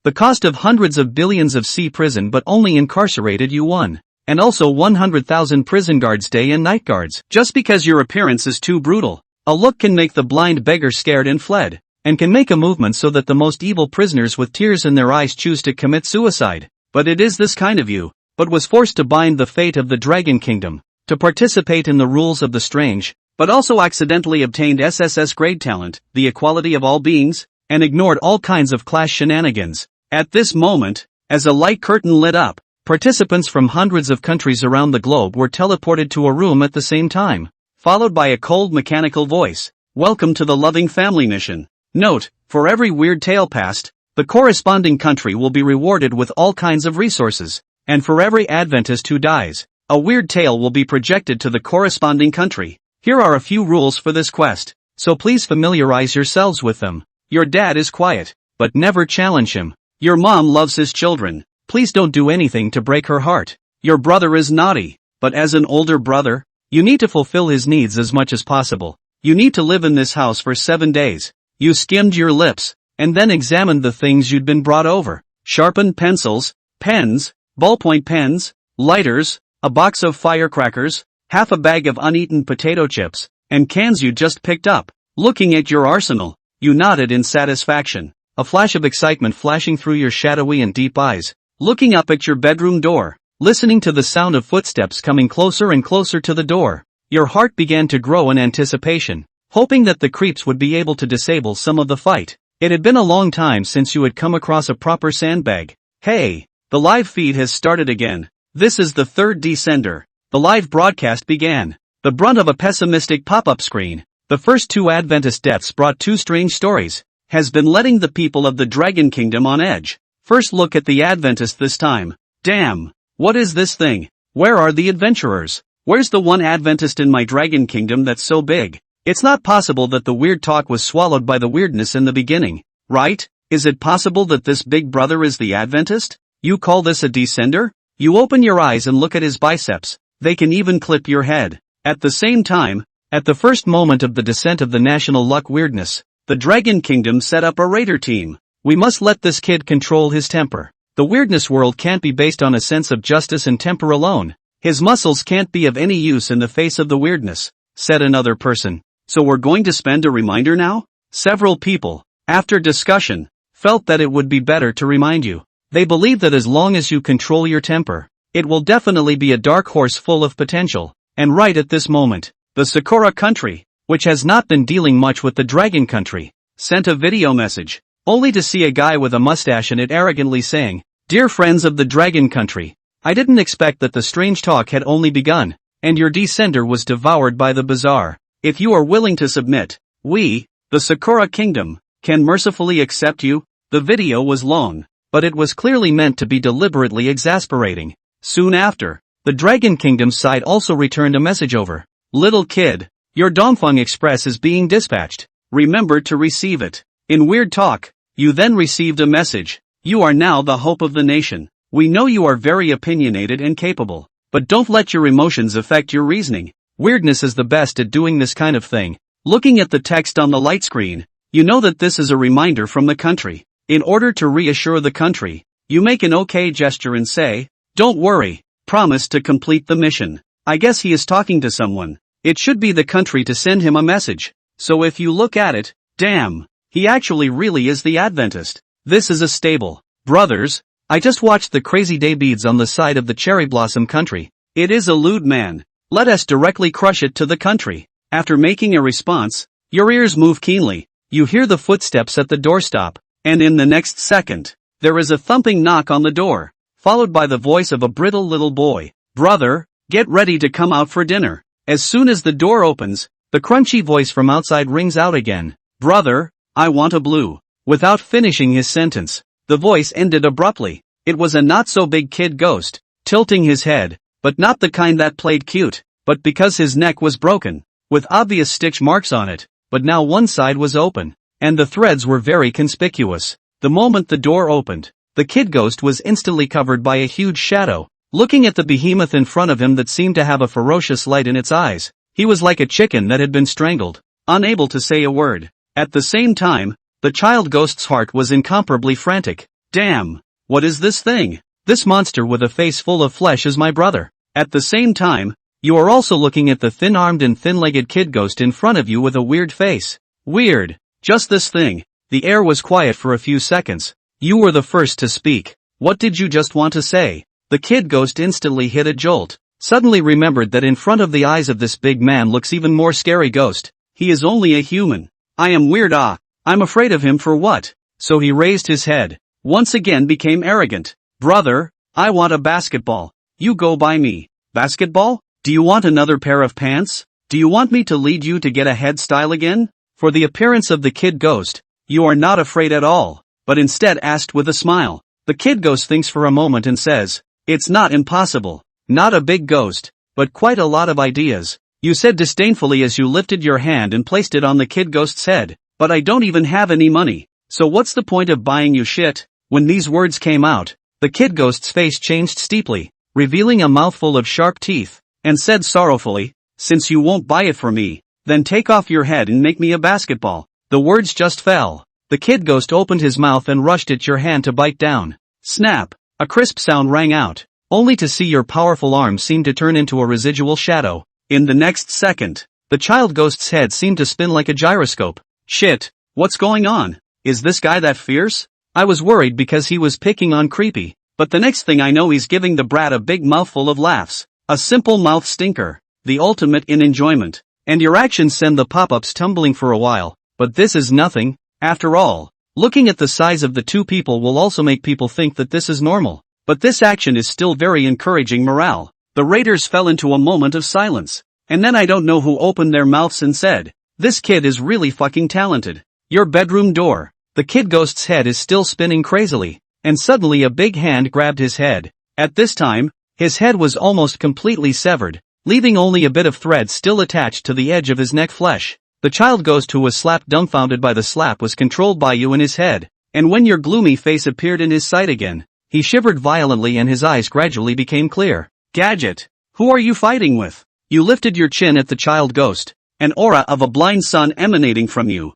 The cost of hundreds of billions of sea prison but only incarcerated you one. And also 100,000 prison guards day and night guards. Just because your appearance is too brutal. A look can make the blind beggar scared and fled. And can make a movement so that the most evil prisoners with tears in their eyes choose to commit suicide. But it is this kind of you, but was forced to bind the fate of the Dragon Kingdom, to participate in the rules of the strange, but also accidentally obtained SSS grade talent, the equality of all beings, and ignored all kinds of class shenanigans. At this moment, as a light curtain lit up, participants from hundreds of countries around the globe were teleported to a room at the same time, followed by a cold mechanical voice. Welcome to the loving family mission. Note, for every weird tale passed, the corresponding country will be rewarded with all kinds of resources, and for every Adventist who dies, a weird tale will be projected to the corresponding country. Here are a few rules for this quest, so please familiarize yourselves with them. Your dad is quiet, but never challenge him. Your mom loves his children, please don't do anything to break her heart. Your brother is naughty, but as an older brother, you need to fulfill his needs as much as possible. You need to live in this house for 7 days. You skimmed your lips, and then examined the things you'd been brought over. Sharpened pencils, pens, ballpoint pens, lighters, a box of firecrackers, half a bag of uneaten potato chips, and cans you just picked up. Looking at your arsenal, you nodded in satisfaction, a flash of excitement flashing through your shadowy and deep eyes. Looking up at your bedroom door, listening to the sound of footsteps coming closer and closer to the door, your heart began to grow in anticipation, hoping that the creeps would be able to disable some of the fight. It had been a long time since you had come across a proper sandbag. Hey, the live feed has started again. This is the third descender. The live broadcast began. The brunt of a pessimistic pop-up screen. The first 2 Adventist deaths brought 2 strange stories. Has been letting the people of the Dragon Kingdom on edge. First look at the Adventist this time. Damn. What is this thing? Where are the adventurers? Where's the one Adventist in my Dragon Kingdom that's so big? It's not possible that the weird talk was swallowed by the weirdness in the beginning, right? Is it possible that this big brother is the Adventist? You call this a descender? You open your eyes and look at his biceps. They can even clip your head. At the same time, at the first moment of the descent of the national luck weirdness, the Dragon Kingdom set up a raider team. We must let this kid control his temper. The weirdness world can't be based on a sense of justice and temper alone. His muscles can't be of any use in the face of the weirdness, said another person. So we're going to spend a reminder now? Several people, after discussion, felt that it would be better to remind you. They believe that as long as you control your temper, it will definitely be a dark horse full of potential. And right at this moment, the Sakura country, which has not been dealing much with the Dragon country, sent a video message, only to see a guy with a mustache in it arrogantly saying, "Dear friends of the Dragon country, I didn't expect that the strange talk had only begun, and your descender was devoured by the bazaar. If you are willing to submit, we, the Sakura Kingdom, can mercifully accept you." The video was long, but it was clearly meant to be deliberately exasperating. Soon after, the Dragon Kingdom side also returned a message over. "Little kid, your Dongfang Express is being dispatched. Remember to receive it." In weird talk, you then received a message. "You are now the hope of the nation. We know you are very opinionated and capable, but don't let your emotions affect your reasoning. Weirdness is the best at doing this kind of thing." Looking at the text on the light screen, you know that this is a reminder from the country. In order to reassure the country, you make an okay gesture and say, "Don't worry, promise to complete the mission." I guess he is talking to someone. It should be the country to send him a message. So if you look at it, damn, he actually really is the Adventist. This is a stable. Brothers, I just watched the crazy day beads on the side of the cherry blossom country. It is a lewd man. Let us directly crush it to the country. After making a response, your ears move keenly. You hear the footsteps at the doorstop, and in the next second, there is a thumping knock on the door, followed by the voice of a brittle little boy. "Brother, get ready to come out for dinner." As soon as the door opens, the crunchy voice from outside rings out again. "Brother, I want a blue." Without finishing his sentence, the voice ended abruptly. It was a not-so-big kid ghost, tilting his head, but not the kind that played cute, but because his neck was broken, with obvious stitch marks on it, but now one side was open, and the threads were very conspicuous. The moment the door opened, the kid ghost was instantly covered by a huge shadow. Looking at the behemoth in front of him that seemed to have a ferocious light in its eyes, he was like a chicken that had been strangled, unable to say a word. At the same time, the child ghost's heart was incomparably frantic. Damn! What is this thing? This monster with a face full of flesh is my brother. At the same time, you are also looking at the thin-armed and thin-legged kid ghost in front of you with a weird face. Weird. Just this thing. The air was quiet for a few seconds. You were the first to speak. What did you just want to say? The kid ghost instantly hit a jolt. Suddenly remembered that in front of the eyes of this big man looks even more scary ghost. He is only a human. I am weird. I'm afraid of him for what? So he raised his head. Once again became arrogant. Brother, I want a basketball. You go buy me. Basketball? Do you want another pair of pants? Do you want me to lead you to get a head style again? For the appearance of the kid ghost, you are not afraid at all, but instead asked with a smile. The kid ghost thinks for a moment and says, it's not impossible. Not a big ghost, but quite a lot of ideas. You said disdainfully as you lifted your hand and placed it on the kid ghost's head, but I don't even have any money, so what's the point of buying you shit? When these words came out, the kid ghost's face changed steeply, revealing a mouthful of sharp teeth, and said sorrowfully, since you won't buy it for me, then take off your head and make me a basketball. The words just fell. The kid ghost opened his mouth and rushed at your hand to bite down. Snap! A crisp sound rang out, only to see your powerful arm seem to turn into a residual shadow. In the next second, the child ghost's head seemed to spin like a gyroscope. Shit, what's going on? Is this guy that fierce? I was worried because he was picking on Creepy, but the next thing I know he's giving the brat a big mouthful of laughs. A simple mouth stinker, the ultimate in enjoyment. And your actions send the pop-ups tumbling for a while, but this is nothing, after all. Looking at the size of the two people will also make people think that this is normal, but this action is still very encouraging morale. The raiders fell into a moment of silence, and then I don't know who opened their mouths and said, this kid is really fucking talented. Your bedroom door. The kid ghost's head is still spinning crazily, and suddenly a big hand grabbed his head. At this time, his head was almost completely severed, leaving only a bit of thread still attached to the edge of his neck flesh. The child ghost who was slapped dumbfounded by the slap was controlled by you in his head, and when your gloomy face appeared in his sight again, he shivered violently and his eyes gradually became clear. Gadget, who are you fighting with? You lifted your chin at the child ghost, an aura of a blind sun emanating from you.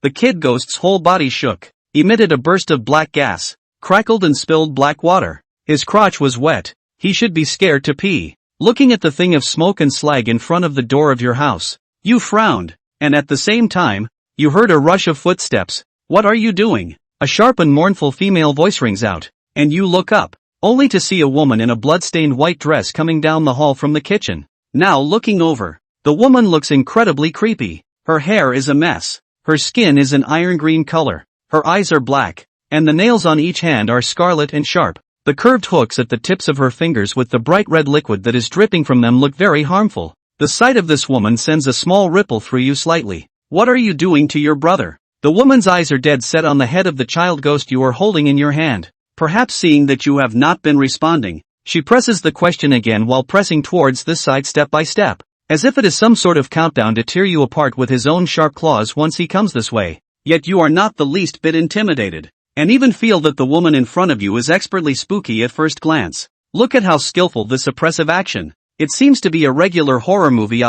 The kid ghost's whole body shook, emitted a burst of black gas, crackled and spilled black water. His crotch was wet. He should be scared to pee. Looking at the thing of smoke and slag in front of the door of your house, you frowned, and at the same time, you heard a rush of footsteps. What are you doing? A sharp and mournful female voice rings out, and you look up, only to see a woman in a blood-stained white dress coming down the hall from the kitchen. Now looking over, the woman looks incredibly creepy. Her hair is a mess. Her skin is an iron green color. Her eyes are black, and the nails on each hand are scarlet and sharp. The curved hooks at the tips of her fingers with the bright red liquid that is dripping from them look very harmful. The sight of this woman sends a small ripple through you slightly. What are you doing to your brother? The woman's eyes are dead set on the head of the child ghost you are holding in your hand. Perhaps seeing that you have not been responding, she presses the question again while pressing towards this side step by step, as if it is some sort of countdown to tear you apart with his own sharp claws once he comes this way. Yet you are not the least bit intimidated, and even feel that the woman in front of you is expertly spooky at first glance. Look at how skillful this oppressive action. It seems to be a regular horror movie.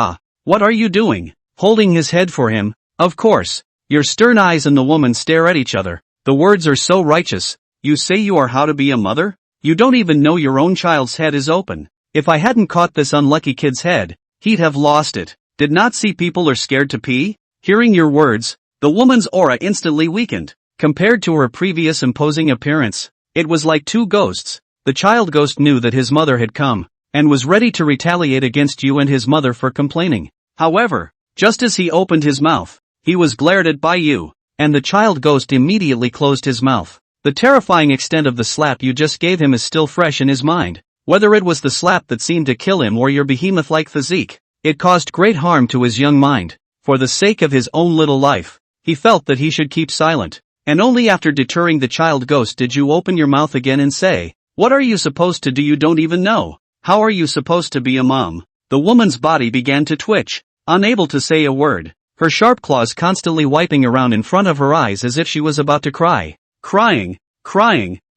What are you doing? Holding his head for him? Of course. Your stern eyes and the woman stare at each other. The words are so righteous. You say you are how to be a mother? You don't even know your own child's head is open. If I hadn't caught this unlucky kid's head, he'd have lost it. Did not see people are scared to pee? Hearing your words, the woman's aura instantly weakened. Compared to her previous imposing appearance, it was like two ghosts. The child ghost knew that his mother had come, and was ready to retaliate against you and his mother for complaining. However, just as he opened his mouth, he was glared at by you, and the child ghost immediately closed his mouth. The terrifying extent of the slap you just gave him is still fresh in his mind. Whether it was the slap that seemed to kill him or your behemoth-like physique, it caused great harm to his young mind. For the sake of his own little life, he felt that he should keep silent. And only after deterring the child ghost did you open your mouth again and say, what are you supposed to do? You don't even know. How are you supposed to be a mom? The woman's body began to twitch, unable to say a word, her sharp claws constantly wiping around in front of her eyes as if she was about to cry. Crying,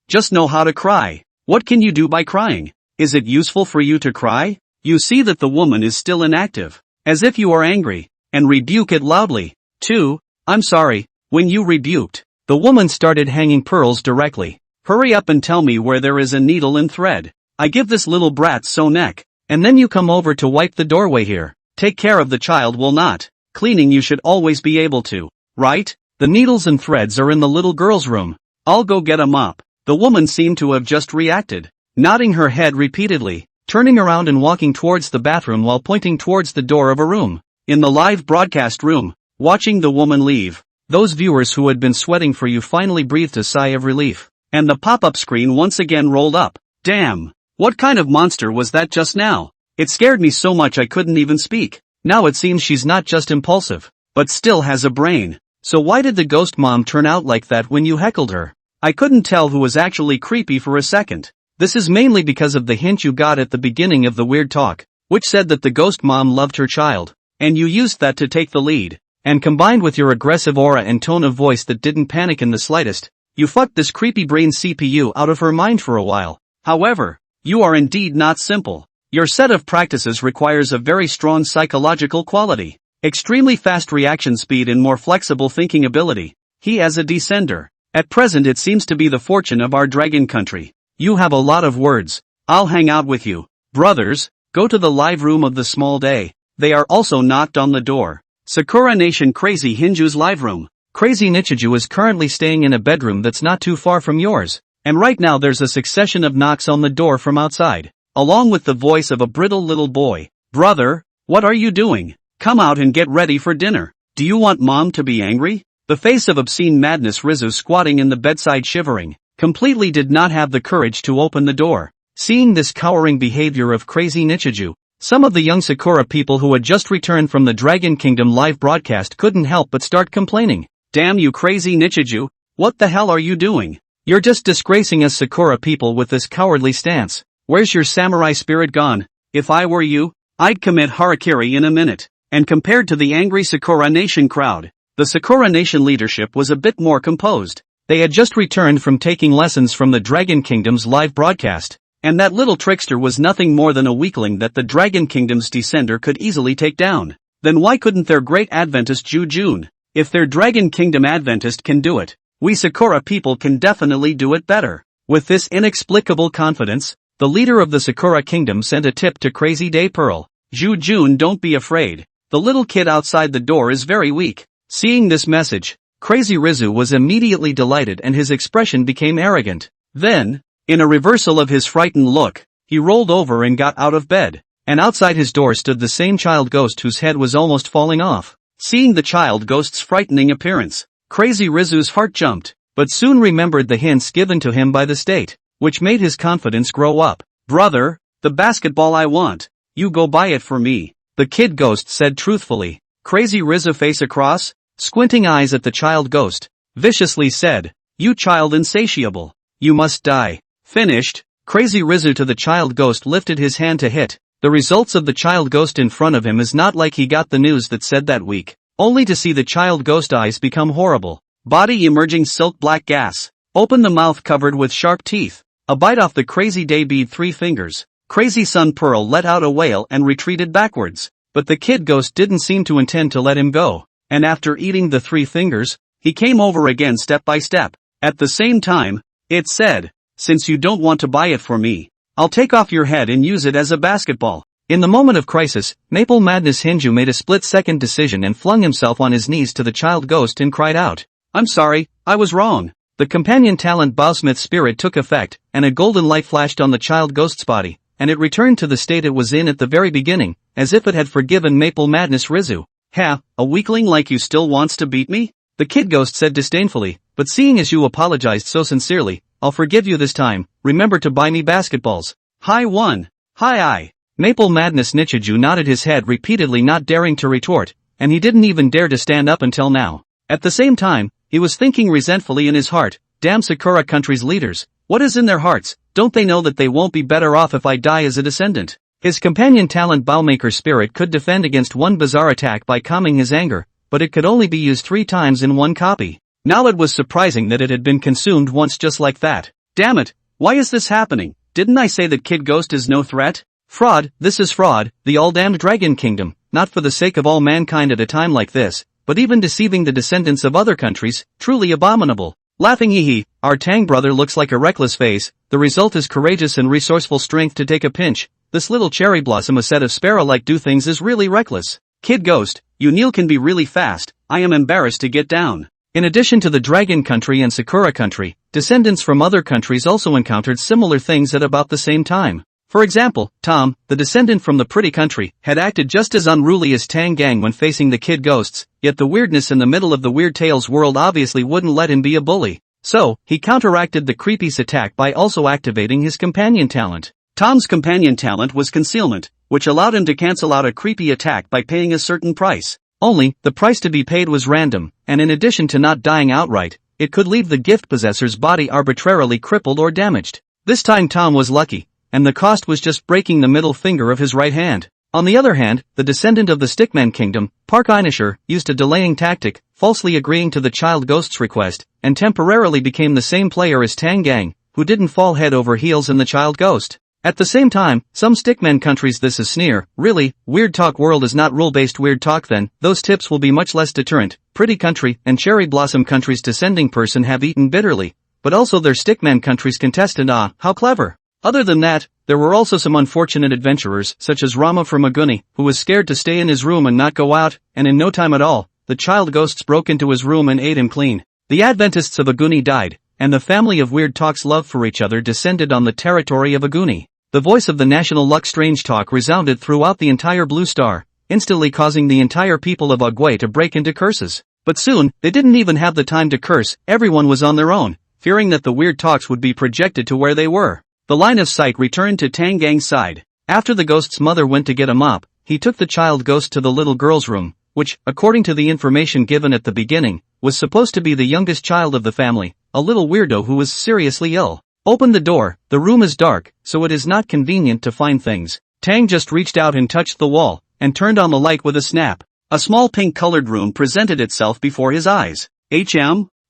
just know how to cry. What can you do by crying? Is it useful for you to cry? You see that the woman is still inactive, as if you are angry, and rebuke it loudly. 2. I'm sorry, when you rebuked, The woman started hanging pearls directly. Hurry up and tell me where there is a needle and thread. I give this little brat so neck. And then you come over to wipe the doorway here. Take care of the child will not. Cleaning you should always be able to. Right? The needles and threads are in the little girl's room. I'll go get a mop. The woman seemed to have just reacted. Nodding her head repeatedly. Turning around and walking towards the bathroom while pointing towards the door of a room. In the live broadcast room. Watching the woman leave. Those viewers who had been sweating for you finally breathed a sigh of relief. And the pop-up screen once again rolled up. Damn! What kind of monster was that just now? It scared me so much I couldn't even speak. Now it seems she's not just impulsive, but still has a brain. So why did the ghost mom turn out like that when you heckled her? I couldn't tell who was actually creepy for a second. This is mainly because of the hint you got at the beginning of the weird talk, which said that the ghost mom loved her child, and you used that to take the lead. And combined with your aggressive aura and tone of voice that didn't panic in the slightest, you fucked this creepy brain CPU out of her mind for a while. However, you are indeed not simple. Your set of practices requires a very strong psychological quality, extremely fast reaction speed and more flexible thinking ability. He as a descender. At present it seems to be the fortune of our dragon country. You have a lot of words. I'll hang out with you. Brothers, go to the live room of the small day. They are also knocked on the door. Sakura Nation Crazy Hinju's live room. Crazy Nichiju is currently staying in a bedroom that's not too far from yours. And right now there's a succession of knocks on the door from outside, along with the voice of a brittle little boy. Brother, what are you doing? Come out and get ready for dinner. Do you want mom to be angry? The face of obscene madness Rizu squatting in the bedside shivering, completely did not have the courage to open the door. Seeing this cowering behavior of Crazy Nichiju, some of the young Sakura people who had just returned from the Dragon Kingdom live broadcast couldn't help but start complaining. Damn you Crazy Nichiju, what the hell are you doing? You're just disgracing us Sakura people with this cowardly stance. Where's your samurai spirit gone? If I were you, I'd commit harakiri in a minute. And compared to the angry Sakura Nation crowd, the Sakura Nation leadership was a bit more composed. They had just returned from taking lessons from the Dragon Kingdom's live broadcast. And that little trickster was nothing more than a weakling that the Dragon Kingdom's descender could easily take down. Then why couldn't their great Adventist Jun? If their Dragon Kingdom Adventist can do it, we Sakura people can definitely do it better. With this inexplicable confidence, the leader of the Sakura Kingdom sent a tip to Crazy Day Pearl. Jun, don't be afraid. The little kid outside the door is very weak. Seeing this message, Crazy Rizu was immediately delighted and his expression became arrogant. Then, in a reversal of his frightened look, he rolled over and got out of bed. And outside his door stood the same child ghost whose head was almost falling off. Seeing the child ghost's frightening appearance, Crazy Rizu's heart jumped, but soon remembered the hints given to him by the state, which made his confidence grow up. Brother, the basketball I want, you go buy it for me, the kid ghost said truthfully. Crazy Rizu face across, squinting eyes at the child ghost, viciously said, you child insatiable, you must die. Finished, Crazy Rizu to the child ghost lifted his hand to hit. The results of the child ghost in front of him is not like he got the news that said that week, only to see the child ghost eyes become horrible. Body emerging silk black gas. Open the mouth covered with sharp teeth. A bite off the Crazy Day bead 3 fingers. Crazy Sun Pearl let out a wail and retreated backwards. But the kid ghost didn't seem to intend to let him go. And after eating the 3 fingers, he came over again step by step. At the same time, it said, since you don't want to buy it for me, I'll take off your head and use it as a basketball. In the moment of crisis, Maple Madness Hinju made a split-second decision and flung himself on his knees to the child ghost and cried out, I'm sorry, I was wrong. The companion talent Bowsmith spirit took effect, and a golden light flashed on the child ghost's body, and it returned to the state it was in at the very beginning, as if it had forgiven Maple Madness Rizu. Ha, a weakling like you still wants to beat me? The kid ghost said disdainfully, but seeing as you apologized so sincerely, I'll forgive you this time. Remember to buy me basketballs. Hi one. Hi I. Maple Madness Nichiju nodded his head repeatedly, not daring to retort, and he didn't even dare to stand up until now. At the same time, he was thinking resentfully in his heart, damn Sakura country's leaders, what is in their hearts? Don't they know that they won't be better off if I die as a descendant? His companion talent Bowmaker spirit could defend against one bizarre attack by calming his anger, but it could only be used 3 times in one copy. Now it was surprising that it had been consumed once just like that. Damn it, why is this happening? Didn't I say that Kid Ghost is no threat? Fraud, this is fraud, the all-damned Dragon Kingdom, not for the sake of all mankind at a time like this, but but even deceiving the descendants of other countries, truly abominable. Laughing hee hee, our Tang brother looks like a reckless face, the result is courageous and resourceful strength to take a pinch. This little cherry blossom a set of sparrow-like do things is really reckless. Kid Ghost, you Neil can be really fast, I am embarrassed to get down. In addition to the Dragon Country and Sakura Country, descendants from other countries also encountered similar things at about the same time. For example, Tom, the descendant from the Pretty Country, had acted just as unruly as Tang Gang when facing the Kid Ghosts, yet the weirdness in the middle of the Weird Tales world obviously wouldn't let him be a bully. So, he counteracted the creepy's attack by also activating his companion talent. Tom's companion talent was concealment, which allowed him to cancel out a creepy attack by paying a certain price. Only, the price to be paid was random, and in addition to not dying outright, it could leave the gift possessor's body arbitrarily crippled or damaged. This time Tom was lucky, and the cost was just breaking the middle finger of his right hand. On the other hand, the descendant of the Stickman Kingdom, Park Einisher, used a delaying tactic, falsely agreeing to the child ghost's request, and temporarily became the same player as Tang Gang, who didn't fall head over heels in the child ghost. At the same time, some Stickman countries this is sneer, really, Weird Talk world is not rule-based Weird Talk then, those tips will be much less deterrent. Pretty Country and Cherry Blossom Country's descending person have eaten bitterly, but also their Stickman country's contestant how clever. Other than that, there were also some unfortunate adventurers, such as Rama from Aguni, who was scared to stay in his room and not go out, and in no time at all, the child ghosts broke into his room and ate him clean. The Adventists of Aguni died, and the family of Weird Talk's love for each other descended on the territory of Aguni. The voice of the national luck strange talk resounded throughout the entire Blue Star, instantly causing the entire people of Ogway to break into curses. But soon, they didn't even have the time to curse, everyone was on their own, fearing that the Weird Talks would be projected to where they were. The line of sight returned to Tang Gang's side. After the ghost's mother went to get a mop, he took the child ghost to the little girl's room, which, according to the information given at the beginning, was supposed to be the youngest child of the family, a little weirdo who was seriously ill. Open the door, the room is dark, so it is not convenient to find things. Tang just reached out and touched the wall, and turned on the light with a snap. A small pink-colored room presented itself before his eyes.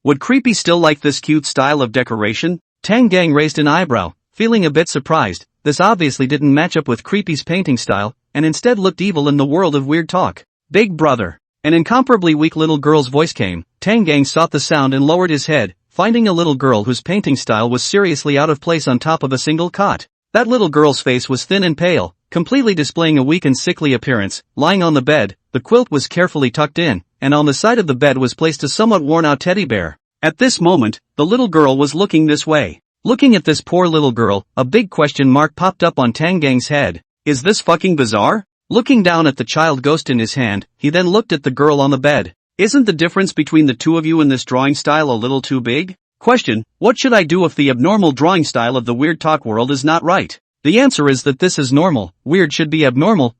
Would Creepy still like this cute style of decoration? Tang Gang raised an eyebrow, feeling a bit surprised. This obviously didn't match up with Creepy's painting style, and instead looked evil in the world of Weird Talk. Big brother. An incomparably weak little girl's voice came. Tang Gang sought the sound and lowered his head, finding a little girl whose painting style was seriously out of place on top of a single cot. That little girl's face was thin and pale, completely displaying a weak and sickly appearance. Lying on the bed, the quilt was carefully tucked in, and on the side of the bed was placed a somewhat worn-out teddy bear. At this moment, the little girl was looking this way. Looking at this poor little girl, a big question mark popped up on Tang Gang's head. Is this fucking bizarre? Looking down at the child ghost in his hand, he then looked at the girl on the bed. Isn't the difference between the two of you in this drawing style a little too big? Question, what should I do if the abnormal drawing style of the Weird Talk world is not right? The answer is that this is normal, weird should be abnormal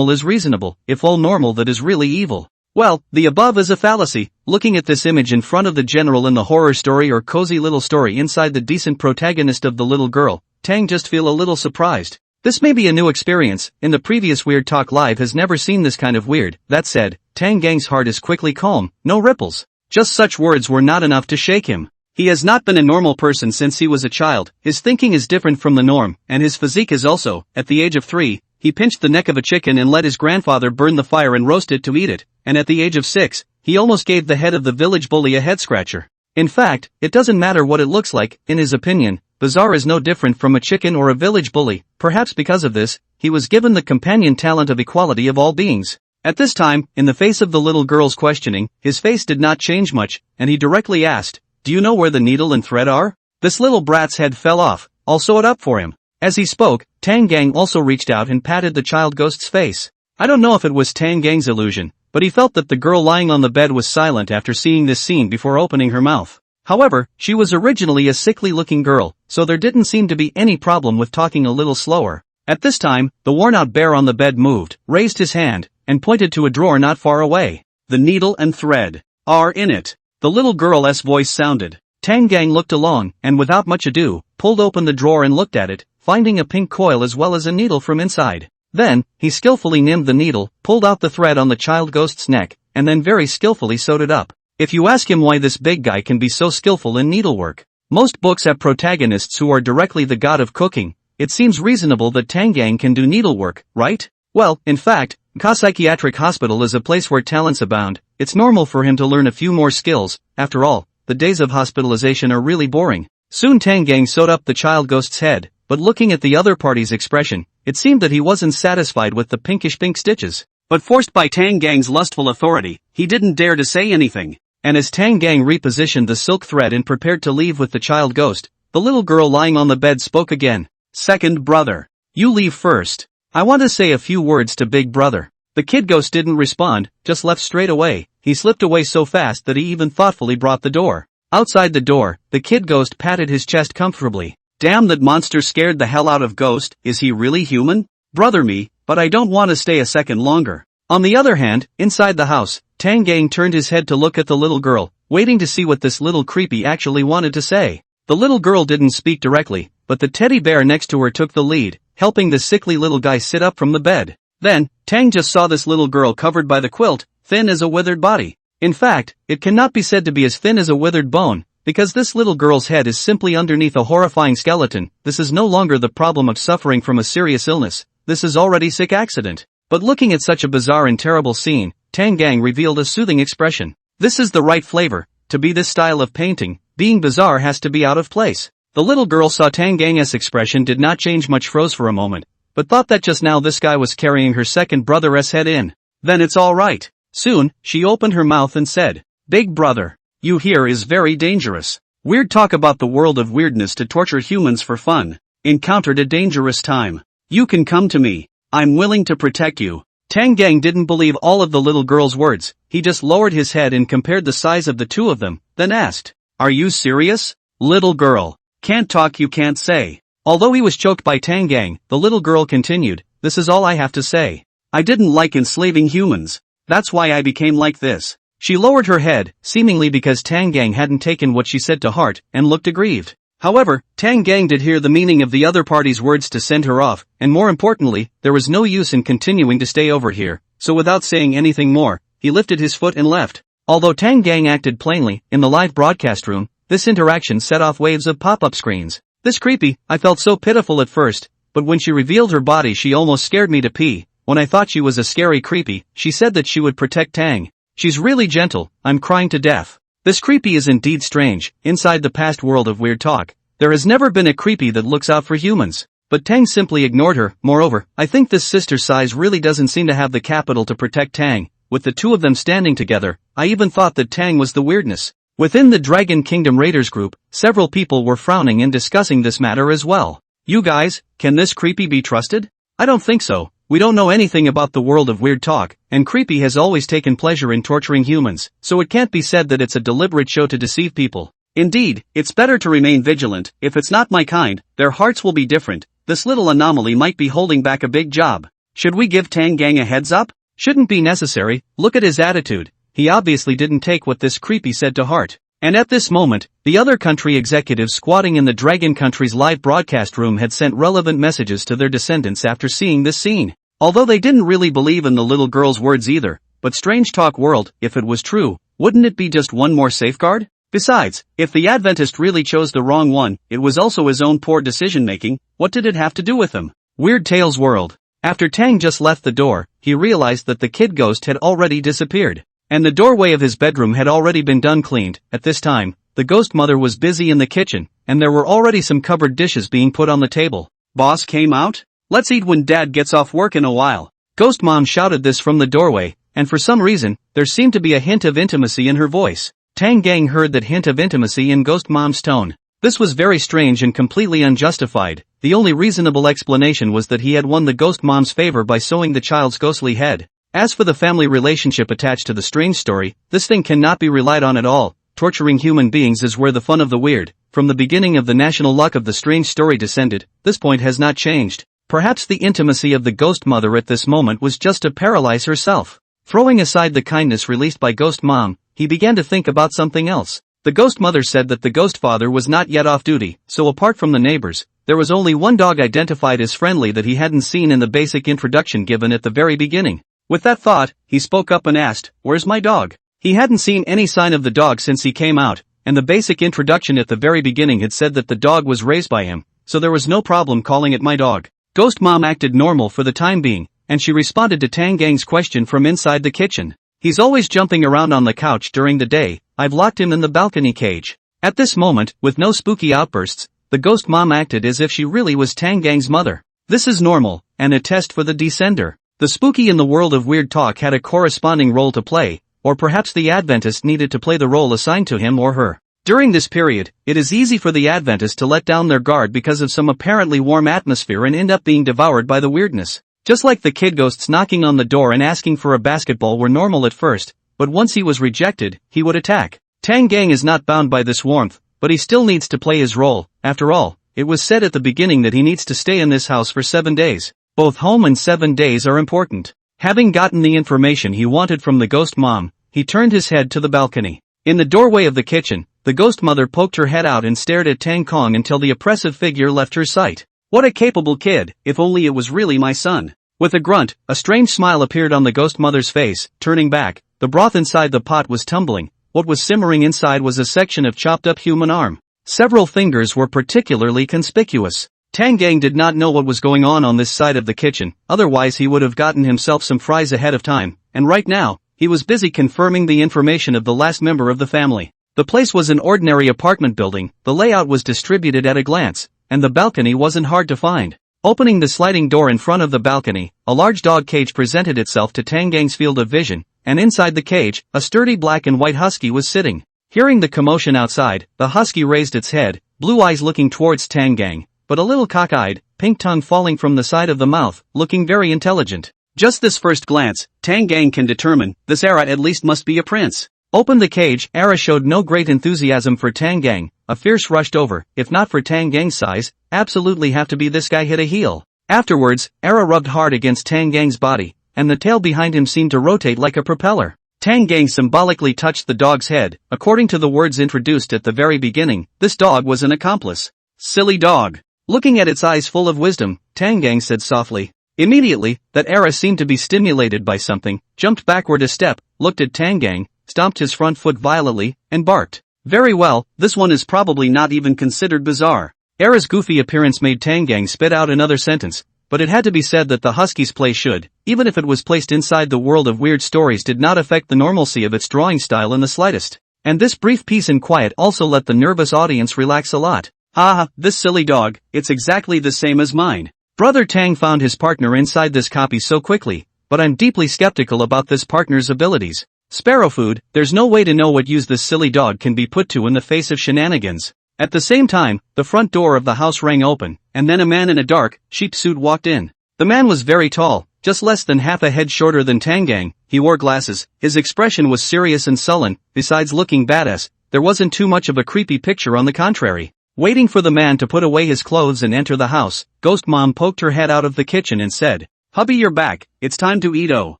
is reasonable, if all normal that is really evil. Well, the above is a fallacy. Looking at this image in front of the general in the horror story or cozy little story inside the decent protagonist of the little girl, Tang just feel a little surprised. This may be a new experience, in the previous Weird Talk Live has never seen this kind of weird. That said, Tang Gang's heart is quickly calm, no ripples. Just such words were not enough to shake him. He has not been a normal person since he was a child, his thinking is different from the norm, and his physique is also. At the age of 3, he pinched the neck of a chicken and let his grandfather burn the fire and roast it to eat it, and at the age of 6, he almost gave the head of the village bully a head scratcher. In fact, it doesn't matter what it looks like, in his opinion, Bizarre is no different from a chicken or a village bully. Perhaps because of this, he was given the companion talent of equality of all beings. At this time, in the face of the little girl's questioning, his face did not change much, and he directly asked, "Do you know where the needle and thread are?" This little brat's head fell off. "I'll sew it up for him." As he spoke, Tang Gang also reached out and patted the child ghost's face. I don't know if it was Tang Gang's illusion, but he felt that the girl lying on the bed was silent after seeing this scene before opening her mouth. However, she was originally a sickly-looking girl, so there didn't seem to be any problem with talking a little slower. At this time, the worn-out bear on the bed moved, raised his hand, and pointed to a drawer not far away. "The needle and thread are in it," the little girl's voice sounded. Tang Gang looked along, and without much ado, pulled open the drawer and looked at it, finding a pink coil as well as a needle from inside. Then, he skillfully nimmed the needle, pulled out the thread on the child ghost's neck, and then very skillfully sewed it up. If you ask him why this big guy can be so skillful in needlework, most books have protagonists who are directly the god of cooking. It seems reasonable that Tang Gang can do needlework, right? Well, in fact, Psychiatric hospital is a place where talents abound. It's normal for him to learn a few more skills. After all, the days of hospitalization are really boring. Soon Tang Gang sewed up the child ghost's head, but looking at the other party's expression, it seemed that he wasn't satisfied with the pinkish pink stitches. But forced by Tang Gang's lustful authority, he didn't dare to say anything. And as Tang Gang repositioned the silk thread and prepared to leave with the child ghost, the little girl lying on the bed spoke again. "Second brother. You leave first. I want to say a few words to big brother." The kid ghost didn't respond, just left straight away. He slipped away so fast that he even thoughtfully brought the door. Outside the door, the kid ghost patted his chest comfortably. "Damn, that monster scared the hell out of Ghost. Is he really human? Brother me, but I don't want to stay a second longer." On the other hand, inside the house, Tang Gang turned his head to look at the little girl, waiting to see what this little creepy actually wanted to say. The little girl didn't speak directly, but the teddy bear next to her took the lead, helping the sickly little guy sit up from the bed. Then, Tang just saw this little girl covered by the quilt, thin as a withered body. In fact, it cannot be said to be as thin as a withered bone, because this little girl's head is simply underneath a horrifying skeleton. This is no longer the problem of suffering from a serious illness, this is already sick accident. But looking at such a bizarre and terrible scene, Tang Gang revealed a soothing expression. This is the right flavor. To be this style of painting, being bizarre has to be out of place. The little girl saw Tang Gang's expression did not change much, froze for a moment, but thought that just now this guy was carrying her second brother's head in. Then it's alright. Soon, she opened her mouth and said, "Big brother, you here is very dangerous. Weird talk about the world of weirdness to torture humans for fun. Encountered a dangerous time. You can come to me. I'm willing to protect you." Tang Gang didn't believe all of the little girl's words. He just lowered his head and compared the size of the two of them, then asked, "Are you serious? Little girl, can't talk, you can't say." Although he was choked by Tang Gang, the little girl continued, "This is all I have to say. I didn't like enslaving humans. That's why I became like this." She lowered her head, seemingly because Tang Gang hadn't taken what she said to heart, and looked aggrieved. However, Tang Gang did hear the meaning of the other party's words to send her off, and more importantly, there was no use in continuing to stay over here, so without saying anything more, he lifted his foot and left. Although Tang Gang acted plainly, in the live broadcast room, this interaction set off waves of pop-up screens. "This creepy, I felt so pitiful at first, but when she revealed her body she almost scared me to pee. When I thought she was a scary creepy, she said that she would protect Tang. She's really gentle, I'm crying to death." This creepy is indeed strange. Inside the past world of weird talk, there has never been a creepy that looks out for humans. But Tang simply ignored her. Moreover, I think this sister size really doesn't seem to have the capital to protect Tang. With the two of them standing together, I even thought that Tang was the weirdness. Within the Dragon Kingdom Raiders group, several people were frowning and discussing this matter as well. "You guys, can this creepy be trusted? I don't think so. We don't know anything about the world of weird talk, and creepy has always taken pleasure in torturing humans, so it can't be said that it's a deliberate show to deceive people. Indeed, it's better to remain vigilant. If it's not my kind, their hearts will be different. This little anomaly might be holding back a big job. Should we give Tang Gang a heads up? Shouldn't be necessary. Look at his attitude. He obviously didn't take what this creepy said to heart." And at this moment, the other country executives squatting in the Dragon Country's live broadcast room had sent relevant messages to their descendants after seeing this scene. Although they didn't really believe in the little girl's words either, but strange talk world, if it was true, wouldn't it be just one more safeguard? Besides, if the Adventist really chose the wrong one, it was also his own poor decision-making. What did it have to do with him? Weird Tales World. After Tang just left the door, he realized that the kid ghost had already disappeared. And the doorway of his bedroom had already been done cleaned. At this time, the ghost mother was busy in the kitchen, and there were already some cupboard dishes being put on the table. "Boss came out? Let's eat when Dad gets off work in a while." Ghost Mom shouted this from the doorway, and for some reason, there seemed to be a hint of intimacy in her voice. Tang Gang heard that hint of intimacy in Ghost Mom's tone. This was very strange and completely unjustified. The only reasonable explanation was that he had won the Ghost Mom's favor by sewing the child's ghostly head. As for the family relationship attached to the strange story, this thing cannot be relied on at all. Torturing human beings is where the fun of the weird, from the beginning of the national luck of the strange story descended. This point has not changed. Perhaps the intimacy of the ghost mother at this moment was just to paralyze herself. Throwing aside the kindness released by Ghost Mom, he began to think about something else. The ghost mother said that the ghost father was not yet off duty, so apart from the neighbors, there was only one dog identified as friendly that he hadn't seen in the basic introduction given at the very beginning. With that thought, he spoke up and asked, "Where's my dog?" He hadn't seen any sign of the dog since he came out, and the basic introduction at the very beginning had said that the dog was raised by him, so there was no problem calling it my dog. Ghost Mom acted normal for the time being, and she responded to Tang Gang's question from inside the kitchen. He's always jumping around on the couch during the day, I've locked him in the balcony cage. At this moment, with no spooky outbursts, the ghost mom acted as if she really was Tang Gang's mother. This is normal, and a test for the descender. The spooky in the world of weird talk had a corresponding role to play, or perhaps the Adventist needed to play the role assigned to him or her. During this period, it is easy for the Adventist to let down their guard because of some apparently warm atmosphere and end up being devoured by the weirdness. Just like the kid ghosts knocking on the door and asking for a basketball were normal at first, but once he was rejected, he would attack. Tang Gang is not bound by this warmth, but he still needs to play his role. After all, it was said at the beginning that he needs to stay in this house for 7 days. Both home and 7 days are important. Having gotten the information he wanted from the ghost mom, he turned his head to the balcony. In the doorway of the kitchen, the ghost mother poked her head out and stared at Tang Kong until the oppressive figure left her sight. What a capable kid, if only it was really my son. With a grunt, a strange smile appeared on the ghost mother's face. Turning back, the broth inside the pot was tumbling. What was simmering inside was a section of chopped up human arm. Several fingers were particularly conspicuous. Tang Gang did not know what was going on this side of the kitchen, otherwise he would have gotten himself some fries ahead of time, and right now, he was busy confirming the information of the last member of the family. The place was an ordinary apartment building, the layout was distributed at a glance, and the balcony wasn't hard to find. Opening the sliding door in front of the balcony, a large dog cage presented itself to Tang Gang's field of vision, and inside the cage, a sturdy black and white husky was sitting. Hearing the commotion outside, the husky raised its head, blue eyes looking towards Tang Gang, but a little cockeyed, pink tongue falling from the side of the mouth, looking very intelligent. Just this first glance, Tang Gang can determine, this Era at least must be a prince. Open the cage. Era showed no great enthusiasm for Tang Gang. A fierce rushed over. If not for Tang Gang's size, absolutely have to be this guy hit a heel. Afterwards, Era rubbed hard against Tang Gang's body, and the tail behind him seemed to rotate like a propeller. Tang Gang symbolically touched the dog's head. According to the words introduced at the very beginning, this dog was an accomplice. Silly dog. Looking at its eyes full of wisdom, Tang Gang said softly. Immediately, that Era seemed to be stimulated by something, jumped backward a step, looked at Tang Gang, stomped his front foot violently, and barked. Very well, this one is probably not even considered bizarre. Era's goofy appearance made Tang Gang spit out another sentence, but it had to be said that the husky's play should, even if it was placed inside the world of weird stories, did not affect the normalcy of its drawing style in the slightest. And this brief peace and quiet also let the nervous audience relax a lot. Haha, this silly dog, it's exactly the same as mine. Brother Tang found his partner inside this copy so quickly, but I'm deeply skeptical about this partner's abilities. Sparrow food, there's no way to know what use this silly dog can be put to in the face of shenanigans. At the same time, the front door of the house rang open, and then a man in a dark, sheep suit walked in. The man was very tall, just less than half a head shorter than Tang Gang. He wore glasses, his expression was serious and sullen. Besides looking badass, there wasn't too much of a creepy picture, on the contrary. Waiting for the man to put away his clothes and enter the house, Ghost Mom poked her head out of the kitchen and said, "Hubby, you're back, it's time to eat-o."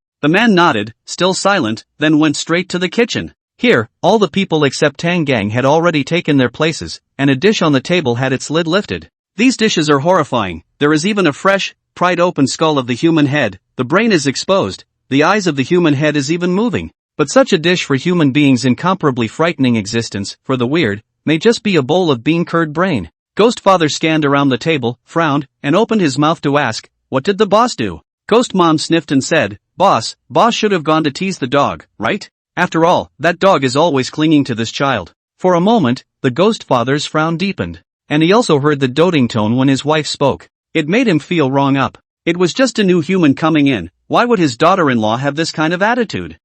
The man nodded, still silent, then went straight to the kitchen. Here, all the people except Tang Gang had already taken their places, and a dish on the table had its lid lifted. These dishes are horrifying. There is even a fresh, pried open skull of the human head. The brain is exposed, the eyes of the human head is even moving. But such a dish for human beings' incomparably frightening existence, for the weird, may just be a bowl of bean curd brain. Ghost Father scanned around the table, frowned, and opened his mouth to ask, "What did the boss do?" Ghost Mom sniffed and said, Boss should have gone to tease the dog, right? After all, that dog is always clinging to this child." For a moment, the Ghost Father's frown deepened. And he also heard the doting tone when his wife spoke. It made him feel wrong up. It was just a new human coming in. Why would his daughter-in-law have this kind of attitude?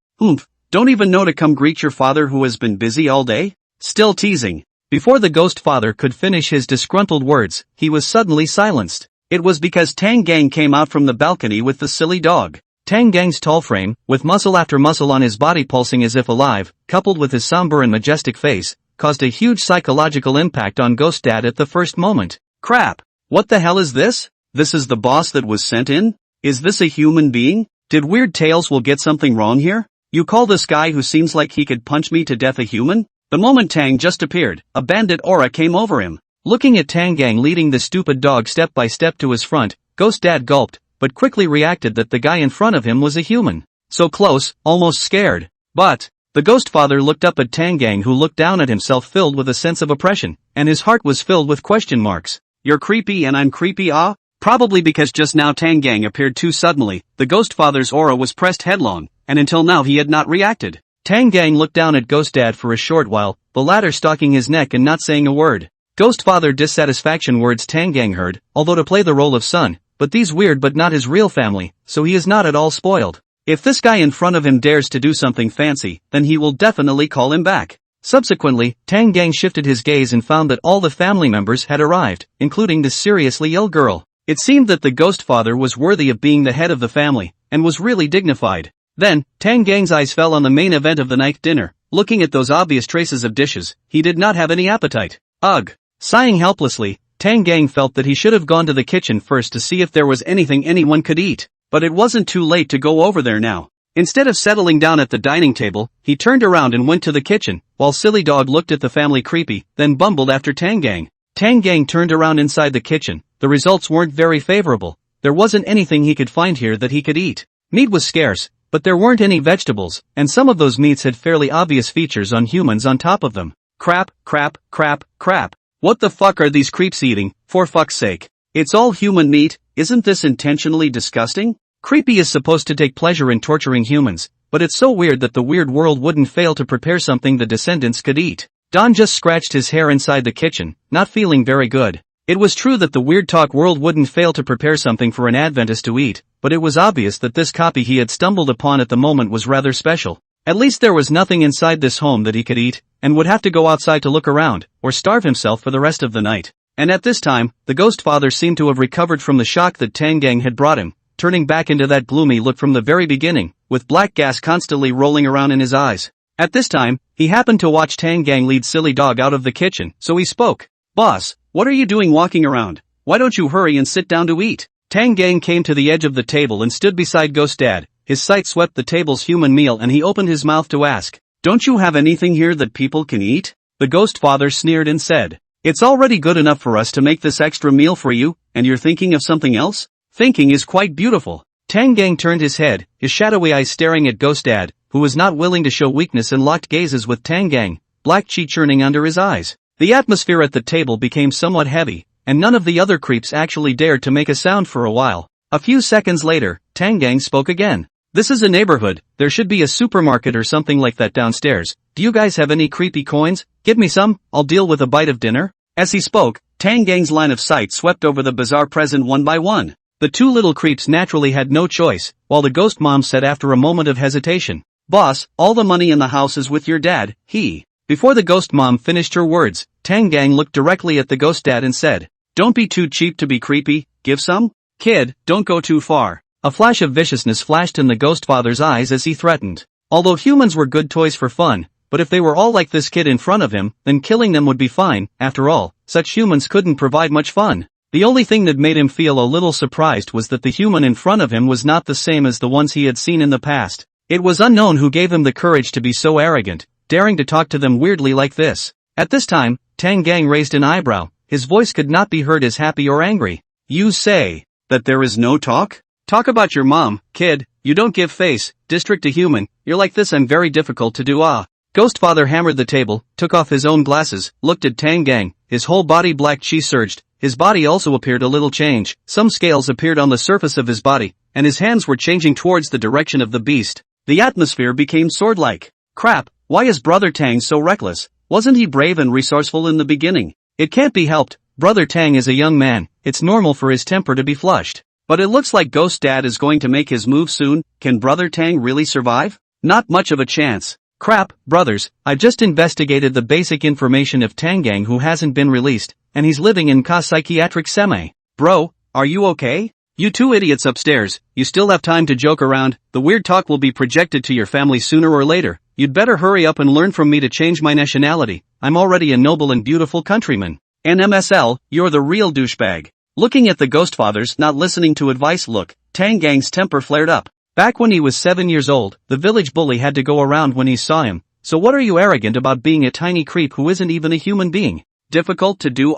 Don't even know to come greet your father who has been busy all day? Still teasing. Before the Ghost Father could finish his disgruntled words, he was suddenly silenced. It was because Tang Gang came out from the balcony with the silly dog. Tang Gang's tall frame, with muscle after muscle on his body pulsing as if alive, coupled with his somber and majestic face, caused a huge psychological impact on Ghost Dad at the first moment. Crap! What the hell is this? This is the boss that was sent in? Is this a human being? Did Weird Tales will get something wrong here? You call this guy who seems like he could punch me to death a human? The moment Tang just appeared, a bandit aura came over him. Looking at Tang Gang leading the stupid dog step by step to his front, Ghost Dad gulped, but quickly reacted that the guy in front of him was a human. So close, almost scared. But the Ghost Father looked up at Tang Gang, who looked down at himself filled with a sense of oppression, and his heart was filled with question marks. You're creepy and I'm creepy, ah? Probably because just now Tang Gang appeared too suddenly, the Ghost Father's aura was pressed headlong, and until now he had not reacted. Tang Gang looked down at Ghost Dad for a short while, the latter stalking his neck and not saying a word. Ghost Father dissatisfaction words Tang Gang heard, although to play the role of son, but these weird but not his real family, so he is not at all spoiled. If this guy in front of him dares to do something fancy, then he will definitely call him back. Subsequently, Tang Gang shifted his gaze and found that all the family members had arrived, including this seriously ill girl. It seemed that the Ghost Father was worthy of being the head of the family, and was really dignified. Then, Tang Gang's eyes fell on the main event of the night dinner. Looking at those obvious traces of dishes, he did not have any appetite. Ugh. Sighing helplessly, Tang Gang felt that he should have gone to the kitchen first to see if there was anything anyone could eat. But it wasn't too late to go over there now. Instead of settling down at the dining table, he turned around and went to the kitchen, while Silly Dog looked at the family creepy, then bumbled after Tang Gang. Tang Gang turned around inside the kitchen. The results weren't very favorable. There wasn't anything he could find here that he could eat. Meat was scarce, but there weren't any vegetables, and some of those meats had fairly obvious features on humans on top of them. Crap, crap, crap, crap. What the fuck are these creeps eating, for fuck's sake? It's all human meat, isn't this intentionally disgusting? Creepy is supposed to take pleasure in torturing humans, but it's so weird that the weird world wouldn't fail to prepare something the descendants could eat. Don just scratched his hair inside the kitchen, not feeling very good. It was true that the Weird Talk world wouldn't fail to prepare something for an Adventist to eat, but it was obvious that this copy he had stumbled upon at the moment was rather special. At least there was nothing inside this home that he could eat, and would have to go outside to look around, or starve himself for the rest of the night. And at this time, the Ghost Father seemed to have recovered from the shock that Tang Gang had brought him, turning back into that gloomy look from the very beginning, with black gas constantly rolling around in his eyes. At this time, he happened to watch Tang Gang lead Silly Dog out of the kitchen, so he spoke. "Boss, what are you doing walking around? Why don't you hurry and sit down to eat?" Tang Gang came to the edge of the table and stood beside Ghost Dad. His sight swept the table's human meal and he opened his mouth to ask, "Don't you have anything here that people can eat?" The Ghost Father sneered and said, "It's already good enough for us to make this extra meal for you, and you're thinking of something else? Thinking is quite beautiful." Tang Gang turned his head, his shadowy eyes staring at Ghost Dad, who was not willing to show weakness and locked gazes with Tang Gang, black chi churning under his eyes. The atmosphere at the table became somewhat heavy, and none of the other creeps actually dared to make a sound for a while. A few seconds later, Tang Gang spoke again. "This is a neighborhood, there should be a supermarket or something like that downstairs. Do you guys have any creepy coins? Give me some, I'll deal with a bite of dinner." As he spoke, Tang Gang's line of sight swept over the bizarre present one by one. The two little creeps naturally had no choice, while the Ghost Mom said after a moment of hesitation, "Boss, all the money in the house is with your dad, he." Before the Ghost Mom finished her words, Tang Gang looked directly at the Ghost Dad and said, "Don't be too cheap to be creepy, give some? Kid, don't go too far." A flash of viciousness flashed in the Ghost Father's eyes as he threatened. Although humans were good toys for fun, but if they were all like this kid in front of him, then killing them would be fine. After all, such humans couldn't provide much fun. The only thing that made him feel a little surprised was that the human in front of him was not the same as the ones he had seen in the past. It was unknown who gave him the courage to be so arrogant, daring to talk to them weirdly like this. At this time, Tang Gang raised an eyebrow. His voice could not be heard as happy or angry. "You say that there is no talk? Talk about your mom, kid, you don't give face, district to human, you're like this, I'm very difficult to do." Ghost Father hammered the table, took off his own glasses, looked at Tang Gang, his whole body black chi surged, his body also appeared a little change, some scales appeared on the surface of his body, and his hands were changing towards the direction of the beast. The atmosphere became sword-like. Crap, why is Brother Tang so reckless? Wasn't he brave and resourceful in the beginning? It can't be helped, Brother Tang is a young man, it's normal for his temper to be flushed. But it looks like Ghost Dad is going to make his move soon. Can Brother Tang really survive? Not much of a chance. Crap, brothers, I've just investigated the basic information of Tang Gang who hasn't been released, and he's living in Ka Psychiatric Semi. Bro, are you okay? You two idiots upstairs, you still have time to joke around, the weird talk will be projected to your family sooner or later. You'd better hurry up and learn from me to change my nationality, I'm already a noble and beautiful countryman. NMSL, you're the real douchebag. Looking at the Ghost Fathers not listening to advice look, Tang Gang's temper flared up. Back when he was 7 years old, the village bully had to go around when he saw him. So what are you arrogant about being a tiny creep who isn't even a human being? Difficult to do?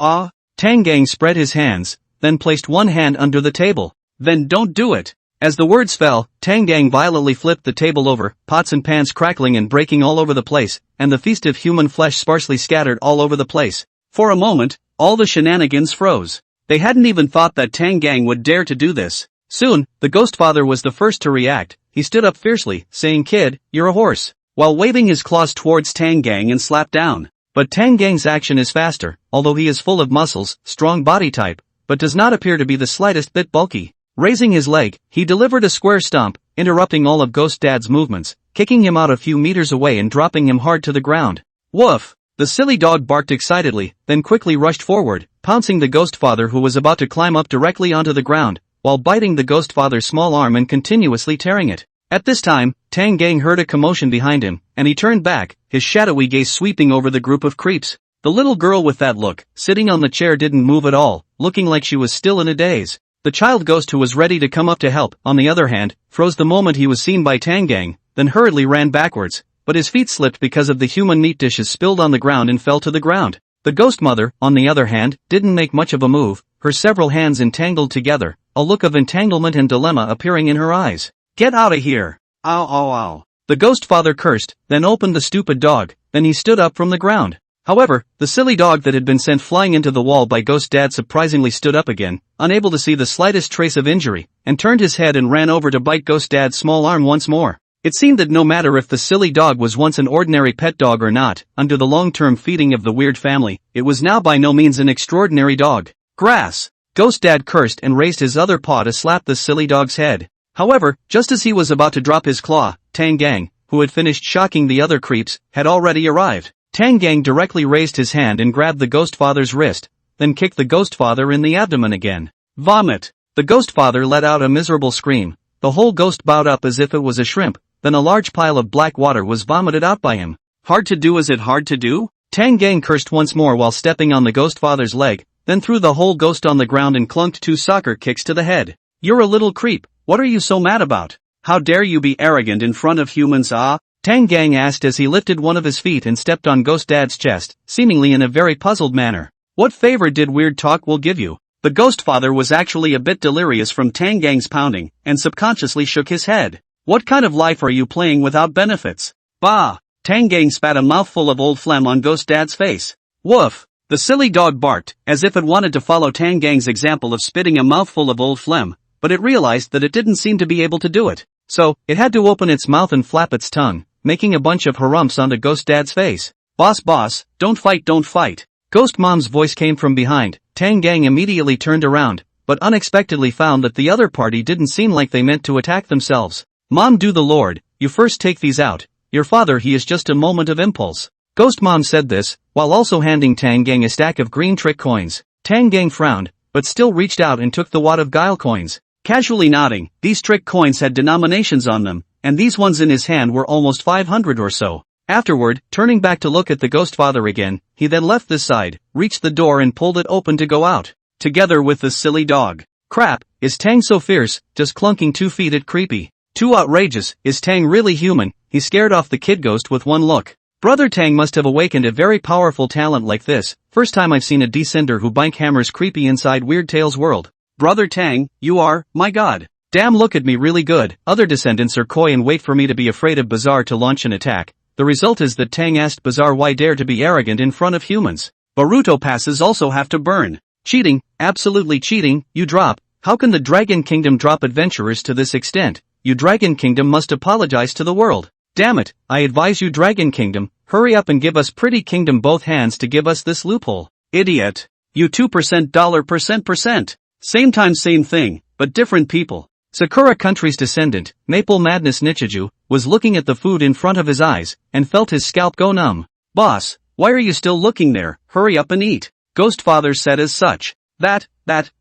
Tang Gang spread his hands, then placed one hand under the table. Then don't do it. As the words fell, Tang Gang violently flipped the table over, pots and pans crackling and breaking all over the place, and the feast of human flesh sparsely scattered all over the place. For a moment, all the shenanigans froze. They hadn't even thought that Tang Gang would dare to do this. Soon, the ghost father was the first to react. He stood up fiercely, saying, "Kid, you're a horse," while waving his claws towards Tang Gang and slapped down. But Tang Gang's action is faster, although he is full of muscles, strong body type, but does not appear to be the slightest bit bulky. Raising his leg, he delivered a square stomp, interrupting all of Ghost Dad's movements, kicking him out a few meters away and dropping him hard to the ground. Woof! The silly dog barked excitedly, then quickly rushed forward, pouncing the ghost father who was about to climb up directly onto the ground, while biting the ghost father's small arm and continuously tearing it. At this time, Tang Gang heard a commotion behind him, and he turned back, his shadowy gaze sweeping over the group of creeps. The little girl with that look, sitting on the chair, didn't move at all, looking like she was still in a daze. The child ghost who was ready to come up to help, on the other hand, froze the moment he was seen by Tang Gang, then hurriedly ran backwards, but his feet slipped because of the human meat dishes spilled on the ground and fell to the ground. The ghost mother, on the other hand, didn't make much of a move, her several hands entangled together, a look of entanglement and dilemma appearing in her eyes. "Get out of here! Ow ow ow!" The ghost father cursed, then opened the stupid dog, then he stood up from the ground. However, the silly dog that had been sent flying into the wall by Ghost Dad surprisingly stood up again, unable to see the slightest trace of injury, and turned his head and ran over to bite Ghost Dad's small arm once more. It seemed that no matter if the silly dog was once an ordinary pet dog or not, under the long-term feeding of the weird family, it was now by no means an extraordinary dog. Grass! Ghost Dad cursed and raised his other paw to slap the silly dog's head. However, just as he was about to drop his claw, Tang Gang, who had finished shocking the other creeps, had already arrived. Tang Gang directly raised his hand and grabbed the ghost father's wrist, then kicked the ghost father in the abdomen again. Vomit! The ghost father let out a miserable scream. The whole ghost bowed up as if it was a shrimp, then a large pile of black water was vomited out by him. Hard to do? Is it hard to do? Tang Gang cursed once more while stepping on the ghost father's leg, then threw the whole ghost on the ground and clunked 2 soccer kicks to the head. "You're a little creep, what are you so mad about? How dare you be arrogant in front of humans, ah?" Tang Gang asked as he lifted one of his feet and stepped on Ghost Dad's chest, seemingly in a very puzzled manner. "What favor did Weird Talk will give you?" The ghost father was actually a bit delirious from Tang Gang's pounding, and subconsciously shook his head. "What kind of life are you playing without benefits?" "Bah!" Tang Gang spat a mouthful of old phlegm on Ghost Dad's face. "Woof!" The silly dog barked, as if it wanted to follow Tang Gang's example of spitting a mouthful of old phlegm, but it realized that it didn't seem to be able to do it. So, it had to open its mouth and flap its tongue, making a bunch of harumphs onto Ghost Dad's face. Boss, don't fight. Ghost Mom's voice came from behind. Tang Gang immediately turned around, but unexpectedly found that the other party didn't seem like they meant to attack themselves. "Mom, do the Lord, you first take these out. Your father, he is just a moment of impulse." Ghost Mom said this, while also handing Tang Gang a stack of green trick coins. Tang Gang frowned, but still reached out and took the wad of guile coins. Casually nodding, these trick coins had denominations on them, and these ones in his hand were almost 500 or so. Afterward, turning back to look at the ghost father again, he then left this side, reached the door and pulled it open to go out, together with the silly dog. Crap, is Tang so fierce, just clunking 2 feet at creepy? Too outrageous, is Tang really human? He scared off the kid ghost with one look. Brother Tang must have awakened a very powerful talent like this. First time I've seen a descender who bank hammers creepy inside Weird Tales world. Brother Tang, you are, my god. Damn, look at me really good. Other descendants are coy and wait for me to be afraid of Bazaar to launch an attack. The result is that Tang asked Bazaar why dare to be arrogant in front of humans. Boruto passes also have to burn. Cheating, absolutely cheating, you drop. How can the Dragon Kingdom drop adventurers to this extent? You Dragon Kingdom must apologize to the world. Damn it, I advise you Dragon Kingdom, hurry up and give us Pretty Kingdom both hands to give us this loophole. Idiot. You 2% $%%. Same time same thing, but different people. Sakura Country's descendant, Maple Madness Nichiju, was looking at the food in front of his eyes, and felt his scalp go numb. Boss, why are you still looking there? Hurry up and eat. Ghost Father said as such. That,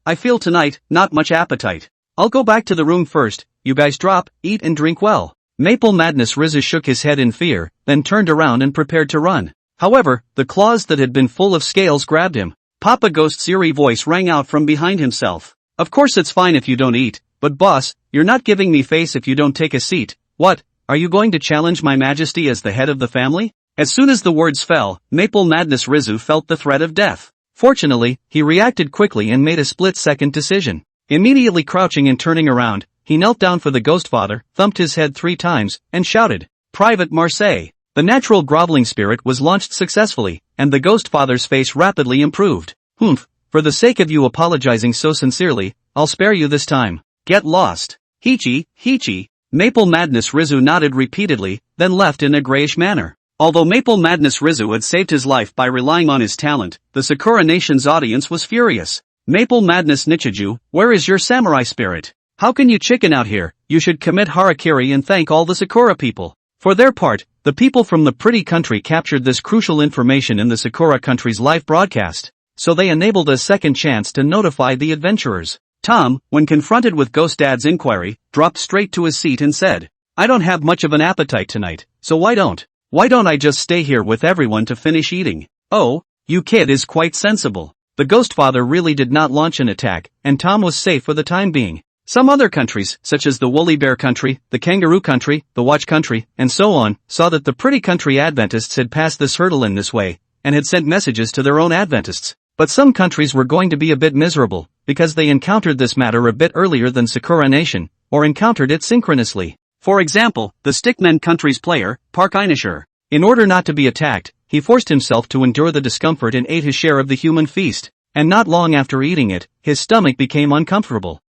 I feel tonight, not much appetite. I'll go back to the room first, you guys drop, eat and drink well. Maple Madness Rizu shook his head in fear, then turned around and prepared to run. However, the claws that had been full of scales grabbed him. Papa Ghost's eerie voice rang out from behind himself. Of course it's fine if you don't eat, but boss, you're not giving me face if you don't take a seat. What, are you going to challenge my majesty as the head of the family? As soon as the words fell, Maple Madness Rizu felt the threat of death. Fortunately, he reacted quickly and made a split-second decision. Immediately crouching and turning around, he knelt down for the Ghost Father, thumped his head 3 times, and shouted, "Private Marseille." The natural groveling spirit was launched successfully, and the Ghost Father's face rapidly improved. Humph, For the sake of you apologizing so sincerely, I'll spare you this time. Get lost. Hichi, Hichi. Maple Madness Rizu nodded repeatedly, then left in a grayish manner. Although Maple Madness Rizu had saved his life by relying on his talent, the Sakura Nation's audience was furious. Maple Madness Nichiju, where is your samurai spirit? How can you chicken out here? You should commit harakiri and thank all the Sakura people. For their part, the people from the pretty country captured this crucial information in the Sakura country's live broadcast, so they enabled a second chance to notify the adventurers. Tom, when confronted with Ghost Dad's inquiry, dropped straight to his seat and said, I don't have much of an appetite tonight, so why don't I just stay here with everyone to finish eating? Oh, you kid is quite sensible. The Ghost Father really did not launch an attack, and Tom was safe for the time being. Some other countries, such as the Woolly Bear Country, the Kangaroo Country, the Watch Country, and so on, saw that the pretty country Adventists had passed this hurdle in this way, and had sent messages to their own Adventists. But some countries were going to be a bit miserable, because they encountered this matter a bit earlier than Sakura Nation, or encountered it synchronously. For example, the Stickmen country's player, Park Inisher. In order not to be attacked, he forced himself to endure the discomfort and ate his share of the human feast, and not long after eating it, his stomach became uncomfortable.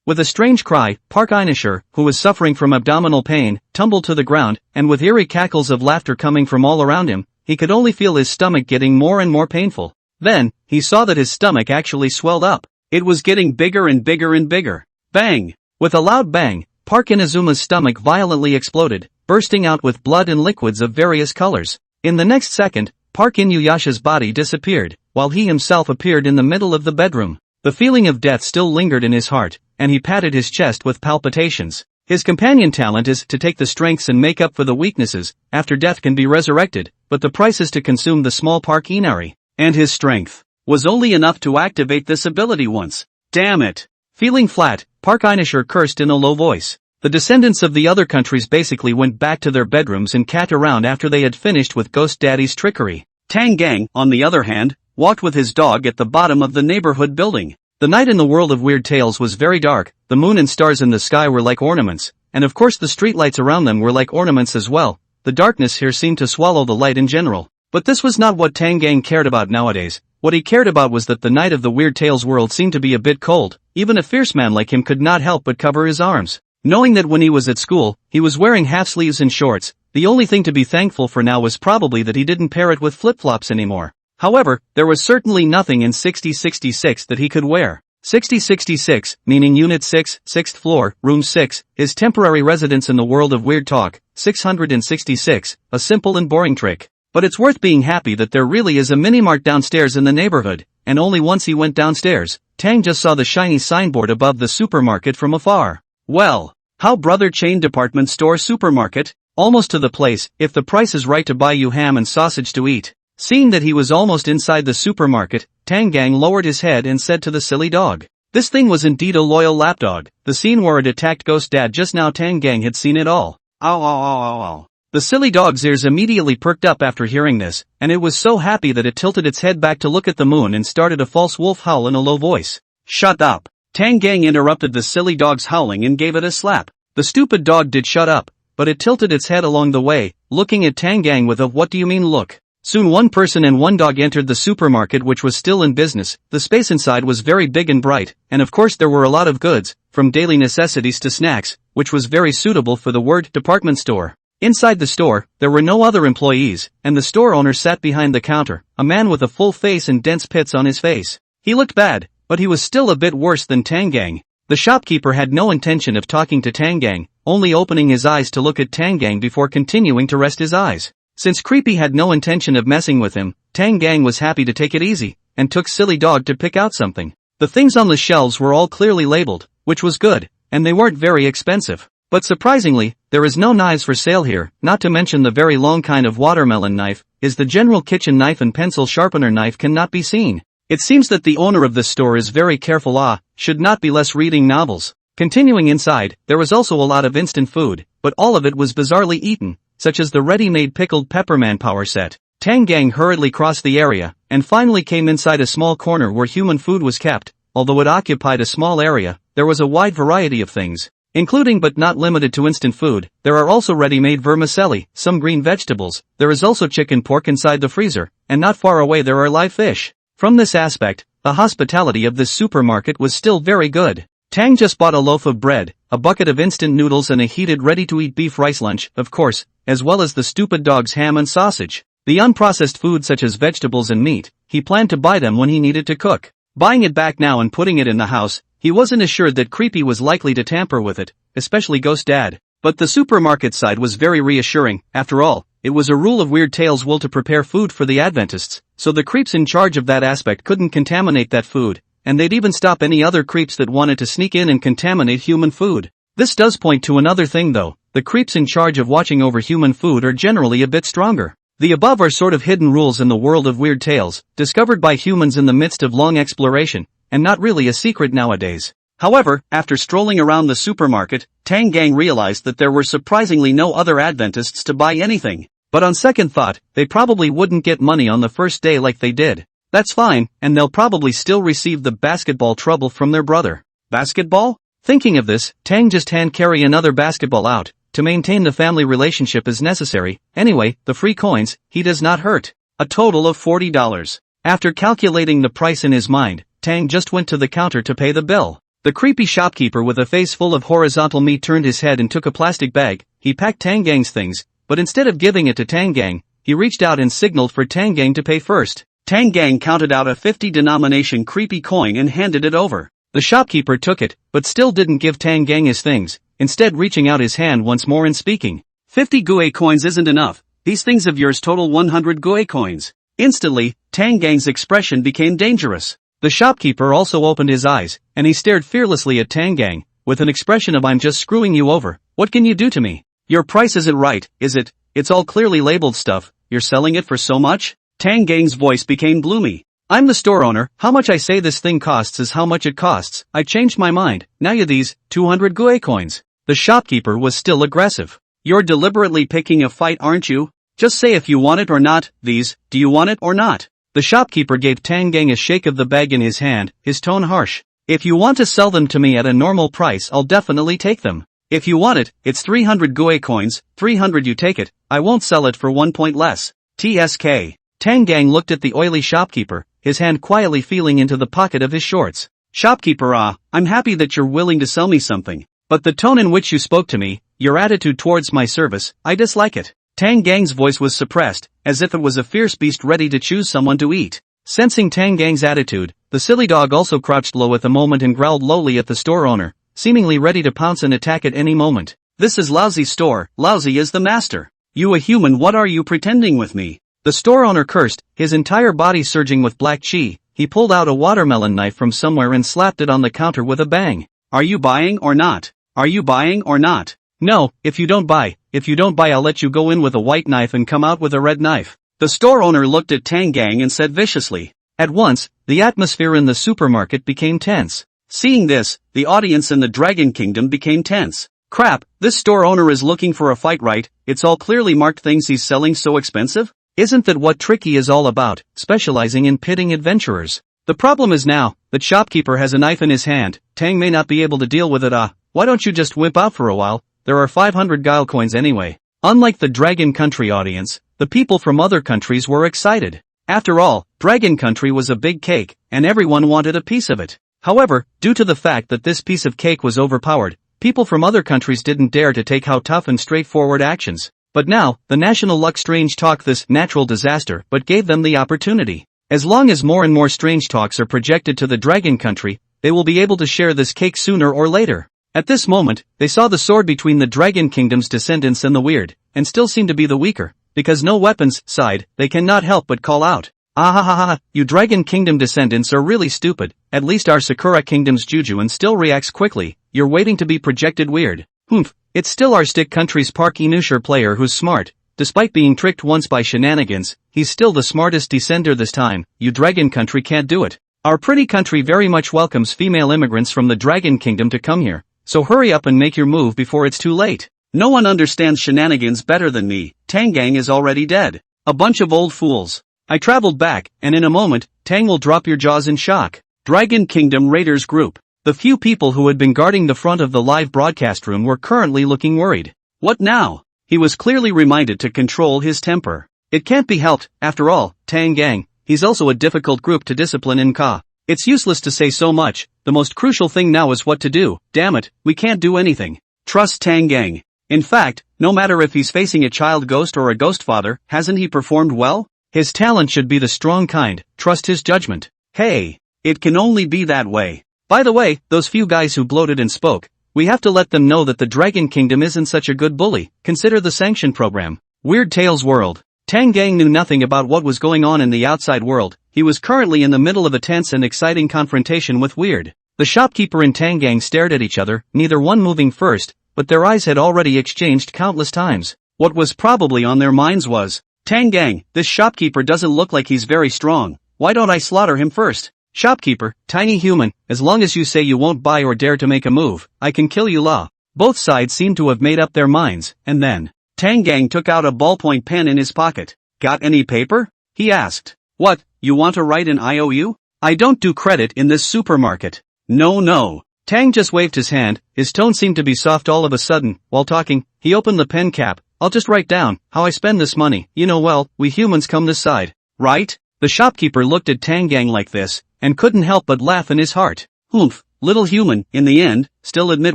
With a strange cry, Park Inisher, who was suffering from abdominal pain, tumbled to the ground, and with eerie cackles of laughter coming from all around him, he could only feel his stomach getting more and more painful. Then, he saw that his stomach actually swelled up. It was getting bigger and bigger and bigger. Bang! With a loud bang, Park Inazuma's stomach violently exploded, bursting out with blood and liquids of various colors. In the next second, Park Inuyasha's body disappeared, while he himself appeared in the middle of the bedroom. The feeling of death still lingered in his heart, and he patted his chest with palpitations. His companion talent is to take the strengths and make up for the weaknesses. After death can be resurrected, but the price is to consume the small Park Inari. And his strength was only enough to activate this ability once. Damn it! Feeling flat, Park Inisher cursed in a low voice. The descendants of the other countries basically went back to their bedrooms and cat around after they had finished with Ghost Daddy's trickery. Tang Gang, on the other hand, walked with his dog at the bottom of the neighborhood building. The night in the world of Weird Tales was very dark, the moon and stars in the sky were like ornaments, and of course the streetlights around them were like ornaments as well. The darkness here seemed to swallow the light in general. But this was not what Tang Gang cared about nowadays. What he cared about was that the night of the Weird Tales world seemed to be a bit cold. Even a fierce man like him could not help but cover his arms. Knowing that when he was at school, he was wearing half sleeves and shorts, the only thing to be thankful for now was probably that he didn't pair it with flip-flops anymore. However, there was certainly nothing in 6066 that he could wear. 6066, meaning Unit 6, 6th floor, Room 6, his temporary residence in the world of weird talk. 666, a simple and boring trick. But it's worth being happy that there really is a mini-mart downstairs in the neighborhood, and only once he went downstairs, Tang just saw the shiny signboard above the supermarket from afar. Well, how brother chain department store supermarket? Almost to the place, if the price is right to buy you ham and sausage to eat. Seeing that he was almost inside the supermarket, Tang Gang lowered his head and said to the silly dog. This thing was indeed a loyal lapdog. The scene where it attacked Ghost Dad just now, Tang Gang had seen it all. Ow ow ow ow ow. The silly dog's ears immediately perked up after hearing this, and it was so happy that it tilted its head back to look at the moon and started a false wolf howl in a low voice. Shut up! Tang Gang interrupted the silly dog's howling and gave it a slap. The stupid dog did shut up, but it tilted its head along the way, looking at Tang Gang with a "what do you mean" look. Soon one person and one dog entered the supermarket, which was still in business. The space inside was very big and bright, and of course there were a lot of goods, from daily necessities to snacks, which was very suitable for the word department store. Inside the store, there were no other employees, and the store owner sat behind the counter, a man with a full face and dense pits on his face. He looked bad, but he was still a bit worse than Tang Gang. The shopkeeper had no intention of talking to Tang Gang, only opening his eyes to look at Tang Gang before continuing to rest his eyes. Since Creepy had no intention of messing with him, Tang Gang was happy to take it easy, and took Silly Dog to pick out something. The things on the shelves were all clearly labeled, which was good, and they weren't very expensive. But surprisingly, there is no knives for sale here, not to mention the very long kind of watermelon knife, is the general kitchen knife and pencil sharpener knife cannot be seen. It seems that the owner of this store is very careful, should not be less reading novels. Continuing inside, there was also a lot of instant food, but all of it was bizarrely eaten, such as the ready-made pickled pepperman power set. Tang Gang hurriedly crossed the area, and finally came inside a small corner where human food was kept. Although it occupied a small area, there was a wide variety of things. Including but not limited to instant food, there are also ready-made vermicelli, some green vegetables, there is also chicken pork inside the freezer, and not far away there are live fish. From this aspect, the hospitality of this supermarket was still very good. Tang just bought a loaf of bread, a bucket of instant noodles and a heated ready-to-eat beef rice lunch, of course, as well as the stupid dog's ham and sausage. The unprocessed food such as vegetables and meat, he planned to buy them when he needed to cook. Buying it back now and putting it in the house, he wasn't assured that Creepy was likely to tamper with it, especially Ghost Dad. But the supermarket side was very reassuring. After all, it was a rule of Weird Tales' will to prepare food for the Adventists, so the creeps in charge of that aspect couldn't contaminate that food, and they'd even stop any other creeps that wanted to sneak in and contaminate human food. This does point to another thing though: the creeps in charge of watching over human food are generally a bit stronger. The above are sort of hidden rules in the world of Weird Tales, discovered by humans in the midst of long exploration, and not really a secret nowadays. However, after strolling around the supermarket, Tang Gang realized that there were surprisingly no other Adventists to buy anything. But on second thought, they probably wouldn't get money on the first day like they did. That's fine, and they'll probably still receive the basketball trouble from their brother. Basketball? Thinking of this, Tang just hand carry another basketball out, to maintain the family relationship as necessary. Anyway, the free coins, he does not hurt. A total of $40. After calculating the price in his mind, Tang just went to the counter to pay the bill. The creepy shopkeeper with a face full of horizontal meat turned his head and took a plastic bag. He packed Tang Gang's things, but instead of giving it to Tang Gang, he reached out and signaled for Tang Gang to pay first. Tang Gang counted out a 50 denomination creepy coin and handed it over. The shopkeeper took it, but still didn't give Tang Gang his things, instead reaching out his hand once more and speaking. 50 Gue coins isn't enough. These things of yours total 100 Gue coins. Instantly, Tang Gang's expression became dangerous. The shopkeeper also opened his eyes, and he stared fearlessly at Tang Gang, with an expression of "I'm just screwing you over. What can you do to me? Your price isn't right, is it? It's all clearly labeled stuff. You're selling it for so much?" Tang Gang's voice became gloomy. "I'm the store owner. How much I say this thing costs is how much it costs. I changed my mind. Now you these 200 Gue coins." The shopkeeper was still aggressive. "You're deliberately picking a fight, aren't you? Just say if you want it or not. These, do you want it or not?" The shopkeeper gave Tang Gang a shake of the bag in his hand, his tone harsh. "If you want to sell them to me at a normal price, I'll definitely take them. If you want it, it's 300 Gue coins, 300 you take it. I won't sell it for 1 point less. TSK. Tang Gang looked at the oily shopkeeper, his hand quietly feeling into the pocket of his shorts. "Shopkeeper, I'm happy that you're willing to sell me something. But the tone in which you spoke to me, your attitude towards my service, I dislike it." Tang Gang's voice was suppressed, as if it was a fierce beast ready to choose someone to eat. Sensing Tang Gang's attitude, the silly dog also crouched low at the moment and growled lowly at the store owner, seemingly ready to pounce and attack at any moment. "This is Lousy's store. Lousy is the master. You a human, what are you pretending with me?" The store owner cursed, his entire body surging with black chi. He pulled out a watermelon knife from somewhere and slapped it on the counter with a bang. "Are you buying or not? Are you buying or not? No, if you don't buy I'll let you go in with a white knife and come out with a red knife." The store owner looked at Tang Gang and said viciously. At once, the atmosphere in the supermarket became tense. Seeing this, the audience in the Dragon Kingdom became tense. "Crap, this store owner is looking for a fight, right? It's all clearly marked things he's selling so expensive? Isn't that what Tricky is all about, specializing in pitting adventurers? The problem is now, that shopkeeper has a knife in his hand. Tang may not be able to deal with it. Why don't you just whip out for a while? There are 500 guile coins anyway." Unlike the Dragon Country audience, the people from other countries were excited. After all, Dragon Country was a big cake, and everyone wanted a piece of it. However, due to the fact that this piece of cake was overpowered, people from other countries didn't dare to take how tough and straightforward actions. But now, the National Luck Strange talk this natural disaster but gave them the opportunity. As long as more and more strange talks are projected to the Dragon Country, they will be able to share this cake sooner or later. At this moment, they saw the sword between the Dragon Kingdom's descendants and the Weird, and still seem to be the weaker, because no weapons side, they cannot help but call out, "Ah, you Dragon Kingdom descendants are really stupid. At least our Sakura Kingdom's Juju and still reacts quickly. You're waiting to be projected weird. Humph, it's still our Stick Country's Park Enusher player who's smart. Despite being tricked once by shenanigans, he's still the smartest descender this time. You Dragon Country can't do it. Our pretty country very much welcomes female immigrants from the Dragon Kingdom to come here. So hurry up and make your move before it's too late. No one understands shenanigans better than me. Tang Gang is already dead. A bunch of old fools. I traveled back, and in a moment, Tang will drop your jaws in shock." Dragon Kingdom Raiders Group. The few people who had been guarding the front of the live broadcast room were currently looking worried. What now? He was clearly reminded to control his temper. It can't be helped, after all, Tang Gang. he's also a difficult group to discipline in Ka. It's useless to say so much, the most crucial thing now is what to do. Damn it, we can't do anything. Trust Tang Gang. In fact, no matter if he's facing a child ghost or a ghost father, hasn't he performed well? His talent should be the strong kind, trust his judgment. Hey, it can only be that way. By the way, those few guys who bloated and spoke, we have to let them know that the Dragon Kingdom isn't such a good bully. Consider the sanction program. Weird Tales World. Tang Gang knew nothing about what was going on in the outside world. He was currently in the middle of a tense and exciting confrontation with Weird. The shopkeeper and Tang Gang stared at each other, neither one moving first, but their eyes had already exchanged countless times. What was probably on their minds was, Tang Gang, this shopkeeper doesn't look like he's very strong. Why don't I slaughter him first? Shopkeeper, tiny human, as long as you say you won't buy or dare to make a move, I can kill you la. Both sides seemed to have made up their minds, and then, Tang Gang took out a ballpoint pen in his pocket. Got any paper? He asked. What, you want to write an IOU? I don't do credit in this supermarket. No. Tang just waved his hand, his tone seemed to be soft all of a sudden. While talking, he opened the pen cap. I'll just write down how I spend this money. You know well, we humans come this side, right? The shopkeeper looked at Tang Gang like this, and couldn't help but laugh in his heart. Oomph, little human, in the end, still admit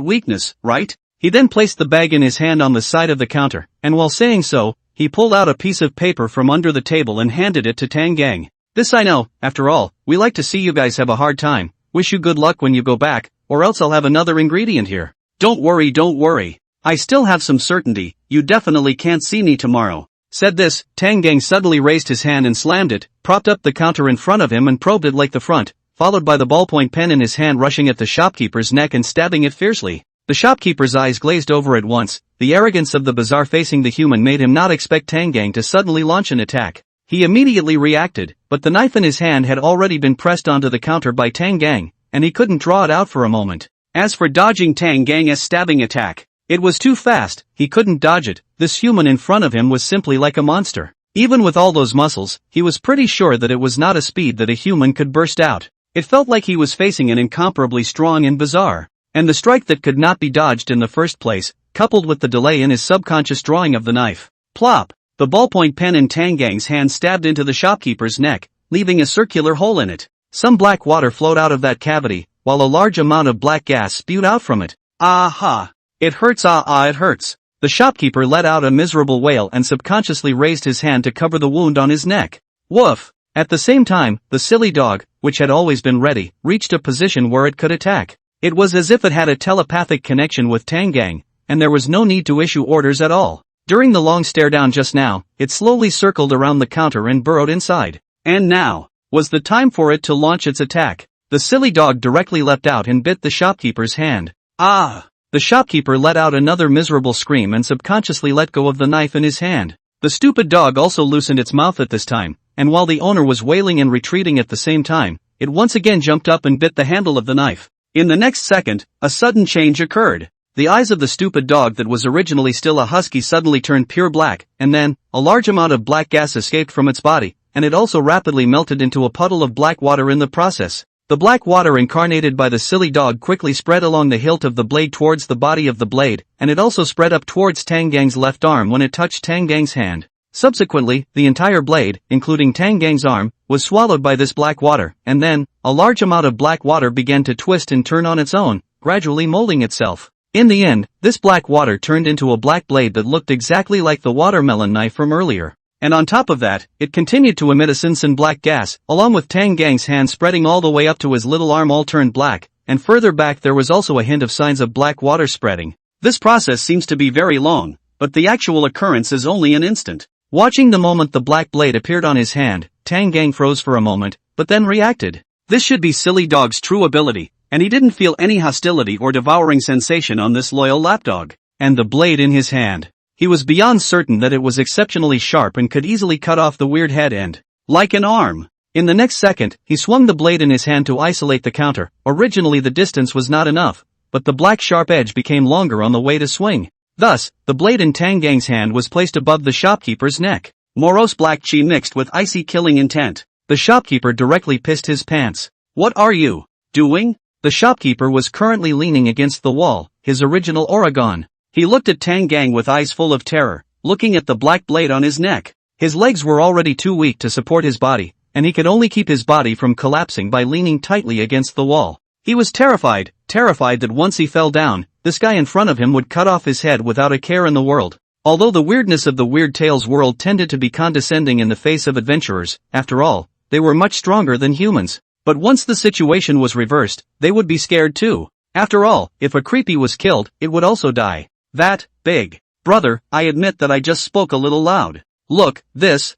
weakness, right? He then placed the bag in his hand on the side of the counter, and while saying so, he pulled out a piece of paper from under the table and handed it to Tang Gang. This I know, after all, we like to see you guys have a hard time. Wish you good luck when you go back, or else I'll have another ingredient here. Don't worry. I still have some certainty, you definitely can't see me tomorrow. Said this, Tang Gang suddenly raised his hand and slammed it, propped up the counter in front of him and probed it like the front, followed by the ballpoint pen in his hand rushing at the shopkeeper's neck and stabbing it fiercely. The shopkeeper's eyes glazed over at once. The arrogance of the bazaar facing the human made him not expect Tang Gang to suddenly launch an attack. He immediately reacted, but the knife in his hand had already been pressed onto the counter by Tang Gang, and he couldn't draw it out for a moment. As for dodging Tang Gang's stabbing attack, it was too fast, he couldn't dodge it. This human in front of him was simply like a monster. Even with all those muscles, he was pretty sure that it was not a speed that a human could burst out. It felt like he was facing an incomparably strong and bazaar. And the strike that could not be dodged in the first place, coupled with the delay in his subconscious drawing of the knife. Plop! The ballpoint pen in Tang Gang's hand stabbed into the shopkeeper's neck, leaving a circular hole in it. Some black water flowed out of that cavity, while a large amount of black gas spewed out from it. Aha! It hurts, it hurts. The shopkeeper let out a miserable wail and subconsciously raised his hand to cover the wound on his neck. Woof! At the same time, the silly dog, which had always been ready, reached a position where it could attack. It was as if it had a telepathic connection with Tang Gang, and there was no need to issue orders at all. During the long stare down just now, it slowly circled around the counter and burrowed inside. And now was the time for it to launch its attack. The silly dog directly leapt out and bit the shopkeeper's hand. Ah! The shopkeeper let out another miserable scream and subconsciously let go of the knife in his hand. The stupid dog also loosened its mouth at this time, and while the owner was wailing and retreating at the same time, it once again jumped up and bit the handle of the knife. In the next second, a sudden change occurred. The eyes of the stupid dog that was originally still a husky suddenly turned pure black, and then, a large amount of black gas escaped from its body, and it also rapidly melted into a puddle of black water in the process. The black water incarnated by the silly dog quickly spread along the hilt of the blade towards the body of the blade, and it also spread up towards Tang Gang's left arm when it touched Tang Gang's hand. Subsequently, the entire blade, including Tang Gang's arm, was swallowed by this black water, and then, a large amount of black water began to twist and turn on its own, gradually molding itself. In the end, this black water turned into a black blade that looked exactly like the watermelon knife from earlier. And on top of that, it continued to emit a sin black gas, along with Tang Gang's hand spreading all the way up to his little arm all turned black, and further back there was also a hint of signs of black water spreading. This process seems to be very long, but the actual occurrence is only an instant. Watching the moment the black blade appeared on his hand, Tang Gang froze for a moment, but then reacted. This should be silly dog's true ability, and he didn't feel any hostility or devouring sensation on this loyal lapdog. And the blade in his hand. He was beyond certain that it was exceptionally sharp and could easily cut off the weird head end. Like an arm. In the next second, he swung the blade in his hand to isolate the counter. Originally the distance was not enough, but the black sharp edge became longer on the way to swing. Thus, the blade in Tang Gang's hand was placed above the shopkeeper's neck. Morose black chi mixed with icy killing intent. The shopkeeper directly pissed his pants. What are you doing? The shopkeeper was currently leaning against the wall, his original aura gone. He looked at Tang Gang with eyes full of terror, looking at the black blade on his neck. His legs were already too weak to support his body, and he could only keep his body from collapsing by leaning tightly against the wall. He was terrified that once he fell down, this guy in front of him would cut off his head without a care in the world. Although the weirdness of the Weird Tales world tended to be condescending in the face of adventurers, after all, they were much stronger than humans. But once the situation was reversed, they would be scared too. After all, if a creepy was killed, it would also die. That, big brother, I admit that I just spoke a little loud. Look, these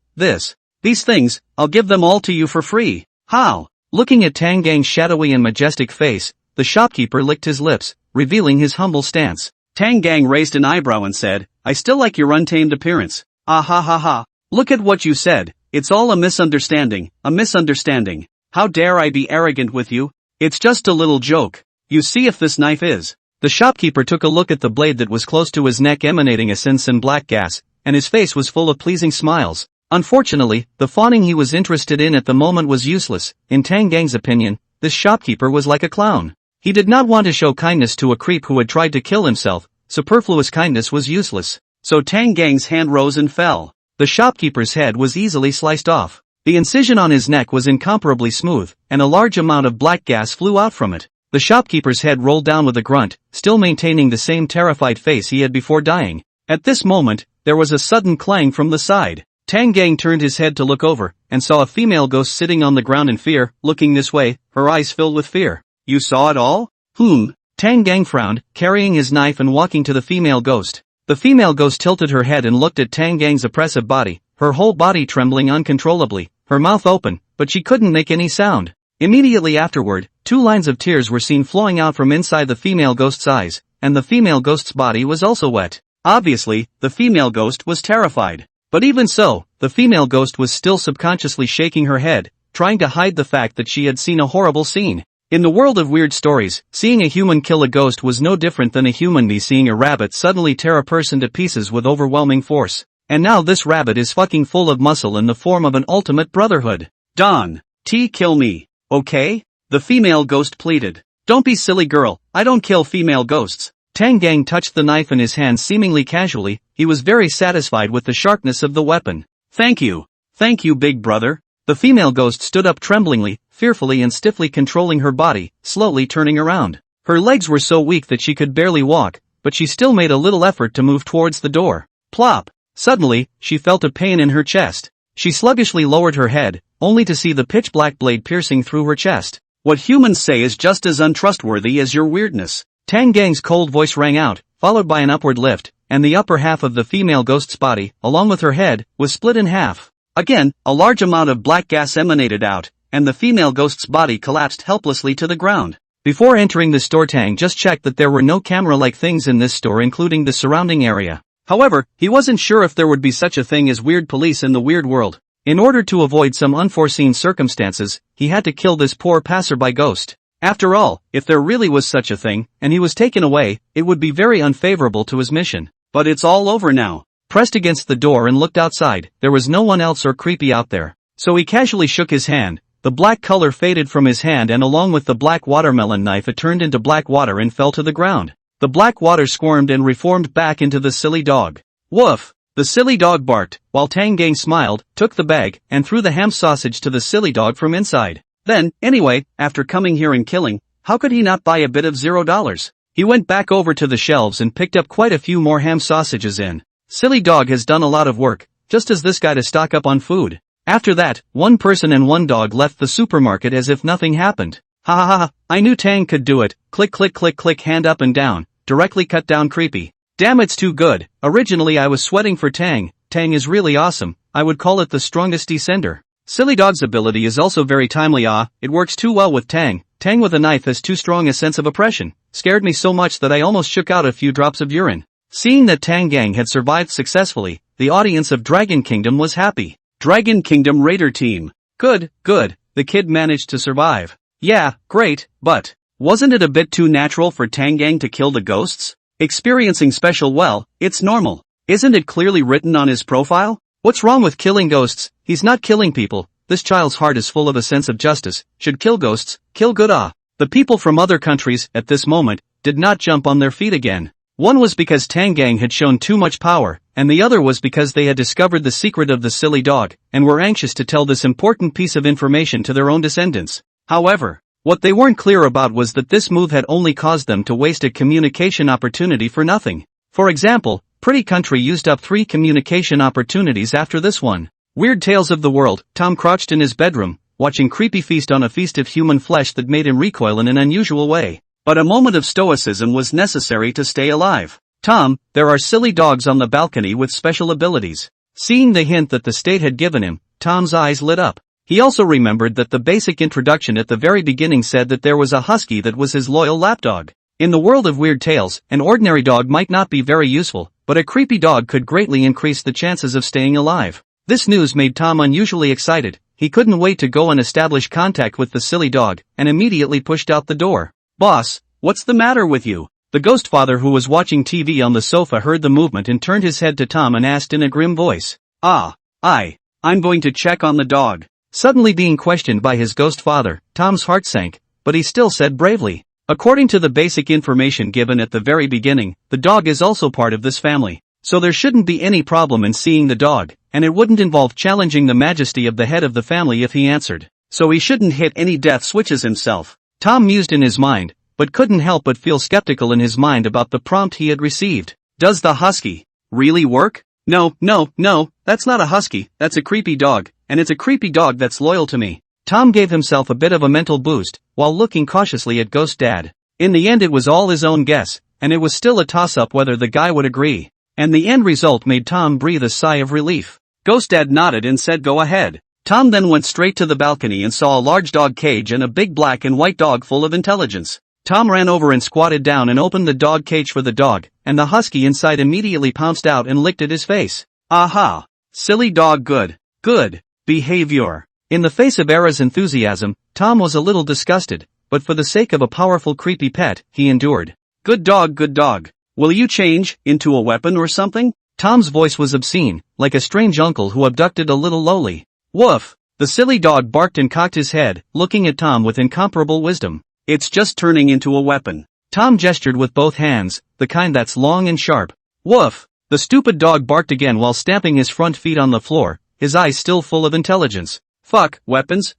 things, I'll give them all to you for free. How? Looking at Tang Gang's shadowy and majestic face, the shopkeeper licked his lips, revealing his humble stance. Tang Gang raised an eyebrow and said, I still like your untamed appearance. Ah ha ha ha. Look at what you said. It's all a misunderstanding. How dare I be arrogant with you? It's just a little joke. You see if this knife is. The shopkeeper took a look at the blade that was close to his neck emanating a sin black gas, and his face was full of pleasing smiles. Unfortunately, the fawning he was interested in at the moment was useless. In Tang Gang's opinion, this shopkeeper was like a clown. He did not want to show kindness to a creep who had tried to kill himself. Superfluous kindness was useless. So Tang Gang's hand rose and fell. The shopkeeper's head was easily sliced off. The incision on his neck was incomparably smooth, and a large amount of black gas flew out from it. The shopkeeper's head rolled down with a grunt, still maintaining the same terrified face he had before dying. At this moment, there was a sudden clang from the side. Tang Gang turned his head to look over, and saw a female ghost sitting on the ground in fear, looking this way, her eyes filled with fear. You saw it all? Tang Gang frowned, carrying his knife and walking to the female ghost. The female ghost tilted her head and looked at Tang Gang's oppressive body, her whole body trembling uncontrollably, her mouth open, but she couldn't make any sound. Immediately afterward, 2 lines of tears were seen flowing out from inside the female ghost's eyes, and the female ghost's body was also wet. Obviously, the female ghost was terrified. But even so, the female ghost was still subconsciously shaking her head, trying to hide the fact that she had seen a horrible scene. In the world of weird stories, seeing a human kill a ghost was no different than a human bee seeing a rabbit suddenly tear a person to pieces with overwhelming force. And now this rabbit is fucking full of muscle in the form of an ultimate brotherhood. Don, kill me, okay? The female ghost pleaded. Don't be silly girl, I don't kill female ghosts. Tang Gang touched the knife in his hand seemingly casually. He was very satisfied with the sharpness of the weapon. Thank you, big brother. The female ghost stood up tremblingly, fearfully and stiffly controlling her body, slowly turning around. Her legs were so weak that she could barely walk, but she still made a little effort to move towards the door. Plop! Suddenly, she felt a pain in her chest. She sluggishly lowered her head, only to see the pitch-black blade piercing through her chest. What humans say is just as untrustworthy as your weirdness. Tang Gang's cold voice rang out, followed by an upward lift, and the upper half of the female ghost's body, along with her head, was split in half. Again, a large amount of black gas emanated out, and the female ghost's body collapsed helplessly to the ground. Before entering the store, Tang just checked that there were no camera-like things in this store, including the surrounding area. However, he wasn't sure if there would be such a thing as weird police in the weird world. In order to avoid some unforeseen circumstances, he had to kill this poor passerby ghost. After all, if there really was such a thing, and he was taken away, it would be very unfavorable to his mission. But it's all over now. Pressed against the door and looked outside, there was no one else or creepy out there. So he casually shook his hand. The black color faded from his hand, and along with the black watermelon knife it turned into black water and fell to the ground. The black water squirmed and reformed back into the silly dog. Woof! The silly dog barked, while Tang Gang smiled, took the bag, and threw the ham sausage to the silly dog from inside. Then, anyway, after coming here and killing, how could he not buy a bit of $0? He went back over to the shelves and picked up quite a few more ham sausages in. Silly dog has done a lot of work, just as this guy to stock up on food. After that, one person and one dog left the supermarket as if nothing happened. Ha ha ha, I knew Tang could do it. Click click click click, hand up and down, directly cut down creepy. Damn, it's too good. Originally I was sweating for Tang. Tang is really awesome. I would call it the strongest descender. Silly dog's ability is also very timely. It works too well with Tang. Tang with a knife has too strong a sense of oppression. Scared me so much that I almost shook out a few drops of urine. Seeing that Tang Gang had survived successfully, the audience of Dragon Kingdom was happy. Dragon Kingdom Raider Team. Good, the kid managed to survive. Yeah, great, but wasn't it a bit too natural for Tang Gang to kill the ghosts? Experiencing special, well, it's normal. Isn't it clearly written on his profile? What's wrong with killing ghosts? He's not killing people. This child's heart is full of a sense of justice. Should kill ghosts, kill good. The people from other countries, at this moment, did not jump on their feet again. One was because Tang Gang had shown too much power, and the other was because they had discovered the secret of the silly dog, and were anxious to tell this important piece of information to their own descendants. However, what they weren't clear about was that this move had only caused them to waste a communication opportunity for nothing. For example, Pretty Country used up 3 communication opportunities after this one. Weird Tales of the World. Tom crouched in his bedroom, watching creepy feast on a feast of human flesh that made him recoil in an unusual way. But a moment of stoicism was necessary to stay alive. Tom, there are silly dogs on the balcony with special abilities. Seeing the hint that the state had given him, Tom's eyes lit up. He also remembered that the basic introduction at the very beginning said that there was a husky that was his loyal lapdog. In the world of weird tales, an ordinary dog might not be very useful, but a creepy dog could greatly increase the chances of staying alive. This news made Tom unusually excited. He couldn't wait to go and establish contact with the silly dog, and immediately pushed out the door. "Boss, what's the matter with you?" The ghost father, who was watching TV on the sofa, heard the movement and turned his head to Tom and asked in a grim voice, I'm going to check on the dog." Suddenly being questioned by his ghost father, Tom's heart sank, but he still said bravely, "According to the basic information given at the very beginning, the dog is also part of this family. So there shouldn't be any problem in seeing the dog, and it wouldn't involve challenging the majesty of the head of the family if he answered. So he shouldn't hit any death switches himself." Tom mused in his mind, but couldn't help but feel skeptical in his mind about the prompt he had received. Does the husky really work? No, that's not a husky, that's a creepy dog, and it's a creepy dog that's loyal to me. Tom gave himself a bit of a mental boost, while looking cautiously at Ghost Dad. In the end it was all his own guess, and it was still a toss-up whether the guy would agree. And the end result made Tom breathe a sigh of relief. Ghost Dad nodded and said go ahead. Tom then went straight to the balcony and saw a large dog cage and a big black and white dog full of intelligence. Tom ran over and squatted down and opened the dog cage for the dog, and the husky inside immediately pounced out and licked at his face. "Aha! Silly dog, good behavior." In the face of Era's enthusiasm, Tom was a little disgusted, but for the sake of a powerful creepy pet, he endured. Good dog. Will you change into a weapon or something?" Tom's voice was obscene, like a strange uncle who abducted a little lowly. "Woof!" The silly dog barked and cocked his head, looking at Tom with incomparable wisdom. "It's just turning into a weapon." Tom gestured with both hands, the kind that's long and sharp. "Woof!" The stupid dog barked again while stamping his front feet on the floor, his eyes still full of intelligence. "Fuck, weapons,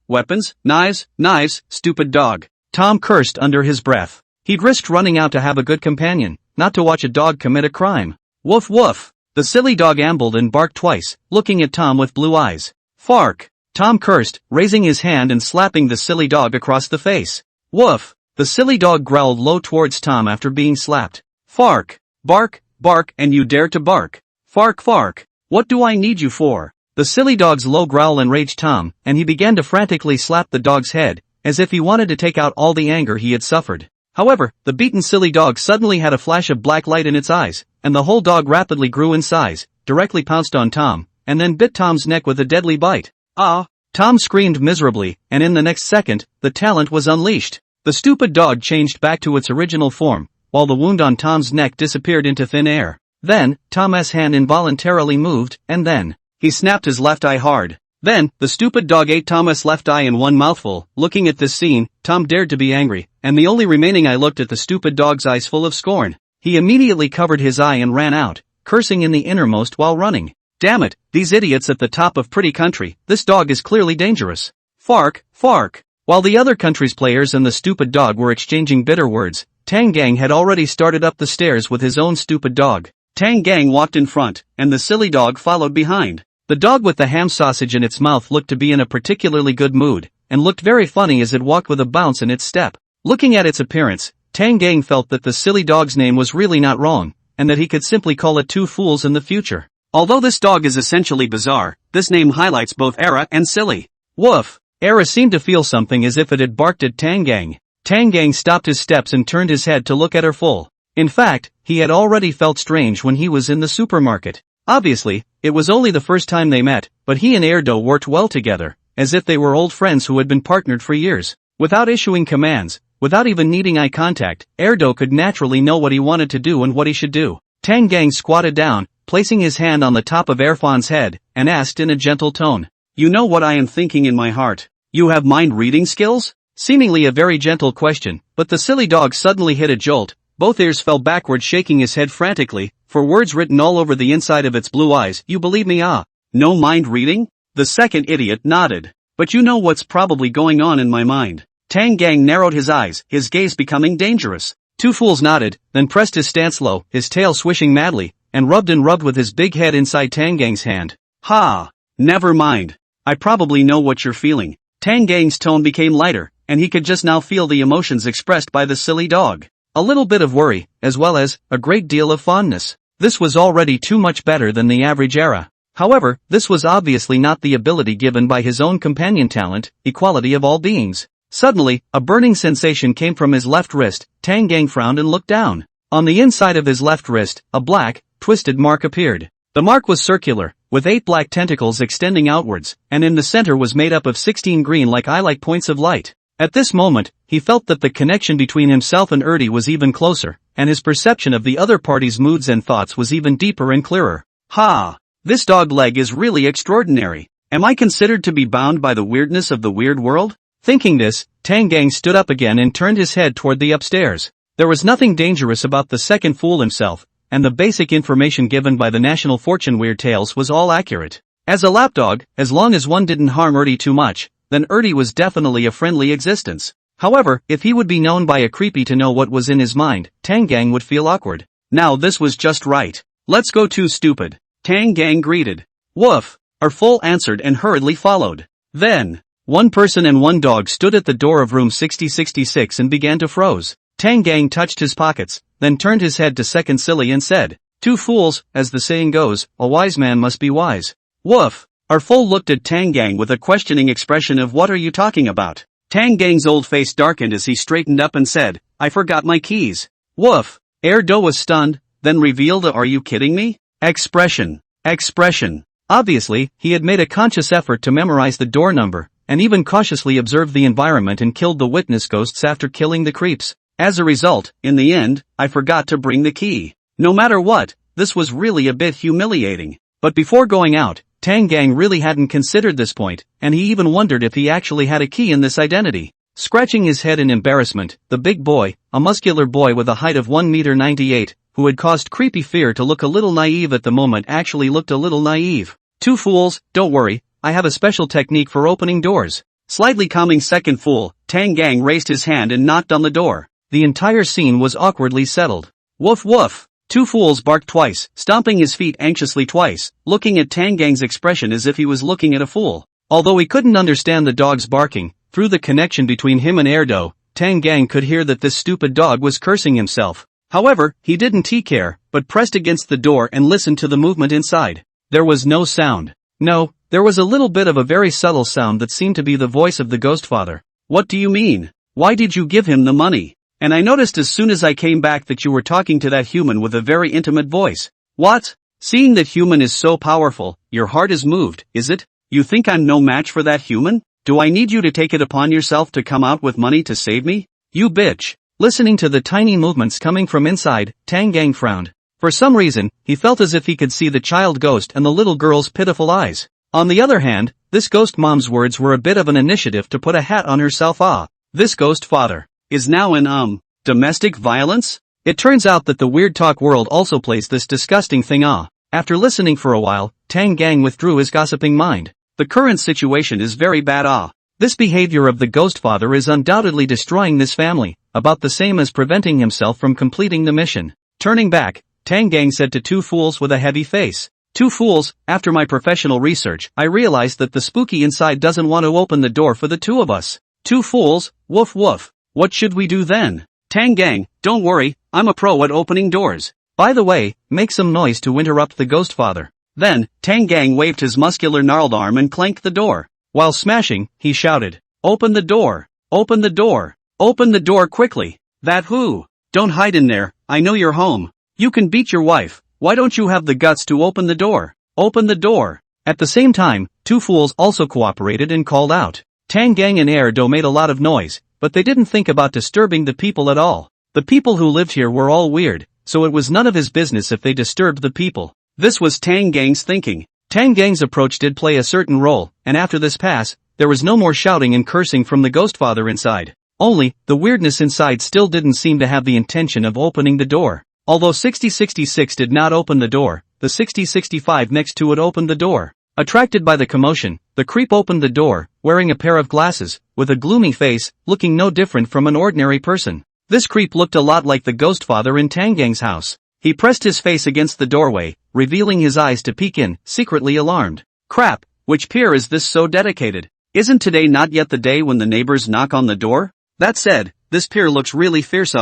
knives, stupid dog." Tom cursed under his breath. He'd risked running out to have a good companion, not to watch a dog commit a crime. "Woof woof!" The silly dog ambled and barked twice, looking at Tom with blue eyes. "Fark!" Tom cursed, raising his hand and slapping the silly dog across the face. "Woof!" The silly dog growled low towards Tom after being slapped. "Fark! Bark, and you dare to bark! Fark! What do I need you for?" The silly dog's low growl enraged Tom, and he began to frantically slap the dog's head, as if he wanted to take out all the anger he had suffered. However, the beaten silly dog suddenly had a flash of black light in its eyes, and the whole dog rapidly grew in size, directly pounced on Tom, and then bit Tom's neck with a deadly bite. "Ah!" Tom screamed miserably, and in the next second, the talent was unleashed. The stupid dog changed back to its original form, while the wound on Tom's neck disappeared into thin air. Then, Tom's hand involuntarily moved, and then, he snapped his left eye hard. Then, the stupid dog ate Tom's left eye in one mouthful. Looking at this scene, Tom dared to be angry, and the only remaining eye looked at the stupid dog's eyes full of scorn. He immediately covered his eye and ran out, cursing in the innermost while running. "Damn it, these idiots at the top of Pretty Country, this dog is clearly dangerous. Fark! While the other country's players and the stupid dog were exchanging bitter words, Tang Gang had already started up the stairs with his own stupid dog. Tang Gang walked in front, and the silly dog followed behind. The dog with the ham sausage in its mouth looked to be in a particularly good mood, and looked very funny as it walked with a bounce in its step. Looking at its appearance, Tang Gang felt that the silly dog's name was really not wrong, and that he could simply call it Two Fools in the future. Although this dog is essentially bizarre, this name highlights both Era and silly. Woof! Era seemed to feel something as if it had barked at Tang Gang. Tang Gang stopped his steps and turned his head to look at her full. In fact, he had already felt strange when he was in the supermarket. Obviously, it was only the first time they met, but he and Erdo worked well together, as if they were old friends who had been partnered for years. Without issuing commands, without even needing eye contact, Erdo could naturally know what he wanted to do and what he should do. Tang Gang squatted down, placing his hand on the top of Erfan's head, and asked in a gentle tone, "You know what I am thinking in my heart? You have mind-reading skills?" Seemingly a very gentle question, but the silly dog suddenly hit a jolt, Both ears fell backward, shaking his head frantically, for words written all over the inside of its blue eyes. You believe me? Ah. No mind reading? The second idiot nodded. But you know what's probably going on in my mind. Tang Gang narrowed his eyes, his gaze becoming dangerous. Two Fools nodded, then pressed his stance low, his tail swishing madly, and rubbed with his big head inside Tang Gang's hand. Ha! Never mind. I probably know what you're feeling. Tang Gang's tone became lighter, and he could just now feel the emotions expressed by the silly dog. A little bit of worry, as well as a great deal of fondness. This was already too much better than the average era. However, this was obviously not the ability given by his own companion talent, equality of all beings. Suddenly, a burning sensation came from his left wrist. Tang Gang frowned and looked down. On the inside of his left wrist, a black, twisted mark appeared. The mark was circular, with 8 black tentacles extending outwards, and in the center was made up of 16 green like eye-like points of light. At this moment, he felt that the connection between himself and Erdi was even closer, and his perception of the other party's moods and thoughts was even deeper and clearer. Ha! This dog leg is really extraordinary. Am I considered to be bound by the weirdness of the weird world? Thinking this, Tang Gang stood up again and turned his head toward the upstairs. There was nothing dangerous about the second fool himself, and the basic information given by the National Fortune Weird Tales was all accurate. As a lapdog, as long as one didn't harm Erdi too much, then Erdi was definitely a friendly existence. However, if he would be known by a creepy to know what was in his mind, Tang Gang would feel awkward. Now this was just right. Let's go. Too stupid. Tang Gang greeted. Woof! Our fool answered and hurriedly followed. Then, one person and one dog stood at the door of room 6066 and began to froze. Tang Gang touched his pockets, then turned his head to Second Silly and said, Two fools, as the saying goes, a wise man must be wise. Woof! Our fool looked at Tang Gang with a questioning expression of what are you talking about? Tang Gang's old face darkened as he straightened up and said, I forgot my keys. Woof! Erdo was stunned, then revealed a are you kidding me? Expression. Obviously, he had made a conscious effort to memorize the door number, and even cautiously observed the environment and killed the witness ghosts after killing the creeps. As a result, in the end, I forgot to bring the key. No matter what, this was really a bit humiliating. But before going out, Tang Gang really hadn't considered this point, and he even wondered if he actually had a key in this identity. Scratching his head in embarrassment, the big boy, a muscular boy with a height of 1.98 m, who had caused creepy fear to look a little naive at the moment actually looked a little naive. Two fools, don't worry, I have a special technique for opening doors. Slightly calming second fool, Tang Gang raised his hand and knocked on the door. The entire scene was awkwardly settled. Woof woof! Two fools barked twice, stomping his feet anxiously twice, looking at Tang Gang's expression as if he was looking at a fool. Although he couldn't understand the dog's barking, through the connection between him and Erdo, Tang Gang could hear that this stupid dog was cursing himself. However, he didn't care, but pressed against the door and listened to the movement inside. There was no sound. No, there was a little bit of a very subtle sound that seemed to be the voice of the ghost father. What do you mean? Why did you give him the money? And I noticed as soon as I came back that you were talking to that human with a very intimate voice. What? Seeing that human is so powerful, your heart is moved, is it? You think I'm no match for that human? Do I need you to take it upon yourself to come out with money to save me? You bitch. Listening to the tiny movements coming from inside, Tang Gang frowned. For some reason, he felt as if he could see the child ghost and the little girl's pitiful eyes. On the other hand, this ghost mom's words were a bit of an initiative to put a hat on herself. This ghost father is now in, domestic violence? It turns out that the Weird Talk world also plays this disgusting thing. After listening for a while, Tang Gang withdrew his gossiping mind. The current situation is very bad. This behavior of the ghost father is undoubtedly destroying this family, about the same as preventing himself from completing the mission. Turning back, Tang Gang said to Two Fools with a heavy face. Two Fools, after my professional research, I realized that the spooky inside doesn't want to open the door for the two of us. Two Fools, woof woof. What should we do then? Tang Gang, don't worry, I'm a pro at opening doors. By the way, make some noise to interrupt the ghost father. Then, Tang Gang waved his muscular gnarled arm and clanked the door. While smashing, he shouted, Open the door! Open the door! Open the door quickly! That who? Don't hide in there, I know you're home. You can beat your wife, why don't you have the guts to open the door? Open the door! At the same time, Two Fools also cooperated and called out. Tang Gang and Erdo made a lot of noise, but they didn't think about disturbing the people at all. The people who lived here were all weird, so it was none of his business if they disturbed the people. This was Tang Gang's thinking. Tang Gang's approach did play a certain role, and after this pass, there was no more shouting and cursing from the ghost father inside. Only, the weirdness inside still didn't seem to have the intention of opening the door. Although 6066 did not open the door, the 6065 next to it opened the door. Attracted by the commotion, the creep opened the door, wearing a pair of glasses, with a gloomy face, looking no different from an ordinary person. This creep looked a lot like the ghost father in Tanggang's house. He pressed his face against the doorway, revealing his eyes to peek in, secretly alarmed. Crap, which peer is this so dedicated? Isn't today not yet the day when the neighbors knock on the door? That said, this peer looks really fierce.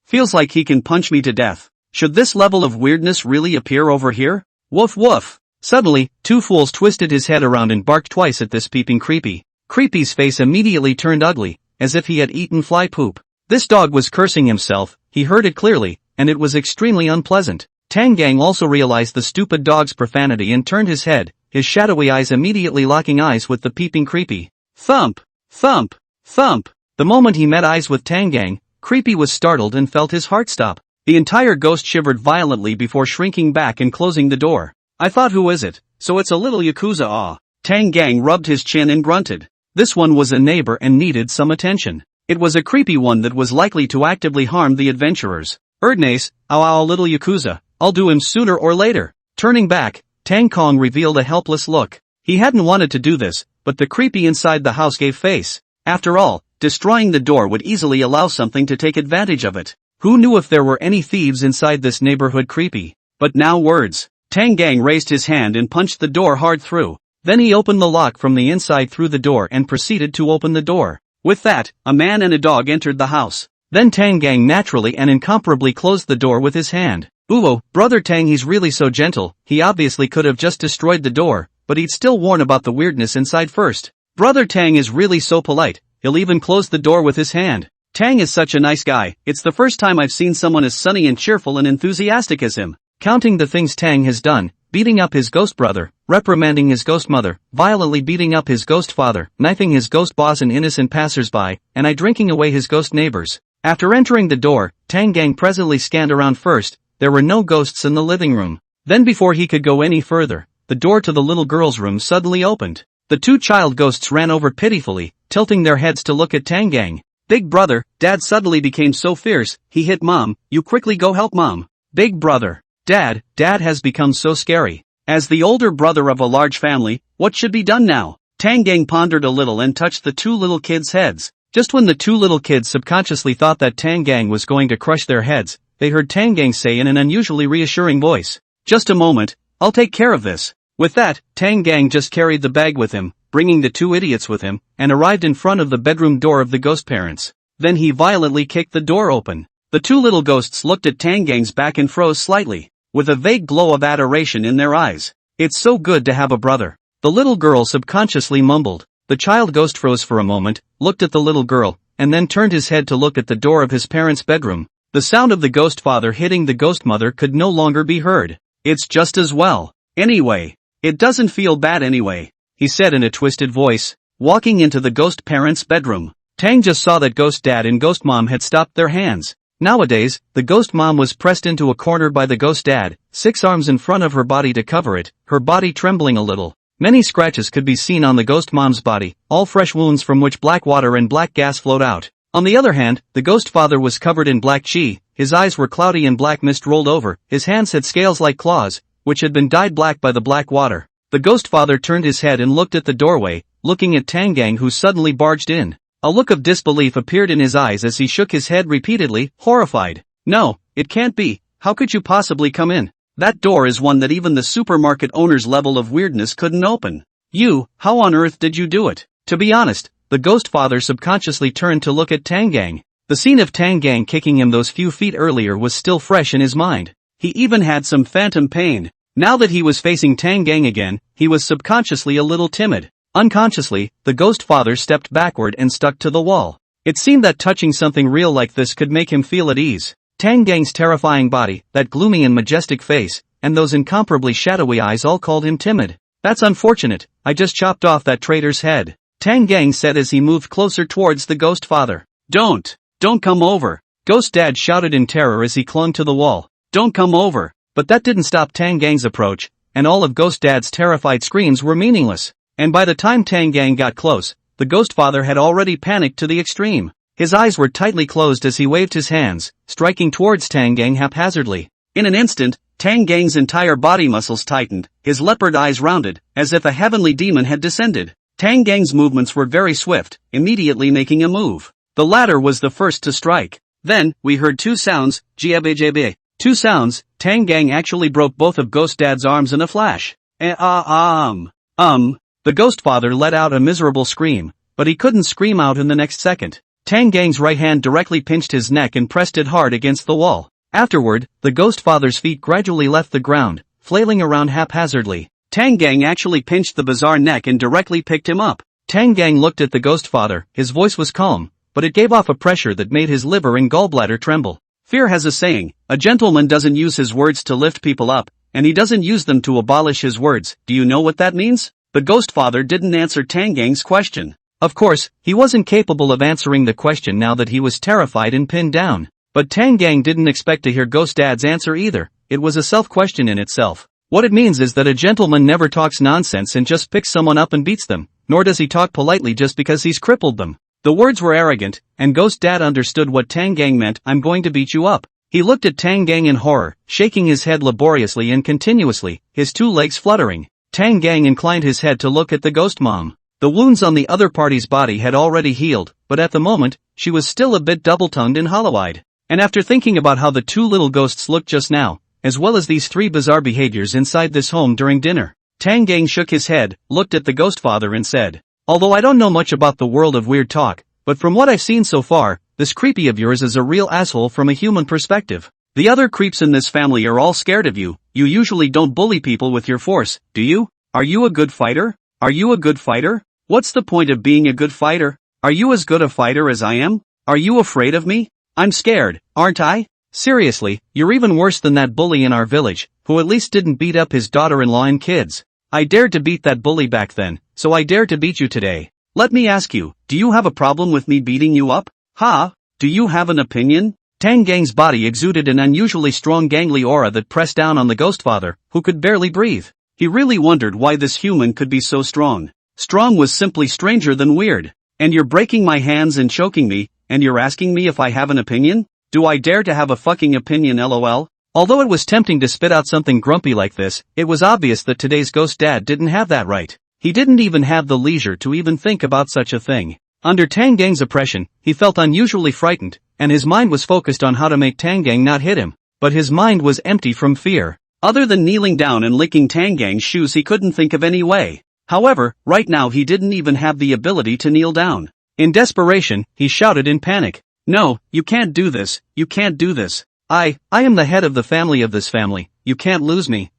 Feels like he can punch me to death. Should this level of weirdness really appear over here? Woof woof. Suddenly, Two Fools twisted his head around and barked twice at this peeping Creepy. Creepy's face immediately turned ugly, as if he had eaten fly poop. This dog was cursing himself, he heard it clearly, and it was extremely unpleasant. Tangang also realized the stupid dog's profanity and turned his head, his shadowy eyes immediately locking eyes with the peeping Creepy. Thump! Thump! Thump! The moment he met eyes with Tangang, Creepy was startled and felt his heart stop. The entire ghost shivered violently before shrinking back and closing the door. I thought, who is it? So it's a little Yakuza. Tangang rubbed his chin and grunted. This one was a neighbor and needed some attention. It was a creepy one that was likely to actively harm the adventurers. Erdnace, ow little Yakuza, I'll do him sooner or later. Turning back, Tang Kong revealed a helpless look. He hadn't wanted to do this, but the creepy inside the house gave face. After all, destroying the door would easily allow something to take advantage of it. Who knew if there were any thieves inside this neighborhood Creepy? But now words. Tangang raised his hand and punched the door hard through. Then he opened the lock from the inside through the door and proceeded to open the door. With that, a man and a dog entered the house. Then Tangang naturally and incomparably closed the door with his hand. Ooh, brother Tang, he's really so gentle. He obviously could have just destroyed the door, but he'd still warn about the weirdness inside first. Brother Tang is really so polite, he'll even close the door with his hand. Tang is such a nice guy. It's the first time I've seen someone as sunny and cheerful and enthusiastic as him. Counting the things Tang has done, beating up his ghost brother, reprimanding his ghost mother, violently beating up his ghost father, knifing his ghost boss and innocent passersby, and drinking away his ghost neighbors. After entering the door, Tangang presently scanned around first. There were no ghosts in the living room. Then before he could go any further, the door to the little girl's room suddenly opened. The two child ghosts ran over pitifully, tilting their heads to look at Tangang. Big brother, Dad suddenly became so fierce, he hit Mom. You quickly go help Mom. Big brother. Dad has become so scary. As the older brother of a large family, what should be done now? Tangang pondered a little and touched the two little kids' heads. Just when the two little kids subconsciously thought that Tangang was going to crush their heads, they heard Tangang say in an unusually reassuring voice, "Just a moment, I'll take care of this." With that, Tangang just carried the bag with him, bringing the two idiots with him, and arrived in front of the bedroom door of the ghost parents. Then he violently kicked the door open. The two little ghosts looked at Tangang's back and froze slightly, with a vague glow of adoration in their eyes. It's so good to have a brother. The little girl subconsciously mumbled. The child ghost froze for a moment, looked at the little girl, and then turned his head to look at the door of his parents' bedroom. The sound of the ghost father hitting the ghost mother could no longer be heard. It's just as well. Anyway, it doesn't feel bad anyway, he said in a twisted voice. Walking into the ghost parents' bedroom, Tang just saw that ghost dad and ghost mom had stopped their hands. Nowadays, the ghost mom was pressed into a corner by the ghost dad, 6 arms in front of her body to cover it, her body trembling a little. Many scratches could be seen on the ghost mom's body, all fresh wounds from which black water and black gas flowed out. On the other hand, the ghost father was covered in black chi, his eyes were cloudy and black mist rolled over, his hands had scales like claws, which had been dyed black by the black water. The ghost father turned his head and looked at the doorway, looking at Tangang who suddenly barged in. A look of disbelief appeared in his eyes as he shook his head repeatedly, horrified. No, it can't be. How could you possibly come in? That door is one that even the supermarket owner's level of weirdness couldn't open. How on earth did you do it? To be honest, the ghost father subconsciously turned to look at Tangang. The scene of Tangang kicking him those few feet earlier was still fresh in his mind. He even had some phantom pain. Now that he was facing Tangang again, he was subconsciously a little timid. Unconsciously, the ghost father stepped backward and stuck to the wall. It seemed that touching something real like this could make him feel at ease. Tanggang's terrifying body, that gloomy and majestic face, and those incomparably shadowy eyes all called him timid. That's unfortunate, I just chopped off that traitor's head, Tangang said as he moved closer towards the ghost father. Don't come over, Ghost Dad shouted in terror as he clung to the wall. Don't come over. But that didn't stop Tanggang's approach, and all of Ghost Dad's terrified screams were meaningless. And by the time Tangang got close, the ghost father had already panicked to the extreme. His eyes were tightly closed as he waved his hands, striking towards Tang Gang haphazardly. In an instant, Tang Gang's entire body muscles tightened, his leopard eyes rounded, as if a heavenly demon had descended. Tang Gang's movements were very swift, immediately making a move. The latter was the first to strike. Then, we heard two sounds, jabba. Two sounds. Tang Gang actually broke both of Ghost Dad's arms in a flash. The Ghost Father let out a miserable scream, but he couldn't scream out in the next second. Tang Gang's right hand directly pinched his neck and pressed it hard against the wall. Afterward, the Ghost Father's feet gradually left the ground, flailing around haphazardly. Tang Gang actually pinched the bizarre neck and directly picked him up. Tang Gang looked at the Ghost Father, his voice was calm, but it gave off a pressure that made his liver and gallbladder tremble. Fear has a saying, a gentleman doesn't use his words to lift people up, and he doesn't use them to abolish his words. Do you know what that means? The Ghost Father didn't answer Tang Gang's question. Of course, he wasn't capable of answering the question now that he was terrified and pinned down. But Tang Gang didn't expect to hear Ghost Dad's answer either. It was a self-question in itself. What it means is that a gentleman never talks nonsense and just picks someone up and beats them, nor does he talk politely just because he's crippled them. The words were arrogant, and Ghost Dad understood what Tang Gang meant. I'm going to beat you up. He looked at Tang Gang in horror, shaking his head laboriously and continuously, his two legs fluttering. Tang Gang inclined his head to look at the Ghost Mom. The wounds on the other party's body had already healed, but at the moment, she was still a bit double-tongued and hollow-eyed. And after thinking about how the two little ghosts looked just now, as well as these three bizarre behaviors inside this home during dinner, Tang Gang shook his head, looked at the Ghost Father and said, although I don't know much about the world of weird talk, but from what I've seen so far, this creepy of yours is a real asshole from a human perspective. The other creeps in this family are all scared of you. You usually don't bully people with your force, do you? Are you a good fighter? Are you a good fighter? What's the point of being a good fighter? Are you as good a fighter as I am? Are you afraid of me? I'm scared, aren't I? Seriously, you're even worse than that bully in our village, who at least didn't beat up his daughter-in-law and kids. I dared to beat that bully back then, so I dare to beat you today. Let me ask you, do you have a problem with me beating you up? Ha? Do you have an opinion? Tang Gang's body exuded an unusually strong gangly aura that pressed down on the Ghost Father, who could barely breathe. He really wondered why this human could be so strong. Strong was simply stranger than weird. And you're breaking my hands and choking me, and you're asking me if I have an opinion? Do I dare to have a fucking opinion, lol? Although it was tempting to spit out something grumpy like this, it was obvious that today's Ghost Dad didn't have that right. He didn't even have the leisure to even think about such a thing. Under Tang Gang's oppression, he felt unusually frightened, and his mind was focused on how to make Tang Gang not hit him. But his mind was empty from fear. Other than kneeling down and licking Tang Gang's shoes, he couldn't think of any way. However, right now he didn't even have the ability to kneel down. In desperation, he shouted in panic. No, you can't do this, you can't do this. I am the head of the family of this family. You can't lose me,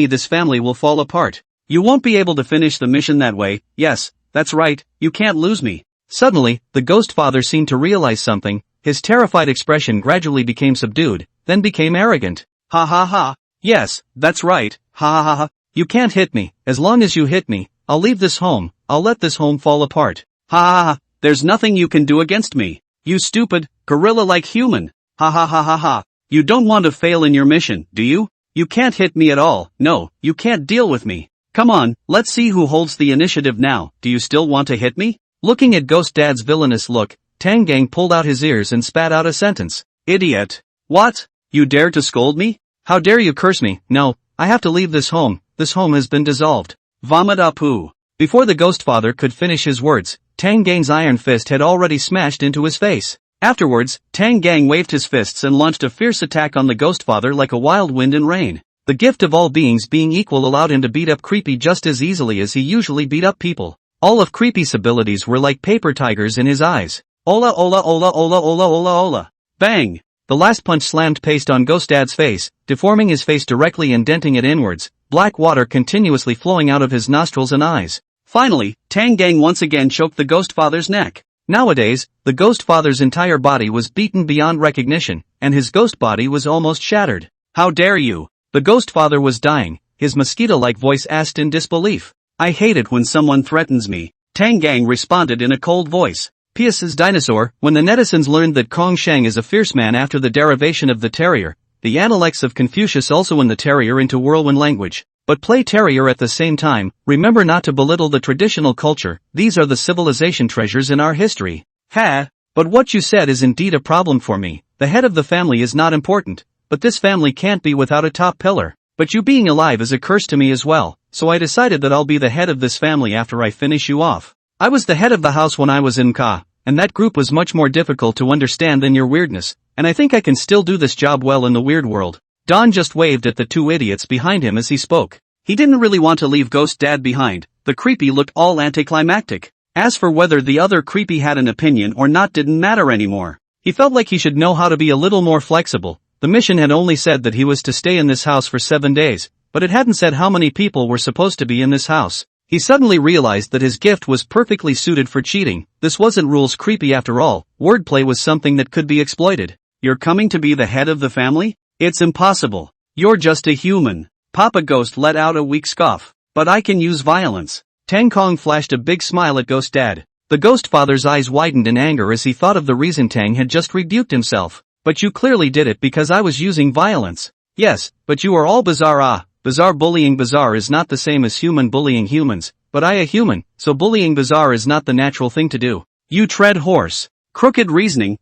this family will fall apart. You won't be able to finish the mission that way. Yes, that's right, you can't lose me. Suddenly, the Ghost Father seemed to realize something. His terrified expression gradually became subdued, then became arrogant. Ha ha ha. Yes, that's right, ha ha ha. You can't hit me. As long as you hit me, I'll leave this home. I'll let this home fall apart. Ha ha ha. There's nothing you can do against me. You stupid, gorilla-like human. Ha ha ha ha ha. You don't want to fail in your mission, do you? You can't hit me at all. No, you can't deal with me. Come on, let's see who holds the initiative now. Do you still want to hit me? Looking at Ghost Dad's villainous look, Tang Gang pulled out his ears and spat out a sentence. Idiot. What? You dare to scold me? How dare you curse me? No, I have to leave this home. This home has been dissolved. Vomit apu. Before the Ghost Father could finish his words, Tang Gang's iron fist had already smashed into his face. Afterwards, Tang Gang waved his fists and launched a fierce attack on the Ghost Father like a wild wind and rain. The gift of all beings being equal allowed him to beat up Creepy just as easily as he usually beat up people. All of Creepy's abilities were like paper tigers in his eyes. Ola ola ola ola ola ola ola. Bang! The last punch slammed paste on Ghost Dad's face, deforming his face directly and denting it inwards, black water continuously flowing out of his nostrils and eyes. Finally, Tang Gang once again choked the Ghost Father's neck. Nowadays, the Ghost Father's entire body was beaten beyond recognition, and his ghost body was almost shattered. How dare you? The Ghost Father was dying, his mosquito-like voice asked in disbelief. I hate it when someone threatens me. Tang Gang responded in a cold voice. P.S. Dinosaur, when the netizens learned that Kong Sheng is a fierce man after the derivation of the terrier, the analects of Confucius also in the terrier into whirlwind language. But play terrier at the same time, remember not to belittle the traditional culture, these are the civilization treasures in our history. Ha! But what you said is indeed a problem for me. The head of the family is not important, but this family can't be without a top pillar. But you being alive is a curse to me as well, so I decided that I'll be the head of this family after I finish you off. I was the head of the house when I was in Ka, and that group was much more difficult to understand than your weirdness, and I think I can still do this job well in the weird world. Don just waved at the two idiots behind him as he spoke. He didn't really want to leave Ghost Dad behind. The creepy looked all anticlimactic. As for whether the other creepy had an opinion or not didn't matter anymore. He felt like he should know how to be a little more flexible. The mission had only said that he was to stay in this house for 7 days, but it hadn't said how many people were supposed to be in this house. He suddenly realized that his gift was perfectly suited for cheating. This wasn't rules creepy after all. Wordplay was something that could be exploited. You're coming to be the head of the family? It's impossible. You're just a human. Papa Ghost let out a weak scoff. But I can use violence. Tang Kong flashed a big smile at Ghost Dad. The Ghost Father's eyes widened in anger as he thought of the reason Tang had just rebuked himself. But you clearly did it because I was using violence. Yes, but you are all bizarre. Bizarre bullying. Bizarre is not the same as human bullying humans, but I a human, so bullying bizarre is not the natural thing to do. You tread horse. Crooked reasoning.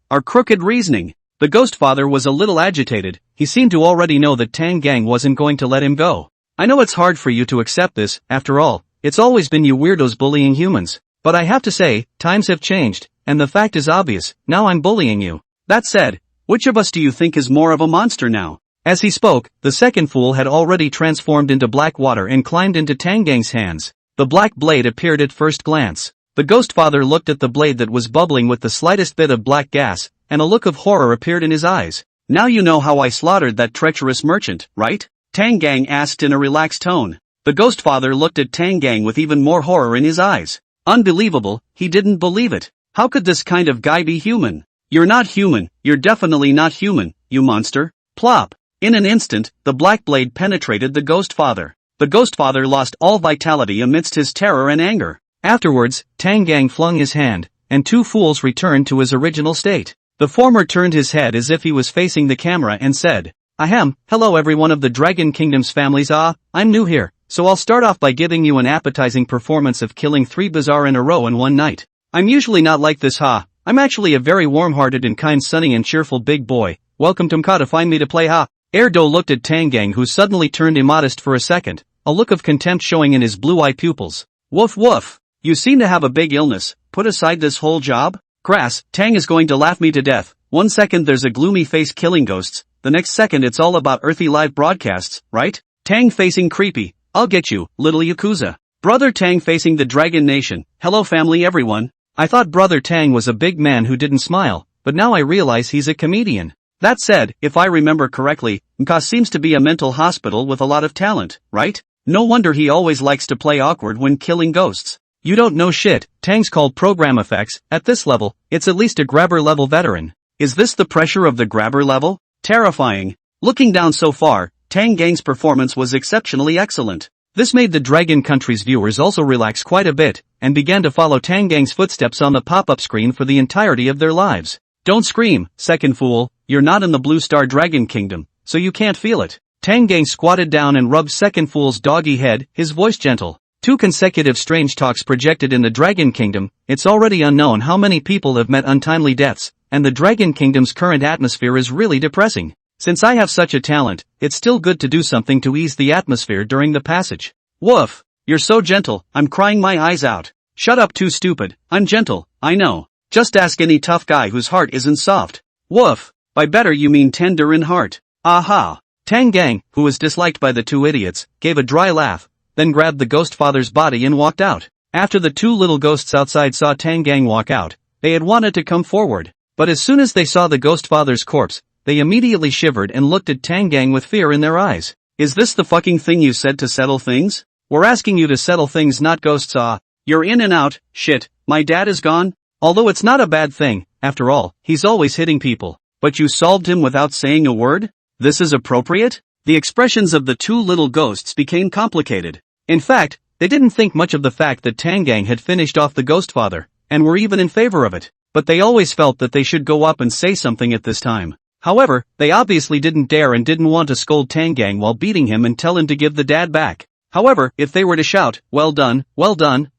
The Ghost Father was a little agitated. He seemed to already know that Tang Gang wasn't going to let him go. I know it's hard for you to accept this, after all, it's always been you weirdos bullying humans. But I have to say, times have changed, and the fact is obvious, now I'm bullying you. That said, which of us do you think is more of a monster now? As he spoke, the second fool had already transformed into black water and climbed into Tang Gang's hands. The black blade appeared at first glance. The Ghost Father looked at the blade that was bubbling with the slightest bit of black gas, and a look of horror appeared in his eyes. Now you know how I slaughtered that treacherous merchant, right? Tang Gang asked in a relaxed tone. The Ghost Father looked at Tang Gang with even more horror in his eyes. Unbelievable, he didn't believe it. How could this kind of guy be human? You're not human, you're definitely not human, you monster. Plop. In an instant, the black blade penetrated the Ghost Father. The Ghost Father lost all vitality amidst his terror and anger. Afterwards, Tang Gang flung his hand, and two fools returned to his original state. The former turned his head as if he was facing the camera and said, Ahem, hello everyone of the Dragon Kingdom's families. I'm new here, so I'll start off by giving you an appetizing performance of killing 3 bizarre in a row in one night. I'm usually not like this. I'm actually a very warm-hearted and kind, sunny and cheerful big boy. Welcome to Mka to find me to play. Erdo looked at Tang Gang, who suddenly turned immodest for a second, a look of contempt showing in his blue-eye pupils. Woof woof. You seem to have a big illness. Put aside this whole job. Crass, Tang is going to laugh me to death. One second there's a gloomy face killing ghosts, the next second it's all about earthy live broadcasts, right? Tang facing creepy. I'll get you, little Yakuza. Brother Tang facing the Dragon Nation. Hello family everyone. I thought Brother Tang was a big man who didn't smile, but now I realize he's a comedian. That said, if I remember correctly, Mka seems to be a mental hospital with a lot of talent, right? No wonder he always likes to play awkward when killing ghosts. You don't know shit. Tang's called program effects. At this level, it's at least a grabber level veteran. Is this the pressure of the grabber level? Terrifying. Looking down so far, Tang Gang's performance was exceptionally excellent. This made the Dragon Country's viewers also relax quite a bit, and began to follow Tang Gang's footsteps on the pop-up screen for the entirety of their lives. Don't scream, second fool, you're not in the Blue Star Dragon Kingdom, so you can't feel it. Tang Gang squatted down and rubbed second fool's doggy head, his voice gentle. 2 consecutive strange talks projected in the Dragon Kingdom. It's already unknown how many people have met untimely deaths, and the Dragon Kingdom's current atmosphere is really depressing. Since I have such a talent, it's still good to do something to ease the atmosphere during the passage. Woof, you're so gentle, I'm crying my eyes out. Shut up, too stupid. I'm gentle, I know. Just ask any tough guy whose heart isn't soft. Woof, by better you mean tender in heart. Aha. Tang Gang, who was disliked by the 2 idiots, gave a dry laugh, then grabbed the Ghost Father's body and walked out. After the 2 little ghosts outside saw Tang Gang walk out, they had wanted to come forward, but as soon as they saw the Ghost Father's corpse, they immediately shivered and looked at Tang Gang with fear in their eyes. Is this the fucking thing you said to settle things? We're asking you to settle things, not ghosts. You're in and out. Shit, my dad is gone? Although it's not a bad thing, after all, he's always hitting people. But you solved him without saying a word? This is appropriate? The expressions of the 2 little ghosts became complicated. In fact, they didn't think much of the fact that Tang Gang had finished off the Ghost Father, and were even in favor of it. But they always felt that they should go up and say something at this time. However, they obviously didn't dare and didn't want to scold Tang Gang while beating him and tell him to give the dad back. However, if they were to shout, well done,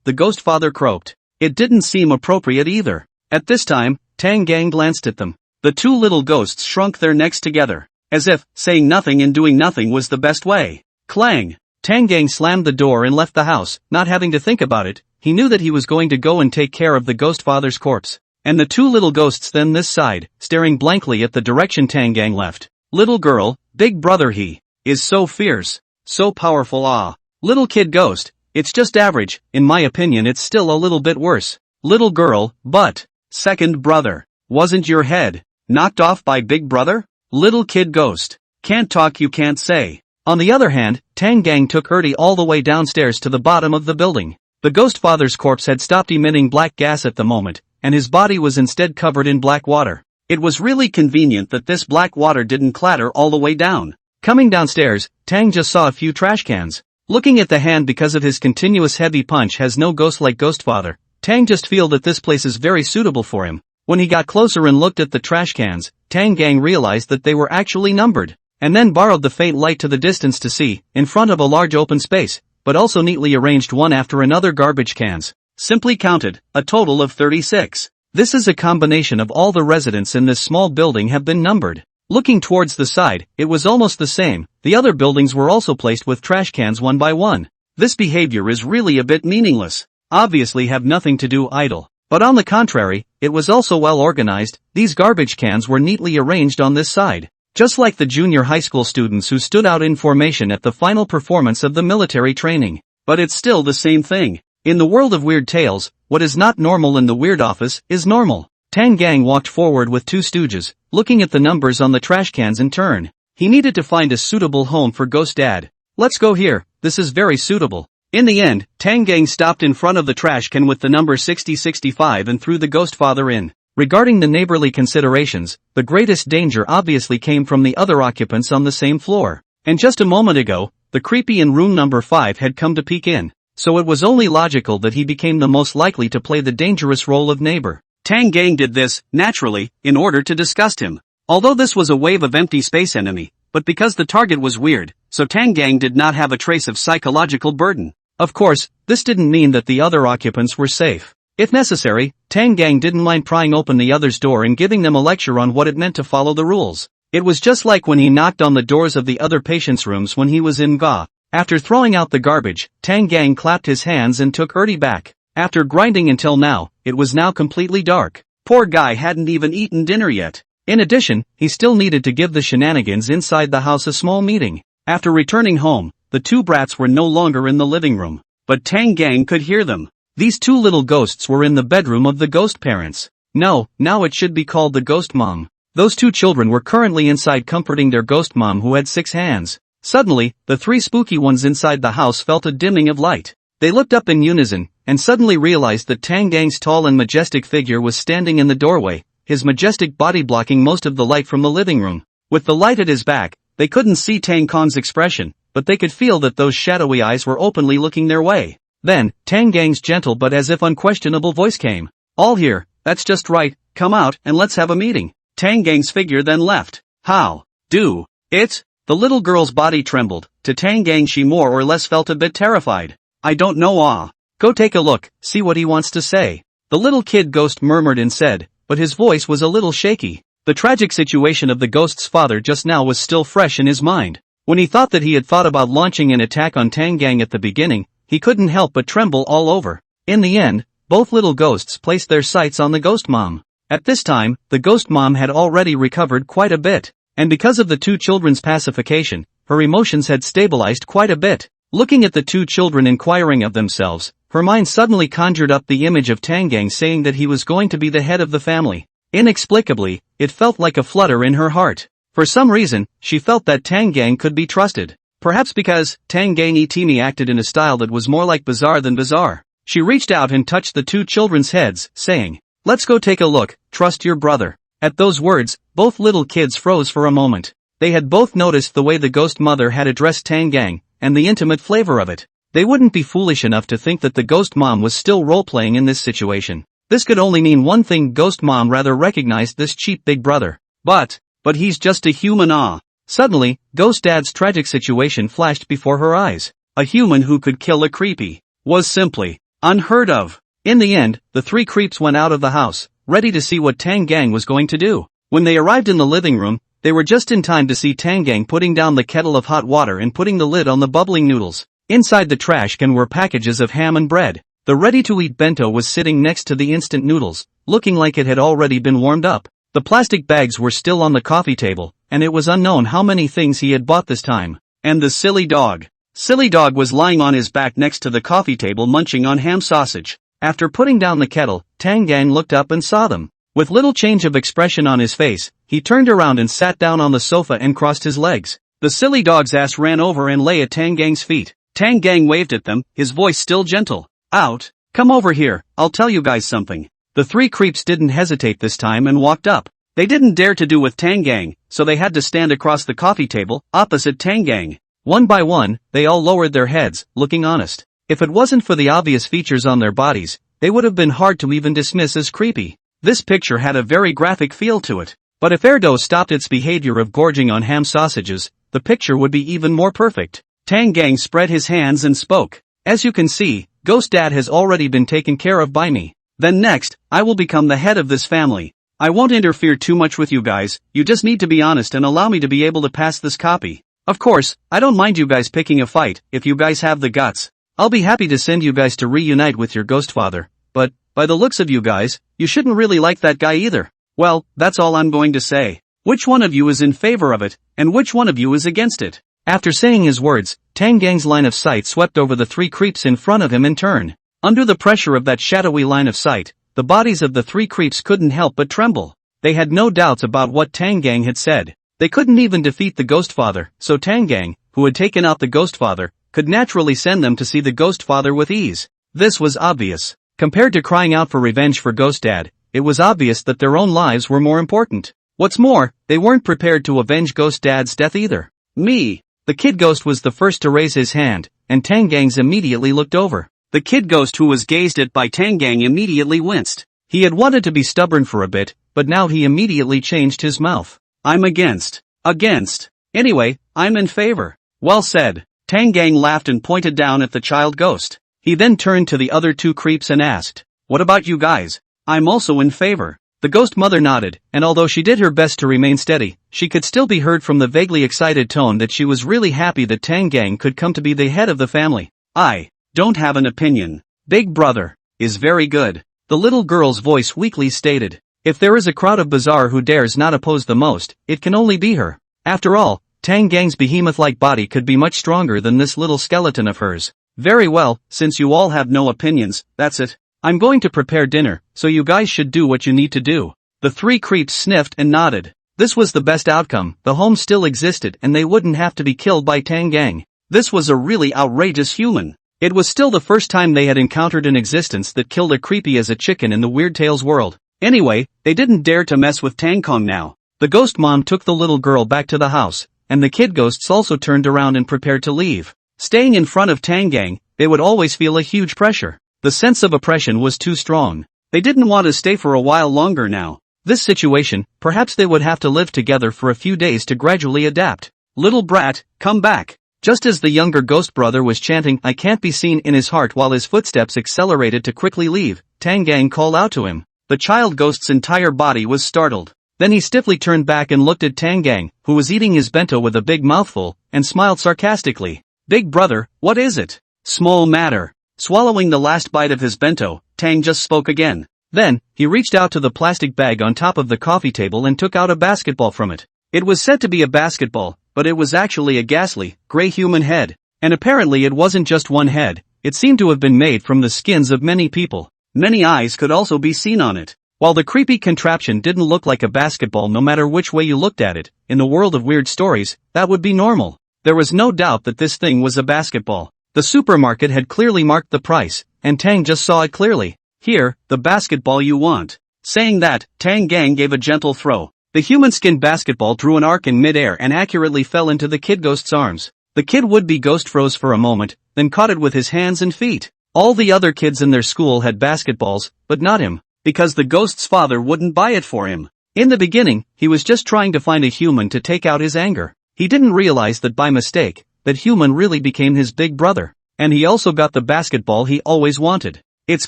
the Ghost Father croaked. It didn't seem appropriate either. At this time, Tang Gang glanced at them. The two little ghosts shrunk their necks together, as if saying nothing and doing nothing was the best way. Clang! Tang Gang slammed the door and left the house, not having to think about it. He knew that he was going to go and take care of the ghost father's corpse. And the two little ghosts then this side, staring blankly at the direction Tang Gang left. Little girl, big brother he is so fierce, so powerful. Little kid ghost, it's just average, in my opinion it's still a little bit worse. Little girl, but, second brother, wasn't your head knocked off by big brother? Little kid ghost, can't talk you can't say. On the other hand, Tang Gang took Ertie all the way downstairs to the bottom of the building. The ghost father's corpse had stopped emitting black gas at the moment, and his body was instead covered in black water. It was really convenient that this black water didn't clatter all the way down. Coming downstairs, Tang just saw a few trash cans. Looking at the hand because of his continuous heavy punch has no ghost like ghost father, Tang just feel that this place is very suitable for him. When he got closer and looked at the trash cans, Tang Gang realized that they were actually numbered, and then borrowed the faint light to the distance to see, in front of a large open space, but also neatly arranged one after another garbage cans. Simply counted, a total of 36. This is a combination of all the residents in this small building have been numbered. Looking towards the side, it was almost the same. The other buildings were also placed with trash cans one by one. This behavior is really a bit meaningless. Obviously have nothing to do idle. But on the contrary, it was also well organized. These garbage cans were neatly arranged on this side, just like the junior high school students who stood out in formation at the final performance of the military training. But it's still the same thing. In the world of weird tales, what is not normal in the weird office is normal. Tang Gang walked forward with two stooges, looking at the numbers on the trash cans in turn. He needed to find a suitable home for Ghost Dad. Let's go here, this is very suitable. In the end, Tang Gang stopped in front of the trash can with the number 6065 and threw the ghost father in. Regarding the neighborly considerations, the greatest danger obviously came from the other occupants on the same floor. And just a moment ago, the creepy in room number 5 had come to peek in. So it was only logical that he became the most likely to play the dangerous role of neighbor. Tang Gang did this, naturally, in order to disgust him. Although this was a wave of empty space enemy, but because the target was weird, so Tang Gang did not have a trace of psychological burden. Of course, this didn't mean that the other occupants were safe. If necessary, Tang Gang didn't mind prying open the other's door and giving them a lecture on what it meant to follow the rules. It was just like when he knocked on the doors of the other patients' rooms when he was in Ga. After throwing out the garbage, Tang Gang clapped his hands and took Ertie back. After grinding until now, it was now completely dark. Poor guy hadn't even eaten dinner yet. In addition, he still needed to give the shenanigans inside the house a small meeting. After returning home, the two brats were no longer in the living room, but Tang Gang could hear them. These two little ghosts were in the bedroom of the ghost parents. No, now it should be called the ghost mom. Those two children were currently inside comforting their ghost mom who had 6 hands. Suddenly, the 3 spooky ones inside the house felt a dimming of light. They looked up in unison, and suddenly realized that Tang Gang's tall and majestic figure was standing in the doorway, his majestic body blocking most of the light from the living room. With the light at his back, they couldn't see Tang Kong's expression, but they could feel that those shadowy eyes were openly looking their way. Then, Tang Gang's gentle but as if unquestionable voice came. All here, that's just right, come out and let's have a meeting. Tang Gang's figure then left. How? Do it? The little girl's body trembled. To Tang Gang she more or less felt a bit terrified. I don't know. Go take a look, see what he wants to say. The little kid ghost murmured and said, but his voice was a little shaky. The tragic situation of the ghost's father just now was still fresh in his mind. When he thought that he had thought about launching an attack on Tang Gang at the beginning, he couldn't help but tremble all over. In the end, both little ghosts placed their sights on the ghost mom. At this time, the ghost mom had already recovered quite a bit, and because of the two children's pacification, her emotions had stabilized quite a bit. Looking at the two children inquiring of themselves, her mind suddenly conjured up the image of Tang Gang saying that he was going to be the head of the family. Inexplicably, it felt like a flutter in her heart. For some reason, she felt that Tang Gang could be trusted. Perhaps because Tang Gang Itimi acted in a style that was more like bizarre than bizarre. She reached out and touched the two children's heads, saying, let's go take a look, trust your brother. At those words, both little kids froze for a moment. They had both noticed the way the ghost mother had addressed Tang Gang, and the intimate flavor of it. They wouldn't be foolish enough to think that the ghost mom was still role-playing in this situation. This could only mean one thing: ghost mom rather recognized this cheap big brother. But he's just a human. Suddenly, Ghost Dad's tragic situation flashed before her eyes. A human who could kill a creepy was simply unheard of. In the end, the 3 creeps went out of the house, ready to see what Tang Gang was going to do. When they arrived in the living room, they were just in time to see Tang Gang putting down the kettle of hot water and putting the lid on the bubbling noodles. Inside the trash can were packages of ham and bread. The ready-to-eat bento was sitting next to the instant noodles, looking like it had already been warmed up. The plastic bags were still on the coffee table, and it was unknown how many things he had bought this time. And the silly dog. Silly dog was lying on his back next to the coffee table munching on ham sausage. After putting down the kettle, Tang Gang looked up and saw them. With little change of expression on his face, he turned around and sat down on the sofa and crossed his legs. The silly dog's ass ran over and lay at Tang Gang's feet. Tang Gang waved at them, his voice still gentle. Out. Come over here, I'll tell you guys something. The three creeps didn't hesitate this time and walked up. They didn't dare to do with Tang Gang, so they had to stand across the coffee table, opposite Tang Gang. One by one, they all lowered their heads, looking honest. If it wasn't for the obvious features on their bodies, they would have been hard to even dismiss as creepy. This picture had a very graphic feel to it. But if Erdo stopped its behavior of gorging on ham sausages, the picture would be even more perfect. Tang Gang spread his hands and spoke. As you can see, Ghost Dad has already been taken care of by me. Then next, I will become the head of this family. I won't interfere too much with you guys, you just need to be honest and allow me to be able to pass this copy. Of course, I don't mind you guys picking a fight, if you guys have the guts. I'll be happy to send you guys to reunite with your ghost father, but, by the looks of you guys, you shouldn't really like that guy either. Well, that's all I'm going to say. Which one of you is in favor of it, and which one of you is against it? After saying his words, Tang Gang's line of sight swept over the three creeps in front of him in turn. Under the pressure of that shadowy line of sight, the bodies of the three creeps couldn't help but tremble. They had no doubts about what Tang Gang had said. They couldn't even defeat the Ghost Father, so Tang Gang, who had taken out the Ghost Father, could naturally send them to see the Ghost Father with ease. This was obvious. Compared to crying out for revenge for Ghost Dad, it was obvious that their own lives were more important. What's more, they weren't prepared to avenge Ghost Dad's death either. Me. The Kid Ghost was the first to raise his hand, and Tang Gang's immediately looked over. The Kid Ghost who was gazed at by Tang Gang immediately winced. He had wanted to be stubborn for a bit, but now he immediately changed his mouth. I'm against. Against. Anyway, I'm in favor. Well said. Tang Gang laughed and pointed down at the child ghost. He then turned to the other two creeps and asked, what about you guys? I'm also in favor. The ghost mother nodded, and although she did her best to remain steady, she could still be heard from the vaguely excited tone that she was really happy that Tang Gang could come to be the head of the family. I don't have an opinion. Big brother is very good. The little girl's voice weakly stated. If there is a crowd of Bazaar who dares not oppose the most, it can only be her. After all, Tang Gang's behemoth-like body could be much stronger than this little skeleton of hers. Very well, since you all have no opinions, that's it. I'm going to prepare dinner, so you guys should do what you need to do. The three creeps sniffed and nodded. This was the best outcome, the home still existed and they wouldn't have to be killed by Tang Gang. This was a really outrageous human. It was still the first time they had encountered an existence that killed a creepy as a chicken in the Weird Tales world. Anyway, they didn't dare to mess with Tang Kong now. The ghost mom took the little girl back to the house, and the kid ghosts also turned around and prepared to leave. Staying in front of Tang Gang, they would always feel a huge pressure. The sense of oppression was too strong. They didn't want to stay for a while longer now. This situation, perhaps they would have to live together for a few days to gradually adapt. Little brat, come back. Just as the younger ghost brother was chanting I can't be seen in his heart while his footsteps accelerated to quickly leave, Tang Gang called out to him. The child ghost's entire body was startled. Then he stiffly turned back and looked at Tang Gang, who was eating his bento with a big mouthful, and smiled sarcastically. Big brother, what is it? Small matter. Swallowing the last bite of his bento, Tang just spoke again. Then, he reached out to the plastic bag on top of the coffee table and took out a basketball from it. It was said to be a basketball, but it was actually a ghastly, gray human head. And apparently it wasn't just one head, it seemed to have been made from the skins of many people. Many eyes could also be seen on it. While the creepy contraption didn't look like a basketball no matter which way you looked at it, in the world of weird stories, that would be normal. There was no doubt that this thing was a basketball. The supermarket had clearly marked the price, and Tang just saw it clearly. Here, the basketball you want. Saying that, Tang Gang gave a gentle throw. The human-skin basketball drew an arc in midair and accurately fell into the kid ghost's arms. The kid would-be ghost froze for a moment, then caught it with his hands and feet. All the other kids in their school had basketballs, but not him, because the ghost's father wouldn't buy it for him. In the beginning, he was just trying to find a human to take out his anger. He didn't realize that by mistake, that human really became his big brother. And he also got the basketball he always wanted. It's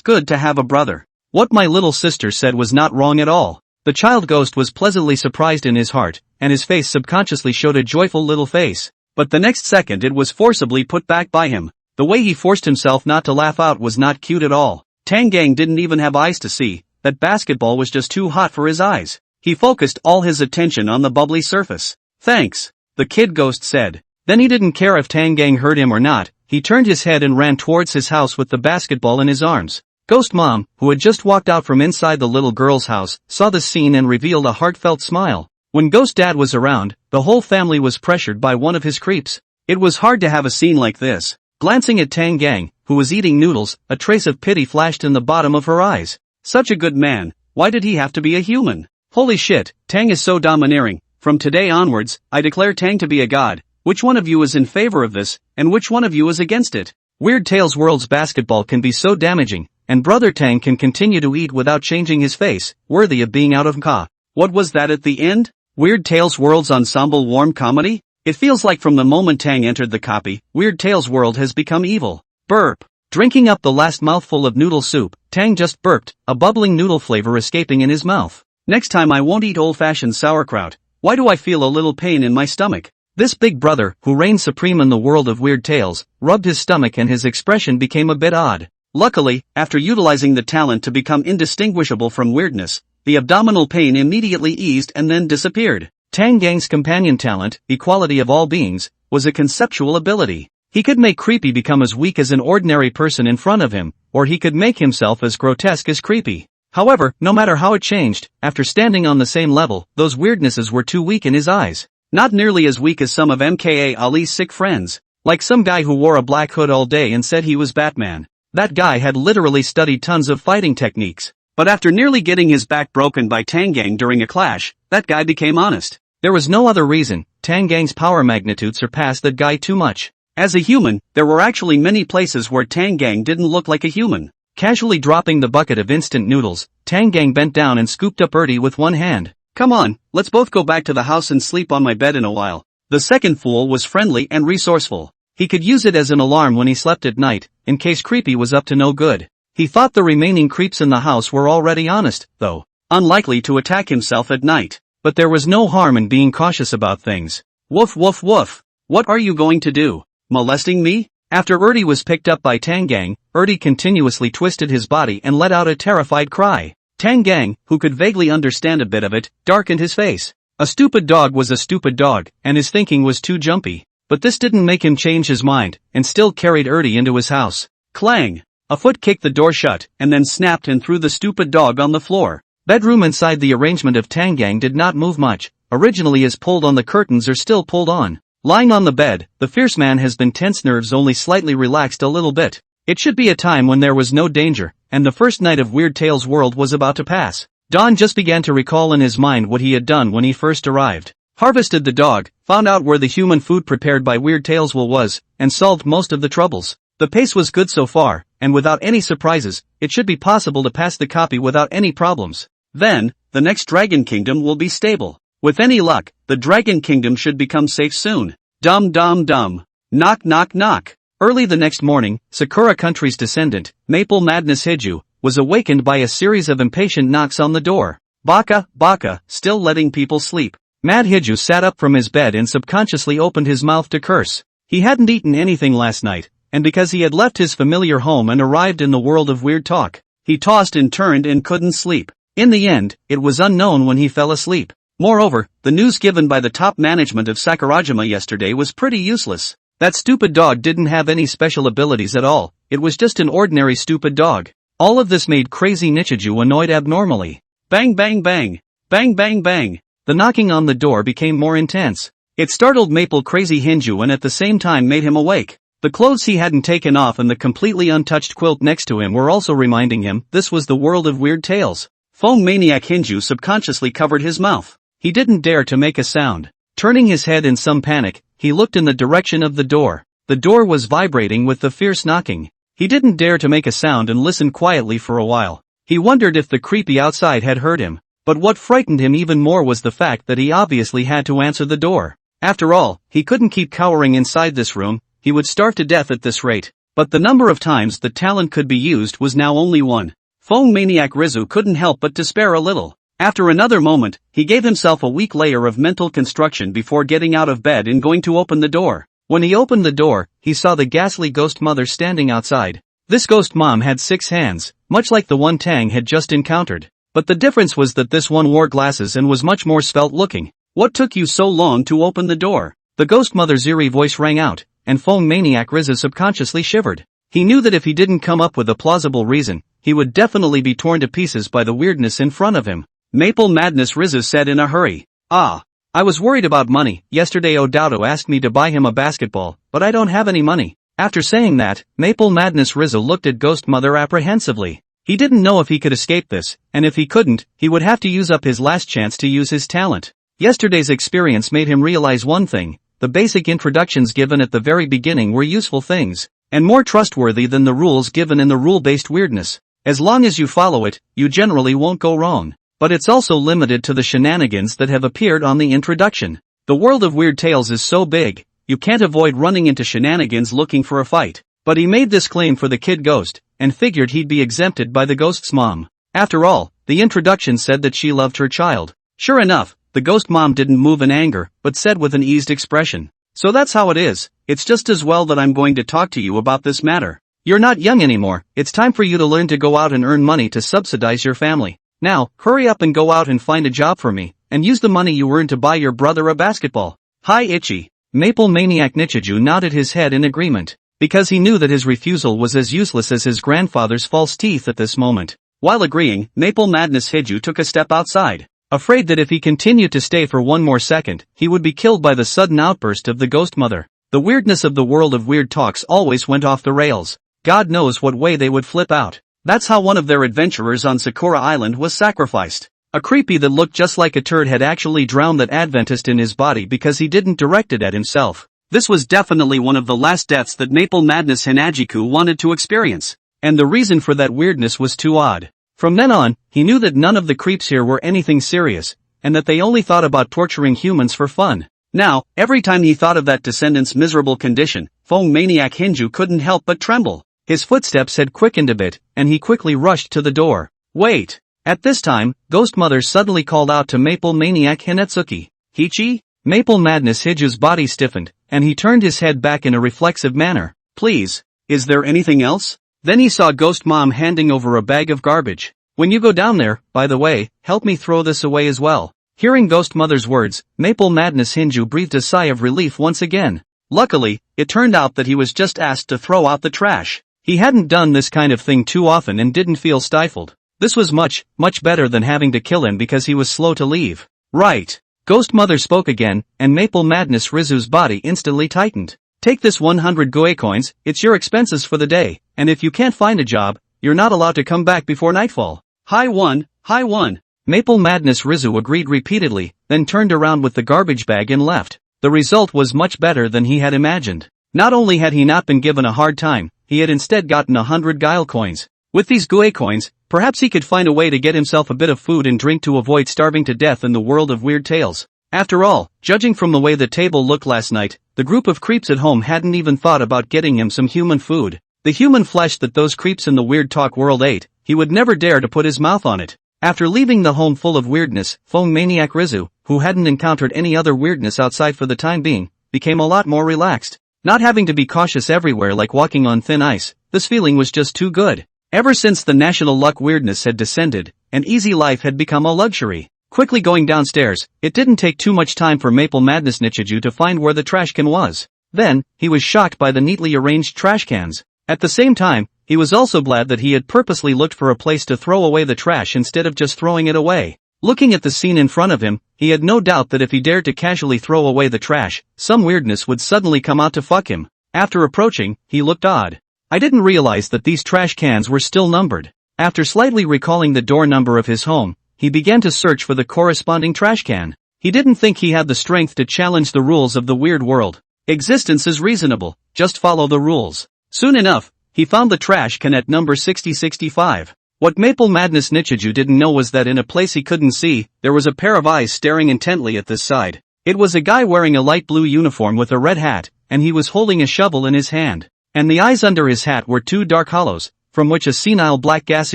good to have a brother. What my little sister said was not wrong at all. The child ghost was pleasantly surprised in his heart, and his face subconsciously showed a joyful little face. But the next second it was forcibly put back by him. The way he forced himself not to laugh out was not cute at all. Tang Gang didn't even have eyes to see, that basketball was just too hot for his eyes. He focused all his attention on the bubbly surface. Thanks, the kid ghost said. Then he didn't care if Tang Gang heard him or not, he turned his head and ran towards his house with the basketball in his arms. Ghost Mom, who had just walked out from inside the little girl's house, saw the scene and revealed a heartfelt smile. When Ghost Dad was around, the whole family was pressured by one of his creeps. It was hard to have a scene like this. Glancing at Tang Gang, who was eating noodles, a trace of pity flashed in the bottom of her eyes. Such a good man, why did he have to be a human? Holy shit, Tang is so domineering. From today onwards, I declare Tang to be a god. Which one of you is in favor of this, and which one of you is against it? Weird Tales World's basketball can be so damaging, and Brother Tang can continue to eat without changing his face, worthy of being out of ka. What was that at the end? Weird Tales World's ensemble warm comedy? It feels like from the moment Tang entered the copy, Weird Tales World has become evil. Burp. Drinking up the last mouthful of noodle soup, Tang just burped, a bubbling noodle flavor escaping in his mouth. Next time I won't eat old-fashioned sauerkraut. Why do I feel a little pain in my stomach? This big brother, who reigned supreme in the world of weird tales, rubbed his stomach and his expression became a bit odd. Luckily, after utilizing the talent to become indistinguishable from weirdness, the abdominal pain immediately eased and then disappeared. Tang Gang's companion talent, equality of all beings, was a conceptual ability. He could make creepy become as weak as an ordinary person in front of him, or he could make himself as grotesque as creepy. However, no matter how it changed, after standing on the same level, those weirdnesses were too weak in his eyes. Not nearly as weak as some of MKA Ali's sick friends. Like some guy who wore a black hood all day and said he was Batman. That guy had literally studied tons of fighting techniques. But after nearly getting his back broken by Tang Gang during a clash, that guy became honest. There was no other reason. Tang Gang's power magnitude surpassed that guy too much. As a human, there were actually many places where Tang Gang didn't look like a human. Casually dropping the bucket of instant noodles, Tang Gang bent down and scooped up Ertie with one hand. Come on, let's both go back to the house and sleep on my bed in a while. The second fool was friendly and resourceful. He could use it as an alarm when he slept at night, in case Creepy was up to no good. He thought the remaining creeps in the house were already honest, though, unlikely to attack himself at night. But there was no harm in being cautious about things. Woof woof woof. What are you going to do? Molesting me? After Ertie was picked up by Tang Gang, Ertie continuously twisted his body and let out a terrified cry. Tang Gang, who could vaguely understand a bit of it, darkened his face. A stupid dog was a stupid dog, and his thinking was too jumpy. But this didn't make him change his mind, and still carried Ertie into his house. Clang! A foot kicked the door shut, and then snapped and threw the stupid dog on the floor. Bedroom inside the arrangement of Tang Gang did not move much, originally as pulled on the curtains are still pulled on. Lying on the bed, the fierce man has been tense, nerves only slightly relaxed a little bit. It should be a time when there was no danger, and the first night of Weird Tales World was about to pass. Don just began to recall in his mind what he had done when he first arrived. Harvested the dog, found out where the human food prepared by Weird Tales was, and solved most of the troubles. The pace was good so far, and without any surprises, it should be possible to pass the copy without any problems. Then, the next Dragon Kingdom will be stable. With any luck, the Dragon Kingdom should become safe soon. Dum dum dum. Knock knock knock. Early the next morning, Sakura Country's descendant, Maple Madness Hiju, was awakened by a series of impatient knocks on the door. Baka, Baka, still letting people sleep. Mad Hiju sat up from his bed and subconsciously opened his mouth to curse. He hadn't eaten anything last night, and because he had left his familiar home and arrived in the world of weird talk, he tossed and turned and couldn't sleep. In the end, it was unknown when he fell asleep. Moreover, the news given by the top management of Sakurajima yesterday was pretty useless. That stupid dog didn't have any special abilities at all, it was just an ordinary stupid dog. All of this made Crazy Nichiju annoyed abnormally. Bang bang bang. Bang bang bang. The knocking on the door became more intense. It startled Maple Crazy Hinju and at the same time made him awake. The clothes he hadn't taken off and the completely untouched quilt next to him were also reminding him this was the world of weird tales. Foam Maniac Hinju subconsciously covered his mouth. He didn't dare to make a sound. Turning his head in some panic, he looked in the direction of the door. The door was vibrating with the fierce knocking. He didn't dare to make a sound and listened quietly for a while. He wondered if the creepy outside had heard him. But what frightened him even more was the fact that he obviously had to answer the door. After all, he couldn't keep cowering inside this room, he would starve to death at this rate. But the number of times the talent could be used was now only one. Phone maniac Rizu couldn't help but despair a little. After another moment, he gave himself a weak layer of mental construction before getting out of bed and going to open the door. When he opened the door, he saw the ghastly ghost mother standing outside. This ghost mom had 6 hands, much like the one Tang had just encountered. But the difference was that this one wore glasses and was much more svelte looking. What took you so long to open the door? The ghost mother's eerie voice rang out, and phone maniac Rizu subconsciously shivered. He knew that if he didn't come up with a plausible reason, he would definitely be torn to pieces by the weirdness in front of him. Maple Madness Rizu said in a hurry. I was worried about money. Yesterday Ododo asked me to buy him a basketball, but I don't have any money. After saying that, Maple Madness Rizu looked at Ghost Mother apprehensively. He didn't know if he could escape this, and if he couldn't, he would have to use up his last chance to use his talent. Yesterday's experience made him realize one thing: the basic introductions given at the very beginning were useful things, and more trustworthy than the rules given in the rule-based weirdness. As long as you follow it, you generally won't go wrong. But it's also limited to the shenanigans that have appeared on the introduction. The world of Weird Tales is so big, you can't avoid running into shenanigans looking for a fight. But he made this claim for the kid ghost, and figured he'd be exempted by the ghost's mom. After all, the introduction said that she loved her child. Sure enough, the ghost mom didn't move in anger, but said with an eased expression, "So that's how it is. It's just as well that I'm going to talk to you about this matter. You're not young anymore. It's time for you to learn to go out and earn money to subsidize your family. Now, hurry up and go out and find a job for me, and use the money you earned to buy your brother a basketball." Hi Ichi. Maple Maniac Nichiju nodded his head in agreement, because he knew that his refusal was as useless as his grandfather's false teeth at this moment. While agreeing, Maple Madness Hiju took a step outside, afraid that if he continued to stay for one more second, he would be killed by the sudden outburst of the ghost mother. The weirdness of the world of weird talks always went off the rails. God knows what way they would flip out. That's how one of their adventurers on Sakura Island was sacrificed. A creepy that looked just like a turd had actually drowned that Adventist in his body because he didn't direct it at himself. This was definitely one of the last deaths that Maple Madness Hanajiku wanted to experience. And the reason for that weirdness was too odd. From then on, he knew that none of the creeps here were anything serious, and that they only thought about torturing humans for fun. Now, every time he thought of that descendant's miserable condition, Phone Maniac Hinju couldn't help but tremble. His footsteps had quickened a bit, and he quickly rushed to the door. Wait! At this time, Ghost Mother suddenly called out to Maple Maniac Hinetsuki. Hichi? Maple Madness Hiju's body stiffened, and he turned his head back in a reflexive manner. Please, is there anything else? Then he saw Ghost Mom handing over a bag of garbage. When you go down there, by the way, help me throw this away as well. Hearing Ghost Mother's words, Maple Madness Hinju breathed a sigh of relief once again. Luckily, it turned out that he was just asked to throw out the trash. He hadn't done this kind of thing too often and didn't feel stifled. This was much better than having to kill him because he was slow to leave. Right. Ghost Mother spoke again, and Maple Madness Rizu's body instantly tightened. Take this 100 Goe coins, it's your expenses for the day, and if you can't find a job, you're not allowed to come back before nightfall. Hi one. Maple Madness Rizu agreed repeatedly, then turned around with the garbage bag and left. The result was much better than he had imagined. Not only had he not been given a hard time, he had instead gotten 100 guile coins. With these Goe coins, perhaps he could find a way to get himself a bit of food and drink to avoid starving to death in the world of Weird Tales. After all, judging from the way the table looked last night, the group of creeps at home hadn't even thought about getting him some human food. The human flesh that those creeps in the Weird Talk world ate, he would never dare to put his mouth on it. After leaving the home full of weirdness, Phone Maniac Rizu, who hadn't encountered any other weirdness outside for the time being, became a lot more relaxed. Not having to be cautious everywhere like walking on thin ice, this feeling was just too good. Ever since the national luck weirdness had descended, an easy life had become a luxury. Quickly going downstairs, it didn't take too much time for Maple Madness Nichiju to find where the trash can was. Then, he was shocked by the neatly arranged trash cans. At the same time, he was also glad that he had purposely looked for a place to throw away the trash instead of just throwing it away. Looking at the scene in front of him, he had no doubt that if he dared to casually throw away the trash, some weirdness would suddenly come out to fuck him. After approaching, he looked odd. I didn't realize that these trash cans were still numbered. After slightly recalling the door number of his home, he began to search for the corresponding trash can. He didn't think he had the strength to challenge the rules of the weird world. Existence is reasonable, just follow the rules. Soon enough, he found the trash can at number 6065. What Maple Madness Nichiju didn't know was that in a place he couldn't see, there was a pair of eyes staring intently at this side. It was a guy wearing a light blue uniform with a red hat, and he was holding a shovel in his hand. And the eyes under his hat were two dark hollows, from which a senile black gas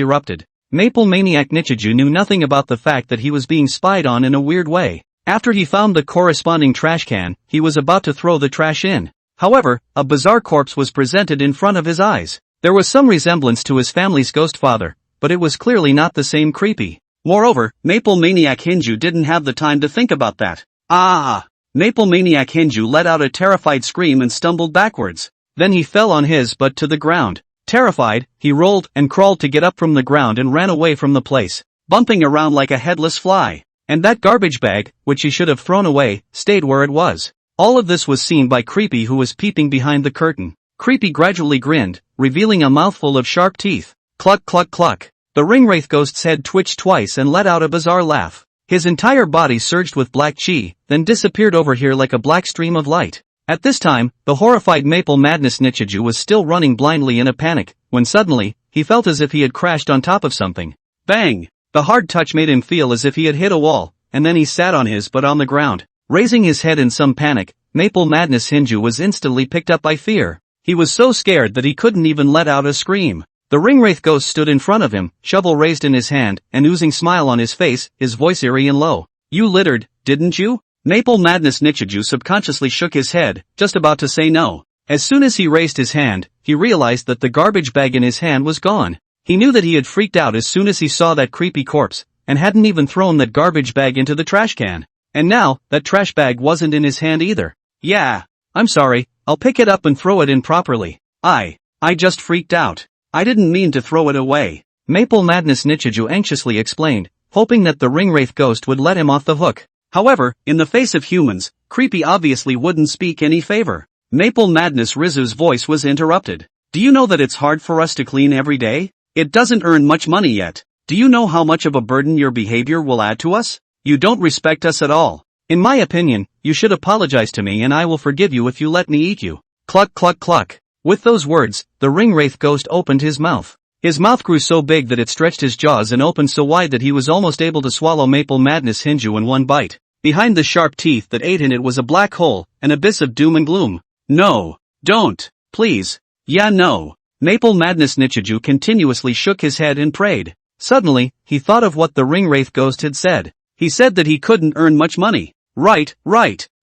erupted. Maple Maniac Nichiju knew nothing about the fact that he was being spied on in a weird way. After he found the corresponding trash can, he was about to throw the trash in. However, a bizarre corpse was presented in front of his eyes. There was some resemblance to his family's ghost father, but it was clearly not the same creepy. Moreover, Maple Maniac Hinju didn't have the time to think about that. Ah! Maple Maniac Hinju let out a terrified scream and stumbled backwards. Then he fell on his butt to the ground. Terrified, he rolled and crawled to get up from the ground and ran away from the place, bumping around like a headless fly. And that garbage bag, which he should have thrown away, stayed where it was. All of this was seen by Creepy, who was peeping behind the curtain. Creepy gradually grinned, revealing a mouthful of sharp teeth. Cluck cluck cluck. The ringwraith ghost's head twitched twice and let out a bizarre laugh. His entire body surged with black chi, then disappeared over here like a black stream of light. At this time, the horrified Maple Madness Nichiju was still running blindly in a panic, when suddenly, he felt as if he had crashed on top of something. Bang! The hard touch made him feel as if he had hit a wall, and then he sat on his butt on the ground. Raising his head in some panic, Maple Madness Hinju was instantly picked up by fear. He was so scared that he couldn't even let out a scream. The ringwraith ghost stood in front of him, shovel raised in his hand, an oozing smile on his face, his voice eerie and low. You littered, didn't you? Maple Madness Nichiju subconsciously shook his head, just about to say no. As soon as he raised his hand, he realized that the garbage bag in his hand was gone. He knew that he had freaked out as soon as he saw that creepy corpse, and hadn't even thrown that garbage bag into the trash can. And now, that trash bag wasn't in his hand either. Yeah. I'm sorry, I'll pick it up and throw it in properly. I just freaked out. I didn't mean to throw it away. Maple Madness Nichiju anxiously explained, hoping that the ringwraith ghost would let him off the hook. However, in the face of humans, Creepy obviously wouldn't speak any favor. Maple Madness Rizu's voice was interrupted. Do you know that it's hard for us to clean every day? It doesn't earn much money yet. Do you know how much of a burden your behavior will add to us? You don't respect us at all. In my opinion, you should apologize to me and I will forgive you if you let me eat you. Cluck cluck cluck. With those words, the ringwraith ghost opened his mouth. His mouth grew so big that it stretched his jaws and opened so wide that he was almost able to swallow Maple Madness Hinju in one bite. Behind the sharp teeth that ate in it was a black hole, an abyss of doom and gloom. No. Don't. Please. Yeah, no. Maple Madness Nichiju continuously shook his head and prayed. Suddenly, he thought of what the ringwraith ghost had said. He said that he couldn't earn much money. Right.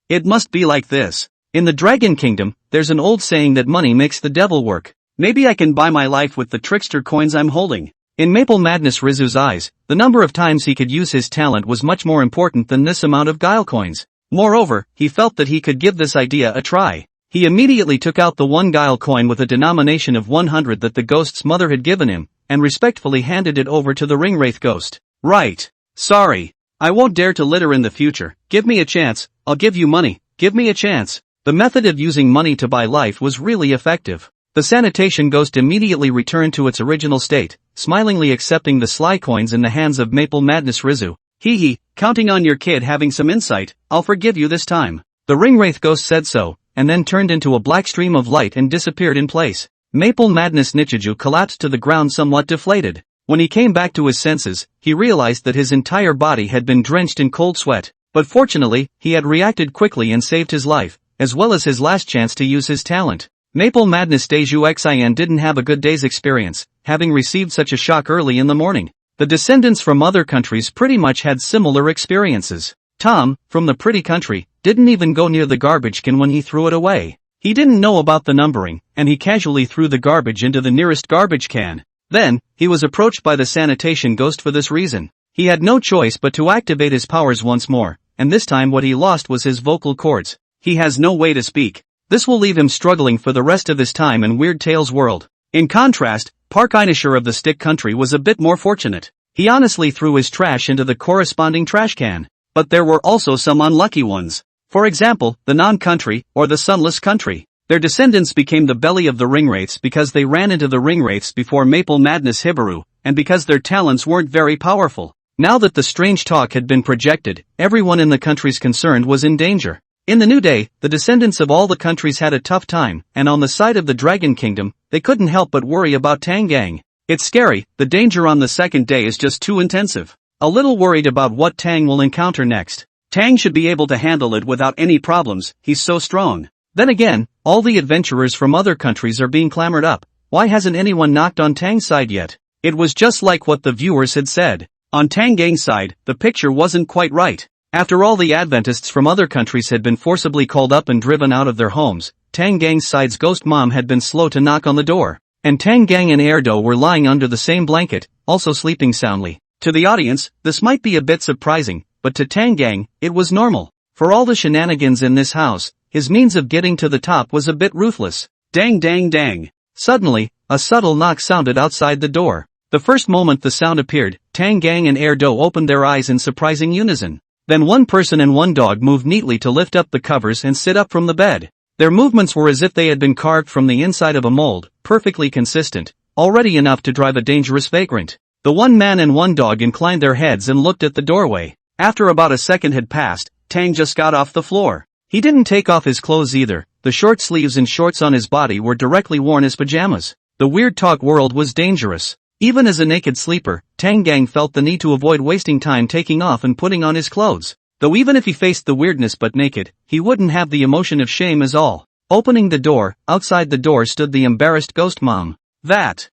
It must be like this. In the Dragon Kingdom, there's an old saying that money makes the devil work. Maybe I can buy my life with the trickster coins I'm holding. In Maple Madness Rizu's eyes, the number of times he could use his talent was much more important than this amount of guile coins. Moreover, he felt that he could give this idea a try. He immediately took out the one guile coin with a denomination of 100 that the ghost's mother had given him, and respectfully handed it over to the ringwraith ghost. Right. Sorry. I won't dare to litter in the future. Give me a chance. I'll give you money. Give me a chance. The method of using money to buy life was really effective. The sanitation ghost immediately returned to its original state, smilingly accepting the sly coins in the hands of Maple Madness Rizu. Hee hee, counting on your kid having some insight, I'll forgive you this time. The ringwraith ghost said so, and then turned into a black stream of light and disappeared in place. Maple Madness Nichiju collapsed to the ground somewhat deflated. When he came back to his senses, he realized that his entire body had been drenched in cold sweat. But fortunately, he had reacted quickly and saved his life, as well as his last chance to use his talent. Maple Madness Deju Xian didn't have a good day's experience, having received such a shock early in the morning. The descendants from other countries pretty much had similar experiences. Tom, from the pretty country, didn't even go near the garbage can when he threw it away. He didn't know about the numbering, and he casually threw the garbage into the nearest garbage can. Then, he was approached by the sanitation ghost for this reason. He had no choice but to activate his powers once more, and this time what he lost was his vocal cords. He has no way to speak. This will leave him struggling for the rest of his time in Weird Tales world. In contrast, Park Inisher of the Stick Country was a bit more fortunate. He honestly threw his trash into the corresponding trash can. But there were also some unlucky ones. For example, the non-country, or the sunless country. Their descendants became the belly of the ringwraiths because they ran into the ringwraiths before Maple Madness Hibaru, and because their talents weren't very powerful. Now that the strange talk had been projected, everyone in the countries concerned was in danger. In the new day, the descendants of all the countries had a tough time, and on the side of the Dragon Kingdom, they couldn't help but worry about Tang. It's scary, the danger on the second day is just too intensive. A little worried about what Tang will encounter next. Tang should be able to handle it without any problems, he's so strong. Then again, all the adventurers from other countries are being clamored up. Why hasn't anyone knocked on Tang's side yet? It was just like what the viewers had said. On Tang Gang's side, the picture wasn't quite right. After all the Adventists from other countries had been forcibly called up and driven out of their homes, Tang Gang's side's ghost mom had been slow to knock on the door. And Tang Gang and Erdo were lying under the same blanket, also sleeping soundly. To the audience, this might be a bit surprising, but to Tang Gang, it was normal. For all the shenanigans in this house, his means of getting to the top was a bit ruthless. Dang dang dang. Suddenly, a subtle knock sounded outside the door. The first moment the sound appeared, Tang Gang and Erdo opened their eyes in surprising unison. Then one person and one dog moved neatly to lift up the covers and sit up from the bed. Their movements were as if they had been carved from the inside of a mold, perfectly consistent, already enough to drive a dangerous vagrant. The one man and one dog inclined their heads and looked at the doorway. After about a second had passed, Tang just got off the floor. He didn't take off his clothes either. The short sleeves and shorts on his body were directly worn as pajamas. The weird talk world was dangerous. Even as a naked sleeper, Tang Gang felt the need to avoid wasting time taking off and putting on his clothes. Though even if he faced the weirdness but naked, he wouldn't have the emotion of shame as all. Opening the door, outside the door stood the embarrassed ghost mom. That,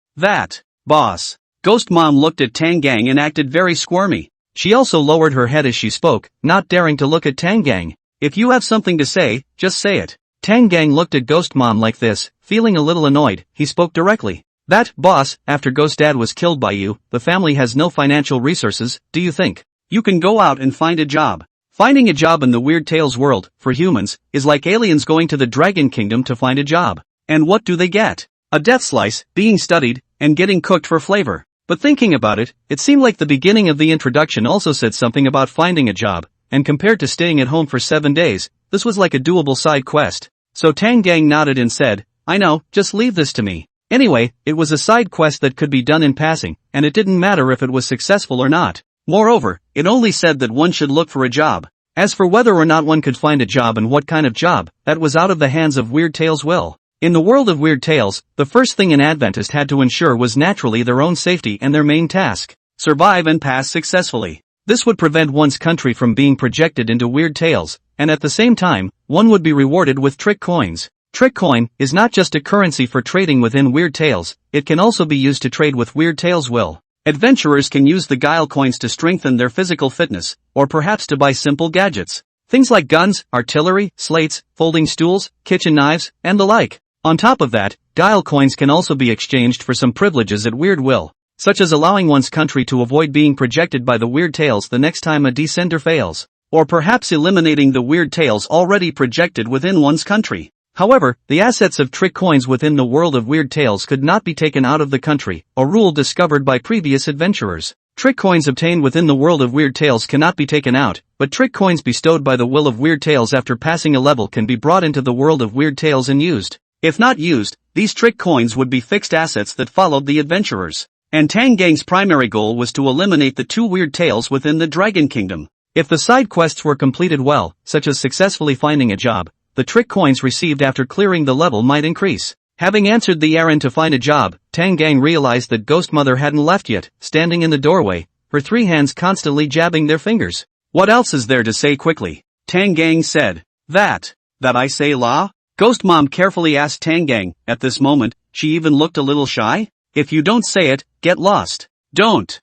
boss. Ghost mom looked at Tang Gang and acted very squirmy. She also lowered her head as she spoke, not daring to look at Tang Gang. If you have something to say, just say it. Tang Gang looked at ghost mom like this, feeling a little annoyed. He spoke directly. That, boss, after ghost dad was killed by you, the family has no financial resources, do you think? You can go out and find a job. Finding a job in the Weird Tales world, for humans, is like aliens going to the Dragon Kingdom to find a job. And what do they get? A death slice, being studied, and getting cooked for flavor. But thinking about it, it seemed like the beginning of the introduction also said something about finding a job, and compared to staying at home for 7 days, this was like a doable side quest. So Tang Gang nodded and said, I know, just leave this to me. Anyway, it was a side quest that could be done in passing, and it didn't matter if it was successful or not. Moreover, it only said that one should look for a job. As for whether or not one could find a job and what kind of job, that was out of the hands of Weird Tales' will. In the world of Weird Tales, the first thing an Adventist had to ensure was naturally their own safety and their main task. Survive and pass successfully. This would prevent one's country from being projected into Weird Tales, and at the same time, one would be rewarded with trick coins. Trick coin is not just a currency for trading within Weird Tales, it can also be used to trade with Weird Tales' will. Adventurers can use the guile coins to strengthen their physical fitness, or perhaps to buy simple gadgets. Things like guns, artillery, slates, folding stools, kitchen knives, and the like. On top of that, guile coins can also be exchanged for some privileges at Weird will, such as allowing one's country to avoid being projected by the Weird Tales the next time a descender fails, or perhaps eliminating the Weird Tales already projected within one's country. However, the assets of trick coins within the world of Weird Tales could not be taken out of the country, a rule discovered by previous adventurers. Trick coins obtained within the world of Weird Tales cannot be taken out, but trick coins bestowed by the will of Weird Tales after passing a level can be brought into the world of Weird Tales and used. If not used, these trick coins would be fixed assets that followed the adventurers. And Tang Gang's primary goal was to eliminate the 2 Weird Tales within the Dragon Kingdom. If the side quests were completed well, such as successfully finding a job, the trick coins received after clearing the level might increase. Having answered the errand to find a job, Tang Gang realized that Ghost Mother hadn't left yet, standing in the doorway, her 3 hands constantly jabbing their fingers. What else is there to say quickly? Tang Gang said. That I say la? Ghost Mom carefully asked Tang Gang. At this moment, she even looked a little shy. If you don't say it, get lost. Don't,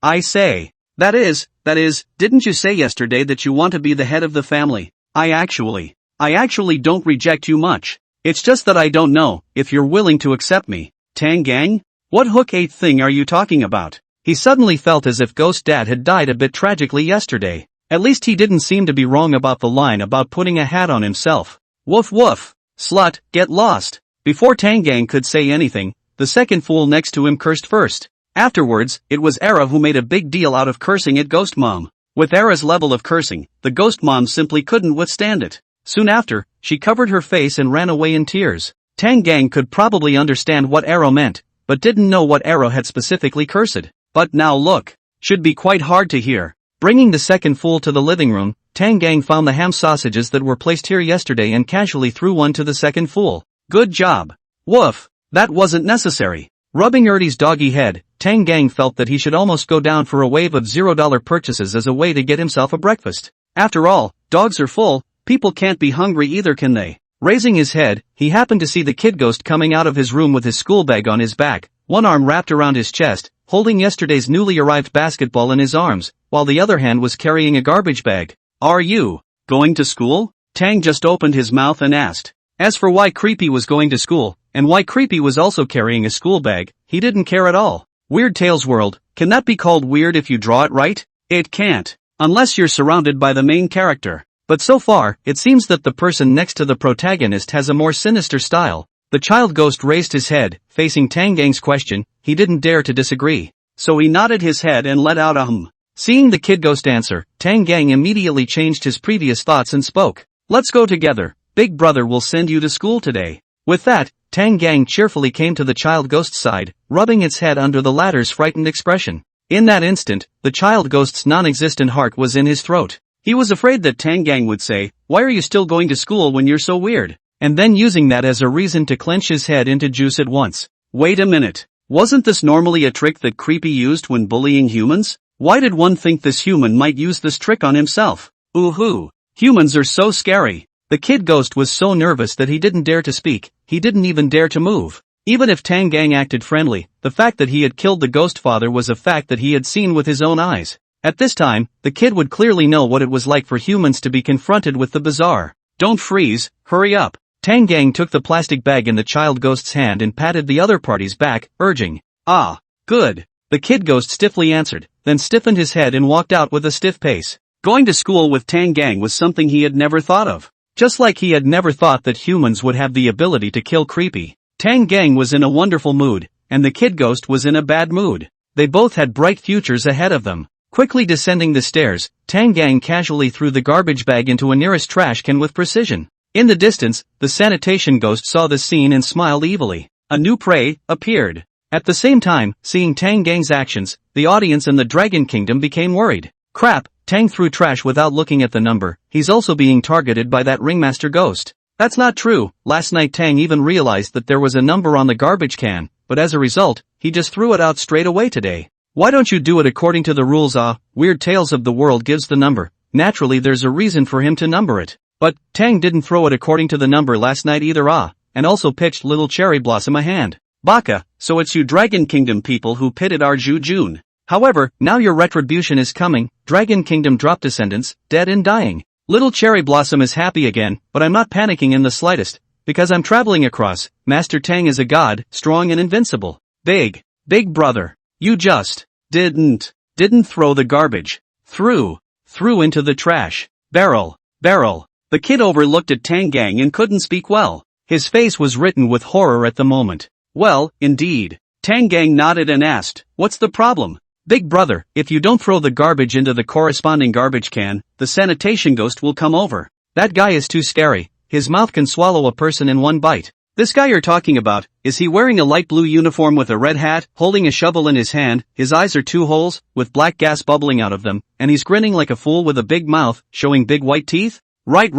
I say. That is, didn't you say yesterday that you want to be the head of the family? I actually don't reject you much. It's just that I don't know if you're willing to accept me. Tang Gang? What hook 8 thing are you talking about? He suddenly felt as if Ghost Dad had died a bit tragically yesterday. At least he didn't seem to be wrong about the line about putting a hat on himself. Woof woof. Slut, get lost. Before Tang Gang could say anything, the second fool next to him cursed first. Afterwards, it was Era who made a big deal out of cursing at Ghost Mom. With Era's level of cursing, the Ghost Mom simply couldn't withstand it. Soon after, she covered her face and ran away in tears. Tang Gang could probably understand what Era meant, but didn't know what Era had specifically cursed. But now look. Should be quite hard to hear. Bringing the second fool to the living room, Tang Gang found the ham sausages that were placed here yesterday and casually threw one to the second fool. Good job. Woof. That wasn't necessary. Rubbing Ertie's doggy head, Tang Gang felt that he should almost go down for a wave of $0 purchases as a way to get himself a breakfast. After all, dogs are full, people can't be hungry either, can they? Raising his head, he happened to see the kid ghost coming out of his room with his school bag on his back, one arm wrapped around his chest, holding yesterday's newly arrived basketball in his arms, while the other hand was carrying a garbage bag. "Are you going to school?" Tang just opened his mouth and asked. As for why Creepy was going to school, and why Creepy was also carrying a school bag, he didn't care at all. Weird Tales World, can that be called weird if you draw it right? It can't. Unless you're surrounded by the main character. But so far, it seems that the person next to the protagonist has a more sinister style. The child ghost raised his head, facing Tang Gang's question. He didn't dare to disagree. So he nodded his head and let out a hum. Seeing the kid ghost answer, Tang Gang immediately changed his previous thoughts and spoke. "Let's go together. Big brother will send you to school today." With that, Tang Gang cheerfully came to the child ghost's side, rubbing its head under the latter's frightened expression. In that instant, the child ghost's non-existent heart was in his throat. He was afraid that Tang Gang would say, "Why are you still going to school when you're so weird?" And then using that as a reason to clench his head into juice at once. Wait a minute. Wasn't this normally a trick that Creepy used when bullying humans? Why did one think this human might use this trick on himself? Ooh-hoo. Humans are so scary. The kid ghost was so nervous that he didn't dare to speak, he didn't even dare to move. Even if Tang Gang acted friendly, the fact that he had killed the ghost father was a fact that he had seen with his own eyes. At this time, the kid would clearly know what it was like for humans to be confronted with the bizarre. "Don't freeze, hurry up." Tang Gang took the plastic bag in the child ghost's hand and patted the other party's back, urging, "Ah, good." The kid ghost stiffly answered, then stiffened his head and walked out with a stiff pace. Going to school with Tang Gang was something he had never thought of. Just like he had never thought that humans would have the ability to kill Creepy. Tang Gang was in a wonderful mood, and the kid ghost was in a bad mood. They both had bright futures ahead of them. Quickly descending the stairs, Tang Gang casually threw the garbage bag into a nearest trash can with precision. In the distance, the sanitation ghost saw the scene and smiled evilly. A new prey appeared. At the same time, seeing Tang Gang's actions, the audience in the Dragon Kingdom became worried. Crap, Tang threw trash without looking at the number. He's also being targeted by that ringmaster ghost. That's not true. Last night Tang even realized that there was a number on the garbage can, but as a result, he just threw it out straight away today. Why don't you do it according to the rules? Weird Tales of the World gives the number. Naturally there's a reason for him to number it. But, Tang didn't throw it according to the number last night either. And also pitched Little Cherry Blossom a hand. Baka, so it's you Dragon Kingdom people who pitted our June. However, now your retribution is coming. Dragon Kingdom drop descendants, dead and dying. Little Cherry Blossom is happy again, but I'm not panicking in the slightest, because I'm traveling across. Master Tang is a god, strong and invincible. Big brother, you just didn't throw the garbage. Threw into the trash barrel. The kid overlooked at Tang Gang and couldn't speak well. His face was written with horror at the moment. Well, indeed. Tang Gang nodded and asked, "What's the problem?" "Big brother, if you don't throw the garbage into the corresponding garbage can, the sanitation ghost will come over. That guy is too scary. His mouth can swallow a person in one bite." "This guy you're talking about, is he wearing a light blue uniform with a red hat, holding a shovel in his hand? His eyes are two holes, with black gas bubbling out of them, and he's grinning like a fool with a big mouth, showing big white teeth?" Right.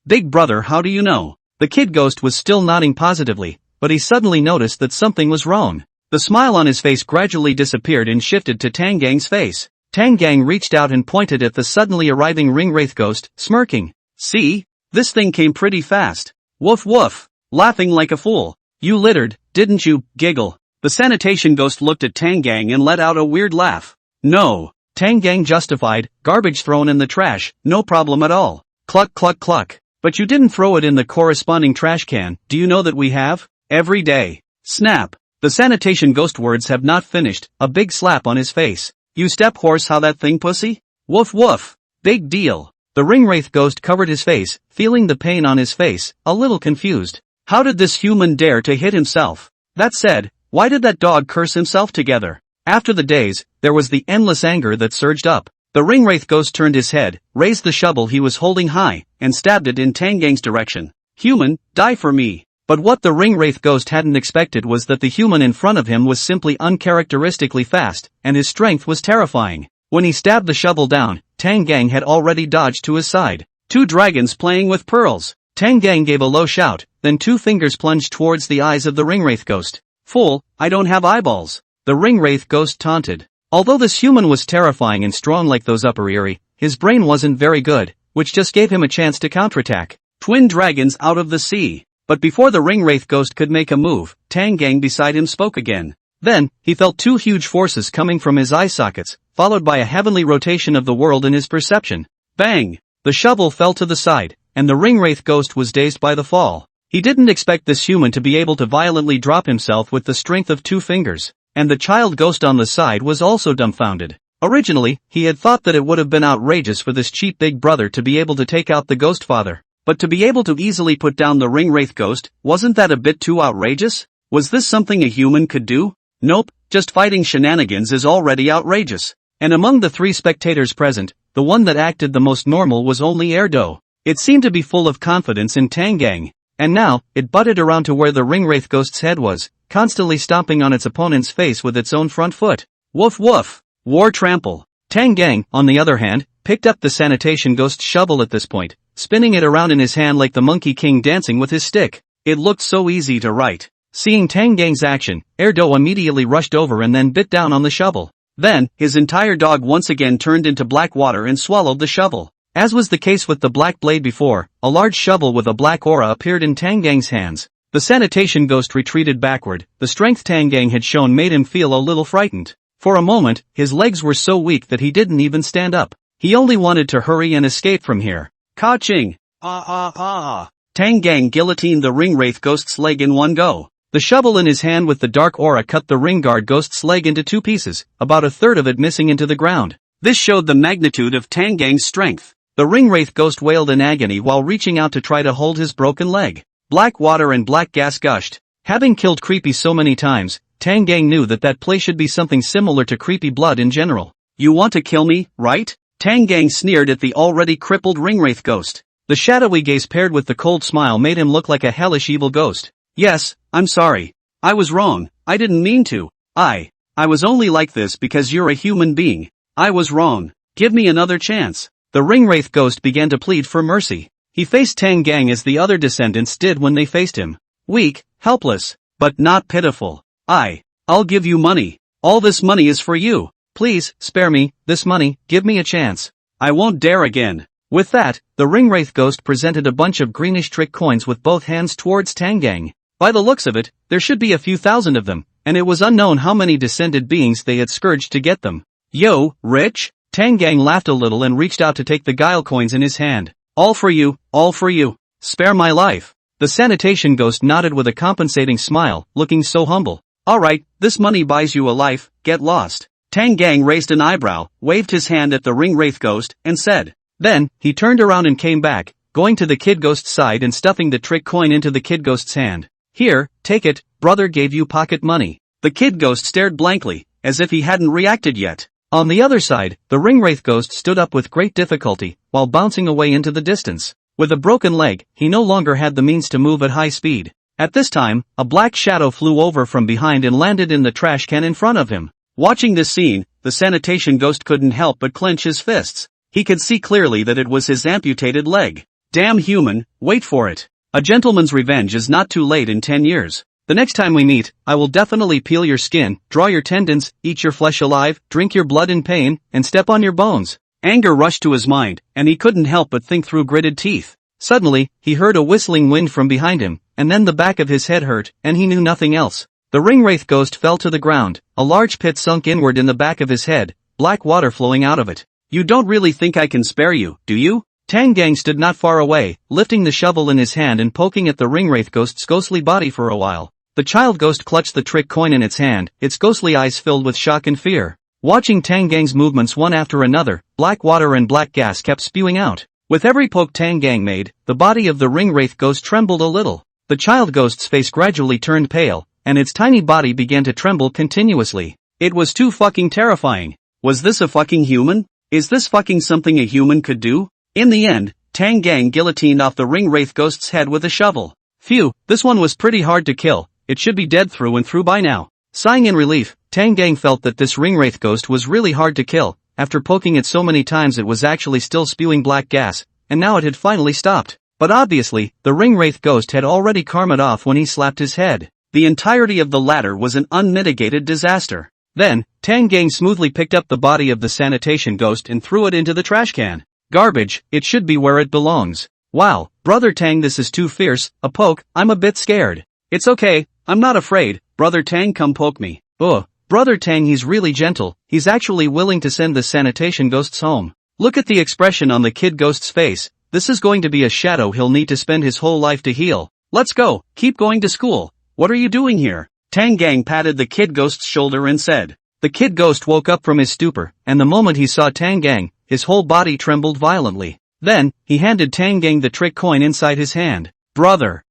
Big brother, how do you know?" The kid ghost was still nodding positively, but he suddenly noticed that something was wrong. The smile on his face gradually disappeared and shifted to Tang Gang's face. Tang Gang reached out and pointed at the suddenly arriving ringwraith ghost, smirking. "See? This thing came pretty fast. Woof woof. Laughing like a fool. You littered, didn't you?" Giggle. The sanitation ghost looked at Tang Gang and let out a weird laugh. "No." Tang Gang justified, "Garbage thrown in the trash, no problem at all." Cluck cluck cluck. "But you didn't throw it in the corresponding trash can. Do you know that we have? Every day." Snap. The sanitation ghost words have not finished, a big slap on his face. "You step horse, how that thing pussy? Woof woof. Big deal." The ringwraith ghost covered his face, feeling the pain on his face, a little confused. How did this human dare to hit himself? That said, why did that dog curse himself together? After the daze, there was the endless anger that surged up. The ringwraith ghost turned his head, raised the shovel he was holding high, and stabbed it in Tang Gang's direction. "Human, die for me." But what the ringwraith ghost hadn't expected was that the human in front of him was simply uncharacteristically fast, and his strength was terrifying. When he stabbed the shovel down, Tang Gang had already dodged to his side. Two dragons playing with pearls. Tang Gang gave a low shout, then two fingers plunged towards the eyes of the ringwraith ghost. "Fool, I don't have eyeballs," the ringwraith ghost taunted. Although this human was terrifying and strong like those upper Erie, his brain wasn't very good, which just gave him a chance to counterattack. Twin dragons out of the sea. But before the ringwraith ghost could make a move, Tang Gang beside him spoke again. Then, he felt two huge forces coming from his eye sockets, followed by a heavenly rotation of the world in his perception. Bang! The shovel fell to the side, and the ringwraith ghost was dazed by the fall. He didn't expect this human to be able to violently drop himself with the strength of 2 fingers, and the child ghost on the side was also dumbfounded. Originally, he had thought that it would have been outrageous for this cheap big brother to be able to take out the ghost father. But to be able to easily put down the ringwraith ghost, wasn't that a bit too outrageous? Was this something a human could do? Nope, just fighting shenanigans is already outrageous. And among the 3 spectators present, the one that acted the most normal was only Erdo. It seemed to be full of confidence in Tang Gang. And now, it butted around to where the ringwraith ghost's head was, constantly stomping on its opponent's face with its own front foot. Woof woof! War trample. Tang Gang, on the other hand, picked up the sanitation ghost's shovel at this point, spinning it around in his hand like the Monkey King dancing with his stick. It looked so easy to write. Seeing Tang Gang's action, Erdo immediately rushed over and then bit down on the shovel. Then, his entire dog once again turned into black water and swallowed the shovel. As was the case with the black blade before, a large shovel with a black aura appeared in Tang Gang's hands. The sanitation ghost retreated backward. The strength Tang Gang had shown made him feel a little frightened. For a moment, his legs were so weak that he didn't even stand up. He only wanted to hurry and escape from here. Ka-ching! Tang Gang guillotined the ringwraith ghost's leg in one go. The shovel in his hand with the dark aura cut the ringguard ghost's leg into 2 pieces, about a third of it missing into the ground. This showed the magnitude of Tang Gang's strength. The ringwraith ghost wailed in agony while reaching out to try to hold his broken leg. Black water and black gas gushed. Having killed Creepy so many times, Tang Gang knew that play should be something similar to Creepy blood in general. You want to kill me, right? Tang Gang sneered at the already crippled ringwraith ghost. The shadowy gaze paired with the cold smile made him look like a hellish evil ghost. Yes, I'm sorry. I was wrong. I didn't mean to. I was only like this because you're a human being. I was wrong. Give me another chance. The ringwraith ghost began to plead for mercy. He faced Tang Gang as the other descendants did when they faced him. Weak, helpless, but not pitiful. I'll give you money. All this money is for you. Please, spare me this money, give me a chance. I won't dare again. With that, the ringwraith ghost presented a bunch of greenish trick coins with both hands towards Tang Gang. By the looks of it, there should be a few thousand of them, and it was unknown how many descended beings they had scourged to get them. Yo, rich? Tang Gang laughed a little and reached out to take the guile coins in his hand. All for you, all for you. Spare my life. The sanitation ghost nodded with a compensating smile, looking so humble. Alright, this money buys you a life, get lost. Tang Gang raised an eyebrow, waved his hand at the ringwraith ghost, and said. Then, he turned around and came back, going to the kid ghost's side and stuffing the trick coin into the kid ghost's hand. Here, take it, brother gave you pocket money. The kid ghost stared blankly, as if he hadn't reacted yet. On the other side, the ringwraith ghost stood up with great difficulty, while bouncing away into the distance. With a broken leg, he no longer had the means to move at high speed. At this time, a black shadow flew over from behind and landed in the trash can in front of him. Watching this scene, the sanitation ghost couldn't help but clench his fists. He could see clearly that it was his amputated leg. Damn human, wait for it. A gentleman's revenge is not too late in 10 years. The next time we meet, I will definitely peel your skin, draw your tendons, eat your flesh alive, drink your blood in pain, and step on your bones. Anger rushed to his mind, and he couldn't help but think through gritted teeth. Suddenly, he heard a whistling wind from behind him, and then the back of his head hurt, and he knew nothing else. The ringwraith ghost fell to the ground, a large pit sunk inward in the back of his head, black water flowing out of it. You don't really think I can spare you, do you? Tang Gang stood not far away, lifting the shovel in his hand and poking at the ringwraith ghost's ghostly body for a while. The child ghost clutched the trick coin in its hand, its ghostly eyes filled with shock and fear. Watching Tang Gang's movements one after another, black water and black gas kept spewing out. With every poke Tang Gang made, the body of the ringwraith ghost trembled a little. The child ghost's face gradually turned pale, and its tiny body began to tremble continuously. It was too fucking terrifying. Was this a fucking human? Is this fucking something a human could do? In the end, Tang Gang guillotined off the ringwraith ghost's head with a shovel. Phew, this one was pretty hard to kill. It should be dead through and through by now. Sighing in relief, Tang Gang felt that this ringwraith ghost was really hard to kill. After poking it so many times it was actually still spewing black gas, and now it had finally stopped. But obviously, the ringwraith ghost had already karma'd off when he slapped his head. The entirety of the latter was an unmitigated disaster. Then, Tang Gang smoothly picked up the body of the sanitation ghost and threw it into the trash can. Garbage, it should be where it belongs. Wow, Brother Tang, this is too fierce, a poke, I'm a bit scared. It's okay, I'm not afraid, Brother Tang, come poke me. Ugh, Brother Tang, he's really gentle, he's actually willing to send the sanitation ghosts home. Look at the expression on the kid ghost's face, this is going to be a shadow he'll need to spend his whole life to heal. Let's go, keep going to school. What are you doing here? Tang Gang patted the kid ghost's shoulder and said. The kid ghost woke up from his stupor, and the moment he saw Tang Gang, his whole body trembled violently. Then, he handed Tang Gang the trick coin inside his hand. Brother,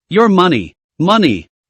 your money,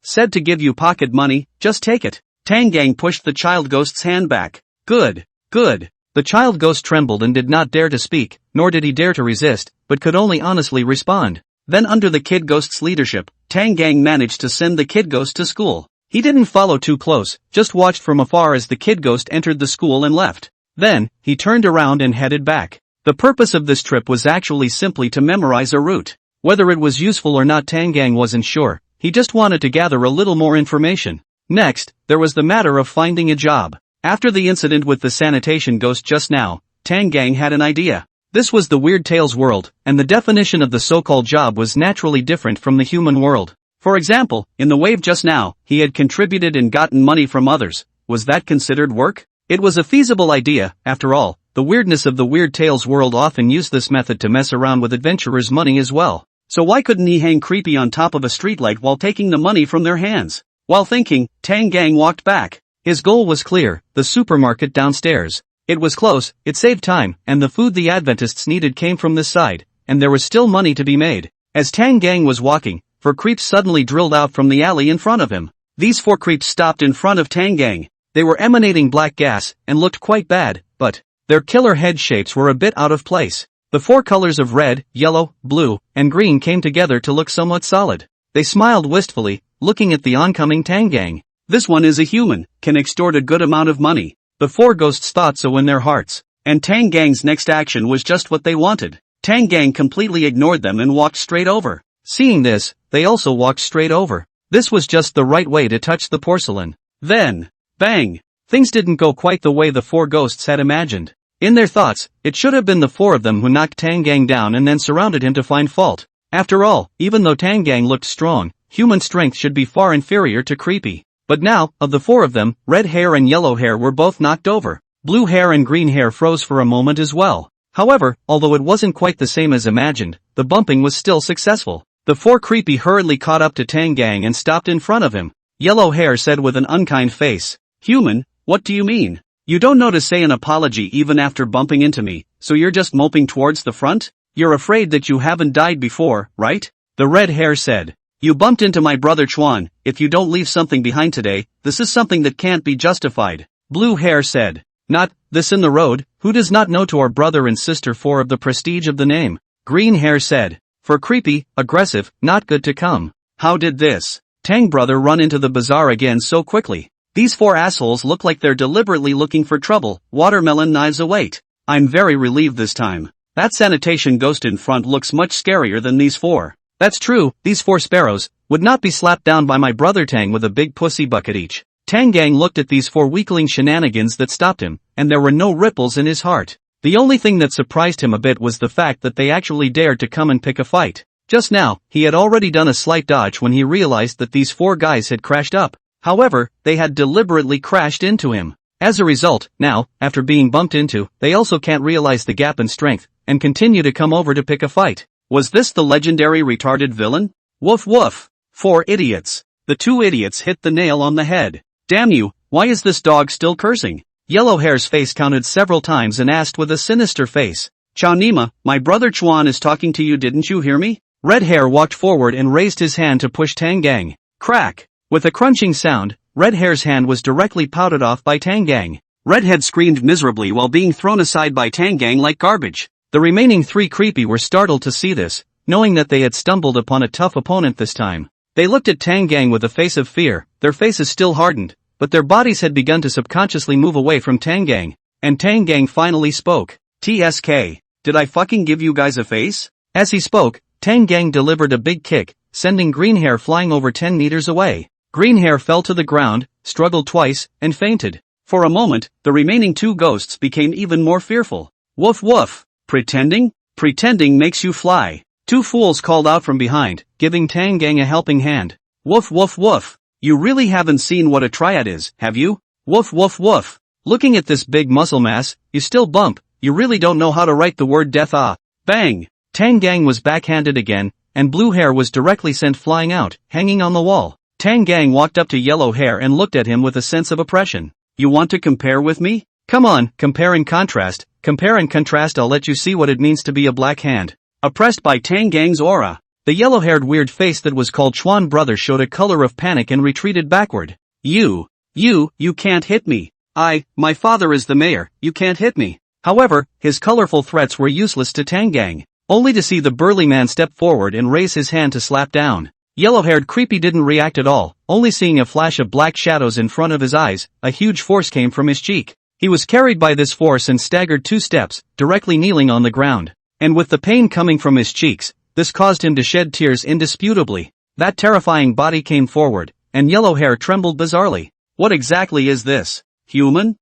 said to give you pocket money, just take it. Tang Gang pushed the child ghost's hand back. Good. The child ghost trembled and did not dare to speak, nor did he dare to resist, but could only honestly respond. Then under the kid ghost's leadership, Tang Gang managed to send the kid ghost to school. He didn't follow too close, just watched from afar as the kid ghost entered the school and left. Then, he turned around and headed back. The purpose of this trip was actually simply to memorize a route. Whether it was useful or not, Tang Gang wasn't sure, he just wanted to gather a little more information. Next, there was the matter of finding a job. After the incident with the sanitation ghost just now, Tang Gang had an idea. This was the Weird Tales world, and the definition of the so-called job was naturally different from the human world. For example, in the wave just now, he had contributed and gotten money from others. Was that considered work? It was a feasible idea, after all. The weirdness of the Weird Tales world often used this method to mess around with adventurers' money as well. So why couldn't he hang creepy on top of a streetlight while taking the money from their hands? While thinking, Tang Gang walked back. His goal was clear, the supermarket downstairs. It was close, it saved time, and the food the Adventists needed came from this side, and there was still money to be made. As Tang Gang was walking, 4 creeps suddenly drilled out from the alley in front of him. These 4 creeps stopped in front of Tang Gang. They were emanating black gas, and looked quite bad, but their killer head shapes were a bit out of place. The 4 colors of red, yellow, blue, and green came together to look somewhat solid. They smiled wistfully, looking at the oncoming Tang Gang. This one is a human, can extort a good amount of money. The 4 ghosts thought so in their hearts. And Tang Gang's next action was just what they wanted. Tang Gang completely ignored them and walked straight over. Seeing this, they also walked straight over. This was just the right way to touch the porcelain. Then, bang! Things didn't go quite the way the 4 ghosts had imagined. In their thoughts, it should have been the 4 of them who knocked Tang Gang down and then surrounded him to find fault. After all, even though Tang Gang looked strong, human strength should be far inferior to creepy. But now, of the 4 of them, red hair and yellow hair were both knocked over. Blue hair and green hair froze for a moment as well. However, although it wasn't quite the same as imagined, the bumping was still successful. The 4 creepy hurriedly caught up to Tang Gang and stopped in front of him. Yellow hair said with an unkind face, "Human, what do you mean? You don't know to say an apology even after bumping into me, so you're just moping towards the front? You're afraid that you haven't died before, right?" The red hair said, "You bumped into my brother Chuan, if you don't leave something behind today, this is something that can't be justified." Blue hair said, "Not this in the road, who does not know to our brother and sister 4 of the prestige of the name?" Green hair said, "For creepy, aggressive, not good to come." How did this Tang brother run into the bazaar again so quickly? These 4 assholes look like they're deliberately looking for trouble. Watermelon knives await. I'm very relieved this time. That sanitation ghost in front looks much scarier than these 4. That's true, these 4 sparrows would not be slapped down by my brother Tang with a big pussy bucket each. Tang Gang looked at these 4 weakling shenanigans that stopped him, and there were no ripples in his heart. The only thing that surprised him a bit was the fact that they actually dared to come and pick a fight. Just now, he had already done a slight dodge when he realized that these 4 guys had crashed up. However, they had deliberately crashed into him. As a result, now, after being bumped into, they also can't realize the gap in strength, and continue to come over to pick a fight. Was this the legendary retarded villain? Woof woof. 4 idiots. The 2 idiots hit the nail on the head. Damn you, why is this dog still cursing? Yellow hair's face counted several times and asked with a sinister face. Chow Nima, my brother Chuan is talking to you, didn't you hear me? Red hair walked forward and raised his hand to push Tang Gang. Crack! With a crunching sound, red hair's hand was directly pouted off by Tang Gang. Redhead screamed miserably while being thrown aside by Tang Gang like garbage. The remaining 3 creepy were startled to see this, knowing that they had stumbled upon a tough opponent this time. They looked at Tang Gang with a face of fear, their faces still hardened, but their bodies had begun to subconsciously move away from Tang Gang, and Tang Gang finally spoke. TSK. Did I fucking give you guys a face? As he spoke, Tang Gang delivered a big kick, sending green hair flying over 10 meters away. Green hair fell to the ground, struggled twice, and fainted. For a moment, the remaining 2 ghosts became even more fearful. Woof woof. Pretending? Pretending makes you fly. Two fools called out from behind, giving Tang Gang a helping hand. Woof woof woof. You really haven't seen what a triad is, have you? Woof woof woof. Looking at this big muscle mass, you still bump, you really don't know how to write the word death ah. Bang! Tang Gang was backhanded again, and blue hair was directly sent flying out, hanging on the wall. Tang Gang walked up to yellow hair and looked at him with a sense of oppression. You want to compare with me? Come on, compare and contrast, I'll let you see what it means to be a black hand. Oppressed by Tang Gang's aura, the yellow-haired weird face that was called Chuan Brother showed a color of panic and retreated backward. You can't hit me. My father is the mayor, you can't hit me. However, his colorful threats were useless to Tang Gang, only to see the burly man step forward and raise his hand to slap down. Yellow-haired Creepy didn't react at all, only seeing a flash of black shadows in front of his eyes. A huge force came from his cheek. He was carried by this force and staggered 2 steps, directly kneeling on the ground. And with the pain coming from his cheeks, this caused him to shed tears indisputably. That terrifying body came forward, and yellow hair trembled bizarrely. What exactly is this? Human?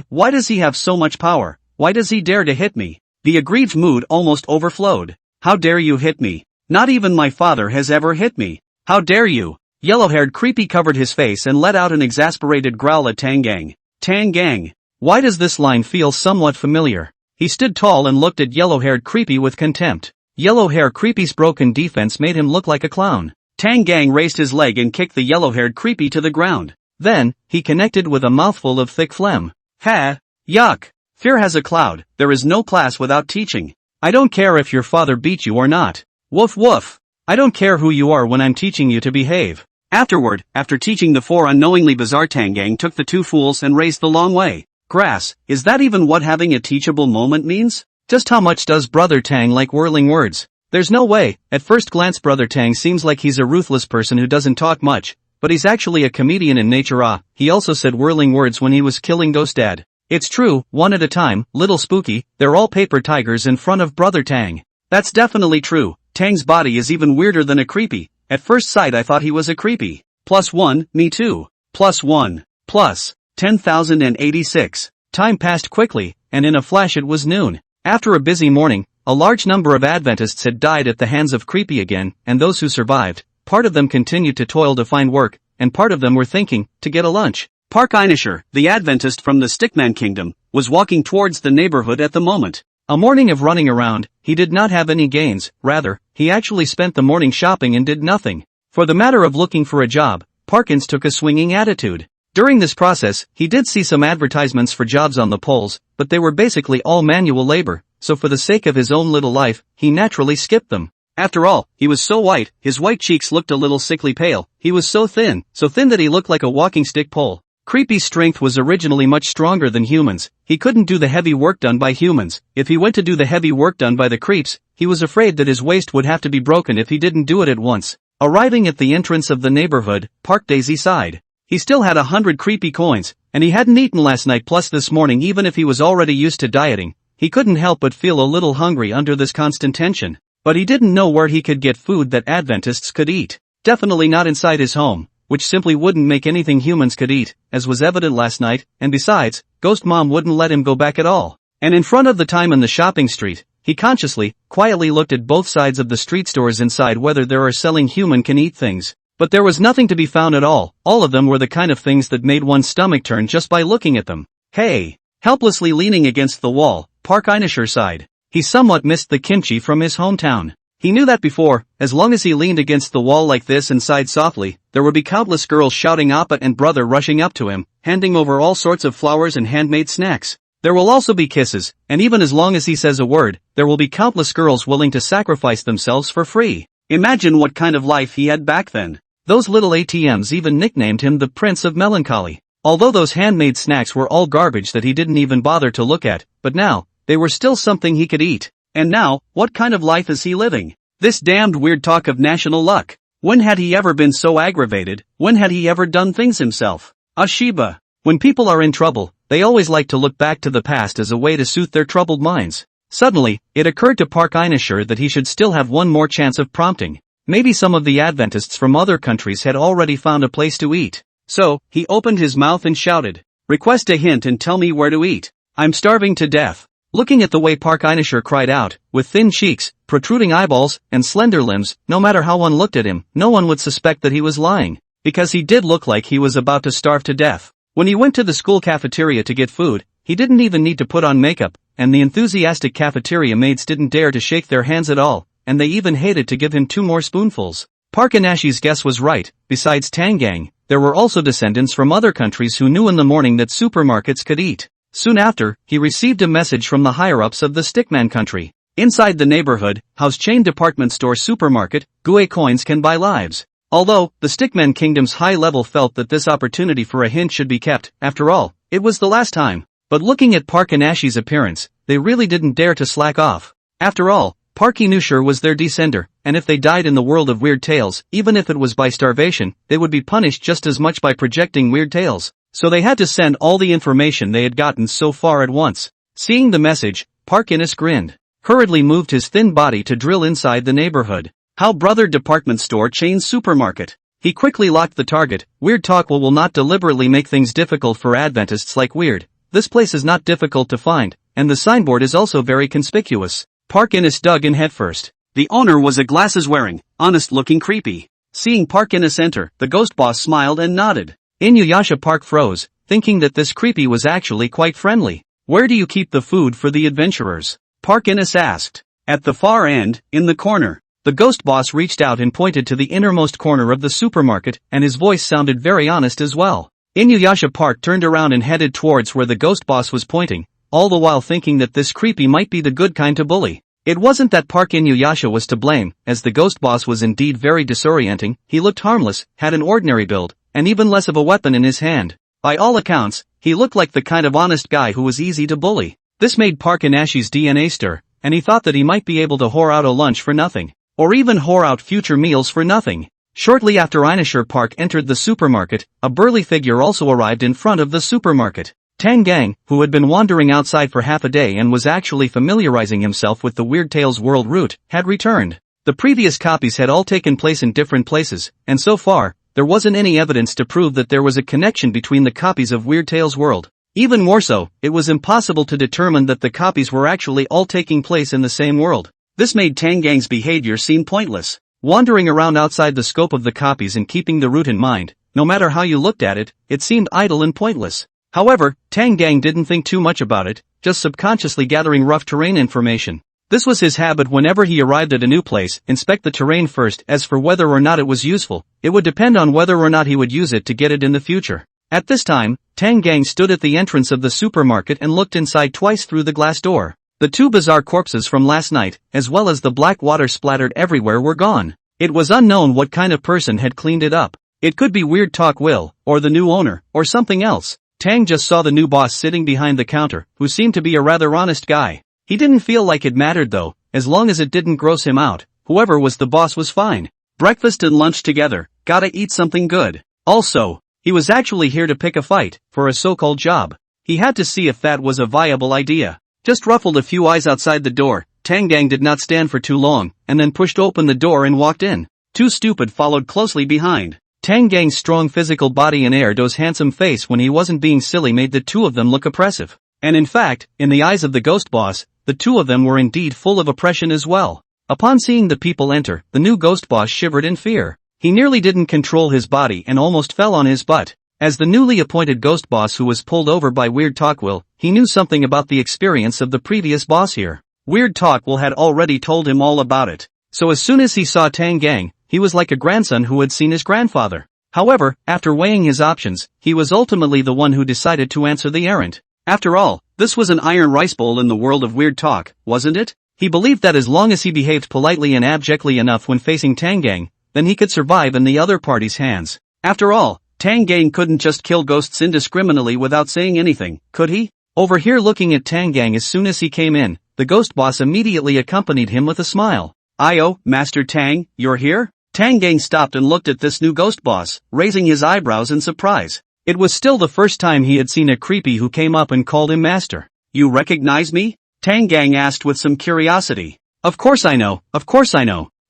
Why does he have so much power? Why does he dare to hit me? The aggrieved mood almost overflowed. How dare you hit me? Not even my father has ever hit me. How dare you? Yellow-haired Creepy covered his face and let out an exasperated growl at Tang Gang. Tang Gang. Why does this line feel somewhat familiar? He stood tall and looked at yellow-haired Creepy with contempt. Yellow-hair Creepy's broken defense made him look like a clown. Tang Gang raised his leg and kicked the yellow-haired Creepy to the ground. Then, he connected with a mouthful of thick phlegm. Ha! Yuck! Fear has a cloud, there is no class without teaching. I don't care if your father beat you or not. Woof woof! I don't care who you are when I'm teaching you to behave. Afterward, after teaching the 4 unknowingly bizarre, Tang Gang took the 2 fools and raced the long way. Grass, is that even what having a teachable moment means? Just how much does Brother Tang like whirling words? There's no way. At first glance Brother Tang seems like he's a ruthless person who doesn't talk much, but he's actually a comedian in nature. He also said whirling words when he was killing Ghost Dad. It's true, one at a time, little spooky, they're all paper tigers in front of Brother Tang. That's definitely true. Tang's body is even weirder than a Creepy. At first sight I thought he was a Creepy. +1, me too. +1. Plus. 10,086. Time passed quickly, and in a flash it was noon. After a busy morning, a large number of Adventists had died at the hands of Creepy again, and those who survived, part of them continued to toil to find work, and part of them were thinking, to get a lunch. Park Einisher, the Adventist from the Stickman Kingdom, was walking towards the neighborhood at the moment. A morning of running around, he did not have any gains, rather, he actually spent the morning shopping and did nothing. For the matter of looking for a job, Parkins took a swinging attitude. During this process, he did see some advertisements for jobs on the polls, but they were basically all manual labor, so for the sake of his own little life, he naturally skipped them. After all, he was so white, his white cheeks looked a little sickly pale, he was so thin that he looked like a walking stick pole. Creepy's strength was originally much stronger than humans. He couldn't do the heavy work done by humans. If he went to do the heavy work done by the creeps, he was afraid that his waist would have to be broken if he didn't do it at once. Arriving at the entrance of the neighborhood, Park Daisy sighed. He still had 100 Creepy coins, and he hadn't eaten last night plus this morning. Even if he was already used to dieting, he couldn't help but feel a little hungry under this constant tension. But he didn't know where he could get food that Adventists could eat. Definitely not inside his home, which simply wouldn't make anything humans could eat, as was evident last night, and besides, Ghost Mom wouldn't let him go back at all. And in front of the time in the shopping street, he quietly looked at both sides of the street stores inside whether there are selling human can eat things. But there was nothing to be found at all of them were the kind of things that made one's stomach turn just by looking at them. Hey! Helplessly leaning against the wall, Park Einisher sighed. He somewhat missed the kimchi from his hometown. He knew that before, as long as he leaned against the wall like this and sighed softly, there would be countless girls shouting Appa and brother rushing up to him, handing over all sorts of flowers and handmade snacks. There will also be kisses, and even as long as he says a word, there will be countless girls willing to sacrifice themselves for free. Imagine what kind of life he had back then. Those little ATMs even nicknamed him the Prince of Melancholy. Although those handmade snacks were all garbage that he didn't even bother to look at, but now, they were still something he could eat. And now, what kind of life is he living? This damned weird talk of national luck. When had he ever been so aggravated? When had he ever done things himself? Ashiba. When people are in trouble, they always like to look back to the past as a way to soothe their troubled minds. Suddenly, it occurred to Park Einisher that he should still have one more chance of prompting. Maybe some of the Adventists from other countries had already found a place to eat. So, he opened his mouth and shouted, "Request a hint and tell me where to eat. I'm starving to death." Looking at the way Park Inisher cried out, with thin cheeks, protruding eyeballs, and slender limbs, no matter how one looked at him, no one would suspect that he was lying. Because he did look like he was about to starve to death. When he went to the school cafeteria to get food, he didn't even need to put on makeup, and the enthusiastic cafeteria maids didn't dare to shake their hands at all, and they even hated to give him 2 more spoonfuls. Park Inashi's guess was right. Besides Tangang, there were also descendants from other countries who knew in the morning that supermarkets could eat. Soon after, he received a message from the higher-ups of the Stickman country. Inside the neighborhood, house chain department store supermarket, Gue coins can buy lives. Although, the Stickman Kingdom's high level felt that this opportunity for a hint should be kept, after all, it was the last time. But looking at Park Inashi's appearance, they really didn't dare to slack off. After all, Park Inusher was their descender, and if they died in the world of weird tales, even if it was by starvation, they would be punished just as much by projecting weird tales. So they had to send all the information they had gotten so far at once. Seeing the message, Park Inus grinned, hurriedly moved his thin body to drill inside the neighborhood. How Brother Department Store Chain Supermarket. He quickly locked the target. Weird Talk will not deliberately make things difficult for Adventists like Weird. This place is not difficult to find, and the signboard is also very conspicuous. Park Inus dug in headfirst. The owner was a glasses-wearing, honest-looking creepy. Seeing Park Inus enter, the ghost boss smiled and nodded. Inuyasha Park froze, thinking that this creepy was actually quite friendly. Where do you keep the food for the adventurers? Park Inus asked. At the far end, in the corner. The ghost boss reached out and pointed to the innermost corner of the supermarket, and his voice sounded very honest as well. Inuyasha Park turned around and headed towards where the ghost boss was pointing, all the while thinking that this creepy might be the good kind to bully. It wasn't that Park Inuyasha was to blame, as the ghost boss was indeed very disorienting. He looked harmless, had an ordinary build, and even less of a weapon in his hand. By all accounts, he looked like the kind of honest guy who was easy to bully. This made Park Inashi's DNA stir, and he thought that he might be able to whore out a lunch for nothing. Or even whore out future meals for nothing. Shortly after Inusher Park entered the supermarket, a burly figure also arrived in front of the supermarket. Tangang, who had been wandering outside for half a day and was actually familiarizing himself with the Weird Tales world route, had returned. The previous copies had all taken place in different places, and so far, there wasn't any evidence to prove that there was a connection between the copies of Weird Tales world. Even more so, it was impossible to determine that the copies were actually all taking place in the same world. This made Tangang's behavior seem pointless. Wandering around outside the scope of the copies and keeping the route in mind, no matter how you looked at it, it seemed idle and pointless. However, Tangang didn't think too much about it, just subconsciously gathering rough terrain information. This was his habit whenever he arrived at a new place. Inspect the terrain first. As for whether or not it was useful, it would depend on whether or not he would use it to get it in the future. At this time, Tangang stood at the entrance of the supermarket and looked inside twice through the glass door. The 2 bizarre corpses from last night, as well as the black water splattered everywhere, were gone. It was unknown what kind of person had cleaned it up. It could be Weird Talk Will, or the new owner, or something else. Tang just saw the new boss sitting behind the counter, who seemed to be a rather honest guy. He didn't feel like it mattered though, as long as it didn't gross him out. Whoever was the boss was fine. Breakfast and lunch together, gotta eat something good. Also, he was actually here to pick a fight, for a so-called job. He had to see if that was a viable idea. Just ruffled a few eyes outside the door, Tangang did not stand for too long, and then pushed open the door and walked in. 2 Stupid followed closely behind. Tangang's strong physical body and Erdo's handsome face when he wasn't being silly made the 2 of them look oppressive. And in fact, in the eyes of the ghost boss, the 2 of them were indeed full of oppression as well. Upon seeing the people enter, the new ghost boss shivered in fear. He nearly didn't control his body and almost fell on his butt. As the newly appointed ghost boss who was pulled over by Weird Talk Will, he knew something about the experience of the previous boss here. Weird Talk Will had already told him all about it. So as soon as he saw Tangang, he was like a grandson who had seen his grandfather. However, after weighing his options, he was ultimately the one who decided to answer the errand. After all, this was an iron rice bowl in the world of Weird Talk, wasn't it? He believed that as long as he behaved politely and abjectly enough when facing Tangang, then he could survive in the other party's hands. After all, Tangang couldn't just kill ghosts indiscriminately without saying anything, could he? Over here looking at Tangang as soon as he came in, the ghost boss immediately accompanied him with a smile. "Io, Master Tang, you're here?" Tangang stopped and looked at this new ghost boss, raising his eyebrows in surprise. It was still the first time he had seen a creepy who came up and called him master. "You recognize me?" Tangang asked with some curiosity. Of course I know.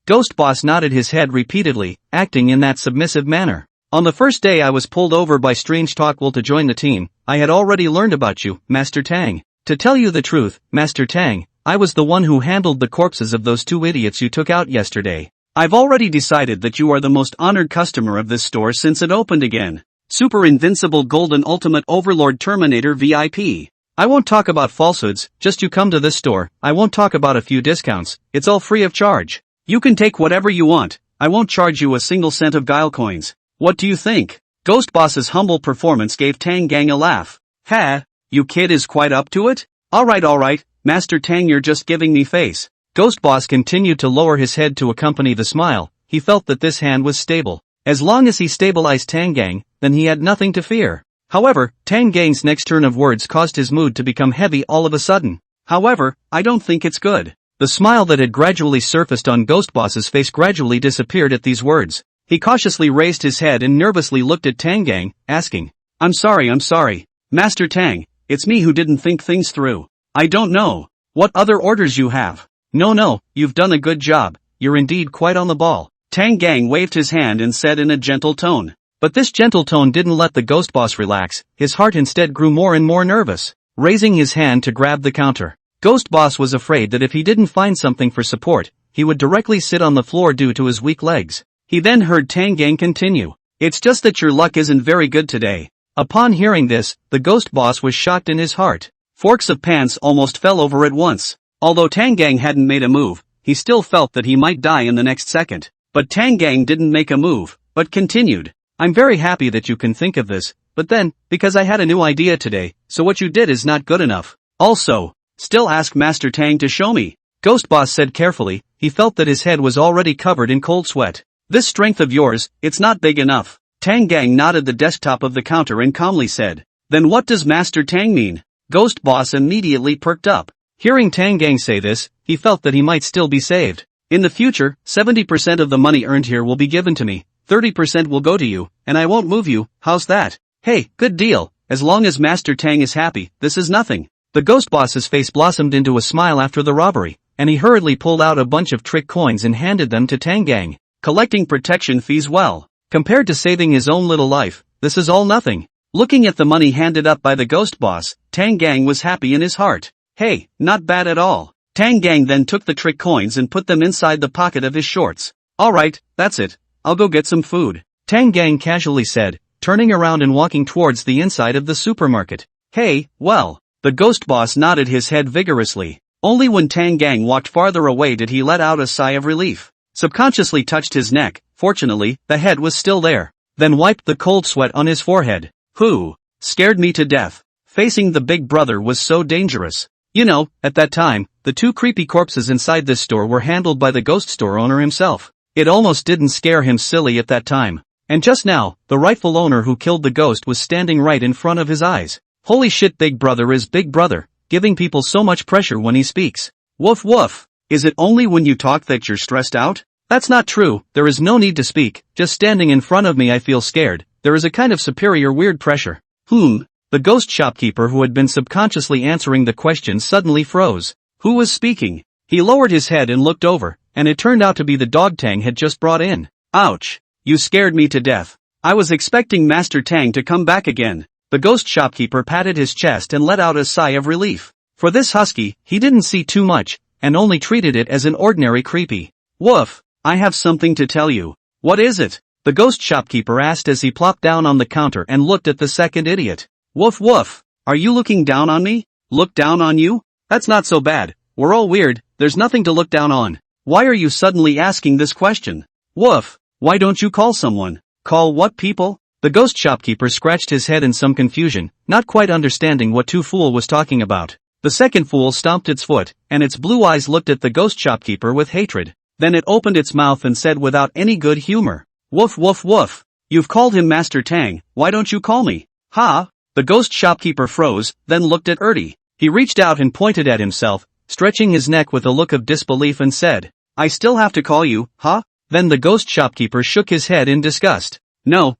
Ghost boss nodded his head repeatedly, acting in that submissive manner. "On the first day I was pulled over by Strange Talk Will to join the team, I had already learned about you, Master Tang. To tell you the truth, Master Tang, I was the one who handled the corpses of those 2 idiots you took out yesterday. I've already decided that you are the most honored customer of this store since it opened again. Super Invincible Golden Ultimate Overlord Terminator VIP. I won't talk about falsehoods, just you come to this store, I won't talk about a few discounts, it's all free of charge. You can take whatever you want, I won't charge you a single cent of guile coins. What do you think? Ghost Boss's humble performance gave Tang Gang a laugh. Ha, you kid is quite up to it? Alright, Master Tang, you're just giving me face. Ghost Boss continued to lower his head to accompany the smile. He felt that this hand was stable. As long as he stabilized Tang Gang, then he had nothing to fear. However, Tang Gang's next turn of words caused his mood to become heavy all of a sudden. However, I don't think it's good. The smile that had gradually surfaced on Ghost Boss's face gradually disappeared at these words. He cautiously raised his head and nervously looked at Tang Gang, asking, I'm sorry. Master Tang, it's me who didn't think things through. I don't know. What other orders you have? No, you've done a good job, you're indeed quite on the ball. Tang Gang waved his hand and said in a gentle tone. But this gentle tone didn't let the Ghost Boss relax, his heart instead grew more and more nervous. Raising his hand to grab the counter, Ghost Boss was afraid that if he didn't find something for support, he would directly sit on the floor due to his weak legs. He then heard Tang Gang continue. It's just that your luck isn't very good today. Upon hearing this, the Ghost Boss was shocked in his heart. Forks of pants almost fell over at once. Although Tang Gang hadn't made a move, he still felt that he might die in the next second. But Tang Gang didn't make a move, but continued. I'm very happy that you can think of this, but then, because I had a new idea today, so what you did is not good enough. Also, still ask Master Tang to show me. Ghost Boss said carefully, he felt that his head was already covered in cold sweat. This strength of yours, it's not big enough. Tang Gang nodded the desktop of the counter and calmly said, Then what does Master Tang mean? Ghost Boss immediately perked up. Hearing Tang Gang say this, he felt that he might still be saved. In the future, 70% of the money earned here will be given to me, 30% will go to you, and I won't move you, how's that? Hey, good deal, as long as Master Tang is happy, this is nothing. The Ghost Boss's face blossomed into a smile after the robbery, and he hurriedly pulled out a bunch of trick coins and handed them to Tang Gang. Collecting protection fees well. Compared to saving his own little life, this is all nothing. Looking at the money handed up by the Ghost Boss, Tang Gang was happy in his heart. Hey, not bad at all. Tang Gang then took the trick coins and put them inside the pocket of his shorts. Alright, that's it. I'll go get some food. Tang Gang casually said, turning around and walking towards the inside of the supermarket. Hey, well. The Ghost Boss nodded his head vigorously. Only when Tang Gang walked farther away did he let out a sigh of relief. Subconsciously touched his neck, fortunately, the head was still there. Then wiped the cold sweat on his forehead. Whew, scared me to death. Facing the big brother was so dangerous. You know, at that time, the 2 creepy corpses inside this store were handled by the ghost store owner himself. It almost didn't scare him silly at that time. And just now, the rightful owner who killed the ghost was standing right in front of his eyes. Holy shit, big brother is big brother, giving people so much pressure when he speaks. Woof woof. Is it only when you talk that you're stressed out? That's not true, there is no need to speak, just standing in front of me I feel scared, there is a kind of superior weird pressure. The ghost shopkeeper who had been subconsciously answering the question suddenly froze. Who was speaking? He lowered his head and looked over, and it turned out to be the dog Tang had just brought in. Ouch! You scared me to death. I was expecting Master Tang to come back again. The ghost shopkeeper patted his chest and let out a sigh of relief. For this husky, he didn't see too much, and only treated it as an ordinary creepy. Woof! I have something to tell you. What is it? The ghost shopkeeper asked as he plopped down on the counter and looked at the second idiot. Woof woof! Are you looking down on me? Look down on you? That's not so bad. We're all weird, there's nothing to look down on. Why are you suddenly asking this question? Woof! Why don't you call someone? Call what people? The ghost shopkeeper scratched his head in some confusion, not quite understanding what two fool was talking about. The second fool stomped its foot, and its blue eyes looked at the ghost shopkeeper with hatred. Then it opened its mouth and said without any good humor, Woof woof woof! You've called him Master Tang, why don't you call me? Ha! The ghost shopkeeper froze, then looked at Ertie. He reached out and pointed at himself, stretching his neck with a look of disbelief and said, I still have to call you, huh? Then the ghost shopkeeper shook his head in disgust. No,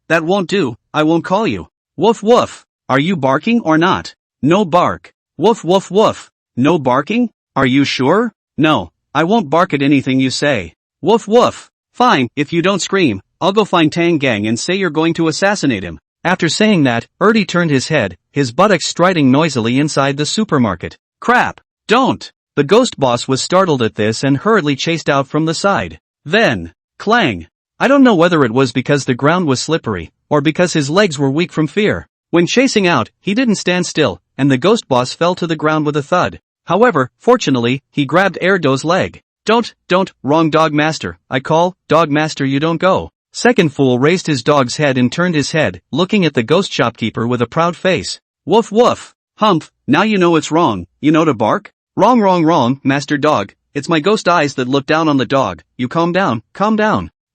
that won't do, I won't call you. Woof woof! Are you barking or not? No bark. Woof woof woof! No barking? Are you sure? No, I won't bark at anything you say. Woof woof! Fine, if you don't scream, I'll go find Tang Gang and say you're going to assassinate him. After saying that, Erdy turned his head, his buttocks striding noisily inside the supermarket. Crap! Don't! The ghost boss was startled at this and hurriedly chased out from the side. Then, clang! I don't know whether it was because the ground was slippery, or because his legs were weak from fear. When chasing out, he didn't stand still, and the ghost boss fell to the ground with a thud. However, fortunately, he grabbed Erdo's leg. Don't, wrong dog master, I call, dog master you don't go. Second fool raised his dog's head and turned his head, looking at the ghost shopkeeper with a proud face. Woof woof. Humph, now you know it's wrong, you know to bark? Wrong, master dog, it's my ghost eyes that look down on the dog, you calm down.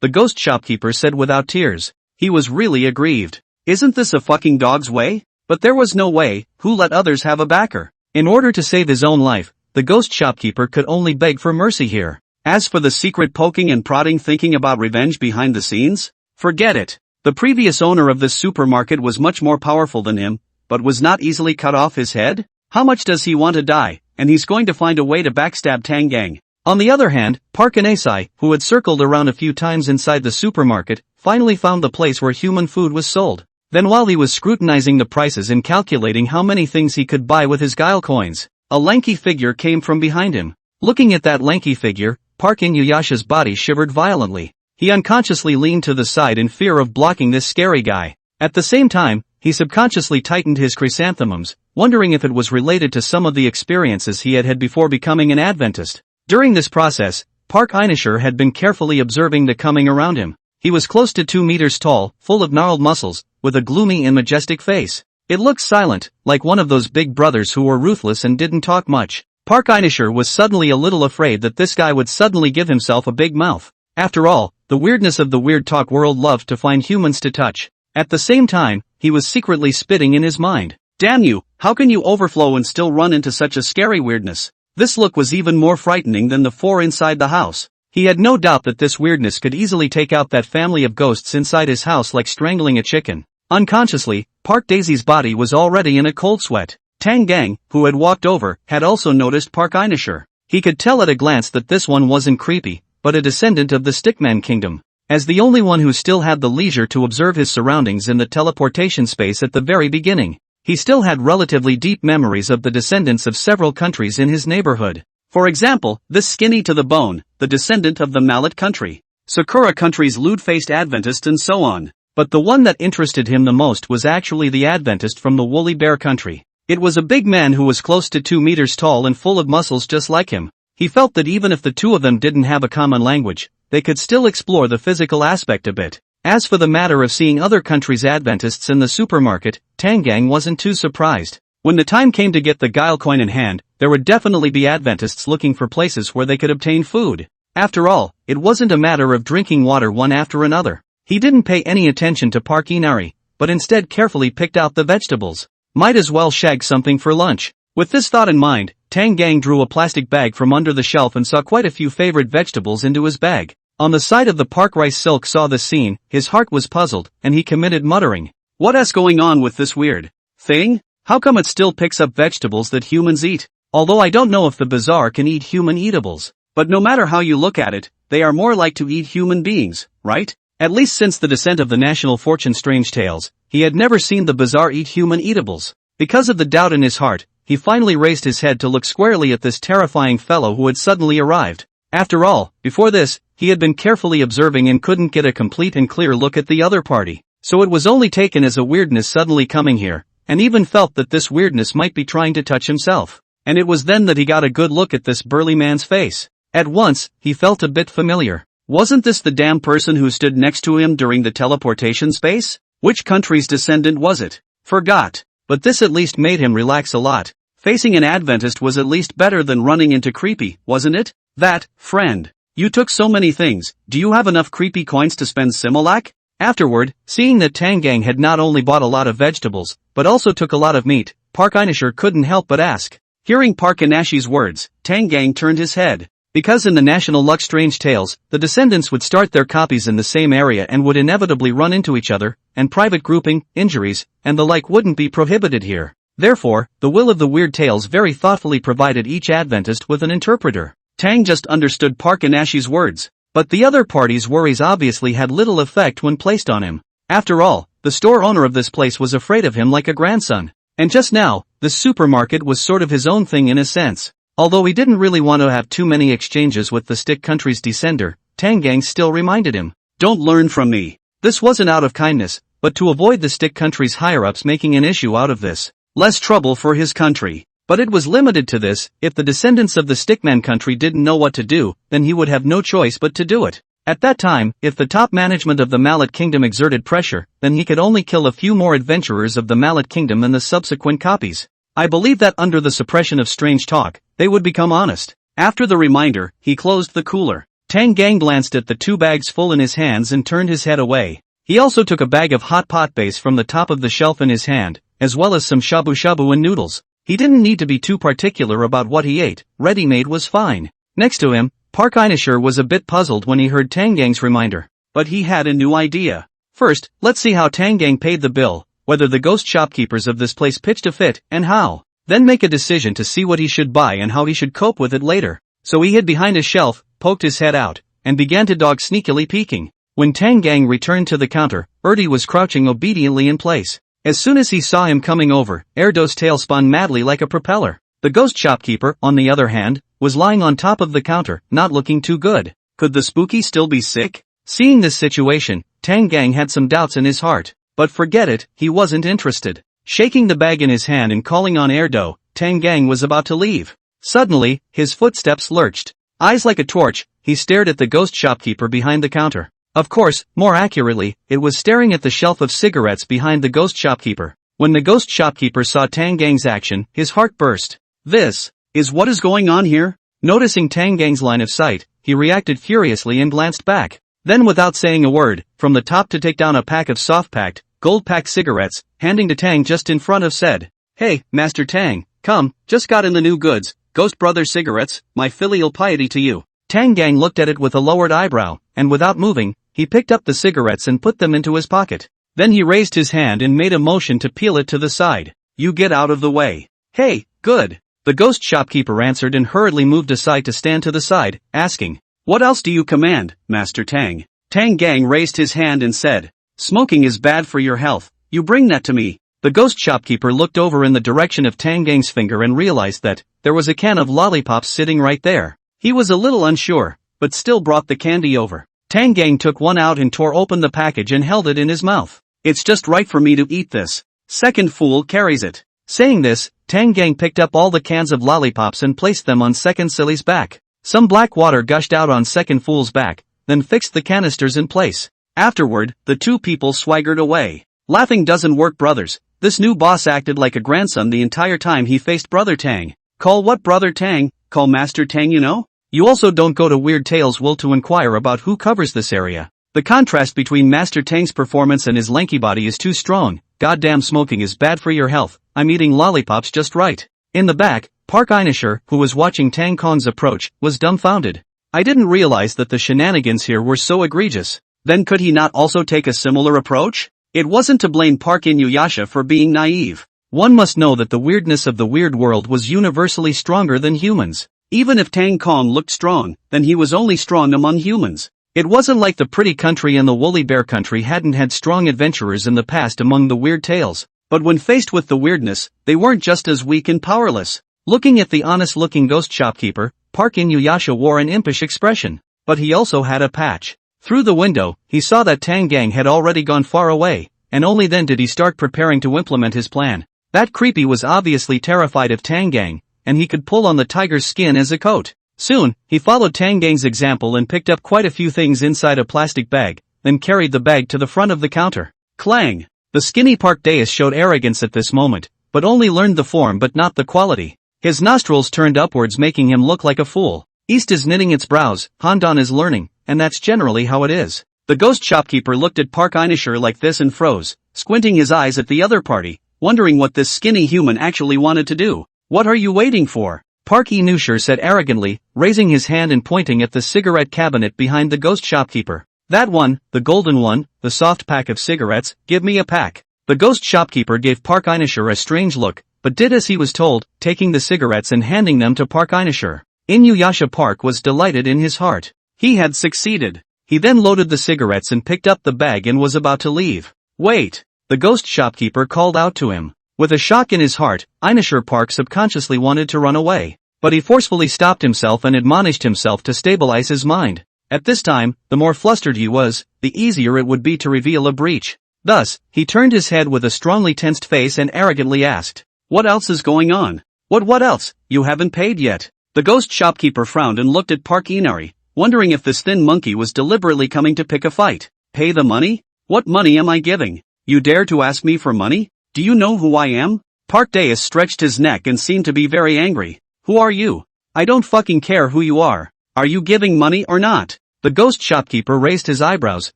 The ghost shopkeeper said without tears. He was really aggrieved. Isn't this a fucking dog's way? But there was no way, who let others have a backer? In order to save his own life, the ghost shopkeeper could only beg for mercy here. As for the secret poking and prodding thinking about revenge behind the scenes, forget it. The previous owner of this supermarket was much more powerful than him, but was not easily cut off his head? How much does he want to die? And he's going to find a way to backstab Tangang. On the other hand, Park Anasai, who had circled around a few times inside the supermarket, finally found the place where human food was sold. Then while he was scrutinizing the prices and calculating how many things he could buy with his guile coins, a lanky figure came from behind him. Looking at that lanky figure, Park Inuyasha's body shivered violently. He unconsciously leaned to the side in fear of blocking this scary guy. At the same time, he subconsciously tightened his chrysanthemums, wondering if it was related to some of the experiences he had had before becoming an Adventist. During this process, Park Inuyasha had been carefully observing the coming around him. He was close to 2 meters tall, full of gnarled muscles, with a gloomy and majestic face. It looked silent, like one of those big brothers who were ruthless and didn't talk much. Park Inuyasha was suddenly a little afraid that this guy would suddenly give himself a big mouth. After all, the weirdness of the weird talk world loved to find humans to touch. At the same time, he was secretly spitting in his mind. Damn you, how can you overflow and still run into such a scary weirdness? This look was even more frightening than the four inside the house. He had no doubt that this weirdness could easily take out that family of ghosts inside his house like strangling a chicken. Unconsciously, Park Daisy's body was already in a cold sweat. Tangang, who had walked over, had also noticed Park Inuyasha. He could tell at a glance that this one wasn't creepy, but a descendant of the Stickman Kingdom. As the only one who still had the leisure to observe his surroundings in the teleportation space at the very beginning, he still had relatively deep memories of the descendants of several countries in his neighborhood. For example, this skinny to the bone, the descendant of the Mallet country, Sakura country's lewd-faced Adventist and so on. But the one that interested him the most was actually the Adventist from the Woolly Bear country. It was a big man who was close to 2 meters tall and full of muscles just like him. He felt that even if the two of them didn't have a common language, they could still explore the physical aspect a bit. As for the matter of seeing other countries' Adventists in the supermarket, Tangang wasn't too surprised. When the time came to get the guile coin in hand, there would definitely be Adventists looking for places where they could obtain food. After all, it wasn't a matter of drinking water one after another. He didn't pay any attention to Park Inari, but instead carefully picked out the vegetables. Might as well shag something for lunch. With this thought in mind, Tangang drew a plastic bag from under the shelf and saw quite a few favorite vegetables into his bag. On the side of the Park Rice Silk saw this scene, his heart was puzzled, and he committed muttering. What's going on with this weird thing? How come it still picks up vegetables that humans eat? Although I don't know if the bazaar can eat human eatables. But no matter how you look at it, they are more like to eat human beings, right? At least since the descent of the national fortune Strange Tales, he had never seen the bazaar eat human eatables. Because of the doubt in his heart, he finally raised his head to look squarely at this terrifying fellow who had suddenly arrived. After all, before this, he had been carefully observing and couldn't get a complete and clear look at the other party. So it was only taken as a weirdness suddenly coming here, and even felt that this weirdness might be trying to touch himself. And it was then that he got a good look at this burly man's face. At once, he felt a bit familiar. Wasn't this the damn person who stood next to him during the teleportation space? Which country's descendant was it? Forgot. But this at least made him relax a lot. Facing an Adventist was at least better than running into creepy, wasn't it? That, friend. You took so many things, do you have enough creepy coins to spend Similac? Afterward, seeing that Tangang had not only bought a lot of vegetables, but also took a lot of meat, Park Inuyasha couldn't help but ask. Hearing Park Inuyasha's words, Tangang turned his head. Because in the National Luck Strange Tales, the descendants would start their copies in the same area and would inevitably run into each other, and private grouping, injuries, and the like wouldn't be prohibited here. Therefore, the Will of the Weird Tales very thoughtfully provided each Adventist with an interpreter. Tang just understood Park Inuyasha's words, but the other party's worries obviously had little effect when placed on him. After all, the store owner of this place was afraid of him like a grandson. And just now, the supermarket was sort of his own thing in a sense. Although he didn't really want to have too many exchanges with the stick country's descender, Tangang still reminded him, "Don't learn from me." This wasn't out of kindness, but to avoid the stick country's higher-ups making an issue out of this. Less trouble for his country. But it was limited to this: if the descendants of the stickman country didn't know what to do, then he would have no choice but to do it. At that time, if the top management of the Mallet Kingdom exerted pressure, then he could only kill a few more adventurers of the Mallet Kingdom and the subsequent copies. I believe that under the suppression of strange talk, they would become honest. After the reminder, he closed the cooler. Tangang glanced at the 2 bags full in his hands and turned his head away. He also took a bag of hot pot base from the top of the shelf in his hand, as well as some shabu shabu and noodles. He didn't need to be too particular about what he ate, ready-made was fine. Next to him, Park Einasher was a bit puzzled when he heard Tangang's reminder. But he had a new idea. First, let's see how Tangang paid the bill, whether the ghost shopkeepers of this place pitched a fit, and how. Then make a decision to see what he should buy and how he should cope with it later. So he hid behind a shelf, poked his head out, and began to dog sneakily peeking. When Tangang returned to the counter, Erdi was crouching obediently in place. As soon as he saw him coming over, Erdo's tail spun madly like a propeller. The ghost shopkeeper, on the other hand, was lying on top of the counter, not looking too good. Could the spooky still be sick? Seeing this situation, Tangang had some doubts in his heart. But forget it, he wasn't interested. Shaking the bag in his hand and calling on Erdo, Tangang was about to leave. Suddenly, his footsteps lurched. Eyes like a torch, he stared at the ghost shopkeeper behind the counter. Of course, more accurately, it was staring at the shelf of cigarettes behind the ghost shopkeeper. When the ghost shopkeeper saw Tangang's action, his heart burst. This is what is going on here? Noticing Tangang's line of sight, he reacted furiously and glanced back. Then without saying a word, from the top to take down a pack of soft-packed, gold-packed cigarettes, handing to Tang just in front of said, "Hey, Master Tang, come, just got in the new goods, Ghost Brother cigarettes, my filial piety to you." Tangang looked at it with a lowered eyebrow, and without moving, he picked up the cigarettes and put them into his pocket. Then he raised his hand and made a motion to peel it to the side. "You get out of the way." "Hey, good." The ghost shopkeeper answered and hurriedly moved aside to stand to the side, asking, "What else do you command, Master Tang?" Tangang raised his hand and said, "Smoking is bad for your health, you bring that to me." The ghost shopkeeper looked over in the direction of Tangang's finger and realized that there was a can of lollipops sitting right there. He was a little unsure, but still brought the candy over. Tangang took one out and tore open the package and held it in his mouth. "It's just right for me to eat this. Second fool carries it." Saying this, Tangang picked up all the cans of lollipops and placed them on Second Silly's back. Some black water gushed out on Second Fool's back, then fixed the canisters in place. Afterward, the two people swaggered away. Laughing doesn't work, brothers. This new boss acted like a grandson the entire time he faced Brother Tang. Call what Brother Tang? Call Master Tang, you know? You also don't go to Weird Tales World to inquire about who covers this area. The contrast between Master Tang's performance and his lanky body is too strong. Goddamn, smoking is bad for your health. I'm eating lollipops just right. In the back, Park Einasher, who was watching Tang Kong's approach, was dumbfounded. I didn't realize that the shenanigans here were so egregious. Then could he not also take a similar approach? It wasn't to blame Park Inuyasha for being naive. One must know that the weirdness of the weird world was universally stronger than humans. Even if Tang Kong looked strong, then he was only strong among humans. It wasn't like the pretty country and the woolly bear country hadn't had strong adventurers in the past among the weird tales. But when faced with the weirdness, they weren't just as weak and powerless. Looking at the honest-looking ghost shopkeeper, Park Inuyasha wore an impish expression. But he also had a patch. Through the window, he saw that Tangang had already gone far away, and only then did he start preparing to implement his plan. That creepy was obviously terrified of Tangang, and he could pull on the tiger's skin as a coat. Soon, he followed Tangang's example and picked up quite a few things inside a plastic bag, then carried the bag to the front of the counter. Clang! The skinny Park Dais showed arrogance at this moment, but only learned the form but not the quality. His nostrils turned upwards, making him look like a fool. East is knitting its brows, Handan is learning, and that's generally how it is. The ghost shopkeeper looked at Park Einasher like this and froze, squinting his eyes at the other party, wondering what this skinny human actually wanted to do. "What are you waiting for?" Park Einasher said arrogantly, raising his hand and pointing at the cigarette cabinet behind the ghost shopkeeper. "That one, the golden one, the soft pack of cigarettes, give me a pack." The ghost shopkeeper gave Park Einasher a strange look, but did as he was told, taking the cigarettes and handing them to Park Einasher. Inuyasha Park was delighted in his heart. He had succeeded. He then loaded the cigarettes and picked up the bag and was about to leave. "Wait!" the ghost shopkeeper called out to him. With a shock in his heart, Inisher Park subconsciously wanted to run away. But he forcefully stopped himself and admonished himself to stabilize his mind. At this time, the more flustered he was, the easier it would be to reveal a breach. Thus, he turned his head with a strongly tensed face and arrogantly asked, "What else is going on?" What else? You haven't paid yet." The ghost shopkeeper frowned and looked at Park Inari, wondering if this thin monkey was deliberately coming to pick a fight. "Pay the money? What money am I giving? You dare to ask me for money? Do you know who I am?" Park Deus stretched his neck and seemed to be very angry. "Who are you? I don't fucking care who you are. Are you giving money or not?" The ghost shopkeeper raised his eyebrows,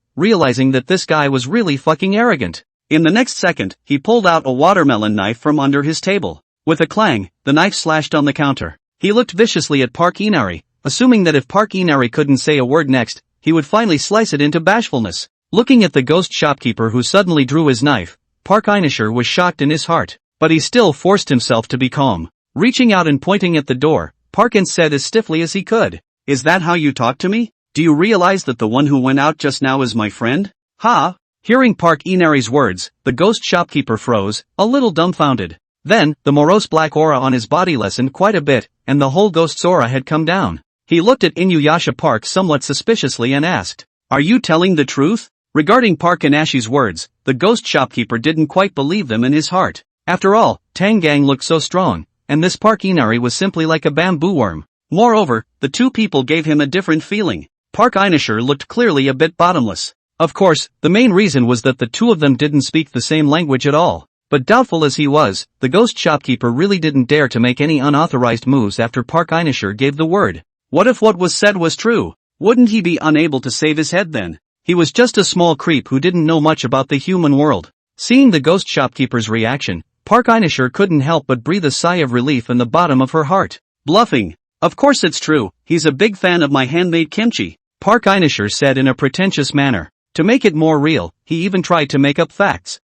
realizing that this guy was really fucking arrogant. In the next second, he pulled out a watermelon knife from under his table. With a clang, the knife slashed on the counter. He looked viciously at Park Inari, assuming that if Park Inari couldn't say a word next, he would finally slice it into bashfulness. Looking at the ghost shopkeeper who suddenly drew his knife, Park Inisher was shocked in his heart, but he still forced himself to be calm. Reaching out and pointing at the door, Parkin said as stiffly as he could, "Is that how you talk to me? Do you realize that the one who went out just now is my friend?" "Ha!" Hearing Park Inari's words, the ghost shopkeeper froze, a little dumbfounded. Then, the morose black aura on his body lessened quite a bit, and the whole ghost's aura had come down. He looked at Inuyasha Park somewhat suspiciously and asked, "Are you telling the truth?" Regarding Park Inashi's words, the ghost shopkeeper didn't quite believe them in his heart. After all, Tangang looked so strong, and this Park Inari was simply like a bamboo worm. Moreover, the two people gave him a different feeling. Park Inisher looked clearly a bit bottomless. Of course, the main reason was that the two of them didn't speak the same language at all. But doubtful as he was, the ghost shopkeeper really didn't dare to make any unauthorized moves after Park Inisher gave the word. What if what was said was true? Wouldn't he be unable to save his head then? He was just a small creep who didn't know much about the human world. Seeing the ghost shopkeeper's reaction, Park Inisher couldn't help but breathe a sigh of relief in the bottom of her heart. Bluffing. Of course it's true, he's a big fan of my handmade kimchi, Park Inisher said in a pretentious manner. To make it more real, he even tried to make up facts.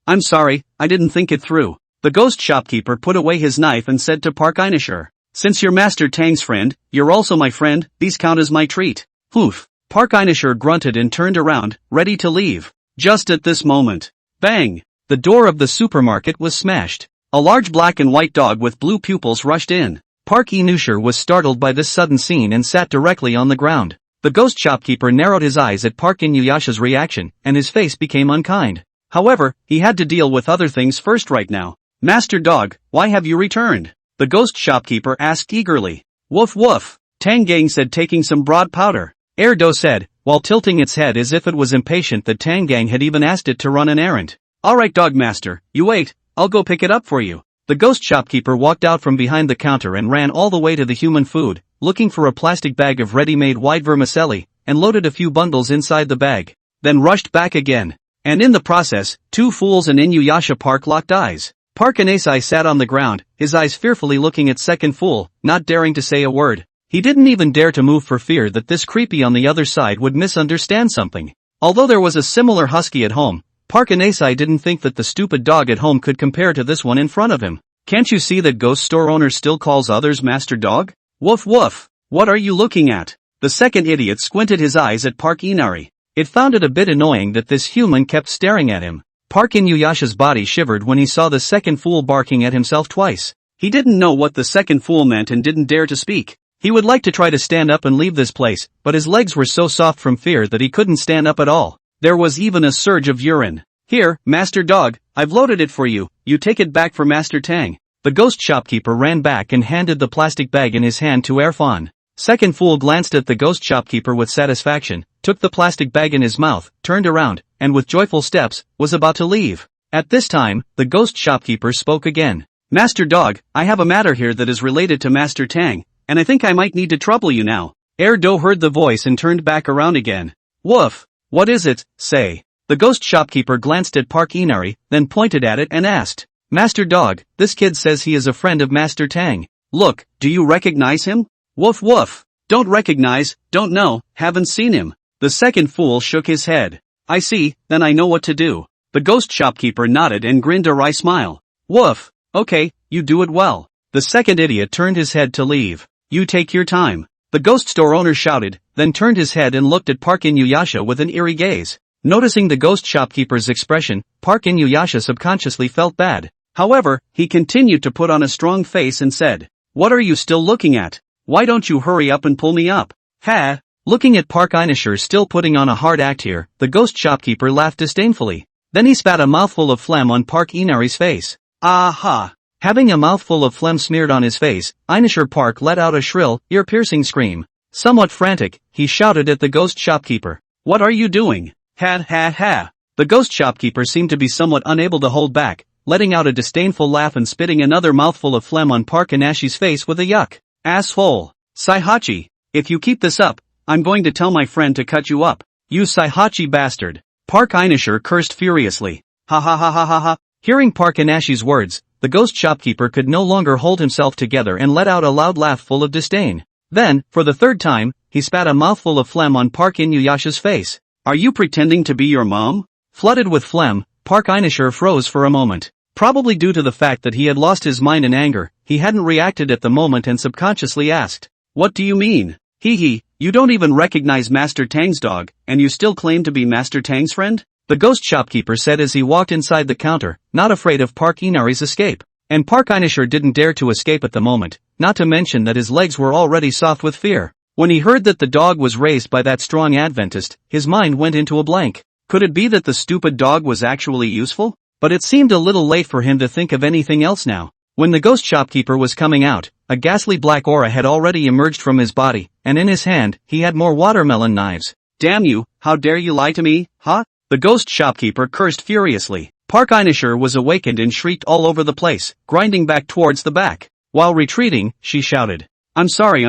I'm sorry, I didn't think it through. The ghost shopkeeper put away his knife and said to Park Inisher, "Since you're Master Tang's friend, you're also my friend, these count as my treat." Poof. Park Inisher grunted and turned around, ready to leave. Just at this moment, bang! The door of the supermarket was smashed. A large black and white dog with blue pupils rushed in. Park Inisher was startled by this sudden scene and sat directly on the ground. The ghost shopkeeper narrowed his eyes at Park Inuyasha's reaction, and his face became unkind. However, he had to deal with other things first right now. "Master Dog, why have you returned?" the ghost shopkeeper asked eagerly. "Woof woof," Tangang said, taking some broad powder. Erdo said, while tilting its head as if it was impatient that Tangang had even asked it to run an errand. "Alright Dog Master, you wait, I'll go pick it up for you." The ghost shopkeeper walked out from behind the counter and ran all the way to the human food, looking for a plastic bag of ready-made white vermicelli, and loaded a few bundles inside the bag. Then rushed back again. And in the process, two fools and Inuyasha Park locked eyes. Park Inasai sat on the ground, his eyes fearfully looking at second fool, not daring to say a word. He didn't even dare to move for fear that this creepy on the other side would misunderstand something. Although there was a similar husky at home, Park Inasai didn't think that the stupid dog at home could compare to this one in front of him. "Can't you see that ghost store owner still calls others Master Dog? Woof woof. What are you looking at?" The second idiot squinted his eyes at Park Inari. It found it a bit annoying that this human kept staring at him. Park Inuyasha's body shivered when he saw the second fool barking at himself twice. He didn't know what the second fool meant and didn't dare to speak. He would like to try to stand up and leave this place, but his legs were so soft from fear that he couldn't stand up at all. There was even a surge of urine. "Here, Master Dog, I've loaded it for you, you take it back for Master Tang." The ghost shopkeeper ran back and handed the plastic bag in his hand to Erfan. Second fool glanced at the ghost shopkeeper with satisfaction, took the plastic bag in his mouth, turned around, and with joyful steps, was about to leave. At this time, the ghost shopkeeper spoke again. "Master Dog, I have a matter here that is related to Master Tang, and I think I might need to trouble you now." Erdo heard the voice and turned back around again. "Woof. What is it, say?" The ghost shopkeeper glanced at Park Inari, then pointed at it and asked, "Master Dog, this kid says he is a friend of Master Tang. Look, do you recognize him?" "Woof woof. Don't recognize, don't know, haven't seen him." The second fool shook his head. "I see, then I know what to do." The ghost shopkeeper nodded and grinned a wry smile. "Woof. Okay, you do it well." The second idiot turned his head to leave. "You take your time," the ghost store owner shouted, then turned his head and looked at Park Inuyasha with an eerie gaze. Noticing the ghost shopkeeper's expression, Park Inuyasha subconsciously felt bad. However, he continued to put on a strong face and said, "What are you still looking at? Why don't you hurry up and pull me up?" Ha! Looking at Park Inuyasha still putting on a hard act here, the ghost shopkeeper laughed disdainfully. Then he spat a mouthful of phlegm on Park Inari's face. Aha! Having a mouthful of phlegm smeared on his face, Inuyasha Park let out a shrill, ear-piercing scream. Somewhat frantic, he shouted at the ghost shopkeeper. "What are you doing? Ha ha ha!" The ghost shopkeeper seemed to be somewhat unable to hold back, letting out a disdainful laugh and spitting another mouthful of phlegm on Park Inuyasha's face with a yuck. "Asshole! Saihachi, if you keep this up, I'm going to tell my friend to cut you up. You Saihachi bastard!" Park Inuyasha cursed furiously. Ha ha ha ha ha ha. Hearing Park Inuyasha's words, the ghost shopkeeper could no longer hold himself together and let out a loud laugh full of disdain. Then, for the third time, he spat a mouthful of phlegm on Park Inuyasha's face. "Are you pretending to be your mom?" Flooded with phlegm, Park Inuyasha froze for a moment. Probably due to the fact that he had lost his mind in anger, he hadn't reacted at the moment and subconsciously asked, "What do you mean? Hee, you don't even recognize Master Tang's dog, and you still claim to be Master Tang's friend?" The ghost shopkeeper said as he walked inside the counter, not afraid of Park Inari's escape. And Park Inuyasha didn't dare to escape at the moment, not to mention that his legs were already soft with fear. When he heard that the dog was raised by that strong Adventist, his mind went into a blank. Could it be that the stupid dog was actually useful? But it seemed a little late for him to think of anything else now. When the ghost shopkeeper was coming out, a ghastly black aura had already emerged from his body, and in his hand, he had more watermelon knives. "Damn you, how dare you lie to me, huh?" The ghost shopkeeper cursed furiously. Park Inuyasha was awakened and shrieked all over the place, grinding back towards the back. While retreating, she shouted, I'm sorry.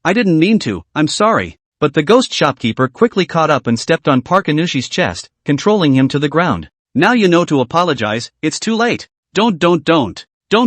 I didn't mean to, I'm sorry." But the ghost shopkeeper quickly caught up and stepped on Park Inuyasha's chest, controlling him to the ground. "Now you know to apologize, it's too late. Don't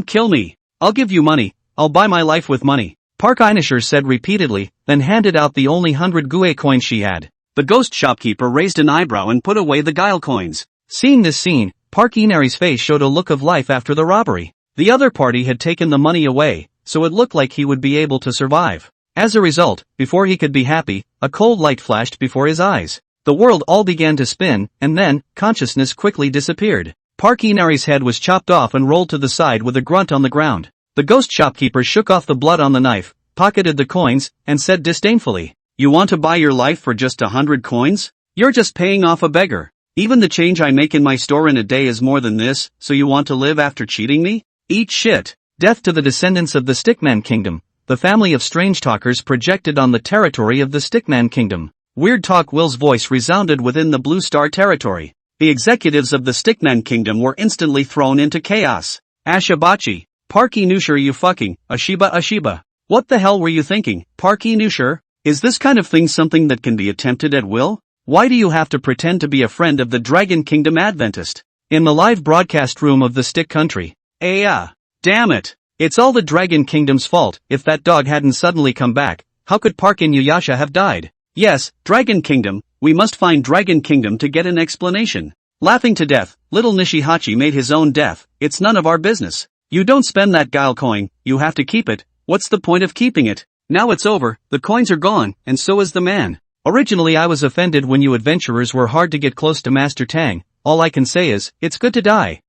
kill me. I'll give you money, I'll buy my life with money," Park Inuyasha said repeatedly, then handed out the only 100 gue coins she had. The ghost shopkeeper raised an eyebrow and put away the guile coins. Seeing this scene, Park Inari's face showed a look of life after the robbery. The other party had taken the money away, so it looked like he would be able to survive. As a result, before he could be happy, a cold light flashed before his eyes. The world all began to spin, and then, consciousness quickly disappeared. Park Inari's head was chopped off and rolled to the side with a grunt on the ground. The ghost shopkeeper shook off the blood on the knife, pocketed the coins, and said disdainfully, "You want to buy your life for just 100 coins? You're just paying off a beggar. Even the change I make in my store in a day is more than this, so you want to live after cheating me? Eat shit." Death to the descendants of the Stickman Kingdom. The family of strange talkers projected on the territory of the Stickman Kingdom. Weird Talk Will's voice resounded within the Blue Star territory. The executives of the Stickman Kingdom were instantly thrown into chaos. Ashibachi. Park Inuyasha, you fucking, Ashiba. What the hell were you thinking, Park Inuyasha? Is this kind of thing something that can be attempted at will? Why do you have to pretend to be a friend of the Dragon Kingdom Adventist? In the live broadcast room of the Stick Country. Damn it. It's all the Dragon Kingdom's fault. If that dog hadn't suddenly come back, how could Park Inuyasha have died? Yes, Dragon Kingdom, we must find Dragon Kingdom to get an explanation. Laughing to death, little Nishihachi made his own death. It's none of our business. You don't spend that guile coin, you have to keep it. What's the point of keeping it? Now it's over, the coins are gone, and so is the man. Originally I was offended when you adventurers were hard to get close to Master Tang. All I can say is, it's good to die.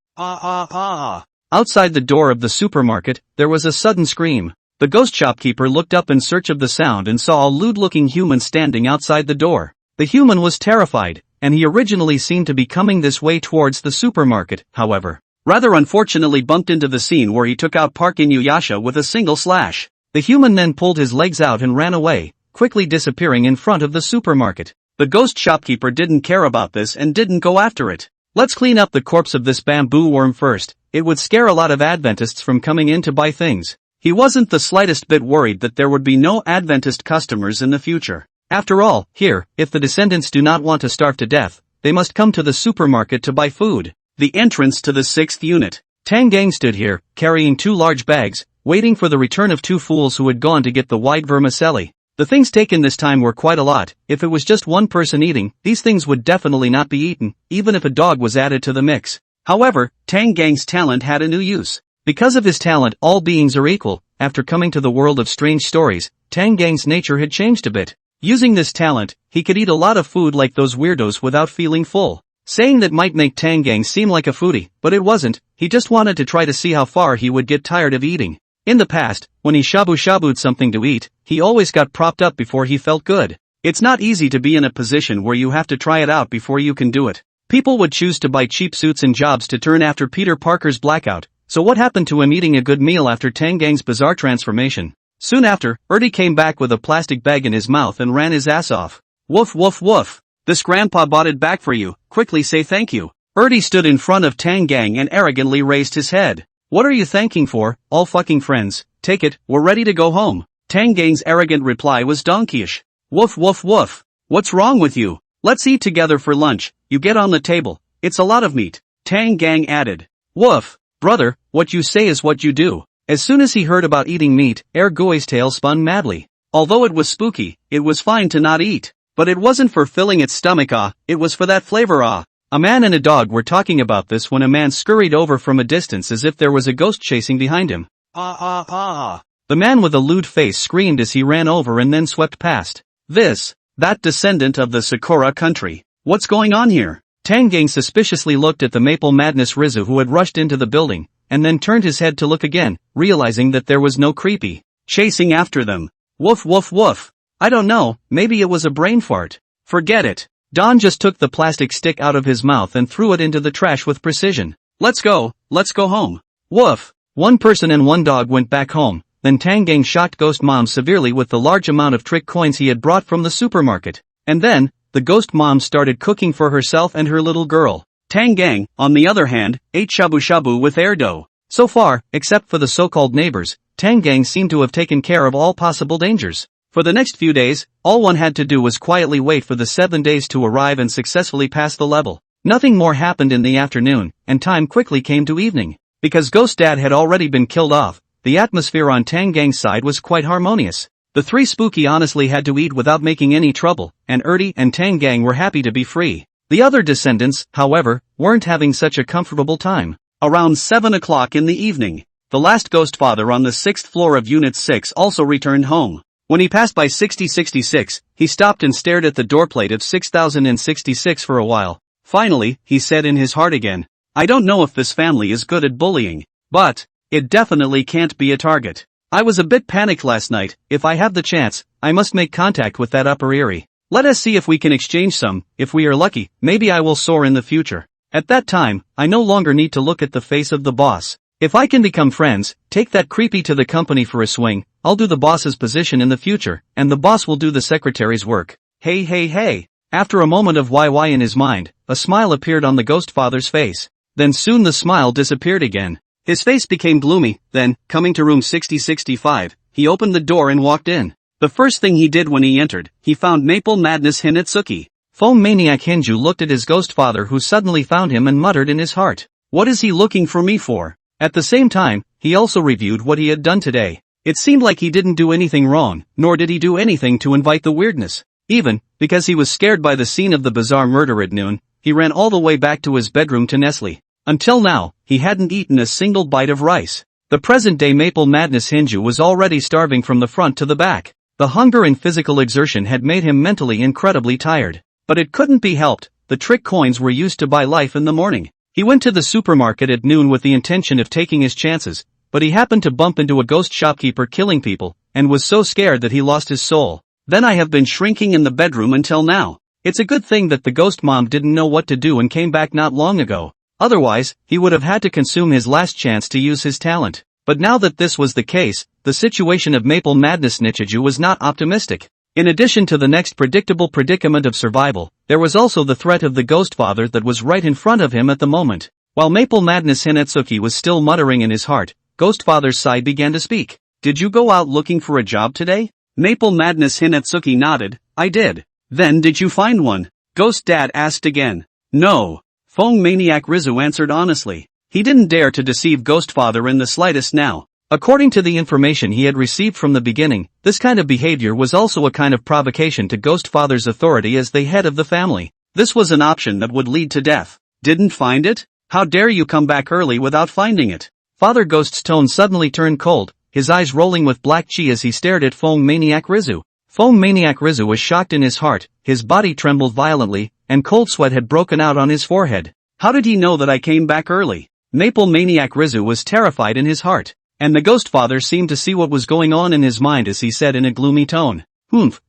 Outside the door of the supermarket, there was a sudden scream. The ghost shopkeeper looked up in search of the sound and saw a lewd-looking human standing outside the door. The human was terrified, and he originally seemed to be coming this way towards the supermarket, however. Rather unfortunately bumped into the scene where he took out Park Inuyasha with a single slash. The human then pulled his legs out and ran away, quickly disappearing in front of the supermarket. The ghost shopkeeper didn't care about this and didn't go after it. Let's clean up the corpse of this bamboo worm first. It would scare a lot of Adventists from coming in to buy things. He wasn't the slightest bit worried that there would be no Adventist customers in the future. After all, here, if the descendants do not want to starve to death, they must come to the supermarket to buy food. The entrance to the 6th unit. Tang Gang stood here, carrying 2 large bags, waiting for the return of 2 fools who had gone to get the white vermicelli. The things taken this time were quite a lot. If it was just one person eating, these things would definitely not be eaten, even if a dog was added to the mix. However, Tang Gang's talent had a new use. Because of his talent, all beings are equal. After coming to the world of strange stories, Tang Gang's nature had changed a bit. Using this talent, he could eat a lot of food like those weirdos without feeling full. Saying that might make Tangang seem like a foodie, but it wasn't. He just wanted to try to see how far he would get tired of eating. In the past, when he shabu-shabu'd something to eat, he always got propped up before he felt good. It's not easy to be in a position where you have to try it out before you can do it. People would choose to buy cheap suits and jobs to turn after Peter Parker's blackout. So what happened to him eating a good meal after Tangang's bizarre transformation? Soon after, Ertie came back with a plastic bag in his mouth and ran his ass off. Woof woof woof. This grandpa bought it back for you, quickly say thank you. Ertie stood in front of Tangang and arrogantly raised his head. What are you thanking for, all fucking friends? Take it, we're ready to go home. Tangang's arrogant reply was donkeyish. Woof woof woof. What's wrong with you? Let's eat together for lunch, you get on the table. It's a lot of meat. Tangang added. Woof. Brother, what you say is what you do. As soon as he heard about eating meat, Ergui's tail spun madly. Although it was spooky, it was fine to not eat. But it wasn't for filling its stomach it was for that flavor A man and a dog were talking about this when a man scurried over from a distance as if there was a ghost chasing behind him. The man with a lewd face screamed as he ran over and then swept past. That descendant of the Sakura country. What's going on here? Tangang suspiciously looked at the Maple Madness Rizu who had rushed into the building, and then turned his head to look again, realizing that there was no creepy chasing after them. Woof woof woof. I don't know, maybe it was a brain fart. Forget it. Don just took the plastic stick out of his mouth and threw it into the trash with precision. Let's go home. Woof. One person and one dog went back home, then Tangang shocked Ghost Mom severely with the large amount of trick coins he had brought from the supermarket. And then, the Ghost Mom started cooking for herself and her little girl. Tangang, on the other hand, ate shabu-shabu with Erdo. So far, except for the so-called neighbors, Tangang seemed to have taken care of all possible dangers. For the next few days, all one had to do was quietly wait for the 7 days to arrive and successfully pass the level. Nothing more happened in the afternoon, and time quickly came to evening. Because Ghost Dad had already been killed off, the atmosphere on Tangang's side was quite harmonious. The three Spooky honestly had to eat without making any trouble, and Ertie and Tangang were happy to be free. The other descendants, however, weren't having such a comfortable time. Around 7 o'clock in the evening, the last Ghost Father on the 6th floor of Unit 6 also returned home. When he passed by 6066, he stopped and stared at the doorplate of 6066 for a while. Finally, he said in his heart again, I don't know if this family is good at bullying, but it definitely can't be a target. I was a bit panicked last night. If I have the chance, I must make contact with that upper Erie. Let us see if we can exchange some. If we are lucky, maybe I will soar in the future. At that time, I no longer need to look at the face of the boss. If I can become friends, take that creepy to the company for a swing, I'll do the boss's position in the future, and the boss will do the secretary's work. Hey hey hey. After a moment of why in his mind, a smile appeared on the Ghost Father's face. Then soon the smile disappeared again. His face became gloomy, then, coming to room 6065, he opened the door and walked in. The first thing he did when he entered, he found Maple Madness Hinatsuki. Foam Maniac Hinju looked at his Ghost Father who suddenly found him and muttered in his heart. What is he looking for me for? At the same time, he also reviewed what he had done today. It seemed like he didn't do anything wrong, nor did he do anything to invite the weirdness. Even, because he was scared by the scene of the bizarre murder at noon, he ran all the way back to his bedroom to Nestle. Until now, he hadn't eaten a single bite of rice. The present-day Maple Madness Hinju was already starving from the front to the back. The hunger and physical exertion had made him mentally incredibly tired. But it couldn't be helped, the trick coins were used to buy life in the morning. He went to the supermarket at noon with the intention of taking his chances, but he happened to bump into a ghost shopkeeper killing people, and was so scared that he lost his soul. Then I have been shrinking in the bedroom until now. It's a good thing that the Ghost Mom didn't know what to do and came back not long ago. Otherwise, he would have had to consume his last chance to use his talent. But now that this was the case, the situation of Maple Madness Nichiju was not optimistic. In addition to the next predictable predicament of survival, there was also the threat of the Ghost Father that was right in front of him at the moment. While Maple Madness Hinatsuki was still muttering in his heart, Ghost Father's side began to speak. Did you go out looking for a job today? Maple Madness Hinatsuki nodded. I did. Then did you find one? Ghost Dad asked again. No. Foam Maniac Rizu answered honestly. He didn't dare to deceive Ghost Father in the slightest now. According to the information he had received from the beginning, this kind of behavior was also a kind of provocation to Ghost Father's authority as the head of the family. This was an option that would lead to death. Didn't find it? How dare you come back early without finding it? Father Ghost's tone suddenly turned cold, his eyes rolling with black chi as he stared at Foam Maniac Rizu. Foam maniac Rizu was shocked in his heart, his body trembled violently, and cold sweat had broken out on his forehead. How did he know that I came back early? Maple maniac Rizu was terrified in his heart. And the ghost father seemed to see what was going on in his mind as he said in a gloomy tone.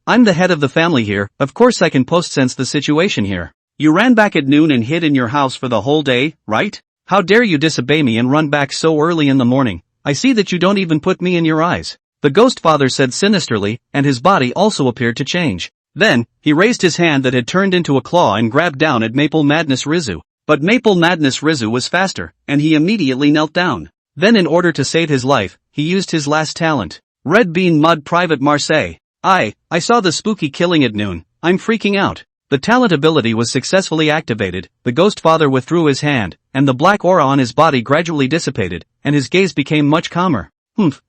I'm the head of the family here, of course I can post-sense the situation here. You ran back at noon and hid in your house for the whole day, right? How dare you disobey me and run back so early in the morning? I see that you don't even put me in your eyes. The ghost father said sinisterly, and his body also appeared to change. Then, he raised his hand that had turned into a claw and grabbed down at Maple Madness Rizu. But Maple Madness Rizu was faster, and he immediately knelt down. Then in order to save his life, he used his last talent. Red Bean Mud Private Marseille. I saw the spooky killing at noon, I'm freaking out. The talent ability was successfully activated, the ghost father withdrew his hand, and the black aura on his body gradually dissipated, and his gaze became much calmer.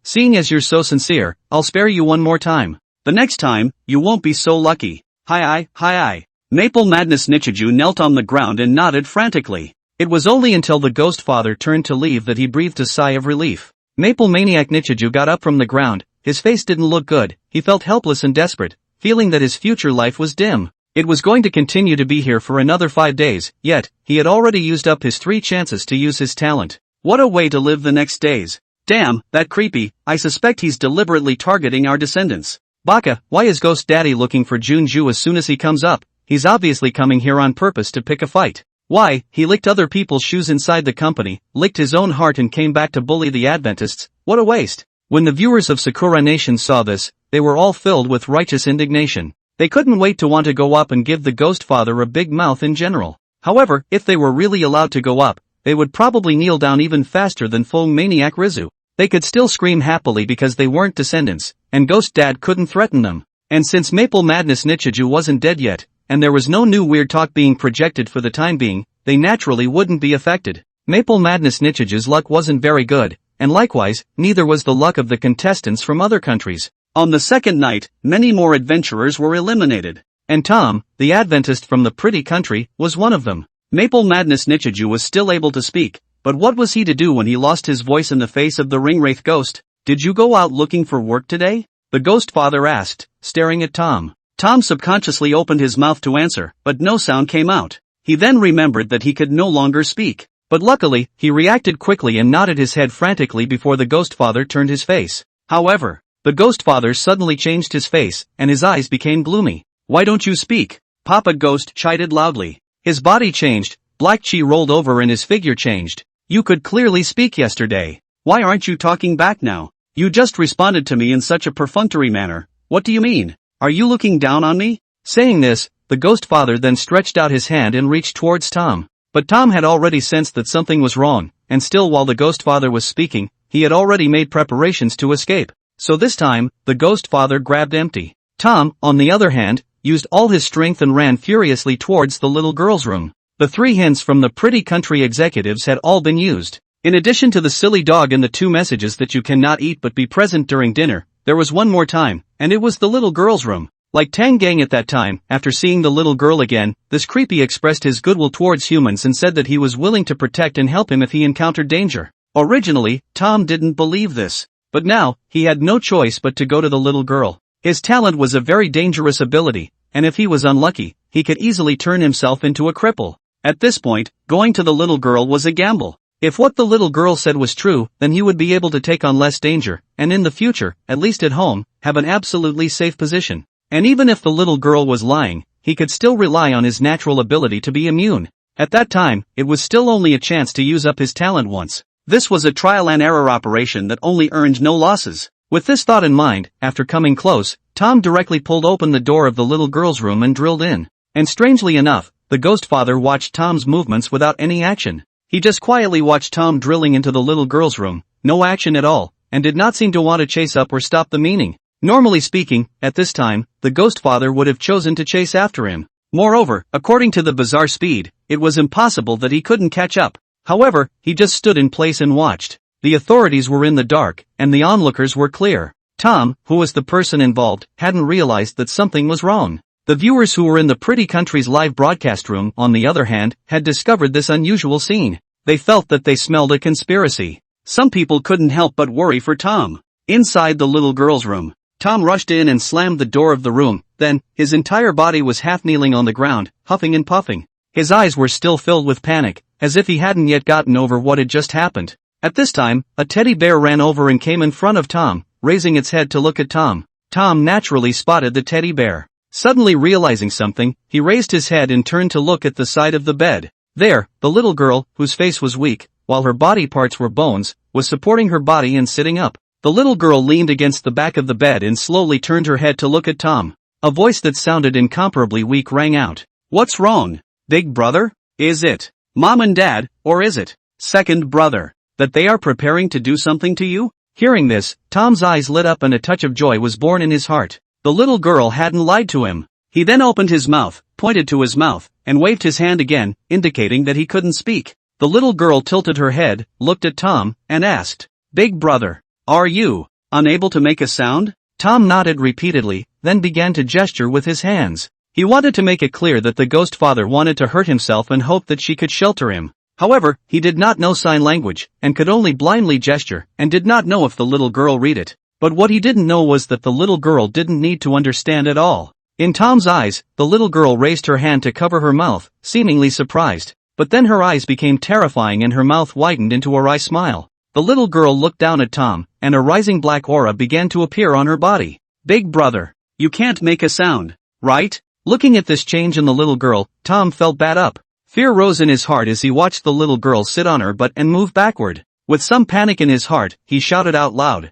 Seeing as you're so sincere, I'll spare you one more time. The next time, you won't be so lucky. Hi. Maple Madness Nichiju knelt on the ground and nodded frantically. It was only until the ghost father turned to leave that he breathed a sigh of relief. Maple Maniac Nichiju got up from the ground, his face didn't look good, he felt helpless and desperate, feeling that his future life was dim. It was going to continue to be here for another 5 days, yet, he had already used up his 3 chances to use his talent. What a way to live the next days. Damn, that creepy, I suspect he's deliberately targeting our descendants. Baka, why is Ghost Daddy looking for Junju as soon as he comes up? He's obviously coming here on purpose to pick a fight. Why, he licked other people's shoes inside the company, licked his own heart and came back to bully the Adventists, what a waste. When the viewers of Sakura Nation saw this, they were all filled with righteous indignation. They couldn't wait to want to go up and give the ghost father a big mouth in general. However, if they were really allowed to go up, they would probably kneel down even faster than Foam Maniac Rizu. They could still scream happily because they weren't descendants, and Ghost Dad couldn't threaten them. And since Maple Madness Nichiju wasn't dead yet, and there was no new weird talk being projected for the time being, they naturally wouldn't be affected. Maple Madness Nichiju's luck wasn't very good, and likewise, neither was the luck of the contestants from other countries. On the second night, many more adventurers were eliminated. And Tom, the Adventist from the pretty country, was one of them. Maple Madness Nichiju was still able to speak, but what was he to do when he lost his voice in the face of the Ringwraith ghost? Did you go out looking for work today? The ghost father asked, staring at Tom. Tom subconsciously opened his mouth to answer, but no sound came out. He then remembered that he could no longer speak. But luckily, he reacted quickly and nodded his head frantically before the ghost father turned his face. However, the ghost father suddenly changed his face, and his eyes became gloomy. Why don't you speak? Papa Ghost chided loudly. His body changed, black chi rolled over and his figure changed. You could clearly speak yesterday. Why aren't you talking back now? You just responded to me in such a perfunctory manner. What do you mean? Are you looking down on me? Saying this, the ghost father then stretched out his hand and reached towards Tom. But Tom had already sensed that something was wrong, and still while the ghost father was speaking, he had already made preparations to escape. So this time, the ghost father grabbed empty. Tom, on the other hand, used all his strength and ran furiously towards the little girl's room. The 3 hints from the pretty country executives had all been used. In addition to the silly dog and the 2 messages that you cannot eat but be present during dinner, there was one more time, and it was the little girl's room. Like Tang Gang at that time, after seeing the little girl again, this creepy expressed his goodwill towards humans and said that he was willing to protect and help him if he encountered danger. Originally, Tom didn't believe this. But now, he had no choice but to go to the little girl. His talent was a very dangerous ability, and if he was unlucky, he could easily turn himself into a cripple. At this point, going to the little girl was a gamble. If what the little girl said was true, then he would be able to take on less danger, and in the future, at least at home, have an absolutely safe position. And even if the little girl was lying, he could still rely on his natural ability to be immune. At that time, it was still only a chance to use up his talent once. This was a trial and error operation that only earned no losses. With this thought in mind, after coming close, Tom directly pulled open the door of the little girl's room and drilled in. And strangely enough, the ghost father watched Tom's movements without any action. He just quietly watched Tom drilling into the little girl's room, no action at all, and did not seem to want to chase up or stop the meaning. Normally speaking, at this time, the ghost father would have chosen to chase after him. Moreover, according to the bizarre speed, it was impossible that he couldn't catch up. However, he just stood in place and watched. The authorities were in the dark, and the onlookers were clear. Tom, who was the person involved, hadn't realized that something was wrong. The viewers who were in the pretty country's live broadcast room, on the other hand, had discovered this unusual scene. They felt that they smelled a conspiracy. Some people couldn't help but worry for Tom. Inside the little girl's room, Tom rushed in and slammed the door of the room, then, his entire body was half kneeling on the ground, huffing and puffing. His eyes were still filled with panic, as if he hadn't yet gotten over what had just happened. At this time, a teddy bear ran over and came in front of Tom, raising its head to look at Tom. Tom naturally spotted the teddy bear. Suddenly realizing something, he raised his head and turned to look at the side of the bed. There, the little girl, whose face was weak, while her body parts were bones, was supporting her body and sitting up. The little girl leaned against the back of the bed and slowly turned her head to look at Tom. A voice that sounded incomparably weak rang out. "What's wrong, big brother? Is it mom and dad, or is it second brother, that they are preparing to do something to you?" Hearing this, Tom's eyes lit up and a touch of joy was born in his heart. The little girl hadn't lied to him. He then opened his mouth, pointed to his mouth, and waved his hand again, indicating that he couldn't speak. The little girl tilted her head, looked at Tom, and asked, "Big brother, are you unable to make a sound?" Tom nodded repeatedly, then began to gesture with his hands. He wanted to make it clear that the ghost father wanted to hurt himself and hoped that she could shelter him. However, he did not know sign language, and could only blindly gesture, and did not know if the little girl read it. But what he didn't know was that the little girl didn't need to understand at all. In Tom's eyes, the little girl raised her hand to cover her mouth, seemingly surprised. But then her eyes became terrifying and her mouth widened into a wry smile. The little girl looked down at Tom, and a rising black aura began to appear on her body. "Big brother, you can't make a sound, right?" Looking at this change in the little girl, Tom felt bad up. Fear rose in his heart as he watched the little girl sit on her butt and move backward. With some panic in his heart, he shouted out loud,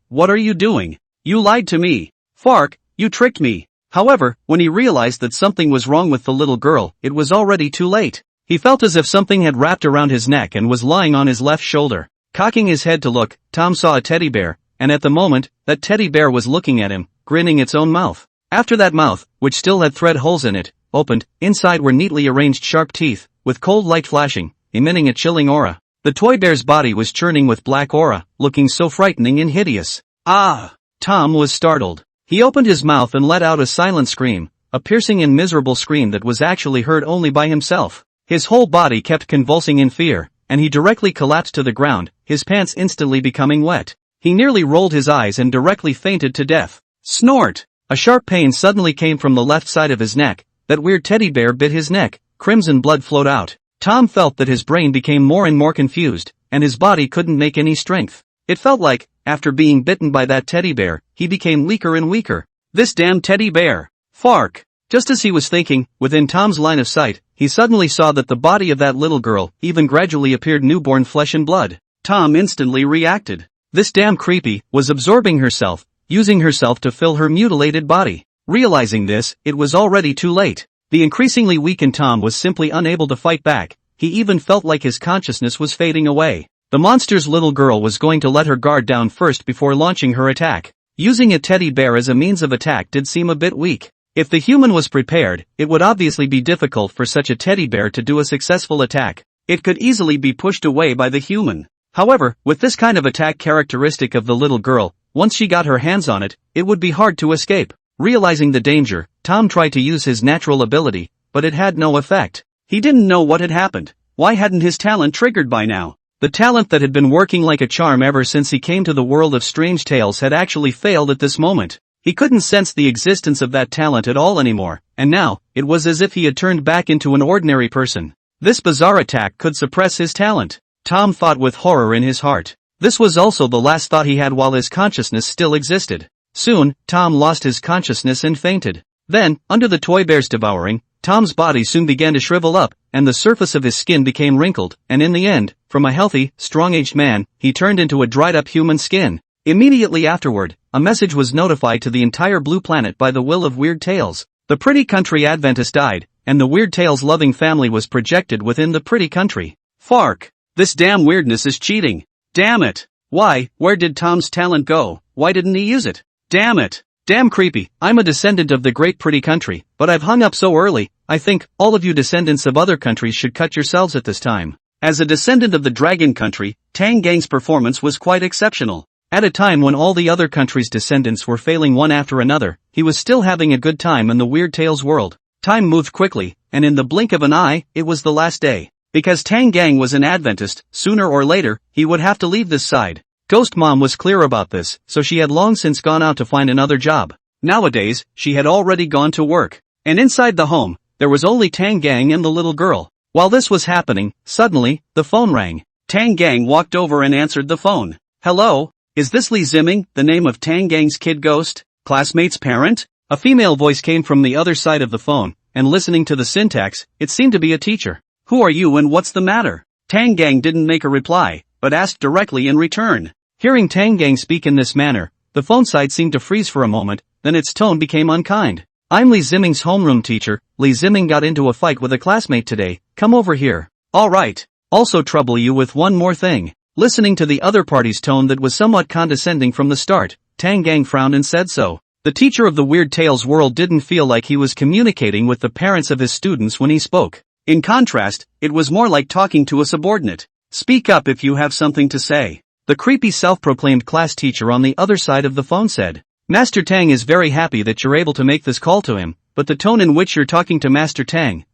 What are you doing? You lied to me. Fark, you tricked me." However, when he realized that something was wrong with the little girl, it was already too late. He felt as if something had wrapped around his neck and was lying on his left shoulder. Cocking his head to look, Tom saw a teddy bear, and at the moment, that teddy bear was looking at him, grinning its own mouth. After that mouth, which still had thread holes in it, opened, inside were neatly arranged sharp teeth, with cold light flashing, emitting a chilling aura. The toy bear's body was churning with black aura, looking so frightening and hideous. "Ah!" Tom was startled. He opened his mouth and let out a silent scream, a piercing and miserable scream that was actually heard only by himself. His whole body kept convulsing in fear, and he directly collapsed to the ground, his pants instantly becoming wet. He nearly rolled his eyes and directly fainted to death. Snort! A sharp pain suddenly came from the left side of his neck. That weird teddy bear bit his neck, crimson blood flowed out. Tom felt that his brain became more and more confused, and his body couldn't make any strength. It felt like, after being bitten by that teddy bear, he became weaker and weaker. This damn teddy bear! Fark! Just as he was thinking, within Tom's line of sight, he suddenly saw that the body of that little girl even gradually appeared newborn flesh and blood. Tom instantly reacted. This damn creepy was absorbing herself, using herself to fill her mutilated body. Realizing this, it was already too late. The increasingly weakened Tom was simply unable to fight back. He even felt like his consciousness was fading away. The monster's little girl was going to let her guard down first before launching her attack. Using a teddy bear as a means of attack did seem a bit weak. If the human was prepared, it would obviously be difficult for such a teddy bear to do a successful attack. It could easily be pushed away by the human. However, with this kind of attack characteristic of the little girl, once she got her hands on it, it would be hard to escape. Realizing the danger, Tom tried to use his natural ability, but it had no effect. He didn't know what had happened. Why hadn't his talent triggered by now? The talent that had been working like a charm ever since he came to the world of strange tales had actually failed at this moment. He couldn't sense the existence of that talent at all anymore, and now, it was as if he had turned back into an ordinary person. This bizarre attack could suppress his talent. Tom thought with horror in his heart. This was also the last thought he had while his consciousness still existed. Soon, Tom lost his consciousness and fainted. Then, under the toy bear's devouring, Tom's body soon began to shrivel up, and the surface of his skin became wrinkled, and in the end, from a healthy, strong-aged man, he turned into a dried-up human skin. Immediately afterward, a message was notified to the entire blue planet by the will of Weird Tales. The Pretty Country Adventist died, and the Weird Tales loving family was projected within the Pretty Country. Fark! This damn weirdness is cheating. Damn it! Why, where did Tom's talent go? Why didn't he use it? Damn it! Damn creepy. I'm a descendant of the Great Pretty Country, but I've hung up so early. I think all of you descendants of other countries should cut yourselves at this time. As a descendant of the Dragon Country, Tang Gang's performance was quite exceptional. At a time when all the other countries' descendants were failing one after another, he was still having a good time in the Weird Tales world. Time moved quickly, and in the blink of an eye, it was the last day. Because Tang Gang was an Adventist, sooner or later, he would have to leave this side. Ghost Mom was clear about this, so she had long since gone out to find another job. Nowadays, she had already gone to work. And inside the home, there was only Tang Gang and the little girl. While this was happening, suddenly, the phone rang. Tang Gang walked over and answered the phone. Hello? Is this Li Ziming, the name of Tang Gang's kid ghost? Classmate's parent? A female voice came from the other side of the phone, and listening to the syntax, it seemed to be a teacher. Who are you and what's the matter? Tang Gang didn't make a reply, but asked directly in return. Hearing Tang Gang speak in this manner, the phone side seemed to freeze for a moment, then its tone became unkind. I'm Li Ziming's homeroom teacher. Li Ziming got into a fight with a classmate today. Come over here. Alright. Also trouble you with one more thing. Listening to the other party's tone that was somewhat condescending from the start, Tang Gang frowned and said so. The teacher of the Weird Tales world didn't feel like he was communicating with the parents of his students when he spoke. In contrast, it was more like talking to a subordinate. Speak up if you have something to say. The creepy self-proclaimed class teacher on the other side of the phone said. Master Tang is very happy that you're able to make this call to him, but the tone in which you're talking to Master Tang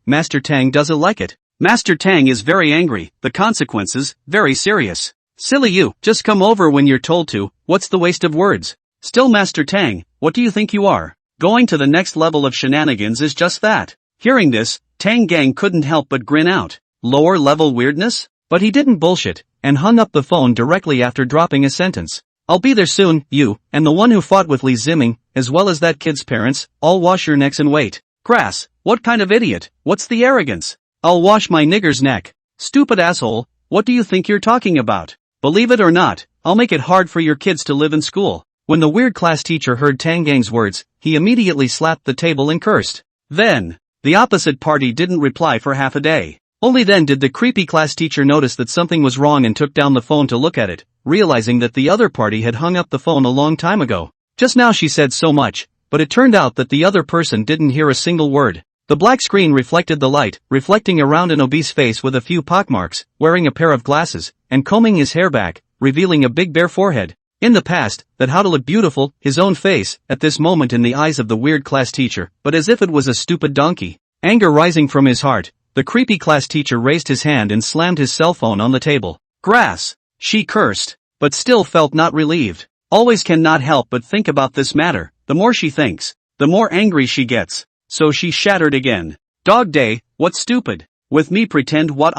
doesn't like it. Master Tang is very angry, the consequences, very serious. Silly you, just come over when you're told to, what's the waste of words? Still Master Tang, what do you think you are? Going to the next level of shenanigans is just that. Hearing this, Tang Gang couldn't help but grin out. Lower level weirdness? But he didn't bullshit, and hung up the phone directly after dropping a sentence. I'll be there soon, you, and the one who fought with Li Ziming, as well as that kid's parents, all wash your necks and wait. Grass, what kind of idiot, what's the arrogance? I'll wash my nigger's neck. Stupid asshole, what do you think you're talking about? Believe it or not, I'll make it hard for your kids to live in school. When the weird class teacher heard Tang Gang's words, he immediately slapped the table and cursed. Then, the opposite party didn't reply for half a day. Only then did the creepy class teacher notice that something was wrong and took down the phone to look at it, realizing that the other party had hung up the phone a long time ago. Just now she said so much, but it turned out that the other person didn't hear a single word. The black screen reflected the light, reflecting around an obese face with a few pockmarks, wearing a pair of glasses, and combing his hair back, revealing a big bare forehead. In the past, that how to look beautiful, his own face, at this moment in the eyes of the weird class teacher, but as if it was a stupid donkey. Anger rising from his heart, the creepy class teacher raised his hand and slammed his cell phone on the table. Grass! She cursed, but still felt not relieved. Always cannot help but think about this matter. The more she thinks, the more angry she gets. So she shattered again. Dog day, what stupid. With me pretend what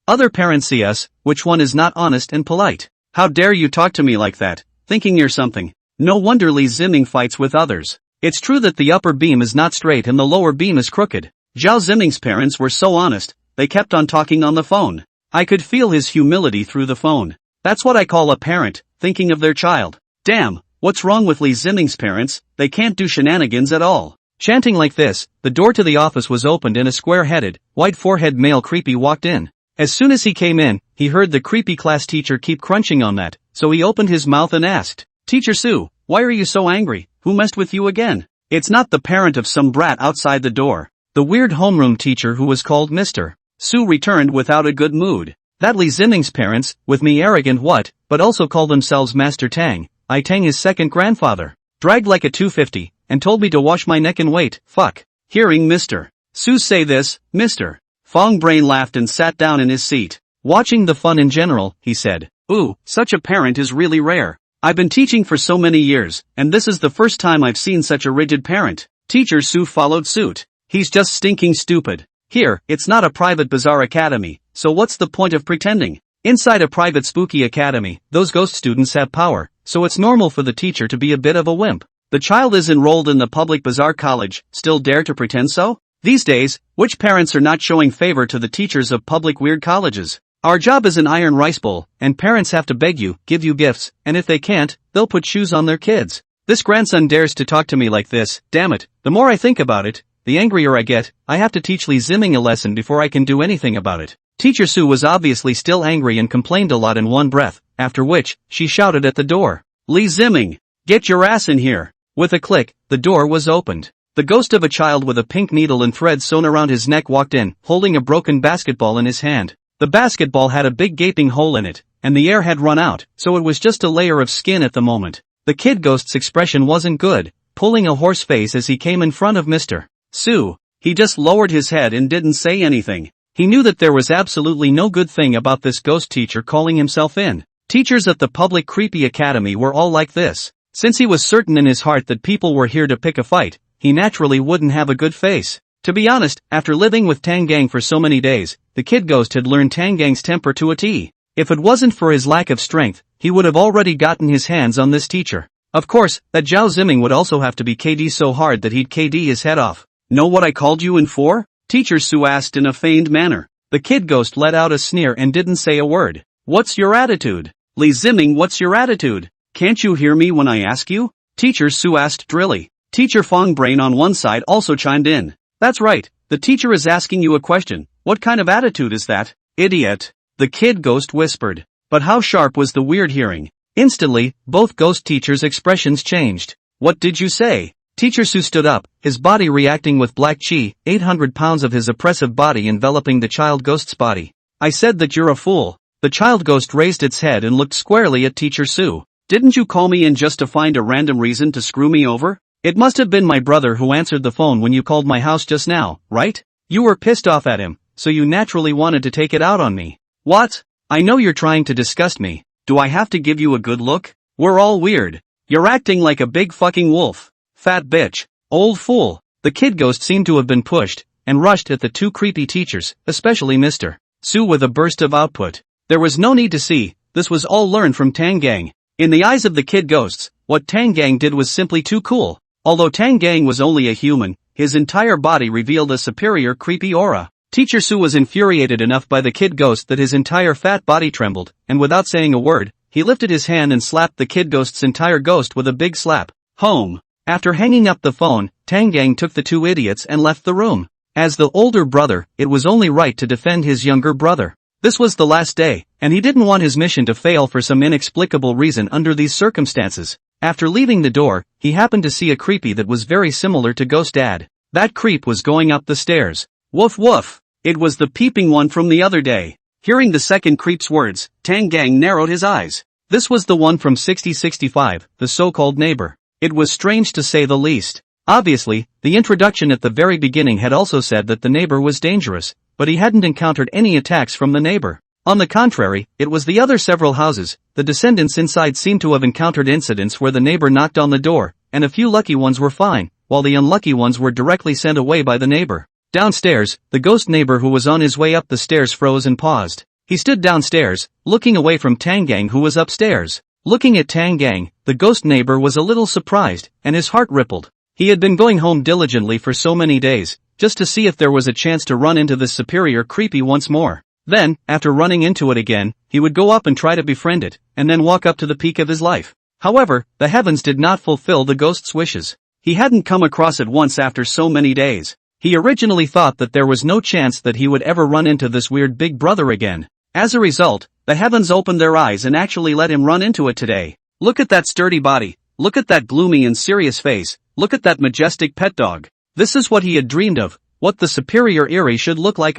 Other parents see us, which one is not honest and polite? How dare you talk to me like that, thinking you're something. No wonder Li Ziming fights with others. It's true that the upper beam is not straight and the lower beam is crooked. Zhao Ziming's parents were so honest, they kept on talking on the phone. I could feel his humility through the phone. That's what I call a parent, thinking of their child. Damn, what's wrong with Li Ziming's parents, they can't do shenanigans at all. Chanting like this, the door to the office was opened and a square-headed, white-forehead male creepy walked in. As soon as he came in, he heard the creepy class teacher keep crunching on that, so he opened his mouth and asked, Teacher Sue, why are you so angry? Who messed with you again? It's not the parent of some brat outside the door. The weird homeroom teacher who was called Mr. Sue returned without a good mood. That Li Ziming's parents, with me arrogant what, but also call themselves Master Tang, I Tang his second grandfather. Dragged like a 250, and told me to wash my neck and wait, fuck. Hearing Mr. Sue say this, Mr. Fong Brain laughed and sat down in his seat. Watching the fun in general, he said, ooh, such a parent is really rare. I've been teaching for so many years, and this is the first time I've seen such a rigid parent. Teacher Sue followed suit. He's just stinking stupid. Here, it's not a private bizarre academy, so what's the point of pretending? Inside a private spooky academy, those ghost students have power, so it's normal for the teacher to be a bit of a wimp. The child is enrolled in the public bazaar college, still dare to pretend so? These days, which parents are not showing favor to the teachers of public weird colleges? Our job is an iron rice bowl, and parents have to beg you, give you gifts, and if they can't, they'll put shoes on their kids. This grandson dares to talk to me like this, damn it, the more I think about it, the angrier I get. I have to teach Li Ziming a lesson before I can do anything about it. Teacher Sue was obviously still angry and complained a lot in one breath, after which, she shouted at the door. Li Ziming, get your ass in here. With a click, the door was opened. The ghost of a child with a pink needle and thread sewn around his neck walked in, holding a broken basketball in his hand. The basketball had a big gaping hole in it, and the air had run out, so it was just a layer of skin at the moment. The kid ghost's expression wasn't good, pulling a horse face as he came in front of Mr. Sue. He just lowered his head and didn't say anything. He knew that there was absolutely no good thing about this ghost teacher calling himself in. Teachers at the public creepy academy were all like this. Since he was certain in his heart that people were here to pick a fight, he naturally wouldn't have a good face. To be honest, after living with Tangang for so many days, the kid ghost had learned Tangang's temper to a T. If it wasn't for his lack of strength, he would have already gotten his hands on this teacher. Of course, that Zhao Ziming would also have to be KD so hard that he'd KD his head off. Know what I called you in for? Teacher Su asked in a feigned manner. The kid ghost let out a sneer and didn't say a word. What's your attitude? Li Ziming, what's your attitude? Can't you hear me when I ask you? Teacher Su asked drily. Teacher Fong Brain on one side also chimed in. That's right, the teacher is asking you a question. What kind of attitude is that? Idiot. The kid ghost whispered. But how sharp was the weird hearing? Instantly, both ghost teachers' expressions changed. What did you say? Teacher Su stood up, his body reacting with black chi, 800 pounds of his oppressive body enveloping the child ghost's body. I said that you're a fool. The child ghost raised its head and looked squarely at Teacher Su. Didn't you call me in just to find a random reason to screw me over? It must have been my brother who answered the phone when you called my house just now, right? You were pissed off at him, so you naturally wanted to take it out on me. What? I know you're trying to disgust me. Do I have to give you a good look? We're all weird. You're acting like a big fucking wolf. Fat bitch. Old fool. The kid ghost seemed to have been pushed, and rushed at the two creepy teachers, especially Mr. Su with a burst of output. There was no need to see, this was all learned from Tangang. In the eyes of the kid ghosts, what Tangang did was simply too cool. Although Tangang was only a human, his entire body revealed a superior creepy aura. Teacher Su was infuriated enough by the kid ghost that his entire fat body trembled, and without saying a word, he lifted his hand and slapped the kid ghost's entire ghost with a big slap. Home. After hanging up the phone, Tangang took the two idiots and left the room. As the older brother, it was only right to defend his younger brother. This was the last day, and he didn't want his mission to fail for some inexplicable reason under these circumstances. After leaving the door, he happened to see a creepy that was very similar to Ghost Dad. That creep was going up the stairs. Woof woof. It was the peeping one from the other day. Hearing the second creep's words, Tangang narrowed his eyes. This was the one from 6065, the so-called neighbor. It was strange to say the least. Obviously, the introduction at the very beginning had also said that the neighbor was dangerous, but he hadn't encountered any attacks from the neighbor. On the contrary, it was the other several houses. The descendants inside seemed to have encountered incidents where the neighbor knocked on the door, and a few lucky ones were fine, while the unlucky ones were directly sent away by the neighbor. Downstairs, the ghost neighbor who was on his way up the stairs froze and paused. He stood downstairs, looking away from Tangang who was upstairs. Looking at Tangang, the ghost neighbor was a little surprised, and his heart rippled. He had been going home diligently for so many days, just to see if there was a chance to run into this superior creepy once more. Then, after running into it again, he would go up and try to befriend it, and then walk up to the peak of his life. However, the heavens did not fulfill the ghost's wishes. He hadn't come across it once after so many days. He originally thought that there was no chance that he would ever run into this weird big brother again. As a result, the heavens opened their eyes and actually let him run into it today. Look at that sturdy body, look at that gloomy and serious face, look at that majestic pet dog. This is what he had dreamed of, what the superior Eerie should look like.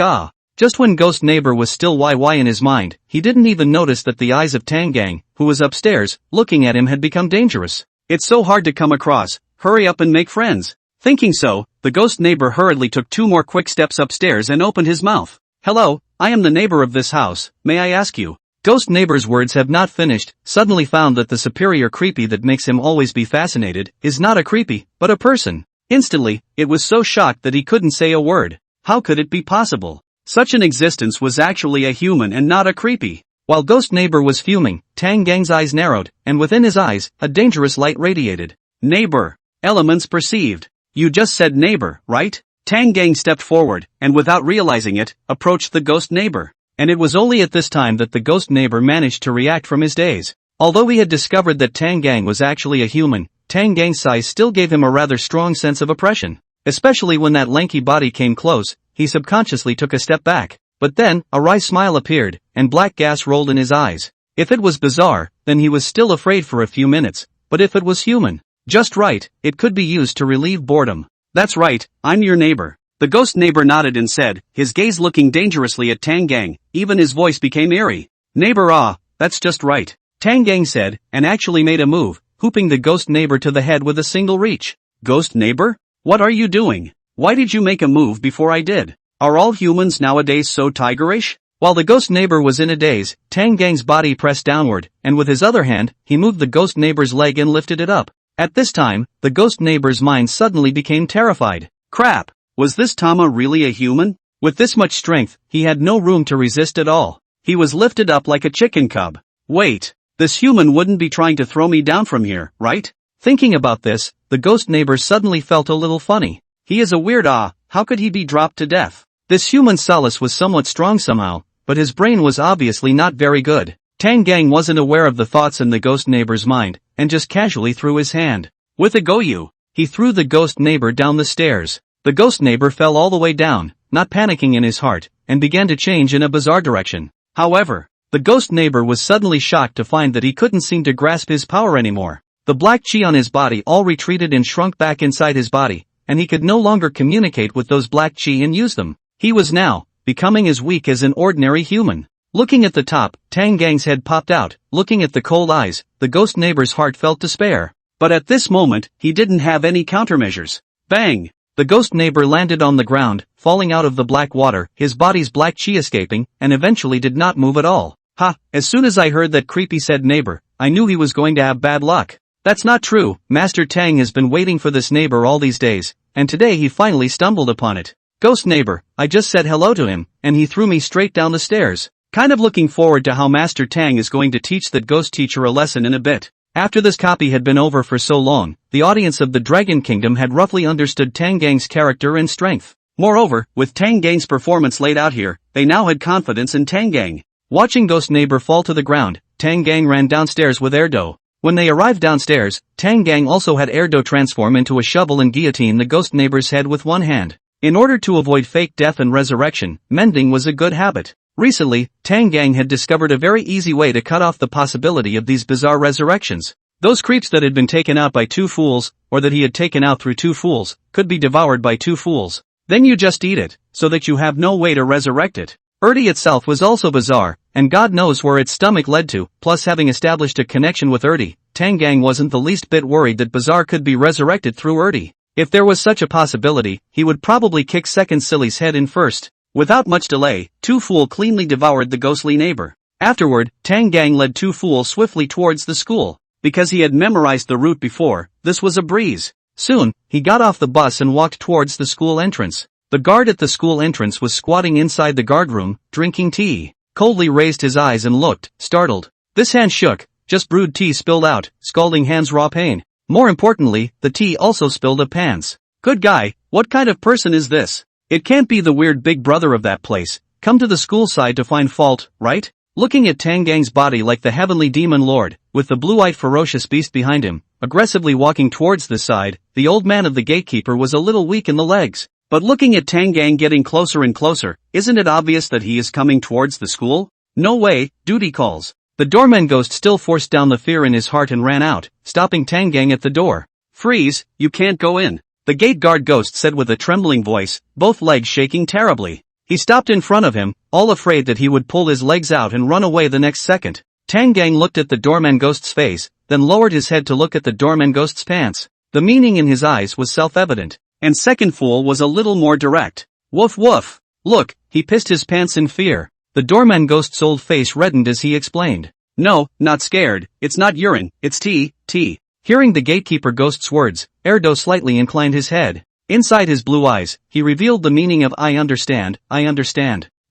Just when Ghost Neighbor was still YY in his mind, he didn't even notice that the eyes of Tangang, who was upstairs, looking at him had become dangerous. It's so hard to come across, hurry up and make friends. Thinking so, the Ghost Neighbor hurriedly took 2 more quick steps upstairs and opened his mouth. Hello, I am the neighbor of this house, may I ask you? Ghost Neighbor's words have not finished, suddenly found that the superior creepy that makes him always be fascinated, is not a creepy, but a person. Instantly, it was so shocked that he couldn't say a word. How could it be possible? Such an existence was actually a human and not a creepy. While Ghost Neighbor was fuming, Tangang's eyes narrowed, and within his eyes, a dangerous light radiated. Neighbor. Elements perceived. You just said neighbor, right? Tangang stepped forward, and without realizing it, approached the Ghost Neighbor. And it was only at this time that the Ghost Neighbor managed to react from his daze. Although he had discovered that Tangang was actually a human, Tangang's size still gave him a rather strong sense of oppression. Especially when that lanky body came close, he subconsciously took a step back. But then, a wry smile appeared, and black gas rolled in his eyes. If it was bizarre, then he was still afraid for a few minutes. But if it was human, just right, it could be used to relieve boredom. That's right, I'm your neighbor. The Ghost Neighbor nodded and said, his gaze looking dangerously at Tangang. Even his voice became eerie. Neighbor, that's just right. Tangang said, and actually made a move, hooping the Ghost Neighbor to the head with a single reach. Ghost Neighbor? What are you doing? Why did you make a move before I did? Are all humans nowadays so tigerish? While the ghost neighbor was in a daze, Tang Gang's body pressed downward, and with his other hand, he moved the ghost neighbor's leg and lifted it up. At this time, the ghost neighbor's mind suddenly became terrified. Crap! Was this Tama really a human? With this much strength, he had no room to resist at all. He was lifted up like a chicken cub. Wait! This human wouldn't be trying to throw me down from here, right? Thinking about this, the ghost neighbor suddenly felt a little funny. He is a weird how could he be dropped to death? This human Solace was somewhat strong somehow, but his brain was obviously not very good. Tang Gang wasn't aware of the thoughts in the ghost neighbor's mind, and just casually threw his hand. With a go-you, he threw the ghost neighbor down the stairs. The ghost neighbor fell all the way down, not panicking in his heart, and began to change in a bizarre direction. However, the ghost neighbor was suddenly shocked to find that he couldn't seem to grasp his power anymore. The black chi on his body all retreated and shrunk back inside his body, and he could no longer communicate with those black chi and use them. He was now becoming as weak as an ordinary human. Looking at the top, Tang Gang's head popped out. Looking at the cold eyes, the ghost neighbor's heart felt despair. But at this moment, he didn't have any countermeasures. Bang! The ghost neighbor landed on the ground, falling out of the black water, his body's black chi escaping, and eventually did not move at all. Ha! As soon as I heard that creepy said neighbor, I knew he was going to have bad luck. That's not true. Master Tang has been waiting for this neighbor all these days, and today he finally stumbled upon it. Ghost neighbor, I just said hello to him, and he threw me straight down the stairs. Kind of looking forward to how Master Tang is going to teach that ghost teacher a lesson in a bit. After this copy had been over for so long, the audience of the Dragon Kingdom had roughly understood Tang Gang's character and strength. Moreover, with Tang Gang's performance laid out here, they now had confidence in Tang Gang. Watching ghost neighbor fall to the ground, Tang Gang ran downstairs with Erdo. When they arrived downstairs, Tang Gang also had Erdo transform into a shovel and guillotine the ghost neighbor's head with one hand. In order to avoid fake death and resurrection, mending was a good habit. Recently, Tang Gang had discovered a very easy way to cut off the possibility of these bizarre resurrections. Those creeps that had been taken out by two fools, or that he had taken out through two fools, could be devoured by two fools. Then you just eat it, so that you have no way to resurrect it. Erdi itself was also bizarre, and God knows where its stomach led to. Plus, having established a connection with Erdi, Tang Gang wasn't the least bit worried that Bazaar could be resurrected through Erdi. If there was such a possibility, he would probably kick Second Silly's head in first. Without much delay, Two Fool cleanly devoured the ghostly neighbor. Afterward, Tang Gang led Two Fool swiftly towards the school. Because he had memorized the route before, this was a breeze. Soon, he got off the bus and walked towards the school entrance. The guard at the school entrance was squatting inside the guard room, drinking tea. Coldly raised his eyes and looked, startled. This hand shook, just brewed tea spilled out, scalding hands raw pain. More importantly, the tea also spilled up pans. Good guy, what kind of person is this? It can't be the weird big brother of that place, come to the school side to find fault, right? Looking at Tang Gang's body like the heavenly demon lord, with the blue-eyed ferocious beast behind him, aggressively walking towards this side, the old man of the gatekeeper was a little weak in the legs. But looking at Tang Gang getting closer and closer, isn't it obvious that he is coming towards the school? No way, duty calls. The doorman ghost still forced down the fear in his heart and ran out, stopping Tang Gang at the door. Freeze, you can't go in. The gate guard ghost said with a trembling voice, both legs shaking terribly. He stopped in front of him, all afraid that he would pull his legs out and run away the next second. Tang Gang looked at the doorman ghost's face, then lowered his head to look at the doorman ghost's pants. The meaning in his eyes was self-evident. And Second Fool was a little more direct. Woof woof. Look, he pissed his pants in fear. The doorman ghost's old face reddened as he explained. No, not scared, it's not urine, it's tea. Hearing the gatekeeper ghost's words, Erdo slightly inclined his head. Inside his blue eyes, he revealed the meaning of I understand.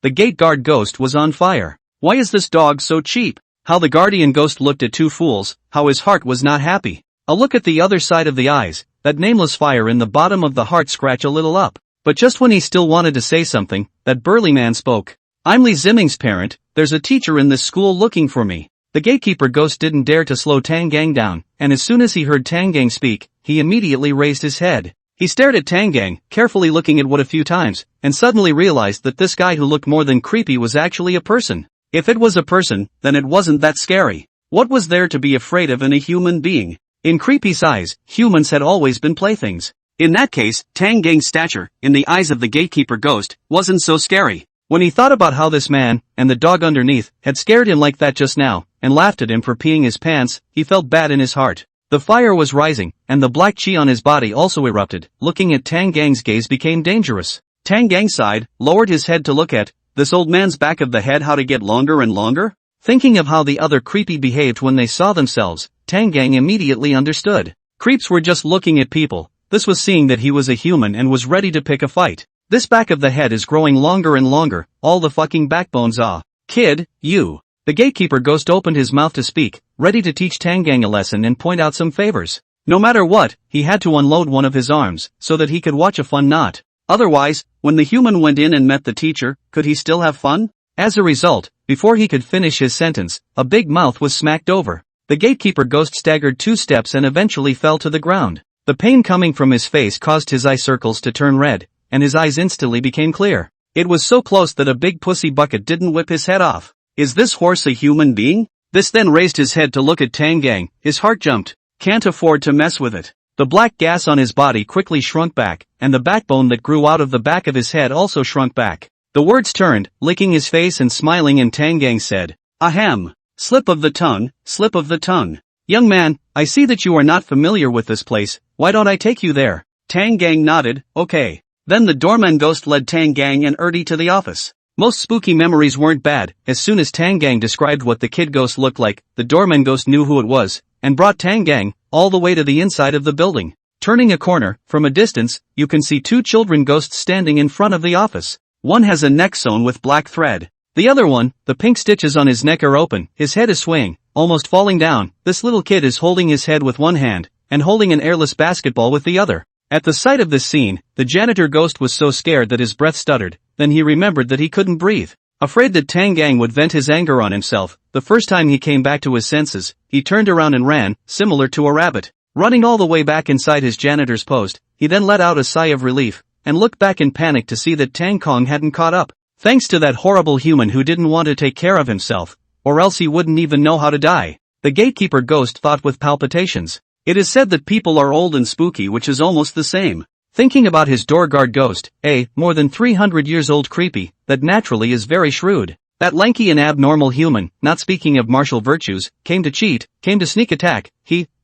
The gate guard ghost was on fire. Why is this dog so cheap? How the guardian ghost looked at Two Fools, how his heart was not happy. A look at the other side of the eyes, that nameless fire in the bottom of the heart scratch a little up. But just when he still wanted to say something, that burly man spoke. I'm Li Ziming's parent, there's a teacher in this school looking for me. The gatekeeper ghost didn't dare to slow Tang Gang down, and as soon as he heard Tang Gang speak, he immediately raised his head. He stared at Tang Gang, carefully looking at what a few times, and suddenly realized that this guy who looked more than creepy was actually a person. If it was a person, then it wasn't that scary. What was there to be afraid of in a human being? In Creepy's eyes, humans had always been playthings. In that case, Tang Gang's stature, in the eyes of the gatekeeper ghost, wasn't so scary. When he thought about how this man, and the dog underneath, had scared him like that just now, and laughed at him for peeing his pants, he felt bad in his heart. The fire was rising, and the black chi on his body also erupted. Looking at Tang Gang's gaze became dangerous. Tang Gang sighed, lowered his head to look at this old man's back of the head how to get longer and longer? Thinking of how the other creepy behaved when they saw themselves, Tang Gang immediately understood. Creeps were just looking at people. This was seeing that he was a human and was ready to pick a fight. This back of the head is growing longer and longer, all the fucking backbones ah. Kid, you. The gatekeeper ghost opened his mouth to speak, ready to teach Tang Gang a lesson and point out some favors. No matter what, he had to unload one of his arms, so that he could watch a fun knot. Otherwise, when the human went in and met the teacher, could he still have fun? As a result, before he could finish his sentence, a big mouth was smacked over. The gatekeeper ghost staggered 2 steps and eventually fell to the ground. The pain coming from his face caused his eye circles to turn red, and his eyes instantly became clear. It was so close that a big pussy bucket didn't whip his head off. Is this horse a human being? This then raised his head to look at Tang Gang. His heart jumped. Can't afford to mess with it. The black gas on his body quickly shrunk back, and the backbone that grew out of the back of his head also shrunk back. The words turned, licking his face and smiling, and Tang Gang said, "Ahem. Slip of the tongue, slip of the tongue. Young man, I see that you are not familiar with this place, why don't I take you there?" Tang Gang nodded, okay. Then the doorman ghost led Tang Gang and Ertie to the office. Most spooky memories weren't bad. As soon as Tang Gang described what the kid ghost looked like, the doorman ghost knew who it was, and brought Tang Gang all the way to the inside of the building. Turning a corner, from a distance, you can see 2 children ghosts standing in front of the office. One has a neck sewn with black thread. The other one, the pink stitches on his neck are open, his head is swaying, almost falling down. This little kid is holding his head with one hand, and holding an airless basketball with the other. At the sight of this scene, the janitor ghost was so scared that his breath stuttered, then he remembered that he couldn't breathe. Afraid that Tang Gang would vent his anger on himself, the first time he came back to his senses, he turned around and ran, similar to a rabbit. Running all the way back inside his janitor's post, he then let out a sigh of relief, and looked back in panic to see that Tang Kong hadn't caught up. Thanks to that horrible human who didn't want to take care of himself, or else he wouldn't even know how to die. The gatekeeper ghost thought with palpitations. It is said that people are old and spooky, which is almost the same. Thinking about his door guard ghost, more than 300 years old creepy, that naturally is very shrewd. That lanky and abnormal human, not speaking of martial virtues, came to cheat, came to sneak attack.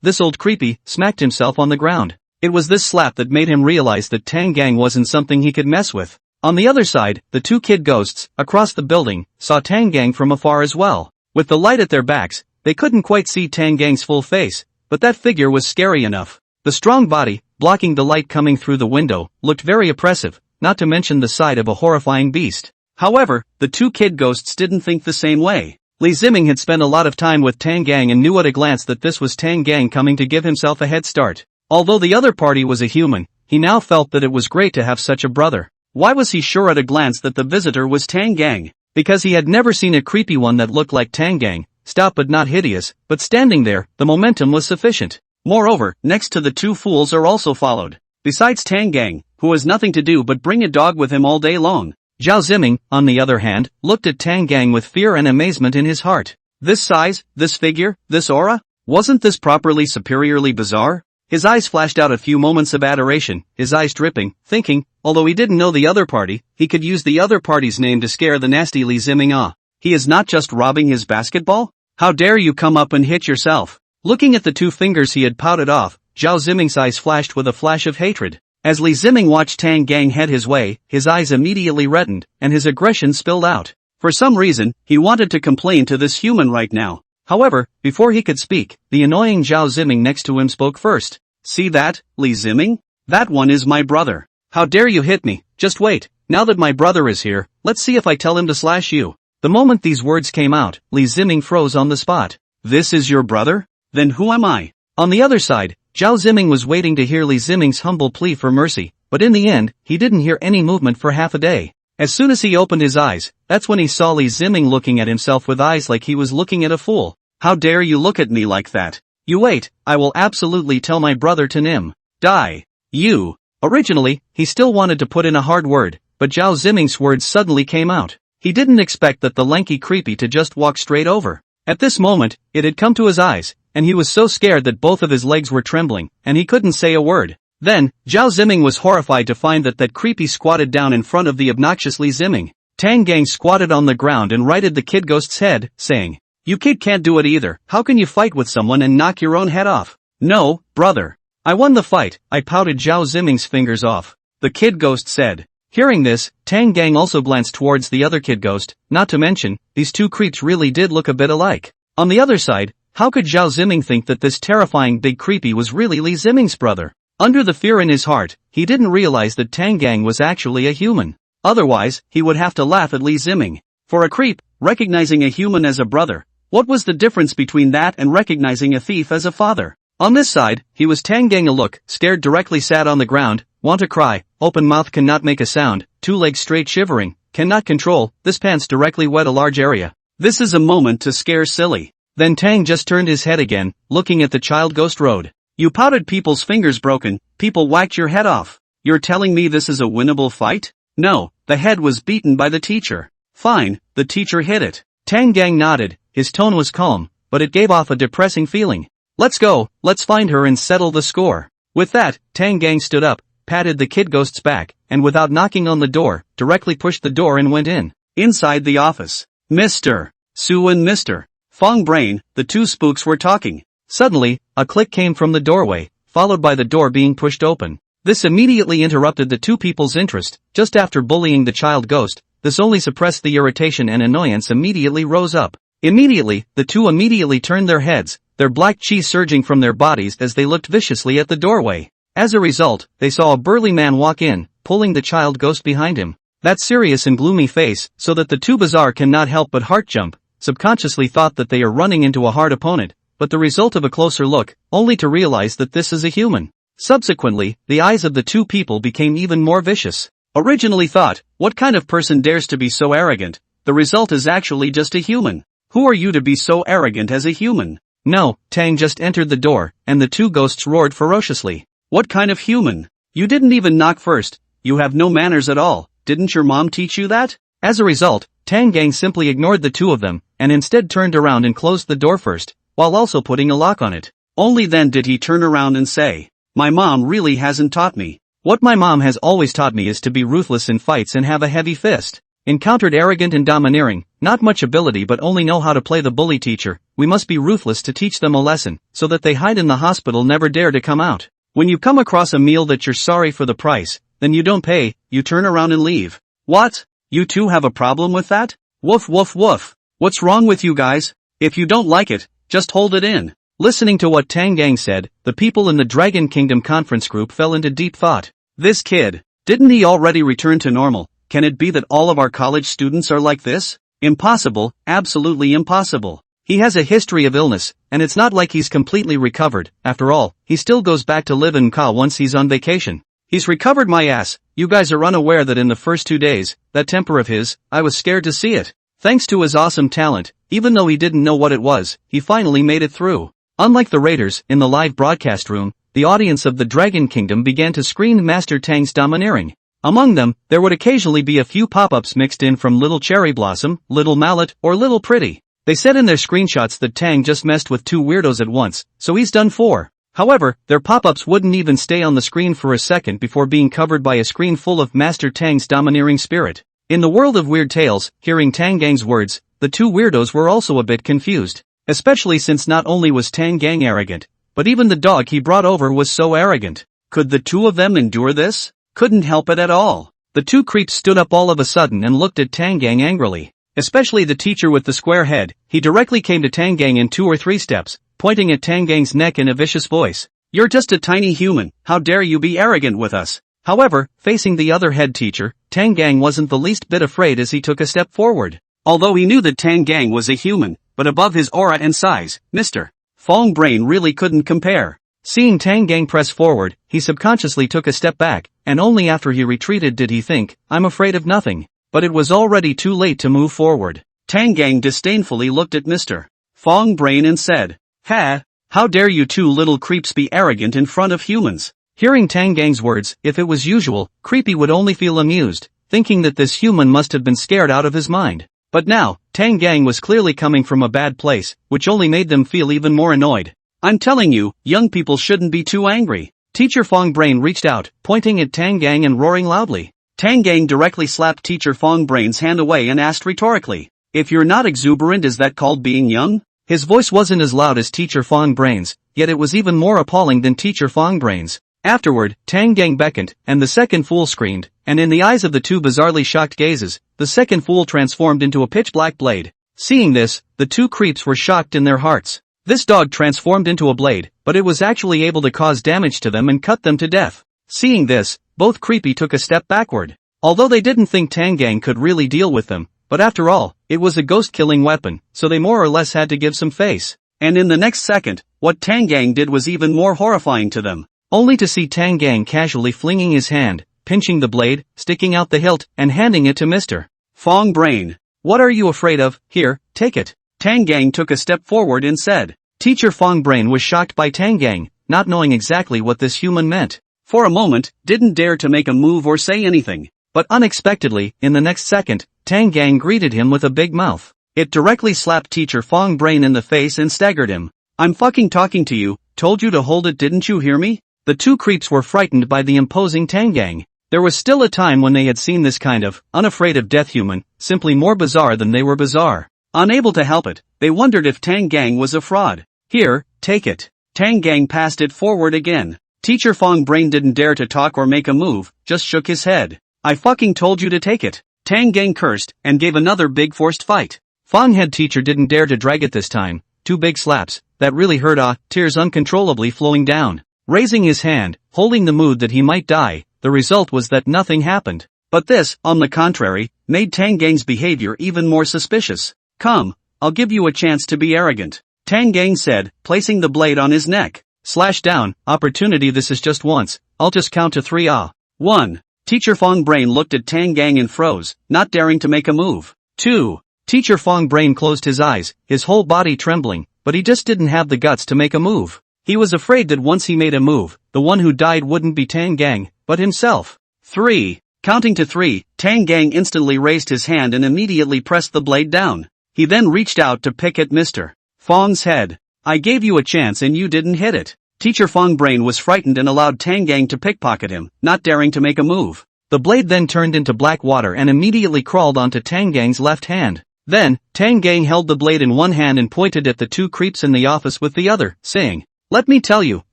This old creepy, smacked himself on the ground. It was this slap that made him realize that Tang Gang wasn't something he could mess with. On the other side, the 2 kid ghosts, across the building, saw Tang Gang from afar as well. With the light at their backs, they couldn't quite see Tang Gang's full face, but that figure was scary enough. The strong body, blocking the light coming through the window, looked very oppressive, not to mention the sight of a horrifying beast. However, the 2 kid ghosts didn't think the same way. Li Ziming had spent a lot of time with Tang Gang and knew at a glance that this was Tang Gang coming to give himself a head start. Although the other party was a human, he now felt that it was great to have such a brother. Why was he sure at a glance that the visitor was Tang Gang? Because he had never seen a creepy one that looked like Tang Gang, stout but not hideous, but standing there, the momentum was sufficient. Moreover, next to the 2 fools are also followed. Besides Tang Gang, who has nothing to do but bring a dog with him all day long. Zhao Ziming, on the other hand, looked at Tang Gang with fear and amazement in his heart. This size, this figure, this aura? Wasn't this properly superiorly bizarre? His eyes flashed out a few moments of adoration, his eyes dripping, thinking, although he didn't know the other party, he could use the other party's name to scare the nasty Li Ziming ah. He is not just robbing his basketball? How dare you come up and hit yourself? Looking at the 2 fingers he had pouted off, Zhao Ziming's eyes flashed with a flash of hatred. As Li Ziming watched Tang Gang head his way, his eyes immediately reddened, and his aggression spilled out. For some reason, he wanted to complain to this human right now. However, before he could speak, the annoying Zhao Ziming next to him spoke first. See that, Li Ziming? That one is my brother. How dare you hit me? Just wait, now that my brother is here, let's see if I tell him to slash you. The moment these words came out, Li Ziming froze on the spot. This is your brother? Then who am I? On the other side, Zhao Ziming was waiting to hear Li Ziming's humble plea for mercy, but in the end, he didn't hear any movement for half a day. As soon as he opened his eyes, that's when he saw Li Ziming looking at himself with eyes like he was looking at a fool. How dare you look at me like that? You wait, I will absolutely tell my brother to die. You. Originally, he still wanted to put in a hard word, but Zhao Ziming's words suddenly came out. He didn't expect that the lanky creepy to just walk straight over. At this moment, it had come to his eyes, and he was so scared that both of his legs were trembling, and he couldn't say a word. Then, Zhao Ziming was horrified to find that creepy squatted down in front of the obnoxious Li Ziming. Tang Gang squatted on the ground and righted the kid ghost's head, saying, "You kid can't do it either. How can you fight with someone and knock your own head off?" "No, brother. I won the fight," I pouted Zhao Ziming's fingers off. The kid ghost said. Hearing this, Tang Gang also glanced towards the other kid ghost, not to mention, these two creeps really did look a bit alike. On the other side, how could Zhao Ziming think that this terrifying big creepy was really Li Ziming's brother? Under the fear in his heart, he didn't realize that Tang Gang was actually a human. Otherwise, he would have to laugh at Li Ziming. For a creep, recognizing a human as a brother, what was the difference between that and recognizing a thief as a father? On this side, he was Tang Gang a look, scared directly sat on the ground, want to cry, open mouth cannot make a sound, two legs straight shivering, cannot control, this pants directly wet a large area. This is a moment to scare silly. Then Tang just turned his head again, looking at the child ghost road. You pouted people's fingers broken, people whacked your head off. You're telling me this is a winnable fight? No, the head was beaten by the teacher. Fine, the teacher hit it. Tang Gang nodded, his tone was calm, but it gave off a depressing feeling. Let's go, let's find her and settle the score. With that, Tang Gang stood up, patted the kid ghost's back, and without knocking on the door, directly pushed the door and went in. Inside the office, Mr. Su and Mr. Fong Brain, the two spooks were talking. Suddenly, a click came from the doorway, followed by the door being pushed open. This immediately interrupted the two people's interest. Just after bullying the child ghost, this only suppressed the irritation and annoyance immediately rose up. Immediately, the two immediately turned their heads, their black chi surging from their bodies as they looked viciously at the doorway. As a result, they saw a burly man walk in, pulling the child ghost behind him. That serious and gloomy face, so that the two bizarre cannot help but heart jump, subconsciously thought that they are running into a hard opponent, but the result of a closer look, only to realize that this is a human. Subsequently, the eyes of the two people became even more vicious. Originally thought, what kind of person dares to be so arrogant? The result is actually just a human. Who are you to be so arrogant as a human? No, Tang just entered the door, and the two ghosts roared ferociously. What kind of human? You didn't even knock first. You have no manners at all. Didn't your mom teach you that? As a result, Tang Gang simply ignored the two of them, and instead turned around and closed the door first, while also putting a lock on it. Only then did he turn around and say, my mom really hasn't taught me. What my mom has always taught me is to be ruthless in fights and have a heavy fist. Encountered arrogant and domineering, not much ability but only know how to play the bully teacher, we must be ruthless to teach them a lesson, so that they hide in the hospital never dare to come out. When you come across a meal that you're sorry for the price, then you don't pay, you turn around and leave. What? You two have a problem with that? Woof woof woof. What's wrong with you guys? If you don't like it, just hold it in. Listening to what Tang Gang said, the people in the Dragon Kingdom conference group fell into deep thought. This kid, didn't he already return to normal? Can it be that all of our college students are like this? Impossible, absolutely impossible. He has a history of illness, and it's not like he's completely recovered. After all, he still goes back to live in Ka once he's on vacation. He's recovered my ass. You guys are unaware that in the first 2 days, that temper of his, I was scared to see it. Thanks to his awesome talent, even though he didn't know what it was, he finally made it through. Unlike the raiders, in the live broadcast room, the audience of the Dragon Kingdom began to scream Master Tang's domineering. Among them, there would occasionally be a few pop-ups mixed in from Little Cherry Blossom, Little Mallet, or Little Pretty. They said in their screenshots that Tang just messed with two weirdos at once, so he's done for. However, their pop-ups wouldn't even stay on the screen for a second before being covered by a screen full of Master Tang's domineering spirit. In the world of weird tales, hearing Tang Gang's words, the two weirdos were also a bit confused. Especially since not only was Tang Gang arrogant, but even the dog he brought over was so arrogant. Could the two of them endure this? Couldn't help it at all. The two creeps stood up all of a sudden and looked at Tang Gang angrily. Especially the teacher with the square head, he directly came to Tang Gang in 2 or 3 steps, pointing at Tang Gang's neck in a vicious voice. You're just a tiny human, how dare you be arrogant with us? However, facing the other head teacher, Tang Gang wasn't the least bit afraid as he took a step forward. Although he knew that Tang Gang was a human, but above his aura and size, Mr. Fong Brain really couldn't compare. Seeing Tang Gang press forward, he subconsciously took a step back, and only after he retreated did he think, I'm afraid of nothing. But it was already too late to move forward. Tang Gang disdainfully looked at Mr. Fong Brain and said, Ha! How dare you two little creeps be arrogant in front of humans? Hearing Tang Gang's words, if it was usual, Creepy would only feel amused, thinking that this human must have been scared out of his mind. But now, Tang Gang was clearly coming from a bad place, which only made them feel even more annoyed. I'm telling you, young people shouldn't be too angry. Teacher Fong Brain reached out, pointing at Tang Gang and roaring loudly. Tang Gang directly slapped Teacher Fong Brain's hand away and asked rhetorically, if you're not exuberant, is that called being young? His voice wasn't as loud as Teacher Fong Brain's, yet it was even more appalling than Teacher Fong Brain's. Afterward, Tang Gang beckoned, and the second fool screamed, and in the eyes of the two bizarrely shocked gazes, the second fool transformed into a pitch-black blade. Seeing this, the two creeps were shocked in their hearts. This dog transformed into a blade, but it was actually able to cause damage to them and cut them to death. Seeing this, both creepy took a step backward. Although they didn't think Tang Gang could really deal with them, but after all, it was a ghost-killing weapon, so they more or less had to give some face. And in the next second, what Tang Gang did was even more horrifying to them. Only to see Tang Gang casually flinging his hand, pinching the blade, sticking out the hilt, and handing it to Mr. Fong Brain. What are you afraid of? Here, take it. Tang Gang took a step forward and said. Teacher Fong Brain was shocked by Tang Gang, not knowing exactly what this human meant. For a moment, didn't dare to make a move or say anything. But unexpectedly, in the next second, Tang Gang greeted him with a big mouth. It directly slapped Teacher Fong Brain in the face and staggered him. I'm fucking talking to you, told you to hold it, didn't you hear me? The two creeps were frightened by the imposing Tang Gang. There was still a time when they had seen this kind of, unafraid of death human, simply more bizarre than they were bizarre. Unable to help it, they wondered if Tang Gang was a fraud. Here, take it. Tang Gang passed it forward again. Teacher Fong Brain didn't dare to talk or make a move, just shook his head. I fucking told you to take it. Tang Gang cursed, and gave another big forced fight. Fong Head Teacher didn't dare to drag it this time. Two big slaps, that really hurt, tears uncontrollably flowing down. Raising his hand, holding the mood that he might die, the result was that nothing happened. But this, on the contrary, made Tang Gang's behavior even more suspicious. Come, I'll give you a chance to be arrogant. Tang Gang said, placing the blade on his neck. Slash down, opportunity, this is just once, I'll just count to 3. 1. Teacher Fong Brain looked at Tang Gang and froze, not daring to make a move. 2. Teacher Fong Brain closed his eyes, his whole body trembling, but he just didn't have the guts to make a move. He was afraid that once he made a move, the one who died wouldn't be Tang Gang, but himself. 3. Counting to 3, Tang Gang instantly raised his hand and immediately pressed the blade down. He then reached out to pick at Mr. Fong's head. I gave you a chance and you didn't hit it. Teacher Fong Brain was frightened and allowed Tang Gang to pickpocket him, not daring to make a move. The blade then turned into black water and immediately crawled onto Tang Gang's left hand. Then, Tang Gang held the blade in one hand and pointed at the two creeps in the office with the other, saying, Let me tell you,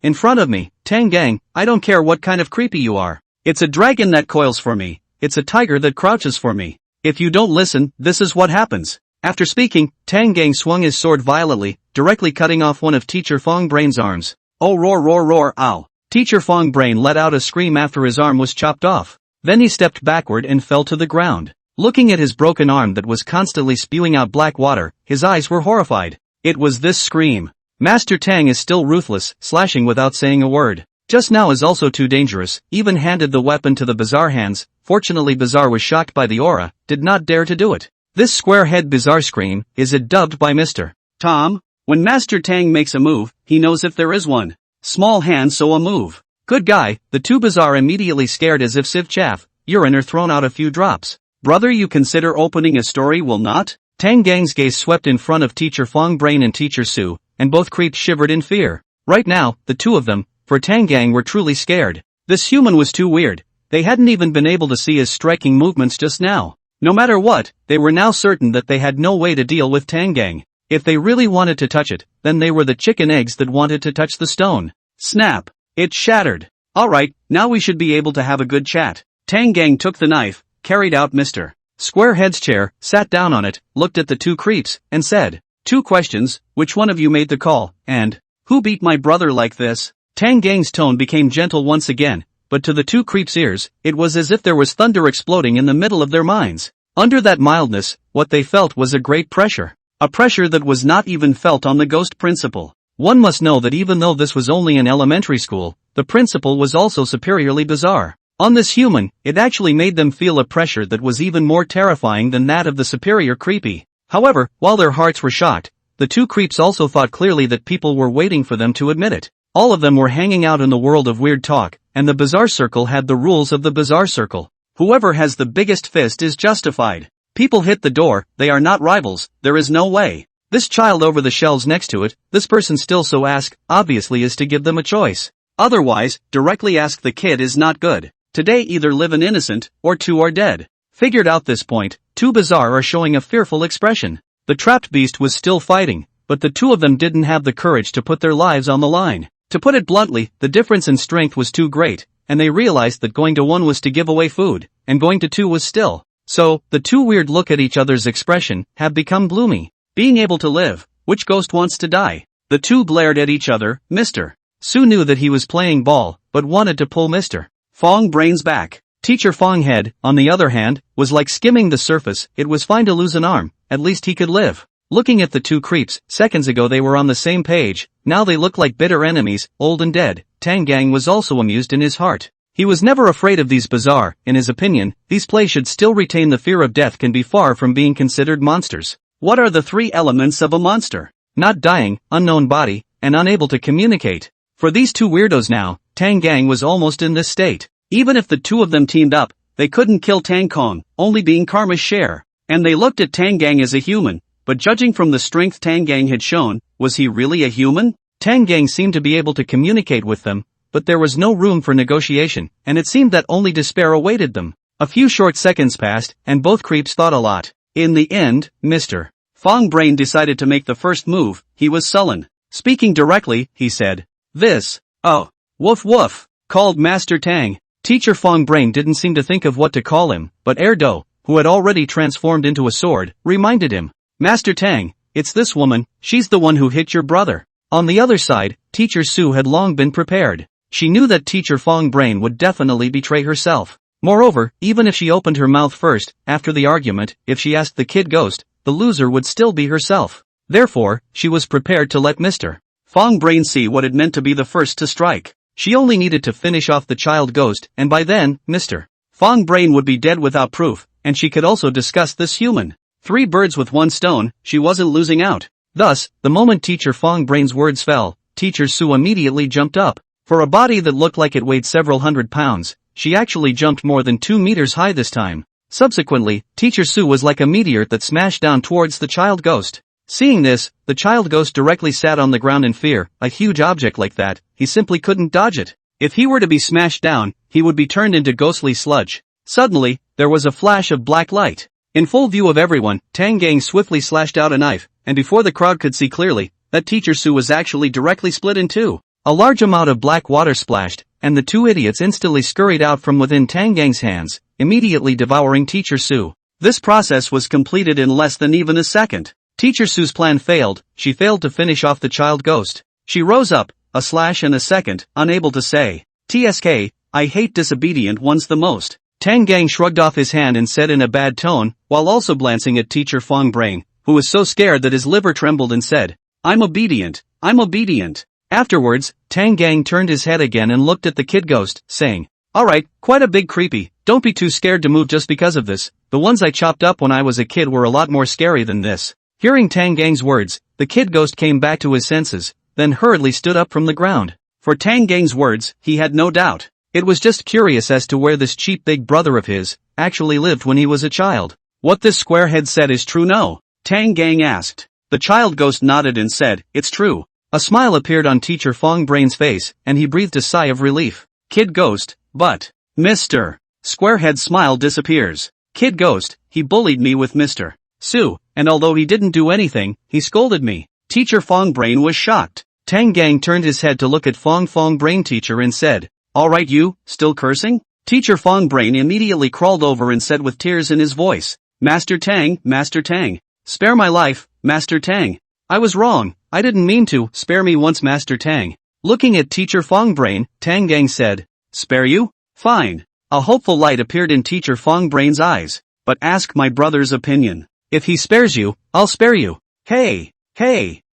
in front of me, Tang Gang, I don't care what kind of creepy you are. It's a dragon that coils for me. It's a tiger that crouches for me. If you don't listen, this is what happens. After speaking, Tang Gang swung his sword violently, directly cutting off one of Teacher Fong Brain's arms. Oh, roar, roar, roar, ow. Teacher Fong Brain let out a scream after his arm was chopped off. Then he stepped backward and fell to the ground. Looking at his broken arm that was constantly spewing out black water, his eyes were horrified. It was this scream. Master Tang is still ruthless, slashing without saying a word. Just now is also too dangerous, even handed the weapon to the Bizarre hands. Fortunately Bizarre was shocked by the aura, did not dare to do it. This square-head Bizarre scream, is it dubbed by Mr. Tom? When Master Tang makes a move, he knows if there is one. Small hand so a move. Good guy, the two Bizarre immediately scared as if sieve chaff, urine or thrown out a few drops. Brother, you consider opening a story will not? Tang Gang's gaze swept in front of Teacher Fong Brain and Teacher Su, and both creeps shivered in fear. Right now, the two of them, for Tang Gang were truly scared. This human was too weird. They hadn't even been able to see his striking movements just now. No matter what, they were now certain that they had no way to deal with Tang Gang. If they really wanted to touch it, then they were the chicken eggs that wanted to touch the stone. Snap! It shattered. Alright, now we should be able to have a good chat. Tang Gang took the knife, carried out Mr. Squarehead's chair, sat down on it, looked at the two creeps, and said, 2 questions, which one of you made the call, and, who beat my brother like this? Tang Gang's tone became gentle once again, but to the two creeps' ears, it was as if there was thunder exploding in the middle of their minds. Under that mildness, what they felt was a great pressure. A pressure that was not even felt on the ghost principal. One must know that even though this was only an elementary school, the principal was also superiorly bizarre. On this human, it actually made them feel a pressure that was even more terrifying than that of the superior creepy. However, while their hearts were shocked, the two creeps also thought clearly that people were waiting for them to admit it. All of them were hanging out in the world of weird talk, and the Bizarre Circle had the rules of the Bizarre Circle. Whoever has the biggest fist is justified. People hit the door, they are not rivals, there is no way. This child over the shelves next to it, this person still so ask, obviously is to give them a choice. Otherwise, directly ask the kid is not good. Today either live an innocent, or 2 are dead. Figured out this point, 2 Bizarre are showing a fearful expression. The trapped beast was still fighting, but the 2 of them didn't have the courage to put their lives on the line. To put it bluntly, the difference in strength was too great, and they realized that going to 1 was to give away food, and going to 2 was still. So, the two weird look at each other's expression have become gloomy. Being able to live, which ghost wants to die? The two glared at each other. Mr. Su knew that he was playing ball, but wanted to pull Mr. Fong Brain's back. Teacher Fong Head, on the other hand, was like skimming the surface. It was fine to lose an arm, at least he could live. Looking at the two creeps, seconds ago they were on the same page, now they look like bitter enemies, old and dead. Tang Gang was also amused in his heart. He was never afraid of these bizarre, in his opinion, these plays should still retain the fear of death can be far from being considered monsters. What are the 3 elements of a monster? Not dying, unknown body, and unable to communicate. For these two weirdos now, Tang Gang was almost in this state. Even if the two of them teamed up, they couldn't kill Tang Kong, only being Karma's share. And they looked at Tang Gang as a human, but judging from the strength Tang Gang had shown, was he really a human? Tang Gang seemed to be able to communicate with them, but there was no room for negotiation, and it seemed that only despair awaited them. A few short seconds passed, and both creeps thought a lot. In the end, Mr. Fong Brain decided to make the first move. He was sullen. Speaking directly, he said, "This, oh, woof woof," called Master Tang. Teacher Fong Brain didn't seem to think of what to call him, but Erdo, who had already transformed into a sword, reminded him, "Master Tang, it's this woman, she's the one who hit your brother." On the other side, Teacher Su had long been prepared. She knew that Teacher Fong Brain would definitely betray herself. Moreover, even if she opened her mouth first, after the argument, if she asked the kid ghost, the loser would still be herself. Therefore, she was prepared to let Mr. Fong Brain see what it meant to be the first to strike. She only needed to finish off the child ghost, and by then, Mr. Fong Brain would be dead without proof, and she could also discuss this human. 3 birds with 1 stone, she wasn't losing out. Thus, the moment Teacher Fong Brain's words fell, Teacher Su immediately jumped up. For a body that looked like it weighed several hundred pounds, she actually jumped more than 2 meters high this time. Subsequently, Teacher Su was like a meteor that smashed down towards the child ghost. Seeing this, the child ghost directly sat on the ground in fear. A huge object like that, he simply couldn't dodge it. If he were to be smashed down, he would be turned into ghostly sludge. Suddenly, there was a flash of black light. In full view of everyone, Tang Gang swiftly slashed out a knife, and before the crowd could see clearly, that Teacher Su was actually directly split in 2. A large amount of black water splashed, and the 2 idiots instantly scurried out from within Tang Gang's hands, immediately devouring Teacher Su. This process was completed in less than even a second. Teacher Su's plan failed. She failed to finish off the child ghost. She rose up, a slash and a second, unable to say, "TSK, I hate disobedient ones the most." Tang Gang shrugged off his hand and said in a bad tone, while also glancing at Teacher Fong Brain, who was so scared that his liver trembled and said, "I'm obedient, I'm obedient." Afterwards, Tang Gang turned his head again and looked at the kid ghost, saying, "Alright, quite a big creepy, don't be too scared to move just because of this. The ones I chopped up when I was a kid were a lot more scary than this." Hearing Tang Gang's words, the kid ghost came back to his senses, then hurriedly stood up from the ground. For Tang Gang's words, he had no doubt. It was just curious as to where this cheap big brother of his actually lived when he was a child. "What this squarehead said is true, no?" Tang Gang asked. The child ghost nodded and said, "It's true." A smile appeared on Teacher Fong Brain's face, and he breathed a sigh of relief. Kid ghost, but Mr. Squarehead's smile disappears. Kid ghost, he bullied me with Mr. Su, and although he didn't do anything, he scolded me. Teacher Fong Brain was shocked. Tang Gang turned his head to look at Fong Brain teacher and said, "Alright you, still cursing?" Teacher Fong Brain immediately crawled over and said with tears in his voice, Master Tang, spare my life, Master Tang. I was wrong, I didn't mean to, spare me once Master Tang." Looking at Teacher Fong Brain, Tang Gang said, "Spare you? Fine." A hopeful light appeared in Teacher Fong Brain's eyes. "But ask my brother's opinion. If he spares you, I'll spare you." Hey!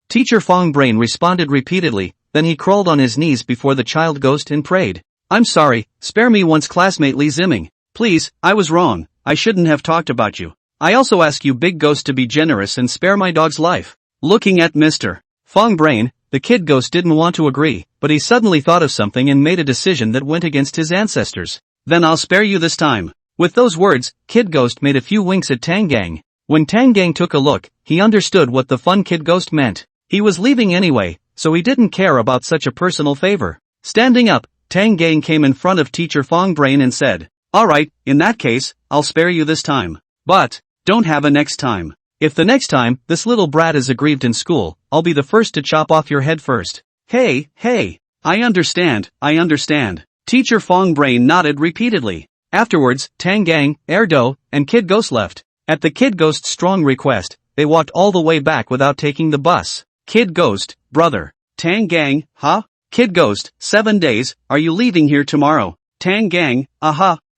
Teacher Fong Brain responded repeatedly, then he crawled on his knees before the child ghost and prayed. "I'm sorry, spare me once classmate Li Zimming. Please, I was wrong, I shouldn't have talked about you. I also ask you big ghost to be generous and spare my dog's life." Looking at Mr. Fong Brain, the kid ghost didn't want to agree, but he suddenly thought of something and made a decision that went against his ancestors. "Then I'll spare you this time." With those words, Kid Ghost made a few winks at Tang Gang. When Tang Gang took a look, he understood what the fun Kid Ghost meant. He was leaving anyway, so he didn't care about such a personal favor. Standing up, Tang Gang came in front of Teacher Fong Brain and said, "Alright, in that case, I'll spare you this time. But, don't have a next time. If the next time, this little brat is aggrieved in school, I'll be the first to chop off your head first." Hey! I understand, I understand. Teacher Fong Brain nodded repeatedly. Afterwards, Tang Gang, Erdo, and Kid Ghost left. At the Kid Ghost's strong request, they walked all the way back without taking the bus. Kid Ghost, brother. Tang Gang, huh? Kid Ghost, 7 days, are you leaving here tomorrow? Tang Gang,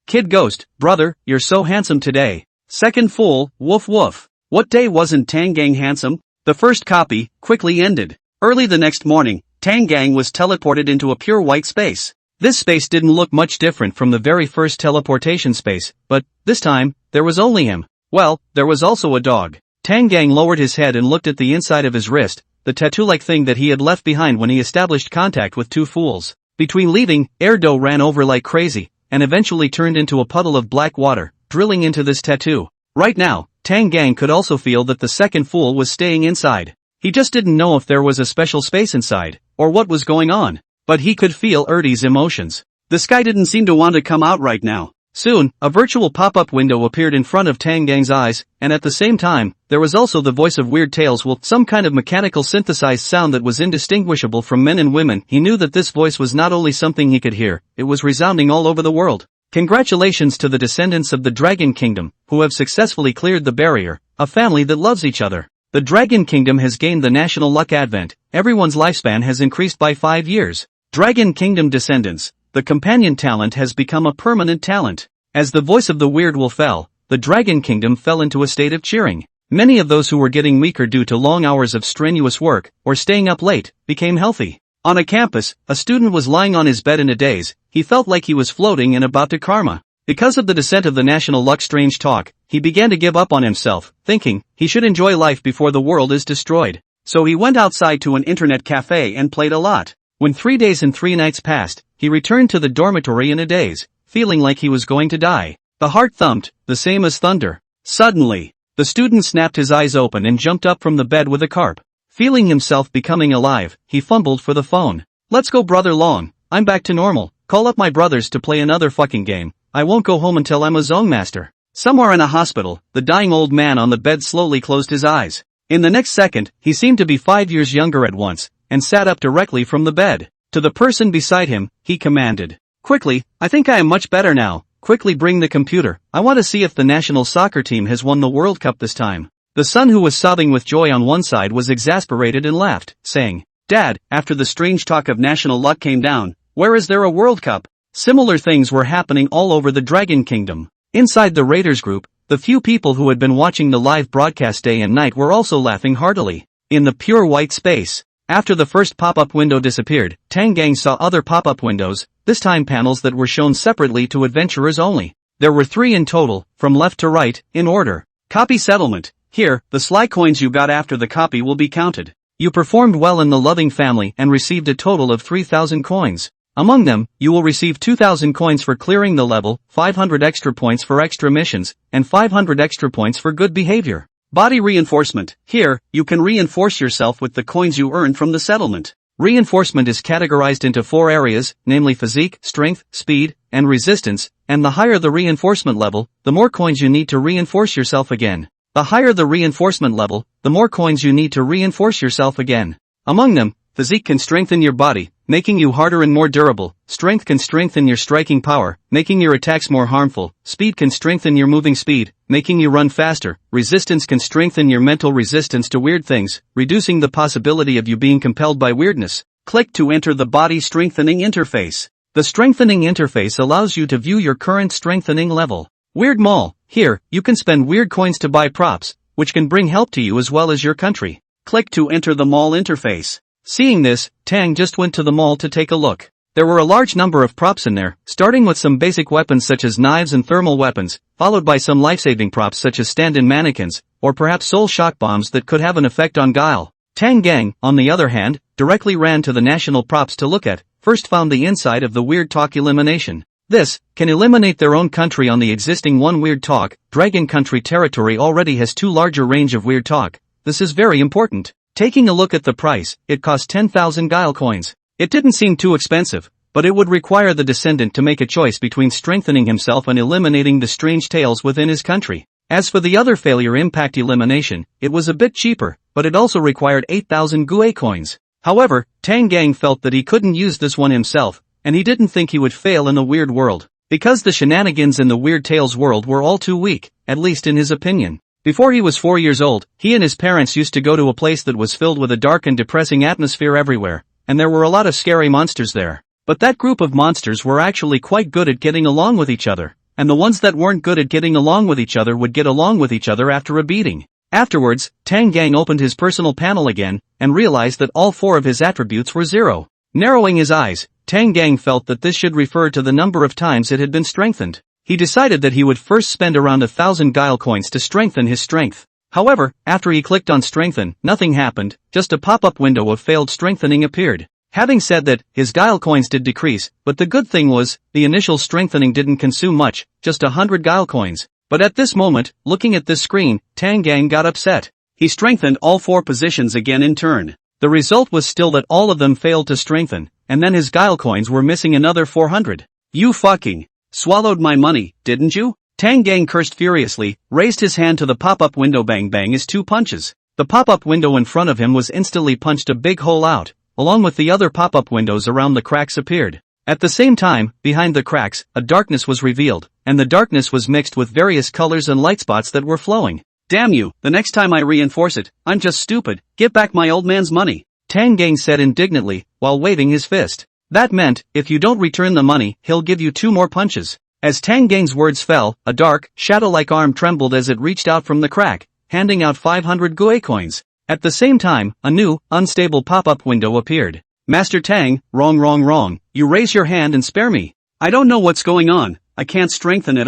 Kid Ghost, brother, you're so handsome today. Second fool, woof woof. What day wasn't Tang Gang handsome? The first copy quickly ended. Early the next morning, Tang Gang was teleported into a pure white space. This space didn't look much different from the very first teleportation space, but, this time, there was only him. Well, there was also a dog. Tang Gang lowered his head and looked at the inside of his wrist, the tattoo-like thing that he had left behind when he established contact with two fools. Between leaving, Erdo ran over like crazy, and eventually turned into a puddle of black water, drilling into this tattoo. Right now, Tang Gang could also feel that the second fool was staying inside. He just didn't know if there was a special space inside, or what was going on. But he could feel Erdy's emotions. The sky didn't seem to want to come out right now. Soon, a virtual pop-up window appeared in front of Tang Gang's eyes, and at the same time, there was also the voice of Weird Tales with some kind of mechanical synthesized sound that was indistinguishable from men and women. He knew that this voice was not only something he could hear, it was resounding all over the world. Congratulations to the descendants of the Dragon Kingdom, who have successfully cleared the barrier, a family that loves each other. The Dragon Kingdom has gained the National Luck Advent, everyone's lifespan has increased by 5 years. Dragon Kingdom descendants, the companion talent has become a permanent talent. As the voice of the Weird Wolf fell, the Dragon Kingdom fell into a state of cheering. Many of those who were getting weaker due to long hours of strenuous work, or staying up late, became healthy. On a campus, a student was lying on his bed in a daze. He felt like he was floating and about to karma. Because of the descent of the National Luck strange talk, he began to give up on himself, thinking he should enjoy life before the world is destroyed. So he went outside to an internet cafe and played a lot. When 3 days and 3 nights passed, he returned to the dormitory in a daze, feeling like he was going to die. The heart thumped, the same as thunder. Suddenly, the student snapped his eyes open and jumped up from the bed with a carp. Feeling himself becoming alive, he fumbled for the phone. Let's go brother Long, I'm back to normal. Call up my brothers to play another fucking game. I won't go home until I'm a zone master. Somewhere in a hospital, the dying old man on the bed slowly closed his eyes. In the next second, he seemed to be 5 years younger at once, and sat up directly from the bed. To the person beside him, he commanded. Quickly, I think I am much better now. Quickly bring the computer. I want to see if the national soccer team has won the World Cup this time. The son who was sobbing with joy on one side was exasperated and laughed, saying, Dad, after the strange talk of national luck came down, where is there a World Cup? Similar things were happening all over the Dragon Kingdom. Inside the Raiders group, the few people who had been watching the live broadcast day and night were also laughing heartily. In the pure white space, after the first pop-up window disappeared, Tang Gang saw other pop-up windows, this time panels that were shown separately to adventurers only. There were 3 in total, from left to right, in order. Copy settlement. Here, the sly coins you got after the copy will be counted. You performed well in the Loving family and received a total of 3,000 coins. Among them, you will receive 2,000 coins for clearing the level, 500 extra points for extra missions, and 500 extra points for good behavior. Body reinforcement. Here, you can reinforce yourself with the coins you earned from the settlement. Reinforcement is categorized into 4 areas, namely physique, strength, speed, and resistance, and the higher the reinforcement level, the more coins you need to reinforce yourself again. The higher the reinforcement level, the more coins you need to reinforce yourself again. Among them, physique can strengthen your body, making you harder and more durable. Strength can strengthen your striking power, making your attacks more harmful. Speed can strengthen your moving speed, making you run faster. Resistance can strengthen your mental resistance to weird things, reducing the possibility of you being compelled by weirdness. Click to enter the body strengthening interface. The strengthening interface allows you to view your current strengthening level. Weird Mall. Here, you can spend weird coins to buy props, which can bring help to you as well as your country. Click to enter the mall interface. Seeing this, Tang just went to the mall to take a look. There were a large number of props in there, starting with some basic weapons such as knives and thermal weapons, followed by some life-saving props such as stand-in mannequins, or perhaps soul shock bombs that could have an effect on Guile. Tang Gang, on the other hand, directly ran to the national props to look at, first found the inside of the Weird Talk elimination. This can eliminate their own country on the existing one Weird Talk. Dragon Country territory already has 2 larger range of Weird Talk. This is very important. Taking a look at the price, it cost 10,000 Guile coins. It didn't seem too expensive, but it would require the descendant to make a choice between strengthening himself and eliminating the strange tales within his country. As for the other failure impact elimination, it was a bit cheaper, but it also required 8,000 GUE coins. However, Tang Gang felt that he couldn't use this one himself, and he didn't think he would fail in the weird world, because the shenanigans in the Weird Tales world were all too weak, at least in his opinion. Before he was 4 years old, he and his parents used to go to a place that was filled with a dark and depressing atmosphere everywhere, and there were a lot of scary monsters there. But that group of monsters were actually quite good at getting along with each other, and the ones that weren't good at getting along with each other would get along with each other after a beating. Afterwards, Tang Gang opened his personal panel again, and realized that all 4 of his attributes were 0. Narrowing his eyes, Tang Gang felt that this should refer to the number of times it had been strengthened. He decided that he would first spend around 1,000 guile coins to strengthen his strength. However, after he clicked on strengthen, nothing happened, just a pop-up window of failed strengthening appeared. Having said that, his guile coins did decrease, but the good thing was, the initial strengthening didn't consume much, just 100 guile coins. But at this moment, looking at this screen, Tang Gang got upset. He strengthened all 4 positions again in turn. The result was still that all of them failed to strengthen, and then his guile coins were missing another 400. You fucking swallowed my money, didn't you? Tang Gang cursed furiously, raised his hand to the pop-up window, bang bang as 2 punches. The pop-up window in front of him was instantly punched a big hole out, along with the other pop-up windows around the cracks appeared. At the same time, behind the cracks, a darkness was revealed, and the darkness was mixed with various colors and light spots that were flowing. Damn you, the next time I reinforce it, I'm just stupid, give back my old man's money, Tang Gang said indignantly, while waving his fist. That meant, if you don't return the money, he'll give you 2 more punches. As Tang Gang's words fell, a dark, shadow-like arm trembled as it reached out from the crack, handing out 500 Gue coins. At the same time, a new, unstable pop-up window appeared. Master Tang, wrong, you raise your hand and spare me. I don't know what's going on, I can't strengthen it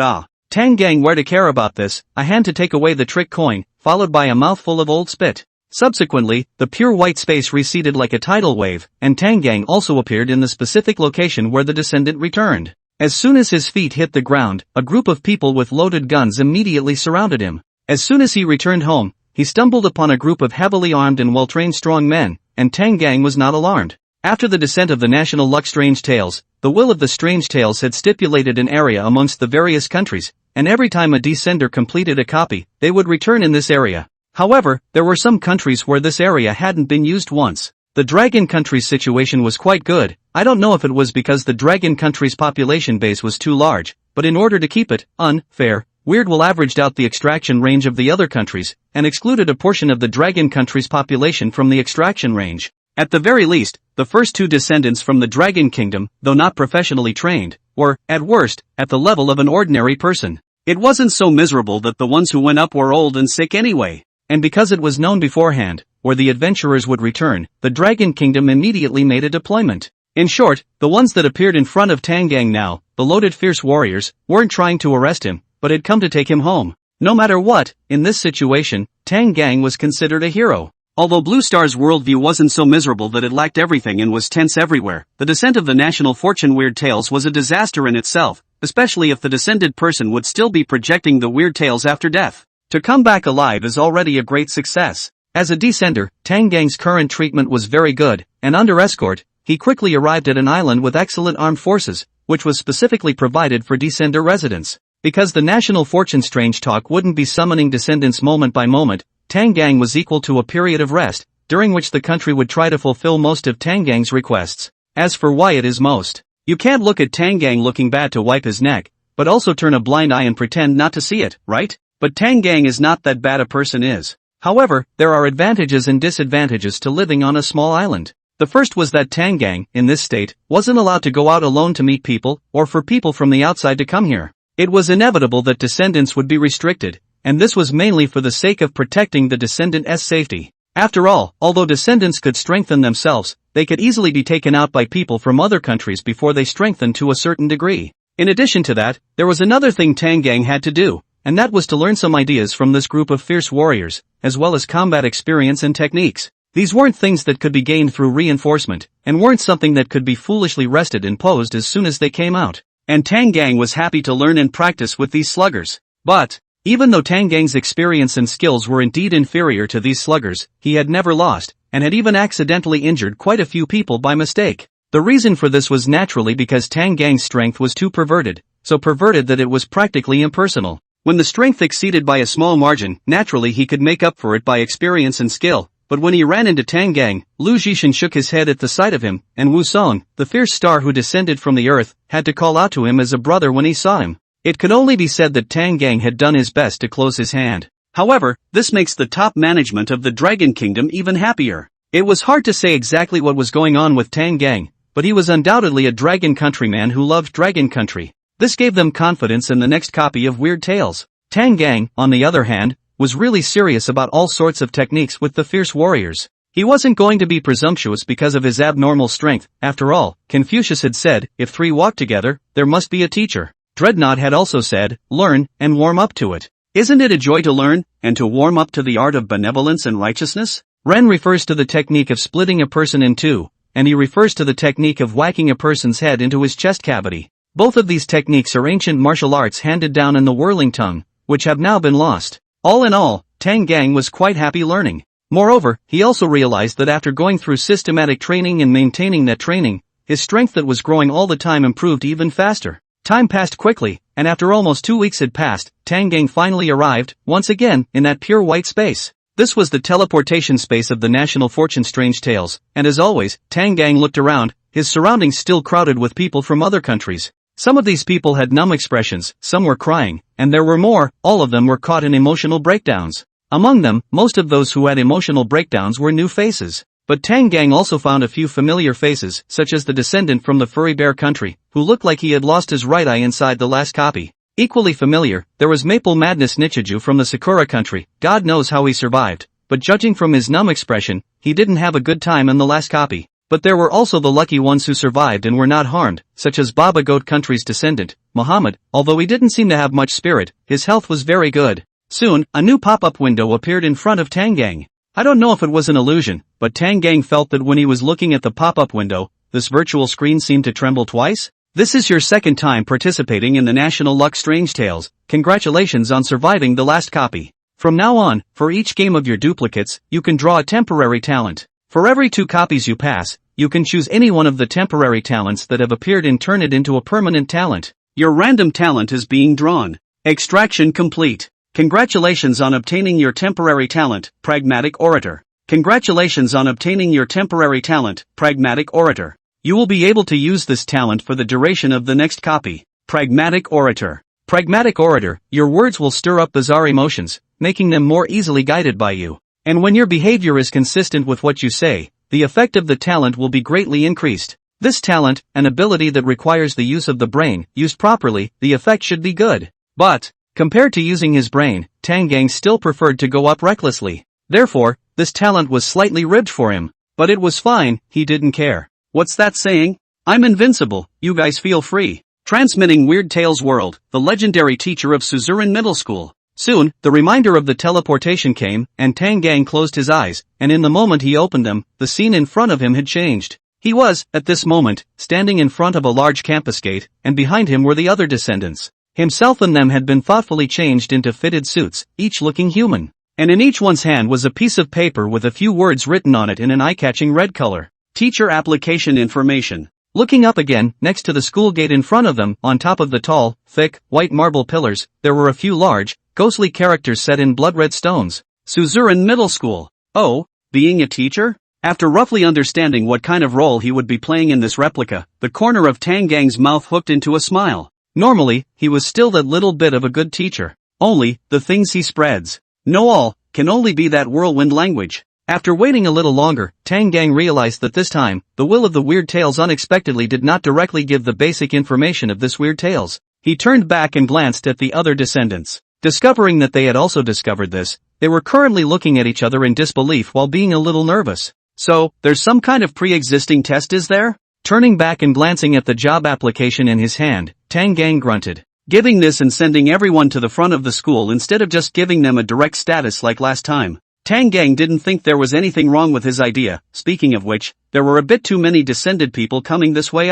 Tang Gang, where to care about this, a hand to take away the trick coin, followed by a mouthful of old spit. Subsequently, the pure white space receded like a tidal wave, and Tang Gang also appeared in the specific location where the descendant returned. As soon as his feet hit the ground, a group of people with loaded guns immediately surrounded him. As soon as he returned home, he stumbled upon a group of heavily armed and well-trained strong men, and Tang Gang was not alarmed. After the descent of the National Luck Strange Tales, the will of the Strange Tales had stipulated an area amongst the various countries, and every time a descender completed a copy, they would return in this area. However, there were some countries where this area hadn't been used once. The Dragon Country's situation was quite good. I don't know if it was because the Dragon Country's population base was too large, but in order to keep it unfair, Weird Will averaged out the extraction range of the other countries, and excluded a portion of the Dragon Country's population from the extraction range. At the very least, the first 2 descendants from the Dragon Kingdom, though not professionally trained, were, at worst, at the level of an ordinary person. It wasn't so miserable that the ones who went up were old and sick anyway. And because it was known beforehand, where the adventurers would return, the Dragon Kingdom immediately made a deployment. In short, the ones that appeared in front of Tang Gang now, the loaded fierce warriors, weren't trying to arrest him, but had come to take him home. No matter what, in this situation, Tang Gang was considered a hero. Although Blue Star's worldview wasn't so miserable that it lacked everything and was tense everywhere, the descent of the National Fortune Weird Tales was a disaster in itself, especially if the descended person would still be projecting the weird tales after death. To come back alive is already a great success. As a descender, Tang Gang's current treatment was very good, and under escort, he quickly arrived at an island with excellent armed forces, which was specifically provided for descender residents. Because the National Fortune Strange Talk wouldn't be summoning descendants moment by moment, Tang Gang was equal to a period of rest, during which the country would try to fulfill most of Tang Gang's requests. As for why it is most, you can't look at Tang Gang looking bad to wipe his neck, but also turn a blind eye and pretend not to see it, right? But Tang Gang is not that bad a person is. However, there are advantages and disadvantages to living on a small island. The first was that Tang Gang, in this state, wasn't allowed to go out alone to meet people, or for people from the outside to come here. It was inevitable that descendants would be restricted, and this was mainly for the sake of protecting the descendant's safety. After all, although descendants could strengthen themselves, they could easily be taken out by people from other countries before they strengthened to a certain degree. In addition to that, there was another thing Tang Gang had to do, and that was to learn some ideas from this group of fierce warriors, as well as combat experience and techniques. These weren't things that could be gained through reinforcement, and weren't something that could be foolishly wrested and posed as soon as they came out. And Tang Gang was happy to learn and practice with these sluggers. But, even though Tang Gang's experience and skills were indeed inferior to these sluggers, he had never lost, and had even accidentally injured quite a few people by mistake. The reason for this was naturally because Tang Gang's strength was too perverted, so perverted that it was practically impersonal. When the strength exceeded by a small margin, naturally he could make up for it by experience and skill, but when he ran into Tang Gang, Lu Zhishan shook his head at the sight of him, and Wu Song, the fierce star who descended from the earth, had to call out to him as a brother when he saw him. It could only be said that Tang Gang had done his best to close his hand. However, this makes the top management of the Dragon Kingdom even happier. It was hard to say exactly what was going on with Tang Gang, but he was undoubtedly a Dragon Countryman who loved Dragon Country. This gave them confidence in the next copy of Weird Tales. Tang Gang, on the other hand, was really serious about all sorts of techniques with the fierce warriors. He wasn't going to be presumptuous because of his abnormal strength. After all, Confucius had said, if three walk together, there must be a teacher. Dreadnought had also said, learn, and warm up to it. Isn't it a joy to learn, and to warm up to the art of benevolence and righteousness? Ren refers to the technique of splitting a person in two, and he refers to the technique of whacking a person's head into his chest cavity. Both of these techniques are ancient martial arts handed down in the whirling tongue, which have now been lost. All in all, Tang Gang was quite happy learning. Moreover, he also realized that after going through systematic training and maintaining that training, his strength that was growing all the time improved even faster. Time passed quickly, and after almost 2 weeks had passed, Tang Gang finally arrived, once again, in that pure white space. This was the teleportation space of the National Fortune Strange Tales, and as always, Tang Gang looked around, his surroundings still crowded with people from other countries. Some of these people had numb expressions, some were crying, and there were more, all of them were caught in emotional breakdowns. Among them, most of those who had emotional breakdowns were new faces. But Tang Gang also found a few familiar faces, such as the descendant from the furry bear country, who looked like he had lost his right eye inside the last copy. Equally familiar, there was Maple Madness Nichiju from the Sakura country. God knows how he survived, but judging from his numb expression, he didn't have a good time in the last copy. But there were also the lucky ones who survived and were not harmed, such as Baba Goat country's descendant, Muhammad. Although he didn't seem to have much spirit, his health was very good. Soon, a new pop-up window appeared in front of Tang Gang. I don't know if it was an illusion, but Tang Gang felt that when he was looking at the pop-up window, this virtual screen seemed to tremble twice. This is your second time participating in the National Luck Strange Tales. Congratulations on surviving the last copy. From now on, for each game of your duplicates, you can draw a temporary talent. For every 2 copies you pass, you can choose any one of the temporary talents that have appeared and turn it into a permanent talent. Your random talent is being drawn. Extraction complete. Congratulations on obtaining your temporary talent, Pragmatic Orator. Congratulations on obtaining your temporary talent, Pragmatic Orator. You will be able to use this talent for the duration of the next copy. Pragmatic Orator. Pragmatic Orator, your words will stir up bizarre emotions, making them more easily guided by you. And when your behavior is consistent with what you say, the effect of the talent will be greatly increased. This talent, an ability that requires the use of the brain, used properly, the effect should be good. But, compared to using his brain, Tang Gang still preferred to go up recklessly. Therefore, this talent was slightly ribbed for him. But it was fine, he didn't care. What's that saying? I'm invincible, you guys feel free. Transmitting Weird Tales World, the legendary teacher of Suzerain Middle School. Soon, the reminder of the teleportation came, and Tang Gang closed his eyes, and in the moment he opened them, the scene in front of him had changed. He was, at this moment, standing in front of a large campus gate, and behind him were the other descendants. Himself and them had been thoughtfully changed into fitted suits, each looking human. And in each one's hand was a piece of paper with a few words written on it in an eye-catching red color. Teacher application information. Looking up again, next to the school gate in front of them, on top of the tall, thick, white marble pillars, there were a few large, ghostly characters set in blood-red stones. Suzerain Middle School. Oh, being a teacher? After roughly understanding what kind of role he would be playing in this replica, the corner of Tang Gang's mouth hooked into a smile. Normally, he was still that little bit of a good teacher. Only, the things he spreads. Know all, can only be that whirlwind language. After waiting a little longer, Tang Gang realized that this time, the will of the Weird Tales unexpectedly did not directly give the basic information of this Weird Tales. He turned back and glanced at the other descendants. Discovering that they had also discovered this, they were currently looking at each other in disbelief while being a little nervous. So, there's some kind of pre-existing test, is there? Turning back and glancing at the job application in his hand, Tang Gang grunted. Giving this and sending everyone to the front of the school instead of just giving them a direct status like last time. Tang Gang didn't think there was anything wrong with his idea. Speaking of which, there were a bit too many descended people coming this way.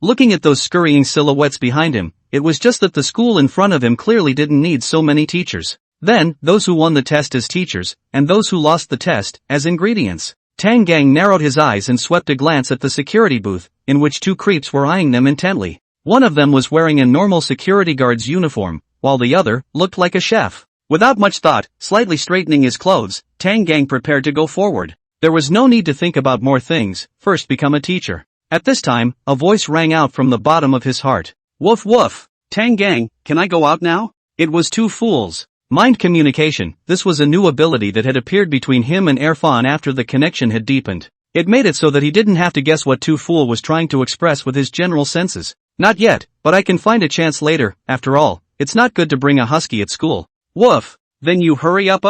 Looking at those scurrying silhouettes behind him, it was just that the school in front of him clearly didn't need so many teachers. Then, those who won the test as teachers, and those who lost the test, as ingredients. Tang Gang narrowed his eyes and swept a glance at the security booth, in which 2 creeps were eyeing them intently. One of them was wearing a normal security guard's uniform, while the other looked like a chef. Without much thought, slightly straightening his clothes, Tang Gang prepared to go forward. There was no need to think about more things, first become a teacher. At this time, a voice rang out from the bottom of his heart. Woof woof! Tang Gang, can I go out now? It was two fools. Mind communication, this was a new ability that had appeared between him and Erfan after the connection had deepened. It made it so that he didn't have to guess what Tu Fool was trying to express with his general senses. Not yet, but I can find a chance later, after all, it's not good to bring a husky at school. Woof! Then you hurry up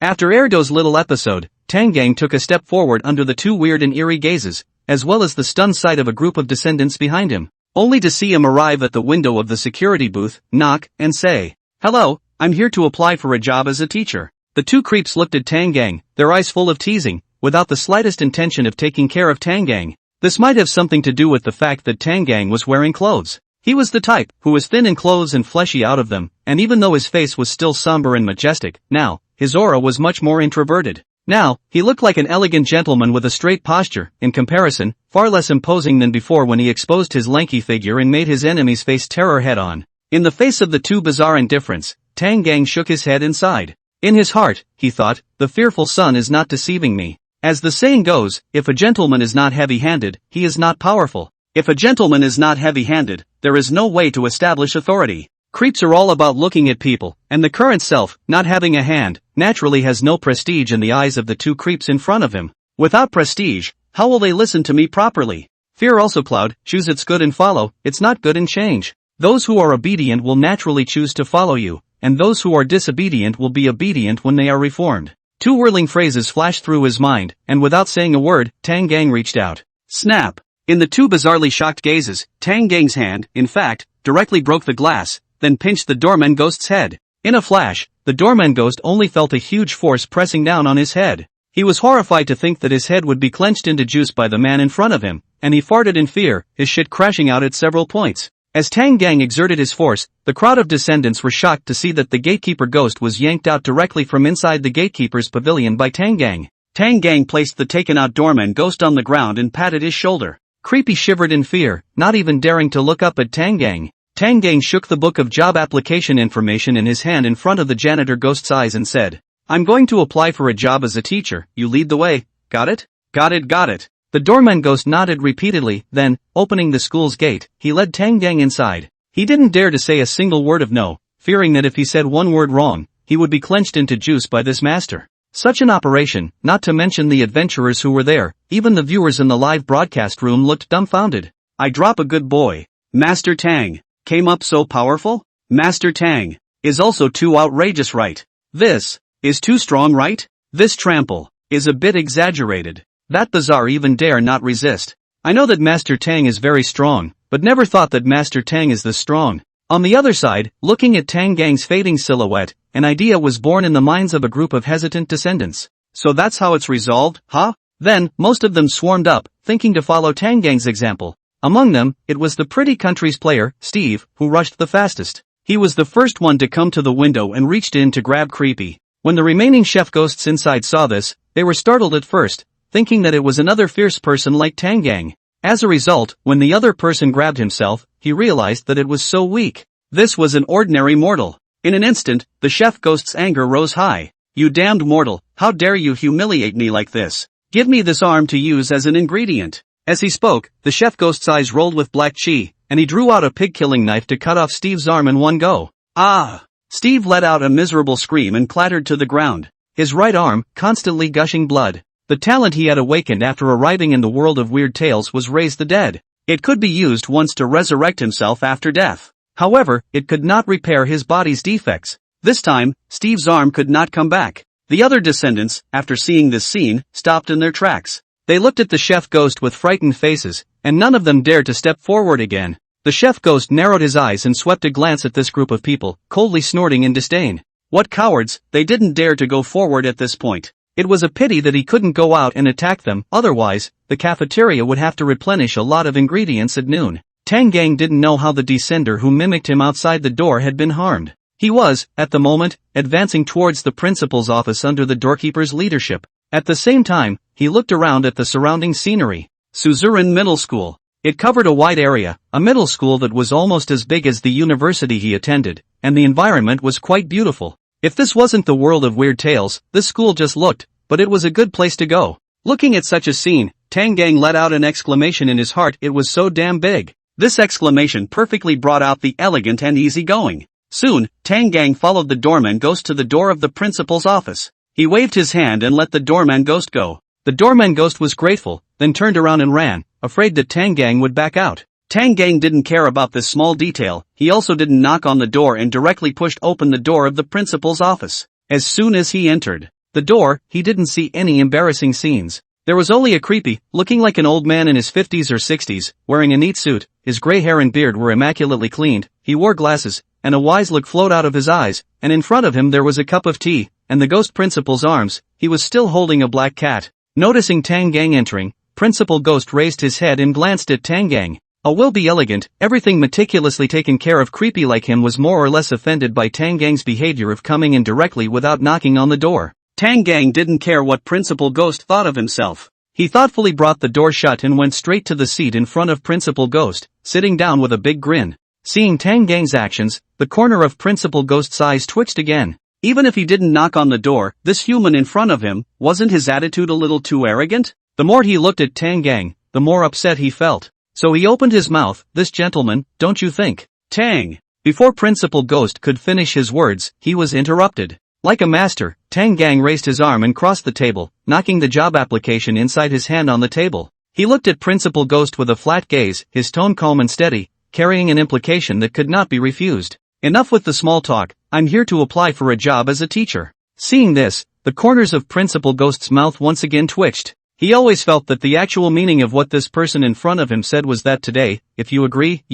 After Erdo's little episode, Tang Gang took a step forward under the two weird and eerie gazes, as well as the stunned sight of a group of descendants behind him, only to see him arrive at the window of the security booth, knock, and say, "Hello, I'm here to apply for a job as a teacher." The two creeps looked at Tang Gang, their eyes full of teasing, without the slightest intention of taking care of Tang Gang. This might have something to do with the fact that Tang Gang was wearing clothes. He was the type who was thin in clothes and fleshy out of them, and even though his face was still somber and majestic, now, his aura was much more introverted. Now, he looked like an elegant gentleman with a straight posture, in comparison, far less imposing than before when he exposed his lanky figure and made his enemies face terror head-on. In the face of the two bizarre indifference, Tang Gang shook his head and sighed. In his heart, he thought, the fearful sun is not deceiving me. As the saying goes, if a gentleman is not heavy-handed, he is not powerful. If a gentleman is not heavy-handed, there is no way to establish authority. Creeps are all about looking at people, and the current self, not having a hand, naturally has no prestige in the eyes of the two creeps in front of him. Without prestige, how will they listen to me properly? Fear also cloud, choose it's good and follow, it's not good and change. Those who are obedient will naturally choose to follow you, and those who are disobedient will be obedient when they are reformed. Two whirling phrases flashed through his mind, and without saying a word, Tang Gang reached out. Snap! In the two bizarrely shocked gazes, Tang Gang's hand, in fact, directly broke the glass, then pinched the doorman ghost's head. In a flash, the doorman ghost only felt a huge force pressing down on his head. He was horrified to think that his head would be clenched into juice by the man in front of him, and he farted in fear, his shit crashing out at several points. As Tang Gang exerted his force, the crowd of descendants were shocked to see that the gatekeeper ghost was yanked out directly from inside the gatekeeper's pavilion by Tang Gang. Tang Gang placed the taken-out doorman ghost on the ground and patted his shoulder. Creepy shivered in fear, not even daring to look up at Tang Gang. Tang Gang shook the book of job application information in his hand in front of the janitor ghost's eyes and said, "I'm going to apply for a job as a teacher, you lead the way, got it?" "Got it, got it." The doorman ghost nodded repeatedly, then, opening the school's gate, he led Tang Gang inside. He didn't dare to say a single word of no, fearing that if he said one word wrong, he would be clenched into juice by this master. Such an operation, not to mention the adventurers who were there, even the viewers in the live broadcast room looked dumbfounded. I drop a good boy. Master Tang came up so powerful? Master Tang is also too outrageous, right? This is too strong, right? This trample is a bit exaggerated. That bizarre even dare not resist. I know that Master Tang is very strong, but never thought that Master Tang is this strong. On the other side, looking at Tang Gang's fading silhouette, an idea was born in the minds of a group of hesitant descendants. So that's how it's resolved, huh? Then, most of them swarmed up, thinking to follow Tang Gang's example. Among them, it was the Pretty Countries player, Steve, who rushed the fastest. He was the first one to come to the window and reached in to grab Creepy. When the remaining chef ghosts inside saw this, they were startled at first, thinking that it was another fierce person like Tang Gang. As a result, when the other person grabbed himself, he realized that it was so weak. This was an ordinary mortal. In an instant, the chef ghost's anger rose high. You damned mortal, how dare you humiliate me like this? Give me this arm to use as an ingredient. As he spoke, the chef ghost's eyes rolled with black chi, and he drew out a pig-killing knife to cut off Steve's arm in one go. Ah! Steve let out a miserable scream and clattered to the ground. His right arm, constantly gushing blood. The talent he had awakened after arriving in the world of weird tales was raise the dead. It could be used once to resurrect himself after death. However, it could not repair his body's defects. This time, Steve's arm could not come back. The other descendants, after seeing this scene, stopped in their tracks. They looked at the chef ghost with frightened faces, and none of them dared to step forward again. The chef ghost narrowed his eyes and swept a glance at this group of people, coldly snorting in disdain. What cowards, they didn't dare to go forward at this point. It was a pity that he couldn't go out and attack them, otherwise, the cafeteria would have to replenish a lot of ingredients at noon. Tang Gang didn't know how the descender who mimicked him outside the door had been harmed. He was, at the moment, advancing towards the principal's office under the doorkeeper's leadership. At the same time, he looked around at the surrounding scenery. Suzerain Middle School. It covered a wide area, a middle school that was almost as big as the university he attended, and the environment was quite beautiful. If this wasn't the world of weird tales, this school just looked, but it was a good place to go. Looking at such a scene, Tang Gang let out an exclamation in his heart. It was so damn big. This exclamation perfectly brought out the elegant and easygoing. Soon, Tang Gang followed the doorman ghost to the door of the principal's office. He waved his hand and let the doorman ghost go. The doorman ghost was grateful, then turned around and ran, afraid that Tang Gang would back out. Tang Gang didn't care about this small detail. He also didn't knock on the door and directly pushed open the door of the principal's office. As soon as he entered the door, he didn't see any embarrassing scenes. There was only a creepy, looking like an old man in his 50s or 60s, wearing a neat suit. His gray hair and beard were immaculately cleaned. He wore glasses, and a wise look flowed out of his eyes, and in front of him there was a cup of tea, and the ghost principal's arms. He was still holding a black cat. Noticing Tang Gang entering, Principal Ghost raised his head and glanced at Tang Gang. A will-be elegant, everything meticulously taken care of creepy like him was more or less offended by Tang Gang's behavior of coming in directly without knocking on the door. Tang Gang didn't care what Principal Ghost thought of himself. He thoughtfully brought the door shut and went straight to the seat in front of Principal Ghost, sitting down with a big grin. Seeing Tang Gang's actions, the corner of Principal Ghost's eyes twitched again. Even if he didn't knock on the door, this human in front of him, wasn't his attitude a little too arrogant? The more he looked at Tang Gang, the more upset he felt. So he opened his mouth. This gentleman, don't you think? Tang. Before Principal Ghost could finish his words, he was interrupted. Like a master, Tang Gang raised his arm and crossed the table, knocking the job application inside his hand on the table. He looked at Principal Ghost with a flat gaze, his tone calm and steady, carrying an implication that could not be refused. Enough with the small talk. I'm here to apply for a job as a teacher. Seeing this, the corners of Principal Ghost's mouth once again twitched. He always felt that the actual meaning of what this person in front of him said was that today, if you agree,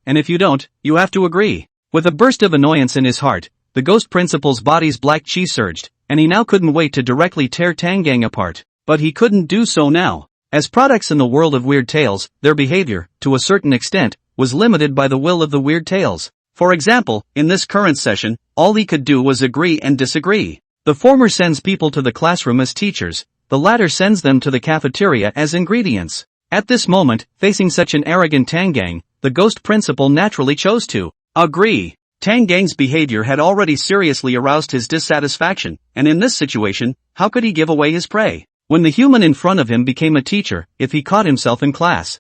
and if you don't, you have to agree. With a burst of annoyance in his heart, the ghost principal's body's black chi surged, and he now couldn't wait to directly tear Tang Gang apart. But he couldn't do so now. As products in the world of weird tales, their behavior, to a certain extent, was limited by the will of the weird tales. For example, in this current session, all he could do was agree and disagree. The former sends people to the classroom as teachers. The latter sends them to the cafeteria as ingredients. At this moment, facing such an arrogant Tang Gang, the ghost principal naturally chose to agree. Tang Gang's behavior had already seriously aroused his dissatisfaction, and in this situation, how could he give away his prey? When the human in front of him became a teacher, if he caught himself in class,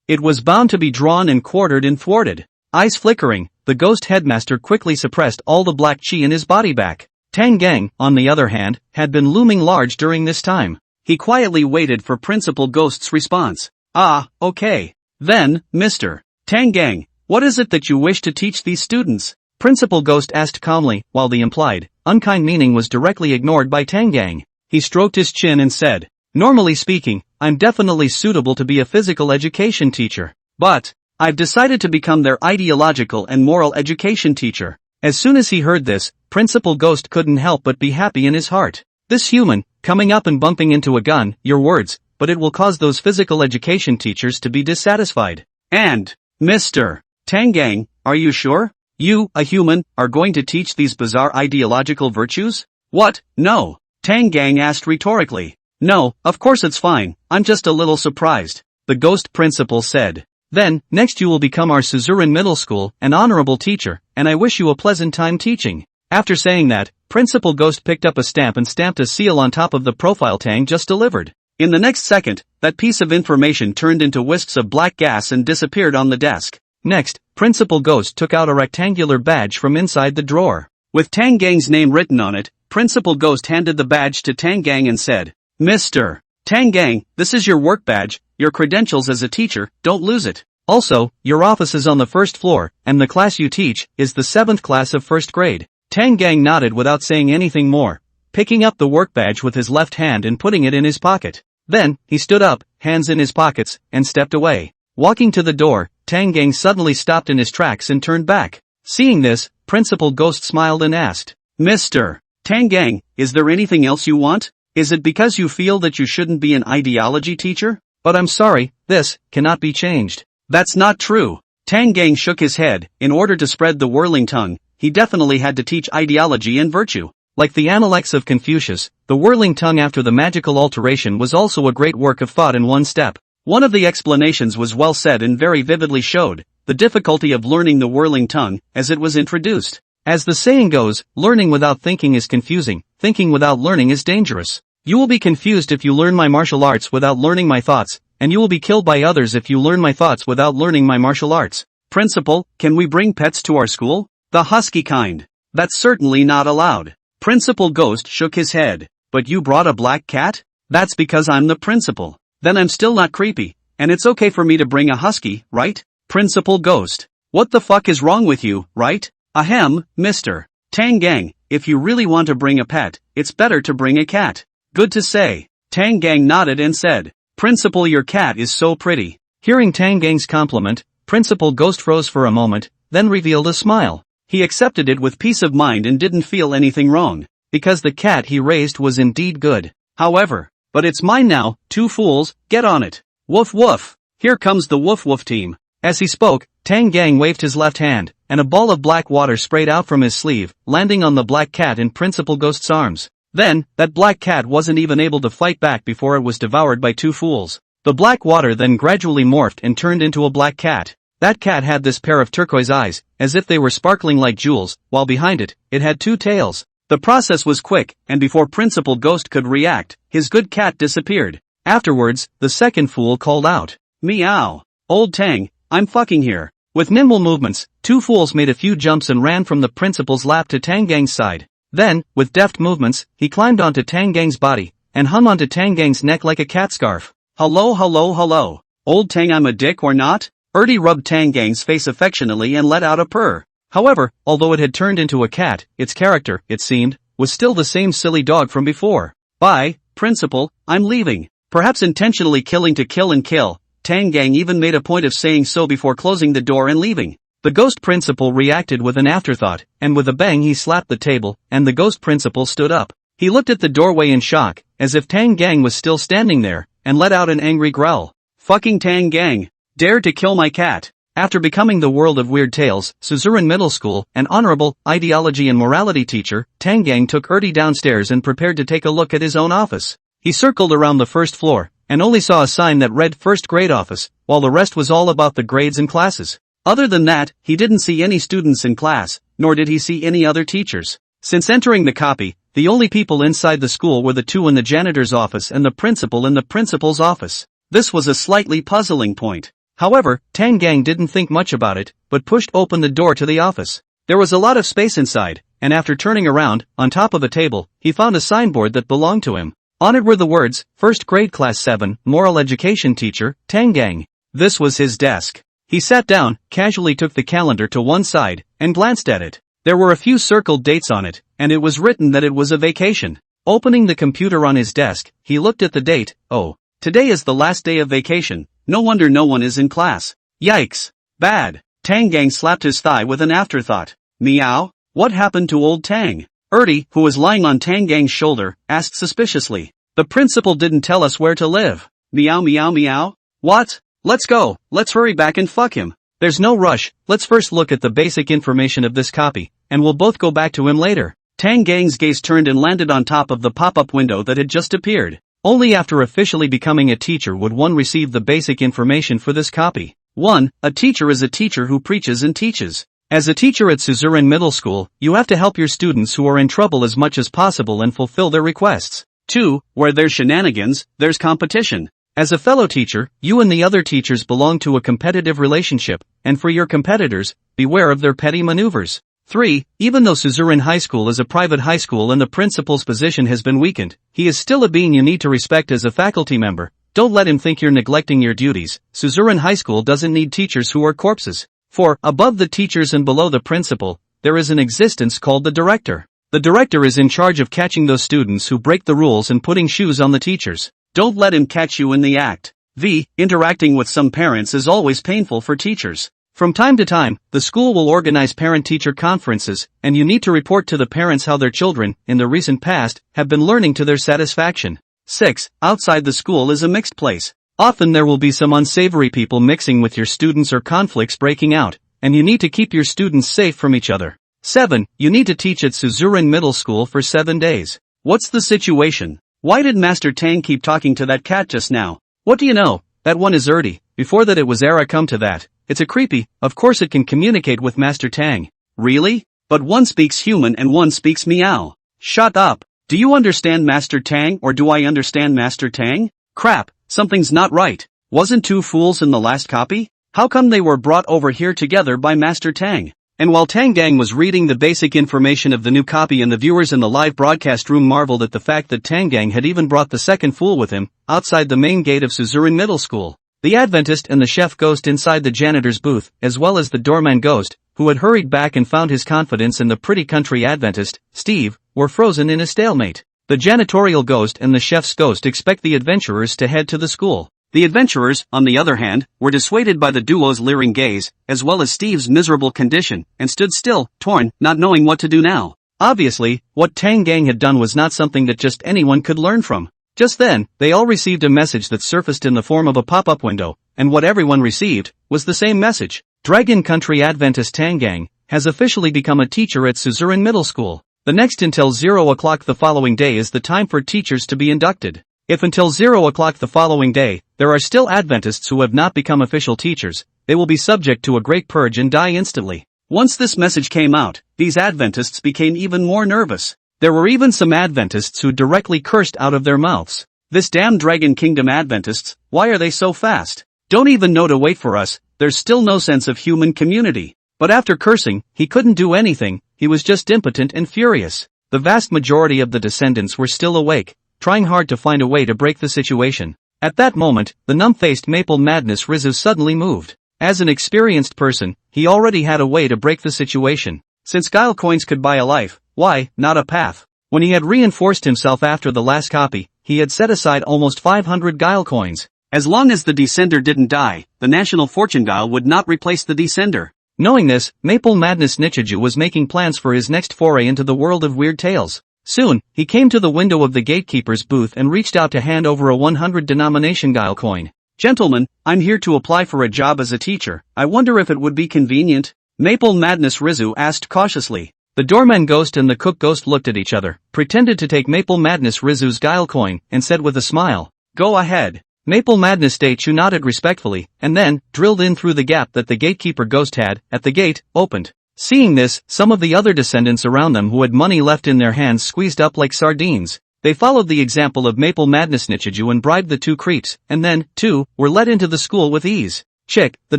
it was bound to be drawn and quartered and thwarted. Eyes flickering, the ghost headmaster quickly suppressed all the black chi in his body back. Tang Gang, on the other hand, had been looming large during this time. He quietly waited for Principal Ghost's response. Okay. Then, Mr. Tang Gang, what is it that you wish to teach these students? Principal Ghost asked calmly, while the implied, unkind meaning was directly ignored by Tang Gang. He stroked his chin and said, normally speaking, I'm definitely suitable to be a physical education teacher. But I've decided to become their ideological and moral education teacher. As soon as he heard this, Principal Ghost couldn't help but be happy in his heart. This human, coming up and bumping into a gun, your words, but it will cause those physical education teachers to be dissatisfied. And, Mr. Tang Gang, are you sure? You, a human, are going to teach these bizarre ideological virtues? What? No. Tang Gang asked rhetorically. No, of course it's fine, I'm just a little surprised. The ghost principal said. Then, next you will become our suzerain middle school, an honorable teacher, and I wish you a pleasant time teaching. After saying that, Principal Ghost picked up a stamp and stamped a seal on top of the profile Tang just delivered. In the next second, that piece of information turned into wisps of black gas and disappeared on the desk. Next, Principal Ghost took out a rectangular badge from inside the drawer. With Tang Gang's name written on it, Principal Ghost handed the badge to Tang Gang and said, Mr. Tang Gang, this is your work badge, your credentials as a teacher, don't lose it. Also, your office is on the first floor, and the class you teach is the 7th class of 1st grade. Tang Gang nodded without saying anything more, picking up the work badge with his left hand and putting it in his pocket. Then, he stood up, hands in his pockets, and stepped away. Walking to the door, Tang Gang suddenly stopped in his tracks and turned back. Seeing this, Principal Ghost smiled and asked, Mr. Tang Gang, is there anything else you want? Is it because you feel that you shouldn't be an ideology teacher? But I'm sorry, this cannot be changed. That's not true. Tang Gang shook his head. In order to spread the whirling tongue, he definitely had to teach ideology and virtue. Like the Analects of Confucius, the whirling tongue after the magical alteration was also a great work of thought in one step. One of the explanations was well said and very vividly showed the difficulty of learning the whirling tongue as it was introduced. As the saying goes, learning without thinking is confusing, thinking without learning is dangerous. You will be confused if you learn my martial arts without learning my thoughts, and you will be killed by others if you learn my thoughts without learning my martial arts. Principal, can we bring pets to our school? The husky kind. That's certainly not allowed. Principal Ghost shook his head. But you brought a black cat? That's because I'm the principal. Then I'm still not creepy, and it's okay for me to bring a husky, right? Principal Ghost. What the fuck is wrong with you, right? Ahem, Mr. Tang Gang, if you really want to bring a pet, it's better to bring a cat. Good to say. Tang Gang nodded and said, Principal, your cat is so pretty. Hearing Tang Gang's compliment, Principal Ghost froze for a moment, then revealed a smile. He accepted it with peace of mind and didn't feel anything wrong, because the cat he raised was indeed good. However, but it's mine now, two fools, get on it. Woof woof. Here comes the woof woof team. As he spoke, Tang Gang waved his left hand, and a ball of black water sprayed out from his sleeve, landing on the black cat in Principal Ghost's arms. Then, that black cat wasn't even able to fight back before it was devoured by two fools. The black water then gradually morphed and turned into a black cat. That cat had this pair of turquoise eyes, as if they were sparkling like jewels, while behind it, it had two tails. The process was quick, and before Principal Ghost could react, his good cat disappeared. Afterwards, the second fool called out, Meow. Old Tang, I'm fucking here. With nimble movements, two fools made a few jumps and ran from the principal's lap to Tang Gang's side. Then, with deft movements, he climbed onto Tang Gang's body, and hung onto Tang Gang's neck like a cat scarf. Hello hello hello. Old Tang, I'm a dick or not? Ertie rubbed Tang Gang's face affectionately and let out a purr. However, although it had turned into a cat, its character, it seemed, was still the same silly dog from before. Bye, Principal, I'm leaving. Perhaps intentionally killing to kill and kill, Tang Gang even made a point of saying so before closing the door and leaving. The ghost principal reacted with an afterthought, and with a bang he slapped the table, and the ghost principal stood up. He looked at the doorway in shock, as if Tang Gang was still standing there, and let out an angry growl. Fucking Tang Gang! Dared to kill my cat! After becoming the World of Weird Tales, Suzuran Middle School, an honorable, ideology and morality teacher, Tang Gang took Ertie downstairs and prepared to take a look at his own office. He circled around the first floor, and only saw a sign that read first grade office, while the rest was all about the grades and classes. Other than that, he didn't see any students in class, nor did he see any other teachers. Since entering the copy, the only people inside the school were the two in the janitor's office and the principal in the principal's office. This was a slightly puzzling point. However, Tang Gang didn't think much about it, but pushed open the door to the office. There was a lot of space inside, and after turning around, on top of a table, he found a signboard that belonged to him. On it were the words, First Grade Class 7, Moral Education Teacher, Tang Gang. This was his desk. He sat down, casually took the calendar to one side, and glanced at it. There were a few circled dates on it, and it was written that it was a vacation. Opening the computer on his desk, he looked at the date. Oh, today is the last day of vacation. No wonder no one is in class. Yikes. Bad. Tang Gang slapped his thigh with an afterthought. Meow? What happened to old Tang? Ertie, who was lying on Tang Gang's shoulder, asked suspiciously. The principal didn't tell us where to live. Meow meow meow? What? Let's go. Let's hurry back and fuck him. There's no rush. Let's first look at the basic information of this copy, and we'll both go back to him later. Tang Gang's gaze turned and landed on top of the pop-up window that had just appeared. Only after officially becoming a teacher would one receive the basic information for this copy. 1. A teacher is a teacher who preaches and teaches. As a teacher at Suzuran Middle School, you have to help your students who are in trouble as much as possible and fulfill their requests. 2. Where there's shenanigans, there's competition. As a fellow teacher, you and the other teachers belong to a competitive relationship, and for your competitors, beware of their petty maneuvers. 3. Even though Suzuran High School is a private high school and the principal's position has been weakened, he is still a being you need to respect as a faculty member. Don't let him think you're neglecting your duties. Suzuran High School doesn't need teachers who are corpses. 4. Above the teachers and below the principal, there is an existence called the director. The director is in charge of catching those students who break the rules and putting shoes on the teachers. Don't let him catch you in the act. V. Interacting with some parents is always painful for teachers. From time to time, the school will organize parent-teacher conferences, and you need to report to the parents how their children, in the recent past, have been learning to their satisfaction. 6. Outside the school is a mixed place. Often there will be some unsavory people mixing with your students or conflicts breaking out, and you need to keep your students safe from each other. 7. You need to teach at Suzuran Middle School for 7 days. What's the situation? Why did Master Tang keep talking to that cat just now? What do you know? That one is Ertie. Before that it was Era. Come to that. It's a creepy, of course it can communicate with Master Tang. Really? But one speaks human and one speaks meow. Shut up. Do you understand Master Tang or do I understand Master Tang? Crap, something's not right. Wasn't two fools in the last copy? How come they were brought over here together by Master Tang? And while Tang Gang was reading the basic information of the new copy and the viewers in the live broadcast room marveled at the fact that Tang Gang had even brought the second fool with him, outside the main gate of Suzuran Middle School. The Adventist and the chef ghost inside the janitor's booth, as well as the doorman ghost, who had hurried back and found his confidence in the pretty country Adventist, Steve, were frozen in a stalemate. The janitorial ghost and the chef's ghost expect the adventurers to head to the school. The adventurers, on the other hand, were dissuaded by the duo's leering gaze, as well as Steve's miserable condition, and stood still, torn, not knowing what to do now. Obviously, what Tang Gang had done was not something that just anyone could learn from. Just then, they all received a message that surfaced in the form of a pop-up window, and what everyone received was the same message. Dragon Country Adventist Tang Gang has officially become a teacher at Suzuran Middle School. The next until 0 o'clock the following day is the time for teachers to be inducted. If until 0 o'clock the following day, there are still Adventists who have not become official teachers, they will be subject to a great purge and die instantly. Once this message came out, these Adventists became even more nervous. There were even some Adventists who directly cursed out of their mouths. This damn Dragon Kingdom Adventists, why are they so fast? Don't even know to wait for us, there's still no sense of human community. But after cursing, he couldn't do anything, he was just impotent and furious. The vast majority of the descendants were still awake, trying hard to find a way to break the situation. At that moment, the numb-faced Maple Madness Rizu suddenly moved. As an experienced person, he already had a way to break the situation. Since Guile coins could buy a life, why, not a path? When he had reinforced himself after the last copy, he had set aside almost 500 Guile coins. As long as the Descender didn't die, the National Fortune Guile would not replace the Descender. Knowing this, Maple Madness Nichiju was making plans for his next foray into the world of weird tales. Soon, he came to the window of the gatekeeper's booth and reached out to hand over a 100 denomination Guile coin. "Gentlemen, I'm here to apply for a job as a teacher. I wonder if it would be convenient?" Maple Madness Rizu asked cautiously. The doorman ghost and the cook ghost looked at each other, pretended to take Maple Madness Rizu's Guile coin, and said with a smile, "Go ahead." Maple Madness Daichu nodded respectfully, and then, drilled in through the gap that the gatekeeper ghost had, at the gate, opened. Seeing this, some of the other descendants around them who had money left in their hands squeezed up like sardines. They followed the example of Maple Madness Nichiju and bribed the two creeps, and then, too, were let into the school with ease. Chick, the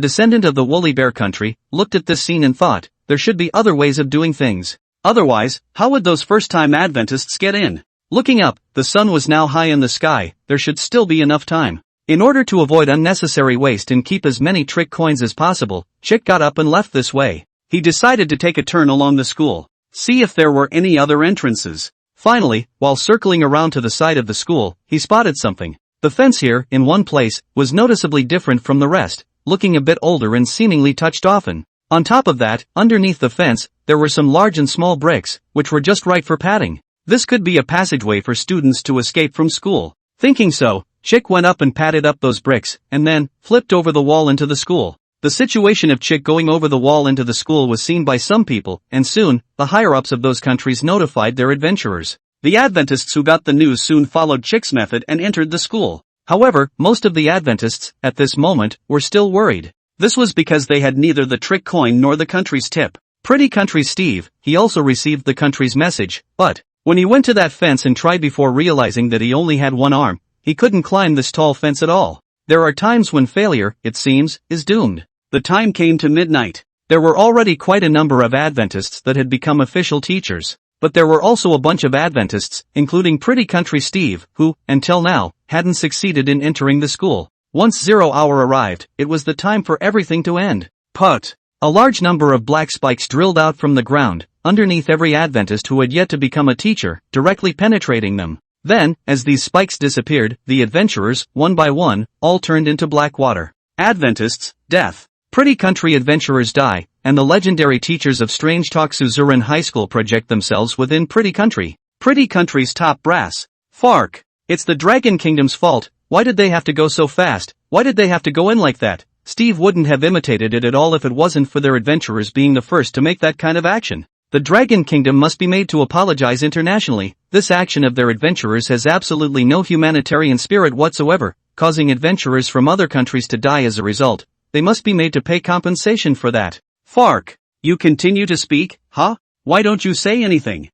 descendant of the woolly bear country, looked at this scene and thought, there should be other ways of doing things. Otherwise, how would those first-time Adventists get in? Looking up, the sun was now high in the sky, there should still be enough time. In order to avoid unnecessary waste and keep as many trick coins as possible, Chick got up and left this way. He decided to take a turn along the school, see if there were any other entrances. Finally, while circling around to the side of the school, he spotted something. The fence here, in one place, was noticeably different from the rest, looking a bit older and seemingly touched often. On top of that, underneath the fence, there were some large and small bricks, which were just right for padding. This could be a passageway for students to escape from school. Thinking so, Chick went up and padded up those bricks, and then, flipped over the wall into the school. The situation of Chick going over the wall into the school was seen by some people, and soon, the higher-ups of those countries notified their adventurers. The Adventists who got the news soon followed Chick's method and entered the school. However, most of the Adventists, at this moment, were still worried. This was because they had neither the trick coin nor the country's tip. Pretty country Steve, he also received the country's message, but, when he went to that fence and tried before realizing that he only had one arm, he couldn't climb this tall fence at all. There are times when failure, it seems, is doomed. The time came to midnight. There were already quite a number of Adventists that had become official teachers, but there were also a bunch of Adventists, including Pretty Country Steve, who, until now, hadn't succeeded in entering the school. Once 0 hour arrived, it was the time for everything to end. Put! A large number of black spikes drilled out from the ground, underneath every Adventist who had yet to become a teacher, directly penetrating them. Then, as these spikes disappeared, the adventurers, one by one, all turned into black water. Adventists, death. Pretty country adventurers die, and the legendary teachers of Strange Talk Suzuran High School project themselves within Pretty Country. Pretty Country's top brass. Fark. It's the Dragon Kingdom's fault. Why did they have to go so fast? Why did they have to go in like that? Steve wouldn't have imitated it at all if it wasn't for their adventurers being the first to make that kind of action. The Dragon Kingdom must be made to apologize internationally. This action of their adventurers has absolutely no humanitarian spirit whatsoever, causing adventurers from other countries to die as a result. They must be made to pay compensation for that. Fark. You continue to speak, huh? Why don't you say anything?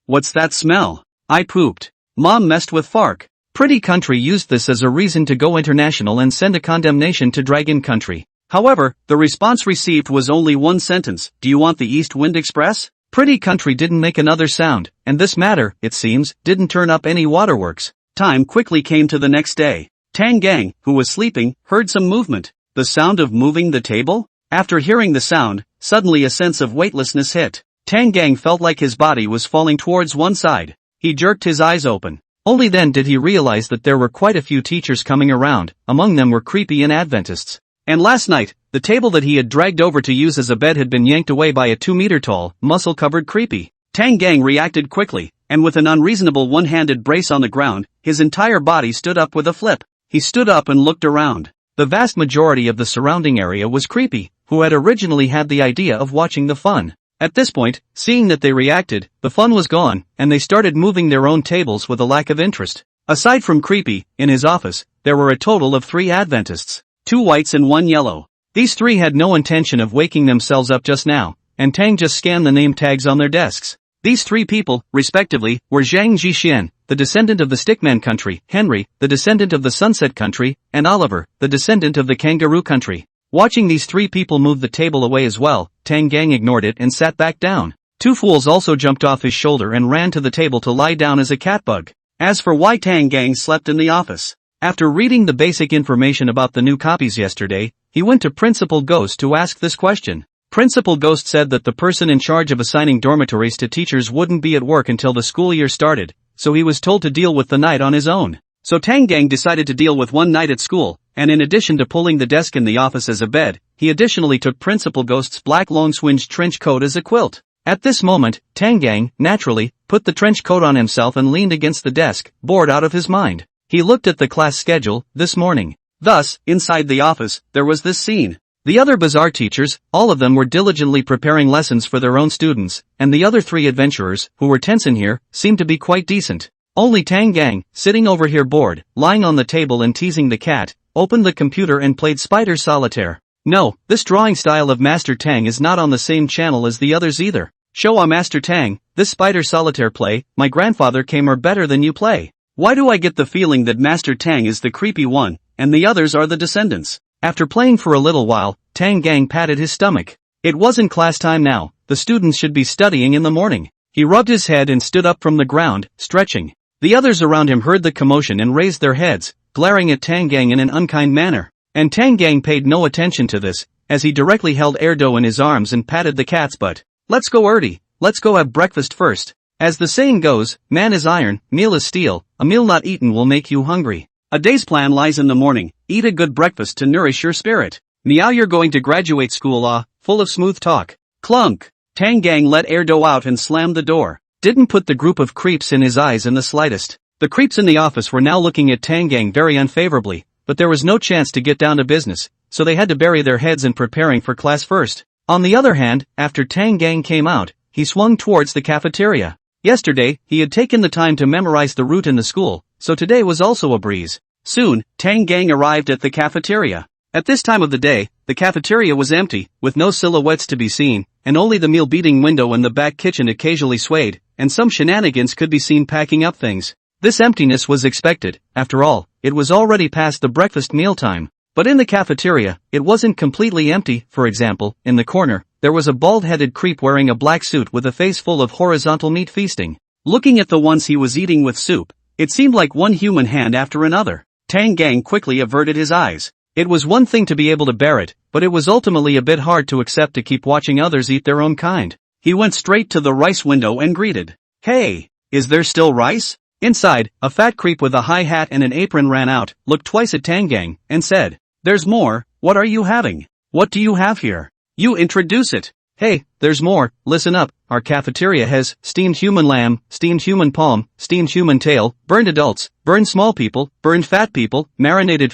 What's that smell? I pooped. Mom messed with Fark. Pretty Country used this as a reason to go international and send a condemnation to Dragon Country. However, the response received was only one sentence: do you want the East Wind Express? Pretty Country didn't make another sound, and this matter, it seems, didn't turn up any waterworks. Time quickly came to the next day. Tang Gang, who was sleeping, heard some movement. The sound of moving the table? After hearing the sound, suddenly a sense of weightlessness hit. Tang Gang felt like his body was falling towards one side. He jerked his eyes open. Only then did he realize that there were quite a few teachers coming around, among them were creepy and Adventists. And last night, the table that he had dragged over to use as a bed had been yanked away by a 2-meter-tall, muscle-covered creepy. Tang Gang reacted quickly, and with an unreasonable one-handed brace on the ground, his entire body stood up with a flip. He stood up and looked around. The vast majority of the surrounding area was creepy, who had originally had the idea of watching the fun. At this point, seeing that they reacted, the fun was gone, and they started moving their own tables with a lack of interest. Aside from creepy, in his office, there were a total of 3 Adventists. 2 whites and 1 yellow. These 3 had no intention of waking themselves up just now, and Tang just scanned the name tags on their desks. These 3 people, respectively, were Zhang Jixian, the descendant of the Stickman country, Henry, the descendant of the Sunset country, and Oliver, the descendant of the Kangaroo country. Watching these 3 people move the table away as well, Tang Gang ignored it and sat back down. 2 fools also jumped off his shoulder and ran to the table to lie down as a catbug. As for why Tang Gang slept in the office, after reading the basic information about the new copies yesterday, he went to Principal Ghost to ask this question. Principal Ghost said that the person in charge of assigning dormitories to teachers wouldn't be at work until the school year started, so he was told to deal with the night on his own. So Tang Gang decided to deal with one night at school, and in addition to pulling the desk in the office as a bed, he additionally took Principal Ghost's black long-swinged trench coat as a quilt. At this moment, Tang Gang, naturally, put the trench coat on himself and leaned against the desk, bored out of his mind. He looked at the class schedule, this morning. Thus, inside the office, there was this scene. The other bazaar teachers, all of them were diligently preparing lessons for their own students, and the other 3 adventurers, who were tense in here, seemed to be quite decent. Only Tang Gang, sitting over here bored, lying on the table and teasing the cat, opened the computer and played Spider Solitaire. No, this drawing style of Master Tang is not on the same channel as the others either. Show Master Tang, this Spider Solitaire play, my grandfather came or better than you play. Why do I get the feeling that Master Tang is the creepy one, and the others are the descendants? After playing for a little while, Tang Gang patted his stomach. It wasn't class time now, the students should be studying in the morning. He rubbed his head and stood up from the ground, stretching. The others around him heard the commotion and raised their heads, glaring at Tang Gang in an unkind manner. And Tang Gang paid no attention to this, as he directly held Erdo in his arms and patted the cat's butt. Let's go Erdy, let's go have breakfast first. As the saying goes, man is iron, meal is steel, a meal not eaten will make you hungry. A day's plan lies in the morning, eat a good breakfast to nourish your spirit. Meow, you're going to graduate school, full of smooth talk. Clunk. Tang Gang let Erdo out and slammed the door. Didn't put the group of creeps in his eyes in the slightest. The creeps in the office were now looking at Tang Gang very unfavorably, but there was no chance to get down to business, so they had to bury their heads in preparing for class first. On the other hand, after Tang Gang came out, he swung towards the cafeteria. Yesterday, he had taken the time to memorize the route in the school, so today was also a breeze. Soon, Tang Gang arrived at the cafeteria. At this time of the day, the cafeteria was empty, with no silhouettes to be seen, and only the meal-beating window in the back kitchen occasionally swayed, and some shenanigans could be seen packing up things. This emptiness was expected, after all, it was already past the breakfast mealtime. But in the cafeteria, it wasn't completely empty. For example, in the corner, there was a bald-headed creep wearing a black suit with a face full of horizontal meat feasting. Looking at the ones he was eating with soup, it seemed like one human hand after another. Tang Gang quickly averted his eyes. It was one thing to be able to bear it, but it was ultimately a bit hard to accept to keep watching others eat their own kind. He went straight to the rice window and greeted. Hey, is there still rice? Inside, a fat creep with a high hat and an apron ran out, looked twice at Tang Gang, and said, There's more, what are you having? What do you have here? You introduce it. Hey, there's more, listen up, our cafeteria has steamed human lamb, steamed human palm, steamed human tail, burned adults, burned small people, burned fat people, marinated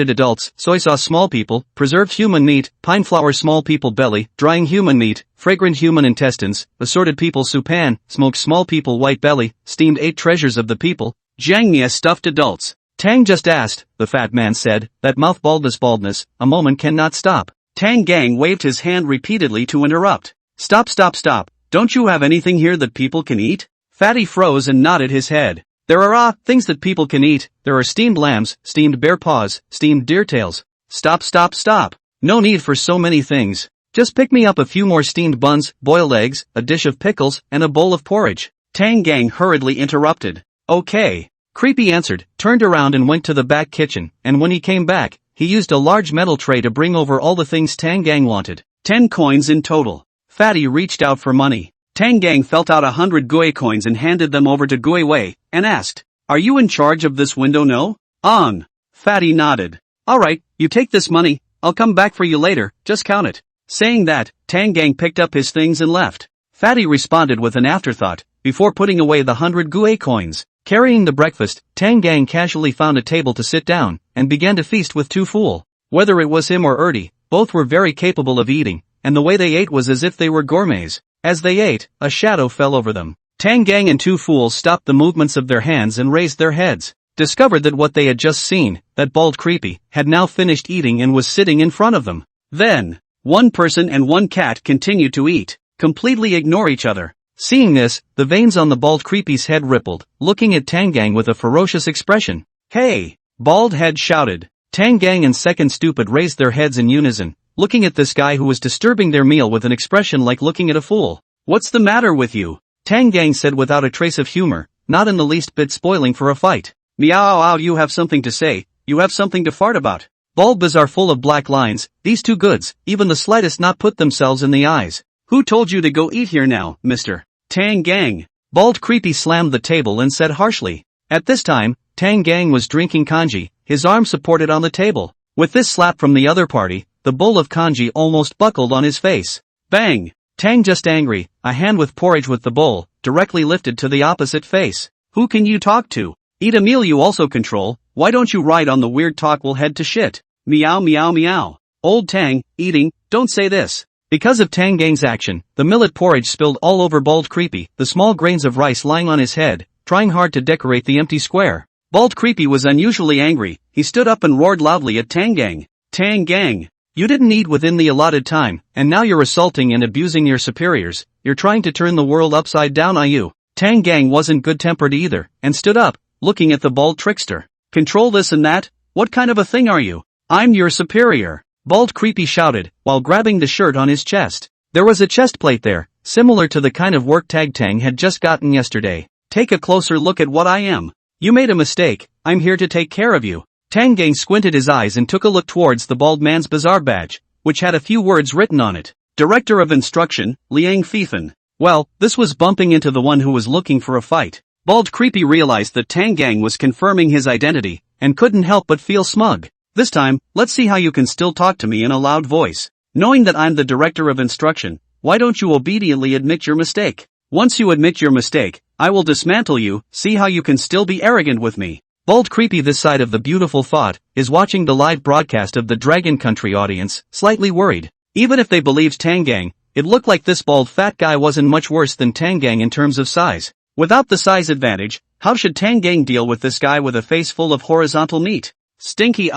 adults, soy sauce small people, preserved human meat, pine flour small people belly, drying human meat, fragrant human intestines, assorted people soupan, smoked small people white belly, steamed 8 treasures of the people, Jiangmia stuffed adults. Tang just asked, the fat man said, that mouth baldness, a moment cannot stop. Tang Gang waved his hand repeatedly to interrupt. Stop, stop, stop. Don't you have anything here that people can eat? Fatty froze and nodded his head. There are things that people can eat. There are steamed lambs, steamed bear paws, steamed deer tails. Stop, stop, stop. No need for so many things. Just pick me up a few more steamed buns, boiled eggs, a dish of pickles, and a bowl of porridge. Tang Gang hurriedly interrupted. Okay. Creepy answered, turned around and went to the back kitchen, and when he came back, he used a large metal tray to bring over all the things Tang Gang wanted. 10 coins in total. Fatty reached out for money. Tang Gang felt out 100 Gui coins and handed them over to Gui Wei, and asked, "Are you in charge of this window no?" "On." Fatty nodded. "Alright, you take this money, I'll come back for you later, just count it." Saying that, Tang Gang picked up his things and left. Fatty responded with an afterthought, before putting away the 100 Gui coins. Carrying the breakfast, Tang Gang casually found a table to sit down, and began to feast with Tu Fool. Whether it was him or Ertie, both were very capable of eating, and the way they ate was as if they were gourmets. As they ate, a shadow fell over them. Tang Gang and Tu Fool stopped the movements of their hands and raised their heads, discovered that what they had just seen, that bald creepy, had now finished eating and was sitting in front of them. Then, one person and one cat continued to eat, completely ignore each other. Seeing this, the veins on the bald creepy's head rippled, looking at Tang Gang with a ferocious expression. "Hey!" Bald Head shouted. Tang Gang and Second Stupid raised their heads in unison, looking at this guy who was disturbing their meal with an expression like looking at a fool. "What's the matter with you?" Tang Gang said without a trace of humor, not in the least bit spoiling for a fight. "Meow, you have something to say, you have something to fart about." Bulbs are full of black lines, these two goods, even the slightest not put themselves in the eyes. "Who told you to go eat here now, mister?" Tang Gang. Bald Creepy slammed the table and said harshly. At this time, Tang Gang was drinking kanji, his arm supported on the table. With this slap from the other party, the bowl of kanji almost buckled on his face. Bang! Tang just angry, a hand with porridge with the bowl, directly lifted to the opposite face. "Who can you talk to? Eat a meal you also control, why don't you ride on the weird talk will head to shit?" Meow meow meow. Old Tang, eating, don't say this. Because of Tang Gang's action, the millet porridge spilled all over Bald Creepy, the small grains of rice lying on his head, trying hard to decorate the empty square. Bald Creepy was unusually angry, he stood up and roared loudly at Tang Gang. "Tang Gang! You didn't eat within the allotted time, and now you're assaulting and abusing your superiors, you're trying to turn the world upside down on you." Tang Gang wasn't good-tempered either, and stood up, looking at the bald trickster. "Control this and that? What kind of a thing are you? I'm your superior!" Bald Creepy shouted, while grabbing the shirt on his chest. There was a chest plate there, similar to the kind of work Tag Tang had just gotten yesterday. "Take a closer look at what I am. You made a mistake, I'm here to take care of you." Tang Gang squinted his eyes and took a look towards the bald man's bizarre badge, which had a few words written on it. Director of Instruction, Liang Fifan. Well, this was bumping into the one who was looking for a fight. Bald Creepy realized that Tang Gang was confirming his identity, and couldn't help but feel smug. "This time, let's see how you can still talk to me in a loud voice. Knowing that I'm the Director of Instruction, why don't you obediently admit your mistake? Once you admit your mistake, I will dismantle you, see how you can still be arrogant with me." Bald Creepy this side of the beautiful thought, is watching the live broadcast of the Dragon Country audience, slightly worried. Even if they believed Tang Gang, it looked like this bald fat guy wasn't much worse than Tang Gang in terms of size. Without the size advantage, how should Tang Gang deal with this guy with a face full of horizontal meat? Stinky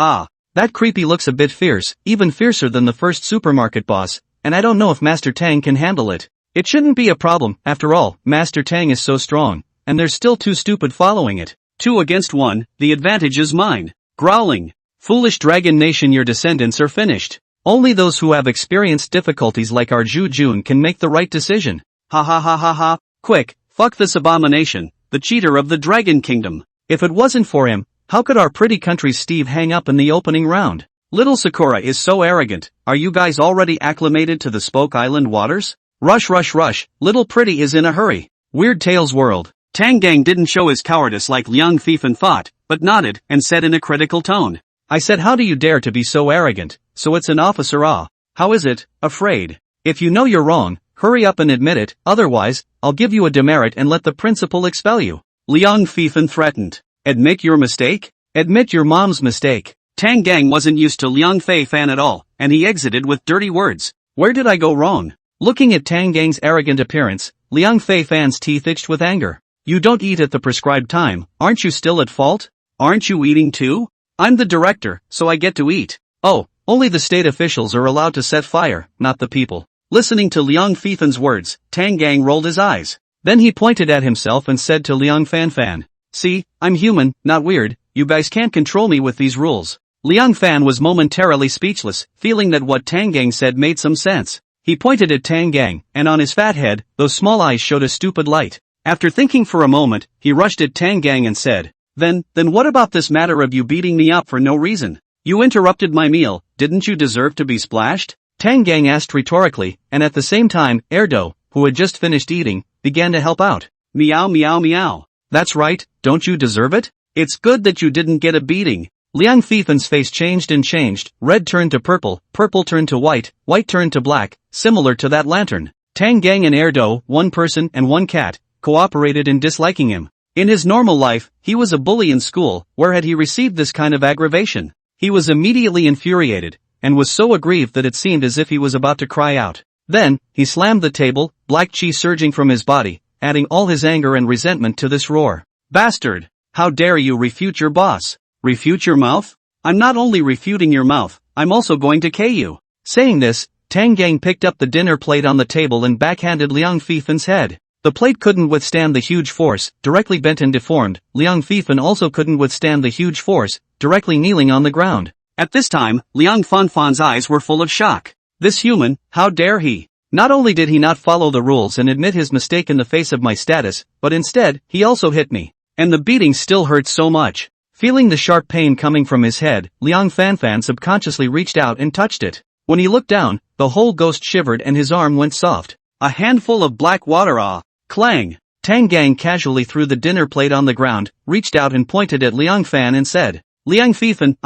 that creepy looks a bit fierce, even fiercer than the first supermarket boss, and I don't know if Master Tang can handle it. It shouldn't be a problem, after all, Master Tang is so strong, and there's still two stupid following it. 2 against 1, the advantage is mine. Growling. "Foolish Dragon Nation, your descendants are finished. Only those who have experienced difficulties like our Zhu Jun can make the right decision. Ha ha ha ha ha. Quick, fuck this abomination, the cheater of the Dragon Kingdom. If it wasn't for him, how could our pretty country's Steve hang up in the opening round? Little Sakura is so arrogant, are you guys already acclimated to the Spoke Island waters? Rush rush rush, Little Pretty is in a hurry. Weird Tales World." Tang Gang didn't show his cowardice like Liang Fifan thought, but nodded, and said in a critical tone. "I said how do you dare to be so arrogant, so it's an officer How is it, afraid? If you know you're wrong, hurry up and admit it, otherwise, I'll give you a demerit and let the principal expel you." Liang Fifan threatened. "Admit your mistake? Admit your mom's mistake." Tang Gang wasn't used to Liang Fifan at all, and he exited with dirty words. "Where did I go wrong?" Looking at Tang Gang's arrogant appearance, Liang Fifan's teeth itched with anger. "You don't eat at the prescribed time, aren't you still at fault? Aren't you eating too? I'm the director, so I get to eat." "Oh, only the state officials are allowed to set fire, not the people." Listening to Liang Feifan's words, Tang Gang rolled his eyes. Then he pointed at himself and said to Liang Fan, "See, I'm human, not weird, you guys can't control me with these rules." Liang Fan was momentarily speechless, feeling that what Tang Gang said made some sense. He pointed at Tang Gang, and on his fat head, those small eyes showed a stupid light. After thinking for a moment, he rushed at Tang Gang and said, Then what about this matter of you beating me up for no reason? You interrupted my meal, didn't you deserve to be splashed? Tang Gang asked rhetorically, and at the same time, Erdo, who had just finished eating, began to help out. Meow meow meow. That's right, don't you deserve it? It's good that you didn't get a beating. Liang Feifan's face changed and changed, red turned to purple, purple turned to white, white turned to black, similar to that lantern. Tang Gang and Erdo, one person and one cat, cooperated in disliking him. In his normal life, he was a bully in school, where had he received this kind of aggravation? He was immediately infuriated, and was so aggrieved that it seemed as if he was about to cry out. Then, he slammed the table, black chi surging from his body, adding all his anger and resentment to this roar. Bastard! How dare you refute your boss? Refute your mouth? I'm not only refuting your mouth, I'm also going to K you. Saying this, Tang Gang picked up the dinner plate on the table and backhanded Liang Feifan's head. The plate couldn't withstand the huge force, directly bent and deformed. Liang Feifan also couldn't withstand the huge force, directly kneeling on the ground. At this time, Liang Fanfan's eyes were full of shock. This human, how dare he? Not only did he not follow the rules and admit his mistake in the face of my status, but instead, he also hit me. And the beating still hurt so much. Feeling the sharp pain coming from his head, Liang Fanfan subconsciously reached out and touched it. When he looked down, the whole ghost shivered and his arm went soft. A handful of black water clang! Tang Gang casually threw the dinner plate on the ground, reached out and pointed at Liang Fan and said, Liang Feifan,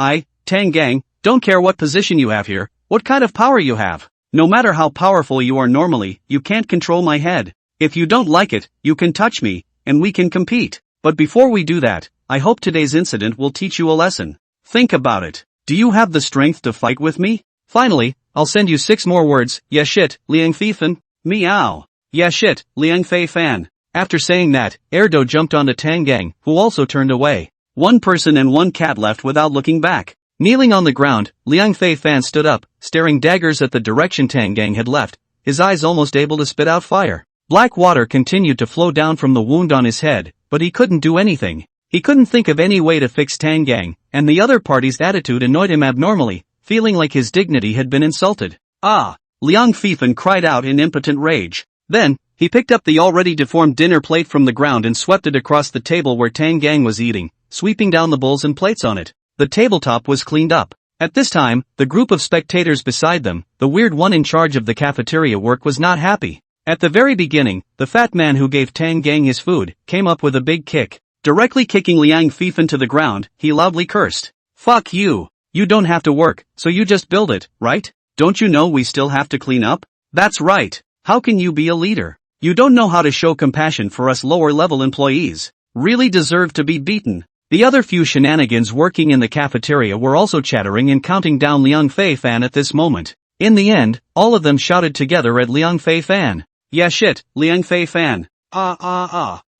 Tang Gang, don't care what position you have here, what kind of power you have. No matter how powerful you are normally, you can't control my head. If you don't like it, you can touch me, and we can compete. But before we do that, I hope today's incident will teach you a lesson. Think about it. Do you have the strength to fight with me? Finally, I'll send you 6 more words. Yeah shit, Liang Feifan. Meow. Yeah shit, Liang Feifan. After saying that, Erdo jumped onto Tang Gang, who also turned away. One person and one cat left without looking back. Kneeling on the ground, Liang Feifan stood up, staring daggers at the direction Tang Gang had left, his eyes almost able to spit out fire. Black water continued to flow down from the wound on his head, but he couldn't do anything. He couldn't think of any way to fix Tang Gang, and the other party's attitude annoyed him abnormally, feeling like his dignity had been insulted. Liang Feifan cried out in impotent rage. Then, he picked up the already deformed dinner plate from the ground and swept it across the table where Tang Gang was eating, sweeping down the bowls and plates on it. The tabletop was cleaned up. At this time, the group of spectators beside them, the weird one in charge of the cafeteria work, was not happy. At the very beginning, the fat man who gave Tang Gang his food, came up with a big kick. Directly kicking Liang Feifan to the ground, he loudly cursed. Fuck you! You don't have to work, so you just build it, right? Don't you know we still have to clean up? That's right. How can you be a leader? You don't know how to show compassion for us lower-level employees. Really deserve to be beaten. The other few shenanigans working in the cafeteria were also chattering and counting down Liang Feifan at this moment. In the end, all of them shouted together at Liang Feifan. Yeah shit, Liang Feifan.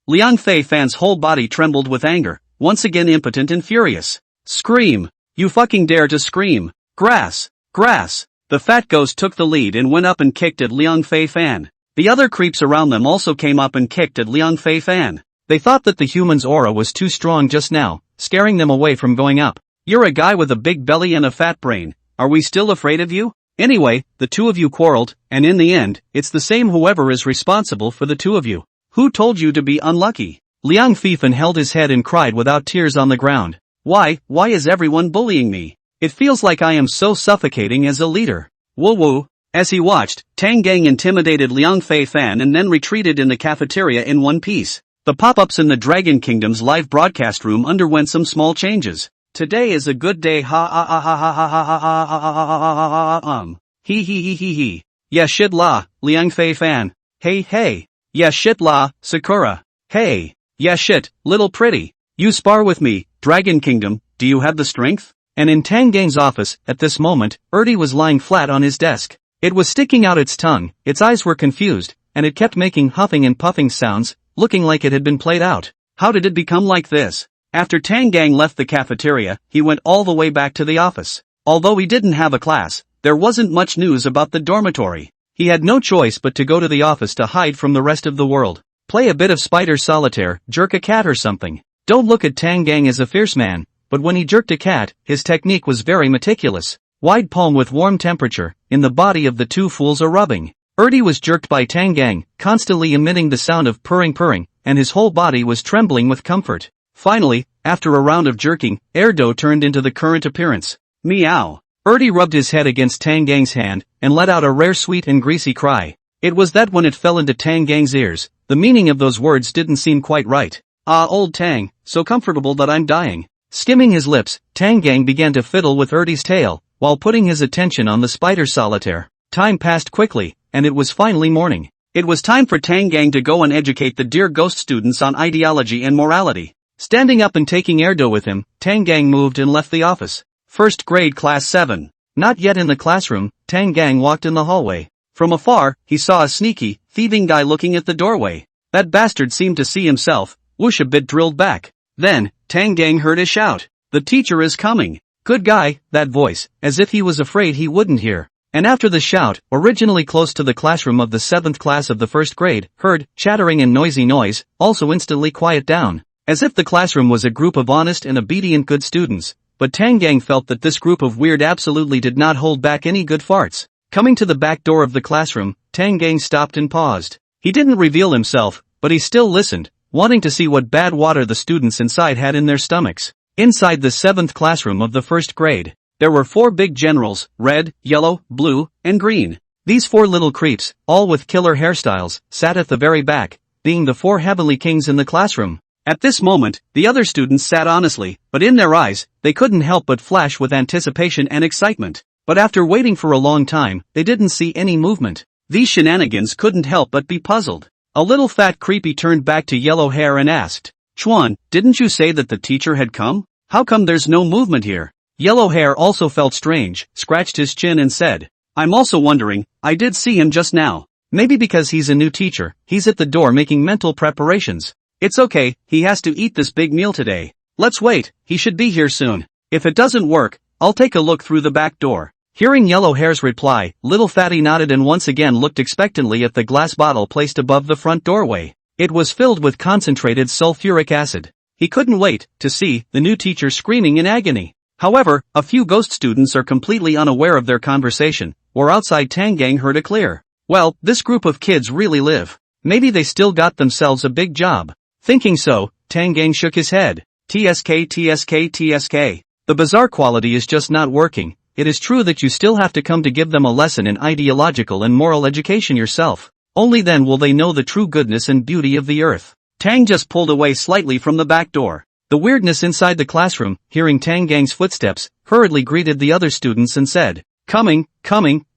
Liang Feifan's whole body trembled with anger, once again impotent and furious. Scream! You fucking dare to scream! Grass! Grass! The fat ghost took the lead and went up and kicked at Liang Feifan. The other creeps around them also came up and kicked at Liang Feifan. They thought that the human's aura was too strong just now, scaring them away from going up. You're a guy with a big belly and a fat brain. Are we still afraid of you? Anyway, the two of you quarreled, and in the end, it's the same whoever is responsible for the two of you. Who told you to be unlucky? Liang Feifan held his head and cried without tears on the ground. Why is everyone bullying me? It feels like I am so suffocating as a leader. Woo woo. As he watched, Tang Gang intimidated Liang Feifan and then retreated in the cafeteria in one piece. The pop-ups in the Dragon Kingdom's live broadcast room underwent some small changes. Today is a good day He. Yeah shit la, Liang Feifan. Hey. Yeah shit la, Sakura. Hey. Yeah shit, little pretty. You spar with me, Dragon Kingdom, do you have the strength? And in Tang Gang's office, at this moment, Erdi was lying flat on his desk. It was sticking out its tongue, its eyes were confused, and it kept making huffing and puffing sounds, looking like it had been played out. How did it become like this? After Tang Gang left the cafeteria, he went all the way back to the office. Although he didn't have a class, there wasn't much news about the dormitory. He had no choice but to go to the office to hide from the rest of the world. Play a bit of spider solitaire, jerk a cat or something. Don't look at Tang Gang as a fierce man, but when he jerked a cat, his technique was very meticulous. Wide palm with warm temperature, in the body of the two fools are rubbing. Erdi was jerked by Tang Gang, constantly emitting the sound of purring, and his whole body was trembling with comfort. Finally, after a round of jerking, Erdo turned into the current appearance. Meow. Erdi rubbed his head against Tang Gang's hand, and let out a rare sweet and greasy cry. It was that when it fell into Tang Gang's ears, the meaning of those words didn't seem quite right. Ah, old Tang, so comfortable that I'm dying. Skimming his lips, Tang Gang began to fiddle with Erdi's tail, while putting his attention on the spider solitaire. Time passed quickly, and it was finally morning. It was time for Tang Gang to go and educate the dear ghost students on ideology and morality. Standing up and taking Erdo with him, Tang Gang moved and left the office. First grade class 7. Not yet in the classroom, Tang Gang walked in the hallway. From afar, he saw a sneaky, thieving guy looking at the doorway. That bastard seemed to see himself, whoosh a bit drilled back. Then, Tang Gang heard a shout. The teacher is coming. Good guy, that voice, as if he was afraid he wouldn't hear. And after the shout, originally close to the classroom of the 7th class of the 1st grade, heard, chattering and noisy noise, also instantly quiet down. As if the classroom was a group of honest and obedient good students. But Tang Gang felt that this group of weird absolutely did not hold back any good farts. Coming to the back door of the classroom, Tang Gang stopped and paused. He didn't reveal himself, but he still listened, wanting to see what bad water the students inside had in their stomachs. Inside the 7th classroom of the 1st grade, there were 4 big generals, red, yellow, blue, and green. These 4 little creeps, all with killer hairstyles, sat at the very back, being the 4 heavenly kings in the classroom. At this moment, the other students sat honestly, but in their eyes, they couldn't help but flash with anticipation and excitement. But after waiting for a long time, they didn't see any movement. These shenanigans couldn't help but be puzzled. A little fat creepy turned back to Yellow Hair and asked, Chuan, didn't you say that the teacher had come? How come there's no movement here? Yellow Hair also felt strange, scratched his chin and said, I'm also wondering, I did see him just now. Maybe because he's a new teacher, he's at the door making mental preparations. It's okay, he has to eat this big meal today. Let's wait, he should be here soon. If it doesn't work, I'll take a look through the back door. Hearing Yellow Hair's reply, Little Fatty nodded and once again looked expectantly at the glass bottle placed above the front doorway. It was filled with concentrated sulfuric acid. He couldn't wait to see the new teacher screaming in agony. However, a few ghost students are completely unaware of their conversation, or outside Tang Gang heard it clear. Well, this group of kids really live. Maybe they still got themselves a big job. Thinking so, Tang Gang shook his head. TSK. The bizarre quality is just not working. It is true that you still have to come to give them a lesson in ideological and moral education yourself. Only then will they know the true goodness and beauty of the earth. Tang just pulled away slightly from the back door. The weirdness inside the classroom, hearing Tang Gang's footsteps, hurriedly greeted the other students and said, Coming,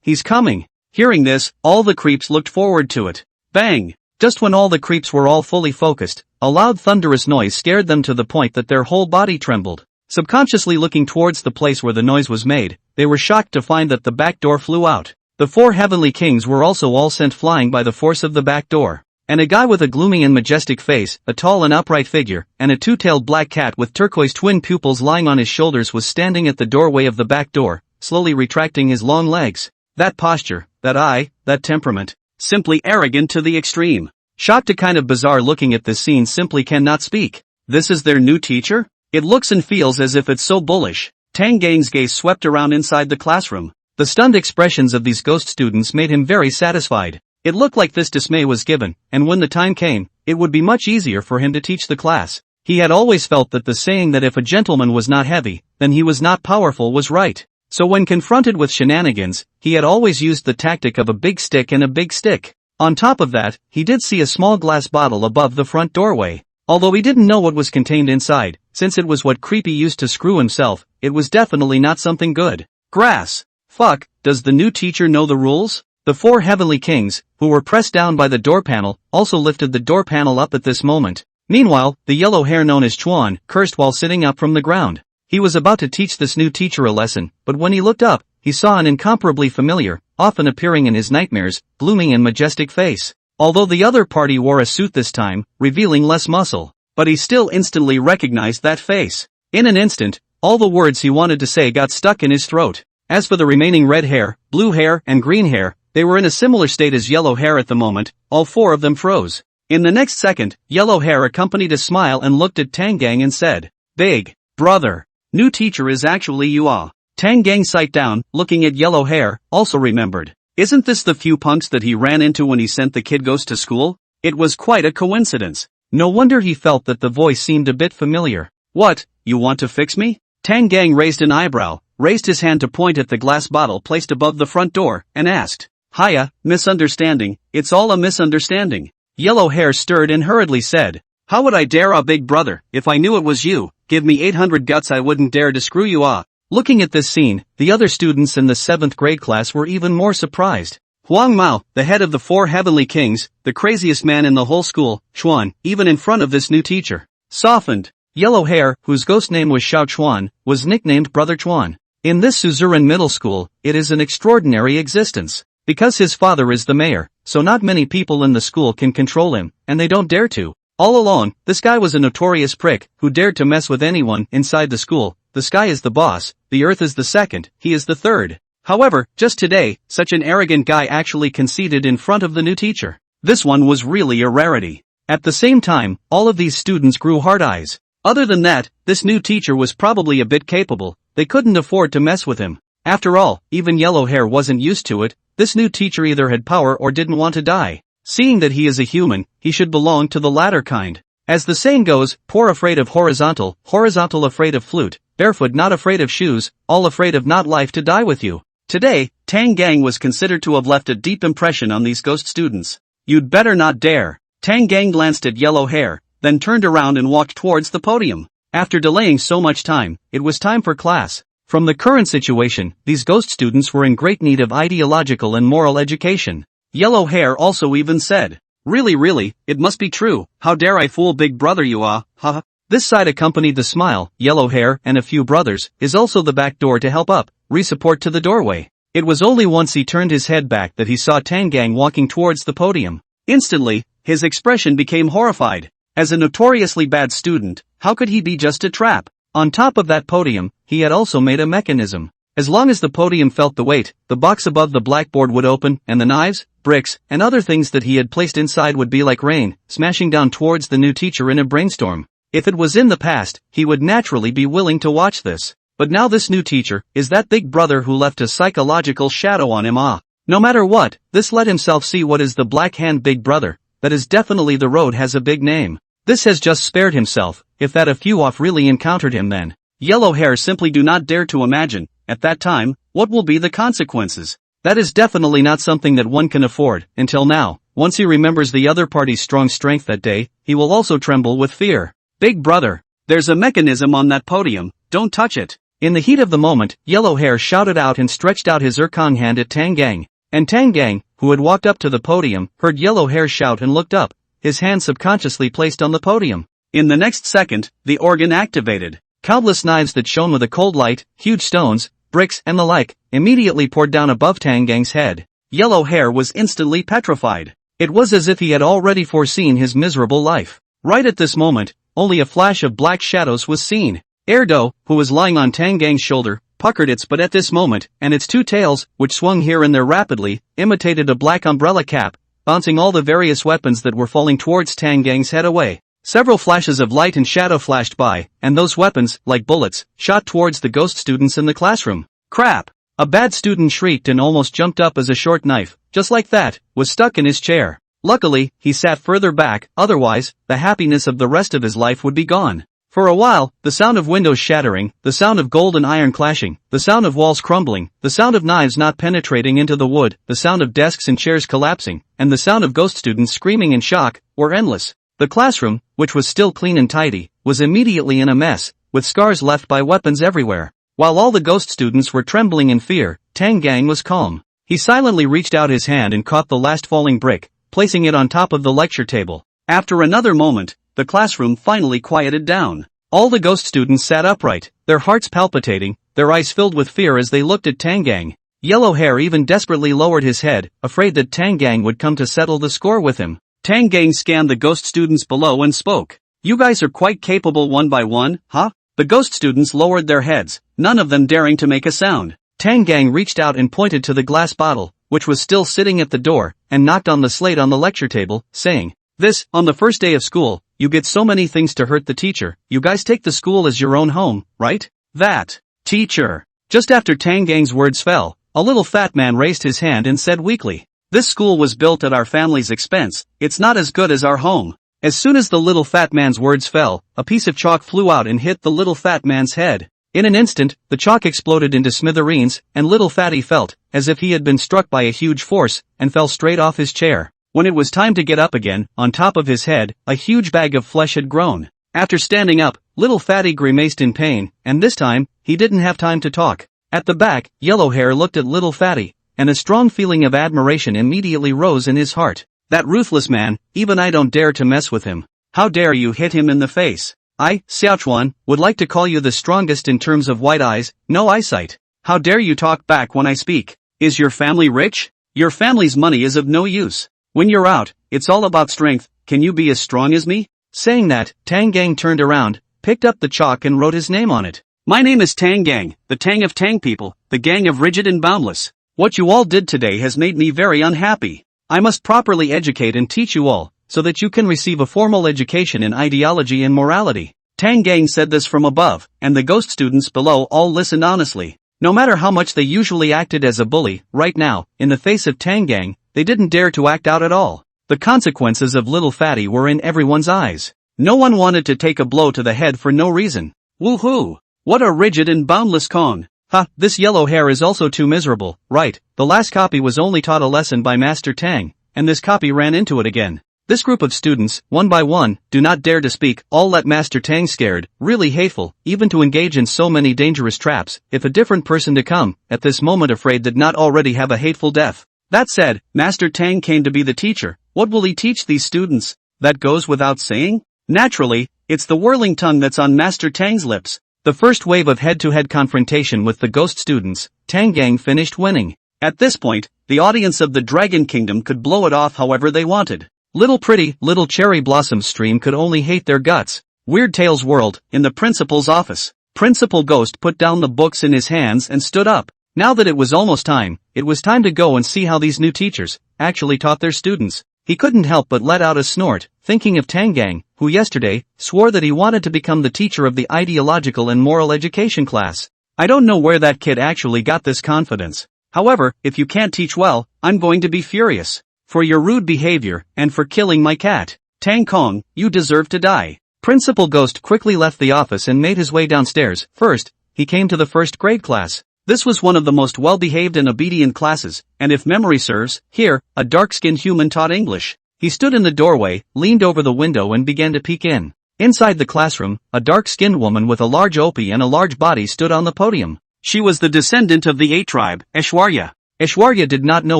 he's coming. Hearing this, all the creeps looked forward to it. Bang! Just when all the creeps were all fully focused, a loud thunderous noise scared them to the point that their whole body trembled. Subconsciously looking towards the place where the noise was made, they were shocked to find that the back door flew out. The 4 heavenly kings were also all sent flying by the force of the back door. And a guy with a gloomy and majestic face, a tall and upright figure, and a 2-tailed black cat with turquoise twin pupils lying on his shoulders was standing at the doorway of the back door, slowly retracting his long legs. That posture, that eye, that temperament. Simply arrogant to the extreme. Shocked to kind of bizarre looking at this scene simply cannot speak. This is their new teacher? It looks and feels as if it's so bullish. Tang Gang's gaze swept around inside the classroom. The stunned expressions of these ghost students made him very satisfied. It looked like this dismay was given, and when the time came, it would be much easier for him to teach the class. He had always felt that the saying that if a gentleman was not heavy, then he was not powerful was right. So when confronted with shenanigans, he had always used the tactic of a big stick and a big stick. On top of that, he did see a small glass bottle above the front doorway. Although he didn't know what was contained inside, since it was what Creepy used to screw himself, it was definitely not something good. Grass. Fuck, does the new teacher know the rules? The 4 heavenly kings, who were pressed down by the door panel, also lifted the door panel up at this moment. Meanwhile, the yellow hair known as Chuan cursed while sitting up from the ground. He was about to teach this new teacher a lesson, but when he looked up, he saw an incomparably familiar, often appearing in his nightmares, blooming and majestic face. Although the other party wore a suit this time, revealing less muscle, but he still instantly recognized that face. In an instant, all the words he wanted to say got stuck in his throat. As for the remaining red hair, blue hair, and green hair, They were in a similar state as Yellow Hair at the moment. All four of them froze. In the next second, Yellow Hair accompanied a smile and looked at Tang Gang and said, "Big brother, new teacher is actually you ah." Tang Gang sat down, looking at Yellow Hair, also remembered. Isn't this the few punks that he ran into when he sent the kid ghost to school? It was quite a coincidence. No wonder he felt that the voice seemed a bit familiar. What, you want to fix me? Tang Gang raised an eyebrow, raised his hand to point at the glass bottle placed above the front door, and asked, "Hiya, misunderstanding, it's all a misunderstanding." Yellow Hair stirred and hurriedly said, "How would I dare big brother, if I knew it was you? Give me 800 guts I wouldn't dare to screw you ah." Looking at this scene, the other students in the 7th grade class were even more surprised. Huang Mao, the head of the 4 heavenly kings, the craziest man in the whole school, Chuan, even in front of this new teacher, softened. Yellow Hair, whose ghost name was Xiao Chuan, was nicknamed Brother Chuan. In this suzerain middle school, it is an extraordinary existence. Because his father is the mayor, so not many people in the school can control him, and they don't dare to. All along, this guy was a notorious prick, who dared to mess with anyone inside the school. The sky is the boss, the earth is the second, he is the third. However, just today, such an arrogant guy actually conceded in front of the new teacher. This one was really a rarity. At the same time, all of these students grew hard eyes. Other than that, this new teacher was probably a bit capable. They couldn't afford to mess with him. After all, even Yellow Hair wasn't used to it. This new teacher either had power or didn't want to die. Seeing that he is a human, he should belong to the latter kind. As the saying goes, poor afraid of horizontal, horizontal afraid of flute, barefoot not afraid of shoes, all afraid of not life to die with you. Today, Tang Gang was considered to have left a deep impression on these ghost students. You'd better not dare. Tang Gang glanced at Yellow Hair, then turned around and walked towards the podium. After delaying so much time, it was time for class. From the current situation, these ghost students were in great need of ideological and moral education. Yellow Hair also even said, really, it must be true, how dare I fool big brother you ah, haha." This side accompanied the smile. Yellow Hair and a few brothers is also the back door to help up, re-support to the doorway. It was only once he turned his head back that he saw Tang Gang walking towards the podium. Instantly, his expression became horrified. As a notoriously bad student, how could he be just a trap? On top of that podium, he had also made a mechanism. As long as the podium felt the weight, the box above the blackboard would open, and the knives, bricks, and other things that he had placed inside would be like rain, smashing down towards the new teacher in a brainstorm. If it was in the past, he would naturally be willing to watch this. But now this new teacher is that big brother who left a psychological shadow on him ah. No matter what, this let himself see what is the black hand big brother. That is definitely the road has a big name. This has just spared himself. If that a few off really encountered him then. Yellow Hair simply do not dare to imagine, at that time, what will be the consequences. That is definitely not something that one can afford, until now. Once he remembers the other party's strong strength that day, he will also tremble with fear. Big brother, there's a mechanism on that podium, don't touch it. In the heat of the moment, Yellow Hair shouted out and stretched out his Erkong hand at Tang Gang. And Tang Gang, who had walked up to the podium, heard Yellow Hair shout and looked up, his hand subconsciously placed on the podium. In the next second, the organ activated. Countless knives that shone with a cold light, huge stones, bricks and the like, immediately poured down above Tang Gang's head. Yellow Hair was instantly petrified. It was as if he had already foreseen his miserable life. Right at this moment, only a flash of black shadows was seen. Erdo, who was lying on Tang Gang's shoulder, puckered its butt at this moment, and its two tails, which swung here and there rapidly, imitated a black umbrella cap, bouncing all the various weapons that were falling towards Tang Gang's head away. Several flashes of light and shadow flashed by, and those weapons, like bullets, shot towards the ghost students in the classroom. Crap! A bad student shrieked and almost jumped up as a short knife, just like that, was stuck in his chair. Luckily, he sat further back, otherwise, the happiness of the rest of his life would be gone. For a while, the sound of windows shattering, the sound of gold and iron clashing, the sound of walls crumbling, the sound of knives not penetrating into the wood, the sound of desks and chairs collapsing, and the sound of ghost students screaming in shock, were endless. The classroom, which was still clean and tidy, was immediately in a mess, with scars left by weapons everywhere. While all the ghost students were trembling in fear, Tang Gang was calm. He silently reached out his hand and caught the last falling brick, placing it on top of the lecture table. After another moment, the classroom finally quieted down. All the ghost students sat upright, their hearts palpitating, their eyes filled with fear as they looked at Tang Gang. Yellow Hair even desperately lowered his head, afraid that Tang Gang would come to settle the score with him. Tang Gang scanned the ghost students below and spoke. "You guys are quite capable one by one, huh?" The ghost students lowered their heads, none of them daring to make a sound. Tang Gang reached out and pointed to the glass bottle, which was still sitting at the door, and knocked on the slate on the lecture table, saying, "This, on the first day of school, you get so many things to hurt the teacher. You guys take the school as your own home, right?" That teacher. Just after Tang Gang's words fell, a little fat man raised his hand and said weakly, "This school was built at our family's expense. It's not as good as our home." As soon as the little fat man's words fell, a piece of chalk flew out and hit the little fat man's head. In an instant, the chalk exploded into smithereens, and little fatty felt as if he had been struck by a huge force, and fell straight off his chair. When it was time to get up again, on top of his head, a huge bag of flesh had grown. After standing up, little fatty grimaced in pain, and this time, he didn't have time to talk. At the back, Yellow Hair looked at little fatty, and a strong feeling of admiration immediately rose in his heart. That ruthless man, even I don't dare to mess with him. How dare you hit him in the face? I, Xiaochuan, would like to call you the strongest in terms of white eyes, no eyesight. How dare you talk back when I speak? Is your family rich? Your family's money is of no use. When you're out, it's all about strength. Can you be as strong as me? Saying that, Tang Gang turned around, picked up the chalk and wrote his name on it. My name is Tang Gang, the Tang of Tang people, the gang of rigid and boundless. What you all did today has made me very unhappy. I must properly educate and teach you all, so that you can receive a formal education in ideology and morality. Tang Gang said this from above, and the ghost students below all listened honestly. No matter how much they usually acted as a bully, right now, in the face of Tang Gang, they didn't dare to act out at all. The consequences of little fatty were in everyone's eyes. No one wanted to take a blow to the head for no reason. Woohoo! What a rigid and boundless Kong! Ha, this Yellow Hair is also too miserable, right? The last copy was only taught a lesson by Master Tang, and this copy ran into it again. This group of students, one by one, do not dare to speak, all let Master Tang scared, really hateful, even to engage in so many dangerous traps, if a different person to come, at this moment afraid did not already have a hateful death. That said, Master Tang came to be the teacher. What will he teach these students? That goes without saying? Naturally, it's the whirling tongue that's on Master Tang's lips. The first wave of head-to-head confrontation with the ghost students, Tang Gang finished winning. At this point, the audience of the Dragon Kingdom could blow it off however they wanted. Little pretty, little cherry blossom stream could only hate their guts. Weird Tales World, in the principal's office. Principal Ghost put down the books in his hands and stood up. Now that it was almost time, it was time to go and see how these new teachers actually taught their students. He couldn't help but let out a snort, thinking of Tang Gang, who yesterday swore that he wanted to become the teacher of the ideological and moral education class. I don't know where that kid actually got this confidence. However, if you can't teach well, I'm going to be furious. For your rude behavior, and for killing my cat. Tang Kong, you deserve to die. Principal Ghost quickly left the office and made his way downstairs. First, he came to the first grade class. This was one of the most well-behaved and obedient classes, and if memory serves, here, a dark-skinned human taught English. He stood in the doorway, leaned over the window and began to peek in. Inside the classroom, a dark-skinned woman with a large opie and a large body stood on the podium. She was the descendant of the 8 tribe, Aishwarya. Aishwarya did not know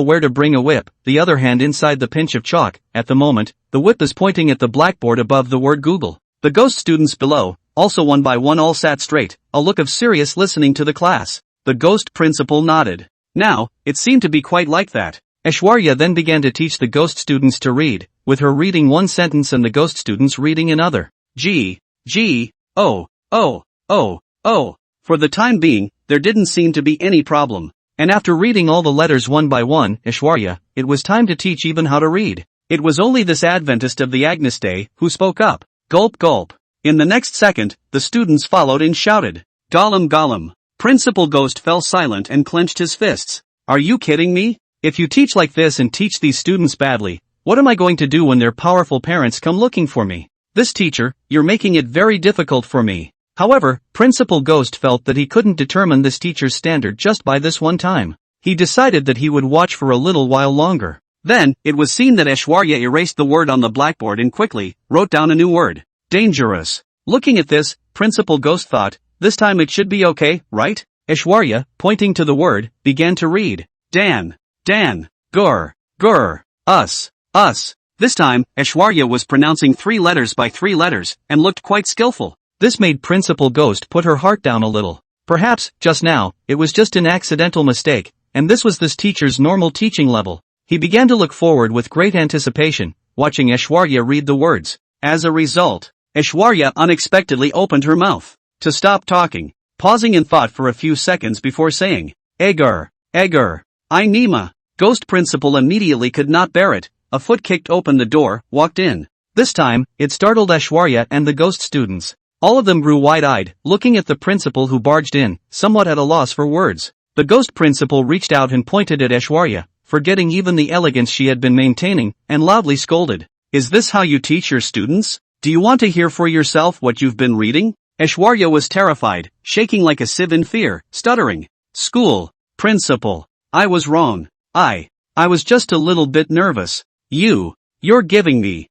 where to bring a whip, the other hand inside the pinch of chalk. At the moment, the whip is pointing at the blackboard above the word Google. The ghost students below, also one by one all sat straight, a look of serious listening to the class. The ghost principal nodded. Now, it seemed to be quite like that. Aishwarya then began to teach the ghost students to read, with her reading one sentence and the ghost students reading another. G, G, O, O, O, O. For the time being, there didn't seem to be any problem. And after reading all the letters one by one, Aishwarya, it was time to teach even how to read. It was only this Adventist of the Agnus Day who spoke up. Gulp gulp. In the next second, the students followed and shouted. Gollum Gollum. Principal Ghost fell silent and clenched his fists. Are you kidding me? If you teach like this and teach these students badly, what am I going to do when their powerful parents come looking for me? This teacher, you're making it very difficult for me. However, Principal Ghost felt that he couldn't determine this teacher's standard just by this one time. He decided that he would watch for a little while longer. Then, it was seen that Aishwarya erased the word on the blackboard and quickly wrote down a new word. Dangerous. Looking at this, Principal Ghost thought, this time it should be okay, right? Aishwarya, pointing to the word, began to read. Dan, Dan, Gur, Gur, Us, Us. This time, Aishwarya was pronouncing 3 letters by 3 letters, and looked quite skillful. This made Principal Ghost put her heart down a little. Perhaps, just now, it was just an accidental mistake, and this was this teacher's normal teaching level. He began to look forward with great anticipation, watching Aishwarya read the words. As a result, Aishwarya unexpectedly opened her mouth to stop talking, pausing in thought for a few seconds before saying, Agur, Agur, I Nima. Ghost principal immediately could not bear it. A foot kicked open the door, walked in. This time, it startled Aishwarya and the ghost students. All of them grew wide-eyed, looking at the principal who barged in, somewhat at a loss for words. The ghost principal reached out and pointed at Aishwarya, forgetting even the elegance she had been maintaining, and loudly scolded. "Is this how you teach your students? Do you want to hear for yourself what you've been reading?" Aishwarya was terrified, shaking like a sieve in fear, stuttering. "School, principal. I was wrong. I was just a little bit nervous. You're give me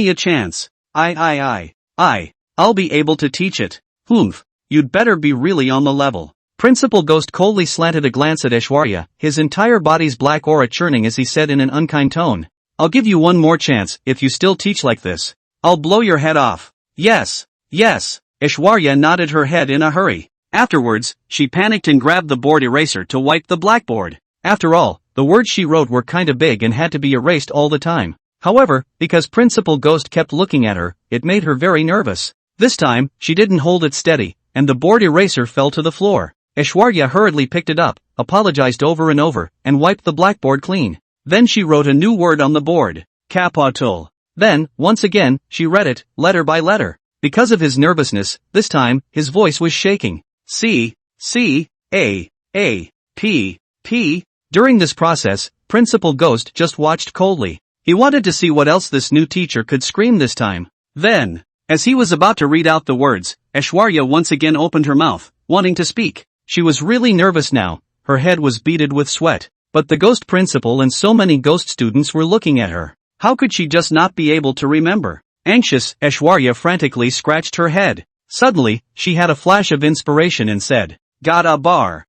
a chance. I'll be able to teach it. Humph. You'd better be really on the level." Principal Ghost coldly slanted a glance at Aishwarya, his entire body's black aura churning as he said in an unkind tone. "I'll give you one more chance, if you still teach like this. I'll blow your head off." Yes. Aishwarya nodded her head in a hurry. Afterwards, she panicked and grabbed the board eraser to wipe the blackboard. After all, the words she wrote were kinda big and had to be erased all the time. However, because Principal Ghost kept looking at her, it made her very nervous. This time, she didn't hold it steady, and the board eraser fell to the floor. Aishwarya hurriedly picked it up, apologized over and over, and wiped the blackboard clean. Then she wrote a new word on the board. Capital. Then, once again, she read it, letter by letter. Because of his nervousness, this time, his voice was shaking. C, A, P. During this process, Principal Ghost just watched coldly. He wanted to see what else this new teacher could scream this time. Then, as he was about to read out the words, Aishwarya once again opened her mouth, wanting to speak. She was really nervous now, her head was beaded with sweat. But the ghost principal and so many ghost students were looking at her. How could she just not be able to remember? Anxious, Aishwarya frantically scratched her head. Suddenly, she had a flash of inspiration and said, "Got a bar.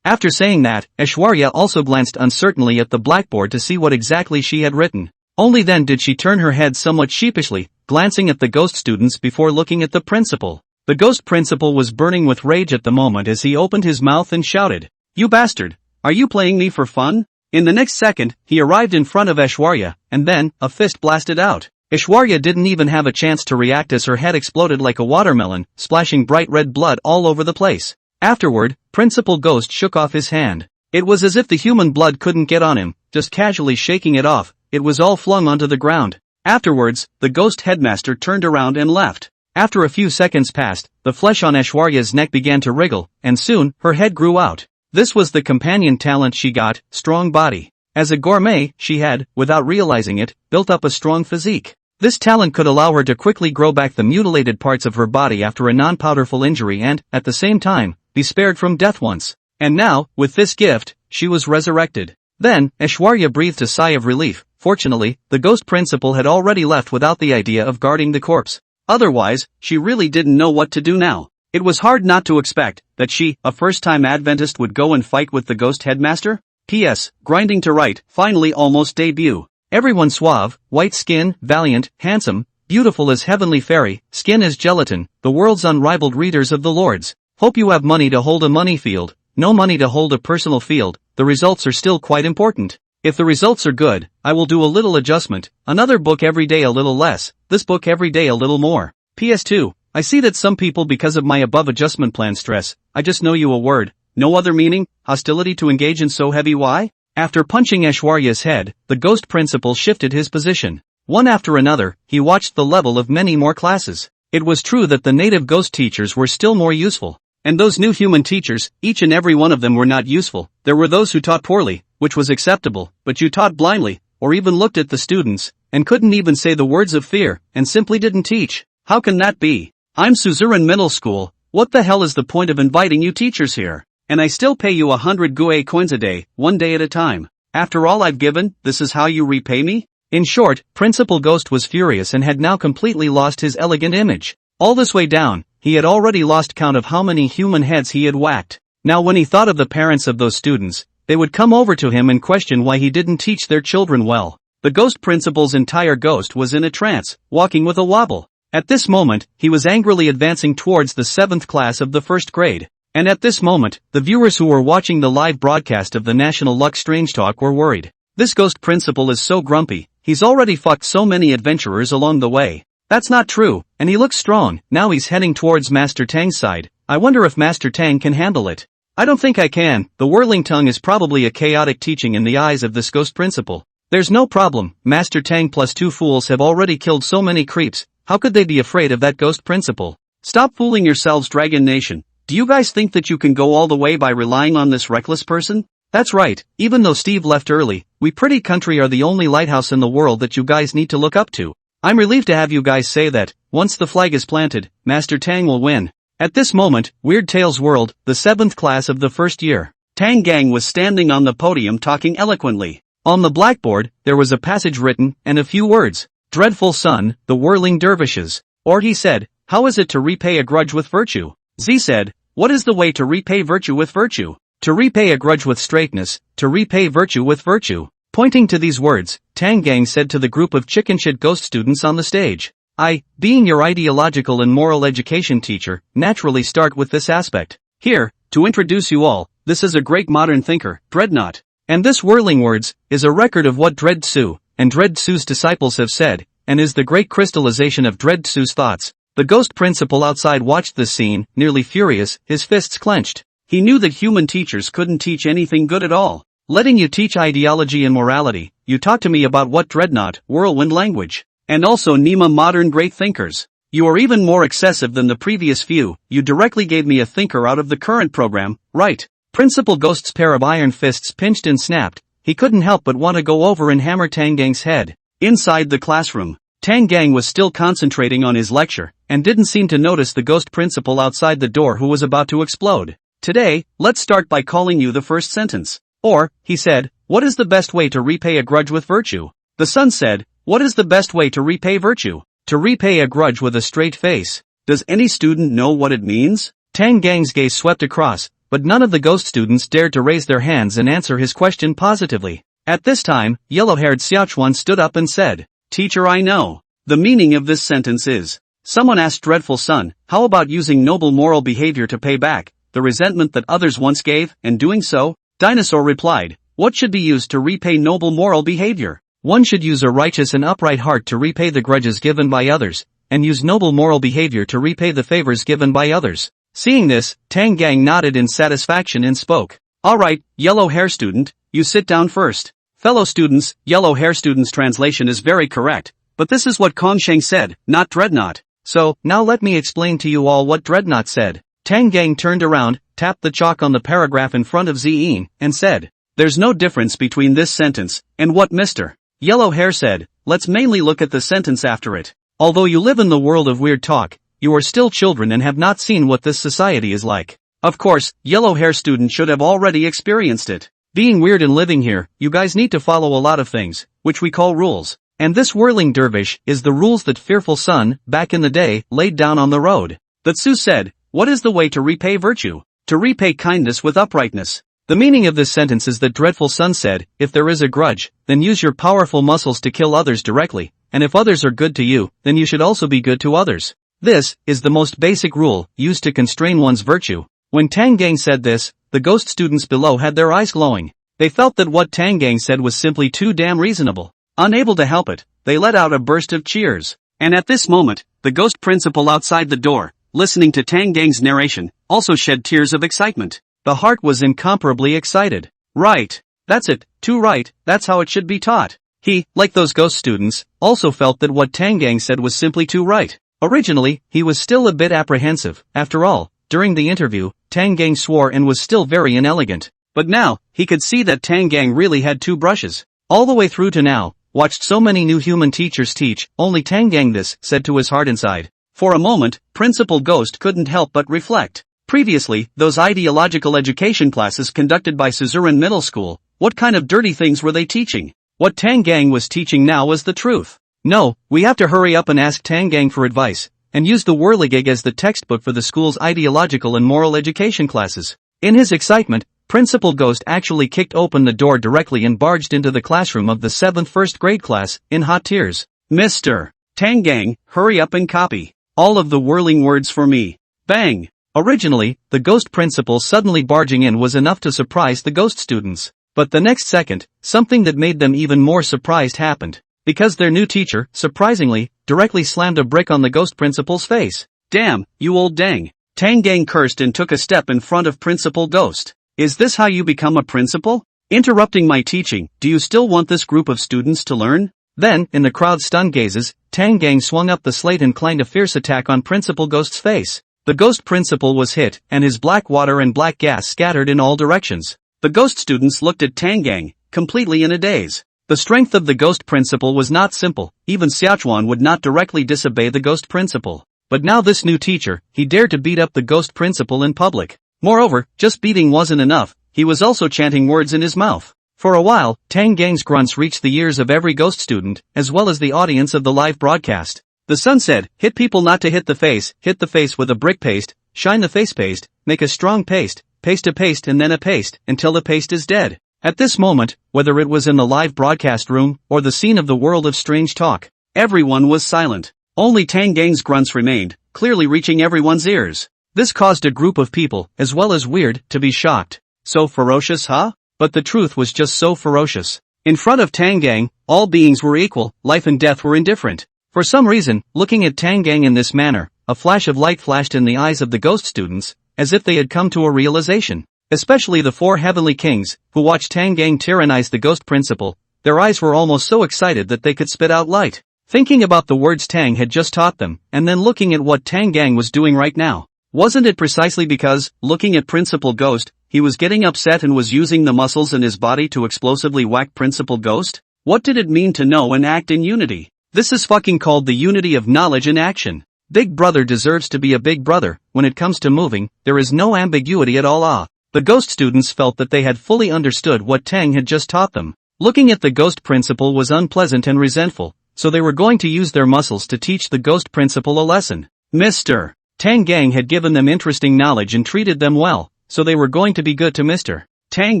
After saying that, Aishwarya also glanced uncertainly at the blackboard to see what exactly she had written. Only then did she turn her head somewhat sheepishly, glancing at the ghost students before looking at the principal. The ghost principal was burning with rage at the moment as he opened his mouth and shouted, "You bastard! Are you playing me for fun?" In the next second, he arrived in front of Aishwarya, and then, a fist blasted out. Aishwarya didn't even have a chance to react as her head exploded like a watermelon, splashing bright red blood all over the place. Afterward, Principal Ghost shook off his hand. It was as if the human blood couldn't get on him, just casually shaking it off, it was all flung onto the ground. Afterwards, the ghost headmaster turned around and left. After a few seconds passed, the flesh on Aishwarya's neck began to wriggle, and soon, her head grew out. This was the companion talent she got, strong body. As a gourmet, she had, without realizing it, built up a strong physique. This talent could allow her to quickly grow back the mutilated parts of her body after a non-powderful injury and, at the same time, be spared from death once. And now, with this gift, she was resurrected. Then, Aishwarya breathed a sigh of relief. Fortunately, the ghost principal had already left without the idea of guarding the corpse. Otherwise, she really didn't know what to do now. It was hard not to expect that she, a first-time Adventist, would go and fight with the ghost headmaster. P.S. Grinding to write, finally almost debut. Everyone suave, white skin, valiant, handsome, beautiful as heavenly fairy, skin as gelatin, the world's unrivaled readers of the Lords. Hope you have money to hold a money field, no money to hold a personal field, the results are still quite important. If the results are good, I will do a little adjustment, another book every day a little less, this book every day a little more. PS2, I see that some people because of my above adjustment plan stress, I just know you a word, no other meaning, hostility to engage in so heavy why? After punching Aishwarya's head, the ghost principal shifted his position. One after another, he watched the level of many more classes. It was true that the native ghost teachers were still more useful. And those new human teachers, each and every one of them were not useful. There were those who taught poorly, which was acceptable, but you taught blindly, or even looked at the students, and couldn't even say the words of fear, and simply didn't teach. How can that be? I'm Suzerain Middle School, what the hell is the point of inviting you teachers here? And I still pay you 100 GUE coins a day, one day at a time. After all I've given, this is how you repay me? In short, Principal Ghost was furious and had now completely lost his elegant image. All this way down, he had already lost count of how many human heads he had whacked. Now when he thought of the parents of those students, they would come over to him and question why he didn't teach their children well. The ghost principal's entire ghost was in a trance, walking with a wobble. At this moment, he was angrily advancing towards the 7th class of the 1st grade. And at this moment, the viewers who were watching the live broadcast of the National Luck Strange Talk were worried. This ghost principal is so grumpy, he's already fucked so many adventurers along the way. That's not true, and he looks strong, now he's heading towards Master Tang's side. I wonder if Master Tang can handle it. I don't think I can. The whirling tongue is probably a chaotic teaching in the eyes of this ghost principal. There's no problem, Master Tang plus 2 fools have already killed so many creeps, how could they be afraid of that ghost principal? Stop fooling yourselves, Dragon Nation. Do you guys think that you can go all the way by relying on this reckless person? That's right, even though Steve left early, we pretty country are the only lighthouse in the world that you guys need to look up to. I'm relieved to have you guys say that, once the flag is planted, Master Tang will win. At this moment, Weird Tales World, the 7th class of the first year. Tang Gang was standing on the podium talking eloquently. On the blackboard, there was a passage written, and a few words. Dreadful son, the whirling dervishes. Or he said, how is it to repay a grudge with virtue? Z said, what is the way to repay virtue with virtue? To repay a grudge with straightness, to repay virtue with virtue. Pointing to these words, Tang Gang said to the group of chicken shit ghost students on the stage. I, being your ideological and moral education teacher, naturally start with this aspect. Here, to introduce you all, this is a great modern thinker, Dreadnought. And this whirling words, is a record of what Dread Tsu, and Dread Tsu's disciples have said, and is the great crystallization of Dread Tsu's thoughts. The ghost principal outside watched this scene, nearly furious, his fists clenched. He knew that human teachers couldn't teach anything good at all. Letting you teach ideology and morality, you talk to me about what Dreadnought, whirlwind language. And also Nima modern great thinkers. You are even more excessive than the previous few, you directly gave me a thinker out of the current program, right? Principal Ghost's pair of iron fists pinched and snapped, he couldn't help but want to go over and hammer Tang Gang's head. Inside the classroom, Tang Gang was still concentrating on his lecture, and didn't seem to notice the ghost principal outside the door who was about to explode. Today, let's start by calling you the first sentence. Or, he said, what is the best way to repay a grudge with virtue? The son said, what is the best way to repay virtue? To repay a grudge with a straight face. Does any student know what it means? Tang Gang's gaze swept across, but none of the ghost students dared to raise their hands and answer his question positively. At this time, yellow-haired Xiaochuan stood up and said, Teacher, I know. The meaning of this sentence is, someone asked Dreadful Son, how about using noble moral behavior to pay back the resentment that others once gave, and doing so? Dinosaur replied, what should be used to repay noble moral behavior? One should use a righteous and upright heart to repay the grudges given by others, and use noble moral behavior to repay the favors given by others. Seeing this, Tang Gang nodded in satisfaction and spoke. Alright, yellow hair student, you sit down first. Fellow students, yellow hair student's translation is very correct, but this is what Kongsheng said, not Dreadnought. So, now let me explain to you all what Dreadnought said. Tang Gang turned around, tapped the chalk on the paragraph in front of Zien, and said, there's no difference between this sentence, and what Mr. Yellow Hair said, let's mainly look at the sentence after it. Although you live in the world of weird talk, you are still children and have not seen what this society is like. Of course, yellow hair student should have already experienced it. Being weird and living here, you guys need to follow a lot of things, which we call rules. And this whirling dervish is the rules that Fearful Son, back in the day, laid down on the road. The Tsu said, what is the way to repay virtue? To repay kindness with uprightness. The meaning of this sentence is that Dreadful Son said, if there is a grudge, then use your powerful muscles to kill others directly, and if others are good to you, then you should also be good to others. This is the most basic rule, used to constrain one's virtue. When Tang Gang said this, the ghost students below had their eyes glowing. They felt that what Tang Gang said was simply too damn reasonable. Unable to help it, they let out a burst of cheers. And at this moment, the ghost principal outside the door, listening to Tang Gang's narration, also shed tears of excitement. The heart was incomparably excited. Right. That's it, too right, that's how it should be taught. He, like those ghost students, also felt that what Tang Gang said was simply too right. Originally, he was still a bit apprehensive. After all, during the interview, Tang Gang swore and was still very inelegant. But now, he could see that Tang Gang really had two brushes. All the way through to now, watched so many new human teachers teach, only Tang Gang this, said to his heart inside. For a moment, Principal Ghost couldn't help but reflect. Previously, those ideological education classes conducted by Suzuran Middle School, what kind of dirty things were they teaching? What Tang Gang was teaching now was the truth. No, we have to hurry up and ask Tang Gang for advice, and use the Whirligig as the textbook for the school's ideological and moral education classes. In his excitement, Principal Ghost actually kicked open the door directly and barged into the classroom of the 7th first grade class, in hot tears. Mr. Tang Gang, hurry up and copy all of the whirling words for me. Bang! Originally, the ghost principal suddenly barging in was enough to surprise the ghost students. But the next second, something that made them even more surprised happened. Because their new teacher, surprisingly, directly slammed a brick on the ghost principal's face. Damn, you old dang. Tang Gang cursed and took a step in front of Principal Ghost. Is this how you become a principal? Interrupting my teaching, do you still want this group of students to learn? Then, in the crowd's stunned gazes, Tang Gang swung up the slate and inclined a fierce attack on Principal Ghost's face. The ghost principal was hit, and his black water and black gas scattered in all directions. The ghost students looked at Tang Gang, completely in a daze. The strength of the ghost principal was not simple, even Xiaochuan would not directly disobey the ghost principal. But now this new teacher, he dared to beat up the ghost principal in public. Moreover, just beating wasn't enough, he was also chanting words in his mouth. For a while, Tang Gang's grunts reached the ears of every ghost student, as well as the audience of the live broadcast. The sun said, hit people not to hit the face with a brick paste, shine the face paste, make a strong paste a paste and then a paste, until the paste is dead. At this moment, whether it was in the live broadcast room, or the scene of the world of strange talk, everyone was silent. Only Tang Gang's grunts remained, clearly reaching everyone's ears. This caused a group of people, as well as Weird, to be shocked. So ferocious, huh? But the truth was just so ferocious. In front of Tang Gang, all beings were equal, life and death were indifferent. For some reason, looking at Tang Gang in this manner, a flash of light flashed in the eyes of the ghost students, as if they had come to a realization. Especially the four heavenly kings, who watched Tang Gang tyrannize the ghost principal, their eyes were almost so excited that they could spit out light. Thinking about the words Tang had just taught them, and then looking at what Tang Gang was doing right now. Wasn't it precisely because, looking at Principal Ghost, he was getting upset and was using the muscles in his body to explosively whack Principal Ghost? What did it mean to know and act in unity? This is fucking called the unity of knowledge in action. Big Brother deserves to be a big brother. When it comes to moving, there is no ambiguity at all. The ghost students felt that they had fully understood what Tang had just taught them. Looking at the ghost principal was unpleasant and resentful, so they were going to use their muscles to teach the ghost principal a lesson. Mr. Tang Gang had given them interesting knowledge and treated them well, so they were going to be good to Mr. Tang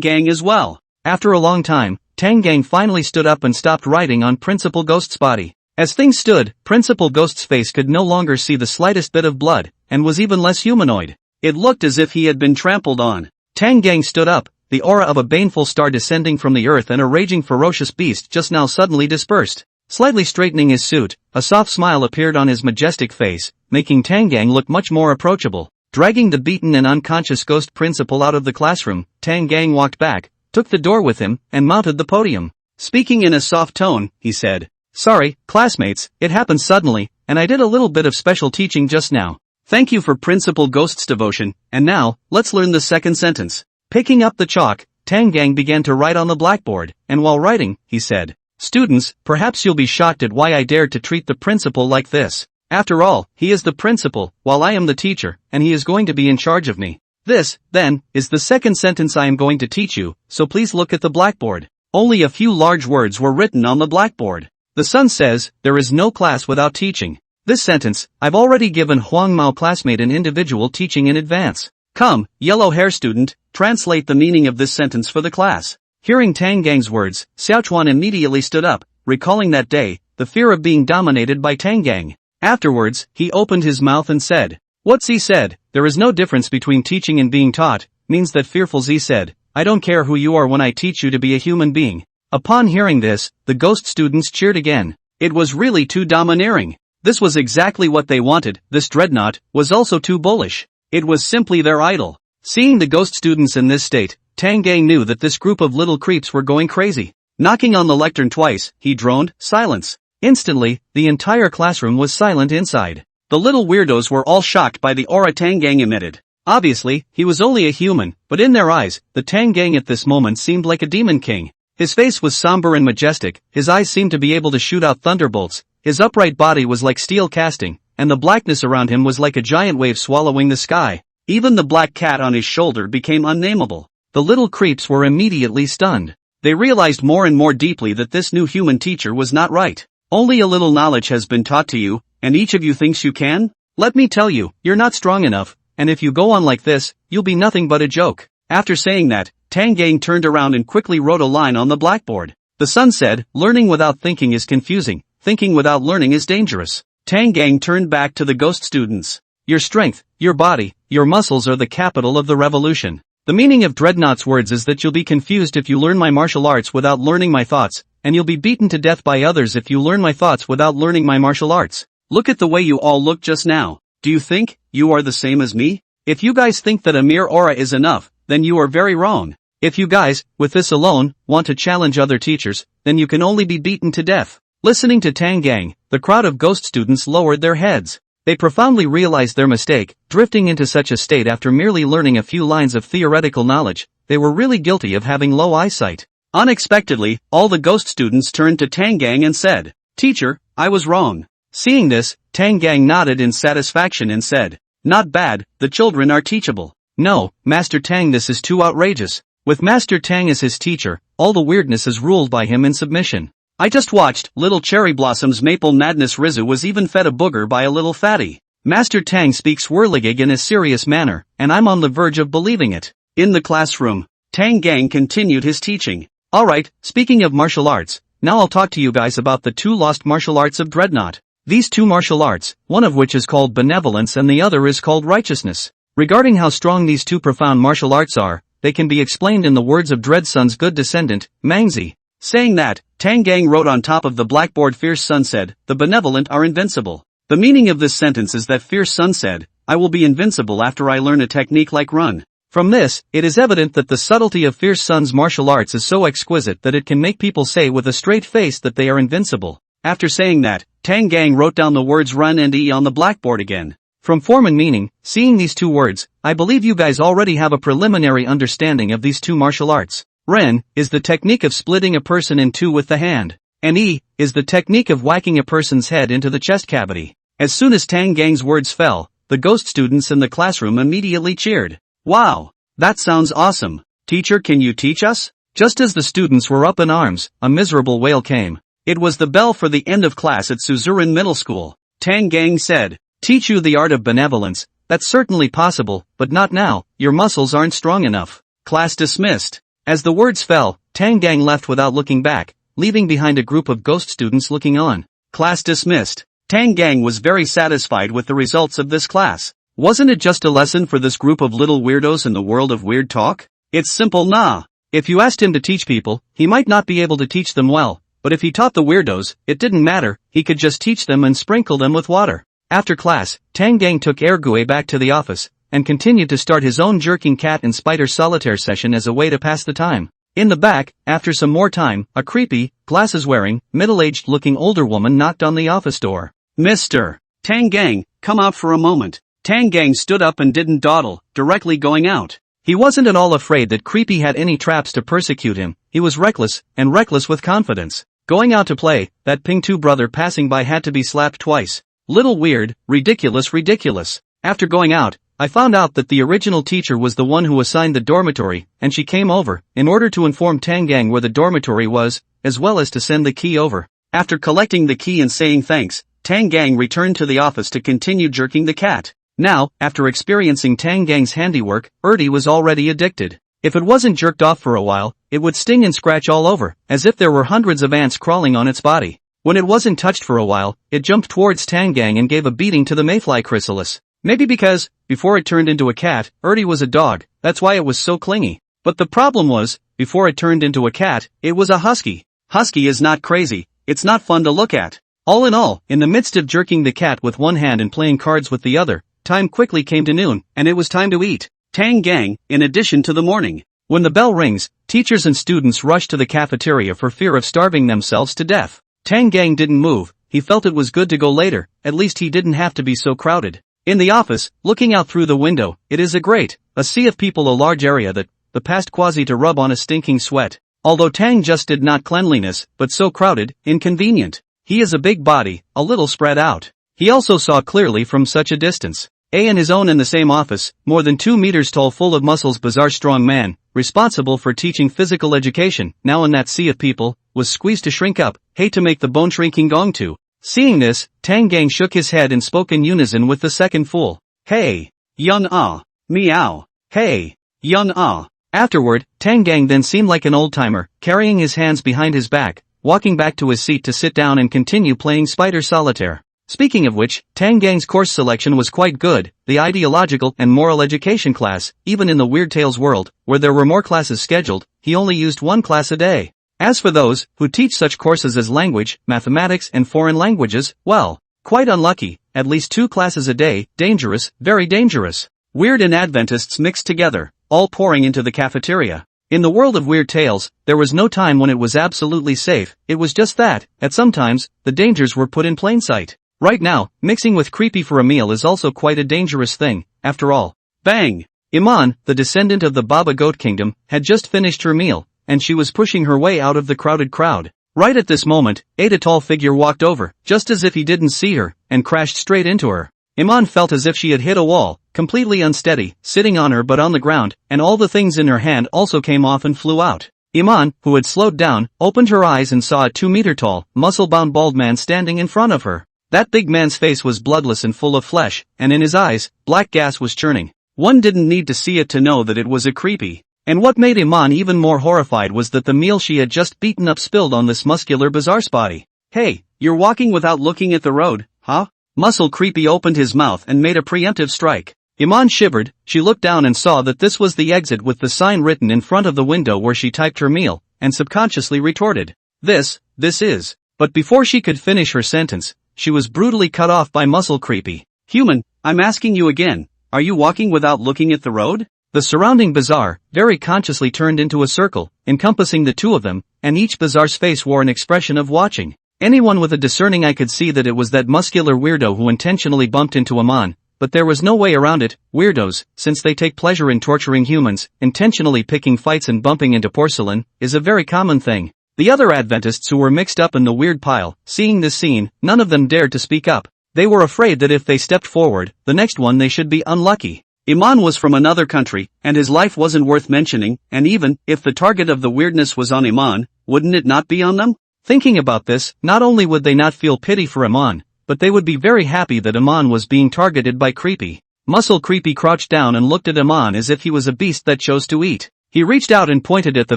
Gang as well. After a long time, Tang Gang finally stood up and stopped riding on Principal Ghost's body. As things stood, Principal Ghost's face could no longer see the slightest bit of blood, and was even less humanoid. It looked as if he had been trampled on. Tang Gang stood up, the aura of a baneful star descending from the earth and a raging ferocious beast just now suddenly dispersed. Slightly straightening his suit, a soft smile appeared on his majestic face, making Tang Gang look much more approachable. Dragging the beaten and unconscious ghost principal out of the classroom, Tang Gang walked back, took the door with him, and mounted the podium. Speaking in a soft tone, he said, "Sorry, classmates, it happened suddenly, and I did a little bit of special teaching just now. Thank you for Principal Ghost's devotion, and now, let's learn the second sentence." Picking up the chalk, Tang Gang began to write on the blackboard, and while writing, he said, "Students, perhaps you'll be shocked at why I dared to treat the principal like this. After all, he is the principal, while I am the teacher, and he is going to be in charge of me. This, then, is the second sentence I am going to teach you, so please look at the blackboard." Only a few large words were written on the blackboard. The sun says, there is no class without teaching. This sentence, I've already given Huang Mao classmate an individual teaching in advance. Come, yellow hair student, translate the meaning of this sentence for the class. Hearing Tang Gang's words, Xiaochuan immediately stood up, recalling that day, the fear of being dominated by Tang Gang. Afterwards, he opened his mouth and said, "What Z said, there is no difference between teaching and being taught, means that fearful Z said, I don't care who you are when I teach you to be a human being." Upon hearing this, the ghost students cheered again. It was really too domineering. This was exactly what they wanted. This dreadnought was also too bullish. It was simply their idol. Seeing the ghost students in this state, Tang Gang knew that this group of little creeps were going crazy. Knocking on the lectern twice, he droned, "Silence." Instantly, the entire classroom was silent inside. The little weirdos were all shocked by the aura Tang Gang emitted. Obviously, he was only a human, but in their eyes, the Tang Gang at this moment seemed like a demon king. His face was somber and majestic, his eyes seemed to be able to shoot out thunderbolts, his upright body was like steel casting, and the blackness around him was like a giant wave swallowing the sky. Even the black cat on his shoulder became unnameable. The little creeps were immediately stunned. They realized more and more deeply that this new human teacher was not right. Only a little knowledge has been taught to you, and each of you thinks you can? Let me tell you, you're not strong enough, and if you go on like this, you'll be nothing but a joke. After saying that, Tang Gang turned around and quickly wrote a line on the blackboard. The sun said, "Learning without thinking is confusing, thinking without learning is dangerous." Tang Gang turned back to the ghost students. "Your strength, your body, your muscles are the capital of the revolution. The meaning of Dreadnought's words is that you'll be confused if you learn my martial arts without learning my thoughts, and you'll be beaten to death by others if you learn my thoughts without learning my martial arts. Look at the way you all look just now. Do you think you are the same as me? If you guys think that a mere aura is enough, then you are very wrong. If you guys, with this alone, want to challenge other teachers, then you can only be beaten to death. Listening to Tang Gang, the crowd of ghost students lowered their heads. They profoundly realized their mistake, drifting into such a state after merely learning a few lines of theoretical knowledge. They were really guilty of having low eyesight. Unexpectedly, all the ghost students turned to Tang Gang and said, "Teacher, I was wrong." Seeing this, Tang Gang nodded in satisfaction and said, "Not bad, the children are teachable." "No, Master Tang, this is too outrageous. With Master Tang as his teacher, all the weirdness is ruled by him in submission. I just watched Little Cherry Blossom's Maple Madness. Rizu was even fed a booger by a little fatty. Master Tang speaks whirligig in a serious manner, and I'm on the verge of believing it." In the classroom, Tang Gang continued his teaching. "Alright, speaking of martial arts, now I'll talk to you guys about the two lost martial arts of Dreadnought. These two martial arts, one of which is called benevolence and the other is called righteousness. Regarding how strong these two profound martial arts are, they can be explained in the words of Dread Sun's good descendant, Mangzi. Saying that, Tang Gang wrote on top of the blackboard, Fierce Sun said, "The benevolent are invincible." The meaning of this sentence is that Fierce Sun said, "I will be invincible after I learn a technique like run." From this, it is evident that the subtlety of Fierce Sun's martial arts is so exquisite that it can make people say with a straight face that they are invincible. After saying that, Tang Gang wrote down the words run and e on the blackboard again. From form and meaning, seeing these two words, I believe you guys already have a preliminary understanding of these two martial arts. Ren is the technique of splitting a person in two with the hand, and E is the technique of whacking a person's head into the chest cavity. As soon as Tang Gang's words fell, the ghost students in the classroom immediately cheered. "Wow! That sounds awesome. Teacher, can you teach us?" Just as the students were up in arms, a miserable wail came. It was the bell for the end of class at Suzuran Middle School. Tang Gang said, "Teach you the art of benevolence? That's certainly possible, but not now, your muscles aren't strong enough." Class dismissed. As the words fell, Tang Gang left without looking back, leaving behind a group of ghost students looking on. Class dismissed. Tang Gang was very satisfied with the results of this class. Wasn't it just a lesson for this group of little weirdos in the world of weird talk? It's simple, nah. If you asked him to teach people, he might not be able to teach them well, but if he taught the weirdos, it didn't matter, he could just teach them and sprinkle them with water. After class, Tang Gang took Ergue back to the office, and continued to start his own jerking cat and spider solitaire session as a way to pass the time. In the back, after some more time, a creepy, glasses-wearing, middle-aged looking older woman knocked on the office door. "Mr. Tang Gang, come out for a moment." Tang Gang stood up and didn't dawdle, directly going out. He wasn't at all afraid that Creepy had any traps to persecute him, he was reckless, and reckless with confidence. Going out to play, that Ping-Tu brother passing by had to be slapped twice. Little weird, ridiculous. After going out, I found out that the original teacher was the one who assigned the dormitory, and she came over, in order to inform Tang Gang where the dormitory was, as well as to send the key over. After collecting the key and saying thanks, Tang Gang returned to the office to continue jerking the cat. Now, after experiencing Tang Gang's handiwork, Ertie was already addicted. If it wasn't jerked off for a while, it would sting and scratch all over, as if there were hundreds of ants crawling on its body. When it wasn't touched for a while, it jumped towards Tang Gang and gave a beating to the mayfly chrysalis. Maybe because, before it turned into a cat, Ertie was a dog, that's why it was so clingy. But the problem was, before it turned into a cat, it was a husky. Husky is not crazy, it's not fun to look at. All in all, in the midst of jerking the cat with one hand and playing cards with the other, time quickly came to noon, and it was time to eat. Tang Gang, in addition to the morning. When the bell rings, teachers and students rush to the cafeteria for fear of starving themselves to death. Tang Gang didn't move, he felt it was good to go later, at least he didn't have to be so crowded. In the office, looking out through the window, it is a sea of people, a large area that, the past quasi to rub on a stinking sweat. Although Tang just did not cleanliness, but so crowded, inconvenient. He is a big body, a little spread out. He also saw clearly from such a distance. A and his own in the same office, more than 2 meters tall, full of muscles, bizarre strong man, responsible for teaching physical education, now in that sea of people, was squeezed to shrink up, hate to make the bone shrinking gong to. Seeing this, Tang Gang shook his head and spoke in unison with the second fool. "Hey! Yun ah! Meow! Hey! Yun ah!" Afterward, Tang Gang then seemed like an old-timer, carrying his hands behind his back, walking back to his seat to sit down and continue playing spider solitaire. Speaking of which, Tang Gang's course selection was quite good, the ideological and moral education class, even in the Weird Tales world, where there were more classes scheduled, he only used one class a day. As for those who teach such courses as language, mathematics and foreign languages, well, quite unlucky, at least 2 classes a day, dangerous, very dangerous. Weird and Adventists mixed together, all pouring into the cafeteria. In the world of weird tales, there was no time when it was absolutely safe. It was just that, at some times, the dangers were put in plain sight. Right now, mixing with creepy for a meal is also quite a dangerous thing, after all. Bang! Iman, the descendant of the Baba Goat Kingdom, had just finished her meal, and she was pushing her way out of the crowded crowd. Right at this moment, a tall figure walked over, just as if he didn't see her, and crashed straight into her. Iman felt as if she had hit a wall, completely unsteady, sitting on her but on the ground, and all the things in her hand also came off and flew out. Iman, who had slowed down, opened her eyes and saw a 2-meter-tall, muscle-bound bald man standing in front of her. That big man's face was bloodless and full of flesh, and in his eyes, black gas was churning. One didn't need to see it to know that it was a creepy. And what made Iman even more horrified was that the meal she had just beaten up spilled on this muscular bizarre's body. Hey, you're walking without looking at the road, huh? Muscle Creepy opened his mouth and made a preemptive strike. Iman shivered. She looked down and saw that this was the exit with the sign written in front of the window where she typed her meal, and subconsciously retorted, This is. But before she could finish her sentence, she was brutally cut off by Muscle Creepy. Human, I'm asking you again, are you walking without looking at the road? The surrounding bazaar, very consciously turned into a circle, encompassing the two of them, and each bazaar's face wore an expression of watching. Anyone with a discerning eye could see that it was that muscular weirdo who intentionally bumped into Iman, but there was no way around it. Weirdos, since they take pleasure in torturing humans, intentionally picking fights and bumping into porcelain, is a very common thing. The other Adventists who were mixed up in the weird pile, seeing this scene, none of them dared to speak up. They were afraid that if they stepped forward, the next one they should be unlucky. Iman was from another country, and his life wasn't worth mentioning, and even if the target of the weirdness was on Iman, wouldn't it not be on them? Thinking about this, not only would they not feel pity for Iman, but they would be very happy that Iman was being targeted by Creepy. Muscle Creepy crouched down and looked at Iman as if he was a beast that chose to eat. He reached out and pointed at the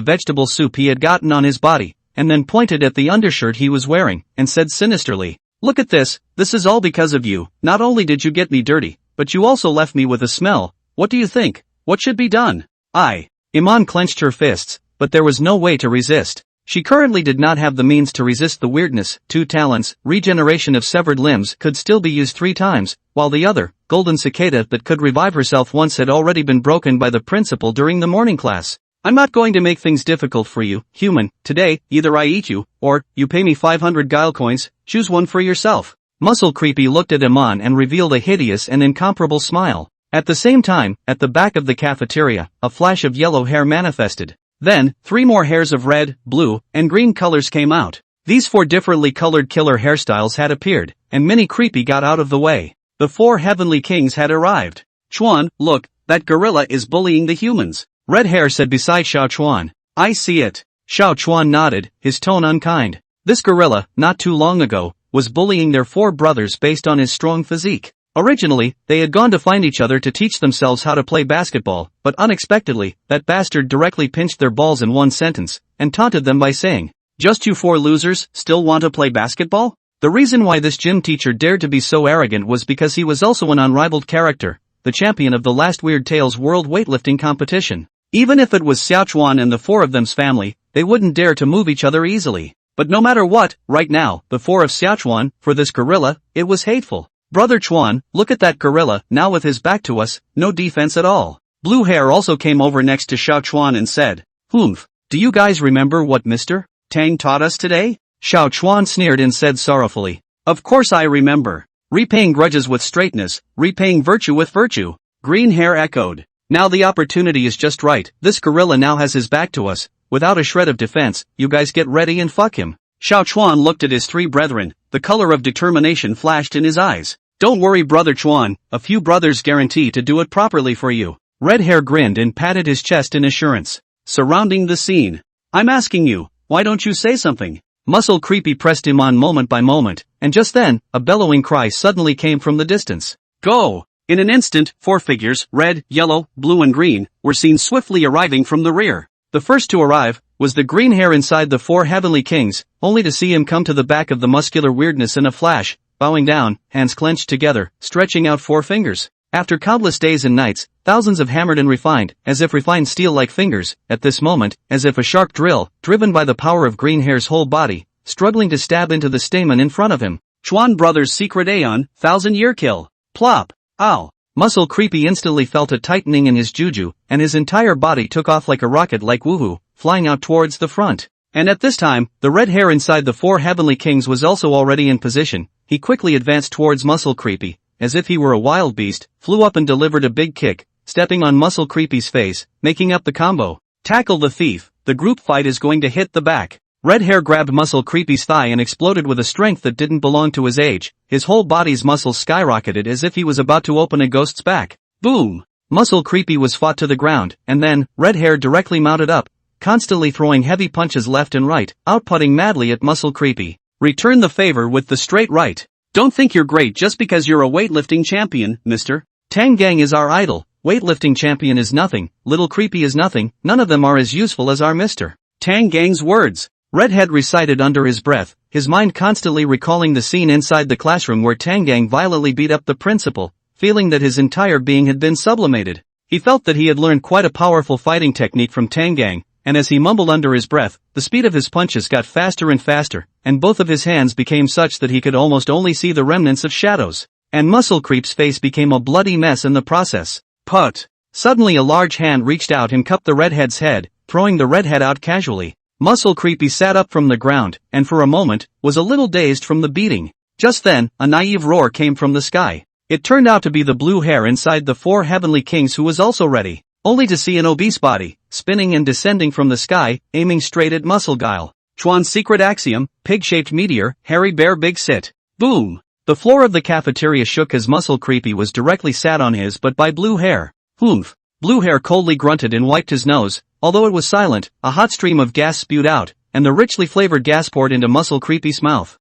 vegetable soup he had gotten on his body, and then pointed at the undershirt he was wearing, and said sinisterly, Look at this is all because of you. Not only did you get me dirty, but you also left me with a smell. What do you think? What should be done? Iman clenched her fists, but there was no way to resist. She currently did not have the means to resist the weirdness. 2 talents, regeneration of severed limbs could still be used 3 times, while the other, golden cicada that could revive herself once had already been broken by the principal during the morning class. I'm not going to make things difficult for you, human. Today, either I eat you, or you pay me 500 guile coins. Choose one for yourself. Muscle Creepy looked at Iman and revealed a hideous and incomparable smile. At the same time, at the back of the cafeteria, a flash of yellow hair manifested. Then, 3 more hairs of red, blue, and green colors came out. These 4 differently colored killer hairstyles had appeared, and Mini Creepy got out of the way. The 4 heavenly kings had arrived. Chuan, look, that gorilla is bullying the humans. Red Hair said beside Xiao Chuan. I see it. Xiao Chuan nodded, his tone unkind. This gorilla, not too long ago, was bullying their 4 brothers based on his strong physique. Originally, they had gone to find each other to teach themselves how to play basketball, but unexpectedly, that bastard directly pinched their balls in one sentence, and taunted them by saying, Just you 4 losers, still want to play basketball? The reason why this gym teacher dared to be so arrogant was because he was also an unrivaled character, the champion of the last Weird Tales World Weightlifting Competition. Even if it was Xiao Chuan and the 4 of them's family, they wouldn't dare to move each other easily. But no matter what, right now, the 4 of Xiao Chuan, for this gorilla, it was hateful. Brother Chuan, look at that gorilla, now with his back to us, no defense at all. Blue Hair also came over next to Xiao Chuan and said, Humph, do you guys remember what Mr. Tang taught us today? Xiao Chuan sneered and said sorrowfully, Of course I remember. Repaying grudges with straightness, repaying virtue with virtue. Green Hair echoed. Now the opportunity is just right. This gorilla now has his back to us, without a shred of defense. You guys get ready and fuck him. Xiao Chuan looked at his 3 brethren, the color of determination flashed in his eyes. Don't worry Brother Chuan, a few brothers guarantee to do it properly for you. Red Hair grinned and patted his chest in assurance. Surrounding the scene. I'm asking you, why don't you say something? Muscle Creepy pressed him on moment by moment, and just then, a bellowing cry suddenly came from the distance. Go! In an instant, 4 figures, red, yellow, blue and green, were seen swiftly arriving from the rear. The first to arrive was the green hair inside the 4 heavenly kings, only to see him come to the back of the muscular weirdness in a flash, bowing down, hands clenched together, stretching out 4 fingers. After countless days and nights, thousands of hammered and refined, as if refined steel-like fingers, at this moment, as if a sharp drill, driven by the power of green hair's whole body, struggling to stab into the stamen in front of him. Chuan Brothers' secret Aeon, 1000-year kill. Plop. Ow. Muscle Creepy instantly felt a tightening in his juju, and his entire body took off like a rocket like woohoo, flying out towards the front. And at this time, the red hair inside the 4 heavenly kings was also already in position. He quickly advanced towards Muscle Creepy, as if he were a wild beast, flew up and delivered a big kick, stepping on Muscle Creepy's face, making up the combo. Tackle the thief, the group fight is going to hit the back. Red hair grabbed Muscle Creepy's thigh and exploded with a strength that didn't belong to his age. His whole body's muscles skyrocketed as if he was about to open a ghost's back. Boom! Muscle Creepy was fought to the ground, and then, red hair directly mounted up, constantly throwing heavy punches left and right, outputting madly at Muscle Creepy. Return the favor with the straight right. Don't think you're great just because you're a weightlifting champion, mister. Tang Gang is our idol. Weightlifting champion is nothing, Little Creepy is nothing, none of them are as useful as our Mr. Tang Gang's words. Redhead recited under his breath, his mind constantly recalling the scene inside the classroom where Tang Gang violently beat up the principal, feeling that his entire being had been sublimated. He felt that he had learned quite a powerful fighting technique from Tang Gang, and as he mumbled under his breath, the speed of his punches got faster and faster, and both of his hands became such that he could almost only see the remnants of shadows. And Muscle Creep's face became a bloody mess in the process. Put! Suddenly a large hand reached out and cupped the redhead's head, throwing the redhead out casually. Muscle Creepy sat up from the ground, and for a moment, was a little dazed from the beating. Just then, a naive roar came from the sky. It turned out to be the blue hair inside the 4 heavenly kings who was also ready, only to see an obese body, spinning and descending from the sky, aiming straight at Muscle Guile. Chuan's secret axiom, pig-shaped meteor, hairy bear big sit. Boom! The floor of the cafeteria shook as Muscle Creepy was directly sat on his but by blue hair. Humph! Blue hair coldly grunted and wiped his nose. Although it was silent, a hot stream of gas spewed out, and the richly flavored gas poured into Muscle Creepy's mouth.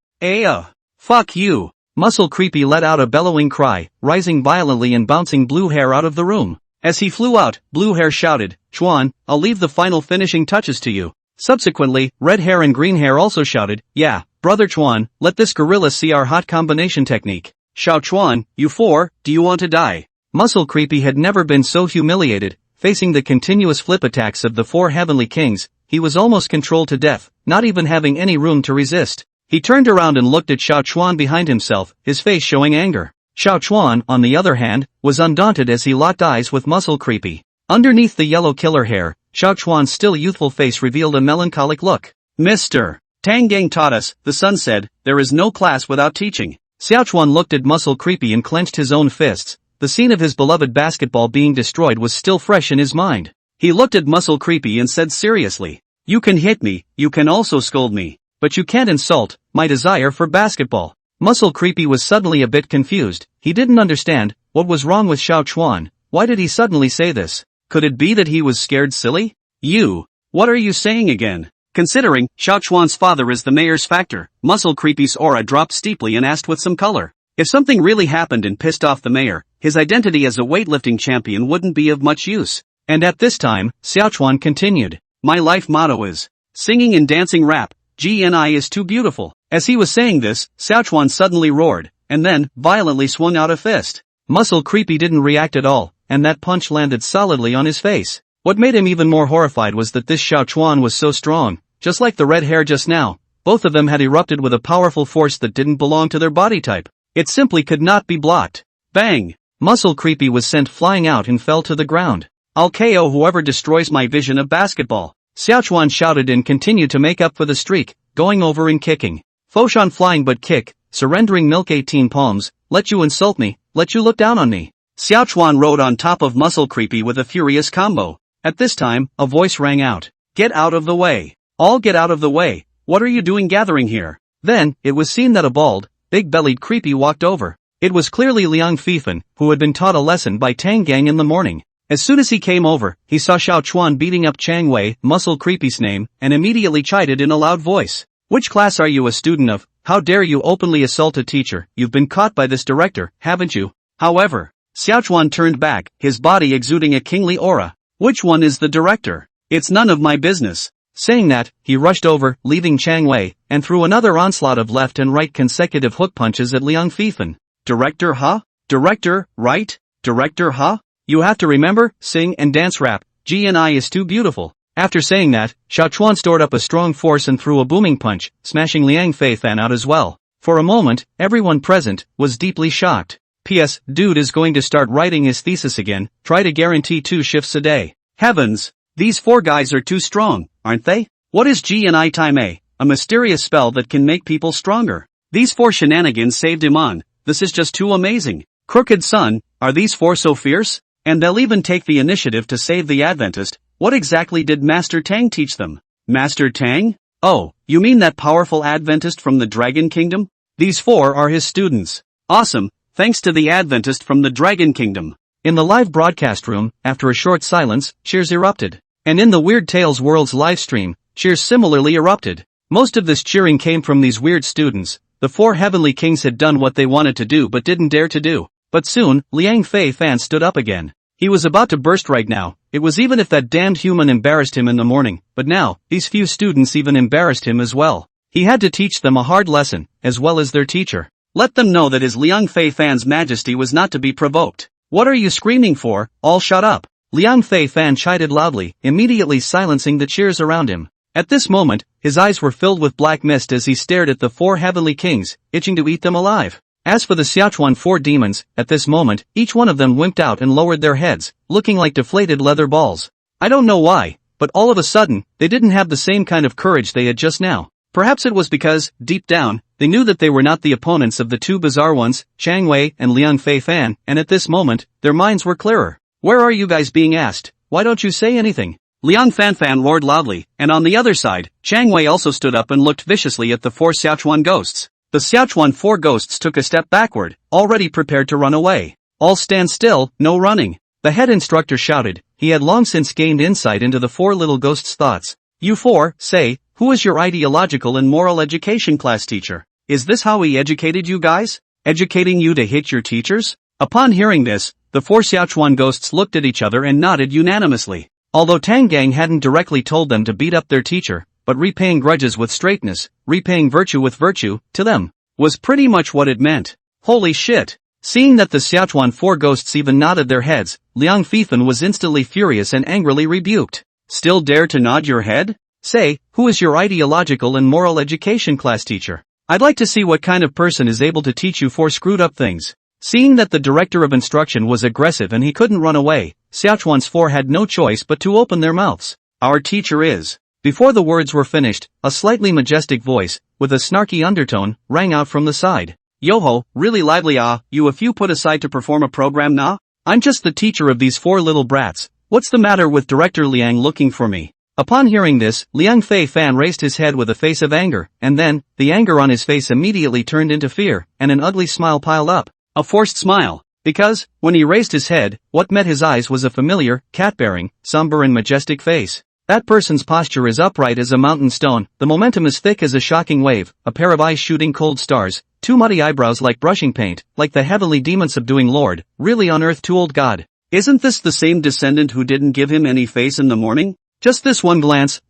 Fuck you! Muscle Creepy let out a bellowing cry, rising violently and bouncing blue hair out of the room. As he flew out, blue hair shouted, Chuan, I'll leave the final finishing touches to you. Subsequently, red hair and green hair also shouted, yeah, brother Chuan, let this gorilla see our hot combination technique. Xiao Chuan, you 4, do you want to die? Muscle Creepy had never been so humiliated. Facing the continuous flip attacks of the 4 heavenly kings, he was almost controlled to death, not even having any room to resist. He turned around and looked at Xiao Chuan behind himself, his face showing anger. Xiao Chuan, on the other hand, was undaunted as he locked eyes with Muscle Creepy. Underneath the yellow killer hair, Xiao Chuan's still youthful face revealed a melancholic look. Mr. Tang Gang taught us, the sun said, there is no class without teaching. Xiao Chuan looked at Muscle Creepy and clenched his own fists. The scene of his beloved basketball being destroyed was still fresh in his mind. He looked at Muscle Creepy and said seriously, you can hit me, you can also scold me, but you can't insult my desire for basketball. Muscle Creepy was suddenly a bit confused. He didn't understand what was wrong with Xiao Chuan. Why did he suddenly say this? Could it be that he was scared silly? What are you saying again? Considering Xiao Chuan's father is the mayor's factor, Muscle Creepy's aura dropped steeply and asked with some color. If something really happened and pissed off the mayor, his identity as a weightlifting champion wouldn't be of much use. And at this time, Xiao Chuan continued, my life motto is, singing and dancing rap, GNI is too beautiful. As he was saying this, Xiao Chuan suddenly roared, and then, violently swung out a fist. Muscle Creepy didn't react at all, and that punch landed solidly on his face. What made him even more horrified was that this Xiao Chuan was so strong, just like the red hair just now. Both of them had erupted with a powerful force that didn't belong to their body type. It simply could not be blocked. Bang! Muscle Creepy was sent flying out and fell to the ground. I'll KO whoever destroys my vision of basketball. Xiao Chuan shouted and continued to make up for the streak, going over and kicking. Foshan flying but kick, surrendering milk 18 palms, let you insult me, let you look down on me. Xiao Chuan rode on top of Muscle Creepy with a furious combo. At this time, a voice rang out. Get out of the way. All get out of the way. What are you doing gathering here? Then, it was seen that a bald, big-bellied Creepy walked over. It was clearly Liang Fifan, who had been taught a lesson by Tang Gang in the morning. As soon as he came over, he saw Xiao Chuan beating up Chang Wei, Muscle Creepy's name, and immediately chided in a loud voice. Which class are you a student of? How dare you openly assault a teacher? You've been caught by this director, haven't you? However, Xiao Chuan turned back, his body exuding a kingly aura. Which one is the director? It's none of my business. Saying that, he rushed over, leaving Chang Wei, and threw another onslaught of left and right consecutive hook punches at Liang Fifan. Director, huh? Director, right? Director, huh? You have to remember, sing and dance rap, GNI is too beautiful. After saying that, Xiao Chuan stored up a strong force and threw a booming punch, smashing Liang Fifan out as well. For a moment, everyone present was deeply shocked. P.S. Dude is going to start writing his thesis again, try to guarantee 2 shifts a day. Heavens! These 4 guys are too strong, aren't they? What is G and I time A? A mysterious spell that can make people stronger. These 4 shenanigans saved him on. This is just too amazing. Crooked son, are these 4 so fierce? And they'll even take the initiative to save the Adventist. What exactly did Master Tang teach them? Master Tang? Oh, you mean that powerful Adventist from the Dragon Kingdom? These 4 are his students. Awesome, thanks to the Adventist from the Dragon Kingdom. In the live broadcast room, after a short silence, cheers erupted. And in the Weird Tales World's live stream, cheers similarly erupted. Most of this cheering came from these weird students. The 4 heavenly kings had done what they wanted to do but didn't dare to do. But soon, Liang Fei Fan stood up again. He was about to burst right now. It was even if that damned human embarrassed him in the morning, but now, these few students even embarrassed him as well. He had to teach them a hard lesson, as well as their teacher. Let them know that his Liang Fei Fan's majesty was not to be provoked. What are you screaming for? All shut up. Liang Fei Fan chided loudly, immediately silencing the cheers around him. At this moment, his eyes were filled with black mist as he stared at the 4 heavenly kings, itching to eat them alive. As for the Siachuan 4 demons, at this moment, each one of them wimped out and lowered their heads, looking like deflated leather balls. I don't know why, but all of a sudden, they didn't have the same kind of courage they had just now. Perhaps it was because, deep down, they knew that they were not the opponents of the 2 bizarre ones, Chang Wei and Liang Fei Fan, and at this moment, their minds were clearer. Where are you guys being asked? Why don't you say anything? Liang Fan Fan roared loudly, and on the other side, Chang Wei also stood up and looked viciously at the 4 Siachuan ghosts. The Siachuan 4 ghosts took a step backward, already prepared to run away. All stand still, no running. The head instructor shouted. He had long since gained insight into the 4 little ghosts' thoughts. You 4, say, who is your ideological and moral education class teacher? Is this how he educated you guys? Educating you to hit your teachers? Upon hearing this, the 4 Siachuan ghosts looked at each other and nodded unanimously. Although Tang Gang hadn't directly told them to beat up their teacher, but repaying grudges with straightness, repaying virtue with virtue, to them, was pretty much what it meant. Holy shit! Seeing that the Siachuan 4 ghosts even nodded their heads, Liang Feifan was instantly furious and angrily rebuked. Still dare to nod your head? Say, who is your ideological and moral education class teacher? I'd like to see what kind of person is able to teach you 4 screwed up things. Seeing that the director of instruction was aggressive and he couldn't run away, Siachuan's 4 had no choice but to open their mouths. Our teacher is... Before the words were finished, a slightly majestic voice, with a snarky undertone, rang out from the side. Yoho, really lively you a few put aside to perform a program nah? I'm just the teacher of these 4 little brats. What's the matter with Director Liang looking for me? Upon hearing this, Liang Fei Fan raised his head with a face of anger, and then, the anger on his face immediately turned into fear, and an ugly smile piled up. A forced smile. Because, when he raised his head, what met his eyes was a familiar, cat-bearing, somber and majestic face. That person's posture is upright as a mountain stone, the momentum is thick as a shocking wave, a pair of eyes shooting cold stars, 2 muddy eyebrows like brushing paint, like the heavenly demon subduing Lord, really on earth to old God. Isn't this the same descendant who didn't give him any face in the morning? Just this one glance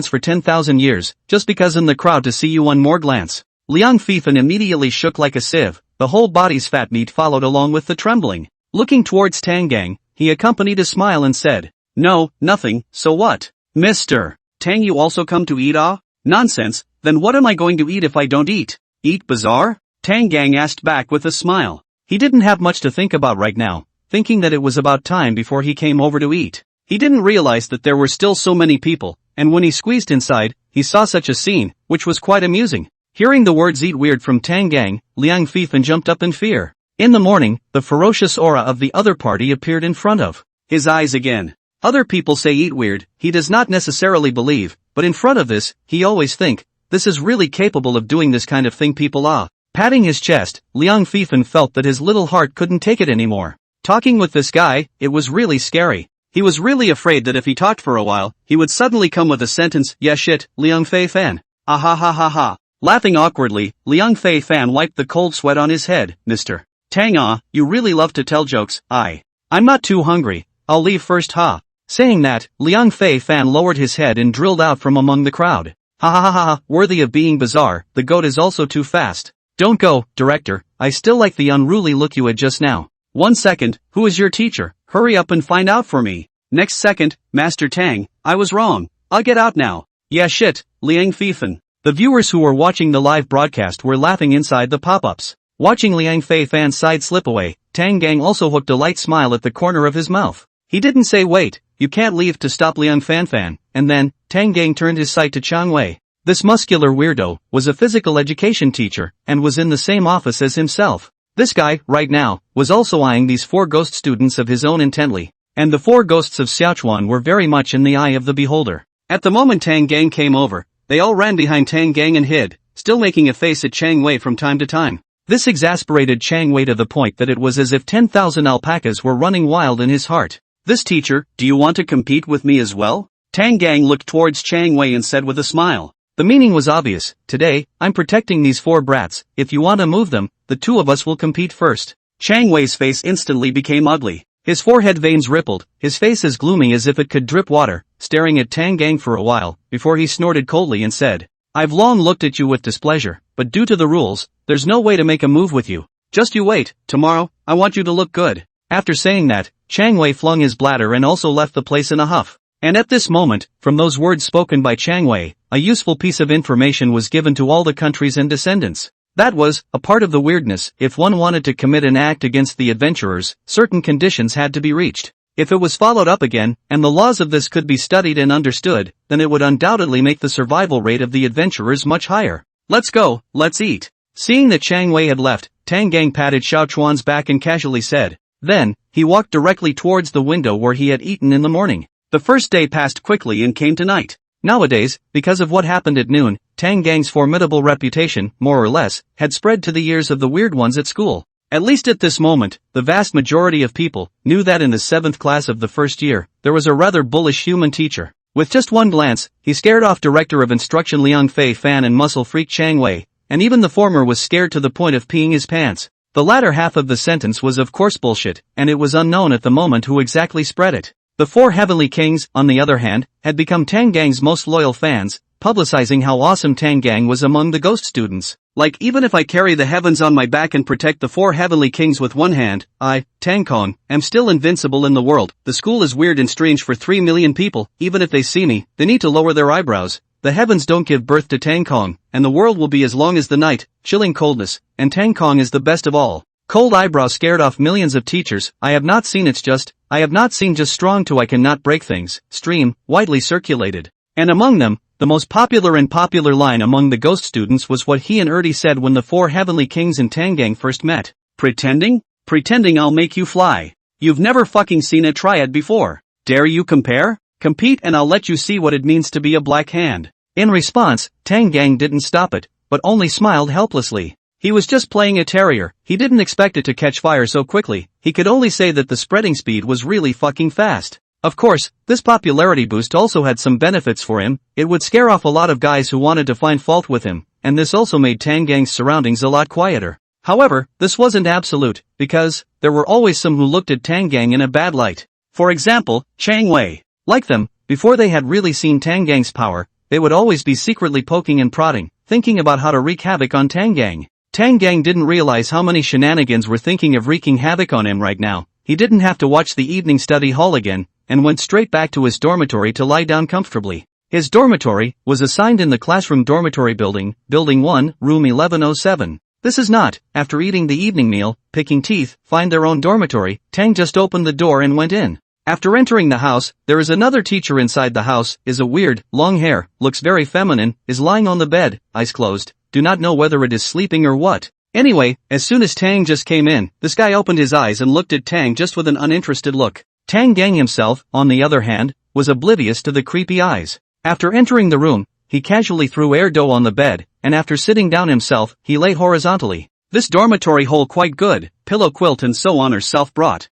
for 10,000 years, just because in the crowd to see you one more glance. Liang Feifan immediately shook like a sieve, the whole body's fat meat followed along with the trembling. Looking towards Tang Gang, he accompanied a smile and said, No, nothing, so what? Mr. Tang, you also come to eat Nonsense, then what am I going to eat if I don't eat? Eat bazaar? Tang Gang asked back with a smile. He didn't have much to think about right now, thinking that it was about time before he came over to eat. He didn't realize that there were still so many people, and when he squeezed inside, he saw such a scene, which was quite amusing. Hearing the words eat weird from Tang Gang, Liang Feifan jumped up in fear. In the morning, the ferocious aura of the other party appeared in front of his eyes again. Other people say eat weird, he does not necessarily believe, but in front of this, he always think, this is really capable of doing this kind of thing people Patting his chest, Liang Feifan felt that his little heart couldn't take it anymore. Talking with this guy, it was really scary. He was really afraid that if he talked for a while, he would suddenly come with a sentence, yeah shit, Liang Fei Fan. Ah ha ha ha ha. Laughing awkwardly, Liang Fei Fan wiped the cold sweat on his head. Mr. Tang you really love to tell jokes. I'm not too hungry, I'll leave first ha. Saying that, Liang Fei Fan lowered his head and drilled out from among the crowd. Ha ha ha ha, worthy of being bizarre, the goat is also too fast. Don't go, director, I still like the unruly look you had just now. 1 second, who is your teacher? Hurry up and find out for me. Next second, Master Tang, I was wrong. I'll get out now. Yeah shit, Liang Feifan. The viewers who were watching the live broadcast were laughing inside the pop-ups. Watching Liang Fei Fan's side slip away, Tang Gang also hooked a light smile at the corner of his mouth. He didn't say wait, you can't leave to stop Liang Fan, and then, Tang Gang turned his sight to Chang Wei. This muscular weirdo was a physical education teacher and was in the same office as himself. This guy, right now, was also eyeing these 4 ghost students of his own intently, and the 4 ghosts of Xiaochuan were very much in the eye of the beholder. At the moment Tang Gang came over, they all ran behind Tang Gang and hid, still making a face at Chang Wei from time to time. This exasperated Chang Wei to the point that it was as if 10,000 alpacas were running wild in his heart. This teacher, do you want to compete with me as well? Tang Gang looked towards Chang Wei and said with a smile. The meaning was obvious. Today, I'm protecting these 4 brats. If you want to move them, the 2 of us will compete first. Chang Wei's face instantly became ugly. His forehead veins rippled, his face as gloomy as if it could drip water, staring at Tang Gang for a while, before he snorted coldly and said, I've long looked at you with displeasure, but due to the rules, there's no way to make a move with you. Just you wait, tomorrow, I want you to look good. After saying that, Chang Wei flung his bladder and also left the place in a huff. And at this moment, from those words spoken by Chang Wei, a useful piece of information was given to all the countries and descendants. That was, a part of the weirdness. If one wanted to commit an act against the adventurers, certain conditions had to be reached. If it was followed up again, and the laws of this could be studied and understood, then it would undoubtedly make the survival rate of the adventurers much higher. Let's go, let's eat. Seeing that Chang Wei had left, Tang Gang patted Xiaochuan's back and casually said. Then, he walked directly towards the window where he had eaten in the morning. The first day passed quickly and came to night. Nowadays, because of what happened at noon, Tang Gang's formidable reputation, more or less, had spread to the ears of the weird ones at school. At least at this moment, the vast majority of people knew that in the 7th class of the first year, there was a rather bullish human teacher. With just one glance, he scared off Director of Instruction Liang Fei Fan and muscle freak Chang Wei, and even the former was scared to the point of peeing his pants. The latter half of the sentence was of course bullshit, and it was unknown at the moment who exactly spread it. The 4 Heavenly Kings, on the other hand, had become Tang Gang's most loyal fans, publicizing how awesome Tang Gang was among the ghost students. Like, even if I carry the heavens on my back and protect the 4 Heavenly Kings with one hand, I, Tang Kong, am still invincible in the world. The school is weird and strange for 3 million people. Even if they see me, they need to lower their eyebrows. The heavens don't give birth to Tang Kong, and the world will be as long as the night, chilling coldness, and Tang Kong is the best of all. Cold eyebrows scared off millions of teachers. I have not seen just strong to I cannot break things, stream, widely circulated. And among them, the most popular line among the ghost students was what he and Erdi said when the 4 Heavenly Kings and Tang Gang first met. Pretending? Pretending I'll make you fly. You've never fucking seen a triad before. Dare you compare? Compete and I'll let you see what it means to be a black hand. In response, Tang Gang didn't stop it, but only smiled helplessly. He was just playing a terrier. He didn't expect it to catch fire so quickly. He could only say that the spreading speed was really fucking fast. Of course, this popularity boost also had some benefits for him. It would scare off a lot of guys who wanted to find fault with him, and this also made Tang Gang's surroundings a lot quieter. However, this wasn't absolute, because there were always some who looked at Tang Gang in a bad light. For example, Chang Wei. Like them, before they had really seen Tang Gang's power, they would always be secretly poking and prodding, thinking about how to wreak havoc on Tang Gang. Tang Gang didn't realize how many shenanigans were thinking of wreaking havoc on him right now. He didn't have to watch the evening study hall again, and went straight back to his dormitory to lie down comfortably. His dormitory was assigned in the classroom dormitory building, Building 1, Room 1107. This is not, after eating the evening meal, picking teeth, find their own dormitory. Tang just opened the door and went in. After entering the house, there is another teacher inside the house, is a weird, long hair, looks very feminine, is lying on the bed, eyes closed. Do not know whether it is sleeping or what. Anyway, as soon as Tang just came in, this guy opened his eyes and looked at Tang just with an uninterested look. Tang Gang himself, on the other hand, was oblivious to the creepy eyes. After entering the room, he casually threw air dough on the bed, and after sitting down himself, he lay horizontally. This dormitory hole quite good, pillow quilt and so on are self-brought.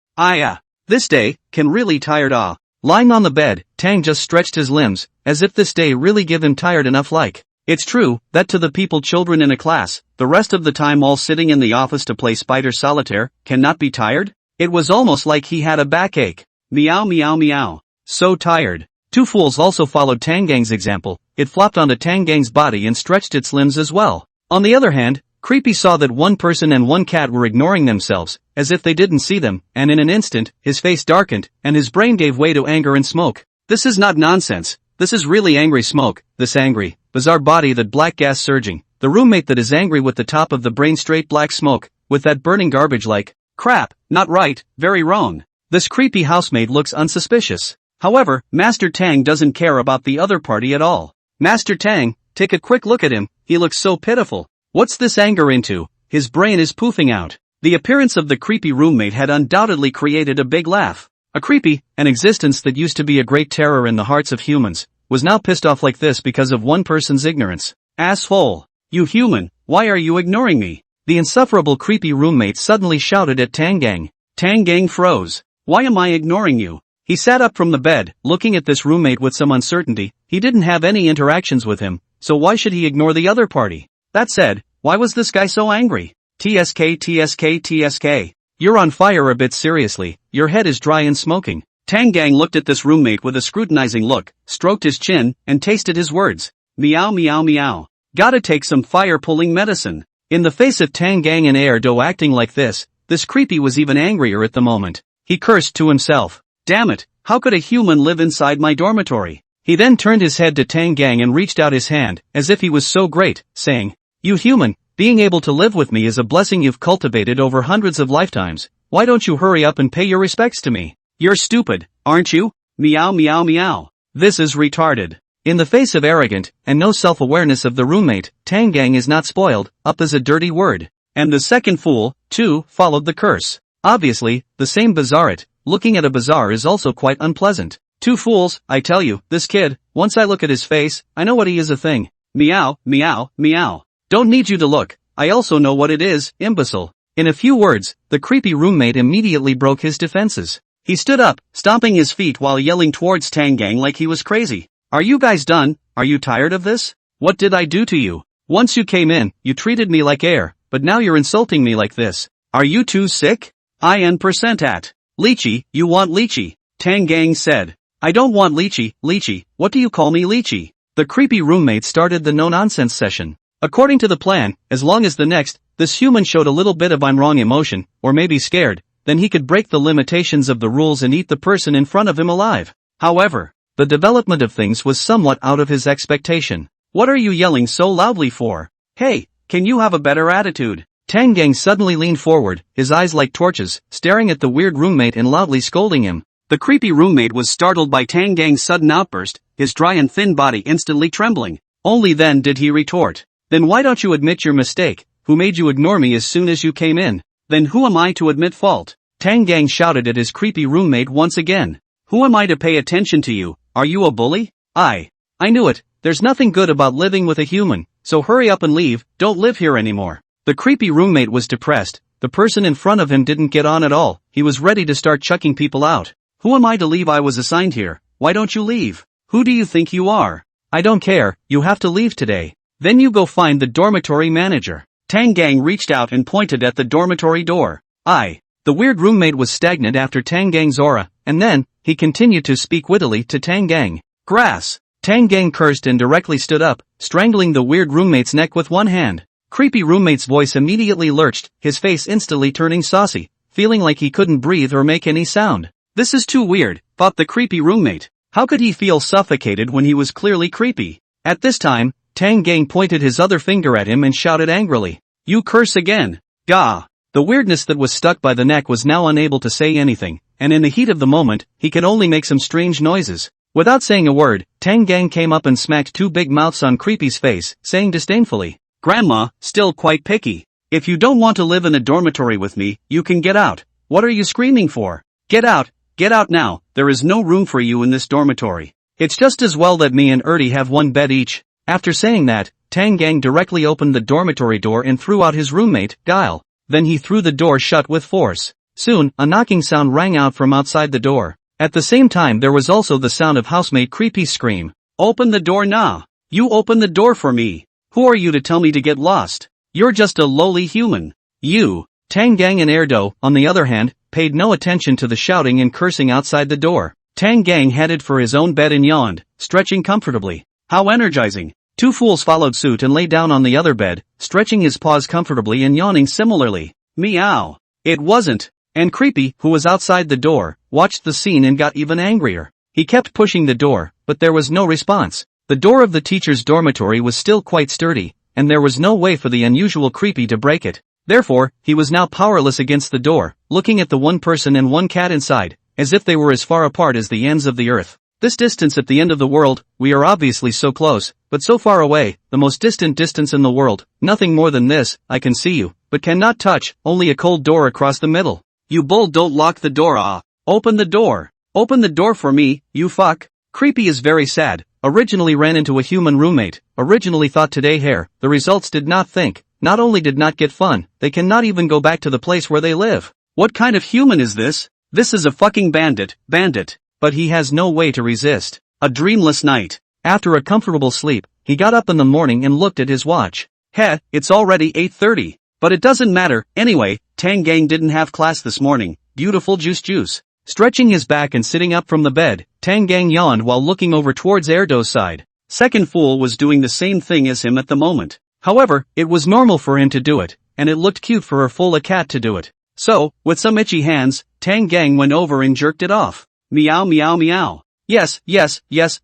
This day, can really tired Lying on the bed, Tang just stretched his limbs, as if this day really give him tired enough like. It's true, that to the people children in a class, the rest of the time all sitting in the office to play spider solitaire, cannot be tired? It was almost like he had a backache. Meow meow meow. So tired. 2 fools also followed Tang Gang's example. It flopped onto Tang Gang's body and stretched its limbs as well. On the other hand, Creepy saw that 1 person and 1 cat were ignoring themselves, as if they didn't see them, and in an instant, his face darkened, and his brain gave way to anger and smoke. This is not nonsense. This is really angry smoke, this angry, bizarre body that black gas surging, The roommate that is angry with the top of the brain straight black smoke, with that burning garbage like, crap, not right, very wrong. This creepy housemate looks unsuspicious. However, Master Tang doesn't care about the other party at all. Master Tang, take a quick look at him, he looks so pitiful. What's this anger into? His brain is poofing out. The appearance of the creepy roommate had undoubtedly created a big laugh. A creepy, an existence that used to be a great terror in the hearts of humans, was now pissed off like this because of one person's ignorance. Asshole! You human, why are you ignoring me? The insufferable creepy roommate suddenly shouted at Tangang. Tangang froze. Why am I ignoring you? He sat up from the bed, looking at this roommate with some uncertainty. He didn't have any interactions with him, so why should he ignore the other party? That said, why was this guy so angry? TSK. You're on fire a bit seriously, your head is dry and smoking. Tangang looked at this roommate with a scrutinizing look, stroked his chin, and tasted his words. Meow meow meow. Gotta take some fire-pulling medicine. In the face of Tangang and Erdo acting like this creepy was even angrier at the moment. He cursed to himself. Damn it, how could a human live inside my dormitory? He then turned his head to Tangang and reached out his hand, as if he was so great, saying, You human, being able to live with me is a blessing you've cultivated over hundreds of lifetimes. Why don't you hurry up and pay your respects to me? You're stupid, aren't you? Meow meow meow. This is retarded. In the face of arrogant, and no self-awareness of the roommate, Tangang is not spoiled, up is a dirty word. And the second fool, too, followed the curse. Obviously, the same bazaar looking at a bazaar is also quite unpleasant. Two fools, I tell you, this kid, once I look at his face, I know what he is a thing. Meow, meow, meow. Don't need you to look, I also know what it is, imbecile. In a few words, the creepy roommate immediately broke his defenses. He stood up, stomping his feet while yelling towards Tangang like he was crazy. Are you guys done? Are you tired of this? What did I do to you? Once you came in, you treated me like air, but now you're insulting me like this. Are you too sick? IN% at. Lychee, you want lychee? Tangang said. I don't want lychee, what do you call me lychee? The creepy roommate started the no-nonsense session. According to the plan, as long as this human showed a little bit of I'm wrong emotion, or maybe scared, then he could break the limitations of the rules and eat the person in front of him alive. However, the development of things was somewhat out of his expectation. What are you yelling so loudly for? Hey, can you have a better attitude? Tangang suddenly leaned forward, his eyes like torches, staring at the weird roommate and loudly scolding him. The creepy roommate was startled by Tangang's sudden outburst, his dry and thin body instantly trembling. Only then did he retort. Then why don't you admit your mistake? Who made you ignore me as soon as you came in? Then who am I to admit fault? Tangang shouted at his creepy roommate once again. Who am I to pay attention to you? Are you a bully? I knew it. There's nothing good about living with a human, so hurry up and leave, don't live here anymore. The creepy roommate was depressed. The person in front of him didn't get on at all. He was ready to start chucking people out. Who am I to leave? I was assigned here. Why don't you leave? Who do you think you are? I don't care, you have to leave today. Then you go find the dormitory manager. Tangang reached out and pointed at the dormitory door. The weird roommate was stagnant after Tangang's aura, and then, he continued to speak wittily to Tangang. Grass. Tangang cursed and directly stood up, strangling the weird roommate's neck with one hand. Creepy roommate's voice immediately lurched, his face instantly turning saucy, feeling like he couldn't breathe or make any sound. This is too weird, thought the creepy roommate. How could he feel suffocated when he was clearly creepy? At this time, Tangang pointed his other finger at him and shouted angrily. You curse again. Gah! The weirdness that was stuck by the neck was now unable to say anything, and in the heat of the moment, he could only make some strange noises. Without saying a word, Tangang came up and smacked two big mouths on Creepy's face, saying disdainfully, Grandma, still quite picky. If you don't want to live in a dormitory with me, you can get out. What are you screaming for? Get out now, there is no room for you in this dormitory. It's just as well that me and Erdy have one bed each. After saying that, Tangang directly opened the dormitory door and threw out his roommate, Guile. Then he threw the door shut with force. Soon, a knocking sound rang out from outside the door. At the same time there was also the sound of housemate Creepy's scream. Open the door now. You open the door for me. Who are you to tell me to get lost? You're just a lowly human. You. Tangang and Erdo, on the other hand, paid no attention to the shouting and cursing outside the door. Tangang headed for his own bed and yawned, stretching comfortably. How energizing. Two fools followed suit and lay down on the other bed, stretching his paws comfortably and yawning similarly. Meow. It wasn't. And Creepy, who was outside the door, watched the scene and got even angrier. He kept pushing the door, but there was no response. The door of the teacher's dormitory was still quite sturdy, and there was no way for the unusual creepy to break it. Therefore, he was now powerless against the door, looking at the one person and one cat inside, as if they were as far apart as the ends of the earth. This distance at the end of the world, we are obviously so close, but so far away, the most distant distance in the world, nothing more than this, I can see you, but cannot touch, only a cold door across the middle. You bull, don't lock the door, open the door. Open the door for me, you fuck. Creepy is very sad, originally ran into a human roommate, originally thought today hair, the results did not think, not only did not get fun, they cannot even go back to the place where they live. What kind of human is this? This is a fucking bandit. But he has no way to resist. A dreamless night. After a comfortable sleep, he got up in the morning and looked at his watch. Heh, it's already 8:30. But it doesn't matter, anyway, Tang Gang didn't have class this morning, beautiful juice. Stretching his back and sitting up from the bed, Tang Gang yawned while looking over towards Erdo's side. Second fool was doing the same thing as him at the moment. However, it was normal for him to do it, and it looked cute for a full cat to do it. So, with some itchy hands, Tang Gang went over and jerked it off. Meow meow meow. Yes,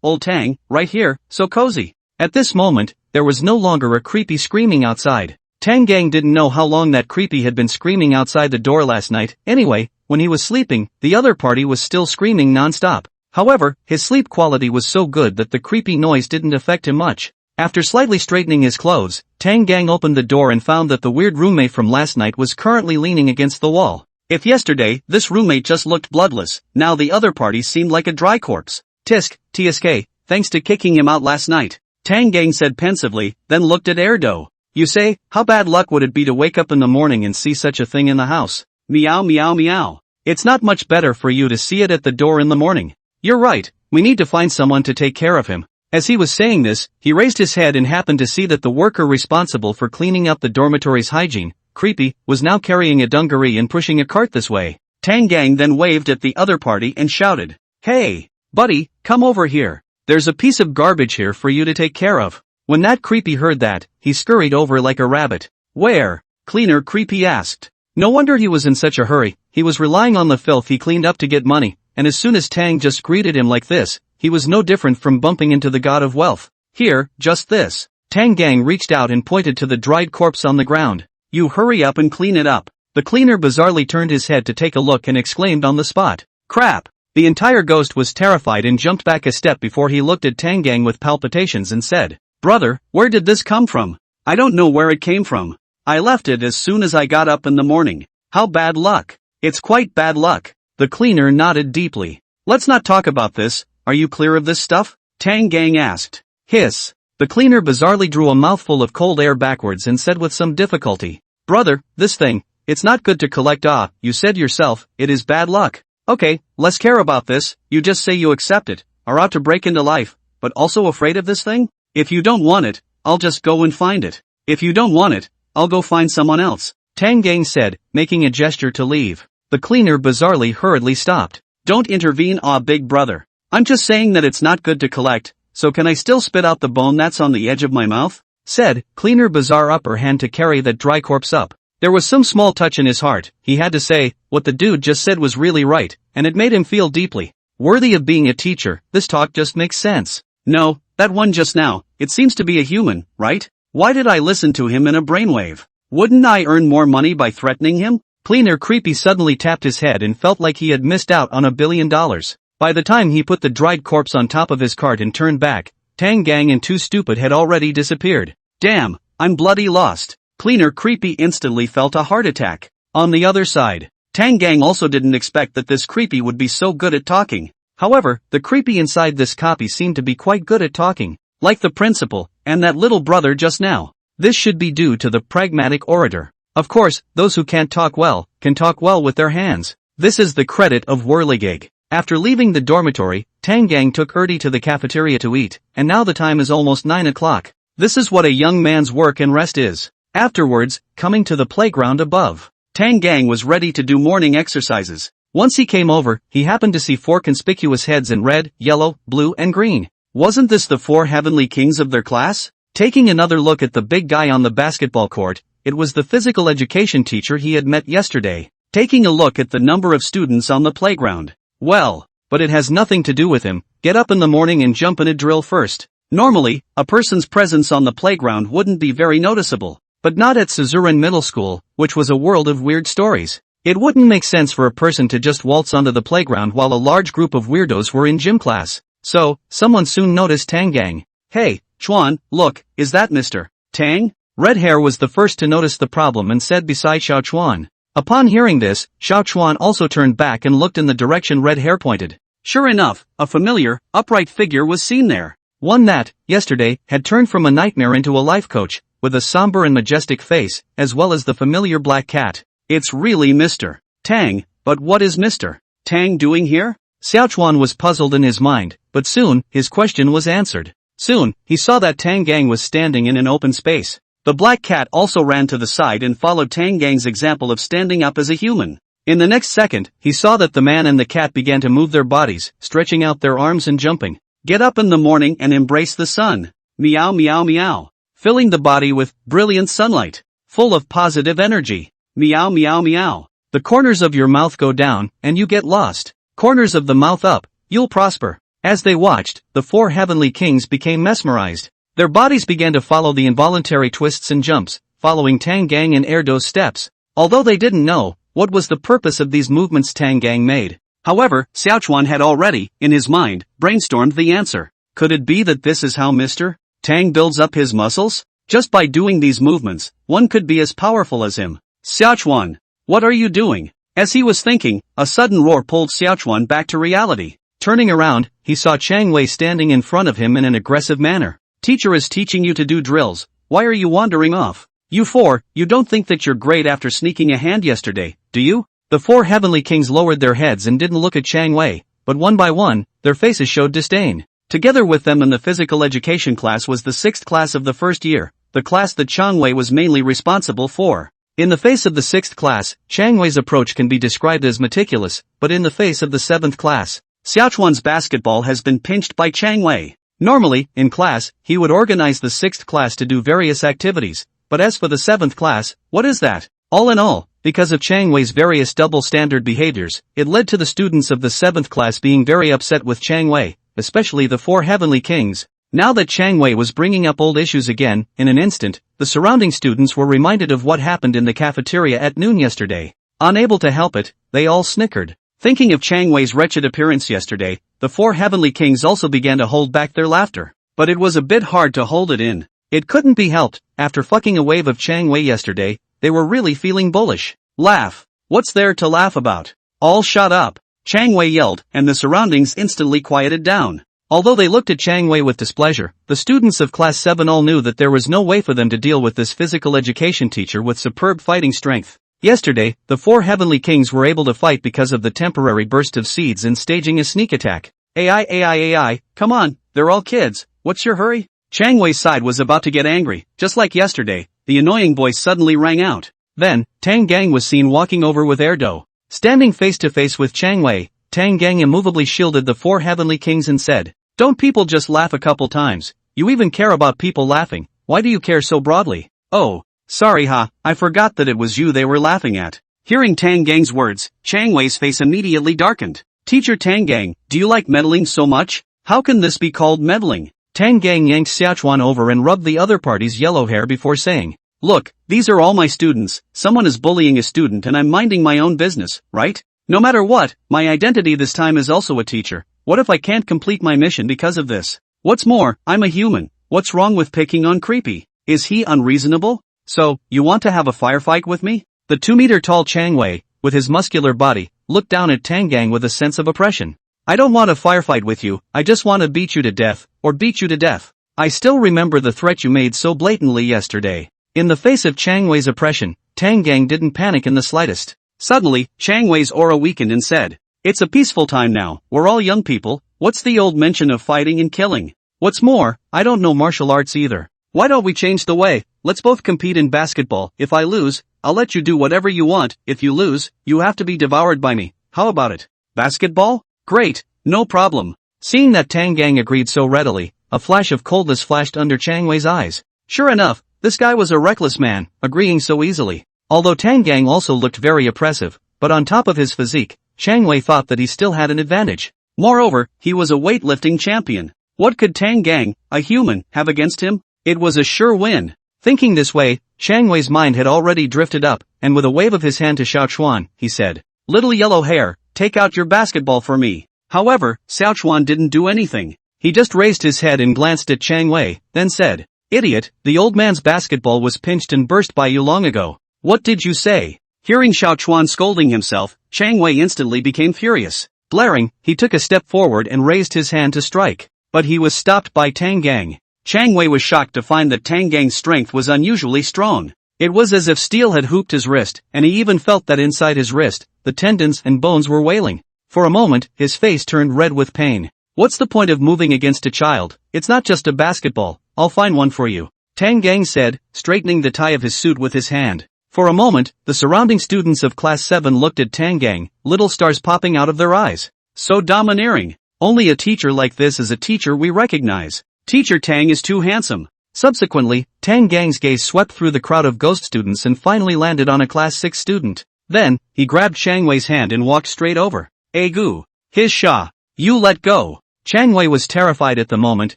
old Tang, right here, so cozy. At this moment, there was no longer a creepy screaming outside. Tang Gang didn't know how long that creepy had been screaming outside the door last night. Anyway, when he was sleeping, the other party was still screaming non-stop. However, his sleep quality was so good that the creepy noise didn't affect him much. After slightly straightening his clothes, Tang Gang opened the door and found that the weird roommate from last night was currently leaning against the wall. If yesterday, this roommate just looked bloodless, now the other party seemed like a dry corpse. TSK, thanks to kicking him out last night. Tang Gang said pensively, then looked at Erdo. You say, how bad luck would it be to wake up in the morning and see such a thing in the house? Meow meow meow. It's not much better for you to see it at the door in the morning. You're right, we need to find someone to take care of him. As he was saying this, he raised his head and happened to see that the worker responsible for cleaning up the dormitory's hygiene, Creepy, was now carrying a dungaree and pushing a cart this way. Tang Gang then waved at the other party and shouted, Hey, buddy, come over here. There's a piece of garbage here for you to take care of. When that Creepy heard that, he scurried over like a rabbit. Where? Cleaner, Creepy asked. No wonder he was in such a hurry, he was relying on the filth he cleaned up to get money, and as soon as Tang just greeted him like this, he was no different from bumping into the god of wealth. Here, just this. Tang Gang reached out and pointed to the dried corpse on the ground. You hurry up and clean it up. The cleaner bizarrely turned his head to take a look and exclaimed on the spot. Crap! The entire ghost was terrified and jumped back a step before he looked at Tang Gang with palpitations and said, Brother, where did this come from? I don't know where it came from. I left it as soon as I got up in the morning. How bad luck. It's quite bad luck. The cleaner nodded deeply. Let's not talk about this, are you clear of this stuff? Tang Gang asked. Hiss. The cleaner bizarrely drew a mouthful of cold air backwards and said with some difficulty, Brother, this thing, it's not good to collect. You said yourself, it is bad luck. Okay, less care about this, you just say you accept it, are out to break into life, but also afraid of this thing? If you don't want it, I'll just go and find it. If you don't want it, I'll go find someone else. Tang Gang said, making a gesture to leave. The cleaner bizarrely hurriedly stopped. Don't intervene, big brother. I'm just saying that it's not good to collect. So can I still spit out the bone that's on the edge of my mouth? Said, cleaner bizarre upper hand to carry that dry corpse up. There was some small touch in his heart, he had to say, what the dude just said was really right, and it made him feel deeply worthy of being a teacher. This talk just makes sense. No, that one just now, it seems to be a human, right? Why did I listen to him in a brainwave? Wouldn't I earn more money by threatening him? Cleaner Creepy suddenly tapped his head and felt like he had missed out on $1 billion. By the time he put the dried corpse on top of his cart and turned back, Tang Gang and Too Stupid had already disappeared. Damn, I'm bloody lost. Cleaner Creepy instantly felt a heart attack. On the other side, Tang Gang also didn't expect that this Creepy would be so good at talking. However, the Creepy inside this copy seemed to be quite good at talking, like the principal, and that little brother just now. This should be due to the pragmatic orator. Of course, those who can't talk well, can talk well with their hands. This is the credit of Whirligig. After leaving the dormitory, Tang Gang took Erdy to the cafeteria to eat, and now the time is almost 9 o'clock. This is what a young man's work and rest is. Afterwards, coming to the playground above, Tang Gang was ready to do morning exercises. Once he came over, he happened to see 4 conspicuous heads in red, yellow, blue and green. Wasn't this the 4 heavenly kings of their class? Taking another look at the big guy on the basketball court, it was the physical education teacher he had met yesterday. Taking a look at the number of students on the playground. Well, but it has nothing to do with him. Get up in the morning and jump in a drill first. Normally, a person's presence on the playground wouldn't be very noticeable. But not at Suzuran Middle School, which was a world of weird stories. It wouldn't make sense for a person to just waltz onto the playground while a large group of weirdos were in gym class. So, someone soon noticed Tangang. "Hey, Chuan, look, is that Mr. Tang?" Red Hair was the first to notice the problem and said beside Xiao Chuan. Upon hearing this, Xiao Chuan also turned back and looked in the direction Red Hair pointed. Sure enough, a familiar, upright figure was seen there. One that, yesterday, had turned from a nightmare into a life coach, with a somber and majestic face, as well as the familiar black cat. It's really Mr. Tang, but what is Mr. Tang doing here? Xiao Chuan was puzzled in his mind, but soon, his question was answered. Soon, he saw that Tang Gang was standing in an open space. The black cat also ran to the side and followed Tang Gang's example of standing up as a human. In the next second, he saw that the man and the cat began to move their bodies, stretching out their arms and jumping. Get up in the morning and embrace the sun. Meow meow meow. Filling the body with brilliant sunlight. Full of positive energy. Meow meow meow. The corners of your mouth go down, and you get lost. Corners of the mouth up, you'll prosper. As they watched, the four heavenly kings became mesmerized. Their bodies began to follow the involuntary twists and jumps, following Tang Gang and Erdo's steps. Although they didn't know what was the purpose of these movements Tang Gang made. However, Xiao Chuan had already, in his mind, brainstormed the answer. Could it be that this is how Mr. Tang builds up his muscles? Just by doing these movements, one could be as powerful as him. Xiao Chuan, what are you doing? As he was thinking, a sudden roar pulled Xiao Chuan back to reality. Turning around, he saw Chang Wei standing in front of him in an aggressive manner. Teacher is teaching you to do drills. Why are you wandering off? You four, you don't think that you're great after sneaking a hand yesterday, do you? The four heavenly kings lowered their heads and didn't look at Chang Wei, but one by one, their faces showed disdain. Together with them in the physical education class was the 6th class of the first year, the class that Chang Wei was mainly responsible for. In the face of the 6th class, Chang Wei's approach can be described as meticulous, but in the face of the 7th class, Xiao Chuan's basketball has been pinched by Chang Wei. Normally, in class, he would organize the 6th class to do various activities, but as for the 7th class, what is that? All in all, because of Chang Wei's various double-standard behaviors, it led to the students of the 7th class being very upset with Chang Wei, especially the four heavenly kings. Now that Chang Wei was bringing up old issues again, in an instant, the surrounding students were reminded of what happened in the cafeteria at noon yesterday. Unable to help it, they all snickered. Thinking of Chang Wei's wretched appearance yesterday, the four heavenly kings also began to hold back their laughter. But it was a bit hard to hold it in. It couldn't be helped, after fucking a wave of Chang Wei yesterday, they were really feeling bullish. Laugh. What's there to laugh about? All shut up. Chang Wei yelled, and the surroundings instantly quieted down. Although they looked at Chang Wei with displeasure, the students of Class 7 all knew that there was no way for them to deal with this physical education teacher with superb fighting strength. Yesterday, the four heavenly kings were able to fight because of the temporary burst of seeds and staging a sneak attack. AI, come on, they're all kids, what's your hurry? Chang Wei's side was about to get angry, just like yesterday, the annoying voice suddenly rang out. Then, Tang Gang was seen walking over with Erdo. Standing face to face with Chang Wei, Tang Gang immovably shielded the four heavenly kings and said, "Don't people just laugh a couple times? You even care about people laughing, why do you care so broadly?" "Oh, sorry I forgot that it was you they were laughing at." Hearing Tang Gang's words, Chang Wei's face immediately darkened. "Teacher Tang Gang, do you like meddling so much? How can this be called meddling?" Tang Gang yanked Xiao Chuan over and rubbed the other party's yellow hair before saying, "Look, these are all my students, someone is bullying a student and I'm minding my own business, right? No matter what, my identity this time is also a teacher. What if I can't complete my mission because of this? What's more, I'm a human, what's wrong with picking on Creepy? Is he unreasonable? So, you want to have a firefight with me?" The 2-meter-tall Chang Wei, with his muscular body, looked down at Tang Gang with a sense of oppression. "I don't want a firefight with you, I just want to beat you to death, or beat you to death. I still remember the threat you made so blatantly yesterday." In the face of Chang Wei's oppression, Tang Gang didn't panic in the slightest. Suddenly, Chang Wei's aura weakened and said, "It's a peaceful time now, we're all young people, what's the old mention of fighting and killing? What's more, I don't know martial arts either. Why don't we change the way? Let's both compete in basketball. If I lose, I'll let you do whatever you want. If you lose, you have to be devoured by me. How about it? Basketball? Great, no problem." Seeing that Tang Gang agreed so readily, a flash of coldness flashed under Chang Wei's eyes. Sure enough, this guy was a reckless man, agreeing so easily. Although Tang Gang also looked very oppressive, but on top of his physique, Chang Wei thought that he still had an advantage. Moreover, he was a weightlifting champion. What could Tang Gang, a human, have against him? It was a sure win. Thinking this way, Chang Wei's mind had already drifted up, and with a wave of his hand to Xiao Chuan, he said, "Little yellow hair, take out your basketball for me." However, Xiao Chuan didn't do anything. He just raised his head and glanced at Chang Wei, then said, "Idiot, the old man's basketball was pinched and burst by you long ago. What did you say?" Hearing Xiao Chuan scolding himself, Chang Wei instantly became furious. Blaring, he took a step forward and raised his hand to strike. But he was stopped by Tang Gang. Chang Wei was shocked to find that Tang Gang's strength was unusually strong. It was as if steel had hooped his wrist, and he even felt that inside his wrist, the tendons and bones were wailing. For a moment, his face turned red with pain. "What's the point of moving against a child? It's not just a basketball, I'll find one for you," Tang Gang said, straightening the tie of his suit with his hand. For a moment, the surrounding students of Class 7 looked at Tang Gang, little stars popping out of their eyes. So domineering. Only a teacher like this is a teacher we recognize. Teacher Tang is too handsome. Subsequently, Tang Gang's gaze swept through the crowd of ghost students and finally landed on a Class 6 student. Then, he grabbed Chang Wei's hand and walked straight over. "Gu. His Sha. You let go." Chang Wei was terrified at the moment.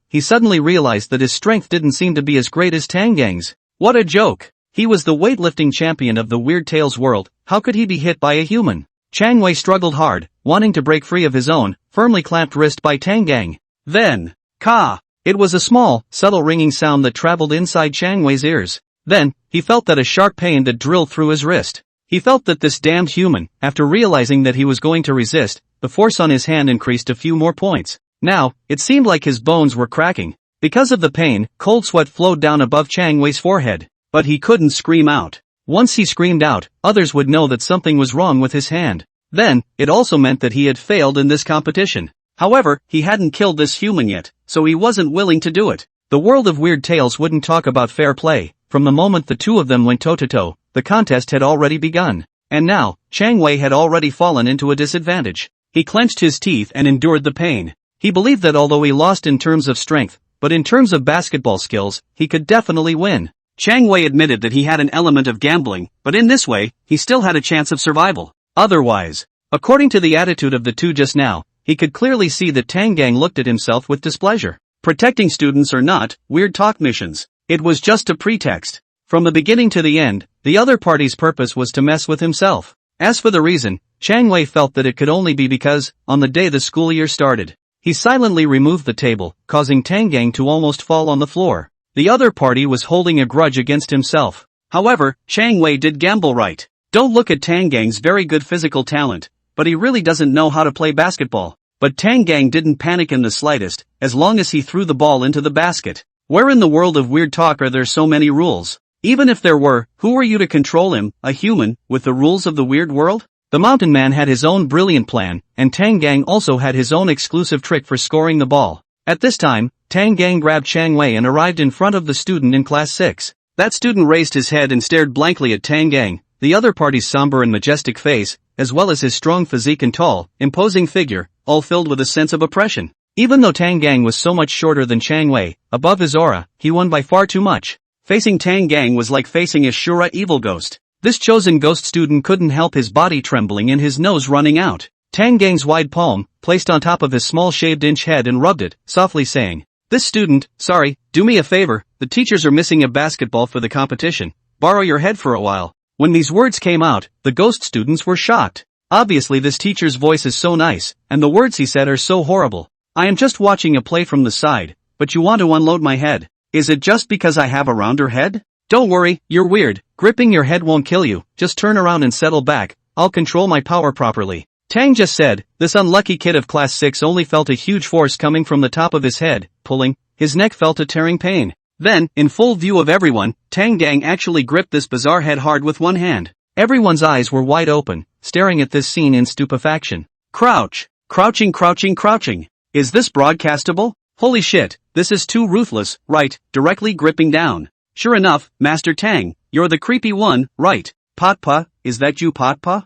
He suddenly realized that his strength didn't seem to be as great as Tang Gang's. What a joke. He was the weightlifting champion of the Weird Tales world, how could he be hit by a human? Chang Wei struggled hard, wanting to break free of his own, firmly clamped wrist by Tang Gang. Then, Ka! It was a small, subtle ringing sound that traveled inside Chang Wei's ears. Then, he felt that a sharp pain that drilled through his wrist. He felt that this damned human, after realizing that he was going to resist, the force on his hand increased a few more points. Now, it seemed like his bones were cracking. Because of the pain, cold sweat flowed down above Chang Wei's forehead. But he couldn't scream out. Once he screamed out, others would know that something was wrong with his hand. Then, it also meant that he had failed in this competition. However, he hadn't killed this human yet, so he wasn't willing to do it. The world of Weird Tales wouldn't talk about fair play. From the moment the two of them went toe-to-toe, the contest had already begun. And now, Chang Wei had already fallen into a disadvantage. He clenched his teeth and endured the pain. He believed that although he lost in terms of strength, but in terms of basketball skills, he could definitely win. Chang Wei admitted that he had an element of gambling, but in this way, he still had a chance of survival. Otherwise, according to the attitude of the two just now, he could clearly see that Tang Gang looked at himself with displeasure. Protecting students or not, weird talk missions. It was just a pretext. From the beginning to the end, the other party's purpose was to mess with himself. As for the reason, Chang Wei felt that it could only be because, on the day the school year started, he silently removed the table, causing Tang Gang to almost fall on the floor. The other party was holding a grudge against himself. However, Chang Wei did gamble right. Don't look at Tang Gang's very good physical talent, but he really doesn't know how to play basketball. But Tang Gang didn't panic in the slightest, as long as he threw the ball into the basket. Where in the world of weird talk are there so many rules? Even if there were, who were you to control him, a human, with the rules of the weird world? The mountain man had his own brilliant plan, and Tang Gang also had his own exclusive trick for scoring the ball. At this time, Tang Gang grabbed Chang Wei and arrived in front of the student in Class 6. That student raised his head and stared blankly at Tang Gang, the other party's somber and majestic face, as well as his strong physique and tall, imposing figure, all filled with a sense of oppression. Even though Tang Gang was so much shorter than Chang Wei, above his aura, he won by far too much. Facing Tang Gang was like facing a Shura evil ghost. This chosen ghost student couldn't help his body trembling and his nose running out. Tang Gang's wide palm, placed on top of his small shaved-inch head and rubbed it, softly saying, "This student, sorry, do me a favor, the teachers are missing a basketball for the competition, borrow your head for a while." When these words came out, the ghost students were shocked. Obviously this teacher's voice is so nice, and the words he said are so horrible. "I am just watching a play from the side, but you want to unload my head. Is it just because I have a rounder head? Don't worry, you're weird, gripping your head won't kill you, just turn around and settle back, I'll control my power properly." Tang just said. This unlucky kid of Class 6 only felt a huge force coming from the top of his head, pulling, his neck felt a tearing pain. Then, in full view of everyone, Tang Gang actually gripped this bizarre head hard with one hand. Everyone's eyes were wide open, staring at this scene in stupefaction. Crouch! Crouching, crouching, crouching. Is this broadcastable? Holy shit, this is too ruthless, right, directly gripping down. Sure enough, Master Tang, you're the creepy one, right? Patpa, is that you Patpa?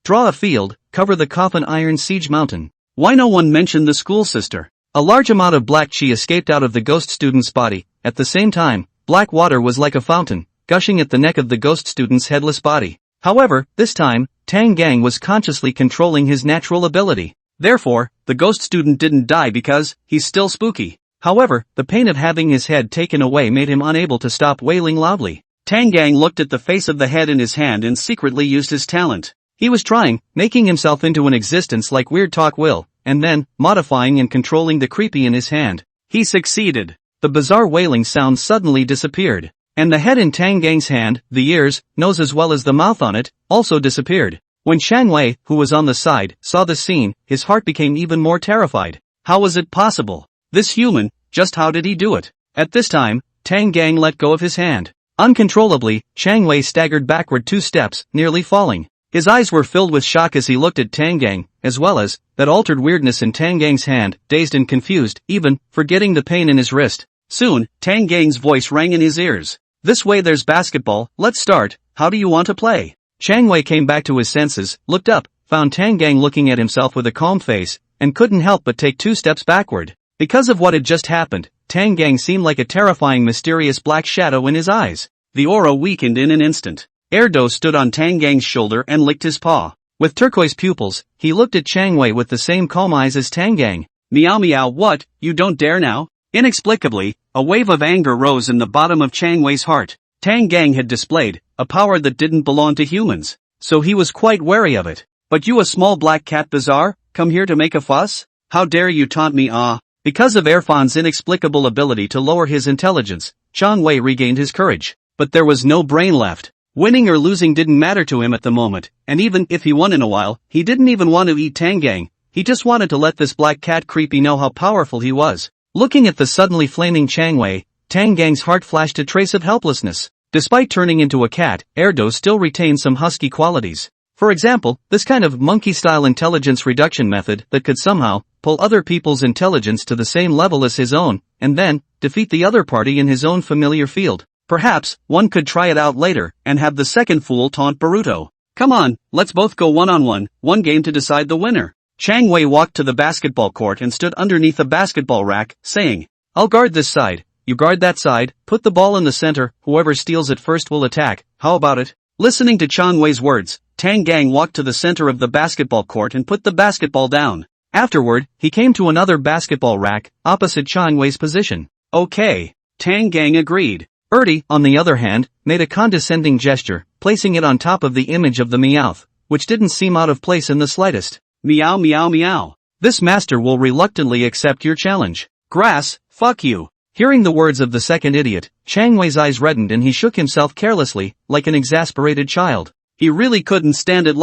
Draw a field, cover the coffin iron siege mountain. Why no one mentioned the school sister? A large amount of black chi escaped out of the ghost student's body. At the same time, black water was like a fountain, gushing at the neck of the ghost student's headless body. However, this time, Tang Gang was consciously controlling his natural ability. Therefore, the ghost student didn't die because he's still spooky. However, the pain of having his head taken away made him unable to stop wailing loudly. Tangang looked at the face of the head in his hand and secretly used his talent. He was trying, making himself into an existence like Weird Talk will, and then, modifying and controlling the creepy in his hand. He succeeded. The bizarre wailing sound suddenly disappeared. And the head in Tangang's hand, the ears, nose as well as the mouth on it, also disappeared. When Shangwei, who was on the side, saw the scene, his heart became even more terrified. How was it possible? This human, just how did he do it? At this time, Tangang let go of his hand. Uncontrollably, Shangwei staggered backward 2 steps, nearly falling. His eyes were filled with shock as he looked at Tangang, as well as that altered weirdness in Tangang's hand, dazed and confused, even forgetting the pain in his wrist. Soon, Tangang's voice rang in his ears. This way there's basketball, let's start, how do you want to play? Shangwei came back to his senses, looked up, found Tangang looking at himself with a calm face, and couldn't help but take 2 steps backward. Because of what had just happened, Tangang seemed like a terrifying mysterious black shadow in his eyes. The aura weakened in an instant. Erdo stood on Tangang's shoulder and licked his paw. With turquoise pupils, he looked at Shangwei with the same calm eyes as Tangang. Meow meow, what, you don't dare now? Inexplicably, a wave of anger rose in the bottom of Shangwei's heart. Tangang had displayed a power that didn't belong to humans, so he was quite wary of it. But you, a small black cat bizarre, come here to make a fuss? How dare you taunt me? Because of Erfan's inexplicable ability to lower his intelligence, Shangwei regained his courage. But there was no brain left. Winning or losing didn't matter to him at the moment, and even if he won in a while, he didn't even want to eat Tangang. He just wanted to let this black cat creepy know how powerful he was. Looking at the suddenly flaming Shangwei, Tangang's heart flashed a trace of helplessness. Despite turning into a cat, Erdo still retained some husky qualities. For example, this kind of monkey-style intelligence reduction method that could somehow pull other people's intelligence to the same level as his own, and then defeat the other party in his own familiar field. Perhaps, one could try it out later, and have the second fool taunt Boruto. Come on, let's both go one-on-one, one game to decide the winner. Shangwei walked to the basketball court and stood underneath a basketball rack, saying, I'll guard this side, you guard that side, put the ball in the center, whoever steals it first will attack, how about it? Listening to Shangwei's words, Tangang walked to the center of the basketball court and put the basketball down. Afterward, he came to another basketball rack, opposite Shangwei's position. Okay. Tangang agreed. Erdi, on the other hand, made a condescending gesture, placing it on top of the image of the Meowth, which didn't seem out of place in the slightest. Meow meow meow. This master will reluctantly accept your challenge. Grass, fuck you. Hearing the words of the second idiot, Shangwei's eyes reddened and he shook himself carelessly, like an exasperated child. He really couldn't stand it.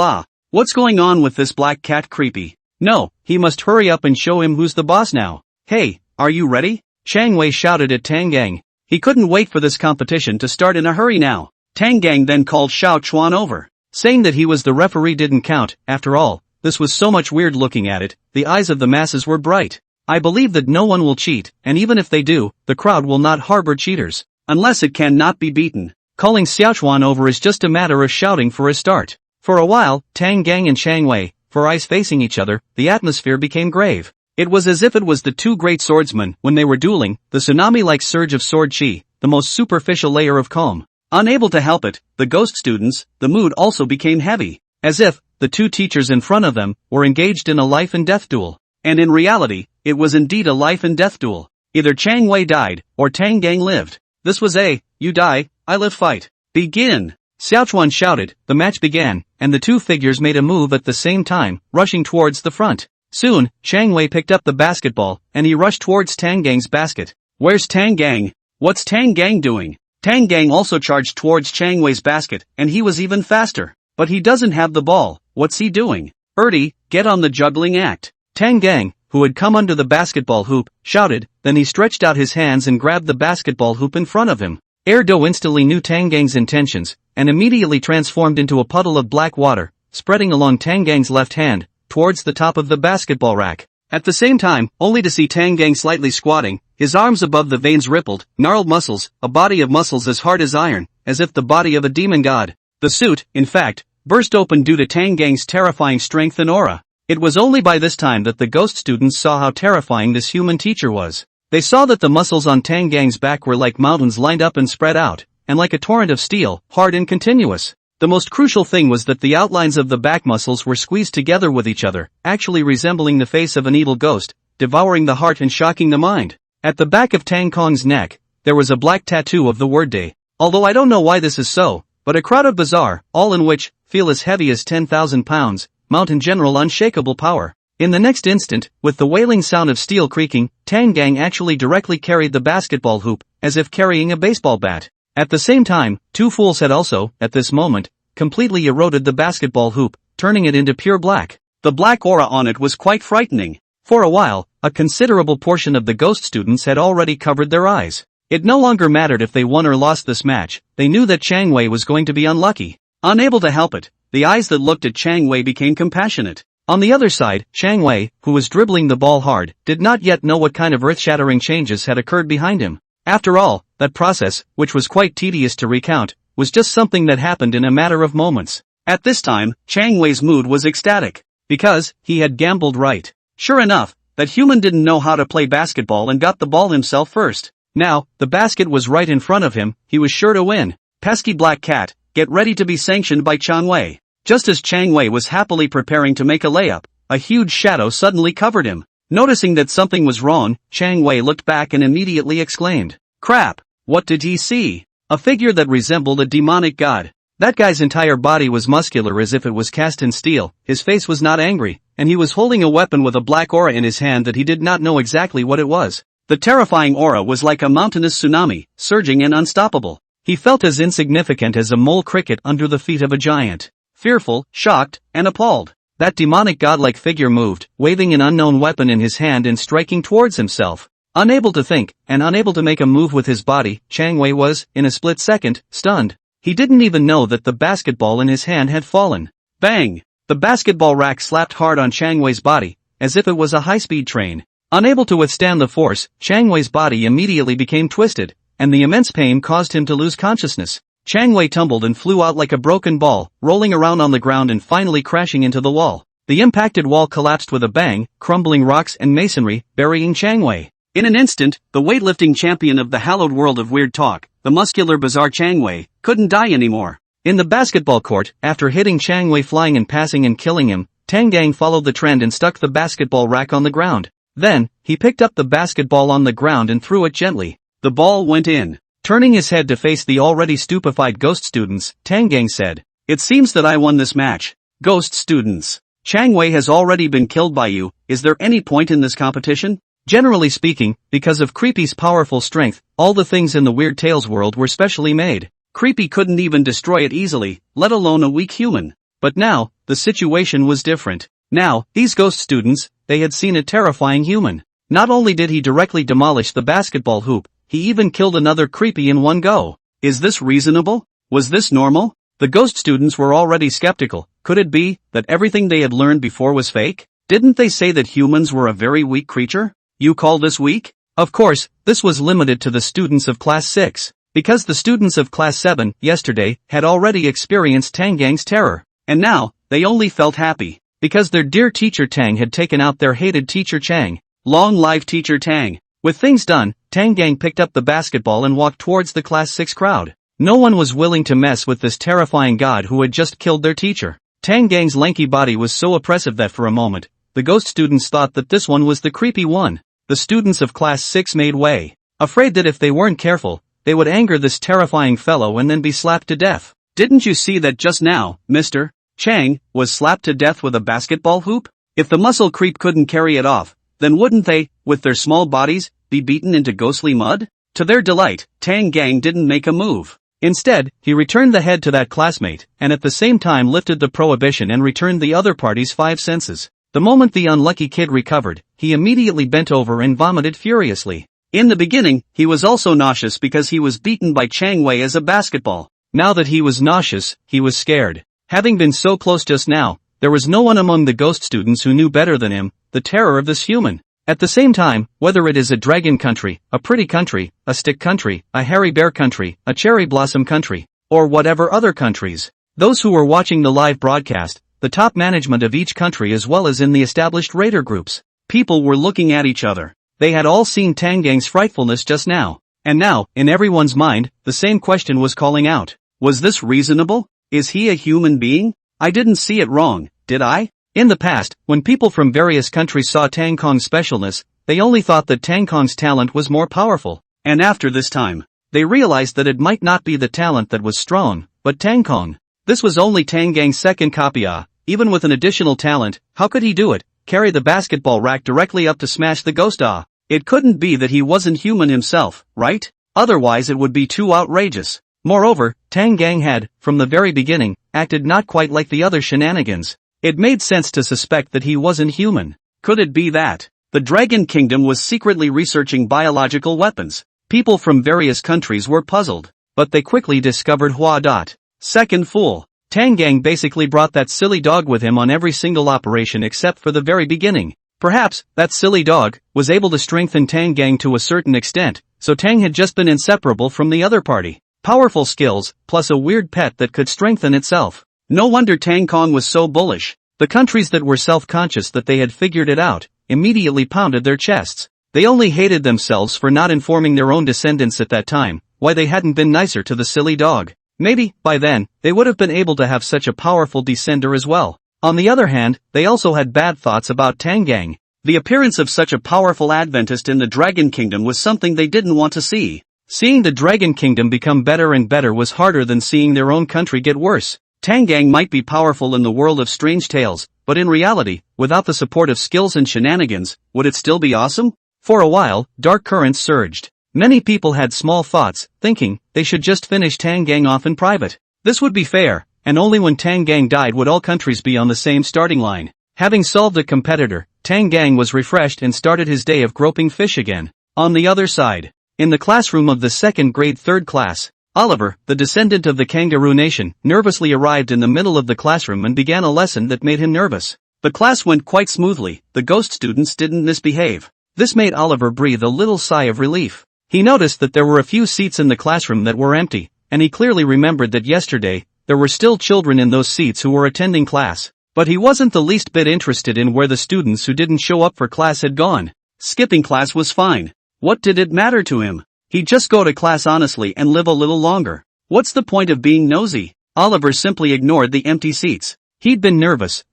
What's going on with this black cat creepy? No, he must hurry up and show him who's the boss now. Hey, are you ready? Shangwei shouted at Tangang. He couldn't wait for this competition to start in a hurry now. Tangang then called Xiao Chuan over. Saying that he was the referee didn't count, after all, this was so much weird looking at it, the eyes of the masses were bright. I believe that no one will cheat, and even if they do, the crowd will not harbor cheaters, unless it cannot be beaten. Calling Xiao Chuan over is just a matter of shouting for a start. For a while, Tangang and Shangwei, for eyes facing each other, the atmosphere became grave. It was as if it was the two great swordsmen when they were dueling, the tsunami-like surge of sword chi, the most superficial layer of calm. Unable to help it, the ghost students, the mood also became heavy, as if the two teachers in front of them were engaged in a life and death duel. And in reality, it was indeed a life and death duel. Either Shangwei died, or Tangang lived. This was a, you die, I live fight. Begin! Xiaochuan shouted, the match began, and the two figures made a move at the same time, rushing towards the front. Soon, Shangwei picked up the basketball, and he rushed towards Tangang's basket. Where's Tangang? What's Tangang doing? Tangang also charged towards Shangwei's basket, and he was even faster. But he doesn't have the ball, what's he doing? Erdi, get on the juggling act. Tangang, who had come under the basketball hoop, shouted, then he stretched out his hands and grabbed the basketball hoop in front of him. Erdo instantly knew Tangang's intentions, and immediately transformed into a puddle of black water, spreading along Tangang's left hand, towards the top of the basketball rack. At the same time, only to see Tangang slightly squatting, his arms above the veins rippled, gnarled muscles, a body of muscles as hard as iron, as if the body of a demon god. The suit, in fact, burst open due to Tangang's terrifying strength and aura. It was only by this time that the ghost students saw how terrifying this human teacher was. They saw that the muscles on Tangang's back were like mountains lined up and spread out, and like a torrent of steel, hard and continuous. The most crucial thing was that the outlines of the back muscles were squeezed together with each other, actually resembling the face of an evil ghost, devouring the heart and shocking the mind. At the back of Tang Kong's neck, there was a black tattoo of the word day. Although I don't know why this is so, but a crowd of bizarre, all in which, feel as heavy as 10,000 pounds, mount in general unshakable power. In the next instant, with the wailing sound of steel creaking, Tang Gang actually directly carried the basketball hoop, as if carrying a baseball bat. At the same time, two fools had also, at this moment, completely eroded the basketball hoop, turning it into pure black. The black aura on it was quite frightening. For a while, a considerable portion of the ghost students had already covered their eyes. It no longer mattered if they won or lost this match, they knew that Chang Wei was going to be unlucky. Unable to help it, the eyes that looked at Chang Wei became compassionate. On the other side, Chang Wei, who was dribbling the ball hard, did not yet know what kind of earth-shattering changes had occurred behind him. After all, that process, which was quite tedious to recount, was just something that happened in a matter of moments. At this time, Chang Wei's mood was ecstatic. Because, he had gambled right. Sure enough, that human didn't know how to play basketball and got the ball himself first. Now, the basket was right in front of him, he was sure to win. Pesky black cat, get ready to be sanctioned by Chang Wei. Just as Chang Wei was happily preparing to make a layup, a huge shadow suddenly covered him. Noticing that something was wrong, Chang Wei looked back and immediately exclaimed, "Crap!" What did he see? A figure that resembled a demonic god. That guy's entire body was muscular as if it was cast in steel, his face was not angry, and he was holding a weapon with a black aura in his hand that he did not know exactly what it was. The terrifying aura was like a mountainous tsunami, surging and unstoppable. He felt as insignificant as a mole cricket under the feet of a giant. Fearful, shocked, and appalled, that demonic godlike figure moved, waving an unknown weapon in his hand and striking towards himself. Unable to think, and unable to make a move with his body, Chang Wei was, in a split second, stunned. He didn't even know that the basketball in his hand had fallen. Bang! The basketball rack slapped hard on Chang Wei's body, as if it was a high-speed train. Unable to withstand the force, Chang Wei's body immediately became twisted, and the immense pain caused him to lose consciousness. Chang Wei tumbled and flew out like a broken ball, rolling around on the ground and finally crashing into the wall. The impacted wall collapsed with a bang, crumbling rocks and masonry, burying Chang Wei. In an instant, the weightlifting champion of the hallowed world of weird talk, the muscular bizarre Chang Wei, couldn't die anymore. In the basketball court, after hitting Chang Wei flying and passing and killing him, Tang Gang followed the trend and stuck the basketball rack on the ground. Then, he picked up the basketball on the ground and threw it gently. The ball went in. Turning his head to face the already stupefied ghost students, Tang Gang said, "It seems that I won this match. Ghost students. Chang Wei has already been killed by you, is there any point in this competition?" Generally speaking, because of Creepy's powerful strength, all the things in the Weird Tales world were specially made. Creepy couldn't even destroy it easily, let alone a weak human. But now, the situation was different. Now, these ghost students, they had seen a terrifying human. Not only did he directly demolish the basketball hoop, he even killed another Creepy in one go. Is this reasonable? Was this normal? The ghost students were already skeptical. Could it be that everything they had learned before was fake? Didn't they say that humans were a very weak creature? You call this weak? Of course, this was limited to the students of Class 6. Because the students of Class 7, yesterday, had already experienced Tang Gang's terror. And now, they only felt happy. Because their dear teacher Tang had taken out their hated teacher Chang. Long live teacher Tang. With things done, Tang Gang picked up the basketball and walked towards the Class 6 crowd. No one was willing to mess with this terrifying god who had just killed their teacher. Tang Gang's lanky body was so oppressive that for a moment, the ghost students thought that this one was the creepy one. The students of Class 6 made way, afraid that if they weren't careful, they would anger this terrifying fellow and then be slapped to death. Didn't you see that just now, Mr. Chang was slapped to death with a basketball hoop? If the muscle creep couldn't carry it off, then wouldn't they, with their small bodies, be beaten into ghostly mud? To their delight, Tang Gang didn't make a move. Instead, he returned the head to that classmate, and at the same time lifted the prohibition and returned the other party's 5 senses. The moment the unlucky kid recovered, he immediately bent over and vomited furiously. In the beginning, he was also nauseous because he was beaten by Chang Wei as a basketball. Now that he was nauseous, he was scared. Having been so close just now, there was no one among the ghost students who knew better than him, the terror of this human. At the same time, whether it is a dragon country, a pretty country, a stick country, a hairy bear country, a cherry blossom country, or whatever other countries, those who were watching the live broadcast, the top management of each country as well as in the established raider groups, people were looking at each other. They had all seen Tang Gang's frightfulness just now. And now, in everyone's mind, the same question was calling out. Was this reasonable? Is he a human being? I didn't see it wrong, did I? In the past, when people from various countries saw Tang Kong's specialness, they only thought that Tang Kong's talent was more powerful. And after this time, they realized that it might not be the talent that was strong, but Tang Kong. This was only Tang Gang's second copy. Even with an additional talent, how could he do it? Carry the basketball rack directly up to smash the ghost. It couldn't be that he wasn't human himself, right? Otherwise it would be too outrageous. Moreover, Tang Gang had, from the very beginning, acted not quite like the other shenanigans. It made sense to suspect that he wasn't human. Could it be that the Dragon Kingdom was secretly researching biological weapons? People from various countries were puzzled, but they quickly discovered Hua. Second fool. Tang Gang basically brought that silly dog with him on every single operation except for the very beginning. Perhaps, that silly dog was able to strengthen Tang Gang to a certain extent, so Tang had just been inseparable from the other party. Powerful skills, plus a weird pet that could strengthen itself. No wonder Tang Kong was so bullish. The countries that were self-conscious that they had figured it out, immediately pounded their chests. They only hated themselves for not informing their own descendants at that time, why they hadn't been nicer to the silly dog. Maybe, by then, they would have been able to have such a powerful descender as well. On the other hand, they also had bad thoughts about Tang Gang. The appearance of such a powerful Adventist in the Dragon Kingdom was something they didn't want to see. Seeing the Dragon Kingdom become better and better was harder than seeing their own country get worse. Tang Gang might be powerful in the world of strange tales, but in reality, without the support of skills and shenanigans, would it still be awesome? For a while, dark currents surged. Many people had small thoughts, thinking they should just finish Tang Gang off in private. This would be fair, and only when Tang Gang died would all countries be on the same starting line. Having solved a competitor, Tang Gang was refreshed and started his day of groping fish again. On the other side, in the classroom of the second grade third class, Oliver, the descendant of the Kangaroo Nation, nervously arrived in the middle of the classroom and began a lesson that made him nervous. The class went quite smoothly, the ghost students didn't misbehave. This made Oliver breathe a little sigh of relief. He noticed that there were a few seats in the classroom that were empty, and he clearly remembered that yesterday, there were still children in those seats who were attending class. But he wasn't the least bit interested in where the students who didn't show up for class had gone. Skipping class was fine. What did it matter to him? He'd just go to class honestly and live a little longer. What's the point of being nosy? Oliver simply ignored the empty seats. He'd been nervous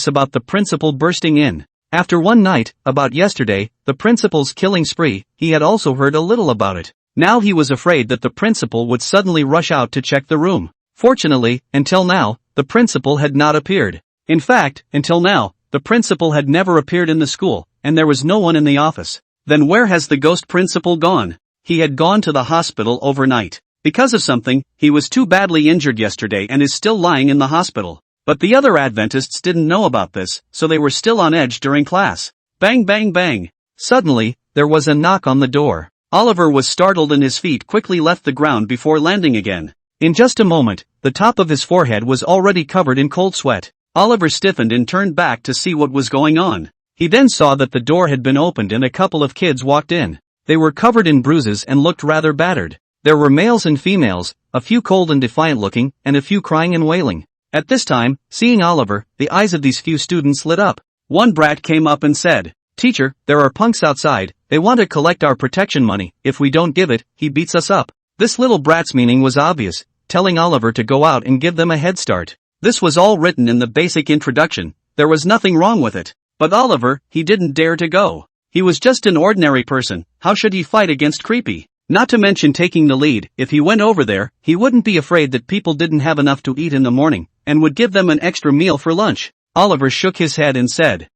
about the principal bursting in. After one night, about yesterday, the principal's killing spree, he had also heard a little about it. Now he was afraid that the principal would suddenly rush out to check the room. Fortunately, until now, the principal had not appeared. In fact, until now, the principal had never appeared in the school, and there was no one in the office. Then where has the ghost principal gone? He had gone to the hospital overnight. Because of something, he was too badly injured yesterday and is still lying in the hospital. But the other Adventists didn't know about this, so they were still on edge during class. Bang bang bang. Suddenly, there was a knock on the door. Oliver was startled and his feet quickly left the ground before landing again. In just a moment, the top of his forehead was already covered in cold sweat. Oliver stiffened and turned back to see what was going on. He then saw that the door had been opened and a couple of kids walked in. They were covered in bruises and looked rather battered. There were males and females, a few cold and defiant looking, and a few crying and wailing. At this time, seeing Oliver, the eyes of these few students lit up. One brat came up and said, "Teacher, there are punks outside, they want to collect our protection money, if we don't give it, he beats us up." This little brat's meaning was obvious, telling Oliver to go out and give them a head start. This was all written in the basic introduction, there was nothing wrong with it. But Oliver, he didn't dare to go. He was just an ordinary person, how should he fight against Creepy? Not to mention taking the lead, if he went over there, he wouldn't be afraid that people didn't have enough to eat in the morning, and would give them an extra meal for lunch. Oliver shook his head and said,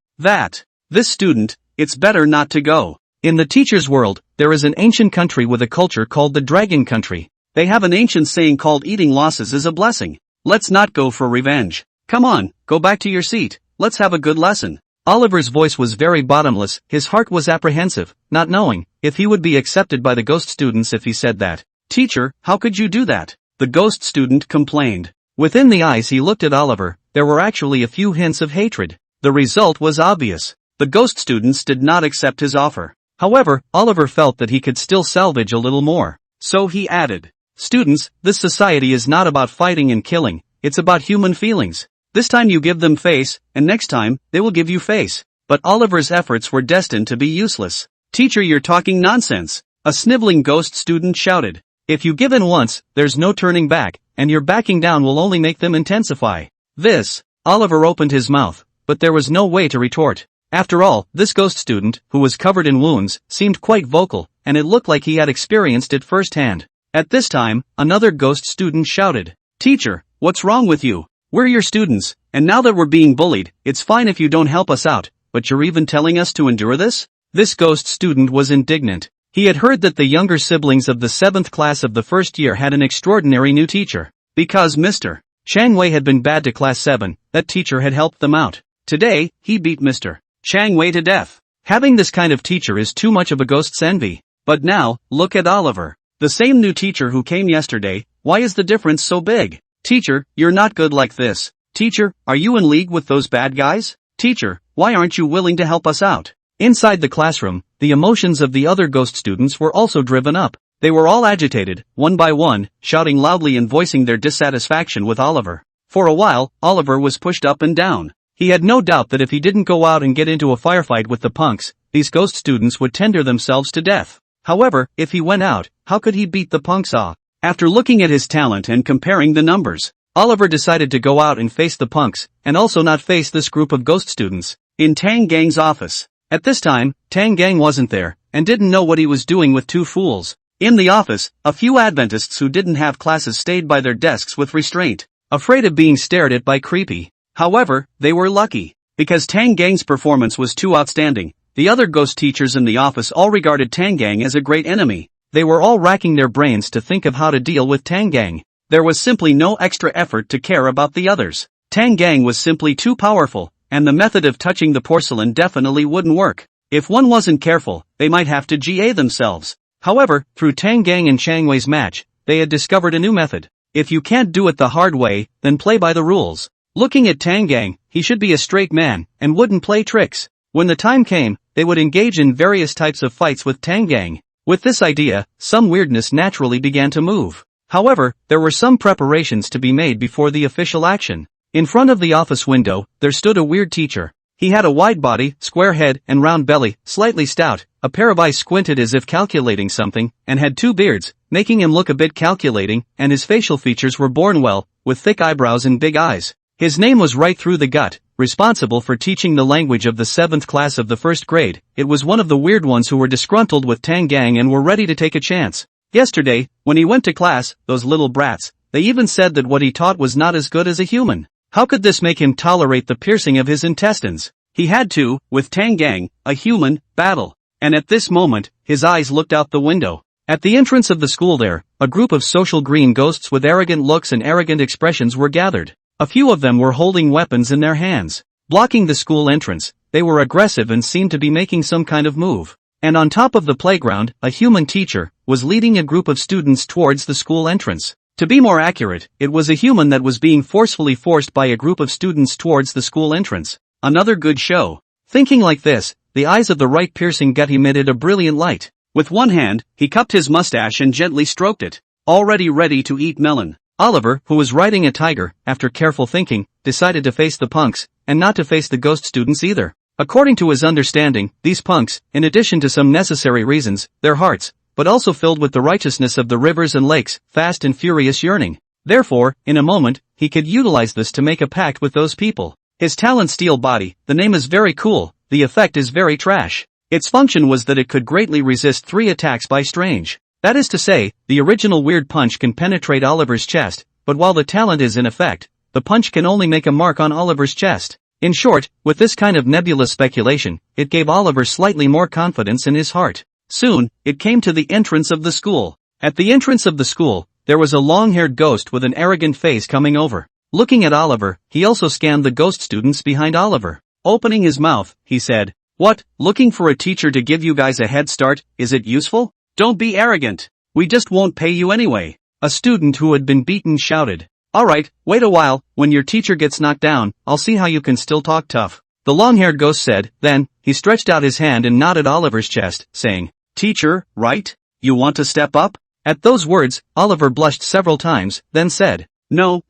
this student, it's better not to go. In the teacher's world, there is an ancient country with a culture called the Dragon Country. They have an ancient saying called eating losses is a blessing. Let's not go for revenge. Come on, go back to your seat, let's have a good lesson. Oliver's voice was very bottomless, his heart was apprehensive, not knowing if he would be accepted by the ghost students if he said that. "Teacher, how could you do that?" the ghost student complained. Within the eyes he looked at Oliver, there were actually a few hints of hatred. The result was obvious. The ghost students did not accept his offer. However, Oliver felt that he could still salvage a little more. So he added, "Students, this society is not about fighting and killing, it's about human feelings. This time you give them face, and next time, they will give you face." But Oliver's efforts were destined to be useless. "Teacher, you're talking nonsense," a sniveling ghost student shouted. "If you give in once, there's no turning back, and your backing down will only make them intensify. This. Oliver opened his mouth, but there was no way to retort. After all, this ghost student, who was covered in wounds, seemed quite vocal, and it looked like he had experienced it firsthand. At this time, another ghost student shouted, "Teacher, what's wrong with you? We're your students, and now that we're being bullied, it's fine if you don't help us out, but you're even telling us to endure this?" This ghost student was indignant. He had heard that the younger siblings of the 7th class of the first year had an extraordinary new teacher. Because Mr. Chang Wei had been bad to class 7, that teacher had helped them out. Today, he beat Mr. Chang Wei to death. Having this kind of teacher is too much of a ghost's envy. But now, look at Oliver. The same new teacher who came yesterday. Why is the difference so big? Teacher, you're not good like this. Teacher, are you in league with those bad guys? Teacher, why aren't you willing to help us out? Inside the classroom, the emotions of the other ghost students were also driven up. They were all agitated, one by one, shouting loudly and voicing their dissatisfaction with Oliver. For a while, Oliver was pushed up and down. He had no doubt that if he didn't go out and get into a firefight with the punks, these ghost students would tender themselves to death. However, if he went out, how could he beat the punks off? After looking at his talent and comparing the numbers, Oliver decided to go out and face the punks, and also not face this group of ghost students. In Tang Gang's office. At this time, Tang Gang wasn't there, and didn't know what he was doing with two fools. In the office, a few Adventists who didn't have classes stayed by their desks with restraint, afraid of being stared at by creepy. However, they were lucky, because Tang Gang's performance was too outstanding. The other ghost teachers in the office all regarded Tang Gang as a great enemy. They were all racking their brains to think of how to deal with Tang Gang. There was simply no extra effort to care about the others. Tang Gang was simply too powerful, and the method of touching the porcelain definitely wouldn't work. If one wasn't careful, they might have to GA themselves. However, through Tang Gang and Chang Wei's match, they had discovered a new method. If you can't do it the hard way, then play by the rules. Looking at Tang Gang, he should be a straight man, and wouldn't play tricks. When the time came, they would engage in various types of fights with Tang Gang. With this idea, some weirdness naturally began to move. However, there were some preparations to be made before the official action. In front of the office window, there stood a weird teacher. He had a wide body, square head, and round belly, slightly stout, a pair of eyes squinted as if calculating something, and had two beards, making him look a bit calculating, and his facial features were born well, with thick eyebrows and big eyes. His name was right through the gut, responsible for teaching the language of the 7th class of the 1st grade. It was one of the weird ones who were disgruntled with Tang Gang and were ready to take a chance. Yesterday, when he went to class, those little brats, they even said that what he taught was not as good as a human. How could this make him tolerate the piercing of his intestines? He had to, with Tang Gang, a human, battle. And at this moment, his eyes looked out the window. At the entrance of the school there, a group of social green ghosts with arrogant looks and arrogant expressions were gathered. A few of them were holding weapons in their hands. Blocking the school entrance, they were aggressive and seemed to be making some kind of move. And on top of the playground, a human teacher was leading a group of students towards the school entrance. To be more accurate, it was a human that was being forcefully forced by a group of students towards the school entrance. Another good show. Thinking like this, the eyes of the right piercing gut emitted a brilliant light. With one hand, he cupped his mustache and gently stroked it. Already ready to eat melon. Oliver, who was riding a tiger, after careful thinking, decided to face the punks, and not to face the ghost students either. According to his understanding, these punks, in addition to some necessary reasons, their hearts, but also filled with the righteousness of the rivers and lakes, fast and furious yearning. Therefore, in a moment, he could utilize this to make a pact with those people. His talent steel body, the name is very cool, the effect is very trash. Its function was that it could greatly resist 3 attacks by strange. That is to say, the original weird punch can penetrate Oliver's chest, but while the talent is in effect, the punch can only make a mark on Oliver's chest. In short, with this kind of nebulous speculation, it gave Oliver slightly more confidence in his heart. Soon, it came to the entrance of the school. At the entrance of the school, there was a long-haired ghost with an arrogant face coming over. Looking at Oliver, he also scanned the ghost students behind Oliver. Opening his mouth, he said, "What, looking for a teacher to give you guys a head start, is it useful? Don't be arrogant. We just won't pay you anyway." A student who had been beaten shouted, "Alright, wait a while, when your teacher gets knocked down, I'll see how you can still talk tough." The long-haired ghost said, then, he stretched out his hand and nodded Oliver's chest, saying, "Teacher, right? You want to step up?" At those words, Oliver blushed several times, then said, No,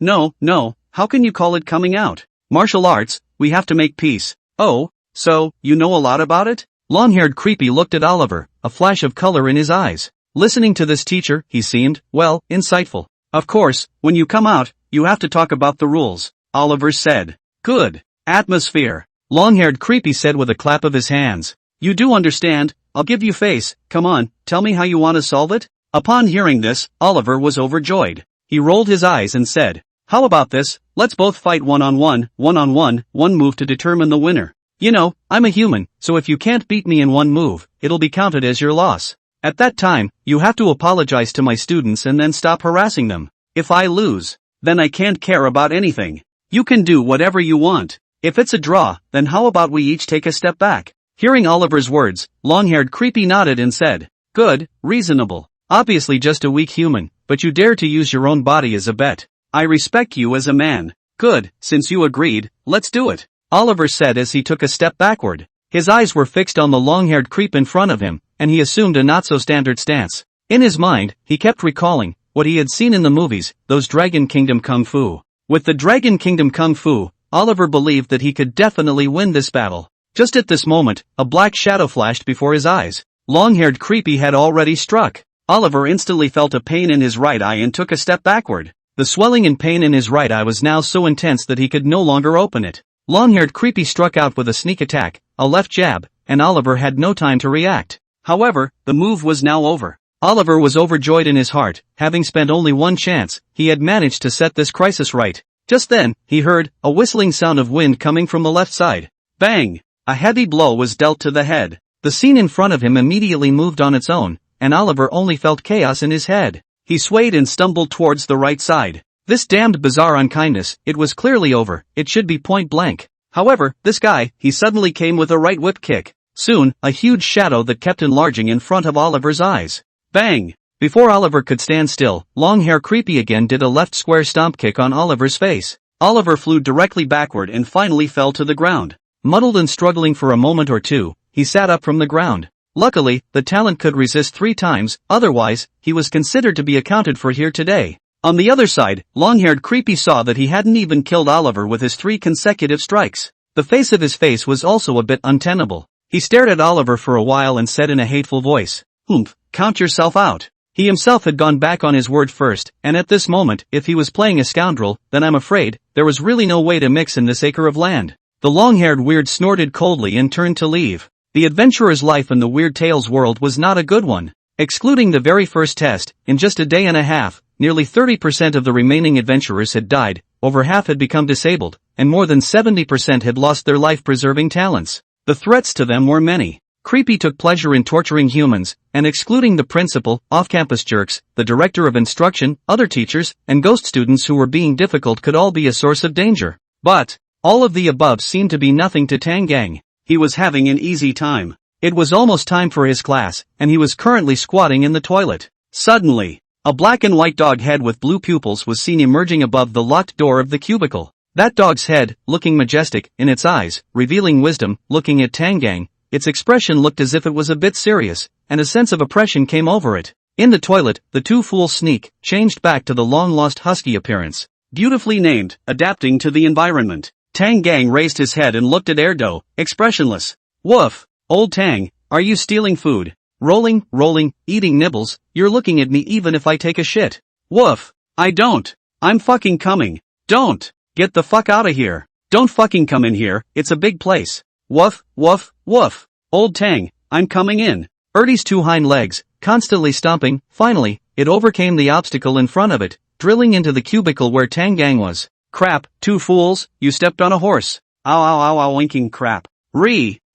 how can you call it coming out? Martial arts, we have to make peace." "Oh, so, you know a lot about it?" Long-haired creepy looked at Oliver, a flash of color in his eyes. Listening to this teacher, he seemed, well, insightful. Of course, when you come out, you have to talk about the rules, Oliver said. Good. Atmosphere. Long-haired creepy said with a clap of his hands. You do understand, I'll give you face, come on, tell me how you want to solve it? Upon hearing this, Oliver was overjoyed. He rolled his eyes and said, how about this, let's both fight one-on-one, one move to determine the winner. You know, I'm a human, so if you can't beat me in one move, it'll be counted as your loss. At that time, you have to apologize to my students and then stop harassing them. If I lose, then I can't care about anything. You can do whatever you want. If it's a draw, then how about we each take a step back? Hearing Oliver's words, long-haired creepy nodded and said, good, reasonable. Obviously just a weak human, but you dare to use your own body as a bet. I respect you as a man. Good, since you agreed, let's do it. Oliver said as he took a step backward. His eyes were fixed on the long-haired creep in front of him, and he assumed a not-so-standard stance. In his mind, he kept recalling what he had seen in the movies, those Dragon Kingdom Kung Fu. With the Dragon Kingdom Kung Fu, Oliver believed that he could definitely win this battle. Just at this moment, a black shadow flashed before his eyes. Long-haired creepy had already struck. Oliver instantly felt a pain in his right eye and took a step backward. The swelling and pain in his right eye was now so intense that he could no longer open it. Long-haired creepy struck out with a sneak attack, a left jab, and Oliver had no time to react. However, the move was now over. Oliver was overjoyed in his heart, having spent only one chance, he had managed to set this crisis right. Just then, he heard a whistling sound of wind coming from the left side. Bang! A heavy blow was dealt to the head. The scene in front of him immediately moved on its own, and Oliver only felt chaos in his head. He swayed and stumbled towards the right side. This damned bizarre unkindness, it was clearly over, it should be point blank. However, this guy, he suddenly came with a right whip kick. Soon, a huge shadow that kept enlarging in front of Oliver's eyes. Bang! Before Oliver could stand still, long-hair creepy again did a left square stomp kick on Oliver's face. Oliver flew directly backward and finally fell to the ground. Muddled and struggling for a moment or two, he sat up from the ground. Luckily, the talent could resist 3 times, otherwise, he was considered to be accounted for here today. On the other side, long-haired creepy saw that he hadn't even killed Oliver with his 3 consecutive strikes. The face of his face was also a bit untenable. He stared at Oliver for a while and said in a hateful voice, "Oomph, count yourself out." He himself had gone back on his word first, and at this moment, if he was playing a scoundrel, then I'm afraid, there was really no way to mix in this acre of land. The long-haired weird snorted coldly and turned to leave. The adventurer's life in the Weird Tales world was not a good one. Excluding the very first test, in just a day and a half, nearly 30% of the remaining adventurers had died, over half had become disabled, and more than 70% had lost their life-preserving talents. The threats to them were many. Creepy took pleasure in torturing humans, and excluding the principal, off-campus jerks, the director of instruction, other teachers, and ghost students who were being difficult could all be a source of danger. But all of the above seemed to be nothing to Tangang. He was having an easy time. It was almost time for his class, and he was currently squatting in the toilet. Suddenly, a black and white dog head with blue pupils was seen emerging above the locked door of the cubicle. That dog's head, looking majestic, in its eyes, revealing wisdom, looking at Tangang, its expression looked as if it was a bit serious, and a sense of oppression came over it. In the toilet, the 2 fools changed back to the long-lost husky appearance. Beautifully named, adapting to the environment. Tangang raised his head and looked at Erdo, expressionless. Woof! Old Tang, are you stealing food? Rolling, eating nibbles, you're looking at me even if I take a shit. Woof! I don't. I'm fucking coming. Don't! Get the fuck out of here. Don't fucking come in here, it's a big place. Woof, woof, woof. Old Tang, I'm coming in. Erdy's 2 hind legs, constantly stomping, finally, it overcame the obstacle in front of it, drilling into the cubicle where Tangang was. Crap, 2 fools, you stepped on a horse. Ow, winking crap.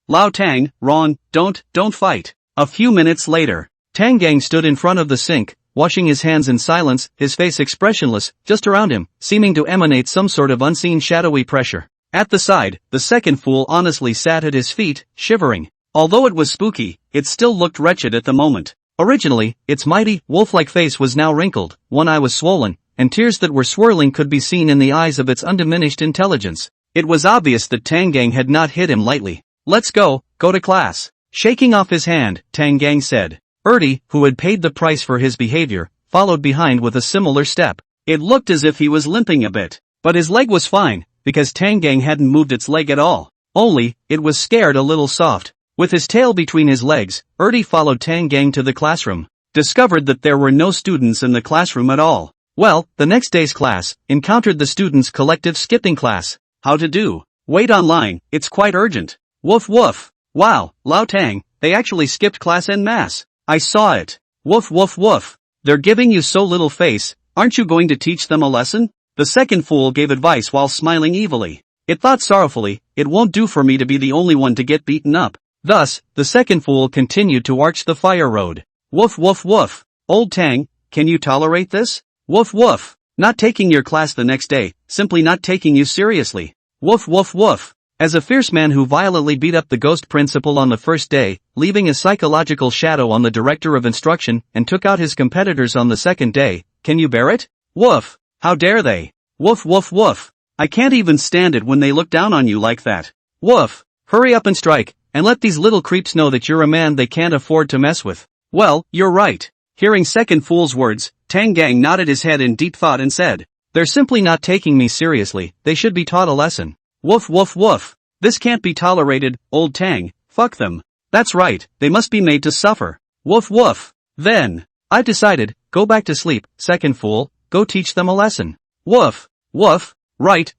Lao Tang, Ron, don't fight. A few minutes later, Tangang stood in front of the sink, washing his hands in silence, his face expressionless, just around him, seeming to emanate some sort of unseen shadowy pressure. At the side, the second fool honestly sat at his feet, shivering. Although it was spooky, it still looked wretched at the moment. Originally, its mighty, wolf-like face was now wrinkled, one eye was swollen, and tears that were swirling could be seen in the eyes of its undiminished intelligence. It was obvious that Tangang had not hit him lightly. Let's go to class. Shaking off his hand, Tangang said. Erdy, who had paid the price for his behavior, followed behind with a similar step. It looked as if he was limping a bit, but his leg was fine, because Tangang hadn't moved its leg at all. Only, it was scared a little soft. With his tail between his legs, Erdy followed Tangang to the classroom, discovered that there were no students in the classroom at all. Well, the next day's class encountered the students' collective skipping class. How to do? Wait online, it's quite urgent. Woof woof. Wow, Lao Tang, they actually skipped class en masse. I saw it. Woof woof woof. They're giving you so little face, aren't you going to teach them a lesson? The second fool gave advice while smiling evilly. It thought sorrowfully, it won't do for me to be the only one to get beaten up. Thus, the second fool continued to arch the fire road. Woof woof woof. Old Tang, can you tolerate this? Woof woof. Not taking your class the next day, simply not taking you seriously. Woof woof woof. As a fierce man who violently beat up the ghost principal on the first day, leaving a psychological shadow on the director of instruction, and took out his competitors on the second day, can you bear it? Woof. How dare they? Woof woof woof. I can't even stand it when they look down on you like that. Woof. Hurry up and strike, and let these little creeps know that you're a man they can't afford to mess with. Well, you're right. Hearing second fool's words, Tang Gang nodded his head in deep thought and said, they're simply not taking me seriously, they should be taught a lesson. Woof woof woof. This can't be tolerated, old Tang, fuck them. That's right, they must be made to suffer. Woof woof. Then, I've decided, go back to sleep, second fool, go teach them a lesson. Woof. Woof. Right,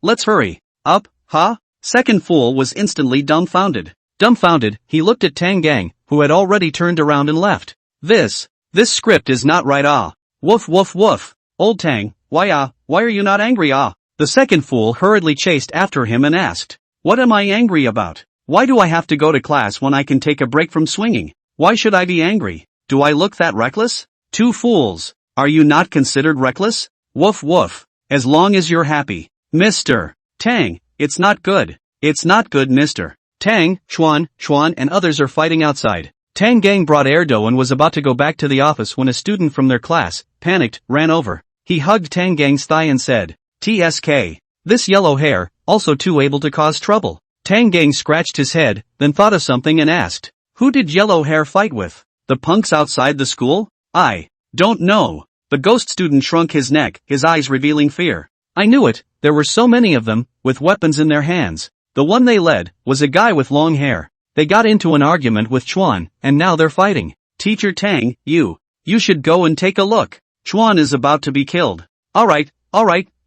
let's hurry. Up, huh? Second fool was instantly dumbfounded. Dumbfounded, he looked at Tang Gang, who had already turned around and left. This script is not right Woof woof woof. Old Tang, why are you not angry The second fool hurriedly chased after him and asked, what am I angry about? Why do I have to go to class when I can take a break from swinging? Why should I be angry? Do I look that reckless? Two fools. Are you not considered reckless? Woof woof. As long as you're happy. Mr. Tang, it's not good. It's not good, Mr. Tang, Chuan, and others are fighting outside. Tang Gang brought Erdo and was about to go back to the office when a student from their class, panicked, ran over. He hugged Tang Gang's thigh and said, TSK. This yellow hair, also too able to cause trouble. Tang Gang scratched his head, then thought of something and asked, who did yellow hair fight with? The punks outside the school? I don't know. The ghost student shrunk his neck, his eyes revealing fear. I knew it, there were so many of them, with weapons in their hands. The one they led, was a guy with long hair. They got into an argument with Chuan, and now they're fighting. Teacher Tang, you should go and take a look. Chuan is about to be killed. Alright,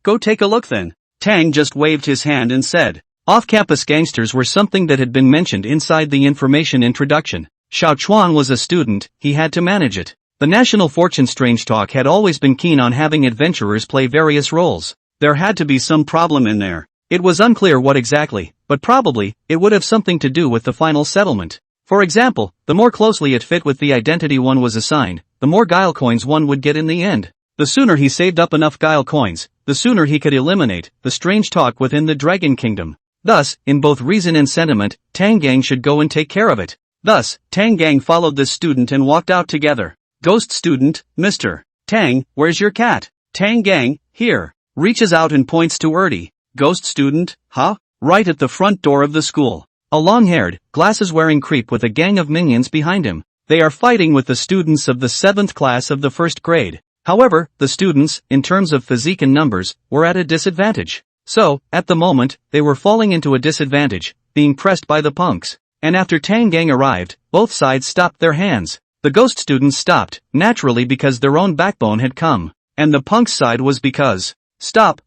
go take a look then. Tang just waved his hand and said, off-campus gangsters were something that had been mentioned inside the information introduction. Xiao Chuan was a student, he had to manage it. The National Fortune Strange Talk had always been keen on having adventurers play various roles. There had to be some problem in there. It was unclear what exactly, but probably, it would have something to do with the final settlement. For example, the more closely it fit with the identity one was assigned, the more guile coins one would get in the end. The sooner he saved up enough guile coins, the sooner he could eliminate the strange talk within the Dragon Kingdom. Thus, in both reason and sentiment, Tang Gang should go and take care of it. Thus, Tang Gang followed this student and walked out together. Ghost student, Mr. Tang, where's your cat? Tang Gang, here. Reaches out and points to Erdi. Ghost student, huh? Right at the front door of the school. A long-haired, glasses-wearing creep with a gang of minions behind him. They are fighting with the students of the 7th class of the 1st grade. However, the students, in terms of physique and numbers, were at a disadvantage. So, at the moment, they were falling into a disadvantage, being pressed by the punks. And after Tang Gang arrived, both sides stopped their hands. The ghost students stopped, naturally because their own backbone had come. And the punk's side was because, stop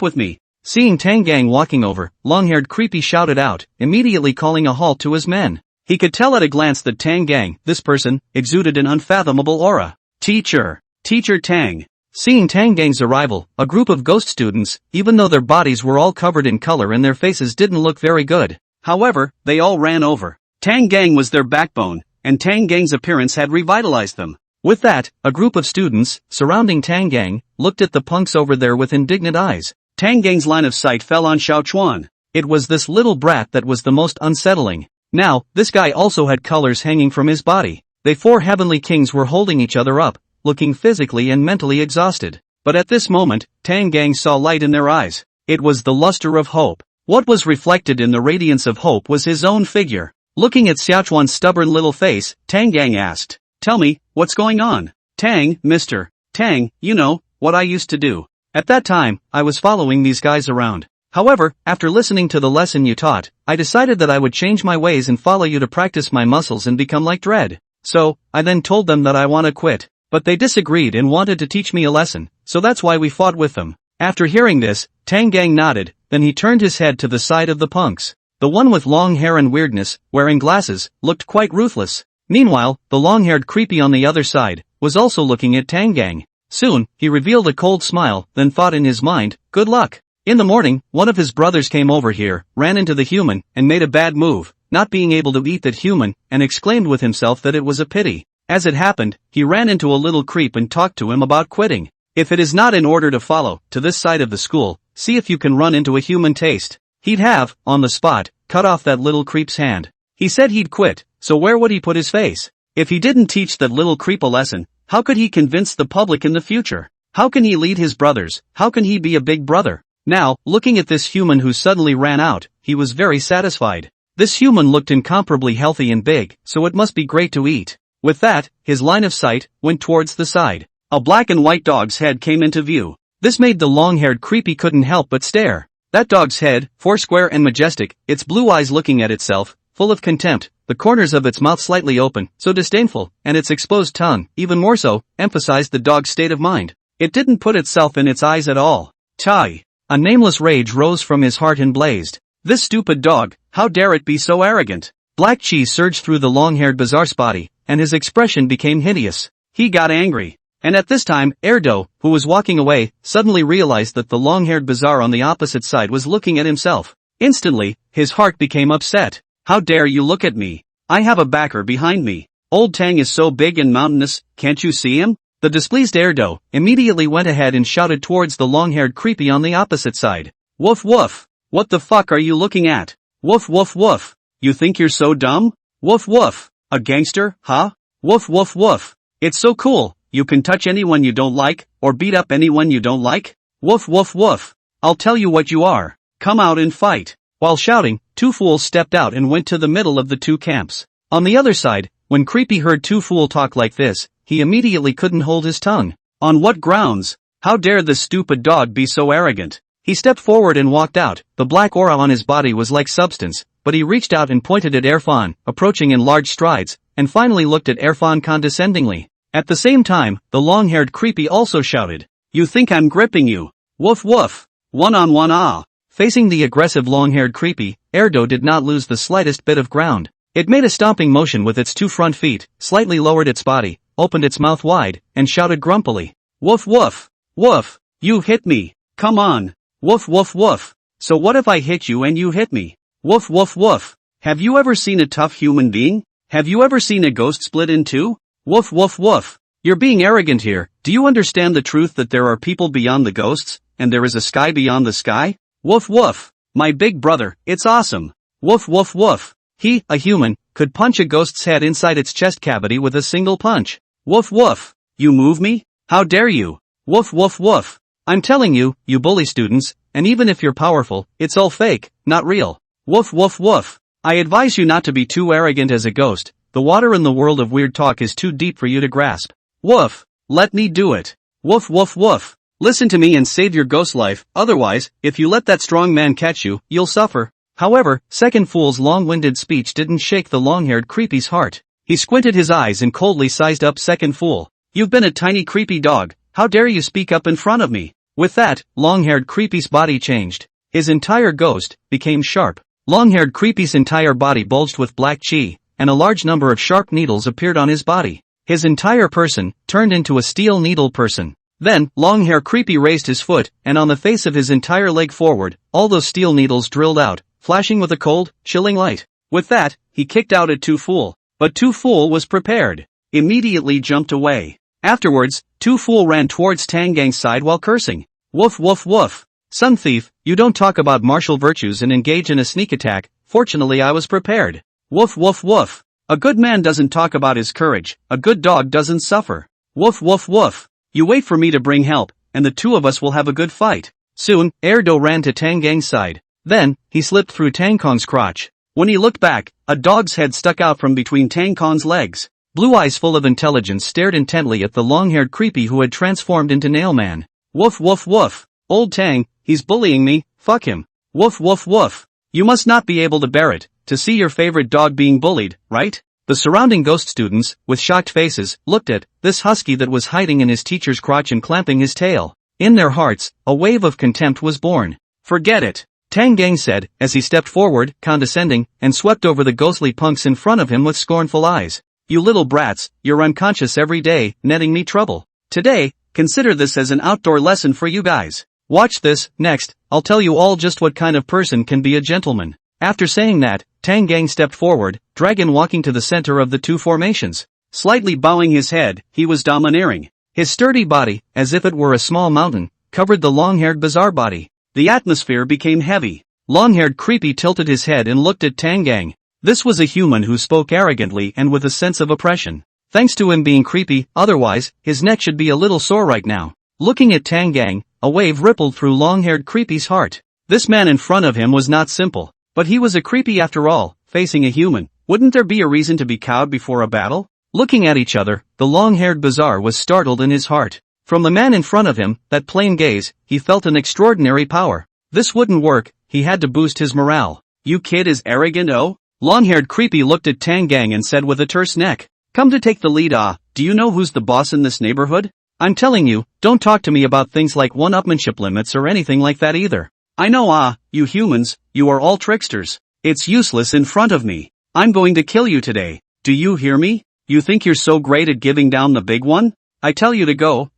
with me. Seeing Tang Gang walking over, long-haired creepy shouted out, immediately calling a halt to his men. He could tell at a glance that Tang Gang, this person, exuded an unfathomable aura. Teacher Tang. Seeing Tang Gang's arrival, a group of ghost students, even though their bodies were all covered in color and their faces didn't look very good. However, they all ran over. Tang Gang was their backbone, and Tang Gang's appearance had revitalized them. With that, a group of students, surrounding Tang Gang, looked at the punks over there with indignant eyes. Tang Gang's line of sight fell on Xiao Chuan. It was this little brat that was the most unsettling. Now, this guy also had colors hanging from his body. They 4 heavenly kings were holding each other up, looking physically and mentally exhausted. But at this moment, Tang Gang saw light in their eyes. It was the luster of hope. What was reflected in the radiance of hope was his own figure. Looking at Xiaochuan's stubborn little face, Tang Gang asked, tell me, what's going on? Tang, Mr. Tang, you know, what I used to do. At that time, I was following these guys around. However, after listening to the lesson you taught, I decided that I would change my ways and follow you to practice my muscles and become like Dread. So, I then told them that I want to quit. But they disagreed and wanted to teach me a lesson, so that's why we fought with them. After hearing this, Tang Gang nodded, then he turned his head to the side of the punks. The one with long hair and weirdness, wearing glasses, looked quite ruthless. Meanwhile, the long-haired creepy on the other side, was also looking at Tang Gang. Soon, he revealed a cold smile, then thought in his mind, good luck. In the morning, one of his brothers came over here, ran into the human, and made a bad move, not being able to eat that human, and exclaimed with himself that it was a pity. As it happened, he ran into a little creep and talked to him about quitting. If it is not in order to follow, to this side of the school, see if you can run into a human taste. He'd have, on the spot, cut off that little creep's hand. He said he'd quit, so where would he put his face? If he didn't teach that little creep a lesson, how could he convince the public in the future? How can he lead his brothers? How can he be a big brother? Now, looking at this human who suddenly ran out, he was very satisfied. This human looked incomparably healthy and big, so it must be great to eat. With that, his line of sight went towards the side. A black and white dog's head came into view. This made the long-haired creepy couldn't help but stare. That dog's head, foursquare and majestic, its blue eyes looking at itself, full of contempt, the corners of its mouth slightly open, so disdainful, and its exposed tongue, even more so, emphasized the dog's state of mind. It didn't put itself in its eyes at all. Chai! A nameless rage rose from his heart and blazed. This stupid dog, how dare it be so arrogant? Black cheese surged through the long-haired Bazaar's body, and his expression became hideous. He got angry. And at this time, Erdo, who was walking away, suddenly realized that the long-haired Bazaar on the opposite side was looking at himself. Instantly, his heart became upset. How dare you look at me? I have a backer behind me. Old Tang is so big and mountainous, can't you see him? The displeased Erdo immediately went ahead and shouted towards the long-haired creepy on the opposite side. Woof woof! What the fuck are you looking at? Woof woof woof! You think you're so dumb? Woof woof! A gangster, huh? Woof woof woof! It's so cool, you can touch anyone you don't like, or beat up anyone you don't like? Woof woof woof! I'll tell you what you are. Come out and fight. While shouting, two fools stepped out and went to the middle of the two camps. On the other side, when Creepy heard two fools talk like this, he immediately couldn't hold his tongue. On what grounds? How dare this stupid dog be so arrogant? He stepped forward and walked out. The black aura on his body was like substance, but he reached out and pointed at Erfan, approaching in large strides, and finally looked at Erfan condescendingly. At the same time, the long-haired Creepy also shouted, "You think I'm gripping you? Woof woof! One-on-one ah!" Facing the aggressive long-haired Creepy, Erdo did not lose the slightest bit of ground. It made a stomping motion with its two front feet, slightly lowered its body, opened its mouth wide, and shouted grumpily, "Woof woof! Woof! You hit me! Come on! Woof woof woof! So what if I hit you and you hit me? Woof woof woof! Have you ever seen a tough human being? Have you ever seen a ghost split in two? Woof woof woof! You're being arrogant here. Do you understand the truth that there are people beyond the ghosts, and there is a sky beyond the sky? Woof woof! My big brother, it's awesome! Woof woof woof! He, a human, could punch a ghost's head inside its chest cavity with a single punch. Woof woof! You move me? How dare you? Woof woof woof! I'm telling you, you bully students, and even if you're powerful, it's all fake, not real. Woof woof woof! I advise you not to be too arrogant as a ghost. The water in the world of weird talk is too deep for you to grasp. Woof! Let me do it. Woof woof woof! Listen to me and save your ghost life, otherwise, if you let that strong man catch you, you'll suffer. However, Second Fool's long-winded speech didn't shake the long-haired Creepy's heart. He squinted his eyes and coldly sized up Second Fool. You've been a tiny creepy dog, how dare you speak up in front of me? With that, long-haired Creepy's body changed. His entire ghost became sharp. Long-haired Creepy's entire body bulged with black chi, and a large number of sharp needles appeared on his body. His entire person turned into a steel needle person. Then, long-hair Creepy raised his foot, and on the face of his entire leg forward, all those steel needles drilled out, flashing with a cold, chilling light. With that, he kicked out at Two Fool. But Two Fool was prepared. Immediately jumped away. Afterwards, Two Fool ran towards Tang Gang's side while cursing. Woof woof woof! Son thief, you don't talk about martial virtues and engage in a sneak attack. Fortunately I was prepared. Woof woof woof! A good man doesn't talk about his courage, a good dog doesn't suffer. Woof woof woof! You wait for me to bring help, and the two of us will have a good fight. Soon, Erdo ran to Tang Gang's side. Then, he slipped through Tang Kong's crotch. When he looked back, a dog's head stuck out from between Tang Kong's legs. Blue eyes full of intelligence stared intently at the long-haired Creepy who had transformed into Nailman. Woof woof woof! Old Tang, he's bullying me, fuck him. Woof woof woof! You must not be able to bear it, to see your favorite dog being bullied, right? The surrounding ghost students, with shocked faces, looked at this husky that was hiding in his teacher's crotch and clamping his tail. In their hearts, a wave of contempt was born. "Forget it," Tang Gang said, as he stepped forward, condescending, and swept over the ghostly punks in front of him with scornful eyes. "You little brats, you're unconscious every day, netting me trouble. Today, consider this as an outdoor lesson for you guys. Watch this. Next, I'll tell you all just what kind of person can be a gentleman." After saying that, Tang Gang stepped forward, dragon walking to the center of the two formations. Slightly bowing his head, he was domineering. His sturdy body, as if it were a small mountain, covered the long-haired bizarre body. The atmosphere became heavy. Long-haired Creepy tilted his head and looked at Tang Gang. This was a human who spoke arrogantly and with a sense of oppression. Thanks to him being creepy, otherwise, his neck should be a little sore right now. Looking at Tang Gang, a wave rippled through long-haired Creepy's heart. This man in front of him was not simple. But he was a creepy after all, facing a human. Wouldn't there be a reason to be cowed before a battle? Looking at each other, the long-haired bizarre was startled in his heart. From the man in front of him, that plain gaze, he felt an extraordinary power. This wouldn't work, he had to boost his morale. "You kid is arrogant, oh?" Long-haired Creepy looked at Tang Gang and said with a terse neck. "Come to take the lead, do you know who's the boss in this neighborhood? I'm telling you, don't talk to me about things like one-upmanship limits or anything like that either. I know you humans, you are all tricksters. It's useless in front of me. I'm going to kill you today. Do you hear me? You think you're so great at giving down the big one? I tell you to go,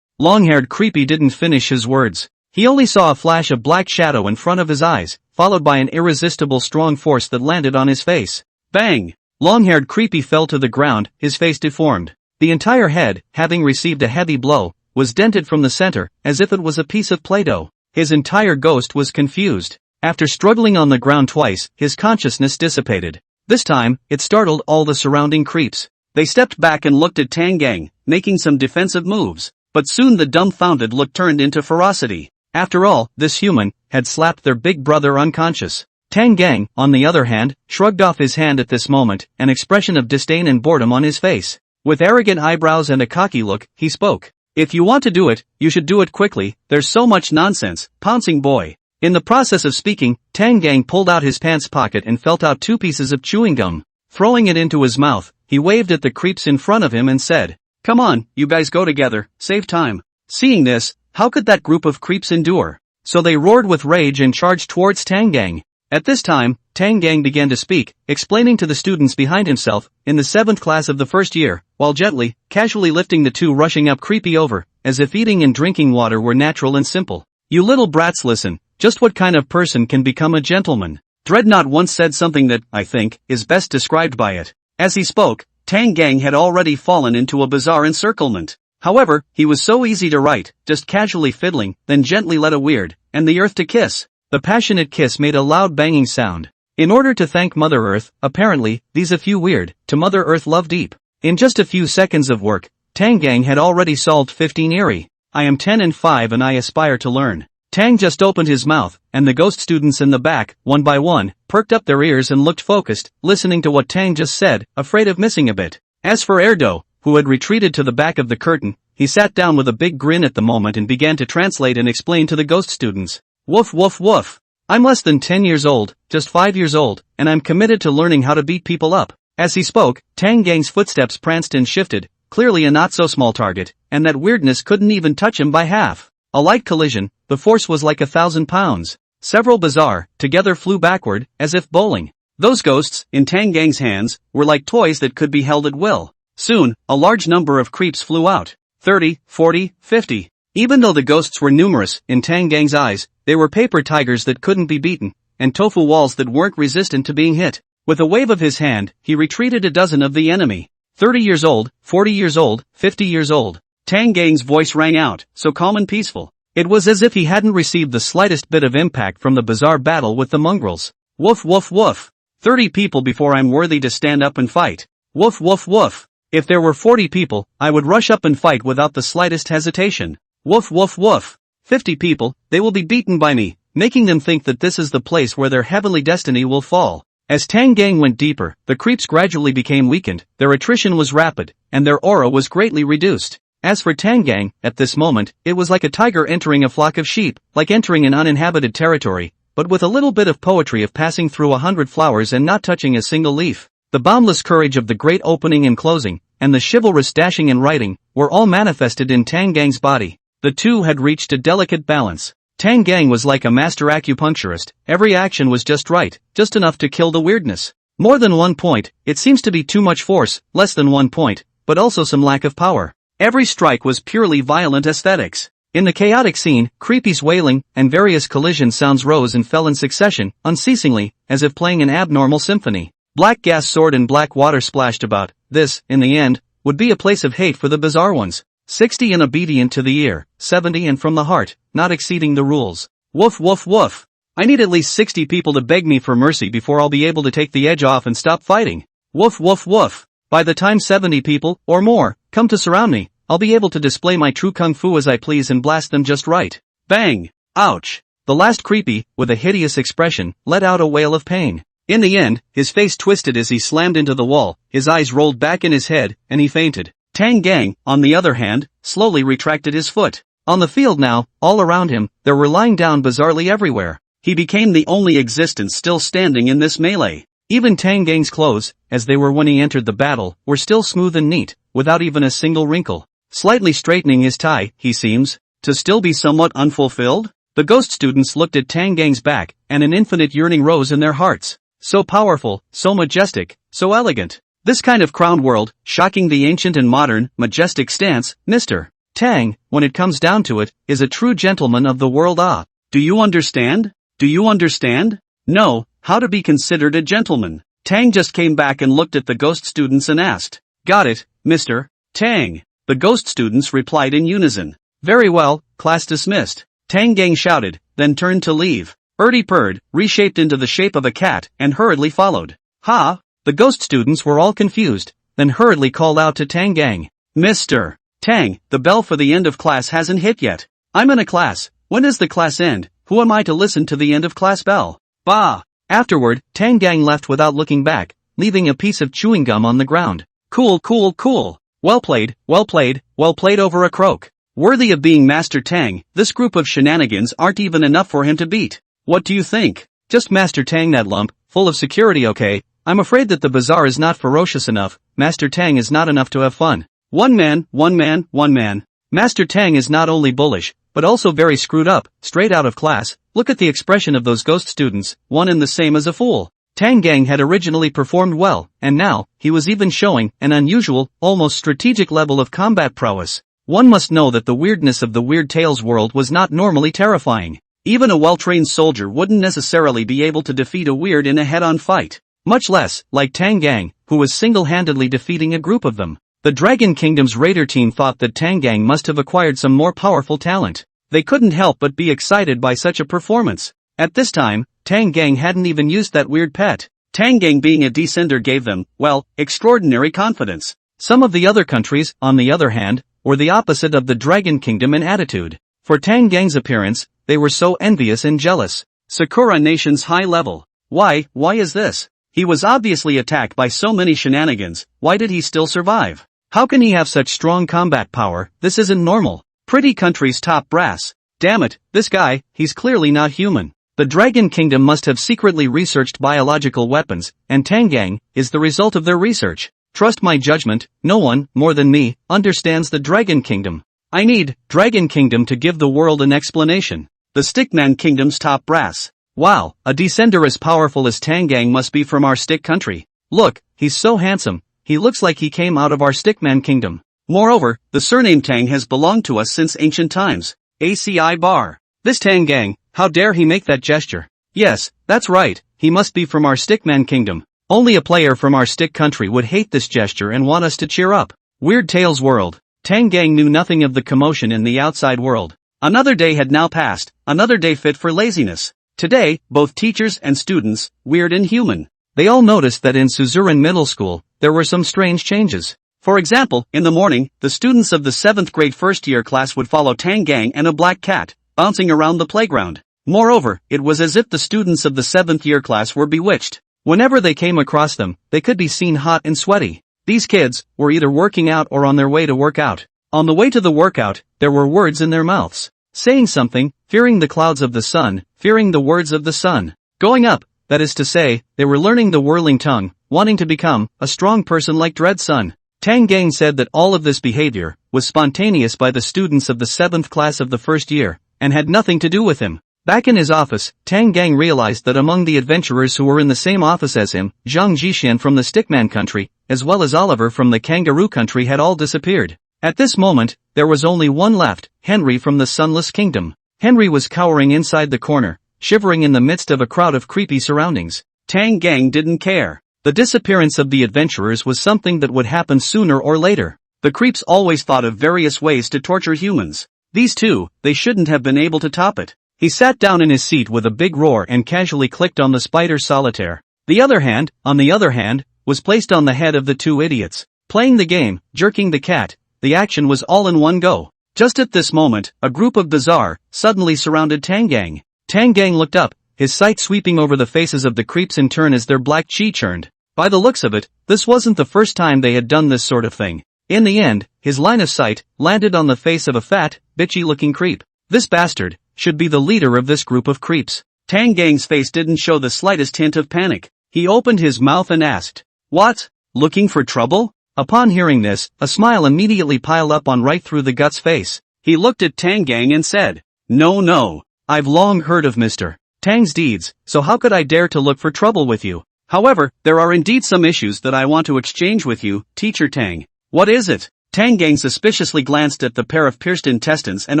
Long-haired Creepy didn't finish his words. He only saw a flash of black shadow in front of his eyes, followed by an irresistible strong force that landed on his face. Bang! Long-haired Creepy fell to the ground, his face deformed. The entire head, having received a heavy blow, was dented from the center, as if it was a piece of Play-Doh. His entire ghost was confused. After struggling on the ground twice, his consciousness dissipated. This time, it startled all the surrounding creeps. They stepped back and looked at Tang Gang, making some defensive moves. But soon the dumbfounded look turned into ferocity. After all, this human had slapped their big brother unconscious. Tang Gang, on the other hand, shrugged off his hand at this moment, an expression of disdain and boredom on his face. With arrogant eyebrows and a cocky look, he spoke. "If you want to do it, you should do it quickly, there's so much nonsense, pouncing boy." In the process of speaking, Tang Gang pulled out his pants pocket and felt out 2 pieces of chewing gum. Throwing it into his mouth, he waved at the creeps in front of him and said, "Come on, you guys go together, save time." Seeing this, how could that group of creeps endure? So they roared with rage and charged towards Tang Gang. At this time, Tang Gang began to speak, explaining to the students behind himself, in the 7th class of the first year, while gently, casually lifting the 2 rushing up Creepy over, as if eating and drinking water were natural and simple. "You little brats, listen, just what kind of person can become a gentleman?" Dreadnought once said something that, I think, is best described by it. As he spoke, Tang Gang had already fallen into a bizarre encirclement. However, he was so easy to write, just casually fiddling, then gently let a weird, and the earth to kiss. The passionate kiss made a loud banging sound. In order to thank Mother Earth, apparently, these a few weird, to Mother Earth love deep. In just a few seconds of work, Tang Gang had already solved 15 eerie. "I am 10 and 5 and I aspire to learn." Tang just opened his mouth, and the ghost students in the back, one by one, perked up their ears and looked focused, listening to what Tang just said, afraid of missing a bit. As for Erdo, who had retreated to the back of the curtain, he sat down with a big grin at the moment and began to translate and explain to the ghost students. "Woof woof woof. I'm less than 10 years old, just 5 years old, and I'm committed to learning how to beat people up." As he spoke, Tang Gang's footsteps pranced and shifted, clearly a not-so-small target, and that weirdness couldn't even touch him by half. A light collision, the force was like 1,000 pounds. Several bizarre, together flew backward, as if bowling. Those ghosts, in Tang Gang's hands, were like toys that could be held at will. Soon, a large number of creeps flew out. 30, 40, 50. Even though the ghosts were numerous, in Tang Gang's eyes, they were paper tigers that couldn't be beaten, and tofu walls that weren't resistant to being hit. With a wave of his hand, he retreated a dozen of the enemy. 30 years old, 40 years old, 50 years old. Tang Gang's voice rang out, so calm and peaceful. It was as if he hadn't received the slightest bit of impact from the bizarre battle with the mongrels. "Woof woof woof. 30 people before I'm worthy to stand up and fight. Woof woof woof. If there were 40 people, I would rush up and fight without the slightest hesitation. Woof woof woof. 50 people, they will be beaten by me, making them think that this is the place where their heavenly destiny will fall." As Tang Gang went deeper, the creeps gradually became weakened, their attrition was rapid, and their aura was greatly reduced. As for Tang Gang, at this moment, it was like a tiger entering a flock of sheep, like entering an uninhabited territory, but with a little bit of poetry of passing through 100 flowers and not touching a single leaf. The boundless courage of the great opening and closing, and the chivalrous dashing and writing, were all manifested in Tang Gang's body. The two had reached a delicate balance. Tang Gang was like a master acupuncturist, every action was just right, just enough to kill the weirdness. More than 1 point, it seems to be too much force, less than 1 point, but also some lack of power. Every strike was purely violent aesthetics. In the chaotic scene, creepy's wailing, and various collision sounds rose and fell in succession, unceasingly, as if playing an abnormal symphony. Black gas soared and black water splashed about. This, in the end, would be a place of hate for the bizarre ones. 60 and obedient to the ear, 70 and from the heart, not exceeding the rules. Woof woof woof. I need at least 60 people to beg me for mercy before I'll be able to take the edge off and stop fighting. Woof woof woof. By the time 70 people, or more, come to surround me, I'll be able to display my true kung fu as I please and blast them just right. Bang! Ouch! The last creepy, with a hideous expression, let out a wail of pain. In the end, his face twisted as he slammed into the wall, his eyes rolled back in his head, and he fainted. Tang Gang, on the other hand, slowly retracted his foot. On the field now, all around him, there were lying down bizarrely everywhere. He became the only existence still standing in this melee. Even Tang Gang's clothes, as they were when he entered the battle, were still smooth and neat, without even a single wrinkle. Slightly straightening his tie, he seems to still be somewhat unfulfilled. The ghost students looked at Tang Gang's back, and an infinite yearning rose in their hearts. So powerful, so majestic, so elegant. This kind of crowned world, shocking the ancient and modern, majestic stance, Mr. Tang, when it comes down to it, is a true gentleman of the world. Ah, do you understand? Do you understand? No, how to be considered a gentleman. Tang just came back and looked at the ghost students and asked. Got it, Mr. Tang. The ghost students replied in unison. Very well, class dismissed. Tang Gang shouted, then turned to leave. Erty purred, reshaped into the shape of a cat, and hurriedly followed. Ha! The ghost students were all confused, then hurriedly called out to Tang Gang. Mr. Tang, the bell for the end of class hasn't hit yet. I'm in a class. When does the class end? Who am I to listen to the end of class bell? Bah! Afterward, Tang Gang left without looking back, leaving a piece of chewing gum on the ground. Cool, cool, cool. Well played, well played, well played over a croak. Worthy of being Master Tang, this group of shenanigans aren't even enough for him to beat. What do you think? Just Master Tang that lump, full of security okay? I'm afraid that the bazaar is not ferocious enough. Master Tang is not enough to have fun. One man, one man, one man. Master Tang is not only bullish, but also very screwed up, straight out of class. Look at the expression of those ghost students, one and the same as a fool. Tang Gang had originally performed well, and now, he was even showing an unusual, almost strategic level of combat prowess. One must know that the weirdness of the Weird Tales world was not normally terrifying. Even a well-trained soldier wouldn't necessarily be able to defeat a weird in a head-on fight. Much less, like Tang Gang, who was single-handedly defeating a group of them. The Dragon Kingdom's raider team thought that Tang Gang must have acquired some more powerful talent. They couldn't help but be excited by such a performance. At this time, Tang Gang hadn't even used that weird pet. Tang Gang being a descender gave them, well, extraordinary confidence. Some of the other countries, on the other hand, were the opposite of the Dragon Kingdom in attitude. For Tang Gang's appearance, they were so envious and jealous. Sakura Nation's high level. Why is this? He was obviously attacked by so many shenanigans, why did he still survive? How can he have such strong combat power? This isn't normal. Pretty country's top brass. Damn it, this guy, he's clearly not human. The Dragon Kingdom must have secretly researched biological weapons, and Tang Gang is the result of their research. Trust my judgment, no one, more than me, understands the Dragon Kingdom. I need Dragon Kingdom to give the world an explanation. The Stickman Kingdom's top brass. Wow, a descender as powerful as Tang Gang must be from our stick country. Look, he's so handsome, he looks like he came out of our Stickman Kingdom. Moreover, the surname Tang has belonged to us since ancient times. ACI bar. This Tang Gang, how dare he make that gesture? Yes, that's right, he must be from our Stickman Kingdom. Only a player from our stick country would hate this gesture and want us to cheer up. Weird Tales world. Tang Gang knew nothing of the commotion in the outside world. Another day had now passed, another day fit for laziness. Today, both teachers and students, weird and human. They all noticed that in Suzuran Middle School, there were some strange changes. For example, in the morning, the students of the 7th grade first-year class would follow Tang Gang and a black cat, bouncing around the playground. Moreover, it was as if the students of the 7th year class were bewitched. Whenever they came across them, they could be seen hot and sweaty. These kids were either working out or on their way to work out. On the way to the workout, there were words in their mouths. Saying something, fearing the clouds of the sun, fearing the words of the sun. Going up, that is to say, they were learning the whirling tongue, wanting to become a strong person like Dread Sun. Tang Gang said that all of this behavior was spontaneous by the students of the 7th class of the first year, and had nothing to do with him. Back in his office, Tang Gang realized that among the adventurers who were in the same office as him, Zhang Jishan from the Stickman country, as well as Oliver from the Kangaroo country had all disappeared. At this moment, there was only one left, Henry from the Sunless Kingdom. Henry was cowering inside the corner, shivering in the midst of a crowd of creepy surroundings. Tang Gang didn't care. The disappearance of the adventurers was something that would happen sooner or later. The creeps always thought of various ways to torture humans. These two, they shouldn't have been able to top it. He sat down in his seat with a big roar and casually clicked on the spider solitaire. The other hand, on the other hand, was placed on the head of the two idiots. Playing the game, jerking the cat, the action was all in one go. Just at this moment, a group of bizarre suddenly surrounded Tang Gang. Tang Gang looked up, his sight sweeping over the faces of the creeps in turn as their black chi churned. By the looks of it, this wasn't the first time they had done this sort of thing. In the end, his line of sight landed on the face of a fat, bitchy-looking creep. This bastard should be the leader of this group of creeps. Tang Gang's face didn't show the slightest hint of panic. He opened his mouth and asked, "What? Looking for trouble?" Upon hearing this, a smile immediately piled up on right through the gut's face. He looked at Tang Gang and said, No, I've long heard of Mr. Tang's deeds, so how could I dare to look for trouble with you? However, there are indeed some issues that I want to exchange with you, Teacher Tang. What is it?" Tang Gang suspiciously glanced at the pair of pierced intestines and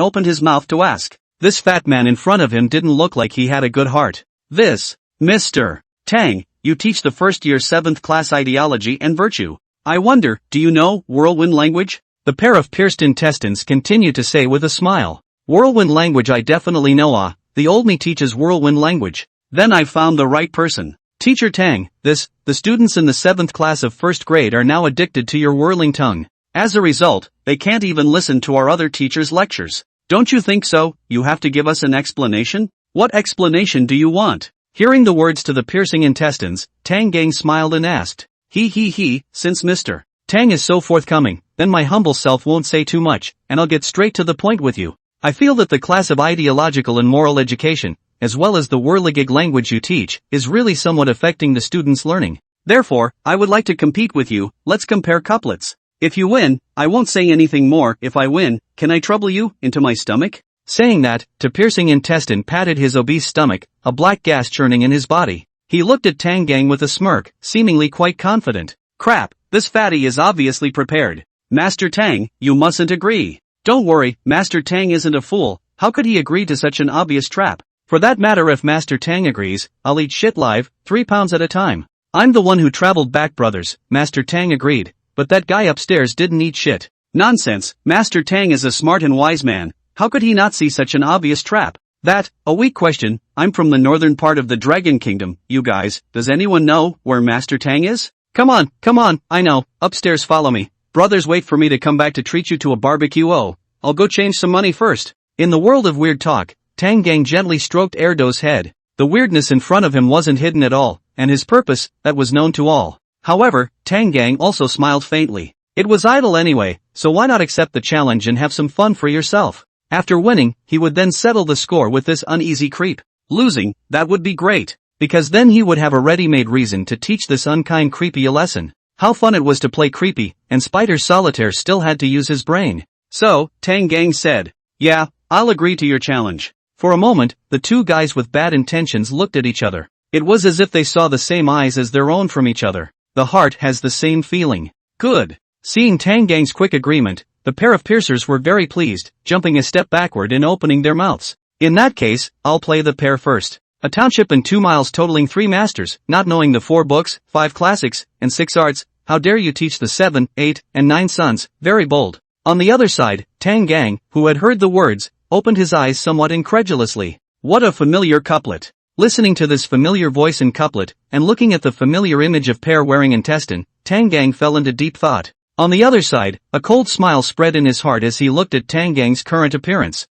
opened his mouth to ask. This fat man in front of him didn't look like he had a good heart. "This, Mr. Tang, you teach the first year 7th class ideology and virtue. I wonder, do you know whirlwind language?" The pair of pierced intestines continued to say with a smile. "Whirlwind language I definitely know. The old me teaches whirlwind language." "Then I've found the right person. Teacher Tang, the students in the 7th class of 1st grade are now addicted to your whirling tongue. As a result, they can't even listen to our other teachers' lectures. Don't you think so? You have to give us an explanation." "What explanation do you want?" Hearing the words to the piercing intestines, Tang Gang smiled and asked. He, since Mr. Tang is so forthcoming, then my humble self won't say too much, and I'll get straight to the point with you. I feel that the class of ideological and moral education, as well as the whirligig language you teach, is really somewhat affecting the students' learning. Therefore, I would like to compete with you. Let's compare couplets. If you win, I won't say anything more. If I win, can I trouble you into my stomach?" Saying that, the piercing intestine patted his obese stomach, a black gas churning in his body. He looked at Tang Gang with a smirk, seemingly quite confident. "Crap, this fatty is obviously prepared. Master Tang, you mustn't agree." "Don't worry, Master Tang isn't a fool. How could he agree to such an obvious trap? For that matter, if Master Tang agrees, I'll eat shit live, 3 pounds at a time." "I'm the one who traveled back, brothers," Master Tang agreed. "But that guy upstairs didn't eat shit." "Nonsense, Master Tang is a smart and wise man. How could he not see such an obvious trap?" "That, a weak question. I'm from the northern part of the Dragon Kingdom, you guys. Does anyone know where Master Tang is?" Come on, I know. Upstairs, follow me. Brothers, wait for me to come back to treat you to a barbecue. Oh, I'll go change some money first." In the world of weird talk, Tang Gang gently stroked Erdo's head. The weirdness in front of him wasn't hidden at all, and his purpose, that was known to all. However, Tang Gang also smiled faintly. It was idle anyway, so why not accept the challenge and have some fun for yourself? After winning, he would then settle the score with this uneasy creep. Losing, that would be great, because then he would have a ready-made reason to teach this unkind creepy a lesson. How fun it was to play creepy, and Spider Solitaire still had to use his brain. So, Tang Gang said, "Yeah, I'll agree to your challenge." For a moment, the two guys with bad intentions looked at each other. It was as if they saw the same eyes as their own from each other. The heart has the same feeling. Good. Seeing Tang Gang's quick agreement, the pair of piercers were very pleased, jumping a step backward and opening their mouths. "In that case, I'll play the pair first. A township and 2 miles totaling 3 masters, not knowing the 4 books, 5 classics, and 6 arts. How dare you teach the 7, 8, and 9 sons, very bold." On the other side, Tang Gang, who had heard the words, opened his eyes somewhat incredulously. What a familiar couplet. Listening to this familiar voice and couplet, and looking at the familiar image of pair wearing intestine, Tang Gang fell into deep thought. On the other side, a cold smile spread in his heart as he looked at Tang Gang's current appearance.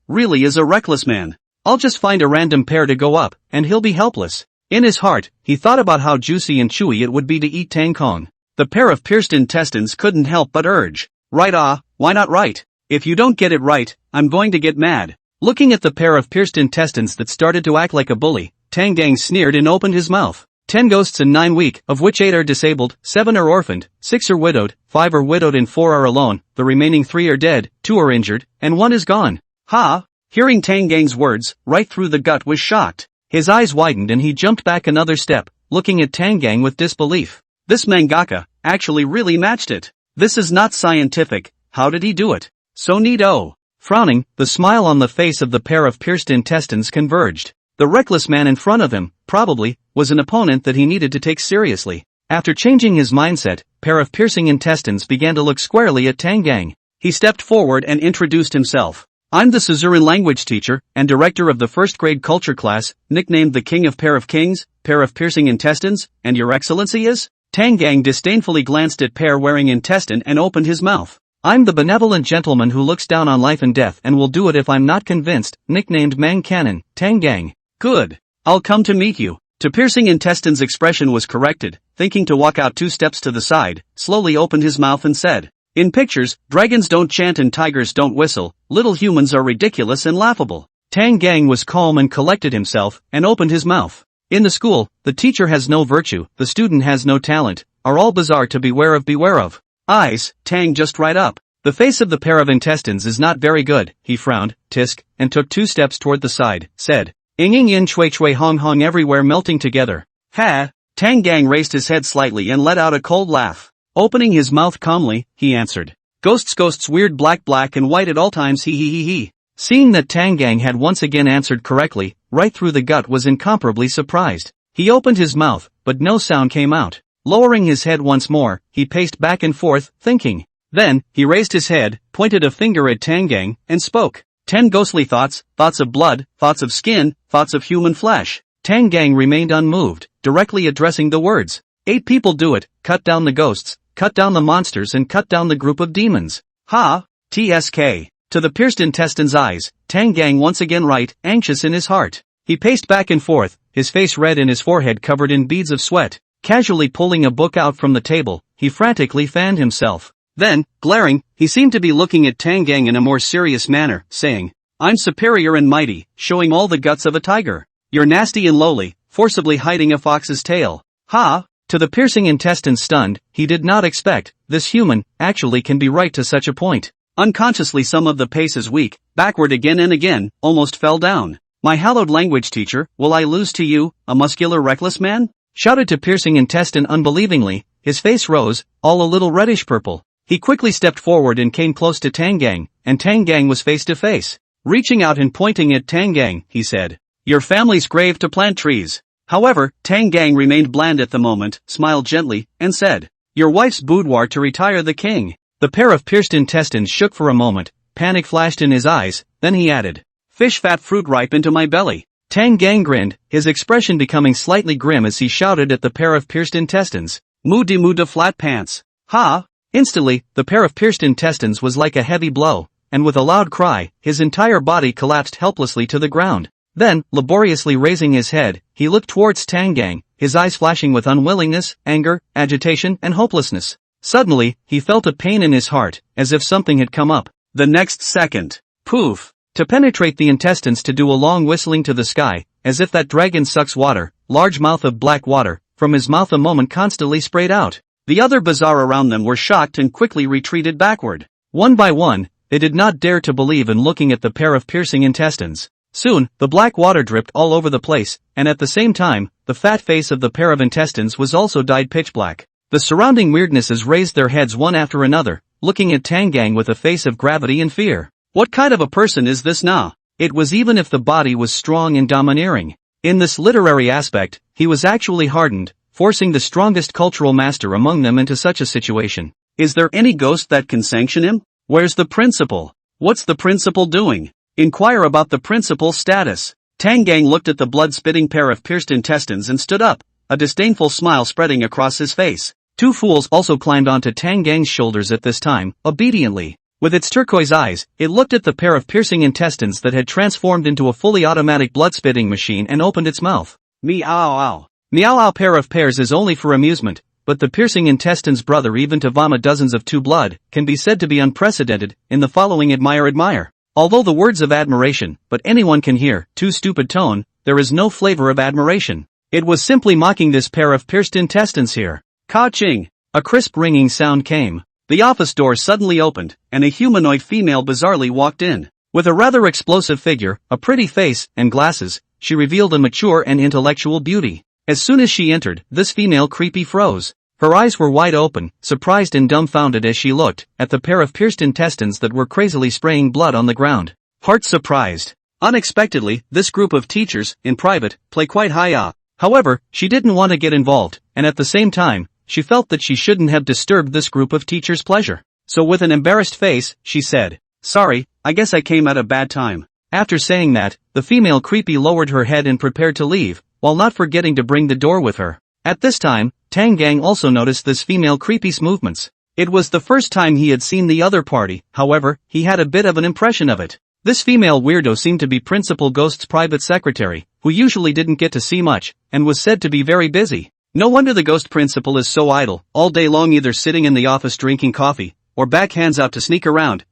Really is a reckless man. I'll just find a random pair to go up, and he'll be helpless. In his heart, he thought about how juicy and chewy it would be to eat Tang Kong. The pair of pierced intestines couldn't help but urge. Right, why not right? If you don't get it right, I'm going to get mad. Looking at the pair of pierced intestines that started to act like a bully, Tang Gang sneered and opened his mouth. 10 ghosts in 9 weeks, of which 8 are disabled, 7 are orphaned, 6 are widowed, 5 are widowed and 4 are alone, the remaining 3 are dead, 2 are injured, and 1 is gone. Ha! Hearing Tang Gang's words, right through the gut was shocked. His eyes widened and he jumped back another step, looking at Tang Gang with disbelief. This mangaka actually really matched it. This is not scientific. How did he do it? So neato. Frowning, the smile on the face of the pair of pierced intestines converged. The reckless man in front of him, probably, was an opponent that he needed to take seriously. After changing his mindset, pair of piercing intestines began to look squarely at Tang Gang. He stepped forward and introduced himself. I'm the Suzuran language teacher and director of the first grade culture class, nicknamed the King of Pair of Kings, Pair of Piercing Intestines, and your excellency is? Tang Gang disdainfully glanced at Pair wearing intestine and opened his mouth. I'm the benevolent gentleman who looks down on life and death and will do it if I'm not convinced, nicknamed Mang Cannon, Tang Gang. Good. I'll come to meet you. To Piercing Intestine's expression was corrected, thinking to walk out 2 steps to the side, slowly opened his mouth and said, in pictures, dragons don't chant and tigers don't whistle, little humans are ridiculous and laughable. Tang Gang was calm and collected himself, and opened his mouth. In the school, the teacher has no virtue, the student has no talent, are all bizarre to beware of. Eyes, Tang just right up. The face of the pair of intestines is not very good, he frowned, tisk, and took 2 steps toward the side, said, Ing yin chui hong hong everywhere melting together. Ha! Tang Gang raised his head slightly and let out a cold laugh. Opening his mouth calmly, he answered. Ghosts weird black and white at all times he. Seeing that Tang Gang had once again answered correctly, right through the gut was incomparably surprised. He opened his mouth, but no sound came out. Lowering his head once more, he paced back and forth, thinking. Then, he raised his head, pointed a finger at Tang Gang, and spoke. 10 ghostly thoughts, thoughts of blood, thoughts of skin, thoughts of human flesh. Tang Gang remained unmoved, directly addressing the words. 8 people do it, cut down the ghosts, cut down the monsters and cut down the group of demons. Ha! TSK. To the pierced intestine's eyes, Tang Gang once again right, anxious in his heart. He paced back and forth, his face red and his forehead covered in beads of sweat. Casually pulling a book out from the table, he frantically fanned himself. Then, glaring, he seemed to be looking at Tang Gang in a more serious manner, saying, I'm superior and mighty, showing all the guts of a tiger. You're nasty and lowly, forcibly hiding a fox's tail. Ha! To the piercing intestines stunned, he did not expect, this human, actually can be right to such a point. Unconsciously some of the pace is weak, backward again and again, almost fell down. My hallowed language teacher, will I lose to you, a muscular reckless man? Shouted to piercing intestine unbelievingly, his face rose, all a little reddish purple. He quickly stepped forward and came close to Tang Gang, and Tang Gang was face to face. Reaching out and pointing at Tang Gang, he said, your family's grave to plant trees. However, Tang Gang remained bland at the moment, smiled gently, and said, your wife's boudoir to retire the king. The pair of pierced intestines shook for a moment, panic flashed in his eyes, then he added, fish fat fruit ripe into my belly. Tang Gang grinned, his expression becoming slightly grim as he shouted at the pair of pierced intestines, mu de flat pants. Ha! Instantly, the pair of pierced intestines was like a heavy blow, and with a loud cry, his entire body collapsed helplessly to the ground. Then, laboriously raising his head, he looked towards Tang Gang, his eyes flashing with unwillingness, anger, agitation, and hopelessness. Suddenly, he felt a pain in his heart, as if something had come up. The next second, poof! To penetrate the intestines to do a long whistling to the sky, as if that dragon sucks water, large mouth of black water, from his mouth a moment constantly sprayed out. The other bazaar around them were shocked and quickly retreated backward. One by one, they did not dare to believe in looking at the pair of piercing intestines. Soon, the black water dripped all over the place, and at the same time, the fat face of the pair of intestines was also dyed pitch black. The surrounding weirdnesses raised their heads one after another, looking at Tang Gang with a face of gravity and fear. What kind of a person is this now? It was even if the body was strong and domineering. In this literary aspect, he was actually hardened, forcing the strongest cultural master among them into such a situation. Is there any ghost that can sanction him? Where's the principal? What's the principal doing? Inquire about the principal's status. Tang Gang looked at the blood-spitting pair of pierced intestines and stood up, a disdainful smile spreading across his face. 2 fools also climbed onto Tang Gang's shoulders at this time, obediently. With its turquoise eyes, it looked at the pair of piercing intestines that had transformed into a fully automatic blood-spitting machine and opened its mouth. Meow. Meow pair of pears is only for amusement, but the piercing intestines brother even to vomit dozens of 2 blood, can be said to be unprecedented, in the following admire. Although the words of admiration, but anyone can hear, 2 stupid tone, there is no flavor of admiration. It was simply mocking this pair of pierced intestines here. Ka-ching! A crisp ringing sound came. The office door suddenly opened, and a humanoid female bizarrely walked in. With a rather explosive figure, a pretty face, and glasses, she revealed a mature and intellectual beauty. As soon as she entered, this female creepy froze. Her eyes were wide open, surprised and dumbfounded as she looked at the pair of pierced intestines that were crazily spraying blood on the ground. Heart surprised. Unexpectedly, this group of teachers, in private, play quite high. However, she didn't want to get involved, and at the same time, she felt that she shouldn't have disturbed this group of teachers' pleasure. So with an embarrassed face, she said, "Sorry, I guess I came at a bad time." After saying that, the female creepy lowered her head and prepared to leave, while not forgetting to bring the door with her. At this time, Tang Gang also noticed this female creepy's movements. It was the first time he had seen the other party, however, he had a bit of an impression of it. This female weirdo seemed to be Principal Ghost's private secretary, who usually didn't get to see much, and was said to be very busy. No wonder the ghost principal is so idle, all day long either sitting in the office drinking coffee, or back hands out to sneak around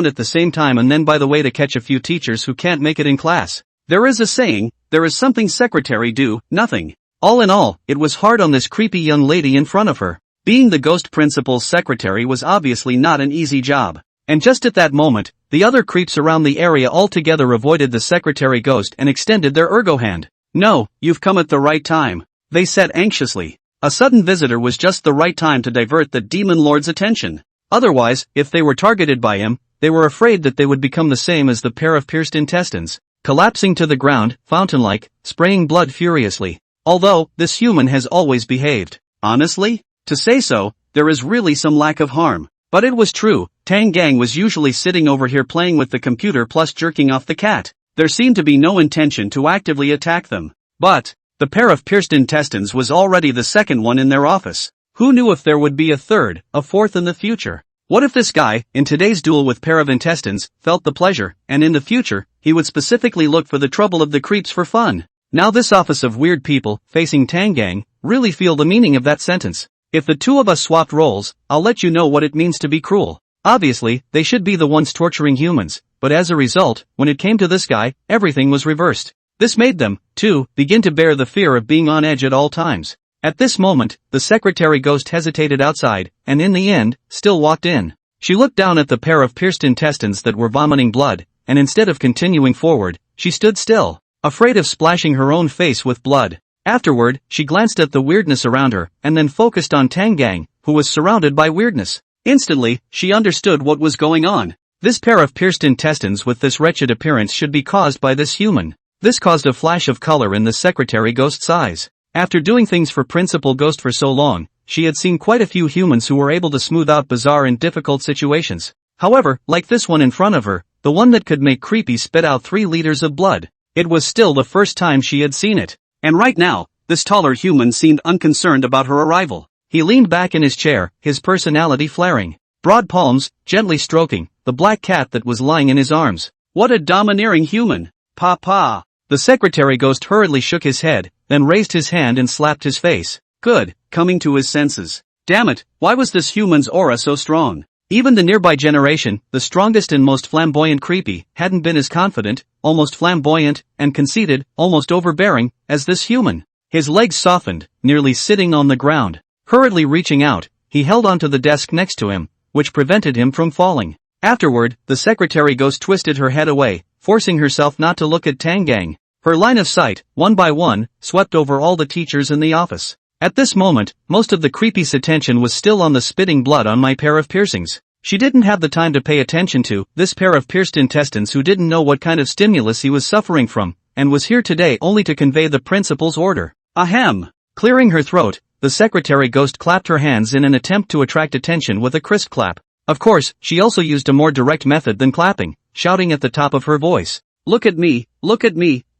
at the same time and then by the way to catch a few teachers who can't make it in class. There is a saying, there is something secretary do, nothing. All in all, it was hard on this creepy young lady in front of her. Being the ghost principal's secretary was obviously not an easy job. And just at that moment, the other creeps around the area altogether avoided the secretary ghost and extended their ergo hand. "No, you've come at the right time," they said anxiously. A sudden visitor was just the right time to divert the demon lord's attention. Otherwise, if they were targeted by him, they were afraid that they would become the same as the pair of pierced intestines, collapsing to the ground, fountain-like, spraying blood furiously. Although, this human has always behaved honestly. To say so, there is really some lack of harm. But it was true, Tang Gang was usually sitting over here playing with the computer plus jerking off the cat. There seemed to be no intention to actively attack them. But the pair of pierced intestines was already the second one in their office. Who knew if there would be a third, a fourth in the future? What if this guy, in today's duel with pair of intestines, felt the pleasure, and in the future, he would specifically look for the trouble of the creeps for fun? Now this office of weird people, facing Tang Gang, really feel the meaning of that sentence. If the two of us swapped roles, I'll let you know what it means to be cruel. Obviously, they should be the ones torturing humans, but as a result, when it came to this guy, everything was reversed. This made them, too, begin to bear the fear of being on edge at all times. At this moment, the secretary ghost hesitated outside, and in the end, still walked in. She looked down at the pair of pierced intestines that were vomiting blood, and instead of continuing forward, she stood still, afraid of splashing her own face with blood. Afterward, she glanced at the weirdness around her, and then focused on Tang Gang, who was surrounded by weirdness. Instantly, she understood what was going on. This pair of pierced intestines with this wretched appearance should be caused by this human. This caused a flash of color in the secretary ghost's eyes. After doing things for Principal Ghost for so long, she had seen quite a few humans who were able to smooth out bizarre and difficult situations. However, like this one in front of her, the one that could make creepy spit out 3 liters of blood, it was still the first time she had seen it. And right now, this taller human seemed unconcerned about her arrival. He leaned back in his chair, his personality flaring. Broad palms, gently stroking the black cat that was lying in his arms. What a domineering human! Papa! The secretary ghost hurriedly shook his head, then raised his hand and slapped his face. Good, coming to his senses. Damn it, why was this human's aura so strong? Even the nearby generation, the strongest and most flamboyant creepy, hadn't been as confident, almost flamboyant, and conceited, almost overbearing, as this human. His legs softened, nearly sitting on the ground. Hurriedly reaching out, he held onto the desk next to him, which prevented him from falling. Afterward, the secretary ghost twisted her head away, forcing herself not to look at Tang Gang. Her line of sight, one by one, swept over all the teachers in the office. At this moment, most of the creepy's attention was still on the spitting blood on my pair of piercings. She didn't have the time to pay attention to this pair of pierced intestines who didn't know what kind of stimulus he was suffering from, and was here today only to convey the principal's order. Ahem! Clearing her throat, the secretary ghost clapped her hands in an attempt to attract attention with a crisp clap. Of course, she also used a more direct method than clapping, shouting at the top of her voice. Look at me,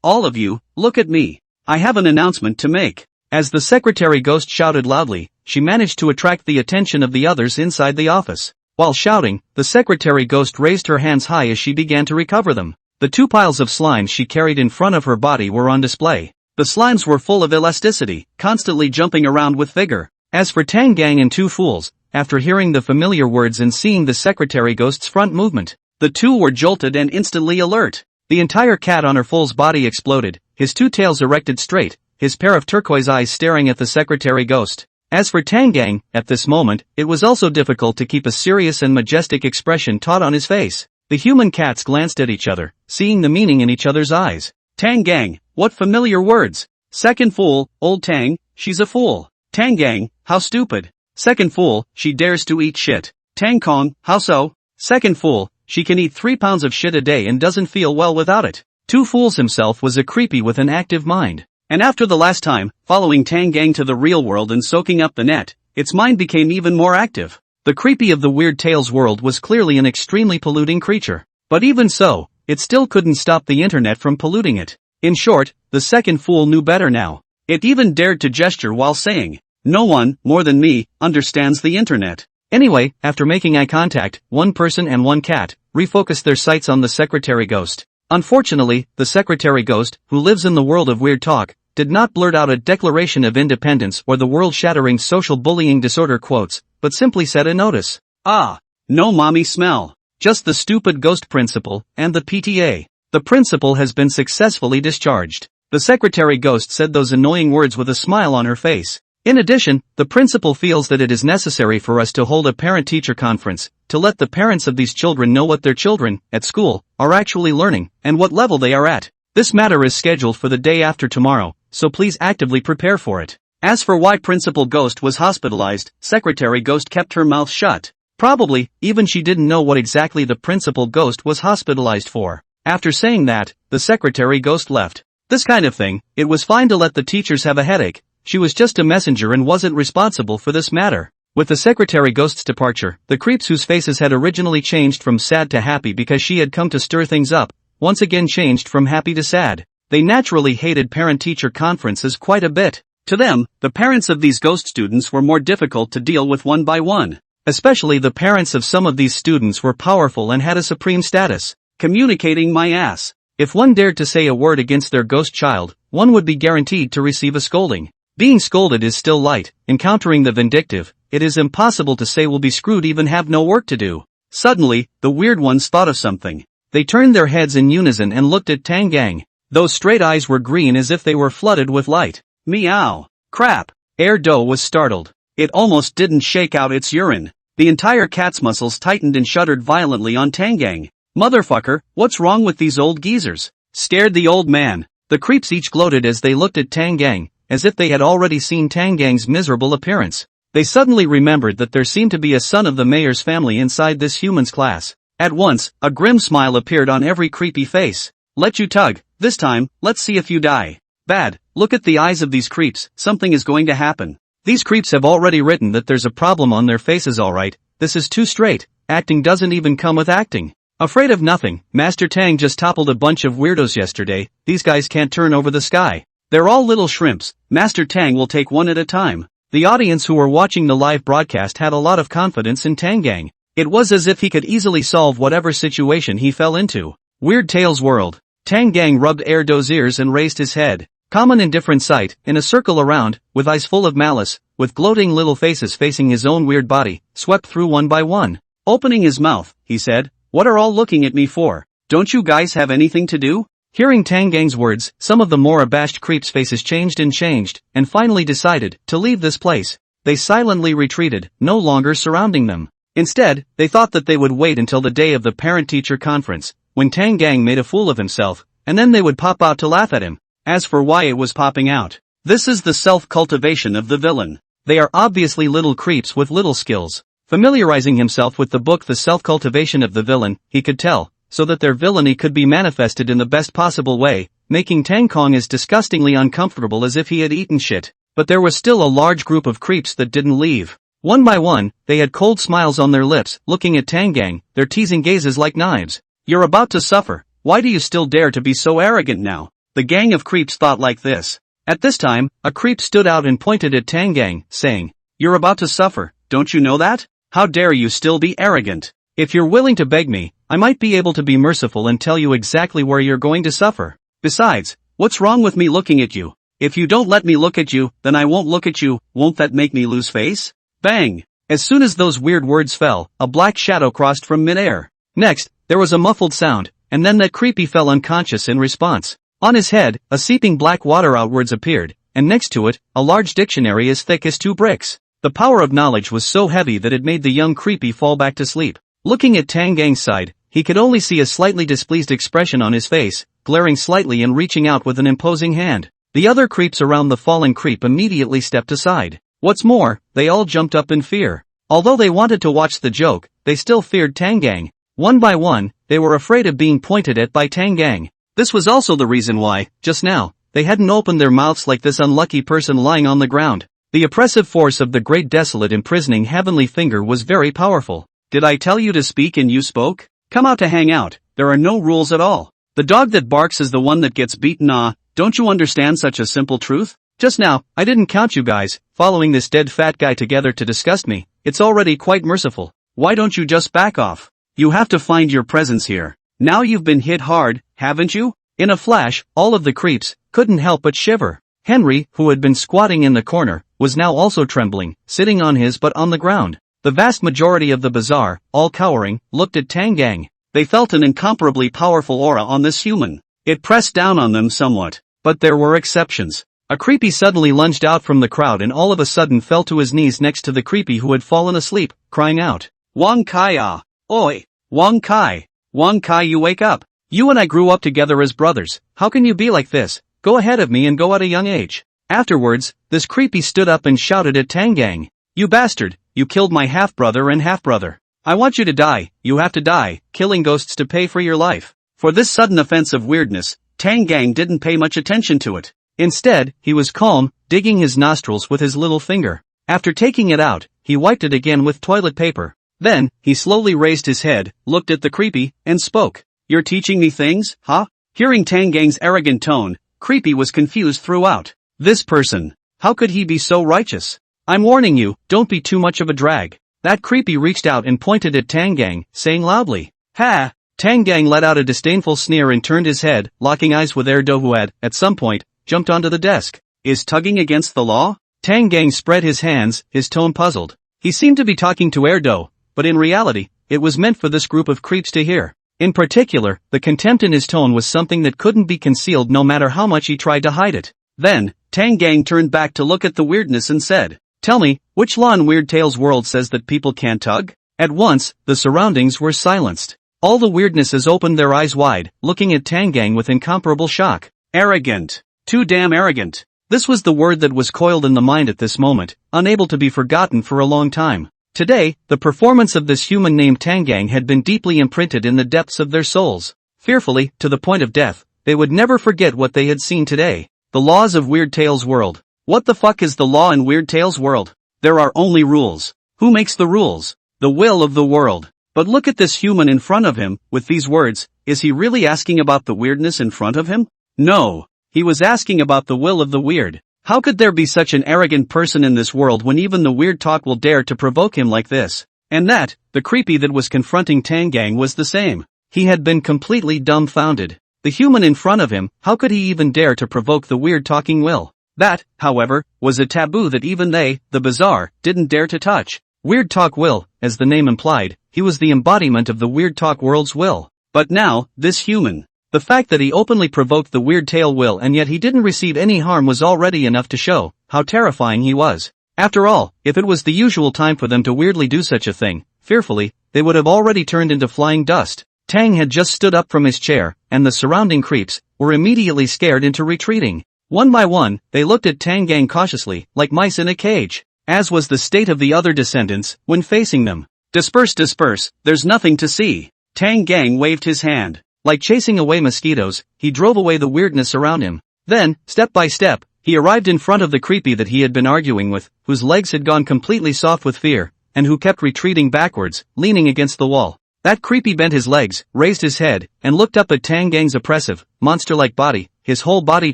all of you, look at me. I have an announcement to make. As the secretary ghost shouted loudly, she managed to attract the attention of the others inside the office. While shouting, the secretary ghost raised her hands high as she began to recover them. The 2 piles of slime she carried in front of her body were on display. The slimes were full of elasticity, constantly jumping around with vigor. As for Tang Gang and 2 fools, after hearing the familiar words and seeing the secretary ghost's front movement, the 2 were jolted and instantly alert. The entire cat on her fool's body exploded, his two tails erected straight, his pair of turquoise eyes staring at the secretary ghost. As for Tangang, at this moment, it was also difficult to keep a serious and majestic expression taut on his face. The human cats glanced at each other, seeing the meaning in each other's eyes. Tangang, what familiar words. Second fool, old Tang, she's a fool. Tangang, how stupid. Second fool, she dares to eat shit. Tang Kong, how so? Second fool, she can eat 3 pounds of shit a day and doesn't feel well without it. Two fools himself was a creepy with an active mind. And after the last time, following Tangang to the real world and soaking up the net, its mind became even more active. The creepy of the Weird Tales world was clearly an extremely polluting creature. But even so, it still couldn't stop the internet from polluting it. In short, the second fool knew better now. It even dared to gesture while saying, "No one, more than me, understands the internet." Anyway, after making eye contact, one person and one cat refocused their sights on the secretary ghost. Unfortunately, the secretary ghost, who lives in the world of weird talk, did not blurt out a declaration of independence or the world-shattering social bullying disorder quotes, but simply said a notice. Ah, no mommy smell. Just the stupid ghost principal and the PTA. The principal has been successfully discharged. The secretary ghost said those annoying words with a smile on her face. In addition, the principal feels that it is necessary for us to hold a parent-teacher conference, to let the parents of these children know what their children, at school, are actually learning, and what level they are at. This matter is scheduled for the day after tomorrow, so please actively prepare for it. As for why Principal Ghost was hospitalized, Secretary Ghost kept her mouth shut. Probably, even she didn't know what exactly the Principal Ghost was hospitalized for. After saying that, the Secretary Ghost left. This kind of thing, it was fine to let the teachers have a headache. She was just a messenger and wasn't responsible for this matter. With the Secretary Ghost's departure, the creeps whose faces had originally changed from sad to happy because she had come to stir things up, once again changed from happy to sad. They naturally hated parent-teacher conferences quite a bit. To them, the parents of these ghost students were more difficult to deal with one by one. Especially the parents of some of these students were powerful and had a supreme status. Communicating my ass. If one dared to say a word against their ghost child, one would be guaranteed to receive a scolding. Being scolded is still light, encountering the vindictive, it is impossible to say will be screwed even have no work to do. Suddenly, the weird ones thought of something. They turned their heads in unison and looked at Tangang. Those straight eyes were green as if they were flooded with light. Meow. Crap. Erdo was startled. It almost didn't shake out its urine. The entire cat's muscles tightened and shuddered violently on Tangang. Motherfucker, what's wrong with these old geezers? Scared the old man. The creeps each gloated as they looked at Tangang, as if they had already seen Tangang's miserable appearance. They suddenly remembered that there seemed to be a son of the mayor's family inside this human's class. At once, a grim smile appeared on every creepy face. Let you tug, this time, let's see if you die. Bad, look at the eyes of these creeps, something is going to happen. These creeps have already written that there's a problem on their faces alright, this is too straight, acting doesn't even come with acting. Afraid of nothing, Master Tang just toppled a bunch of weirdos yesterday, these guys can't turn over the sky. They're all little shrimps, Master Tang will take one at a time. The audience who were watching the live broadcast had a lot of confidence in Tangang. It was as if he could easily solve whatever situation he fell into. Weird Tales World. Tangang rubbed Erdo's ears and raised his head. Common indifferent sight, in a circle around, with eyes full of malice, with gloating little faces facing his own weird body, swept through one by one. Opening his mouth, he said, "What are all looking at me for? Don't you guys have anything to do?" Hearing Tangang's words, some of the more abashed creeps' faces changed, and finally decided to leave this place. They silently retreated, no longer surrounding them. Instead, they thought that they would wait until the day of the parent-teacher conference, when Tangang made a fool of himself, and then they would pop out to laugh at him. As for why it was popping out, this is the self-cultivation of the villain. They are obviously little creeps with little skills. Familiarizing himself with the book The Self-Cultivation of the Villain, he could tell, so that their villainy could be manifested in the best possible way, making Tang Kong as disgustingly uncomfortable as if he had eaten shit. But there was still a large group of creeps that didn't leave. One by one, they had cold smiles on their lips, looking at Tangang, their teasing gazes like knives. "You're about to suffer, why do you still dare to be so arrogant now?" The gang of creeps thought like this. At this time, a creep stood out and pointed at Tangang, saying, "You're about to suffer, don't you know that? How dare you still be arrogant? If you're willing to beg me, I might be able to be merciful and tell you exactly where you're going to suffer. Besides, what's wrong with me looking at you? If you don't let me look at you, then I won't look at you, won't that make me lose face?" Bang! As soon as those weird words fell, a black shadow crossed from midair. Next, there was a muffled sound, and then that creepy fell unconscious in response. On his head, a seeping black water outwards appeared, and next to it, a large dictionary as thick as 2 bricks. The power of knowledge was so heavy that it made the young creepy fall back to sleep. Looking at Tang Gang's side, he could only see a slightly displeased expression on his face, glaring slightly and reaching out with an imposing hand. The other creeps around the fallen creep immediately stepped aside. What's more, they all jumped up in fear. Although they wanted to watch the joke, they still feared Tang Gang. One by one, they were afraid of being pointed at by Tang Gang. This was also the reason why, just now, they hadn't opened their mouths like this unlucky person lying on the ground. The oppressive force of the great desolate imprisoning heavenly finger was very powerful. Did I tell you to speak and you spoke? Come out to hang out, there are no rules at all. The dog that barks is the one that gets beaten. Don't you understand such a simple truth? Just now, I didn't count you guys, following this dead fat guy together to disgust me. It's already quite merciful. Why don't you just back off? You have to find your presence here. Now you've been hit hard, haven't you? In a flash, all of the creeps couldn't help but shiver. Henry, who had been squatting in the corner, was now also trembling, sitting on his butt on the ground. The vast majority of the bazaar, all cowering, looked at Tang Gang. They felt an incomparably powerful aura on this human. It pressed down on them somewhat. But there were exceptions. A creepy suddenly lunged out from the crowd and all of a sudden fell to his knees next to the creepy who had fallen asleep, crying out, "Wang Kai ah! Oi! Wang Kai! Wang Kai, you wake up! You and I grew up together as brothers, how can you be like this? Go ahead of me and go at a young age." Afterwards, this creepy stood up and shouted at Tang Gang, "You bastard, you killed my half-brother and half-brother. I want you to die, you have to die, killing ghosts to pay for your life." For this sudden offense of weirdness, Tang Gang didn't pay much attention to it. Instead, he was calm, digging his nostrils with his little finger. After taking it out, he wiped it again with toilet paper. Then, he slowly raised his head, looked at the creepy, and spoke. "You're teaching me things, huh?" Hearing Tang Gang's arrogant tone, Creepy was confused throughout. This person, how could he be so righteous? "I'm warning you, don't be too much of a drag." That Creepy reached out and pointed at Tang Gang, saying loudly, "Ha!" Tang Gang let out a disdainful sneer and turned his head, locking eyes with Erdo who had, at some point, jumped onto the desk. "Is tugging against the law?" Tang Gang spread his hands, his tone puzzled. He seemed to be talking to Erdo, but in reality, it was meant for this group of creeps to hear. In particular, the contempt in his tone was something that couldn't be concealed no matter how much he tried to hide it. Then, Tang Gang turned back to look at the weirdness and said, "Tell me, which law in Weird Tales world says that people can't tug?" At once, the surroundings were silenced. All the weirdnesses opened their eyes wide, looking at Tang Gang with incomparable shock. Arrogant. Too damn arrogant. This was the word that was coiled in the mind at this moment, unable to be forgotten for a long time. Today, the performance of this human named Tang Gang had been deeply imprinted in the depths of their souls. Fearfully, to the point of death, they would never forget what they had seen today. The laws of Weird Tales world. What the fuck is the law in Weird Tales world? There are only rules. Who makes the rules? The will of the world. But look at this human in front of him, with these words, is he really asking about the weirdness in front of him? No. He was asking about the will of the weird. How could there be such an arrogant person in this world when even the weird talk will dare to provoke him like this? And that, the creepy that was confronting Tang Gang was the same. He had been completely dumbfounded. The human in front of him, how could he even dare to provoke the weird talking will? That, however, was a taboo that even they, the Bazaar, didn't dare to touch. Weird Talk will, as the name implied, he was the embodiment of the Weird Talk world's will. But now, this human. The fact that he openly provoked the Weird Tale will and yet he didn't receive any harm was already enough to show how terrifying he was. After all, if it was the usual time for them to weirdly do such a thing, fearfully, they would have already turned into flying dust. Tang had just stood up from his chair, and the surrounding creeps were immediately scared into retreating. One by one, they looked at Tang Gang cautiously, like mice in a cage, as was the state of the other descendants when facing them. Disperse, disperse, there's nothing to see. Tang Gang waved his hand. Like chasing away mosquitoes, he drove away the weirdness around him. Then, step by step, he arrived in front of the creepy that he had been arguing with, whose legs had gone completely soft with fear, and who kept retreating backwards, leaning against the wall. That creepy bent his legs, raised his head, and looked up at Tang Gang's oppressive, monster-like body, his whole body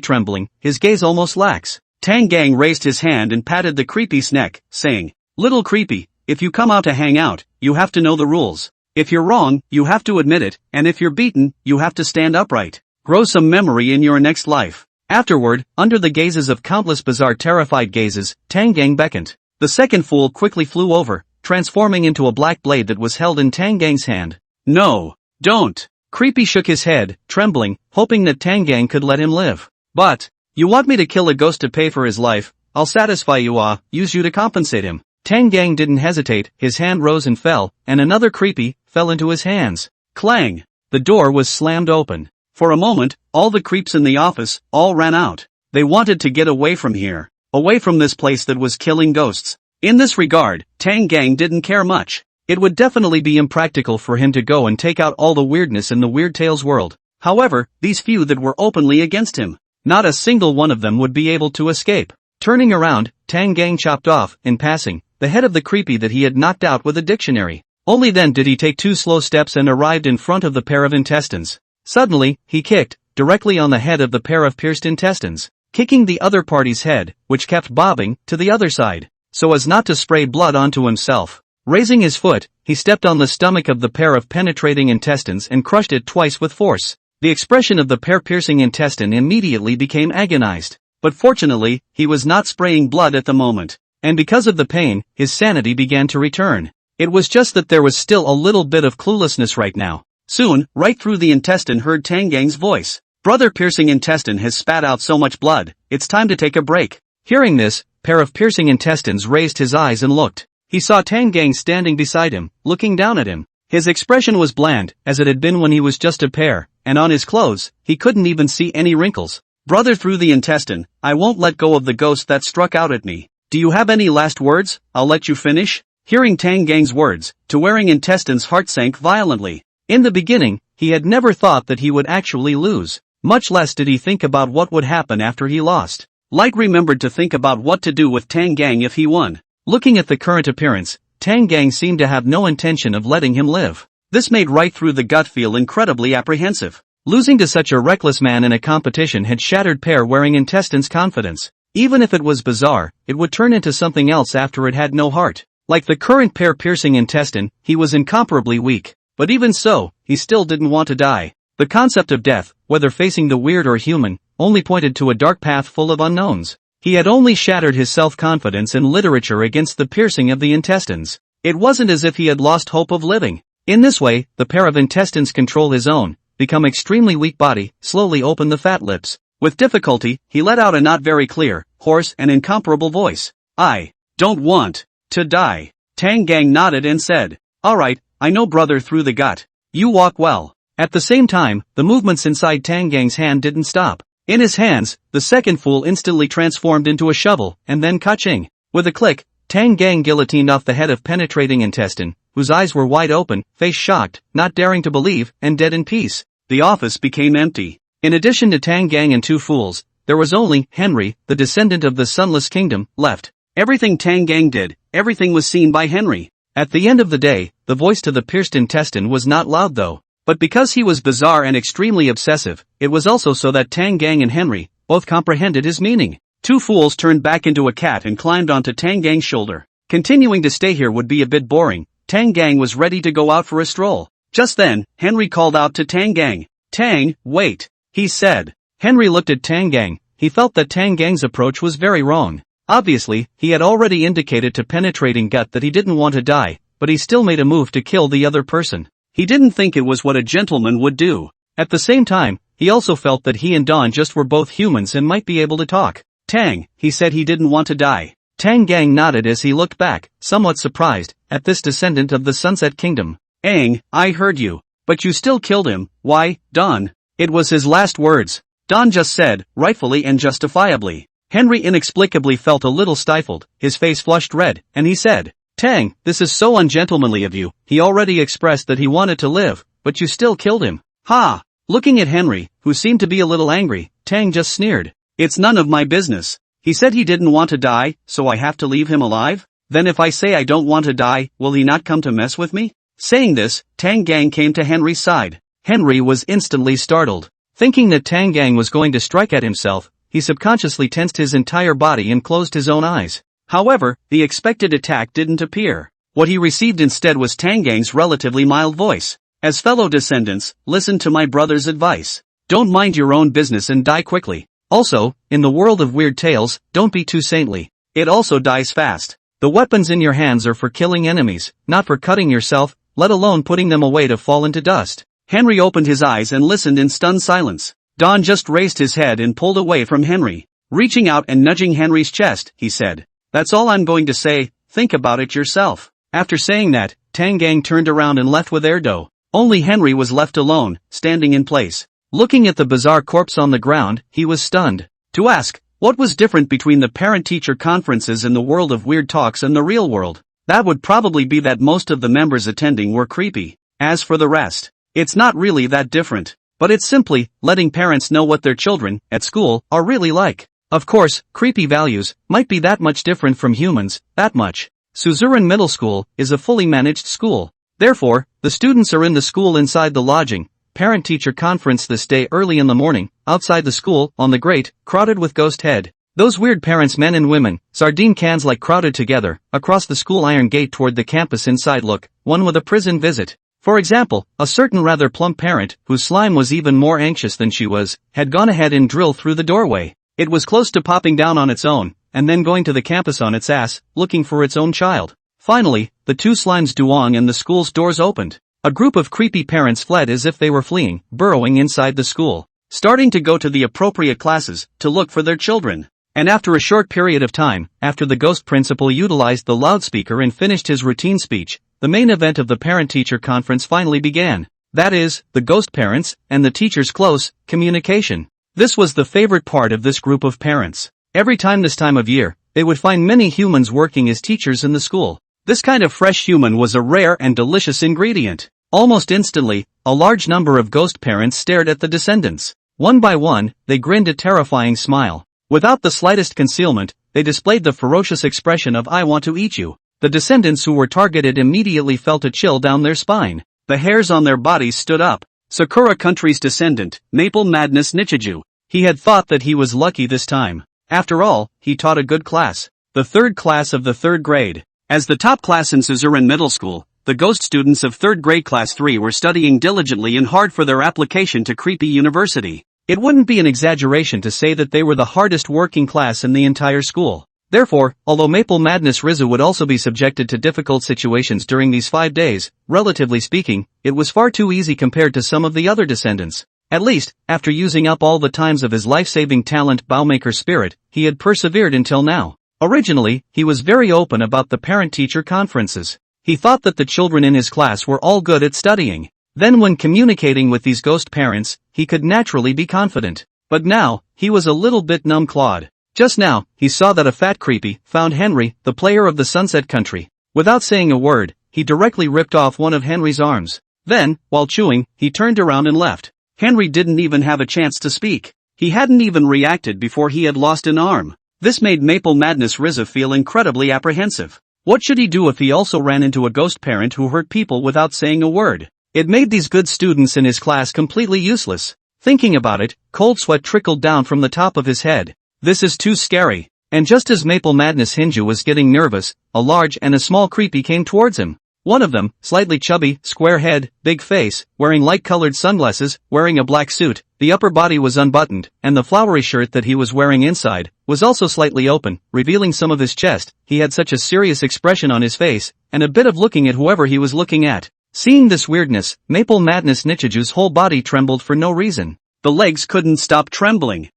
trembling, his gaze almost lax. Tang Gang raised his hand and patted the creepy's neck, saying, "Little creepy, if you come out to hang out, you have to know the rules. If you're wrong, you have to admit it, and if you're beaten, you have to stand upright. Grow some memory in your next life." Afterward, under the gazes of countless bizarre terrified gazes, Tang Gang beckoned. The second fool quickly flew over, transforming into a black blade that was held in Tang Gang's hand. "No, don't. Creepy shook his head, trembling, hoping that Tang Gang could let him live. But, you want me to kill a ghost to pay for his life? I'll satisfy you, use you to compensate him. Tang Gang didn't hesitate, his hand rose and fell, and another creepy fell into his hands. Clang! The door was slammed open. For a moment, all the creeps in the office all ran out. They wanted to get away from here. Away from this place that was killing ghosts. In this regard, Tang Gang didn't care much. It would definitely be impractical for him to go and take out all the weirdness in the Weird Tales world. However, these few that were openly against him, not a single one of them would be able to escape. Turning around, Tang Gang chopped off, in passing, the head of the creepy that he had knocked out with a dictionary. Only then did he take 2 slow steps and arrived in front of the pair of intestines. Suddenly, he kicked, directly on the head of the pair of pierced intestines, kicking the other party's head, which kept bobbing, to the other side, so as not to spray blood onto himself. Raising his foot, he stepped on the stomach of the pair of penetrating intestines and crushed it twice with force. The expression of the pair-piercing intestine immediately became agonized. But fortunately, he was not spraying blood at the moment. And because of the pain, his sanity began to return. It was just that there was still a little bit of cluelessness right now. Soon, right through the intestine heard Tang Gang's voice. Brother piercing intestine has spat out so much blood, it's time to take a break. Hearing this, pair of piercing intestines raised his eyes and looked. He saw Tang Gang standing beside him, looking down at him. His expression was bland, as it had been when he was just a pair, and on his clothes, he couldn't even see any wrinkles. Brother through the intestine, I won't let go of the ghost that struck out at me. Do you have any last words? I'll let you finish. Hearing Tang Gang's words, Wearing Intestine's heart sank violently. In the beginning, he had never thought that he would actually lose. Much less did he think about what would happen after he lost. Light remembered to think about what to do with Tang Gang if he won. Looking at the current appearance, Tang Gang seemed to have no intention of letting him live. This made Right through the gut feel incredibly apprehensive. Losing to such a reckless man in a competition had shattered pair Wearing Intestine's confidence. Even if it was bizarre, it would turn into something else after it had no heart. Like the current pair piercing intestine, he was incomparably weak. But even so, he still didn't want to die. The concept of death, whether facing the weird or human, only pointed to a dark path full of unknowns. He had only shattered his self-confidence in literature against the piercing of the intestines. It wasn't as if he had lost hope of living. In this way, the pair of intestines control his own, become extremely weak body, slowly open the fat lips. With difficulty, he let out a not very clear, hoarse and incomparable voice. I don't want to die. Tang Gang nodded and said, Alright, I know brother through the gut. You walk well. At the same time, the movements inside Tang Gang's hand didn't stop. In his hands, the second fool instantly transformed into a shovel, and then ka-ching. With a click, Tang Gang guillotined off the head of penetrating intestine, whose eyes were wide open, face shocked, not daring to believe, and dead in peace. The office became empty. In addition to Tang Gang and 2 fools, there was only Henry, the descendant of the Sunless Kingdom, left. Everything Tang Gang did, everything was seen by Henry. At the end of the day, the voice to the pierced intestine was not loud though. But because he was bizarre and extremely obsessive, it was also so that Tang Gang and Henry both comprehended his meaning. 2 fools turned back into a cat and climbed onto Tang Gang's shoulder. Continuing to stay here would be a bit boring. Tang Gang was ready to go out for a stroll. Just then, Henry called out to Tang Gang. Tang, wait, he said. Henry looked at Tang Gang. He felt that Tang Gang's approach was very wrong. Obviously, he had already indicated to penetrating gut that he didn't want to die, but he still made a move to kill the other person. He didn't think it was what a gentleman would do. At the same time, he also felt that he and Don just were both humans and might be able to talk. Tang, he said he didn't want to die. Tang Gang nodded as he looked back, somewhat surprised, at this descendant of the Sunset Kingdom. Aang, I heard you. But you still killed him. Why, Don? It was his last words. Don just said, rightfully and justifiably. Henry inexplicably felt a little stifled, his face flushed red, and he said, Tang, this is so ungentlemanly of you. He already expressed that he wanted to live, but you still killed him. Ha! Looking at Henry, who seemed to be a little angry, Tang just sneered. It's none of my business. He said he didn't want to die, so I have to leave him alive? Then if I say I don't want to die, will he not come to mess with me? Saying this, Tang Gang came to Henry's side. Henry was instantly startled. Thinking that Tang Gang was going to strike at himself, he subconsciously tensed his entire body and closed his own eyes. However, the expected attack didn't appear. What he received instead was Tang Gang's relatively mild voice. As fellow descendants, listen to my brother's advice. Don't mind your own business and die quickly. Also, in the world of weird tales, don't be too saintly. It also dies fast. The weapons in your hands are for killing enemies, not for cutting yourself, let alone putting them away to fall into dust. Henry opened his eyes and listened in stunned silence. Don just raised his head and pulled away from Henry. Reaching out and nudging Henry's chest, he said, "That's all I'm going to say, think about it yourself." After saying that, Tangang turned around and left with Erdo. Only Henry was left alone, standing in place. Looking at the bizarre corpse on the ground, he was stunned. To ask, what was different between the parent-teacher conferences in the world of weird talks and the real world? That would probably be that most of the members attending were creepy. As for the rest, it's not really that different. But it's simply letting parents know what their children, at school, are really like. Of course, creepy values might be that much different from humans, that much. Suzuran Middle School is a fully managed school. Therefore, the students are in the school inside the lodging. Parent-teacher conference this day early in the morning, outside the school, on the grate, crowded with ghost head. Those weird parents, men and women, sardine cans like crowded together, across the school iron gate toward the campus inside. Look, one with a prison visit. For example, a certain rather plump parent, whose slime was even more anxious than she was, had gone ahead and drilled through the doorway. It was close to popping down on its own, and then going to the campus on its ass, looking for its own child. Finally, the two slimes duong and the school's doors opened. A group of creepy parents fled as if they were fleeing, burrowing inside the school, starting to go to the appropriate classes, to look for their children. And after a short period of time, after the ghost principal utilized the loudspeaker and finished his routine speech, the main event of the parent-teacher conference finally began. That is, the ghost parents, and the teachers' close communication. This was the favorite part of this group of parents. Every time this time of year, they would find many humans working as teachers in the school. This kind of fresh human was a rare and delicious ingredient. Almost instantly, a large number of ghost parents stared at the descendants. One by one, they grinned a terrifying smile. Without the slightest concealment, they displayed the ferocious expression of "I want to eat you." The descendants who were targeted immediately felt a chill down their spine. The hairs on their bodies stood up. Sakura Country's descendant, Maple Madness Nichiju. He had thought that he was lucky this time. After all, he taught a good class. The third class of the third grade. As the top class in Suzuran Middle School, the ghost students of third grade class 3 were studying diligently and hard for their application to Creepy University. It wouldn't be an exaggeration to say that they were the hardest working class in the entire school. Therefore, although Maple Madness Rizu would also be subjected to difficult situations during these 5 days, relatively speaking, it was far too easy compared to some of the other descendants. At least, after using up all the times of his life-saving talent Bowmaker spirit, he had persevered until now. Originally, he was very open about the parent-teacher conferences. He thought that the children in his class were all good at studying. Then when communicating with these ghost parents, he could naturally be confident. But now, he was a little bit numb-clawed. Just now, he saw that a fat creepy found Henry, the player of the Sunset Country. Without saying a word, he directly ripped off one of Henry's arms. Then, while chewing, he turned around and left. Henry didn't even have a chance to speak. He hadn't even reacted before he had lost an arm. This made Maple Madness Riza feel incredibly apprehensive. What should he do if he also ran into a ghost parent who hurt people without saying a word? It made these good students in his class completely useless. Thinking about it, cold sweat trickled down from the top of his head. This is too scary. And just as Maple Madness Hinju was getting nervous, a large and a small creepy came towards him. One of them, slightly chubby, square head, big face, wearing light-colored sunglasses, wearing a black suit, the upper body was unbuttoned, and the flowery shirt that he was wearing inside was also slightly open, revealing some of his chest. He had such a serious expression on his face, and a bit of looking at whoever he was looking at. Seeing this weirdness, Maple Madness Nichiju's whole body trembled for no reason. The legs couldn't stop trembling.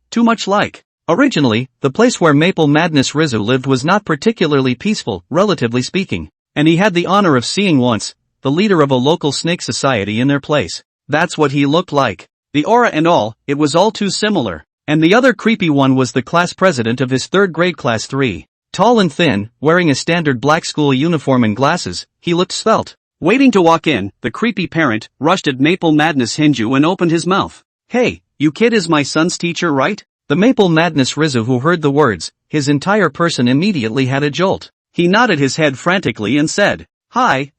Too much like. Originally, the place where Maple Madness Rizu lived was not particularly peaceful, relatively speaking. And he had the honor of seeing once, the leader of a local snake society in their place. That's what he looked like. The aura and all, it was all too similar. And the other creepy one was the class president of his third grade class 3. Tall and thin, wearing a standard black school uniform and glasses, he looked svelte. Waiting to walk in, the creepy parent rushed at Maple Madness Hinju and opened his mouth. "Hey, you kid is my son's teacher, right?" The Maple Madness Rizu who heard the words, his entire person immediately had a jolt. He nodded his head frantically and said, Hi,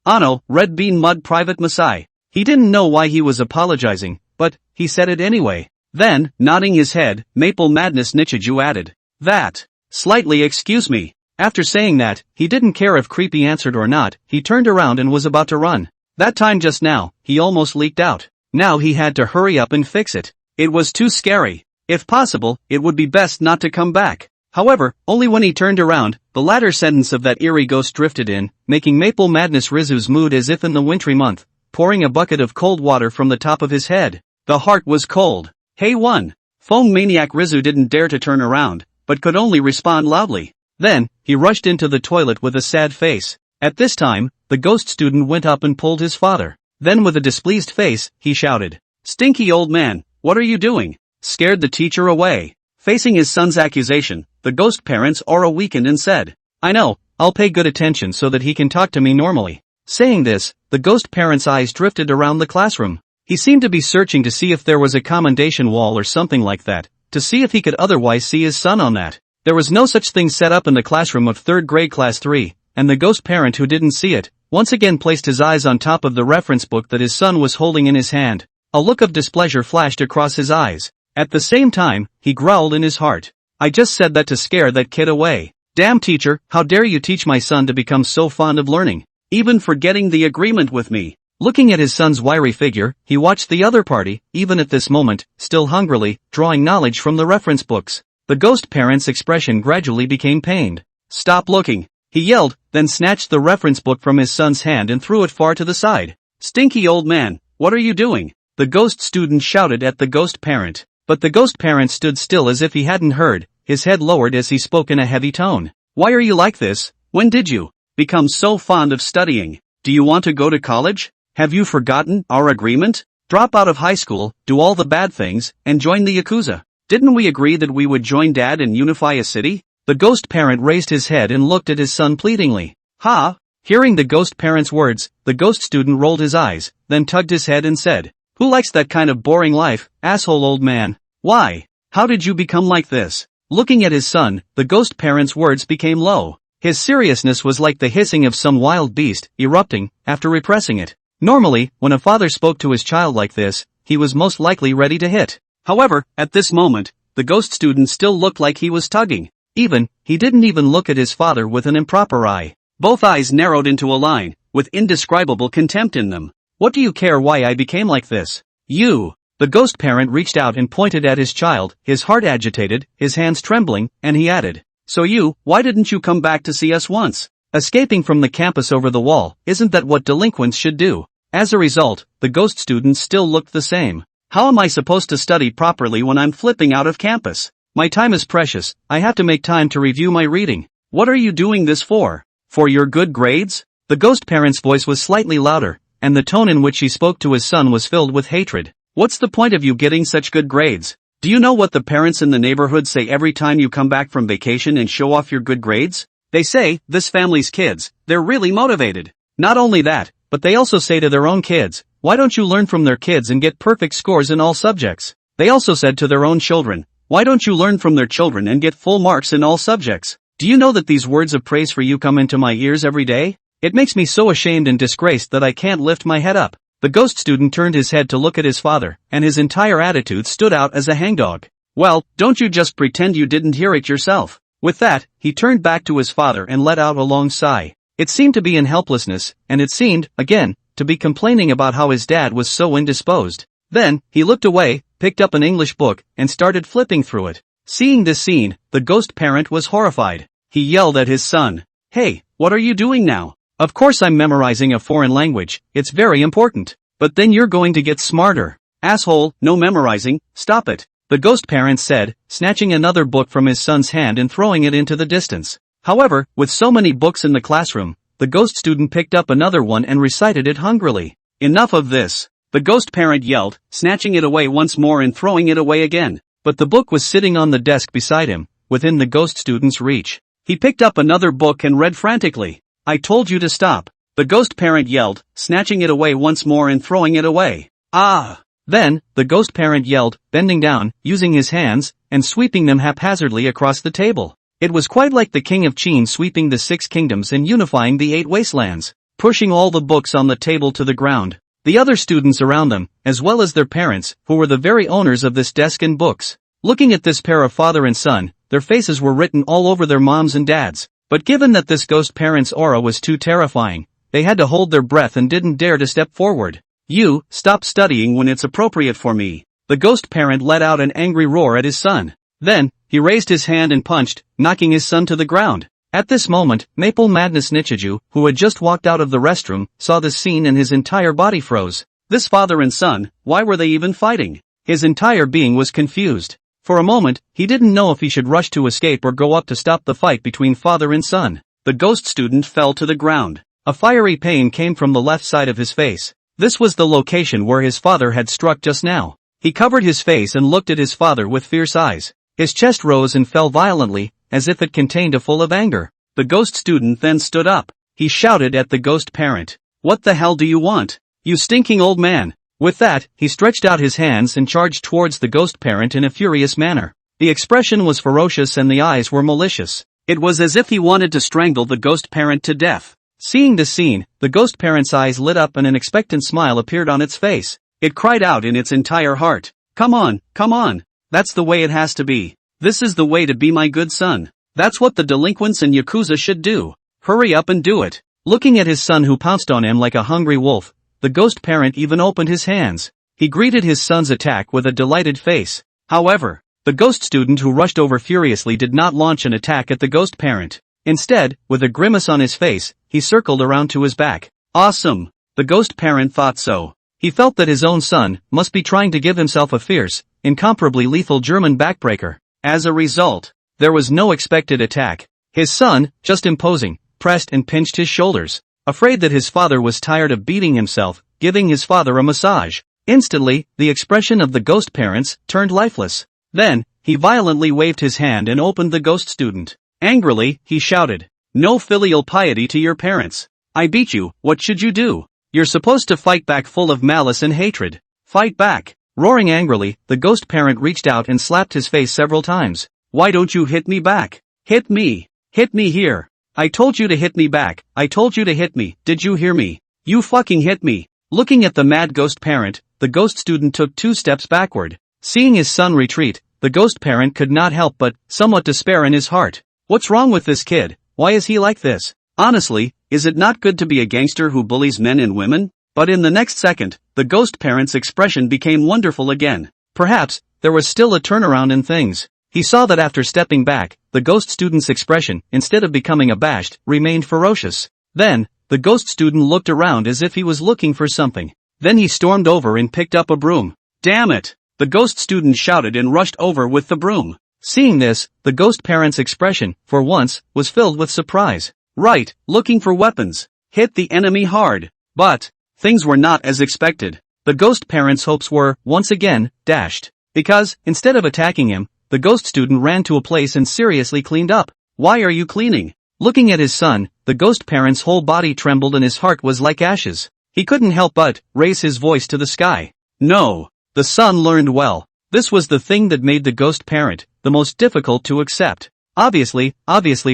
Ano, Red Bean Mud Private Masai." He didn't know why he was apologizing, but he said it anyway. Then, nodding his head, Maple Madness Nichiju added, "That. Slightly excuse me." After saying that, he didn't care if Creepy answered or not. He turned around and was about to run. That time just now, he almost leaked out. Now he had to hurry up and fix it. It was too scary. If possible, it would be best not to come back. However, only when he turned around, the latter sentence of that eerie ghost drifted in, making Maple Madness Rizu's mood as if in the wintry month. pouring a bucket of cold water from the top of his head. The heart was cold. Hey one! Foam maniac Rizu didn't dare to turn around, but could only respond loudly. Then, he rushed into the toilet with a sad face. At this time, the ghost student went up and pulled his father. Then with a displeased face, he shouted, "Stinky old man, what are you doing?" Scared the teacher away. Facing his son's accusation, the ghost parent's aura weakened and said, "I know, I'll pay good attention so that he can talk to me normally." Saying this, the ghost parent's eyes drifted around the classroom. He seemed to be searching to see if there was a commendation wall or something like that, to see if he could otherwise see his son on that. There was no such thing set up in the classroom of 3rd grade class 3, and the ghost parent who didn't see it, once again placed his eyes on top of the reference book that his son was holding in his hand. A look of displeasure flashed across his eyes. At the same time, he growled in his heart, "I just said that to scare that kid away. Damn teacher, how dare you teach my son to become so fond of learning, even forgetting the agreement with me." Looking at his son's wiry figure, he watched the other party, even at this moment, still hungrily, drawing knowledge from the reference books. The ghost parent's expression gradually became pained. "Stop looking," he yelled, then snatched the reference book from his son's hand and threw it far to the side. "Stinky old man, what are you doing?" the ghost student shouted at the ghost parent. But the ghost parent stood still as if he hadn't heard, his head lowered as he spoke in a heavy tone. "Why are you like this? When did you become so fond of studying? Do you want to go to college? Have you forgotten our agreement? Drop out of high school, do all the bad things, and join the Yakuza. Didn't we agree that we would join Dad and unify a city?" The ghost parent raised his head and looked at his son pleadingly. "Ha!" Hearing the ghost parent's words, the ghost student rolled his eyes, then tugged his head and said, "Who likes that kind of boring life, asshole old man? Why? How did you become like this?" Looking at his son, the ghost parent's words became low. His seriousness was like the hissing of some wild beast, erupting, after repressing it. Normally, when a father spoke to his child like this, he was most likely ready to hit. However, at this moment, the ghost student still looked like he was tugging. He didn't even look at his father with an improper eye. Both eyes narrowed into a line, with indescribable contempt in them. "What do you care why I became like this? You!" The ghost parent reached out and pointed at his child, his heart agitated, his hands trembling, and he added, "So why didn't you come back to see us once? Escaping from the campus over the wall, isn't that what delinquents should do?" As a result, the ghost student still looked the same. "How am I supposed to study properly when I'm flipping out of campus? My time is precious, I have to make time to review my reading. What are you doing this for? For your good grades?" The ghost parent's voice was slightly louder, and the tone in which he spoke to his son was filled with hatred. "What's the point of you getting such good grades? Do you know what the parents in the neighborhood say every time you come back from vacation and show off your good grades? They say, this family's kids, they're really motivated. Not only that, but they also say to their own kids, why don't you learn from their kids and get perfect scores in all subjects? They also said to their own children, why don't you learn from their children and get full marks in all subjects? Do you know that these words of praise for you come into my ears every day? It makes me so ashamed and disgraced that I can't lift my head up." The ghost student turned his head to look at his father, and his entire attitude stood out as a hangdog. "Well, don't you just pretend you didn't hear it yourself." With that, he turned back to his father and let out a long sigh. It seemed to be in helplessness, and it seemed, again, to be complaining about how his dad was so indisposed. Then, he looked away, picked up an English book, and started flipping through it. Seeing this scene, the ghost parent was horrified. He yelled at his son, "Hey, what are you doing now? Of course I'm memorizing a foreign language, it's very important. But then you're going to get smarter. Asshole, no memorizing, stop it," the ghost parent said, snatching another book from his son's hand and throwing it into the distance. However, with so many books in the classroom, the ghost student picked up another one and recited it hungrily. "Enough of this," the ghost parent yelled, snatching it away once more and throwing it away again. But the book was sitting on the desk beside him, within the ghost student's reach. He picked up another book and read frantically. "I told you to stop," the ghost parent yelled, snatching it away once more and throwing it away. "Ah!" Then, the ghost parent yelled, bending down, using his hands, and sweeping them haphazardly across the table. It was quite like the king of Qin sweeping the 6 kingdoms and unifying the 8 wastelands, pushing all the books on the table to the ground. The other students around them, as well as their parents, who were the very owners of this desk and books, looking at this pair of father and son, their faces were written all over their moms and dads. But given that this ghost parent's aura was too terrifying, they had to hold their breath and didn't dare to step forward. "You, stop studying when it's appropriate for me," the ghost parent let out an angry roar at his son. Then, he raised his hand and punched, knocking his son to the ground. At this moment, Maple Madness Nichiju, who had just walked out of the restroom, saw this scene and his entire body froze. This father and son, why were they even fighting? His entire being was confused. For a moment, he didn't know if he should rush to escape or go up to stop the fight between father and son. The ghost student fell to the ground. A fiery pain came from the left side of his face. This was the location where his father had struck just now. He covered his face and looked at his father with fierce eyes. His chest rose and fell violently, as if it contained a full of anger. The ghost student then stood up. He shouted at the ghost parent. "What the hell do you want? You stinking old man!" With that, he stretched out his hands and charged towards the ghost parent in a furious manner. The expression was ferocious and the eyes were malicious. It was as if he wanted to strangle the ghost parent to death. Seeing this scene, the ghost parent's eyes lit up and an expectant smile appeared on its face. It cried out in its entire heart, come on, that's the way it has to be. This is the way to be my good son. That's what the delinquents in Yakuza should do. Hurry up and do it." Looking at his son who pounced on him like a hungry wolf, the ghost parent even opened his hands. He greeted his son's attack with a delighted face. However, the ghost student who rushed over furiously did not launch an attack at the ghost parent. Instead, with a grimace on his face, he circled around to his back. Awesome! The ghost parent thought so. He felt that his own son must be trying to give himself a fierce, incomparably lethal German backbreaker. As a result, there was no expected attack. His son, just imposing, pressed and pinched his shoulders. Afraid that his father was tired of beating himself, giving his father a massage. Instantly, the expression of the ghost parents turned lifeless. Then, he violently waved his hand and opened the ghost student. Angrily, he shouted, "No filial piety to your parents. I beat you, what should you do? You're supposed to fight back full of malice and hatred. Fight back." Roaring angrily, the ghost parent reached out and slapped his face several times. "Why don't you hit me back? Hit me! Hit me here! I told you to hit me back, I told you to hit me, did you hear me? You fucking hit me!" Looking at the mad ghost parent, the ghost student took 2 steps backward. Seeing his son retreat, the ghost parent could not help but somewhat despair in his heart. What's wrong with this kid? Why is he like this? Honestly, is it not good to be a gangster who bullies men and women? But in the next second, the ghost parent's expression became wonderful again. Perhaps, there was still a turnaround in things. He saw that after stepping back, the ghost student's expression, instead of becoming abashed, remained ferocious. Then, the ghost student looked around as if he was looking for something. Then he stormed over and picked up a broom. "Damn it!" The ghost student shouted and rushed over with the broom. Seeing this, the ghost parent's expression, for once, was filled with surprise. Right, looking for weapons. Hit the enemy hard. But things were not as expected. The ghost parent's hopes were, once again, dashed. Because, instead of attacking him, the ghost student ran to a place and seriously cleaned up. "Why are you cleaning?" Looking at his son, the ghost parent's whole body trembled and his heart was like ashes. He couldn't help but raise his voice to the sky. No. The son learned well. This was the thing that made the ghost parent the most difficult to accept. Obviously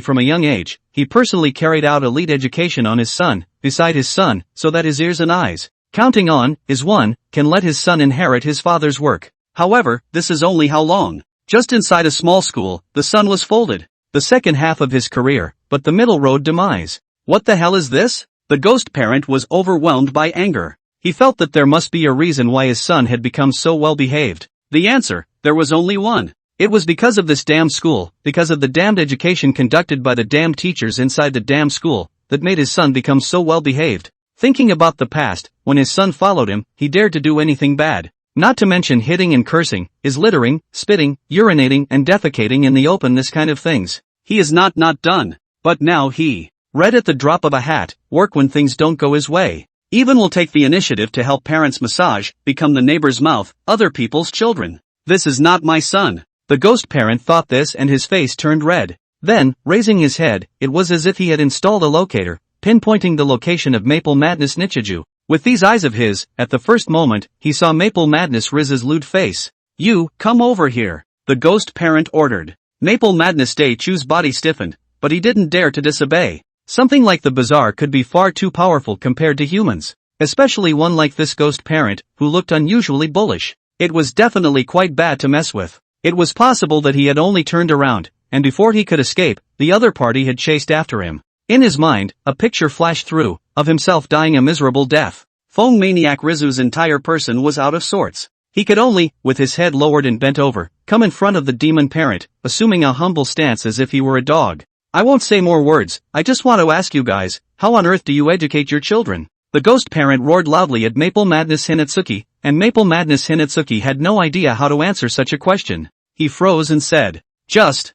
from a young age, he personally carried out elite education on his son, beside his son, so that his ears and eyes, counting on, is one, can let his son inherit his father's work. However, this is only how long. Just inside a small school, the son was folded. The second half of his career, but the middle road demise. What the hell is this? The ghost parent was overwhelmed by anger. He felt that there must be a reason why his son had become so well behaved. The answer, there was only one. It was because of this damn school, because of the damned education conducted by the damned teachers inside the damn school, that made his son become so well behaved. Thinking about the past, when his son followed him, he dared to do anything bad. Not to mention hitting and cursing, is littering, spitting, urinating and defecating in the open, this kind of things. He is not done. But now he, read at the drop of a hat, work when things don't go his way. Even will take the initiative to help parents massage, become the neighbor's mouth, other people's children. This is not my son. The ghost parent thought this and his face turned red. Then, raising his head, it was as if he had installed a locator, pinpointing the location of Maple Madness Nichiju. With these eyes of his, at the first moment, he saw Maple Madness Riz's lewd face. "You, come over here," the ghost parent ordered. Maple Madness Nichiju's body stiffened, but he didn't dare to disobey. Something like the bazaar could be far too powerful compared to humans. Especially one like this ghost parent, who looked unusually bullish. It was definitely quite bad to mess with. It was possible that he had only turned around, and before he could escape, the other party had chased after him. In his mind, a picture flashed through, of himself dying a miserable death. Feng Maniac Rizu's entire person was out of sorts. He could only, with his head lowered and bent over, come in front of the demon parent, assuming a humble stance as if he were a dog. I won't say more words, I just want to ask you guys, how on earth do you educate your children? The ghost parent roared loudly at Maple Madness Hinatsuki, and Maple Madness Hinatsuki had no idea how to answer such a question. He froze and said, Just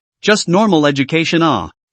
normal education.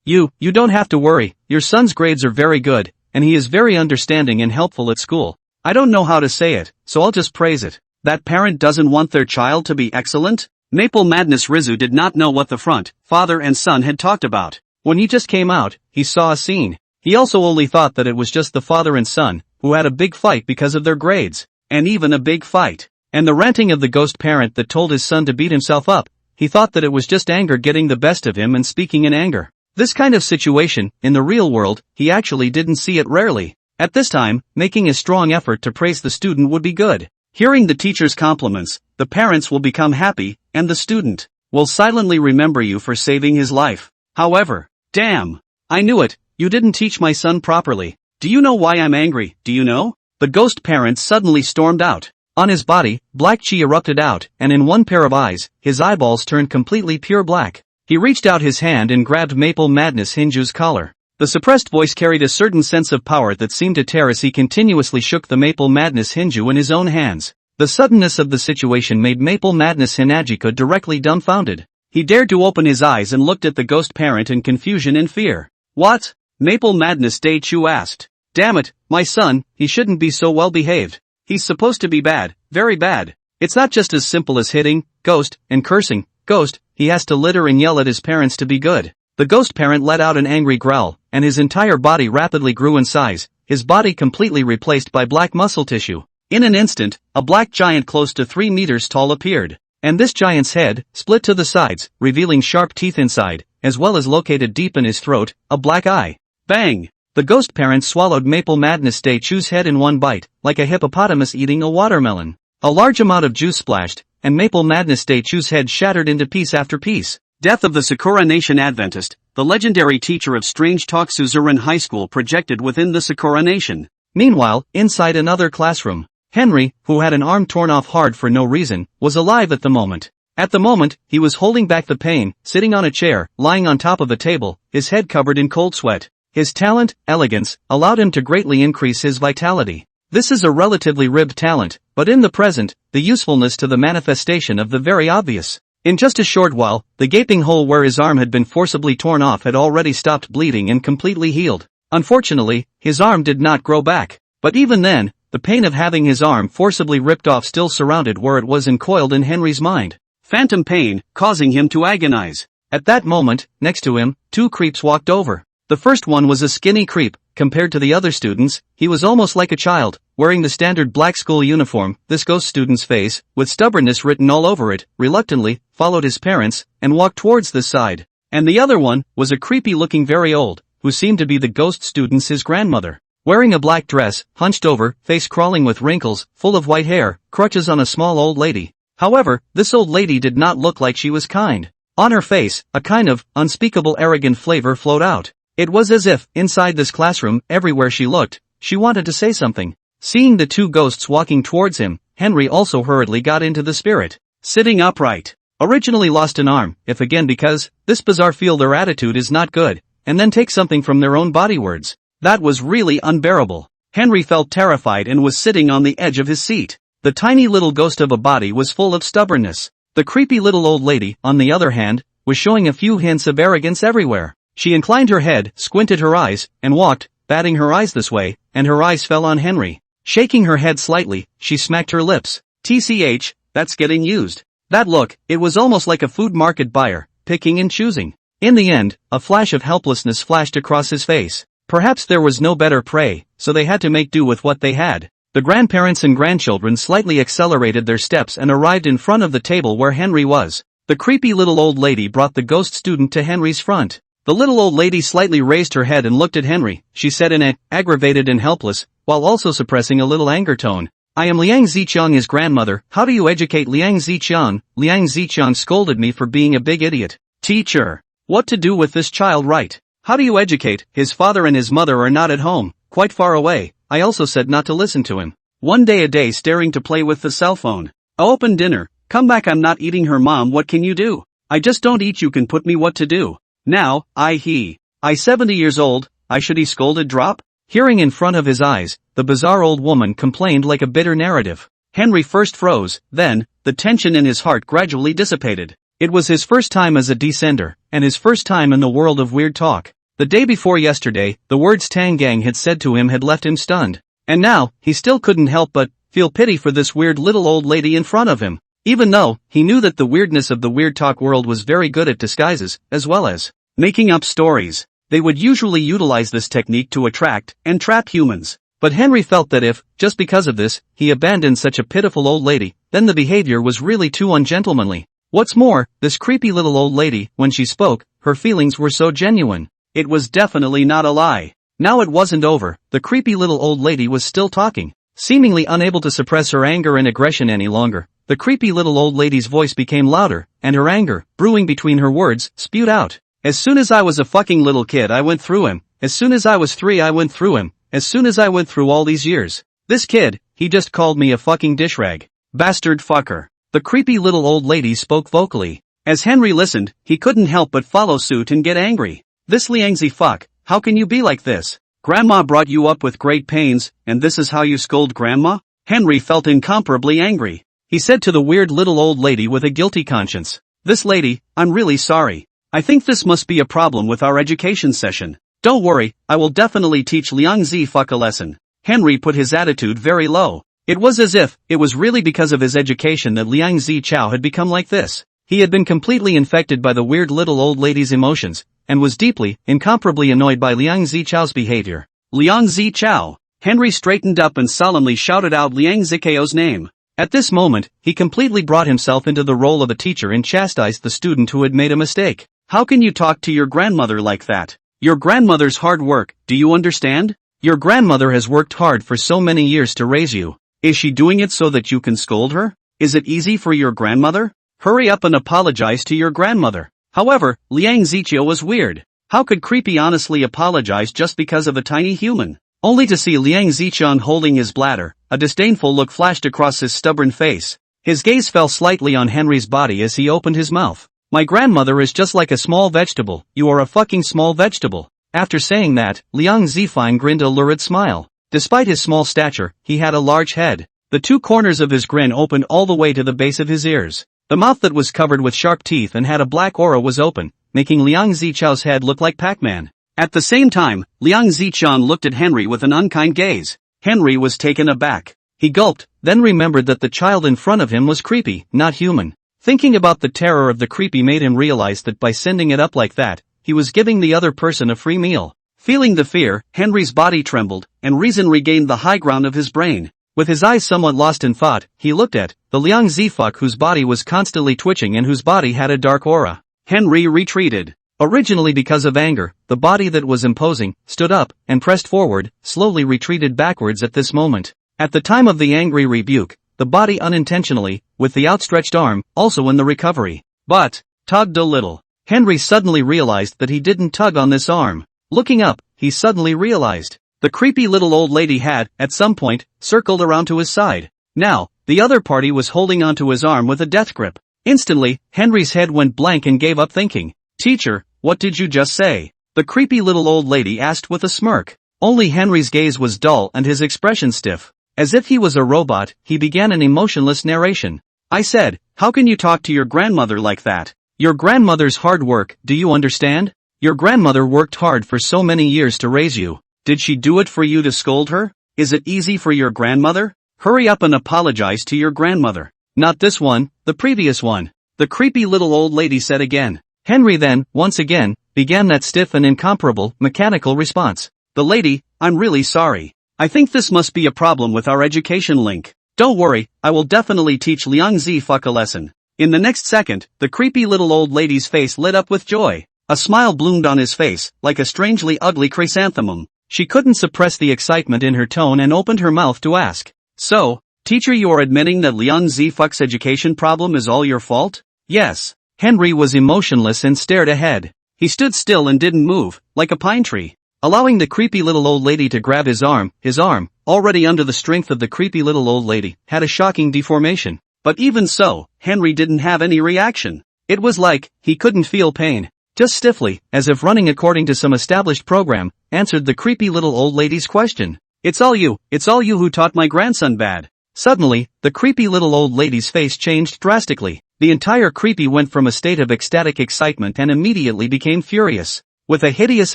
You don't have to worry, your son's grades are very good, and he is very understanding and helpful at school. I don't know how to say it, so I'll just praise it. That parent doesn't want their child to be excellent? Maple Madness Rizu did not know what the father and son had talked about. When he just came out, he saw a scene. He also only thought that it was just the father and son, who had a big fight because of their grades. And even a big fight. And the ranting of the ghost parent that told his son to beat himself up, he thought that it was just anger getting the best of him and speaking in anger. This kind of situation, in the real world, he actually didn't see it rarely. At this time, making a strong effort to praise the student would be good. Hearing the teacher's compliments, the parents will become happy, and the student will silently remember you for saving his life. However, damn! I knew it, you didn't teach my son properly. Do you know why I'm angry, do you know? The ghost parent suddenly stormed out. On his body, black chi erupted out, and in one pair of eyes, his eyeballs turned completely pure black. He reached out his hand and grabbed Maple Madness Hinju's collar. The suppressed voice carried a certain sense of power that seemed to tear as he continuously shook the Maple Madness Hinju in his own hands. The suddenness of the situation made Maple Madness Hinajika directly dumbfounded. He dared to open his eyes and looked at the ghost parent in confusion and fear. What? Maple Madness Daichu asked. Damn it, my son, he shouldn't be so well behaved. He's supposed to be bad, very bad. It's not just as simple as hitting, ghost, and cursing, ghost, he has to litter and yell at his parents to be good. The ghost parent let out an angry growl, and his entire body rapidly grew in size, his body completely replaced by black muscle tissue. In an instant, a black giant close to 3 meters tall appeared. And this giant's head, split to the sides, revealing sharp teeth inside, as well as located deep in his throat, a black eye. Bang! The ghost parent swallowed Maple Madness Daichu's head in one bite, like a hippopotamus eating a watermelon. A large amount of juice splashed, and Maple Madness Daichu's head shattered into piece after piece. Death of the Sakura Nation Adventist, the legendary teacher of strange talk Suzuran High School projected within the Sakura Nation. Meanwhile, inside another classroom, Henry, who had an arm torn off hard for no reason, was alive at the moment. At the moment, he was holding back the pain, sitting on a chair, lying on top of a table, his head covered in cold sweat. His talent, elegance, allowed him to greatly increase his vitality. This is a relatively ribbed talent, but in the present, the usefulness to the manifestation of the very obvious. In just a short while, the gaping hole where his arm had been forcibly torn off had already stopped bleeding and completely healed. Unfortunately, his arm did not grow back. But even then, the pain of having his arm forcibly ripped off still surrounded where it was and coiled in Henry's mind. Phantom pain, causing him to agonize. At that moment, next to him, 2 creeps walked over. The first one was a skinny creep. Compared to the other students, he was almost like a child, wearing the standard black school uniform. This ghost student's face, with stubbornness written all over it, reluctantly, followed his parents, and walked towards this side. And the other one, was a creepy-looking very old, who seemed to be the ghost student's his grandmother. Wearing a black dress, hunched over, face crawling with wrinkles, full of white hair, crutches on a small old lady. However, this old lady did not look like she was kind. On her face, a kind of, unspeakable arrogant flavor flowed out. It was as if, inside this classroom, everywhere she looked, she wanted to say something. Seeing the 2 ghosts walking towards him, Henry also hurriedly got into the spirit. Sitting upright. Originally lost an arm, if again because, this bizarre feel their attitude is not good, and then take something from their own body words. That was really unbearable. Henry felt terrified and was sitting on the edge of his seat. The tiny little ghost of a body was full of stubbornness. The creepy little old lady, on the other hand, was showing a few hints of arrogance everywhere. She inclined her head, squinted her eyes, and walked, batting her eyes this way, and her eyes fell on Henry. Shaking her head slightly, she smacked her lips. TCH, that's getting used. That look, it was almost like a food market buyer, picking and choosing. In the end, a flash of helplessness flashed across his face. Perhaps there was no better prey, so they had to make do with what they had. The grandparents and grandchildren slightly accelerated their steps and arrived in front of the table where Henry was. The creepy little old lady brought the ghost student to Henry's front. The little old lady slightly raised her head and looked at Henry. She said in a, aggravated and helpless, while also suppressing a little anger tone. I am Liang Ziqiang, his grandmother. How do you educate Liang Ziqiang? Liang Ziqiang scolded me for being a big idiot. Teacher. What to do with this child, right? How do you educate? His father and his mother are not at home, quite far away. I also said not to listen to him. One day a day staring to play with the cell phone. Open dinner. Come back, I'm not eating her, mom. What can you do? I just don't eat. You can put me what to do. Now, he I 70 years old, I should he scolded drop? Hearing in front of his eyes, the bizarre old woman complained like a bitter narrative. Henry first froze, then, the tension in his heart gradually dissipated. It was his first time as a descender, and his first time in the world of weird talk. The day before yesterday, the words Tangang had said to him had left him stunned. And now, he still couldn't help but feel pity for this weird little old lady in front of him. Even though, he knew that the weirdness of the weird talk world was very good at disguises, as well as making up stories. They would usually utilize this technique to attract and trap humans. But Henry felt that if, just because of this, he abandoned such a pitiful old lady, then the behavior was really too ungentlemanly. What's more, this creepy little old lady, when she spoke, her feelings were so genuine. It was definitely not a lie. Now it wasn't over, the creepy little old lady was still talking. Seemingly unable to suppress her anger and aggression any longer, the creepy little old lady's voice became louder, and her anger, brewing between her words, spewed out. As soon as I was a fucking little kid I went through him, as soon as I was 3 I went through him, as soon as I went through all these years. This kid, he just called me a fucking dish rag. Bastard fucker. The creepy little old lady spoke vocally. As Henry listened, he couldn't help but follow suit and get angry. This Liangzi fuck, how can you be like this? Grandma brought you up with great pains, and this is how you scold grandma? Henry felt incomparably angry. He said to the weird little old lady with a guilty conscience. This lady, I'm really sorry. I think this must be a problem with our education session. Don't worry, I will definitely teach Liang Zifuck a lesson. Henry put his attitude very low. It was as if it was really because of his education that Liang Zichao had become like this. He had been completely infected by the weird little old lady's emotions, and was deeply, incomparably annoyed by Liang Zichao's behavior. Liang Zichao. Henry straightened up and solemnly shouted out Liang Zichao's name. At this moment, he completely brought himself into the role of a teacher and chastised the student who had made a mistake. How can you talk to your grandmother like that? Your grandmother's hard work, do you understand? Your grandmother has worked hard for so many years to raise you. Is she doing it so that you can scold her? Is it easy for your grandmother? Hurry up and apologize to your grandmother. However, Liang Zichao was weird. How could Creepy honestly apologize just because of a tiny human? Only to see Liang Zichao holding his bladder, a disdainful look flashed across his stubborn face. His gaze fell slightly on Henry's body as he opened his mouth. My grandmother is just like a small vegetable, you are a fucking small vegetable. After saying that, Liang Zifine grinned a lurid smile. Despite his small stature, he had a large head. The two corners of his grin opened all the way to the base of his ears. The mouth that was covered with sharp teeth and had a black aura was open, making Liang Zichao's head look like Pac-Man. At the same time, Liang Zichao looked at Henry with an unkind gaze. Henry was taken aback. He gulped, then remembered that the child in front of him was creepy, not human. Thinking about the terror of the creepy made him realize that by sending it up like that, he was giving the other person a free meal. Feeling the fear, Henry's body trembled, and reason regained the high ground of his brain. With his eyes somewhat lost in thought, he looked at the Liang Zifuck whose body was constantly twitching and whose body had a dark aura. Henry retreated. Originally because of anger, the body that was imposing, stood up, and pressed forward, slowly retreated backwards at this moment. At the time of the angry rebuke, the body unintentionally, with the outstretched arm, also in the recovery, but tugged a little. Henry suddenly realized that he didn't tug on this arm. Looking up, he suddenly realized the creepy little old lady had, at some point, circled around to his side. Now, the other party was holding onto his arm with a death grip. Instantly, Henry's head went blank and gave up thinking. Teacher, what did you just say? The creepy little old lady asked with a smirk. Only Henry's gaze was dull and his expression stiff. As if he was a robot, he began an emotionless narration. I said, how can you talk to your grandmother like that? Your grandmother's hard work, do you understand? Your grandmother worked hard for so many years to raise you. Did she do it for you to scold her? Is it easy for your grandmother? Hurry up and apologize to your grandmother. Not this one, the previous one. The creepy little old lady said again. Henry then, once again, began that stiff and incomparable, mechanical response. The lady, I'm really sorry. I think this must be a problem with our education link. Don't worry, I will definitely teach Liang Zifuck a lesson. In the next second, the creepy little old lady's face lit up with joy. A smile bloomed on his face, like a strangely ugly chrysanthemum. She couldn't suppress the excitement in her tone and opened her mouth to ask. So, teacher, you are admitting that Liang Zifuck's education problem is all your fault? Yes. Henry was emotionless and stared ahead. He stood still and didn't move, like a pine tree. Allowing the creepy little old lady to grab his arm, already under the strength of the creepy little old lady, had a shocking deformation. But even so, Henry didn't have any reaction. It was like, he couldn't feel pain. Just stiffly, as if running according to some established program, answered the creepy little old lady's question. It's all you who taught my grandson bad. Suddenly, the creepy little old lady's face changed drastically. The entire creepy went from a state of ecstatic excitement and immediately became furious. With a hideous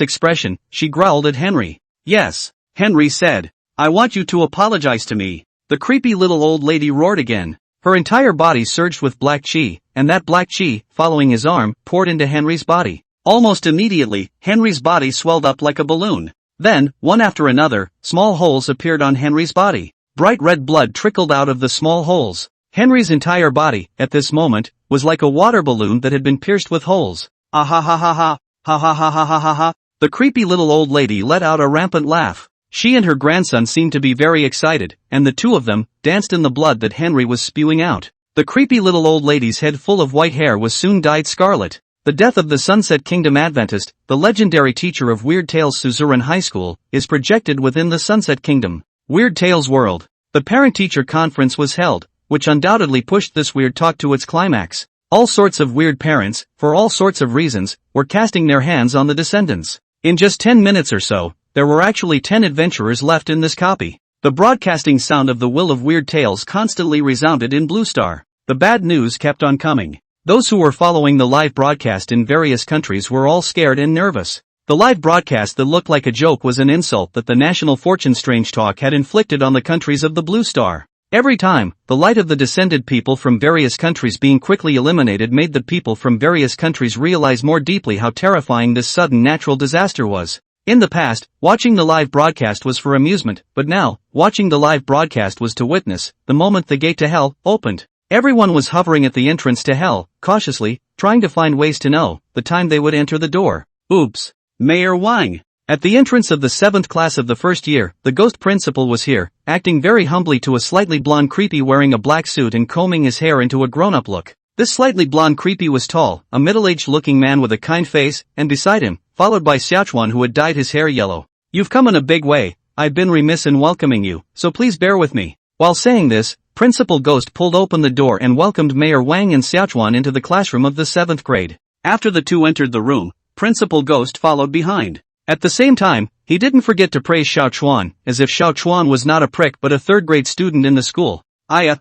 expression, she growled at Henry. Yes, Henry said. I want you to apologize to me. The creepy little old lady roared again. Her entire body surged with black chi, and that black chi, following his arm, poured into Henry's body. Almost immediately, Henry's body swelled up like a balloon. Then, one after another, small holes appeared on Henry's body. Bright red blood trickled out of the small holes. Henry's entire body, at this moment, was like a water balloon that had been pierced with holes. Ah ha ha ha ha, ha ha ha ha ha ha ha. The creepy little old lady let out a rampant laugh. She and her grandson seemed to be very excited, and the two of them danced in the blood that Henry was spewing out. The creepy little old lady's head full of white hair was soon dyed scarlet. The death of the Sunset Kingdom Adventist, the legendary teacher of Weird Tales Suzerain High School, is projected within the Sunset Kingdom. Weird Tales World. The parent-teacher conference was held, which undoubtedly pushed this weird talk to its climax. All sorts of weird parents, for all sorts of reasons, were casting their hands on the descendants. In just 10 minutes or so, there were actually 10 adventurers left in this copy. The broadcasting sound of the will of weird tales constantly resounded in Blue Star. The bad news kept on coming. Those who were following the live broadcast in various countries were all scared and nervous. The live broadcast that looked like a joke was an insult that the National Fortune Strange Talk had inflicted on the countries of the Blue Star. Every time, the light of the descended people from various countries being quickly eliminated made the people from various countries realize more deeply how terrifying this sudden natural disaster was. In the past, watching the live broadcast was for amusement, but now, watching the live broadcast was to witness the moment the gate to hell opened. Everyone was hovering at the entrance to hell, cautiously, trying to find ways to know the time they would enter the door. Oops. Mayor Wang. At the entrance of the 7th class of the first year, the ghost principal was here, acting very humbly to a slightly blonde creepy wearing a black suit and combing his hair into a grown-up look. This slightly blonde creepy was tall, a middle-aged looking man with a kind face, and beside him, followed by Xiaochuan who had dyed his hair yellow. You've come in a big way. I've been remiss in welcoming you, so please bear with me. While saying this, Principal Ghost pulled open the door and welcomed Mayor Wang and Xiaochuan into the classroom of the 7th grade. After the two entered the room, Principal Ghost followed behind. At the same time, he didn't forget to praise Xiaochuan, as if Xiaochuan was not a prick but a 3rd grade student in the school.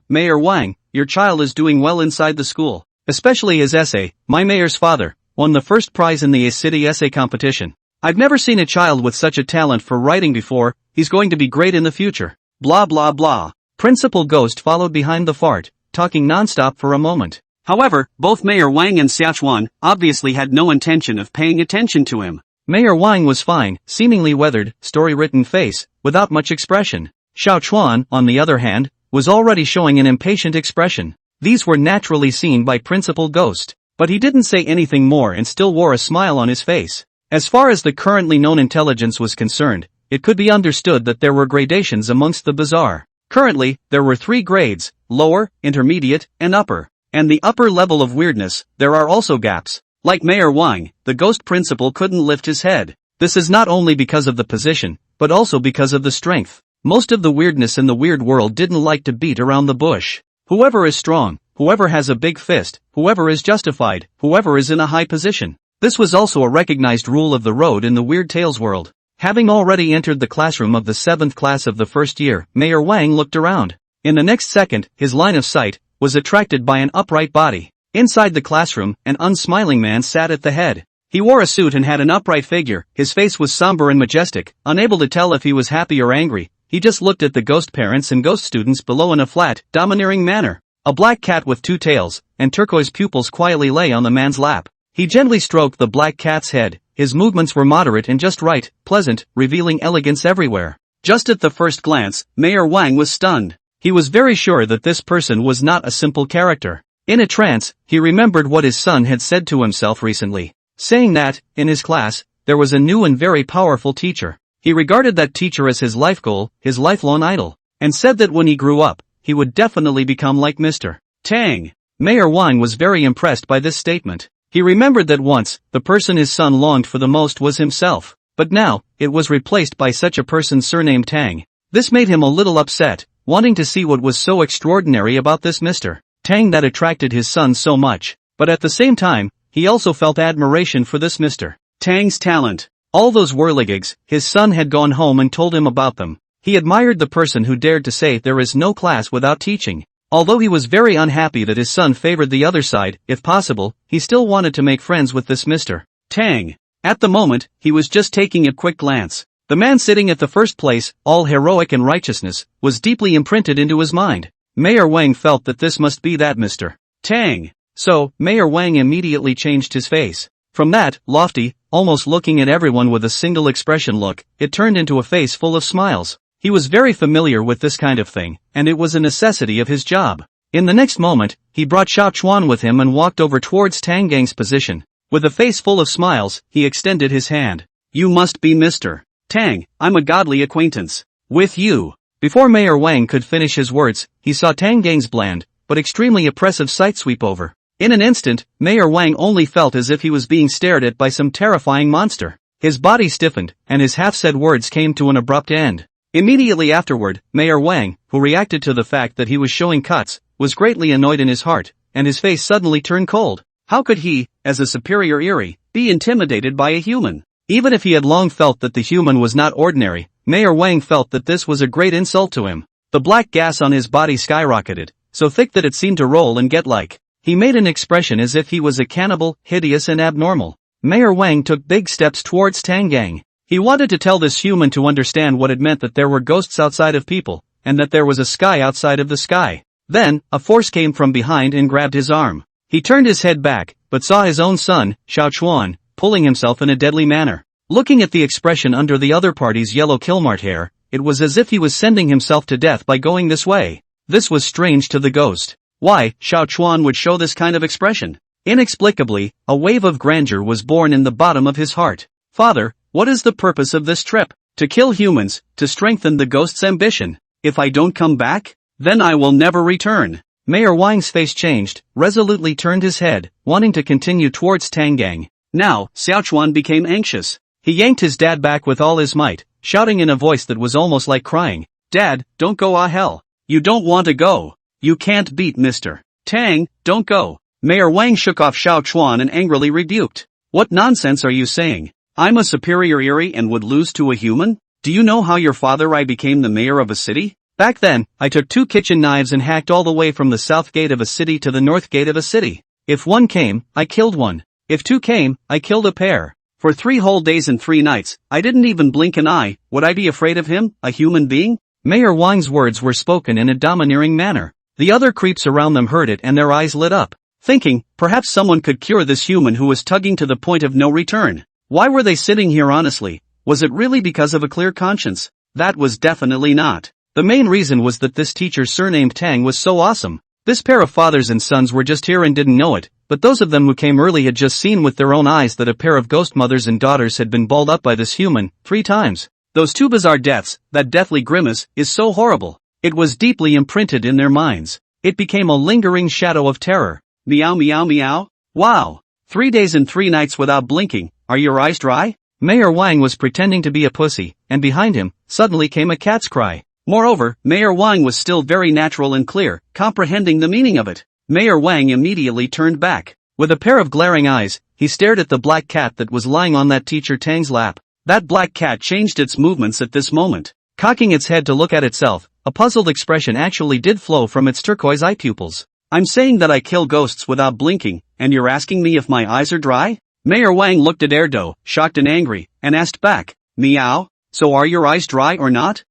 Mayor Wang, your child is doing well inside the school. Especially his essay, My Mayor's Father, won the first prize in the city essay competition. I've never seen a child with such a talent for writing before. He's going to be great in the future. Blah blah blah. Principal Ghost followed behind the fart, talking non-stop for a moment. However, both Mayor Wang and Xiaochuan obviously had no intention of paying attention to him. Mayor Wang was fine, seemingly weathered, story-written face, without much expression. Xiaochuan, on the other hand, was already showing an impatient expression. These were naturally seen by Principal Ghost. But he didn't say anything more and still wore a smile on his face. As far as the currently known intelligence was concerned, it could be understood that there were gradations amongst the bazaar. Currently, there were 3 grades, lower, intermediate, and upper. And the upper level of weirdness, there are also gaps. Like Mayor Wang, the ghost principal couldn't lift his head. This is not only because of the position, but also because of the strength. Most of the weirdness in the weird world didn't like to beat around the bush. Whoever is strong, whoever has a big fist, whoever is justified, whoever is in a high position. This was also a recognized rule of the road in the Weird Tales world. Having already entered the classroom of the 7th class of the first year, Mayor Wang looked around. In the next second, his line of sight was attracted by an upright body. Inside the classroom, an unsmiling man sat at the head. He wore a suit and had an upright figure. His face was somber and majestic, unable to tell if he was happy or angry. He just looked at the ghost parents and ghost students below in a flat, domineering manner. A black cat with 2 tails and turquoise pupils quietly lay on the man's lap. He gently stroked the black cat's head. His movements were moderate and just right, pleasant, revealing elegance everywhere. Just at the first glance, Mayor Wang was stunned. He was very sure that this person was not a simple character. In a trance, he remembered what his son had said to himself recently, saying that, in his class, there was a new and very powerful teacher. He regarded that teacher as his life goal, his lifelong idol, and said that when he grew up, he would definitely become like Mr. Tang. Mayor Wang was very impressed by this statement. He remembered that once, the person his son longed for the most was himself, but now, it was replaced by such a person surnamed Tang. This made him a little upset, wanting to see what was so extraordinary about this Mr. Tang that attracted his son so much, but at the same time, he also felt admiration for this Mr. Tang's talent. All those whirligigs, his son had gone home and told him about them. He admired the person who dared to say there is no class without teaching. Although he was very unhappy that his son favored the other side, if possible, he still wanted to make friends with this Mr. Tang. At the moment, he was just taking a quick glance. The man sitting at the first place, all heroic and righteousness, was deeply imprinted into his mind. Mayor Wang felt that this must be that Mr. Tang. So, Mayor Wang immediately changed his face. From that, lofty, almost looking at everyone with a single expression look, it turned into a face full of smiles. He was very familiar with this kind of thing, and it was a necessity of his job. In the next moment, he brought Xiao Chuan with him and walked over towards Tang Gang's position. With a face full of smiles, he extended his hand. You must be Mr. Tang, I'm a godly acquaintance with you. Before Mayor Wang could finish his words, he saw Tang Gang's bland, but extremely oppressive sight sweep over. In an instant, Mayor Wang only felt as if he was being stared at by some terrifying monster. His body stiffened, and his half-said words came to an abrupt end. Immediately afterward, Mayor Wang, who reacted to the fact that he was showing cuts, was greatly annoyed in his heart, and his face suddenly turned cold. How could he, as a superior Eri, be intimidated by a human? Even if he had long felt that the human was not ordinary, Mayor Wang felt that this was a great insult to him. The black gas on his body skyrocketed, so thick that it seemed to roll and get like. He made an expression as if he was a cannibal, hideous and abnormal. Mayor Wang took big steps towards Tang Gang. He wanted to tell this human to understand what it meant that there were ghosts outside of people, and that there was a sky outside of the sky. Then, a force came from behind and grabbed his arm. He turned his head back, but saw his own son, Xiao Chuan, pulling himself in a deadly manner. Looking at the expression under the other party's yellow Kilmart hair, it was as if he was sending himself to death by going this way. This was strange to the ghost. Why, Xiao Chuan would show this kind of expression? Inexplicably, a wave of grandeur was born in the bottom of his heart. Father, what is the purpose of this trip? To kill humans, to strengthen the ghost's ambition. If I don't come back, then I will never return. Mayor Wang's face changed, resolutely turned his head, wanting to continue towards Tang Gang. Now, Xiao Chuan became anxious. He yanked his dad back with all his might, shouting in a voice that was almost like crying. Dad, don't go hell. You don't want to go. You can't beat Mr. Tang, don't go. Mayor Wang shook off Xiao Chuan and angrily rebuked. What nonsense are you saying? I'm a superior Eri and would lose to a human? Do you know how your father I became the mayor of a city? Back then, I took 2 kitchen knives and hacked all the way from the south gate of a city to the north gate of a city. If 1 came, I killed 1. If 2 came, I killed a pair. For 3 whole days and 3 nights, I didn't even blink an eye. Would I be afraid of him, a human being? Mayor Wang's words were spoken in a domineering manner. The other creeps around them heard it and their eyes lit up, thinking, perhaps someone could cure this human who was tugging to the point of no return. Why were they sitting here honestly? Was it really because of a clear conscience? That was definitely not. The main reason was that this teacher surnamed Tang was so awesome. This pair of fathers and sons were just here and didn't know it, but those of them who came early had just seen with their own eyes that a pair of ghost mothers and daughters had been balled up by this human, 3 times. Those 2 bizarre deaths, that deathly grimace, is so horrible. It was deeply imprinted in their minds. It became a lingering shadow of terror. Meow meow meow? Wow! 3 days and 3 nights without blinking, are your eyes dry? Mayor Wang was pretending to be a pussy, and behind him, suddenly came a cat's cry. Moreover, Mayor Wang was still very natural and clear, comprehending the meaning of it. Mayor Wang immediately turned back. With a pair of glaring eyes, he stared at the black cat that was lying on that teacher Tang's lap. That black cat changed its movements at this moment. Cocking its head to look at itself, a puzzled expression actually did flow from its turquoise eye pupils. I'm saying that I kill ghosts without blinking, and you're asking me if my eyes are dry? Mayor Wang looked at Erdo, shocked and angry, and asked back, Meow? So are your eyes dry or not?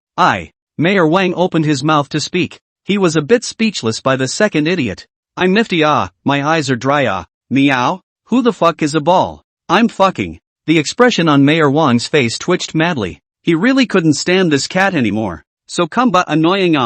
Mayor Wang opened his mouth to speak. He was a bit speechless by the second idiot. I'm nifty my eyes are dry meow? Who the fuck is a ball? I'm fucking. The expression on Mayor Wang's face twitched madly. He really couldn't stand this cat anymore. So annoying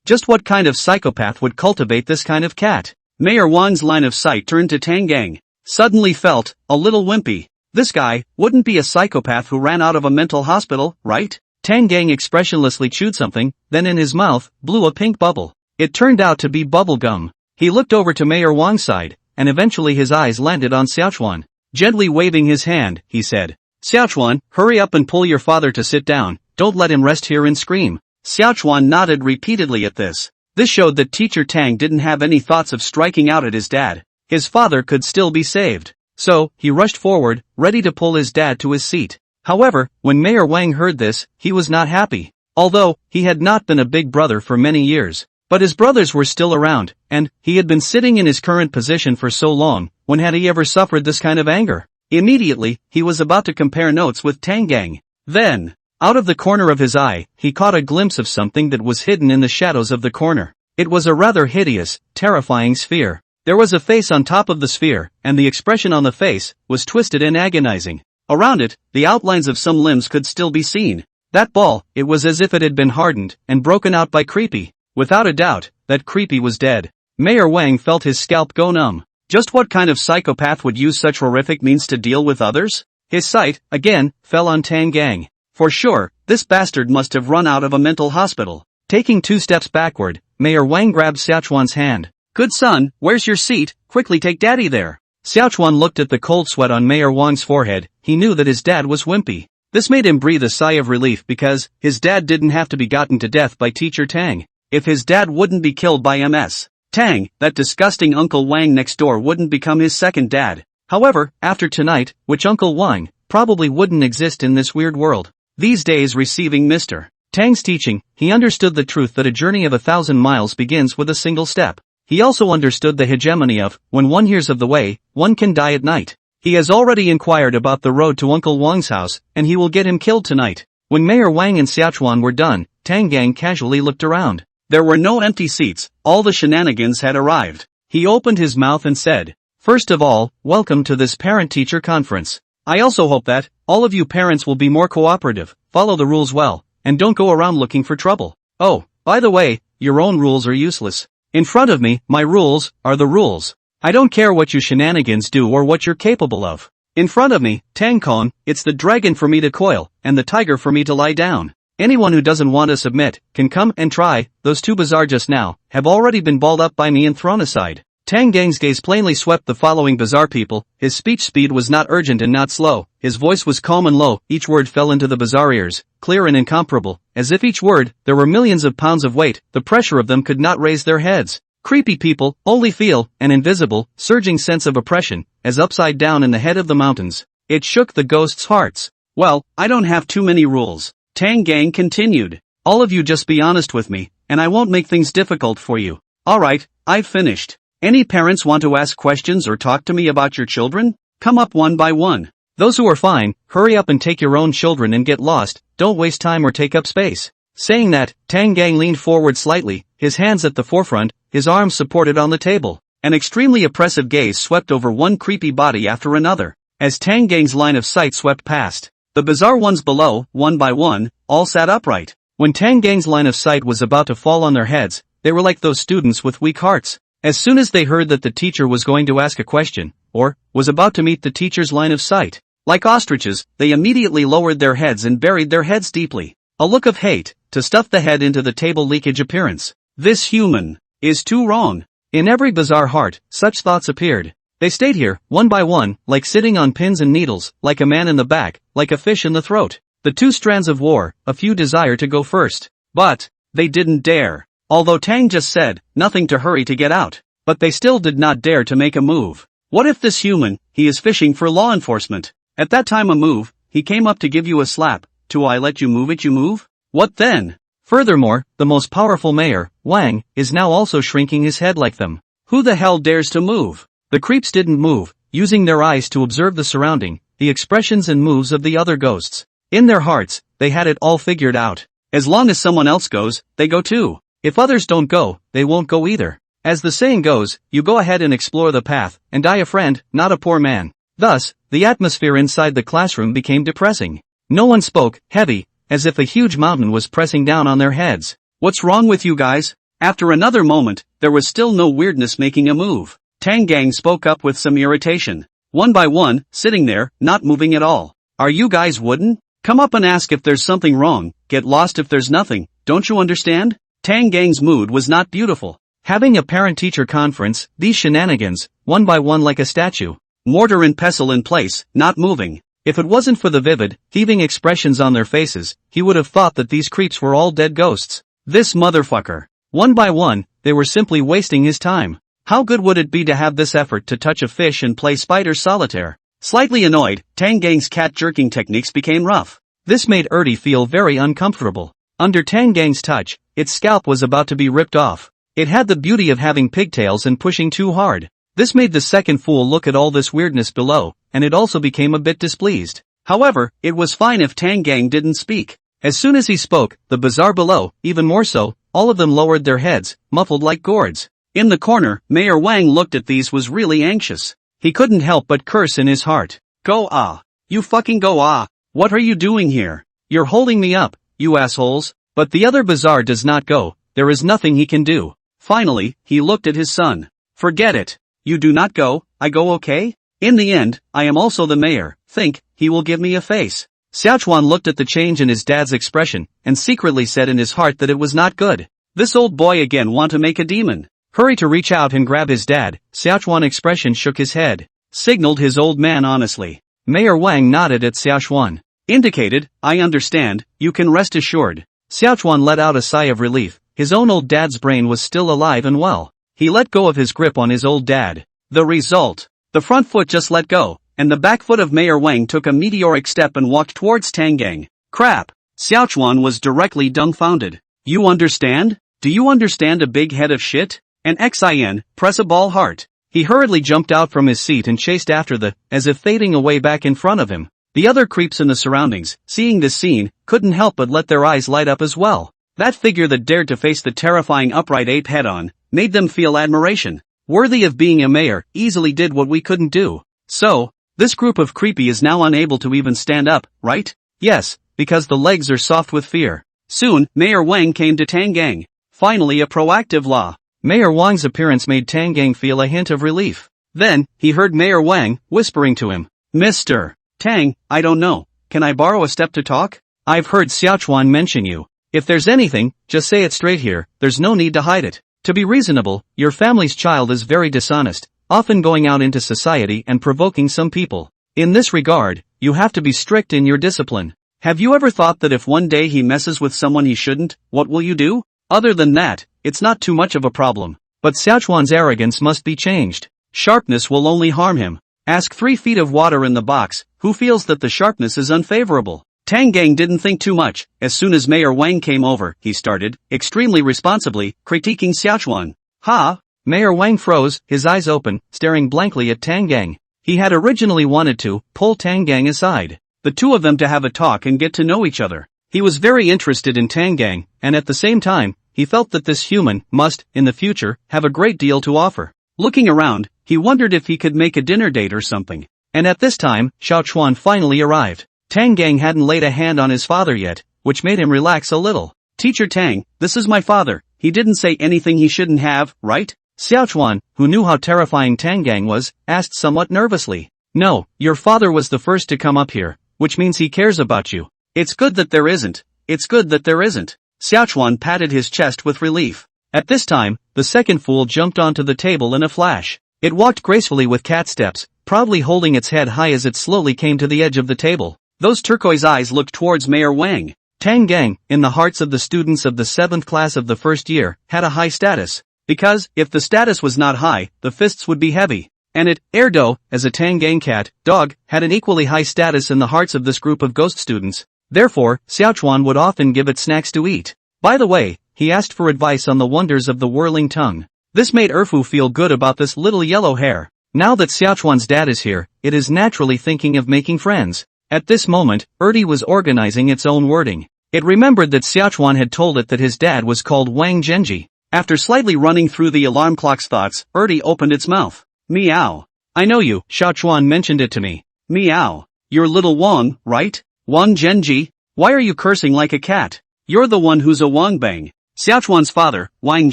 Just what kind of psychopath would cultivate this kind of cat? Mayor Wang's line of sight turned to Tang Gang. Suddenly felt, a little wimpy. This guy, wouldn't be a psychopath who ran out of a mental hospital, right? Tang Gang expressionlessly chewed something, then in his mouth, blew a pink bubble. It turned out to be bubble gum. He looked over to Mayor Wang's side, and eventually his eyes landed on Xiaochuan. Gently waving his hand, he said, Xiaochuan, hurry up and pull your father to sit down, don't let him rest here and scream. Xiaochuan nodded repeatedly at this. This showed that teacher Tang didn't have any thoughts of striking out at his dad. His father could still be saved. So, he rushed forward, ready to pull his dad to his seat. However, when Mayor Wang heard this, he was not happy. Although, he had not been a big brother for many years. But his brothers were still around, and he had been sitting in his current position for so long. When had he ever suffered this kind of anger? Immediately, he was about to compare notes with Tang Gang. Then, out of the corner of his eye, he caught a glimpse of something that was hidden in the shadows of the corner. It was a rather hideous, terrifying sphere. There was a face on top of the sphere, and the expression on the face was twisted and agonizing. Around it, the outlines of some limbs could still be seen. That ball, it was as if it had been hardened and broken out by Creepy. Without a doubt, that Creepy was dead. Mayor Wang felt his scalp go numb. Just what kind of psychopath would use such horrific means to deal with others? His sight, again, fell on Tang Gang. For sure, this bastard must have run out of a mental hospital. Taking 2 steps backward, Mayor Wang grabbed Xiaochuan's hand. Good son, where's your seat? Quickly take daddy there. Xiaochuan looked at the cold sweat on Mayor Wang's forehead. He knew that his dad was wimpy. This made him breathe a sigh of relief because his dad didn't have to be gotten to death by Teacher Tang. If his dad wouldn't be killed by Ms. Tang, that disgusting Uncle Wang next door wouldn't become his second dad. However, after tonight, which Uncle Wang probably wouldn't exist in this weird world. These days receiving Mr. Tang's teaching, he understood the truth that a journey of 1,000 miles begins with a single step. He also understood the hegemony of, when one hears of the way, one can die at night. He has already inquired about the road to Uncle Wang's house, and he will get him killed tonight. When Mayor Wang and Xiaochuan were done, Tang Gang casually looked around. There were no empty seats, all the shenanigans had arrived. He opened his mouth and said, "First of all, welcome to this parent-teacher conference. I also hope that, all of you parents will be more cooperative, follow the rules well, and don't go around looking for trouble. Oh, by the way, your own rules are useless. In front of me, my rules are the rules. I don't care what you shenanigans do or what you're capable of. In front of me, Tang Kong, it's the dragon for me to coil, and the tiger for me to lie down. Anyone who doesn't want to submit, can come and try. Those 2 bazaar just now, have already been balled up by me and thrown aside." Tang Gang's gaze plainly swept the following bazaar people. His speech speed was not urgent and not slow. His voice was calm and low. Each word fell into the bazaar ears, clear and incomparable. As if each word, there were millions of pounds of weight. The pressure of them could not raise their heads. Creepy people only feel an invisible, surging sense of oppression, as upside down in the head of the mountains. It shook the ghosts' hearts. Well, I don't have too many rules. Tang Gang continued. All of you just be honest with me, and I won't make things difficult for you. Alright, I've finished. Any parents want to ask questions or talk to me about your children? Come up one by one. Those who are fine, hurry up and take your own children and get lost, don't waste time or take up space. Saying that, Tang Gang leaned forward slightly, his hands at the forefront, his arms supported on the table. An extremely oppressive gaze swept over one creepy body after another. As Tang Gang's line of sight swept past, the bizarre ones below, one by one, all sat upright. When Tang Gang's line of sight was about to fall on their heads, they were like those students with weak hearts. As soon as they heard that the teacher was going to ask a question, or was about to meet the teacher's line of sight, like ostriches, they immediately lowered their heads and buried their heads deeply. A look of hate, to stuff the head into the table leakage appearance. This human is too wrong. In every bizarre heart, such thoughts appeared. They stayed here, one by one, like sitting on pins and needles, like a man in the back, like a fish in the throat. The 2 strands of war, a few desire to go first. But they didn't dare. Although Tang just said, nothing to hurry to get out. But they still did not dare to make a move. What if this human, he is fishing for law enforcement? At that time a move, he came up to give you a slap. Do I let you move it you move? What then? Furthermore, the most powerful mayor, Wang, is now also shrinking his head like them. Who the hell dares to move? The creeps didn't move, using their eyes to observe the surrounding, the expressions and moves of the other ghosts. In their hearts, they had it all figured out. As long as someone else goes, they go too. If others don't go, they won't go either. As the saying goes, you go ahead and explore the path, and die a friend, not a poor man. Thus, the atmosphere inside the classroom became depressing. No one spoke, heavy, as if a huge mountain was pressing down on their heads. What's wrong with you guys? After another moment, there was still no weirdness making a move. Tang Gang spoke up with some irritation. One by one, sitting there, not moving at all. Are you guys wooden? Come up and ask if there's something wrong, get lost if there's nothing, don't you understand? Tang Gang's mood was not beautiful. Having a parent-teacher conference, these shenanigans, one by one like a statue. Mortar and pestle in place, not moving. If it wasn't for the vivid, thieving expressions on their faces, he would have thought that these creeps were all dead ghosts. This motherfucker. One by one, they were simply wasting his time. How good would it be to have this effort to touch a fish and play spider solitaire? Slightly annoyed, Tang Gang's cat jerking techniques became rough. This made Erty feel very uncomfortable. Under Tang Gang's touch, its scalp was about to be ripped off. It had the beauty of having pigtails and pushing too hard. This made the second fool look at all this weirdness below, and it also became a bit displeased. However, it was fine if Tang Gang didn't speak. As soon as he spoke, the bazaar below, even more so, all of them lowered their heads, muffled like gourds. In the corner, Mayor Wang looked at these was really anxious. He couldn't help but curse in his heart. Go ah. You fucking go ah. What are you doing here? You're holding me up, you assholes. But the other bazaar does not go, there is nothing he can do. Finally, he looked at his son. Forget it. You do not go, I go okay? In the end, I am also the mayor, think, he will give me a face. Xiaochuan looked at the change in his dad's expression, and secretly said in his heart that it was not good. This old boy again want to make a demon. Hurry to reach out and grab his dad. Xiaochuan expression shook his head. Signaled his old man honestly. Mayor Wang nodded at Xiaochuan. Indicated, I understand, you can rest assured. Xiaochuan let out a sigh of relief. His own old dad's brain was still alive and well. He let go of his grip on his old dad. The result. The front foot just let go, and the back foot of Mayor Wang took a meteoric step and walked towards Tang Gang. Crap! Xiaochuan was directly dumbfounded. You understand? Do you understand a big head of shit? An XIN, press a ball heart. He hurriedly jumped out from his seat and chased after as if fading away back in front of him. The other creeps in the surroundings, seeing this scene, couldn't help but let their eyes light up as well. That figure that dared to face the terrifying upright ape head-on, made them feel admiration. Worthy of being a mayor, easily did what we couldn't do. So, this group of creepy is now unable to even stand up, right? Yes, because the legs are soft with fear. Soon, Mayor Wang came to Tang Gang. Finally a proactive law. Mayor Wang's appearance made Tang Gang feel a hint of relief. Then, he heard Mayor Wang, whispering to him. Mr. Tang, I don't know, can I borrow a step to talk? I've heard Xiaochuan mention you. If there's anything, just say it straight here, there's no need to hide it. To be reasonable, your family's child is very dishonest, often going out into society and provoking some people. In this regard, you have to be strict in your discipline. Have you ever thought that if one day he messes with someone he shouldn't, what will you do? Other than that, it's not too much of a problem. But Xiaochuan's arrogance must be changed. Sharpness will only harm him. Ask 3 feet of water in the box, who feels that the sharpness is unfavorable? Tang Gang didn't think too much. As soon as Mayor Wang came over, he started, extremely responsibly, critiquing Xiaochuan. Ha! Mayor Wang froze, his eyes open, staring blankly at Tang Gang. He had originally wanted to pull Tang Gang aside. The two of them to have a talk and get to know each other. He was very interested in Tang Gang, and at the same time, he felt that this human must, in the future, have a great deal to offer. Looking around, he wondered if he could make a dinner date or something. And at this time, Xiaochuan finally arrived. Tang Gang hadn't laid a hand on his father yet, which made him relax a little. Teacher Tang, this is my father. He didn't say anything he shouldn't have, right? Xiaochuan, who knew how terrifying Tang Gang was, asked somewhat nervously. No, your father was the first to come up here, which means he cares about you. It's good that there isn't. It's good that there isn't. Xiaochuan patted his chest with relief. At this time, the second fool jumped onto the table in a flash. It walked gracefully with cat steps, proudly holding its head high as it slowly came to the edge of the table. Those turquoise eyes looked towards Mayor Wang. Tang Gang, in the hearts of the students of the 7th class of the first year, had a high status. Because, if the status was not high, the fists would be heavy. And it, Erdo, as a Tang Gang cat, dog, had an equally high status in the hearts of this group of ghost students. Therefore, Xiaochuan would often give it snacks to eat. By the way, he asked for advice on the wonders of the whirling tongue. This made Erfu feel good about this little yellow hair. Now that Xiaochuan's dad is here, it is naturally thinking of making friends. At this moment, Erdi was organizing its own wording. It remembered that Xiaochuan had told it that his dad was called Wang Zhenji. After slightly running through the alarm clock's thoughts, Erdi opened its mouth. Meow. I know you, Xiaochuan mentioned it to me. Meow. You're little Wang, right? Wang Zhenji? Why are you cursing like a cat? You're the one who's a Wangbang. Xiaochuan's father, Wang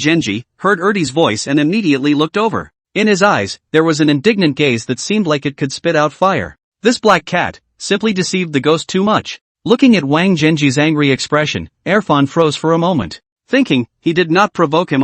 Zhenji, heard Erdi's voice and immediately looked over. In his eyes, there was an indignant gaze that seemed like it could spit out fire. This black cat simply deceived the ghost too much. Looking at Wang Zhenji's angry expression, Erfan froze for a moment. Thinking, he did not provoke him.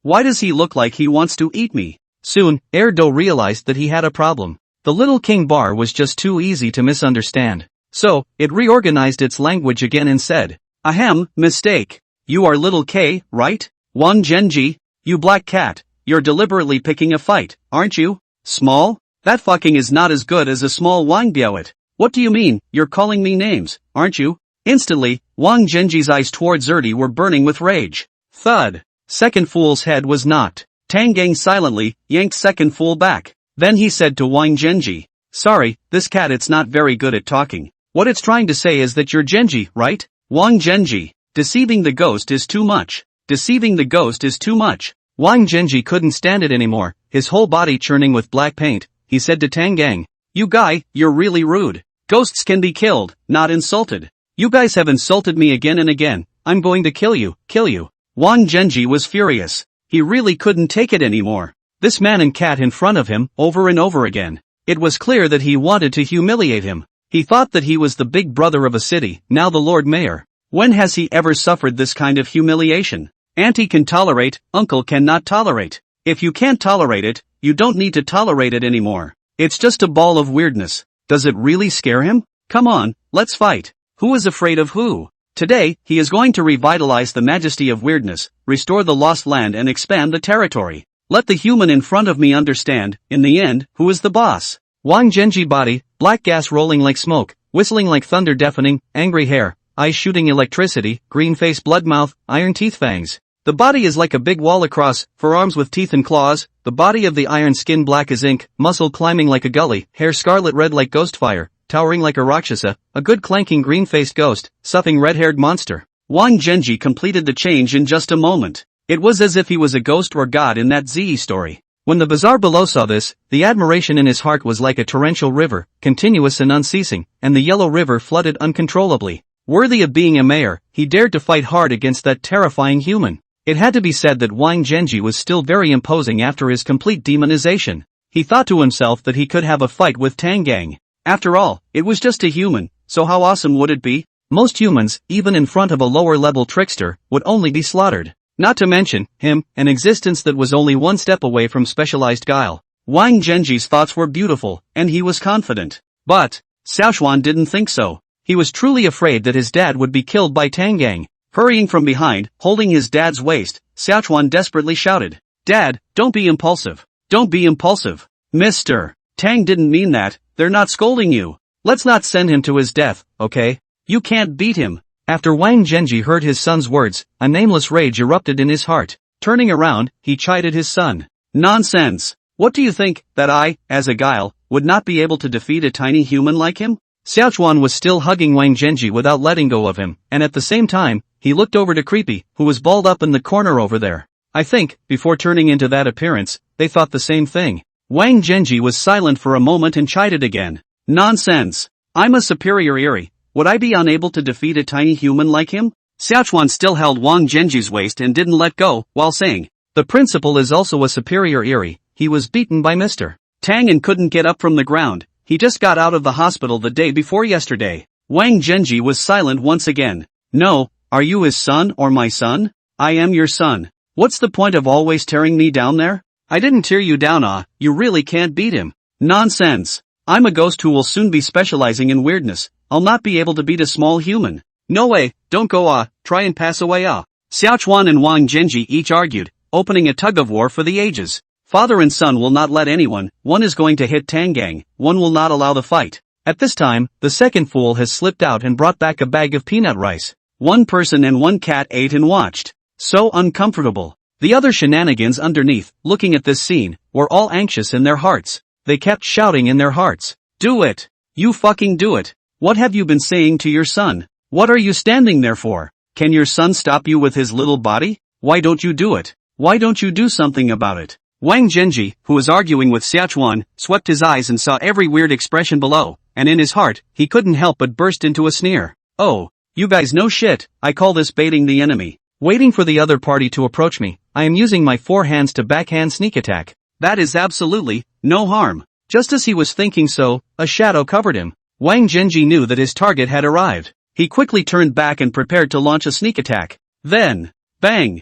Why does he look like he wants to eat me? Soon, Erdo realized that he had a problem. The little king bar was just too easy to misunderstand. So, it reorganized its language again and said, Ahem, mistake. You are little K, right? Wang Zhenji? You black cat. you're deliberately picking a fight, aren't you? Small? That fucking is not as good as a small Wang Biaoet. What do you mean, you're calling me names, aren't you? Instantly, Wang Zhenji's eyes towards Erdi were burning with rage. Thud. Second fool's head was knocked. Tang Gang silently yanked second fool back. Then he said to Wang Zhenji, sorry, this cat it's not very good at talking. What it's trying to say is that you're Zhenji, right? Wang Zhenji. Deceiving the ghost is too much. Deceiving the ghost is too much. Wang Zhenji couldn't stand it anymore, his whole body churning with black paint. He said to Tang Gang, you guy, you're really rude. Ghosts can be killed, not insulted. You guys have insulted me again and again. I'm going to kill you, kill you. Wang Zhenji was furious. He really couldn't take it anymore. This man and cat in front of him, over and over again. It was clear that he wanted to humiliate him. He thought that he was the big brother of a city, now the Lord Mayor. When has he ever suffered this kind of humiliation? Auntie can tolerate, uncle cannot tolerate. If you can't tolerate it, you don't need to tolerate it anymore. It's just a ball of weirdness. Does it really scare him? Come on, let's fight. Who is afraid of who? Today, he is going to revitalize the majesty of weirdness, restore the lost land and expand the territory. Let the human in front of me understand, in the end, who is the boss. Wang Zhenji body, black gas rolling like smoke, whistling like thunder deafening, angry hair, eyes shooting electricity, green face blood mouth, iron teeth fangs. The body is like a big wall across, forearms with teeth and claws, the body of the iron skin black as ink, muscle climbing like a gully, hair scarlet red like ghost fire, towering like a Rakshasa, a good clanking green-faced ghost, soughing red-haired monster. Wang Zhenji completed the change in just a moment. It was as if he was a ghost or god in that Zi story. When the bazaar below saw this, the admiration in his heart was like a torrential river, continuous and unceasing, and the yellow river flooded uncontrollably. Worthy of being a mayor, he dared to fight hard against that terrifying human. It had to be said that Wang Zhenji was still very imposing after his complete demonization. He thought to himself that he could have a fight with Tang Gang. After all, it was just a human, so how awesome would it be? Most humans, even in front of a lower-level trickster, would only be slaughtered. Not to mention, him, an existence that was only one step away from specialized guile. Wang Zhenji's thoughts were beautiful, and he was confident. But, Xiaoshuan didn't think so. He was truly afraid that his dad would be killed by Tang Gang. Hurrying from behind, holding his dad's waist, Xiaoshuan desperately shouted, Dad, don't be impulsive. Don't be impulsive. Mr. Tang didn't mean that, they're not scolding you. Let's not send him to his death, okay? You can't beat him. After Wang Zhenji heard his son's words, a nameless rage erupted in his heart. Turning around, he chided his son. Nonsense. What do you think, that I, as a guile, would not be able to defeat a tiny human like him? Xiaoshuan was still hugging Wang Zhenji without letting go of him, and at the same time, he looked over to Creepy, who was balled up in the corner over there. I think, before turning into that appearance, they thought the same thing. Wang Zhenji was silent for a moment and chided again. Nonsense. I'm a superior Eri. Would I be unable to defeat a tiny human like him? Xiaoshuan still held Wang Zhenji's waist and didn't let go, while saying, the principal is also a superior Eri. He was beaten by Mr. Tang and couldn't get up from the ground. He just got out of the hospital the day before yesterday. Wang Zhenji was silent once again. No, are you his son or my son? I am your son. What's the point of always tearing me down there? I didn't tear you down, you really can't beat him. Nonsense. I'm a ghost who will soon be specializing in weirdness. I'll not be able to beat a small human. No way, don't go try and pass away Xiaoshuan and Wang Zhenji each argued, opening a tug-of-war for the ages. Father and son will not let anyone, one is going to hit Tang Gang, one will not allow the fight. At this time, the second fool has slipped out and brought back a bag of peanut rice. One person and one cat ate and watched. So uncomfortable. The other shenanigans underneath, looking at this scene, were all anxious in their hearts. They kept shouting in their hearts. Do it! You fucking do it! What have you been saying to your son? What are you standing there for? Can your son stop you with his little body? Why don't you do it? Why don't you do something about it? Wang Zhenji, who was arguing with Xiaoshuan, swept his eyes and saw every weird expression below, and in his heart, he couldn't help but burst into a sneer. Oh, you guys know shit, I call this baiting the enemy. Waiting for the other party to approach me, I am using my forehands to backhand sneak attack. That is absolutely no harm. Just as he was thinking so, a shadow covered him. Wang Zhenji knew that his target had arrived. He quickly turned back and prepared to launch a sneak attack. Then, bang,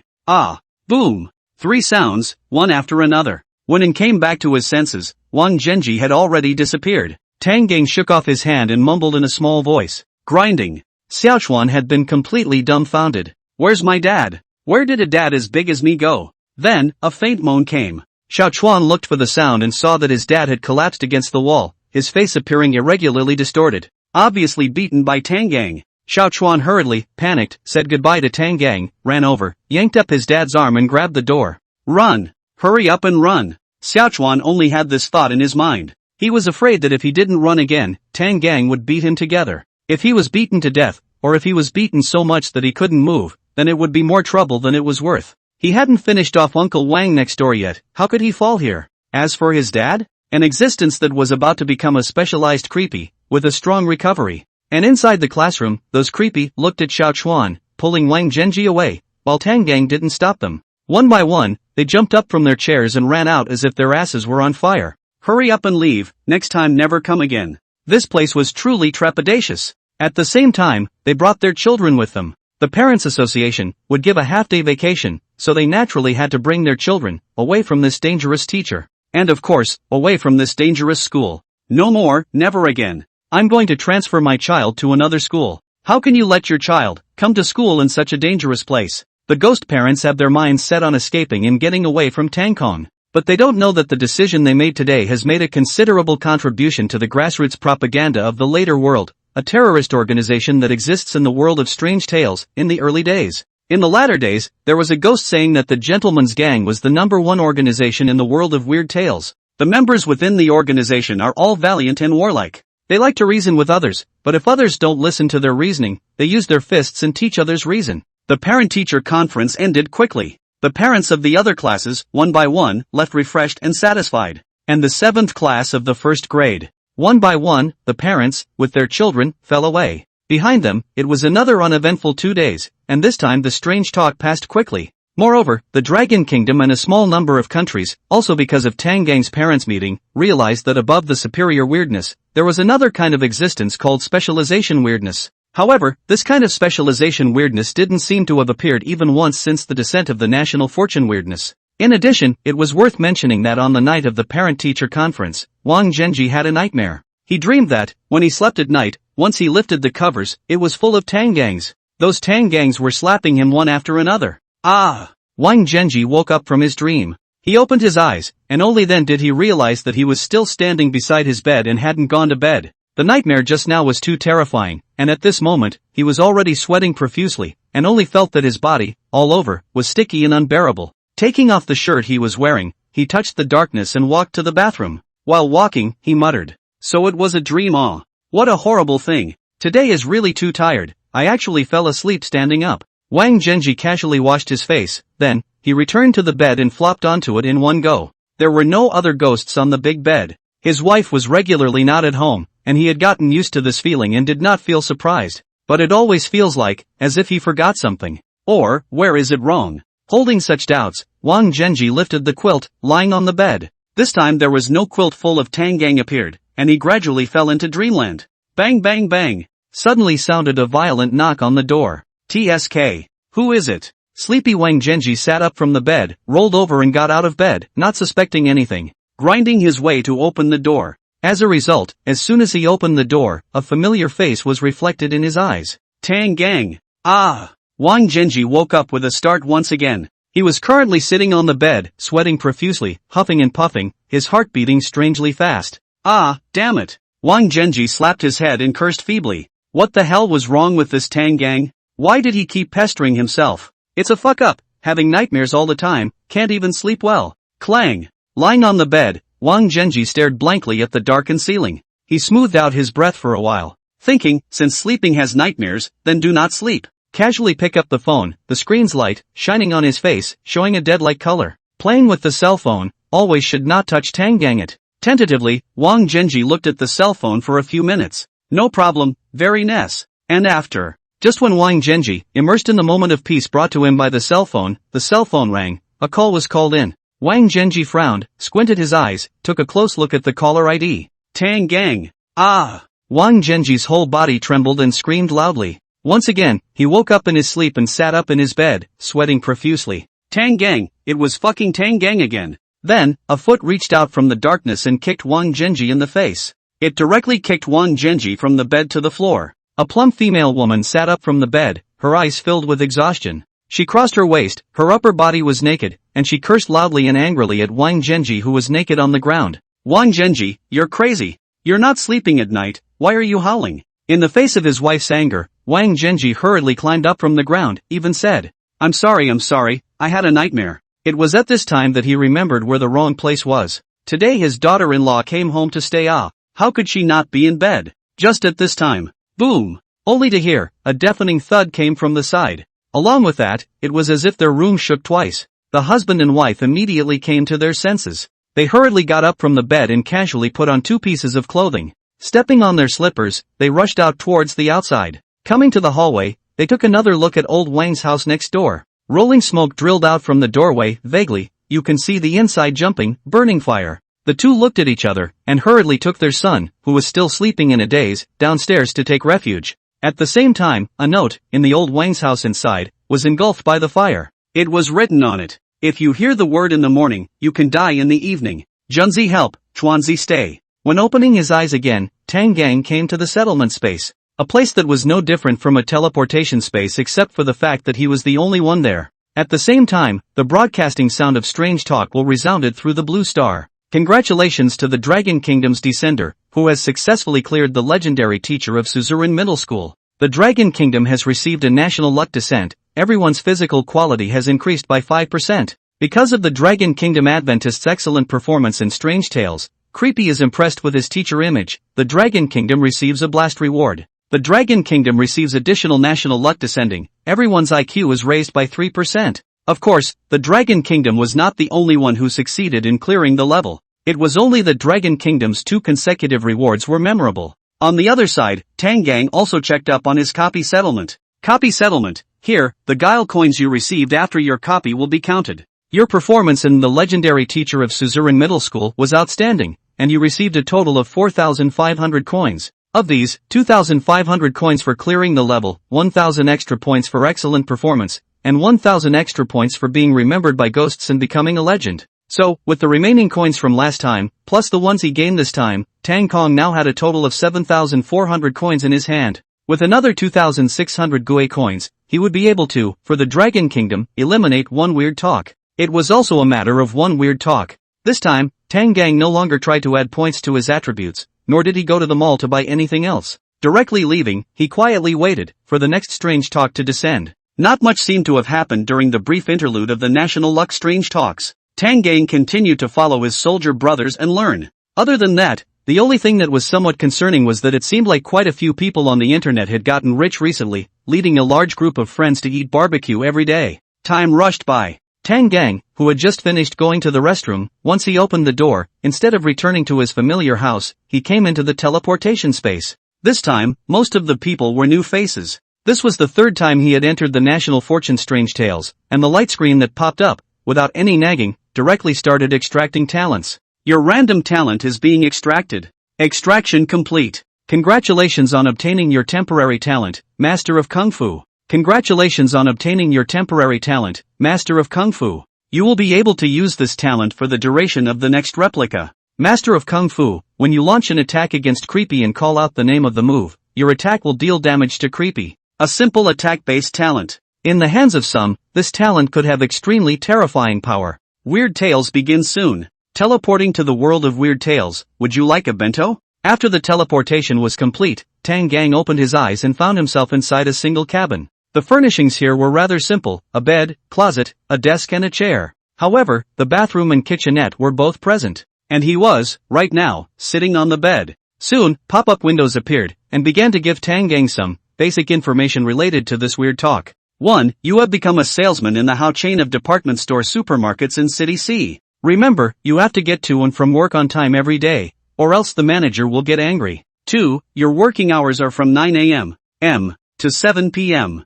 boom. 3 sounds, one after another. When he came back to his senses, Wang Zhenji had already disappeared. Tang Gang shook off his hand and mumbled in a small voice. Grinding. Xiaoshuan had been completely dumbfounded. Where's my dad? Where did a dad as big as me go? Then, a faint moan came. Xiao Chuan looked for the sound and saw that his dad had collapsed against the wall, his face appearing irregularly distorted. Obviously beaten by Tang Gang. Xiao Chuan hurriedly, panicked, said goodbye to Tang Gang, ran over, yanked up his dad's arm and grabbed the door. Run! Hurry up and run! Xiao Chuan only had this thought in his mind. He was afraid that if he didn't run again, Tang Gang would beat him together. If he was beaten to death, or if he was beaten so much that he couldn't move, then it would be more trouble than it was worth. He hadn't finished off Uncle Wang next door yet, how could he fall here? As for his dad? An existence that was about to become a specialized creepy, with a strong recovery. And inside the classroom, those creepy looked at Xiao Chuan, pulling Wang Zhenji away, while Tang Gang didn't stop them. One by one, they jumped up from their chairs and ran out as if their asses were on fire. Hurry up and leave, next time never come again. This place was truly trepidatious. At the same time, they brought their children with them. The Parents' Association would give a half-day vacation, so they naturally had to bring their children away from this dangerous teacher. And of course, away from this dangerous school. No more, never again. I'm going to transfer my child to another school. How can you let your child come to school in such a dangerous place? The ghost parents have their minds set on escaping and getting away from Tangkong. But they don't know that the decision they made today has made a considerable contribution to the grassroots propaganda of the later world, a terrorist organization that exists in the world of strange tales, in the early days. In the latter days, there was a ghost saying that the Gentleman's Gang was the #1 organization in the world of weird tales. The members within the organization are all valiant and warlike. They like to reason with others, but if others don't listen to their reasoning, they use their fists and teach others reason. The parent-teacher conference ended quickly. The parents of the other classes, one by one, left refreshed and satisfied. And the 7th class of the 1st grade. One by one, the parents, with their children, fell away. Behind them, it was another uneventful 2 days, and this time the strange talk passed quickly. Moreover, the Dragon Kingdom and a small number of countries, also because of Tang Gang's parents' meeting, realized that above the superior weirdness, there was another kind of existence called specialization weirdness. However, this kind of specialization weirdness didn't seem to have appeared even once since the descent of the national fortune weirdness. In addition, it was worth mentioning that on the night of the parent-teacher conference, Wang Zhenji had a nightmare. He dreamed that, when he slept at night, once he lifted the covers, it was full of Tang Gangs. Those Tang Gangs were slapping him one after another. Ah! Wang Zhenji woke up from his dream. He opened his eyes, and only then did he realize that he was still standing beside his bed and hadn't gone to bed. The nightmare just now was too terrifying, and at this moment, he was already sweating profusely, and only felt that his body, all over, was sticky and unbearable. Taking off the shirt he was wearing, he touched the darkness and walked to the bathroom. While walking, he muttered, "So it was a dream, ah. What a horrible thing. Today is really too tired, I actually fell asleep standing up." Wang Zhenji casually washed his face, then, he returned to the bed and flopped onto it in one go. There were no other ghosts on the big bed. His wife was regularly not at home, and he had gotten used to this feeling and did not feel surprised. But it always feels like, as if he forgot something. Or, where is it wrong? Holding such doubts, Wang Zhenji lifted the quilt, lying on the bed. This time there was no quilt full of Tang Gang appeared, and he gradually fell into dreamland. Bang bang bang! Suddenly sounded a violent knock on the door. TSK. Who is it? Sleepy Wang Zhenji sat up from the bed, rolled over and got out of bed, not suspecting anything, grinding his way to open the door. As a result, as soon as he opened the door, a familiar face was reflected in his eyes. Tang Gang. Ah! Wang Zhenji woke up with a start once again. He was currently sitting on the bed, sweating profusely, huffing and puffing, his heart beating strangely fast. Ah, damn it! Wang Zhenji slapped his head and cursed feebly. What the hell was wrong with this Tang Gang? Why did he keep pestering himself? It's a fuck up, having nightmares all the time, can't even sleep well. Clang! Lying on the bed, Wang Zhenji stared blankly at the darkened ceiling. He smoothed out his breath for a while, thinking, since sleeping has nightmares, then do not sleep. Casually pick up the phone, the screen's light, shining on his face, showing a dead-like color. Playing with the cell phone, always should not touch Tang Gang it. Tentatively, Wang Zhenji looked at the cell phone for a few minutes. No problem, very nice. And after. Just when Wang Zhenji, immersed in the moment of peace brought to him by the cell phone rang, a call was called in. Wang Zhenji frowned, squinted his eyes, took a close look at the caller ID. Tang Gang. Ah! Wang Zhenji's whole body trembled and screamed loudly. Once again, he woke up in his sleep and sat up in his bed, sweating profusely. Tang Gang, it was fucking Tang Gang again. Then, a foot reached out from the darkness and kicked Wang Zhenji in the face. It directly kicked Wang Zhenji from the bed to the floor. A plump female woman sat up from the bed, her eyes filled with exhaustion. She crossed her waist, her upper body was naked, and she cursed loudly and angrily at Wang Zhenji, who was naked on the ground. Wang Zhenji, you're crazy. You're not sleeping at night, why are you howling? In the face of his wife's anger, Wang Zhenji hurriedly climbed up from the ground, even said, I'm sorry, I had a nightmare. It was at this time that he remembered where the wrong place was. Today his daughter-in-law came home to stay. How could she not be in bed? Just at this time, boom! Only to hear, a deafening thud came from the side. Along with that, it was as if their room shook twice. The husband and wife immediately came to their senses. They hurriedly got up from the bed and casually put on 2 pieces of clothing. Stepping on their slippers, they rushed out towards the outside. Coming to the hallway, they took another look at old Wang's house next door. Rolling smoke drilled out from the doorway, vaguely, you can see the inside jumping, burning fire. The two looked at each other, and hurriedly took their son, who was still sleeping in a daze, downstairs to take refuge. At the same time, a note, in the old Wang's house inside, was engulfed by the fire. It was written on it. If you hear the word in the morning, you can die in the evening. Junzi help, Chuanzi stay. When opening his eyes again, Tang Gang came to the settlement space. A place that was no different from a teleportation space except for the fact that he was the only one there. At the same time, the broadcasting sound of strange talk will resounded through the blue star. Congratulations to the Dragon Kingdom's descender, who has successfully cleared the legendary teacher of Suzerain Middle School. The Dragon Kingdom has received a national luck descent. Everyone's physical quality has increased by 5%. Because of the Dragon Kingdom Adventist's excellent performance in Strange Tales, Creepy is impressed with his teacher image. The Dragon Kingdom receives a blast reward. The Dragon Kingdom receives additional national luck descending. Everyone's IQ is raised by 3%. Of course, the Dragon Kingdom was not the only one who succeeded in clearing the level. It was only the Dragon Kingdom's 2 consecutive rewards were memorable. On the other side, Tang Gang also checked up on his copy settlement. Copy settlement. Here, the guile coins you received after your copy will be counted. Your performance in the legendary teacher of Suzerain Middle School was outstanding, and you received a total of 4,500 coins. Of these, 2,500 coins for clearing the level, 1,000 extra points for excellent performance, and 1,000 extra points for being remembered by ghosts and becoming a legend. So, with the remaining coins from last time, plus the ones he gained this time, Tang Kong now had a total of 7,400 coins in his hand. With another 2,600 Gui coins, he would be able to, for the Dragon Kingdom, eliminate one weird talk. It was also a matter of one weird talk. This time, Tang Gang no longer tried to add points to his attributes, nor did he go to the mall to buy anything else. Directly leaving, he quietly waited for the next strange talk to descend. Not much seemed to have happened during the brief interlude of the National Luck Strange Talks. Tang Gang continued to follow his soldier brothers and learn. Other than that, the only thing that was somewhat concerning was that it seemed like quite a few people on the internet had gotten rich recently, leading a large group of friends to eat barbecue every day. Time rushed by. Tang Gang, who had just finished going to the restroom, once he opened the door, instead of returning to his familiar house, he came into the teleportation space. This time, most of the people were new faces. This was the 3rd time he had entered the National Fortune Strange Tales, and the light screen that popped up, without any nagging, directly started extracting talents. Your random talent is being extracted. Extraction complete. Congratulations on obtaining your temporary talent, Master of Kung Fu. Congratulations on obtaining your temporary talent, Master of Kung Fu. You will be able to use this talent for the duration of the next replica. Master of Kung Fu, when you launch an attack against Creepy and call out the name of the move, your attack will deal damage to Creepy. A simple attack-based talent. In the hands of some, this talent could have extremely terrifying power. Weird Tales begins soon. Teleporting to the world of Weird Tales, would you like a bento? After the teleportation was complete, Tang Gang opened his eyes and found himself inside a single cabin. The furnishings here were rather simple, a bed, closet, a desk and a chair. However, the bathroom and kitchenette were both present. And he was, right now, sitting on the bed. Soon, pop-up windows appeared, and began to give Tang Gang some basic information related to this weird talk. 1. You have become a salesman in the Hao chain of department store supermarkets in City C. Remember, you have to get to and from work on time every day, or else the manager will get angry. 2. Your working hours are from 9 a.m. to 7 p.m.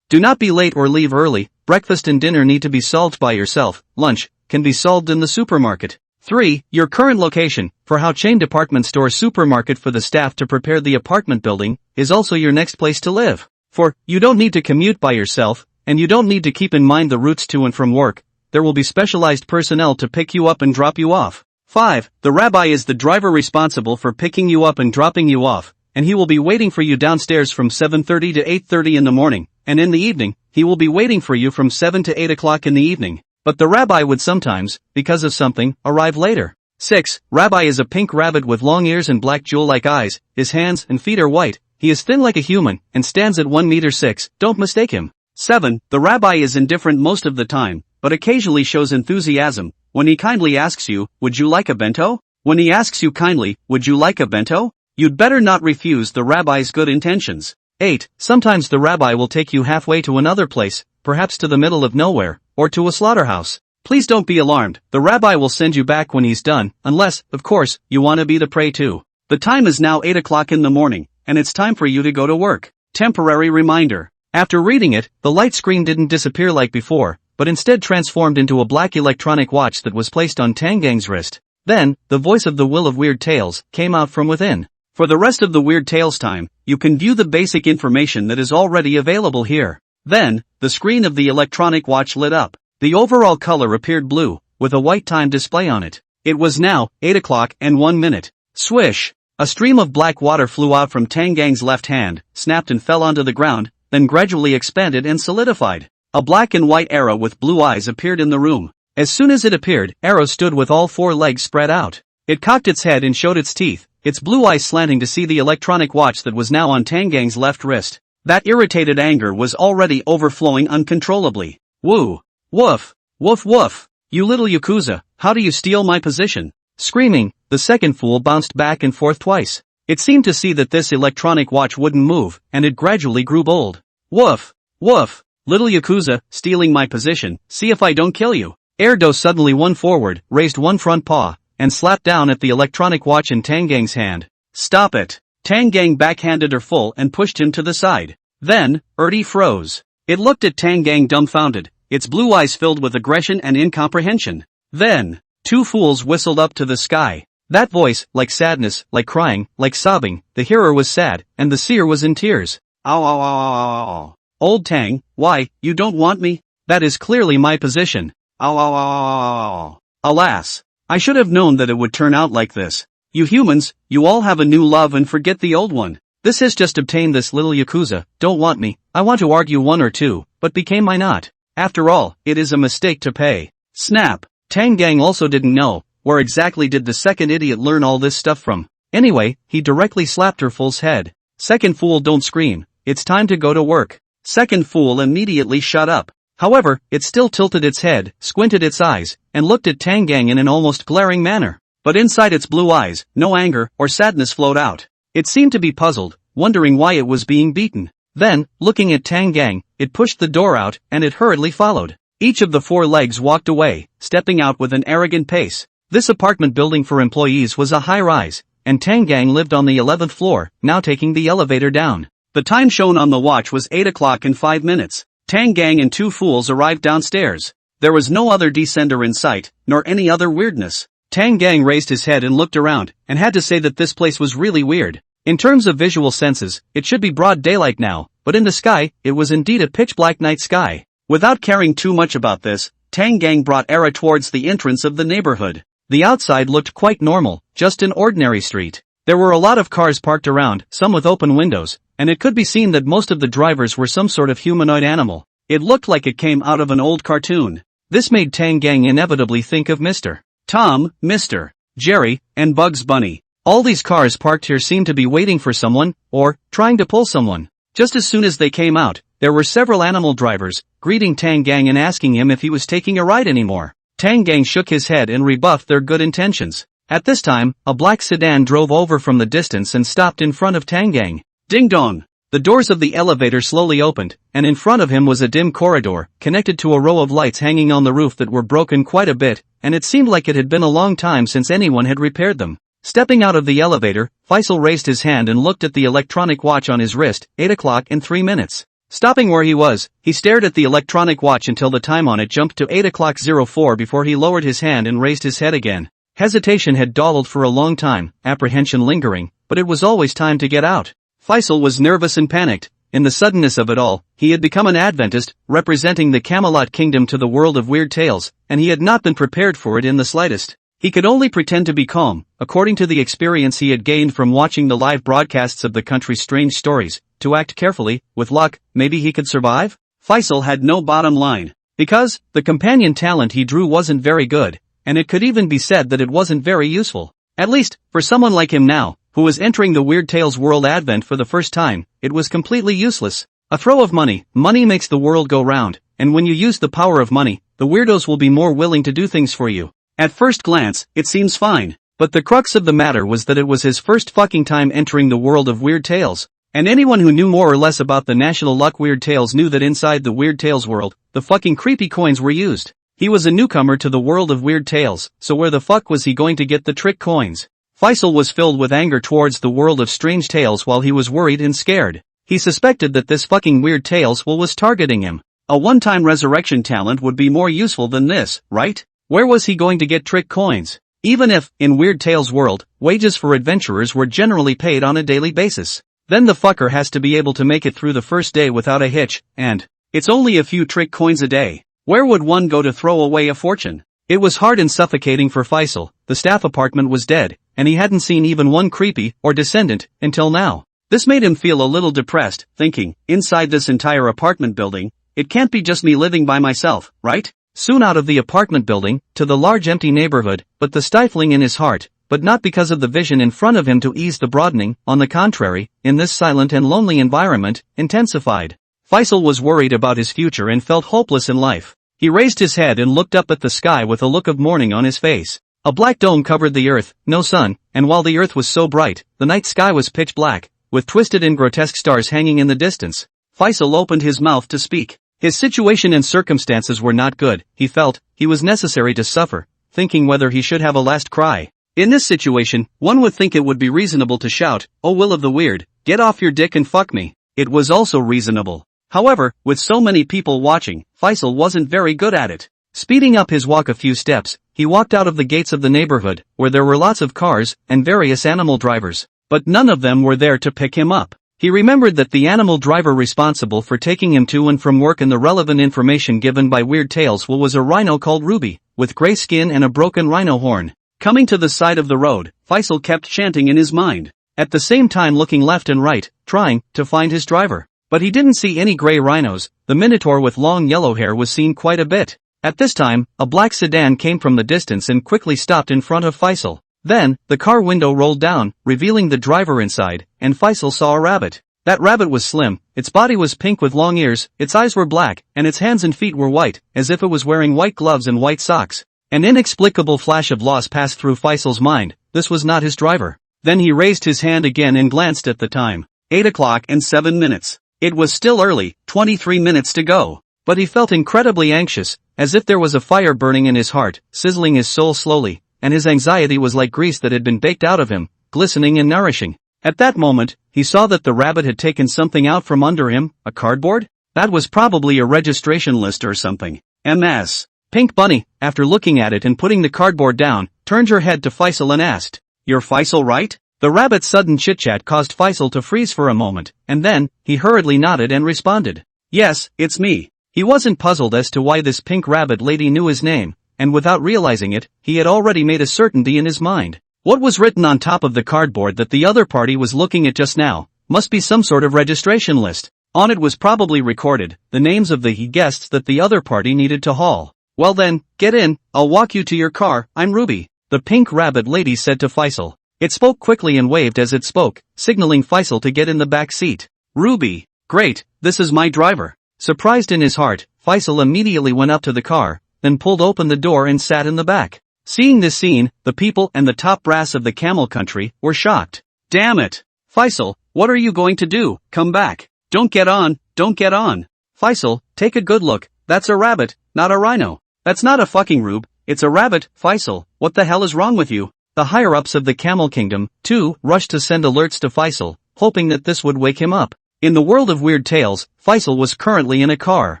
Do not be late or leave early. Breakfast and dinner need to be solved by yourself. Lunch can be solved in the supermarket. 3. Your current location, for Hao chain department store supermarket for the staff to prepare the apartment building, is also your next place to live. 4. You don't need to commute by yourself, and you don't need to keep in mind the routes to and from work. There will be specialized personnel to pick you up and drop you off. 5. The rabbi is the driver responsible for picking you up and dropping you off, and he will be waiting for you downstairs from 7:30 to 8:30 in the morning, and in the evening, he will be waiting for you from 7 to 8 o'clock in the evening. But the rabbi would sometimes, because of something, arrive later. 6. Rabbi is a pink rabbit with long ears and black jewel-like eyes, his hands and feet are white, he is thin like a human, and stands at 1 meter 6, don't mistake him. 7. The rabbi is indifferent most of the time, but occasionally shows enthusiasm, when he kindly asks you, would you like a bento? When he asks you kindly, would you like a bento? You'd better not refuse the rabbi's good intentions. 8. Sometimes the rabbi will take you halfway to another place, perhaps to the middle of nowhere, or to a slaughterhouse. Please don't be alarmed, the rabbi will send you back when he's done, unless, of course, you want to be the prey too. The time is now 8 o'clock in the morning, and it's time for you to go to work. Temporary reminder. After reading it, the light screen didn't disappear like before, but instead transformed into a black electronic watch that was placed on Tang Gang's wrist. Then, the voice of the Will of Weird Tales came out from within. For the rest of the Weird Tales time, you can view the basic information that is already available here. Then, the screen of the electronic watch lit up. The overall color appeared blue, with a white time display on it. It was now 8 o'clock and 1 minute. Swish! A stream of black water flew out from Tang Gang's left hand, snapped and fell onto the ground, then gradually expanded and solidified. A black and white arrow with blue eyes appeared in the room. As soon as it appeared, Arrow stood with all 4 legs spread out. It cocked its head and showed its teeth, its blue eyes slanting to see the electronic watch that was now on Tang Gang's left wrist. That irritated anger was already overflowing uncontrollably. Woo! Woof! Woof woof! You little Yakuza, how do you steal my position? Screaming, the second fool bounced back and forth twice. It seemed to see that this electronic watch wouldn't move, and it gradually grew bold. Woof! Woof! Little Yakuza, stealing my position, see if I don't kill you. Erdo suddenly won forward, raised one front paw, and slapped down at the electronic watch in Tang Gang's hand. Stop it! Tang Gang backhanded her full and pushed him to the side. Then, Erdi froze. It looked at Tang Gang dumbfounded, its blue eyes filled with aggression and incomprehension. Then, 2 fools whistled up to the sky. That voice, like sadness, like crying, like sobbing, the hearer was sad, and the seer was in tears. Ow ow ow ow ow ow. Old Tang, why, you don't want me? That is clearly my position. Ow ow ow ow ow ow. Alas! I should have known that it would turn out like this. You humans, you all have a new love and forget the old one. This has just obtained this little Yakuza, don't want me, I want to argue 1 or 2, but became my not. After all, it is a mistake to pay. Snap! Tang Gang also didn't know, where exactly did the second idiot learn all this stuff from. Anyway, he directly slapped her fool's head. Second fool, don't scream, it's time to go to work. Second fool immediately shut up. However, it still tilted its head, squinted its eyes, and looked at Tang Gang in an almost glaring manner. But inside its blue eyes, no anger or sadness flowed out. It seemed to be puzzled, wondering why it was being beaten. Then, looking at Tang Gang, it pushed the door out, and it hurriedly followed. Each of the 4 legs walked away, stepping out with an arrogant pace. This apartment building for employees was a high-rise, and Tang Gang lived on the 11th floor, now taking the elevator down. The time shown on the watch was 8 o'clock and 5 minutes. Tang Gang and 2 fools arrived downstairs. There was no other descender in sight, nor any other weirdness. Tang Gang raised his head and looked around, and had to say that this place was really weird. In terms of visual senses, it should be broad daylight now, but in the sky, it was indeed a pitch-black night sky. Without caring too much about this, Tang Gang brought Era towards the entrance of the neighborhood. The outside looked quite normal, just an ordinary street. There were a lot of cars parked around, some with open windows, and it could be seen that most of the drivers were some sort of humanoid animal. It looked like it came out of an old cartoon. This made Tang Gang inevitably think of Mr. Tom, Mr. Jerry, and Bugs Bunny. All these cars parked here seemed to be waiting for someone, or trying to pull someone. Just as soon as they came out, there were several animal drivers, greeting Tang Gang and asking him if he was taking a ride anymore. Tang Gang shook his head and rebuffed their good intentions. At this time, a black sedan drove over from the distance and stopped in front of Tang Gang. Ding dong! The doors of the elevator slowly opened, and in front of him was a dim corridor, connected to a row of lights hanging on the roof that were broken quite a bit, and it seemed like it had been a long time since anyone had repaired them. Stepping out of the elevator, Faisal raised his hand and looked at the electronic watch on his wrist, 8 o'clock and 3 minutes. Stopping where he was, he stared at the electronic watch until the time on it jumped to 8 o'clock 04 before he lowered his hand and raised his head again. Hesitation had dawdled for a long time, apprehension lingering, but it was always time to get out. Faisal was nervous and panicked. In the suddenness of it all, he had become an Adventist, representing the Camelot kingdom to the world of weird tales, and he had not been prepared for it in the slightest. He could only pretend to be calm, according to the experience he had gained from watching the live broadcasts of the country's strange stories, to act carefully. With luck, maybe he could survive? Faisal had no bottom line. Because, the companion talent he drew wasn't very good, and it could even be said that it wasn't very useful. At least, for someone like him now, who was entering the Weird Tales world advent for the first time, it was completely useless. A throw of money makes the world go round, and when you use the power of money, the weirdos will be more willing to do things for you. At first glance, it seems fine, but the crux of the matter was that it was his first fucking time entering the world of Weird Tales. And anyone who knew more or less about the National Luck Weird Tales knew that inside the Weird Tales world, the fucking creepy coins were used. He was a newcomer to the world of Weird Tales, so where the fuck was he going to get the trick coins? Faisal was filled with anger towards the world of strange tales while he was worried and scared. He suspected that this fucking Weird Tales was targeting him. A one-time resurrection talent would be more useful than this, right? Where was he going to get trick coins? Even if, in Weird Tales world, wages for adventurers were generally paid on a daily basis. Then the fucker has to be able to make it through the first day without a hitch, and it's only a few trick coins a day. Where would one go to throw away a fortune? It was hard and suffocating for Faisal. The staff apartment was dead, and he hadn't seen even one creepy or descendant until now. This made him feel a little depressed, thinking, inside this entire apartment building, it can't be just me living by myself, right? Soon out of the apartment building, to the large empty neighborhood, but the stifling in his heart, but not because of the vision in front of him to ease the broadening, on the contrary, in this silent and lonely environment, intensified. Faisal was worried about his future and felt hopeless in life. He raised his head and looked up at the sky with a look of mourning on his face. A black dome covered the earth, no sun, and while the earth was so bright, the night sky was pitch black, with twisted and grotesque stars hanging in the distance. Faisal opened his mouth to speak. His situation and circumstances were not good, he felt. He was necessary to suffer, thinking whether he should have a last cry. In this situation, one would think it would be reasonable to shout, "Oh Will of the Weird, get off your dick and fuck me." It was also reasonable. However, with so many people watching, Faisal wasn't very good at it. Speeding up his walk a few steps, he walked out of the gates of the neighborhood, where there were lots of cars and various animal drivers, but none of them were there to pick him up. He remembered that the animal driver responsible for taking him to and from work and the relevant information given by Weird Tales was a rhino called Ruby, with gray skin and a broken rhino horn. Coming to the side of the road, Faisal kept chanting in his mind, at the same time looking left and right, trying to find his driver. But he didn't see any gray rhinos. The minotaur with long yellow hair was seen quite a bit. At this time, a black sedan came from the distance and quickly stopped in front of Faisal. Then, the car window rolled down, revealing the driver inside, and Faisal saw a rabbit. That rabbit was slim, its body was pink with long ears, its eyes were black, and its hands and feet were white, as if it was wearing white gloves and white socks. An inexplicable flash of loss passed through Faisal's mind. This was not his driver. Then he raised his hand again and glanced at the time. 8:07. It was still early, 23 minutes to go. But he felt incredibly anxious, as if there was a fire burning in his heart, sizzling his soul slowly, and his anxiety was like grease that had been baked out of him, glistening and nourishing. At that moment, he saw that the rabbit had taken something out from under him, a cardboard? That was probably a registration list or something. MS. Pink Bunny, after looking at it and putting the cardboard down, turned her head to Faisal and asked, "You're Faisal, right?" The rabbit's sudden chit-chat caused Faisal to freeze for a moment, and then, he hurriedly nodded and responded, "Yes, it's me." He wasn't puzzled as to why this pink rabbit lady knew his name, and without realizing it, he had already made a certainty in his mind. What was written on top of the cardboard that the other party was looking at just now must be some sort of registration list. On it was probably recorded the names of the guests that the other party needed to haul. "Well then, get in, I'll walk you to your car, I'm Ruby," the pink rabbit lady said to Faisal. It spoke quickly and waved as it spoke, signaling Faisal to get in the back seat. "Ruby, great, this is my driver." Surprised in his heart, Faisal immediately went up to the car, then pulled open the door and sat in the back. Seeing this scene, the people and the top brass of the camel country were shocked. "Damn it! Faisal, what are you going to do? Come back. Don't get on, don't get on." "Faisal, take a good look, that's a rabbit, not a rhino." "That's not a fucking rube, it's a rabbit, Faisal, what the hell is wrong with you?" The higher-ups of the Camel Kingdom, too, rushed to send alerts to Faisal, hoping that this would wake him up. In the world of Weird Tales, Faisal was currently in a car.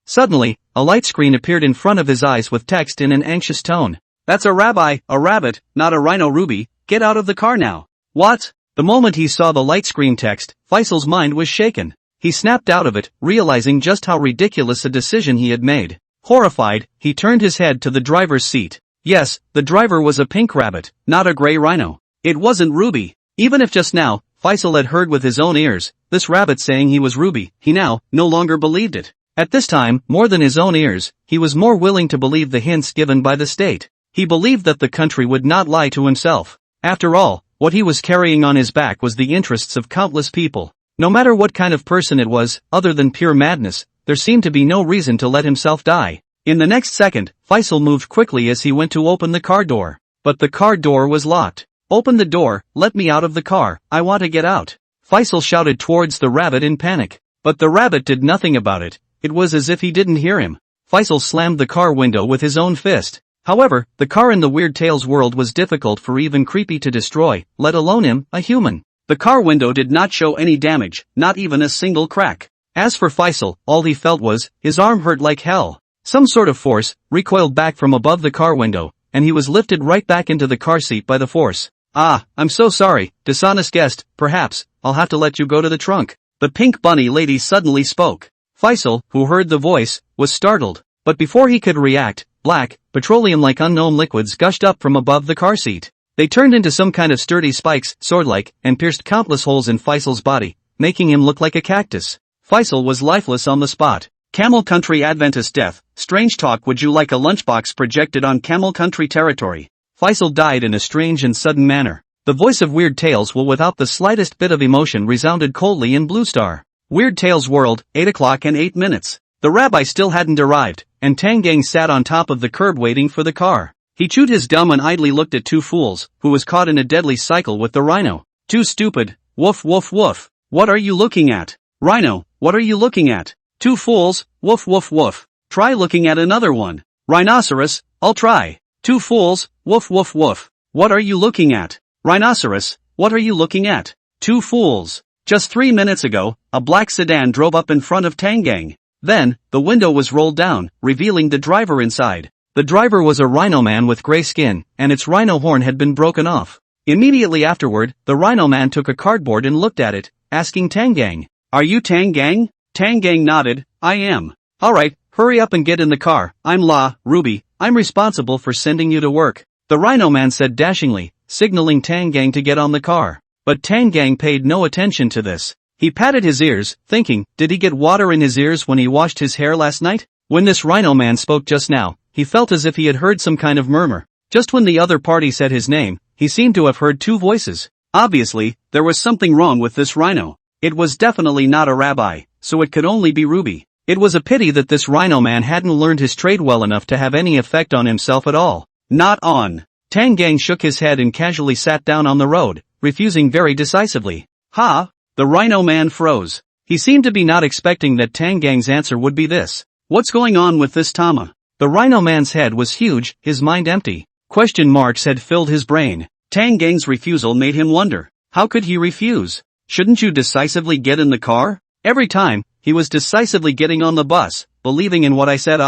Suddenly, a light screen appeared in front of his eyes with text in an anxious tone. "That's a rabbit, not a rhino, Ruby, get out of the car now." "What?" The moment he saw the light screen text, Faisal's mind was shaken. He snapped out of it, realizing just how ridiculous a decision he had made. Horrified, he turned his head to the driver's seat. Yes, the driver was a pink rabbit, not a gray rhino. It wasn't Ruby. Even if just now, Faisal had heard with his own ears, this rabbit saying he was Ruby, he now, no longer believed it. At this time, more than his own ears, he was more willing to believe the hints given by the state. He believed that the country would not lie to himself. After all, what he was carrying on his back was the interests of countless people. No matter what kind of person it was, other than pure madness, there seemed to be no reason to let himself die. In the next second, Faisal moved quickly as he went to open the car door. But the car door was locked. "Open the door, let me out of the car, I want to get out," Faisal shouted towards the rabbit in panic. But the rabbit did nothing about it. It was as if he didn't hear him. Faisal slammed the car window with his own fist. However, the car in the Weird Tales world was difficult for even Creepy to destroy, let alone him, a human. The car window did not show any damage, not even a single crack. As for Faisal, all he felt was, his arm hurt like hell. Some sort of force recoiled back from above the car window, and he was lifted right back into the car seat by the force. "Ah, I'm so sorry, dishonest guest, perhaps, I'll have to let you go to the trunk." The pink bunny lady suddenly spoke. Faisal, who heard the voice, was startled. But before he could react, black, petroleum-like unknown liquids gushed up from above the car seat. They turned into some kind of sturdy spikes, sword-like, and pierced countless holes in Faisal's body, making him look like a cactus. Faisal was lifeless on the spot. Camel Country Adventist Death, strange talk. Would you like a lunchbox projected on Camel Country territory? Faisal died in a strange and sudden manner. The voice of Weird Tales will without the slightest bit of emotion resounded coldly in Blue Star. Weird Tales World, 8 o'clock and 8 minutes. The rabbi still hadn't arrived, and Tangang sat on top of the curb waiting for the car. He chewed his gum and idly looked at Two Fools, who was caught in a deadly cycle with the rhino. "Too stupid, woof woof woof. What are you looking at? Rhino, what are you looking at? Two Fools, woof woof woof. Try looking at another one. Rhinoceros, I'll try. Two Fools, woof woof woof. What are you looking at? Rhinoceros, what are you looking at? Two Fools." Just 3 minutes ago, a black sedan drove up in front of Tangang. Then, the window was rolled down, revealing the driver inside. The driver was a rhino man with gray skin, and its rhino horn had been broken off. Immediately afterward, the rhino man took a cardboard and looked at it, asking Tangang, "Are you Tangang?" Tangang nodded, "I am." "Alright, hurry up and get in the car, I'm La, Ruby, I'm responsible for sending you to work," the rhino man said dashingly, signaling Tangang to get on the car. But Tangang paid no attention to this. He patted his ears, thinking, did he get water in his ears when he washed his hair last night? When this rhino man spoke just now, he felt as if he had heard some kind of murmur. Just when the other party said his name, he seemed to have heard two voices. Obviously, there was something wrong with this rhino. It was definitely not a rabbi, so it could only be Ruby. It was a pity that this rhino man hadn't learned his trade well enough to have any effect on himself at all. Not on. Tangang shook his head and casually sat down on the road, refusing very decisively. "Ha!" The rhino man froze. He seemed to be not expecting that Tangang's answer would be this. "What's going on with this Tama?" The rhino man's head was huge, his mind empty. Question marks had filled his brain. Tangang's refusal made him wonder. How could he refuse? Shouldn't you decisively get in the car? Every time, he was decisively getting on the bus, believing in what I said.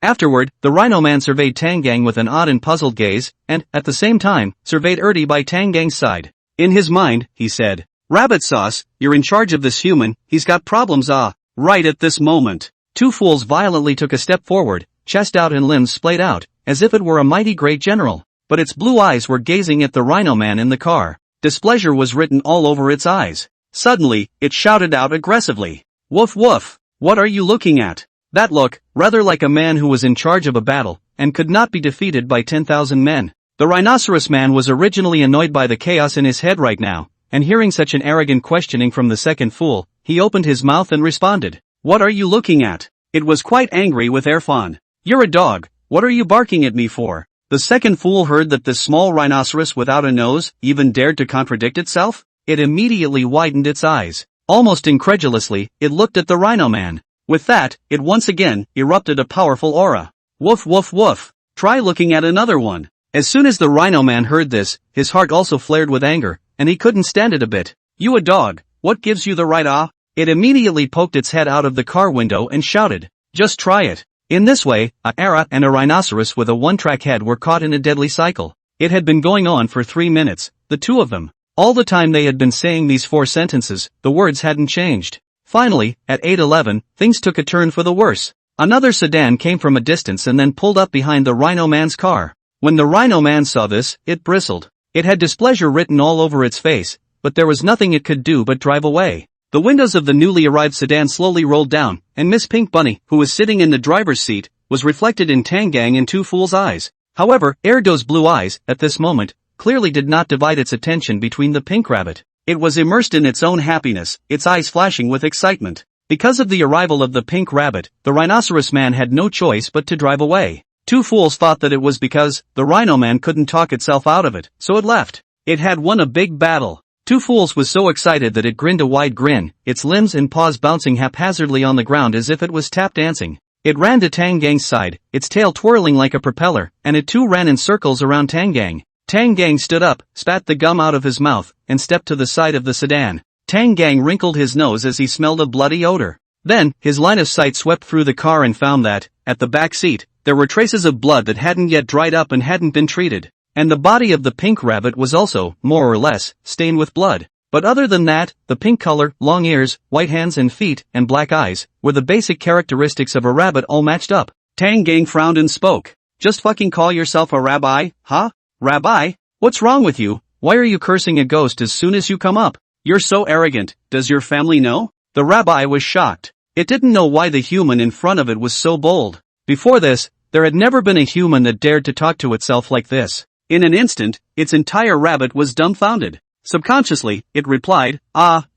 Afterward, the rhino man surveyed Tangang with an odd and puzzled gaze, and, at the same time, surveyed Ertie by Tangang's side. In his mind, he said, "Rabbit sauce, you're in charge of this human, he's got problems right at this moment." Two Fools violently took a step forward, chest out and limbs splayed out, as if it were a mighty great general. But its blue eyes were gazing at the rhino man in the car. Displeasure was written all over its eyes. Suddenly, it shouted out aggressively, "Woof woof, what are you looking at?" That look, rather like a man who was in charge of a battle, and could not be defeated by 10,000 men. The rhinoceros man was originally annoyed by the chaos in his head right now, and hearing such an arrogant questioning from the second fool, he opened his mouth and responded, "What are you looking at?" It was quite angry with Erfan. "You're a dog, what are you barking at me for?" The second fool heard that this small rhinoceros without a nose even dared to contradict itself. It immediately widened its eyes. Almost incredulously, it looked at the rhino man. With that, it once again erupted a powerful aura. "Woof woof woof, try looking at another one." As soon as the rhino man heard this, his heart also flared with anger, and he couldn't stand it a bit. "You a dog, what gives you the right It immediately poked its head out of the car window and shouted, "Just try it." In this way, a Ara and a rhinoceros with a one-track head were caught in a deadly cycle. It had been going on for 3 minutes, the two of them. All the time they had been saying these 4 sentences, the words hadn't changed. Finally, at 8:11, things took a turn for the worse. Another sedan came from a distance and then pulled up behind the rhino man's car. When the rhino man saw this, it bristled. It had displeasure written all over its face, but there was nothing it could do but drive away. The The windows of the newly arrived sedan slowly rolled down, and Miss Pink Bunny, who was sitting in the driver's seat, was reflected in Tang Gang and Two Fools' eyes. However, Erdo's blue eyes, at this moment, clearly did not divide its attention between the pink rabbit. It was immersed in its own happiness, its eyes flashing with excitement. Because of the arrival of the pink rabbit, the rhinoceros man had no choice but to drive away. Two Fools thought that it was because the rhino man couldn't talk itself out of it, so it left. It had won a big battle. Two Fools was so excited that it grinned a wide grin, its limbs and paws bouncing haphazardly on the ground as if it was tap dancing. It ran to Tang Gang's side, its tail twirling like a propeller, and it too ran in circles around Tang Gang. Tang Gang stood up, spat the gum out of his mouth, and stepped to the side of the sedan. Tang Gang wrinkled his nose as he smelled a bloody odor. Then, his line of sight swept through the car and found that, at the back seat, there were traces of blood that hadn't yet dried up and hadn't been treated. And the body of the pink rabbit was also, more or less, stained with blood. But other than that, the pink color, long ears, white hands and feet, and black eyes, were the basic characteristics of a rabbit all matched up. Tang Gang frowned and spoke. Just fucking call yourself a rabbi, huh? Rabbi? What's wrong with you? Why are you cursing a ghost as soon as you come up? You're so arrogant, does your family know? The rabbi was shocked. It didn't know why the human in front of it was so bold. Before this, there had never been a human that dared to talk to itself like this. In an instant, its entire rabbit was dumbfounded. Subconsciously, it replied,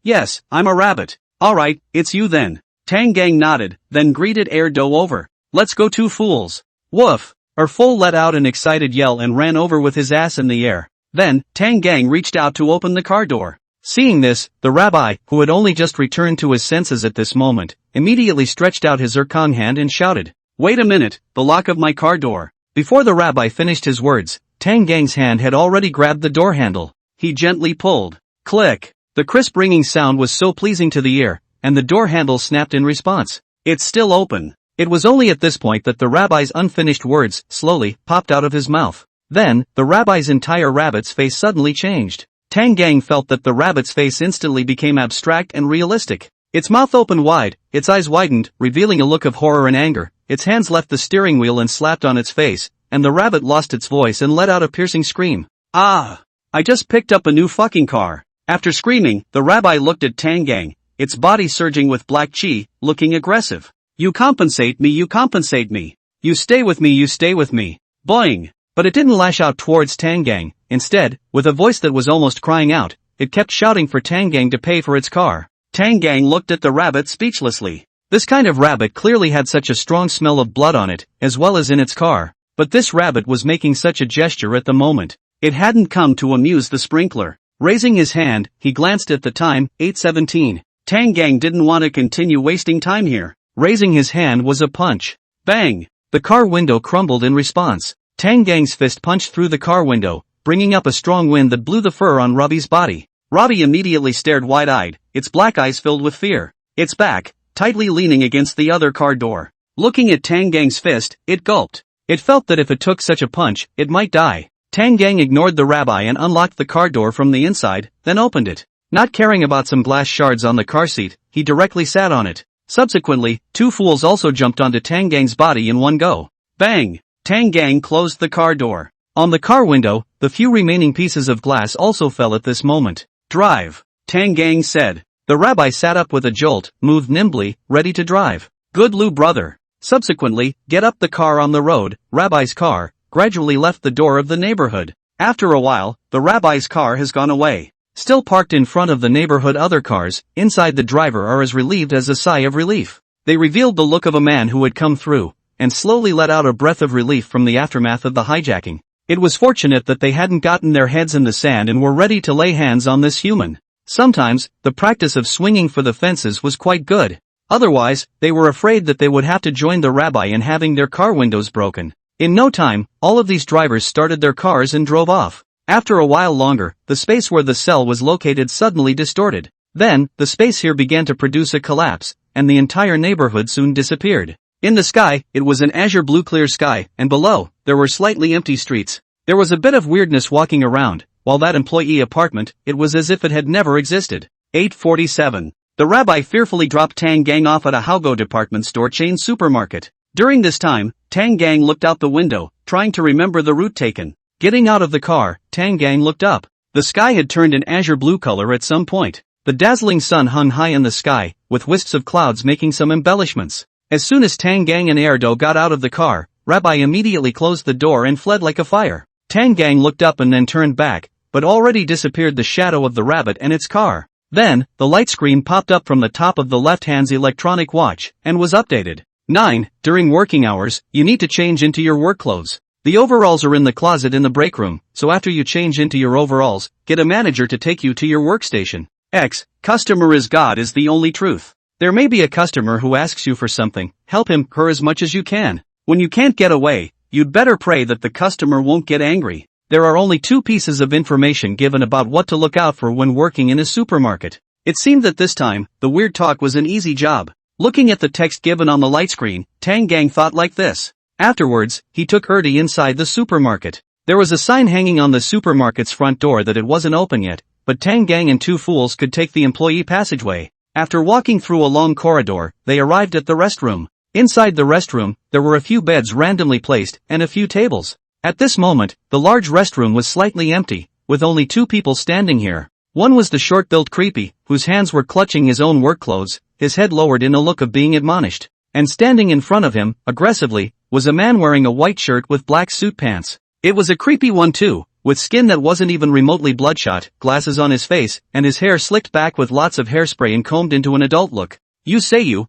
yes, I'm a rabbit. Alright, it's you then. Tang Gang nodded, then greeted Erdo over. Let's go Two Fools. Woof. Fool let out an excited yell and ran over with his ass in the air. Then, Tang Gang reached out to open the car door. Seeing this, the rabbi, who had only just returned to his senses at this moment, immediately stretched out his zircon hand and shouted, "Wait a minute, the lock of my car door." Before the rabbi finished his words, Tang Gang's hand had already grabbed the door handle. He gently pulled. Click. The crisp ringing sound was so pleasing to the ear, and the door handle snapped in response. It's still open. It was only at this point that the rabbi's unfinished words slowly popped out of his mouth. Then, the rabbi's entire rabbit's face suddenly changed. Tang Gang felt that the rabbit's face instantly became abstract and realistic. Its mouth opened wide, its eyes widened, revealing a look of horror and anger. Its hands left the steering wheel and slapped on its face, and the rabbit lost its voice and let out a piercing scream. Ah! I just picked up a new fucking car. After screaming, the rabbi looked at Tang Gang, its body surging with black chi, looking aggressive. You compensate me, you compensate me. You stay with me, you stay with me. Boing! But it didn't lash out towards Tang Gang. Instead, with a voice that was almost crying out, it kept shouting for Tang Gang to pay for its car. Tang Gang looked at the rabbit speechlessly. This kind of rabbit clearly had such a strong smell of blood on it, as well as in its car. But this rabbit was making such a gesture at the moment. It hadn't come to amuse the sprinkler. Raising his hand, he glanced at the time, 8:17. Tang Gang didn't want to continue wasting time here. Raising his hand was a punch. Bang! The car window crumbled in response. Tang Gang's fist punched through the car window, bringing up a strong wind that blew the fur on Robbie's body. Robbie immediately stared wide-eyed, its black eyes filled with fear. Its back, tightly leaning against the other car door. Looking at Tang Gang's fist, it gulped. It felt that if it took such a punch, it might die. Tang Gang ignored the rabbi and unlocked the car door from the inside, then opened it. Not caring about some glass shards on the car seat, he directly sat on it. Subsequently, Two Fools also jumped onto Tang Gang's body in one go. Bang! Tang Gang closed the car door. On the car window, the few remaining pieces of glass also fell at this moment. Drive! Tang Gang said. The rabbi sat up with a jolt, moved nimbly, ready to drive. Good Lou brother. Subsequently, get up the car on the road. Rabbi's car gradually left the door of the neighborhood. After a while, the rabbi's car has gone away. Still parked in front of the neighborhood other cars, inside the driver are as relieved as a sigh of relief. They revealed the look of a man who had come through, and slowly let out a breath of relief from the aftermath of the hijacking. It was fortunate that they hadn't gotten their heads in the sand and were ready to lay hands on this human. Sometimes, the practice of swinging for the fences was quite good. Otherwise, they were afraid that they would have to join the rabbi in having their car windows broken. In no time, all of these drivers started their cars and drove off. After a while longer, the space where the cell was located suddenly distorted. Then, the space here began to produce a collapse, and the entire neighborhood soon disappeared. In the sky, it was an azure blue clear sky, and below, there were slightly empty streets. There was a bit of weirdness walking around, while that employee apartment, it was as if it had never existed. 8:47. The rabbi fearfully dropped Tang Gang off at a Haugo department store chain supermarket. During this time, Tang Gang looked out the window, trying to remember the route taken. Getting out of the car, Tang Gang looked up. The sky had turned an azure blue color at some point. The dazzling sun hung high in the sky, with wisps of clouds making some embellishments. As soon as Tang Gang and Erdo got out of the car, Rabbi immediately closed the door and fled like a fire. Tang Gang looked up and then turned back, but already disappeared the shadow of the rabbit and its car. Then, the light screen popped up from the top of the left hand's electronic watch, and was updated. 9. During working hours, you need to change into your work clothes. The overalls are in the closet in the break room, so after you change into your overalls, get a manager to take you to your workstation. X. Customer is God is the only truth. There may be a customer who asks you for something, help him, her as much as you can. When you can't get away, you'd better pray that the customer won't get angry. There are only 2 pieces of information given about what to look out for when working in a supermarket. It seemed that this time, the weird talk was an easy job. Looking at the text given on the light screen, Tang Gang thought like this. Afterwards, he took Erdi inside the supermarket. There was a sign hanging on the supermarket's front door that it wasn't open yet, but Tang Gang and 2 fools could take the employee passageway. After walking through a long corridor, they arrived at the restroom. Inside the restroom, there were a few beds randomly placed, and a few tables. At this moment, the large restroom was slightly empty, with only 2 people standing here. One was the short-built creepy, whose hands were clutching his own work clothes, his head lowered in a look of being admonished. And standing in front of him, aggressively, was a man wearing a white shirt with black suit pants. It was a creepy one too, with skin that wasn't even remotely bloodshot, glasses on his face, and his hair slicked back with lots of hairspray and combed into an adult look.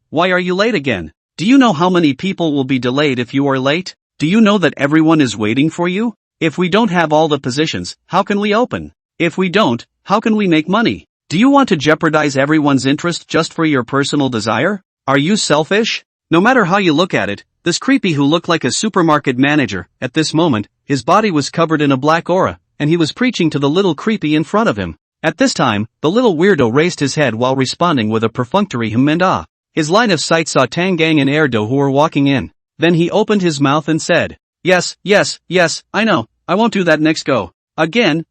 Why are you late again? Do you know how many people will be delayed if you are late? Do you know that everyone is waiting for you? If we don't have all the positions, how can we open? If we don't, how can we make money? Do you want to jeopardize everyone's interest just for your personal desire? Are you selfish? No matter how you look at it, this creepy who looked like a supermarket manager, at this moment, his body was covered in a black aura, and he was preaching to the little creepy in front of him. At this time, the little weirdo raised his head while responding with a perfunctory hum and ah. His line of sight saw Tang Gang and Erdo who were walking in. Then he opened his mouth and said, Yes, I know, I won't do that next go. Again.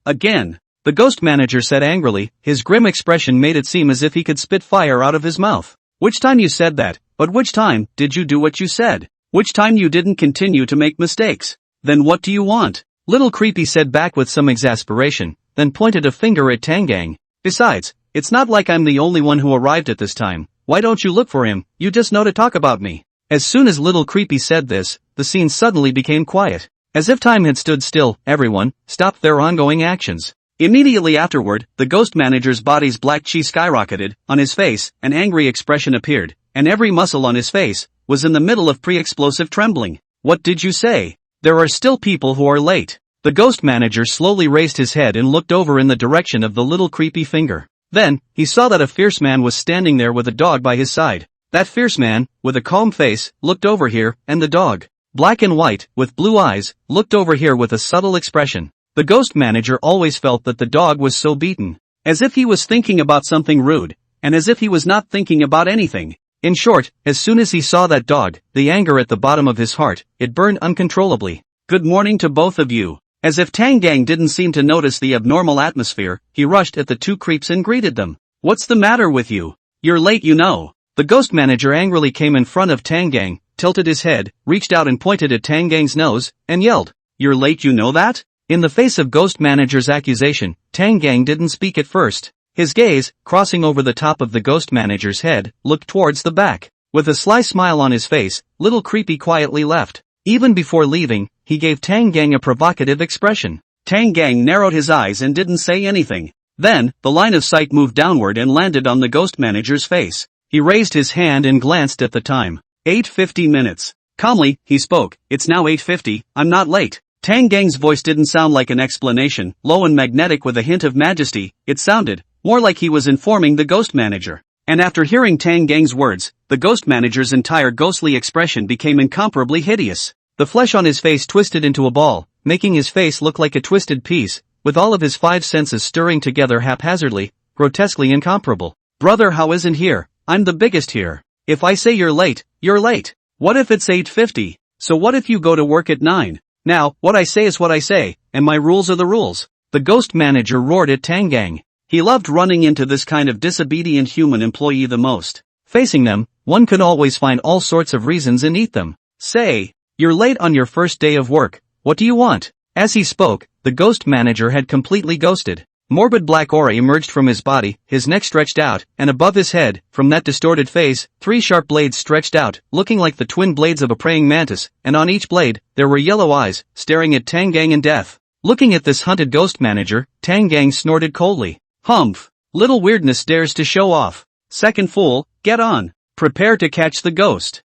The ghost manager said angrily, his grim expression made it seem as if he could spit fire out of his mouth. Which time you said that, but which time did you do what you said? Which time you didn't continue to make mistakes? Then what do you want? Little creepy said back with some exasperation, then pointed a finger at Tang Gang. Besides, it's not like I'm the only one who arrived at this time. Why don't you look for him? You just know to talk about me. As soon as little creepy said this, the scene suddenly became quiet. As if time had stood still, everyone stopped their ongoing actions. Immediately afterward, the ghost manager's body's black chi skyrocketed, on his face, an angry expression appeared, and every muscle on his face was in the middle of pre-explosive trembling. What did you say? There are still people who are late. The ghost manager slowly raised his head and looked over in the direction of the little creepy finger. Then, he saw that a fierce man was standing there with a dog by his side. That fierce man, with a calm face, looked over here, and the dog, black and white, with blue eyes, looked over here with a subtle expression. The ghost manager always felt that the dog was so beaten, as if he was thinking about something rude, and as if he was not thinking about anything. In short, as soon as he saw that dog, the anger at the bottom of his heart, it burned uncontrollably. Good morning to both of you. As if Tang Gang didn't seem to notice the abnormal atmosphere, he rushed at the 2 creeps and greeted them. What's the matter with you? You're late, you know. The ghost manager angrily came in front of Tang Gang, tilted his head, reached out and pointed at Tang Gang's nose, and yelled, You're late, you know that? In the face of ghost manager's accusation, Tang Gang didn't speak at first. His gaze, crossing over the top of the ghost manager's head, looked towards the back. With a sly smile on his face, little creepy quietly left. Even before leaving, he gave Tang Gang a provocative expression. Tang Gang narrowed his eyes and didn't say anything. Then, the line of sight moved downward and landed on the ghost manager's face. He raised his hand and glanced at the time. 8:50 minutes. Calmly, he spoke, It's now 8:50, I'm not late. Tang Gang's voice didn't sound like an explanation, low and magnetic with a hint of majesty, it sounded more like he was informing the ghost manager. And after hearing Tang Gang's words, the ghost manager's entire ghostly expression became incomparably hideous. The flesh on his face twisted into a ball, making his face look like a twisted piece, with all of his 5 senses stirring together haphazardly, grotesquely incomparable. Brother, how isn't here? I'm the biggest here. If I say you're late, you're late. What if it's 8:50? So what if you go to work at 9? Now, what I say is what I say, and my rules are the rules. The ghost manager roared at Tang Gang. He loved running into this kind of disobedient human employee the most. Facing them, one could always find all sorts of reasons and eat them. Say, you're late on your first day of work, what do you want? As he spoke, the ghost manager had completely ghosted. Morbid black aura emerged from his body, his neck stretched out, and above his head, from that distorted face, 3 sharp blades stretched out, looking like the twin blades of a praying mantis, and on each blade, there were yellow eyes, staring at Tang Gang in death. Looking at this hunted ghost manager, Tang Gang snorted coldly. Humph! Little weirdness dares to show off. Second fool, get on. Prepare to catch the ghost.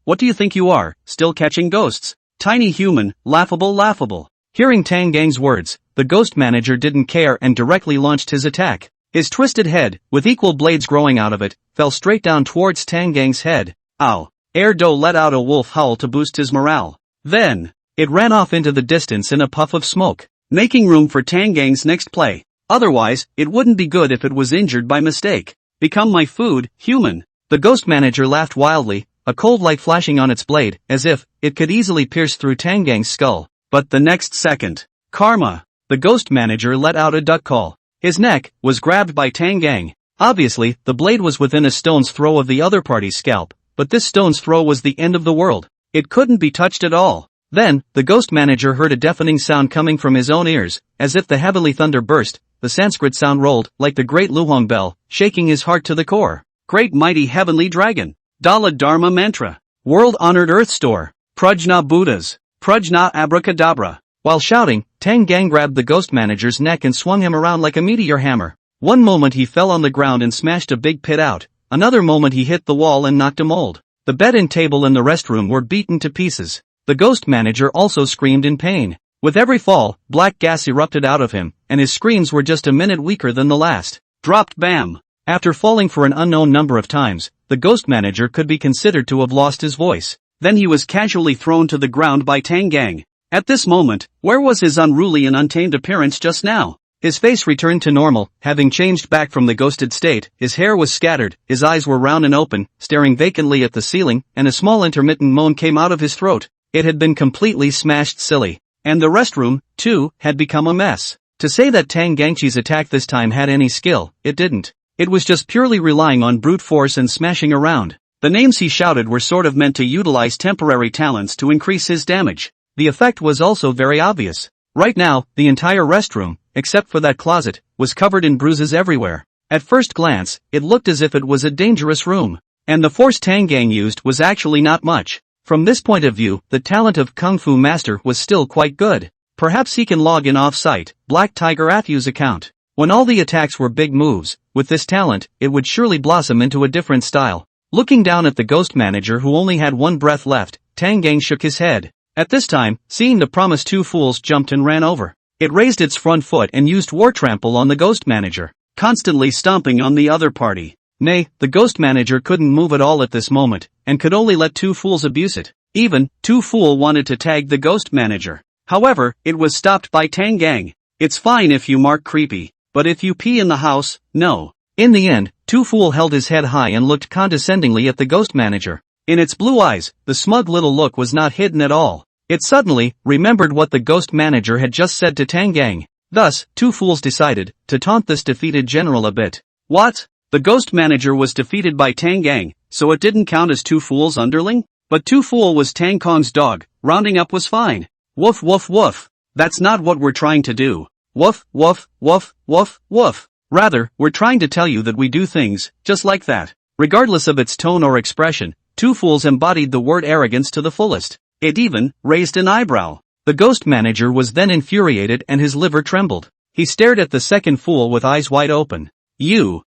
What do you think you are, still catching ghosts? Tiny human, laughable laughable. Hearing Tang Gang's words, the ghost manager didn't care and directly launched his attack. His twisted head, with equal blades growing out of it, fell straight down towards Tang Gang's head. Ow! Erdo let out a wolf howl to boost his morale. Then, it ran off into the distance in a puff of smoke, making room for Tang Gang's next play. Otherwise, it wouldn't be good if it was injured by mistake. Become my food, human. The ghost manager laughed wildly, a cold light flashing on its blade, as if it could easily pierce through Tang Gang's skull. But the next second, karma! The ghost manager let out a duck call. His neck was grabbed by Tang Gang. Obviously, the blade was within a stone's throw of the other party's scalp, but this stone's throw was the end of the world. It couldn't be touched at all. Then, the ghost manager heard a deafening sound coming from his own ears, as if the heavenly thunder burst. The Sanskrit sound rolled, like the great Luhong bell, shaking his heart to the core. Great mighty heavenly dragon. Dala Dharma mantra. World-honored earth store. Prajna Buddhas. Prajna abracadabra. While shouting, Tang Gang grabbed the ghost manager's neck and swung him around like a meteor hammer. One moment he fell on the ground and smashed a big pit out. Another moment he hit the wall and knocked a mold. The bed and table in the restroom were beaten to pieces. The ghost manager also screamed in pain. With every fall, black gas erupted out of him, and his screams were just a minute weaker than the last. Dropped bam! After falling for an unknown number of times, the ghost manager could be considered to have lost his voice. Then he was casually thrown to the ground by Tang Gang. At this moment, where was his unruly and untamed appearance just now? His face returned to normal, having changed back from the ghosted state. His hair was scattered, his eyes were round and open, staring vacantly at the ceiling, and a small intermittent moan came out of his throat. It had been completely smashed silly. And the restroom, too, had become a mess. To say that Tang Gangchi's attack this time had any skill, it didn't. It was just purely relying on brute force and smashing around. The names he shouted were sort of meant to utilize temporary talents to increase his damage. The effect was also very obvious. Right now, the entire restroom, except for that closet, was covered in bruises everywhere. At first glance, it looked as if it was a dangerous room. And the force Tang Gang used was actually not much. From this point of view, the talent of Kung Fu Master was still quite good. Perhaps he can log in off-site, Black Tiger Athu's account. When all the attacks were big moves, with this talent, it would surely blossom into a different style. Looking down at the ghost manager who only had one breath left, Tang Gang shook his head. At this time, seeing the promised two fools jumped and ran over. It raised its front foot and used war trample on the ghost manager, constantly stomping on the other party. Nay, the ghost manager couldn't move at all at this moment, and could only let two fools abuse it. Even, two fool wanted to tag the ghost manager. However, it was stopped by Tang Gang. It's fine if you mark creepy, but if you pee in the house, no. In the end, two fool held his head high and looked condescendingly at the ghost manager. In its blue eyes, the smug little look was not hidden at all. It suddenly remembered what the ghost manager had just said to Tang Gang. Thus, two fools decided to taunt this defeated general a bit. What? The ghost manager was defeated by Tang Gang, so it didn't count as two fools' underling? But two fool was Tang Kong's dog, rounding up was fine. Woof woof woof. That's not what we're trying to do. Woof woof woof woof woof. Rather, we're trying to tell you that we do things, just like that. Regardless of its tone or expression, two fools embodied the word arrogance to the fullest. It even raised an eyebrow. The ghost manager was then infuriated and his liver trembled. He stared at the second fool with eyes wide open. You.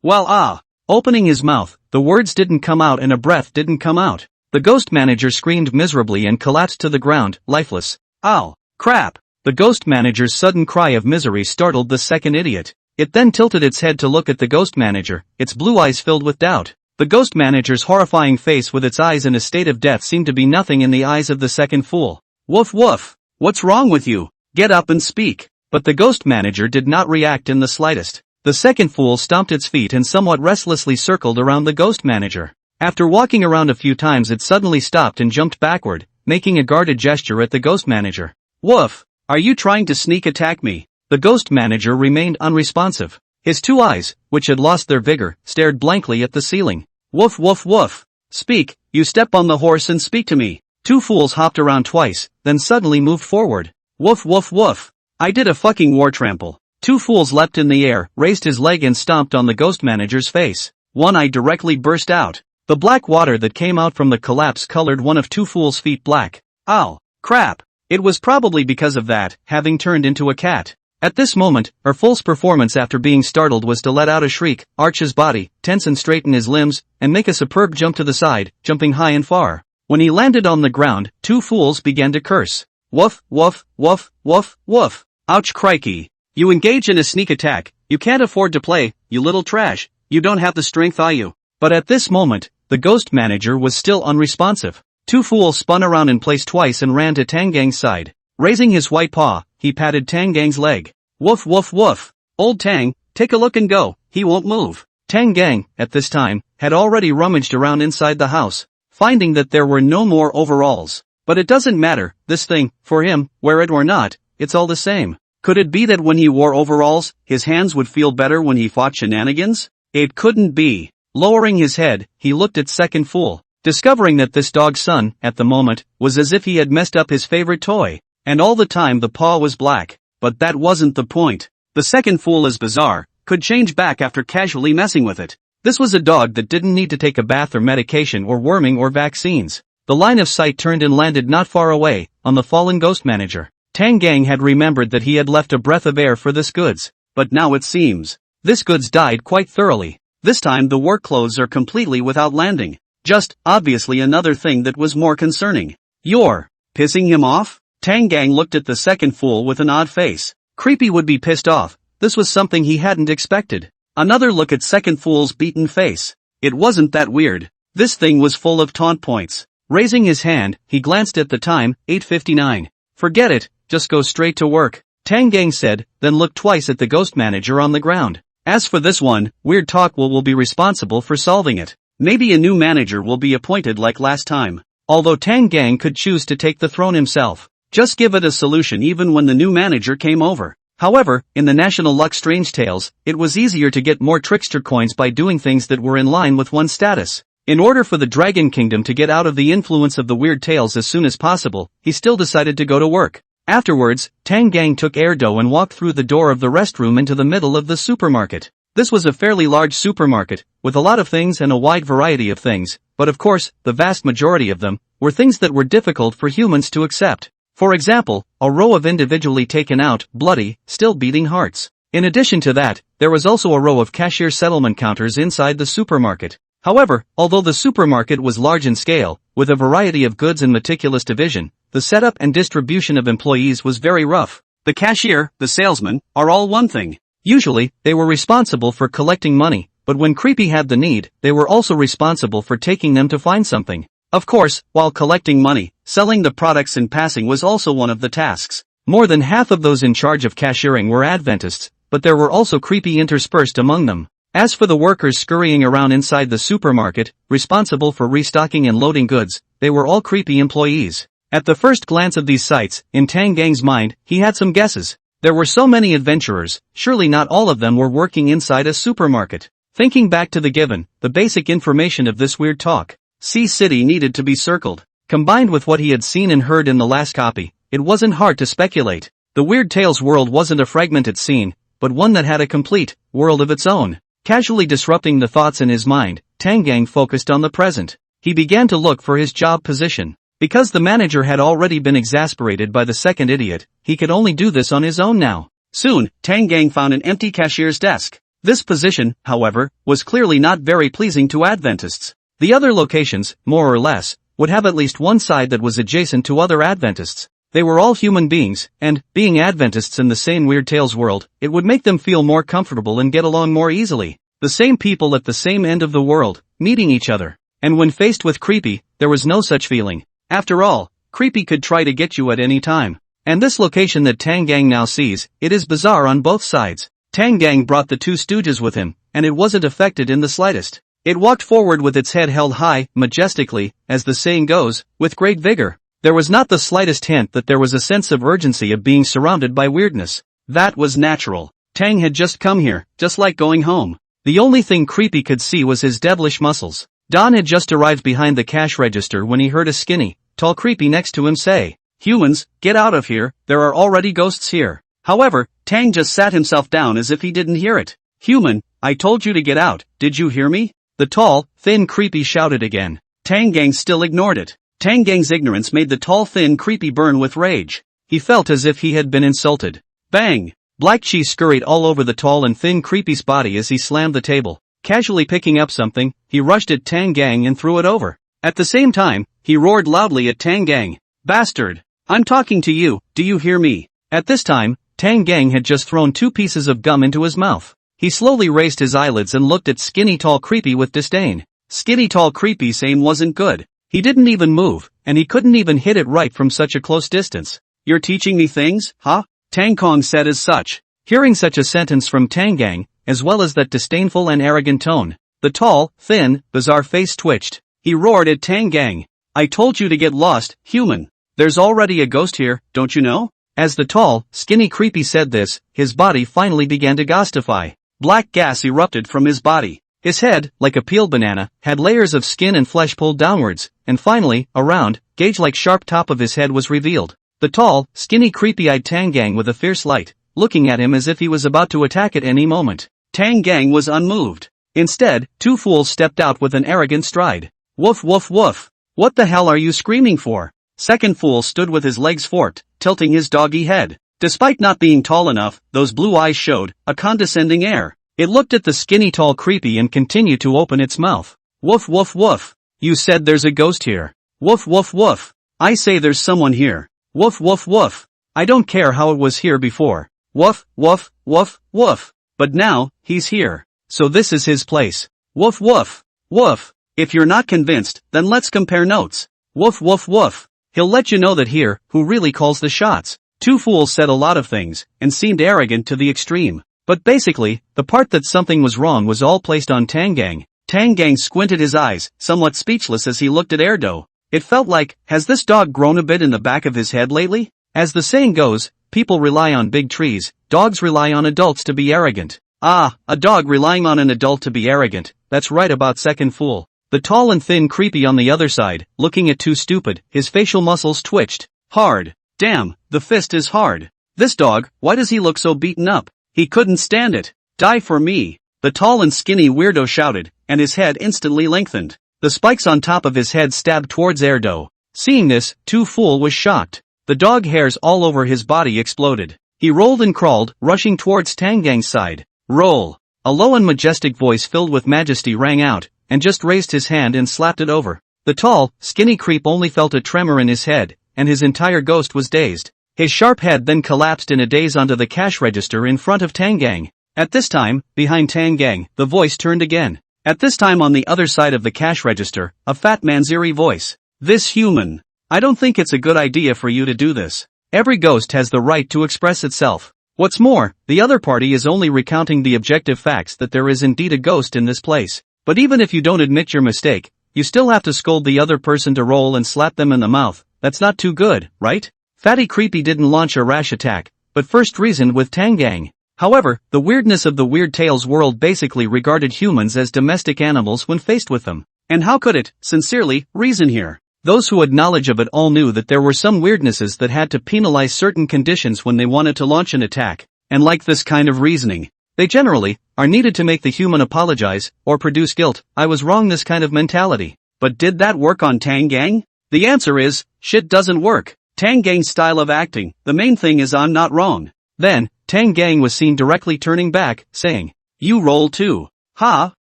Well Opening his mouth, the words didn't come out and a breath didn't come out. The ghost manager screamed miserably and collapsed to the ground, lifeless. Ow. Crap. The ghost manager's sudden cry of misery startled the second idiot. It then tilted its head to look at the ghost manager, its blue eyes filled with doubt. The ghost manager's horrifying face with its eyes in a state of death seemed to be nothing in the eyes of the second fool. Woof woof. What's wrong with you? Get up and speak. But the ghost manager did not react in the slightest. The second fool stomped its feet and somewhat restlessly circled around the ghost manager. After walking around a few times it suddenly stopped and jumped backward, making a guarded gesture at the ghost manager. Woof! Are you trying to sneak attack me? The ghost manager remained unresponsive. His two eyes, which had lost their vigor, stared blankly at the ceiling. Woof woof woof! Speak, you step on the horse and speak to me. Two fools hopped around twice, then suddenly moved forward. Woof woof woof! I did a fucking war trample. Two fools leapt in the air, raised his leg and stomped on the ghost manager's face. One eye directly burst out. The black water that came out from the collapse colored one of Two Fools' feet black. Ow! Crap! It was probably because of that, having turned into a cat. At this moment, her Fool's performance after being startled was to let out a shriek, arch his body, tense and straighten his limbs, and make a superb jump to the side, jumping high and far. When he landed on the ground, Two Fools began to curse. Woof, woof, woof, woof, woof. Ouch crikey. You engage in a sneak attack, you can't afford to play, you little trash, you don't have the strength you. But at this moment, the ghost manager was still unresponsive. Two Fools spun around in place twice and ran to Tang Gang's side. Raising his white paw, he patted Tang Gang's leg. Woof woof woof. Old Tang, take a look and go, he won't move. Tang Gang, at this time, had already rummaged around inside the house, finding that there were no more overalls. But it doesn't matter, this thing, for him, wear it or not, it's all the same. Could it be that when he wore overalls, his hands would feel better when he fought shenanigans? It couldn't be. Lowering his head, he looked at Second Fool, discovering that this dog's son, at the moment, was as if he had messed up his favorite toy. And all the time the paw was black. But that wasn't the point. The Second Fool is bizarre, could change back after casually messing with it. This was a dog that didn't need to take a bath or medication or worming or vaccines. The line of sight turned and landed not far away, on the fallen ghost manager. Tang Gang had remembered that he had left a breath of air for this goods, but now it seems this goods died quite thoroughly. This time the work clothes are completely without landing. Just, obviously another thing that was more concerning. You're pissing him off? Tang Gang looked at the Second Fool with an odd face. Creepy would be pissed off, this was something he hadn't expected. Another look at Second Fool's beaten face. It wasn't that weird. This thing was full of taunt points. Raising his hand, he glanced at the time, 8:59. Forget it. Just go straight to work, Tang Gang said, then looked twice at the ghost manager on the ground. As for this one, Weird Talk will be responsible for solving it. Maybe a new manager will be appointed like last time. Although Tang Gang could choose to take the throne himself. Just give it a solution even when the new manager came over. However, in the National Luck Strange Tales, it was easier to get more trickster coins by doing things that were in line with one's status. In order for the Dragon Kingdom to get out of the influence of the weird tales as soon as possible, he still decided to go to work. Afterwards, Tang Gang took Erdo and walked through the door of the restroom into the middle of the supermarket. This was a fairly large supermarket, with a lot of things and a wide variety of things, but of course, the vast majority of them were things that were difficult for humans to accept. For example, a row of individually taken out, bloody, still beating hearts. In addition to that, there was also a row of cashier settlement counters inside the supermarket. However, although the supermarket was large in scale, with a variety of goods and meticulous division, the setup and distribution of employees was very rough. The cashier, the salesman, are all one thing. Usually, they were responsible for collecting money, but when Creepy had the need, they were also responsible for taking them to find something. Of course, while collecting money, selling the products and passing was also one of the tasks. More than half of those in charge of cashiering were Adventists, but there were also Creepy interspersed among them. As for the workers scurrying around inside the supermarket, responsible for restocking and loading goods, they were all Creepy employees. At the first glance of these sights, in Tang Gang's mind, he had some guesses. There were so many adventurers, surely not all of them were working inside a supermarket. Thinking back to the basic information of this weird talk, Sea City needed to be circled. Combined with what he had seen and heard in the last copy, it wasn't hard to speculate. The Weird Tales world wasn't a fragmented scene, but one that had a complete world of its own. Casually disrupting the thoughts in his mind, Tang Gang focused on the present. He began to look for his job position. Because the manager had already been exasperated by the second idiot, he could only do this on his own now. Soon, Tang Gang found an empty cashier's desk. This position, however, was clearly not very pleasing to Adventists. The other locations, more or less, would have at least one side that was adjacent to other Adventists. They were all human beings, and, being Adventists in the same Weird Tales world, it would make them feel more comfortable and get along more easily. The same people at the same end of the world, meeting each other. And when faced with Creepy, there was no such feeling. After all, Creepy could try to get you at any time. And this location that Tang Gang now sees, it is bizarre on both sides. Tang Gang brought the two stooges with him, and it wasn't affected in the slightest. It walked forward with its head held high, majestically, as the saying goes, with great vigor. There was not the slightest hint that there was a sense of urgency of being surrounded by weirdness. That was natural. Tang had just come here, just like going home. The only thing Creepy could see was his devilish muscles. Don had just arrived behind the cash register when he heard a skinny, tall Creepy next to him say, "Humans, get out of here, there are already ghosts here." However, Tang just sat himself down as if he didn't hear it. "Human, I told you to get out, did you hear me?" The tall, thin creepy shouted again. Tang Gang still ignored it. Tang Gang's ignorance made the tall thin creepy burn with rage. He felt as if he had been insulted. Bang! Black cheese scurried all over the tall and thin creepy's body as he slammed the table. Casually picking up something, he rushed at Tang Gang and threw it over. At the same time, he roared loudly at Tang Gang. "Bastard! I'm talking to you, do you hear me?" At this time, Tang Gang had just thrown 2 pieces of gum into his mouth. He slowly raised his eyelids and looked at Skinny Tall Creepy with disdain. Skinny Tall Creepy's aim wasn't good. He didn't even move, and he couldn't even hit it right from such a close distance. "You're teaching me things, huh?" Tang Kong said as such. Hearing such a sentence from Tang Gang, as well as that disdainful and arrogant tone, the tall, thin, bizarre face twitched. He roared at Tang Gang. "I told you to get lost, human. There's already a ghost here, don't you know?" As the tall, skinny creepy said this, his body finally began to ghostify. Black gas erupted from his body. His head, like a peeled banana, had layers of skin and flesh pulled downwards, and finally, a round, gauge-like sharp top of his head was revealed. The tall, skinny creepy-eyed Tang Gang with a fierce light, looking at him as if he was about to attack at any moment. Tang Gang was unmoved. Instead, 2 fools stepped out with an arrogant stride. "Woof woof woof. What the hell are you screaming for?" Second fool stood with his legs forked, tilting his doggy head. Despite not being tall enough, those blue eyes showed a condescending air. It looked at the skinny tall creepy and continued to open its mouth. "Woof woof woof. You said there's a ghost here. Woof woof woof. I say there's someone here. Woof woof woof. I don't care how it was here before. Woof woof woof woof. But now, he's here. So this is his place. Woof woof. Woof. If you're not convinced, then let's compare notes. Woof woof woof. He'll let you know that here, who really calls the shots." 2 fools said a lot of things, and seemed arrogant to the extreme. But basically, the part that something was wrong was all placed on Tang Gang. Tang Gang squinted his eyes, somewhat speechless as he looked at Erdo. It felt like, has this dog grown a bit in the back of his head lately? As the saying goes, people rely on big trees, dogs rely on adults to be arrogant. Ah, a dog relying on an adult to be arrogant, that's right about second fool. The tall and thin creepy on the other side, looking at 2 stupid, his facial muscles twitched. Hard. Damn, the fist is hard. This dog, why does he look so beaten up? He couldn't stand it. Die for me. The tall and skinny weirdo shouted, and his head instantly lengthened. The spikes on top of his head stabbed towards Erdo. Seeing this, 2 fool was shocked. The dog hairs all over his body exploded. He rolled and crawled, rushing towards Tang Gang's side. Roll. A low and majestic voice filled with majesty rang out, and just raised his hand and slapped it over. The tall, skinny creep only felt a tremor in his head, and his entire ghost was dazed. His sharp head then collapsed in a daze onto the cash register in front of Tang Gang. At this time, behind Tang Gang, the voice turned again. At this time on the other side of the cash register, a fat man's eerie voice. "This human. I don't think it's a good idea for you to do this. Every ghost has the right to express itself. What's more, the other party is only recounting the objective facts that there is indeed a ghost in this place. But even if you don't admit your mistake, you still have to scold the other person to roll and slap them in the mouth. That's not too good, right?" Fatty Creepy didn't launch a rash attack, but first reasoned with Tang Gang. However, the weirdness of the Weird Tales world basically regarded humans as domestic animals when faced with them. And how could it, sincerely, reason here? Those who had knowledge of it all knew that there were some weirdnesses that had to penalize certain conditions when they wanted to launch an attack, and like this kind of reasoning, they generally are needed to make the human apologize, or produce guilt. I was wrong, this kind of mentality. But did that work on Tang Gang? The answer is, shit doesn't work. Tang Gang's style of acting, the main thing is I'm not wrong. Then, Tang Gang was seen directly turning back, saying, "You roll too." Ha!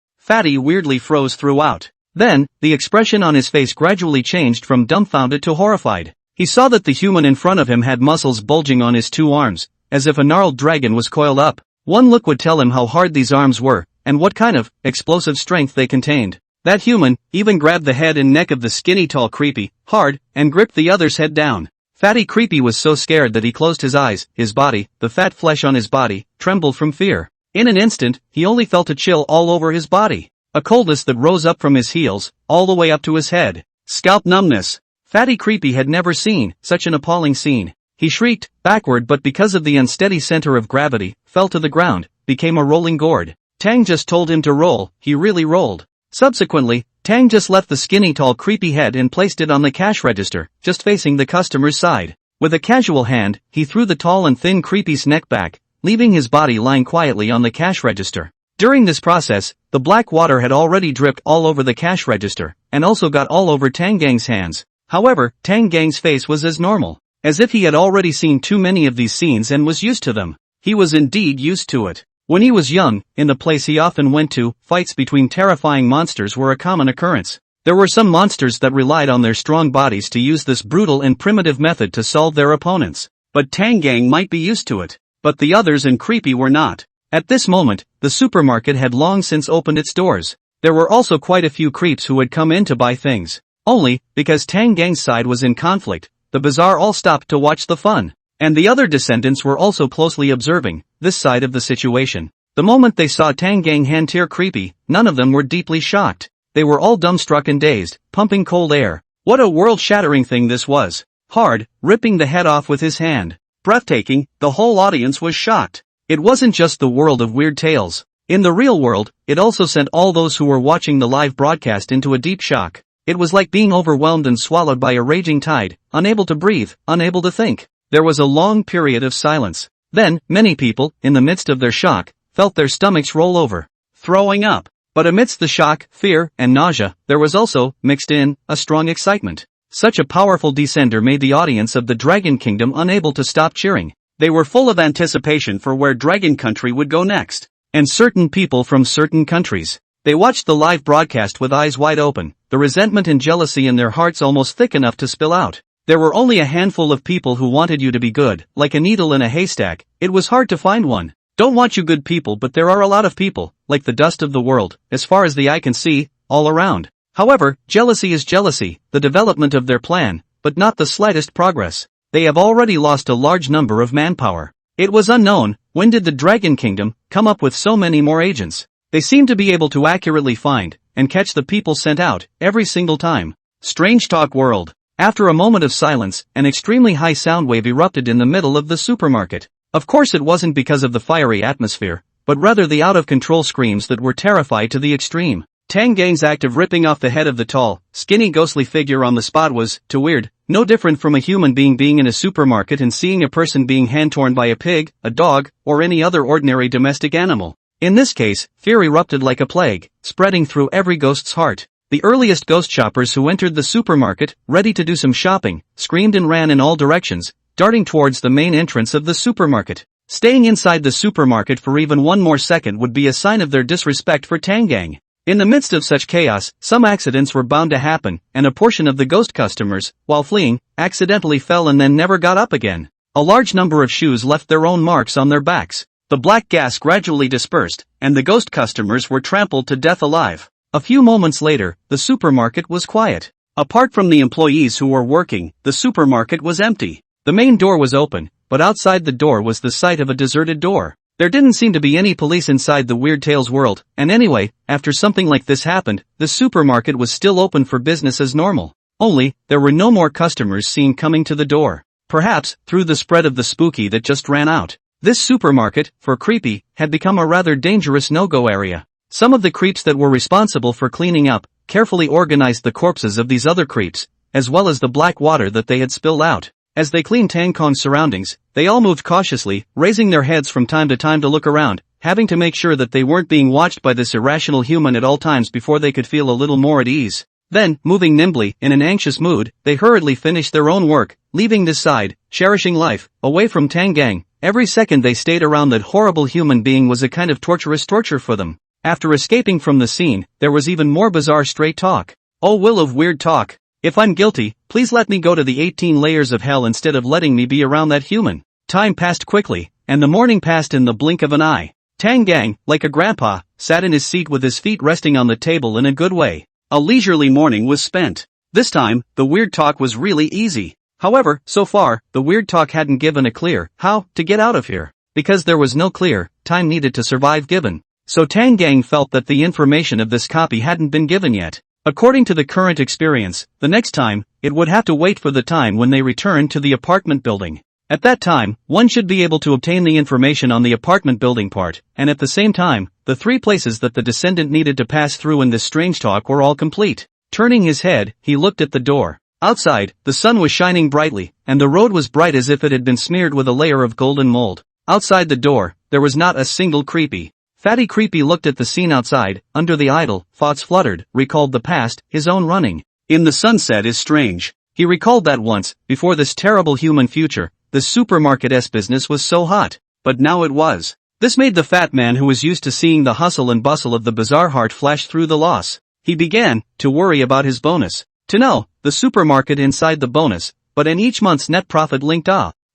Fatty weirdly froze throughout. Then, the expression on his face gradually changed from dumbfounded to horrified. He saw that the human in front of him had muscles bulging on his 2 arms, as if a gnarled dragon was coiled up. One look would tell him how hard these arms were, and what kind of explosive strength they contained. That human even grabbed the head and neck of the skinny tall creepy, hard, and gripped the other's head down. Fatty Creepy was so scared that he closed his eyes. His body, the fat flesh on his body, trembled from fear. In an instant, he only felt a chill all over his body. A coldness that rose up from his heels, all the way up to his head. Scalp numbness. Fatty Creepy had never seen such an appalling scene. He shrieked, backward, but because of the unsteady center of gravity, fell to the ground, became a rolling gourd. Tang just told him to roll, he really rolled. Subsequently, Tang just left the skinny tall creepy head and placed it on the cash register, just facing the customer's side. With a casual hand, he threw the tall and thin creepy's neck back, leaving his body lying quietly on the cash register. During this process, the black water had already dripped all over the cash register, and also got all over Tang Gang's hands. However, Tang Gang's face was as normal, as if he had already seen too many of these scenes and was used to them. He was indeed used to it. When he was young, in the place he often went to, fights between terrifying monsters were a common occurrence. There were some monsters that relied on their strong bodies to use this brutal and primitive method to solve their opponents. But Tang Gang might be used to it. But the others and Creepy were not. At this moment, the supermarket had long since opened its doors. There were also quite a few creeps who had come in to buy things. Only, because Tang Gang's side was in conflict, the bazaar all stopped to watch the fun. And the other descendants were also closely observing this side of the situation. The moment they saw Tang Gang hand tear Creepy, none of them were deeply shocked. They were all dumbstruck and dazed, pumping cold air. What a world-shattering thing this was. Hard, ripping the head off with his hand. Breathtaking, the whole audience was shocked. It wasn't just the world of weird tales. In the real world, it also sent all those who were watching the live broadcast into a deep shock. It was like being overwhelmed and swallowed by a raging tide, unable to breathe, unable to think. There was a long period of silence. Then, many people, in the midst of their shock, felt their stomachs roll over, throwing up. But amidst the shock, fear, and nausea, there was also, mixed in, a strong excitement. Such a powerful descender made the audience of the Dragon Kingdom unable to stop cheering. They were full of anticipation for where Dragon Country would go next. And certain people from certain countries. They watched the live broadcast with eyes wide open, the resentment and jealousy in their hearts almost thick enough to spill out. There were only a handful of people who wanted you to be good, like a needle in a haystack. It was hard to find one. Don't want you good people, but there are a lot of people, like the dust of the world, as far as the eye can see, all around. However, jealousy is jealousy, the development of their plan, but not the slightest progress. They have already lost a large number of manpower. It was unknown, when did the Dragon Kingdom come up with so many more agents? They seem to be able to accurately find and catch the people sent out every single time. Strange Talk World. After a moment of silence, an extremely high sound wave erupted in the middle of the supermarket. Of course it wasn't because of the fiery atmosphere, but rather the out-of-control screams that were terrified to the extreme. Tang Gang's act of ripping off the head of the tall, skinny ghostly figure on the spot was, to weird, no different from a human being in a supermarket and seeing a person being hand-torn by a pig, a dog, or any other ordinary domestic animal. In this case, fear erupted like a plague, spreading through every ghost's heart. The earliest ghost shoppers who entered the supermarket, ready to do some shopping, screamed and ran in all directions, darting towards the main entrance of the supermarket. Staying inside the supermarket for even one more second would be a sign of their disrespect for Tang Gang. In the midst of such chaos, some accidents were bound to happen, and a portion of the ghost customers, while fleeing, accidentally fell and then never got up again. A large number of shoes left their own marks on their backs. The black gas gradually dispersed, and the ghost customers were trampled to death alive. A few moments later, the supermarket was quiet. Apart from the employees who were working, the supermarket was empty. The main door was open, but outside the door was the sight of a deserted door. There didn't seem to be any police inside the Weird Tales world, and anyway, after something like this happened, the supermarket was still open for business as normal. Only, there were no more customers seen coming to the door. Perhaps, through the spread of the spooky that just ran out. This supermarket, for Creepy, had become a rather dangerous no-go area. Some of the creeps that were responsible for cleaning up, carefully organized the corpses of these other creeps, as well as the black water that they had spilled out. As they cleaned Tang Kong's surroundings, they all moved cautiously, raising their heads from time to look around, having to make sure that they weren't being watched by this irrational human at all times before they could feel a little more at ease. Then, moving nimbly, in an anxious mood, they hurriedly finished their own work, leaving this side, cherishing life, away from Tang Gang. Every second they stayed around that horrible human being was a kind of torturous torture for them. After escaping from the scene, there was even more bizarre straight talk. Oh, will of weird talk. If I'm guilty, please let me go to the 18 layers of hell instead of letting me be around that human. Time passed quickly, and the morning passed in the blink of an eye. Tang Gang, like a grandpa, sat in his seat with his feet resting on the table in a good way. A leisurely morning was spent. This time, the weird talk was really easy. However, so far, the weird talk hadn't given a clear how to get out of here. Because there was no clear time needed to survive given. So Tang Gang felt that the information of this copy hadn't been given yet. According to the current experience, the next time, it would have to wait for the time when they returned to the apartment building. At that time, one should be able to obtain the information on the apartment building part, and at the same time, the three places that the descendant needed to pass through in this strange talk were all complete. Turning his head, he looked at the door. Outside, the sun was shining brightly, and the road was bright as if it had been smeared with a layer of golden mold. Outside the door, there was not a single creepy. Fatty Creepy looked at the scene outside. Under the idle, thoughts fluttered, recalled the past, his own running in the sunset is strange. He recalled that once, before this terrible human future, the supermarket business was so hot. But now it was. This made the fat man who was used to seeing the hustle and bustle of the bazaar heart flash through the loss. He began to worry about his bonus. To know, the supermarket inside the bonus, but in each month's net profit linked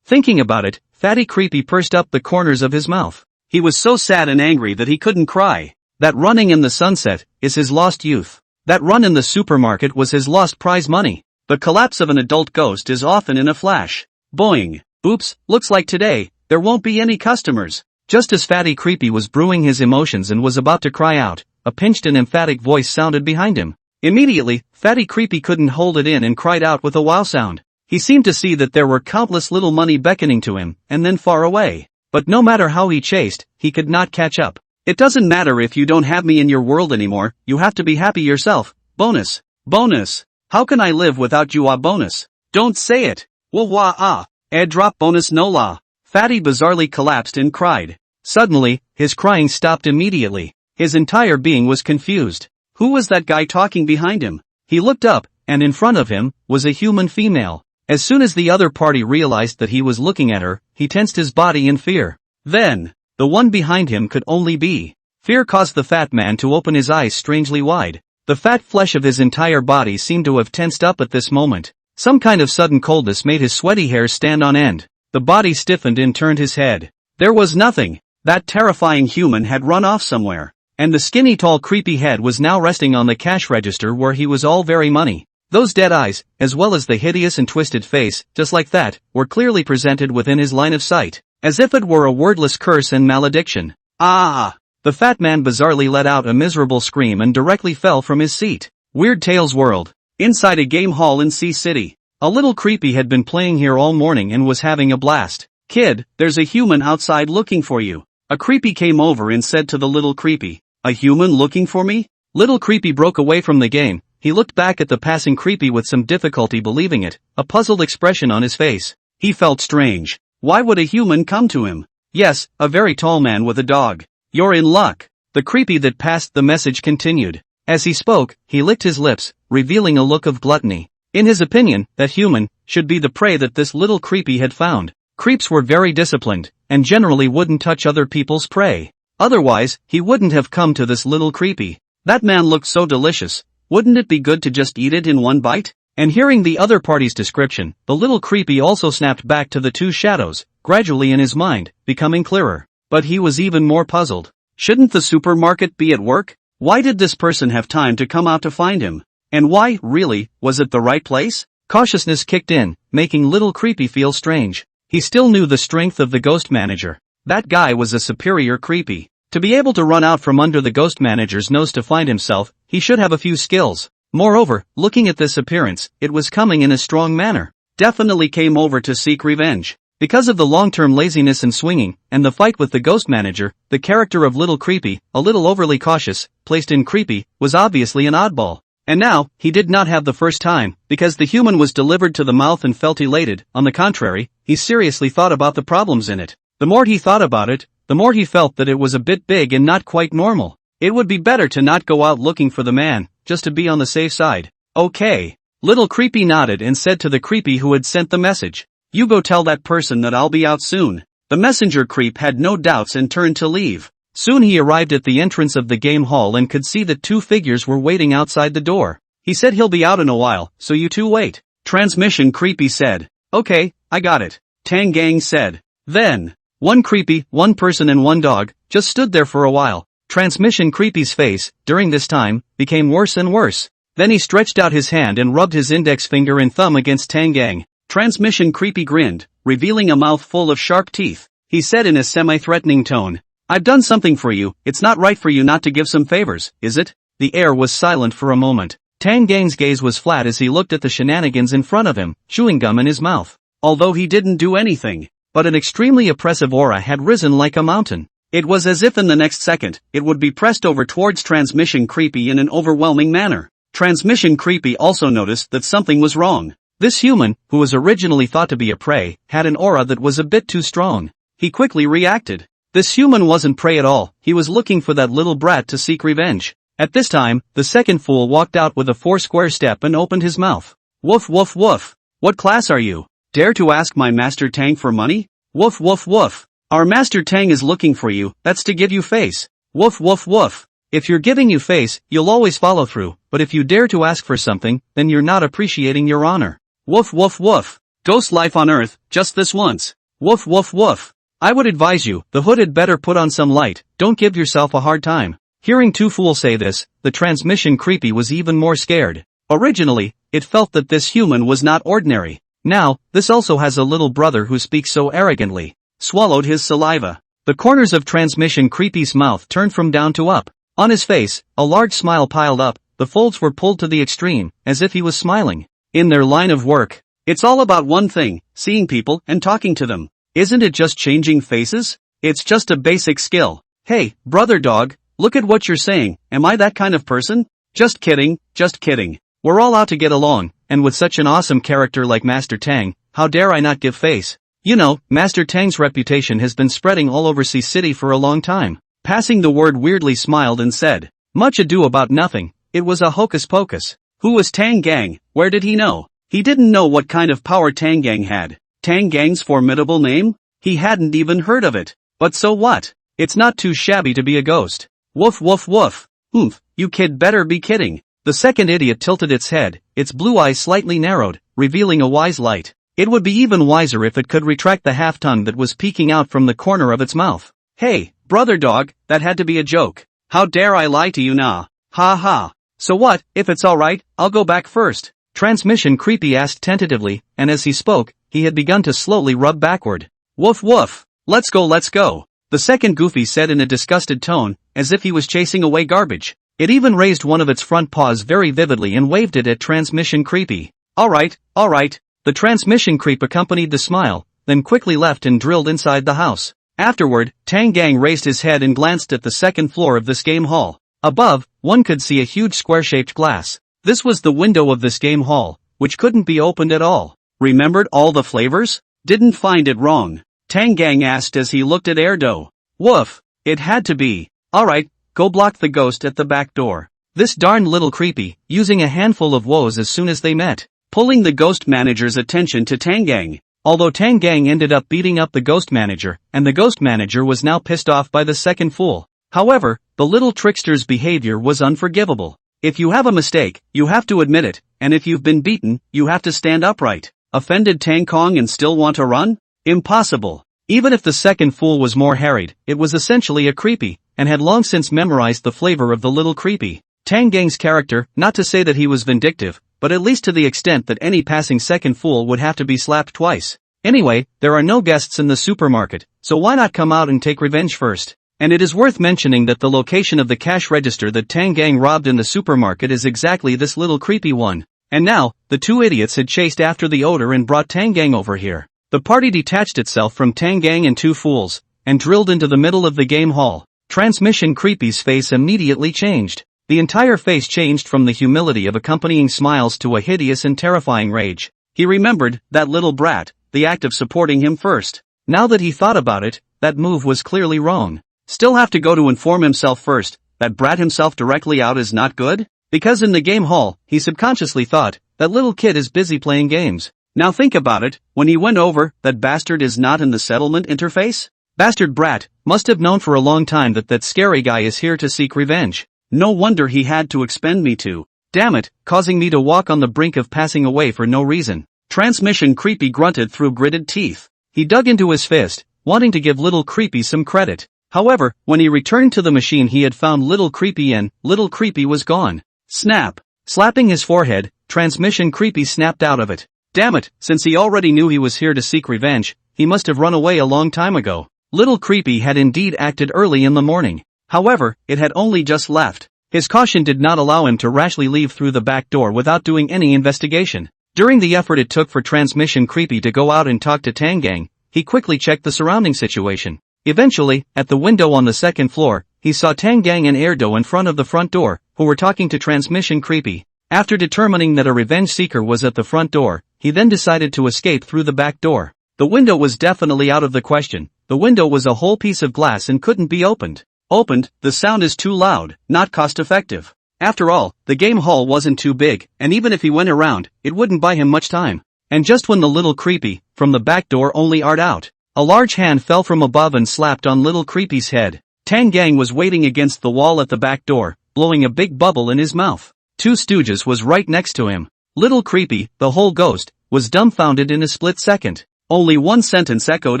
Thinking about it, Fatty Creepy pursed up the corners of his mouth. He was so sad and angry that he couldn't cry. That running in the sunset is his lost youth. That run in the supermarket was his lost prize money. The collapse of an adult ghost is often in a flash. Boing. Oops, looks like today, there won't be any customers. Just as Fatty Creepy was brewing his emotions and was about to cry out, a pinched and emphatic voice sounded behind him. Immediately, Fatty Creepy couldn't hold it in and cried out with a wow sound. He seemed to see that there were countless little money beckoning to him, and then far away. But no matter how he chased, he could not catch up. It doesn't matter if you don't have me in your world anymore, you have to be happy yourself. Bonus. Bonus. How can I live without you bonus? Don't say it. Wah drop bonus no la. Fatty bizarrely collapsed and cried. Suddenly, his crying stopped immediately. His entire being was confused. Who was that guy talking behind him? He looked up, and in front of him was a human female. As soon as the other party realized that he was looking at her, he tensed his body in fear. Then, the one behind him could only be. Fear caused the fat man to open his eyes strangely wide. The fat flesh of his entire body seemed to have tensed up at this moment. Some kind of sudden coldness made his sweaty hairs stand on end. The body stiffened and turned his head. There was nothing. That terrifying human had run off somewhere. And the skinny tall creepy head was now resting on the cash register where he was all very money. Those dead eyes, as well as the hideous and twisted face, just like that, were clearly presented within his line of sight, as if it were a wordless curse and malediction. Ah! The fat man bizarrely let out a miserable scream and directly fell from his seat. Weird Tales World. Inside a game hall in Sea City. A little creepy had been playing here all morning and was having a blast. Kid, there's a human outside looking for you. A creepy came over and said to the little creepy. A human looking for me? Little creepy broke away from the game. He looked back at the passing creepy with some difficulty believing it, a puzzled expression on his face. He felt strange. Why would a human come to him? Yes, a very tall man with a dog. You're in luck. The creepy that passed the message continued. As he spoke, he licked his lips, revealing a look of gluttony. In his opinion, that human should be the prey that this little creepy had found. Creeps were very disciplined, and generally wouldn't touch other people's prey. Otherwise, he wouldn't have come to this little creepy. That man looked so delicious. Wouldn't it be good to just eat it in one bite? And hearing the other party's description, the little creepy also snapped back to the two shadows, gradually in his mind, becoming clearer. But he was even more puzzled. Shouldn't the supermarket be at work? Why did this person have time to come out to find him? And why, really, was it the right place? Cautiousness kicked in, making little creepy feel strange. He still knew the strength of the ghost manager. That guy was a superior creepy. To be able to run out from under the ghost manager's nose to find himself, he should have a few skills. Moreover, looking at this appearance, it was coming in a strong manner. Definitely came over to seek revenge. Because of the long-term laziness and swinging, and the fight with the ghost manager, the character of Little Creepy, a little overly cautious, placed in creepy, was obviously an oddball. And now, he did not have the first time, because the human was delivered to the mouth and felt elated. On the contrary, he seriously thought about the problems in it. The more he thought about it, the more he felt that it was a bit big and not quite normal. It would be better to not go out looking for the man, just to be on the safe side. Okay. Little Creepy nodded and said to the creepy who had sent the message. You go tell that person that I'll be out soon. The messenger creep had no doubts and turned to leave. Soon he arrived at the entrance of the game hall and could see that two figures were waiting outside the door. He said he'll be out in a while, so you two wait. Transmission Creepy said. Okay, I got it. Tang Gang said. Then, one creepy, one person and one dog, just stood there for a while. Transmission Creepy's face, during this time, became worse and worse. Then he stretched out his hand and rubbed his index finger and thumb against Tang Gang. Transmission Creepy grinned, revealing a mouth full of sharp teeth. He said in a semi-threatening tone. I've done something for you, it's not right for you not to give some favors, is it? The air was silent for a moment. Tang Gang's gaze was flat as he looked at the shenanigans in front of him, chewing gum in his mouth. Although he didn't do anything, but an extremely oppressive aura had risen like a mountain. It was as if in the next second, it would be pressed over towards Transmission Creepy in an overwhelming manner. Transmission Creepy also noticed that something was wrong. This human, who was originally thought to be a prey, had an aura that was a bit too strong. He quickly reacted. This human wasn't prey at all, he was looking for that little brat to seek revenge. At this time, the second fool walked out with a 4-square step and opened his mouth. Woof woof woof. What class are you? Dare to ask my Master Tang for money? Woof woof woof. Our Master Tang is looking for you, that's to give you face. Woof woof woof. If you're giving you face, you'll always follow through, but if you dare to ask for something, then you're not appreciating your honor. Woof woof woof. Ghost life on Earth, just this once. Woof woof woof. I would advise you, the hood had better put on some light, don't give yourself a hard time. Hearing two fools say this, the Transmission Creepy was even more scared. Originally, it felt that this human was not ordinary. Now, this also has a little brother who speaks so arrogantly. Swallowed his saliva. The corners of Transmission Creepy's mouth turned from down to up. On his face, a large smile piled up, the folds were pulled to the extreme, as if he was smiling. In their line of work, it's all about one thing, seeing people and talking to them. Isn't it just changing faces? It's just a basic skill. Hey, brother dog, look at what you're saying, am I that kind of person? Just kidding, just kidding. We're all out to get along, and with such an awesome character like Master Tang, how dare I not give face? You know, Master Tang's reputation has been spreading all over Sea City for a long time. Passing the word weirdly smiled and said, much ado about nothing, it was a hocus pocus. Who was Tang Gang? Where did he know? He didn't know what kind of power Tang Gang had. Tang Gang's formidable name? He hadn't even heard of it. But so what? It's not too shabby to be a ghost. Woof woof woof. Oomph, you kid better be kidding. The second idiot tilted its head, its blue eyes slightly narrowed, revealing a wise light. It would be even wiser if it could retract the half-tongue that was peeking out from the corner of its mouth. Hey, brother dog, that had to be a joke. How dare I lie to you now? Ha ha. So what, if it's alright, I'll go back first. Transmission Creepy asked tentatively, and as he spoke, he had begun to slowly rub backward. Woof woof. Let's go, let's go. The second Goofy said in a disgusted tone, as if he was chasing away garbage. It even raised one of its front paws very vividly and waved it at Transmission Creepy. Alright. The Transmission Creep accompanied the smile, then quickly left and drilled inside the house. Afterward, Tang Gang raised his head and glanced at the second floor of this game hall. Above, one could see a huge square-shaped glass. This was the window of this game hall, which couldn't be opened at all. Remembered all the flavors? Didn't find it wrong? Tang Gang asked as he looked at Erdo. Woof, it had to be. Alright, go block the ghost at the back door. This darn little creepy, using a handful of woes as soon as they met. Pulling the ghost manager's attention to Tang Gang. Although Tang Gang ended up beating up the ghost manager, and the ghost manager was now pissed off by the second fool. However, the little trickster's behavior was unforgivable. If you have a mistake, you have to admit it, and if you've been beaten, you have to stand upright. Offended Tang Kong and still want to run? Impossible. Even if the second fool was more harried, it was essentially a creepy, and had long since memorized the flavor of the little creepy. Tang Gang's character, not to say that he was vindictive, but at least to the extent that any passing second fool would have to be slapped twice. Anyway, there are no guests in the supermarket, so why not come out and take revenge first? And it is worth mentioning that the location of the cash register that Tang Gang robbed in the supermarket is exactly this little creepy one. And now, the two idiots had chased after the odor and brought Tang Gang over here. The party detached itself from Tang Gang and two fools, and drilled into the middle of the game hall. Transmission Creepy's face immediately changed. The entire face changed from the humility of accompanying smiles to a hideous and terrifying rage. He remembered, that little brat, the act of supporting him first. Now that he thought about it, that move was clearly wrong. Still have to go to inform himself first, that brat himself directly out is not good? Because in the game hall, he subconsciously thought, that little kid is busy playing games. Now think about it, when he went over, that bastard is not in the settlement interface? Bastard brat, must have known for a long time that scary guy is here to seek revenge. No wonder he had to expend me to. Damn it, causing me to walk on the brink of passing away for no reason. Transmission Creepy grunted through gritted teeth. He dug into his fist, wanting to give little Creepy some credit. However, when he returned to the machine he had found little Creepy and little Creepy was gone. Snap! Slapping his forehead, Transmission Creepy snapped out of it. Damn it, since he already knew he was here to seek revenge, he must have run away a long time ago. Little Creepy had indeed acted early in the morning. However, it had only just left. His caution did not allow him to rashly leave through the back door without doing any investigation. During the effort it took for Transmission Creepy to go out and talk to Tang Gang, he quickly checked the surrounding situation. Eventually, at the window on the second floor, he saw Tang Gang and Erdo in front of the front door, who were talking to Transmission Creepy. After determining that a revenge seeker was at the front door, he then decided to escape through the back door. The window was definitely out of the question. The window was a whole piece of glass and couldn't be opened. The sound is too loud, not cost effective. After all, the game hall wasn't too big, and even if he went around, it wouldn't buy him much time. And just when the little creepy, from the back door only art out, a large hand fell from above and slapped on little creepy's head. Tang Gang was waiting against the wall at the back door, blowing a big bubble in his mouth. Two Stooges was right next to him. Little creepy, the whole ghost, was dumbfounded in a split second. Only one sentence echoed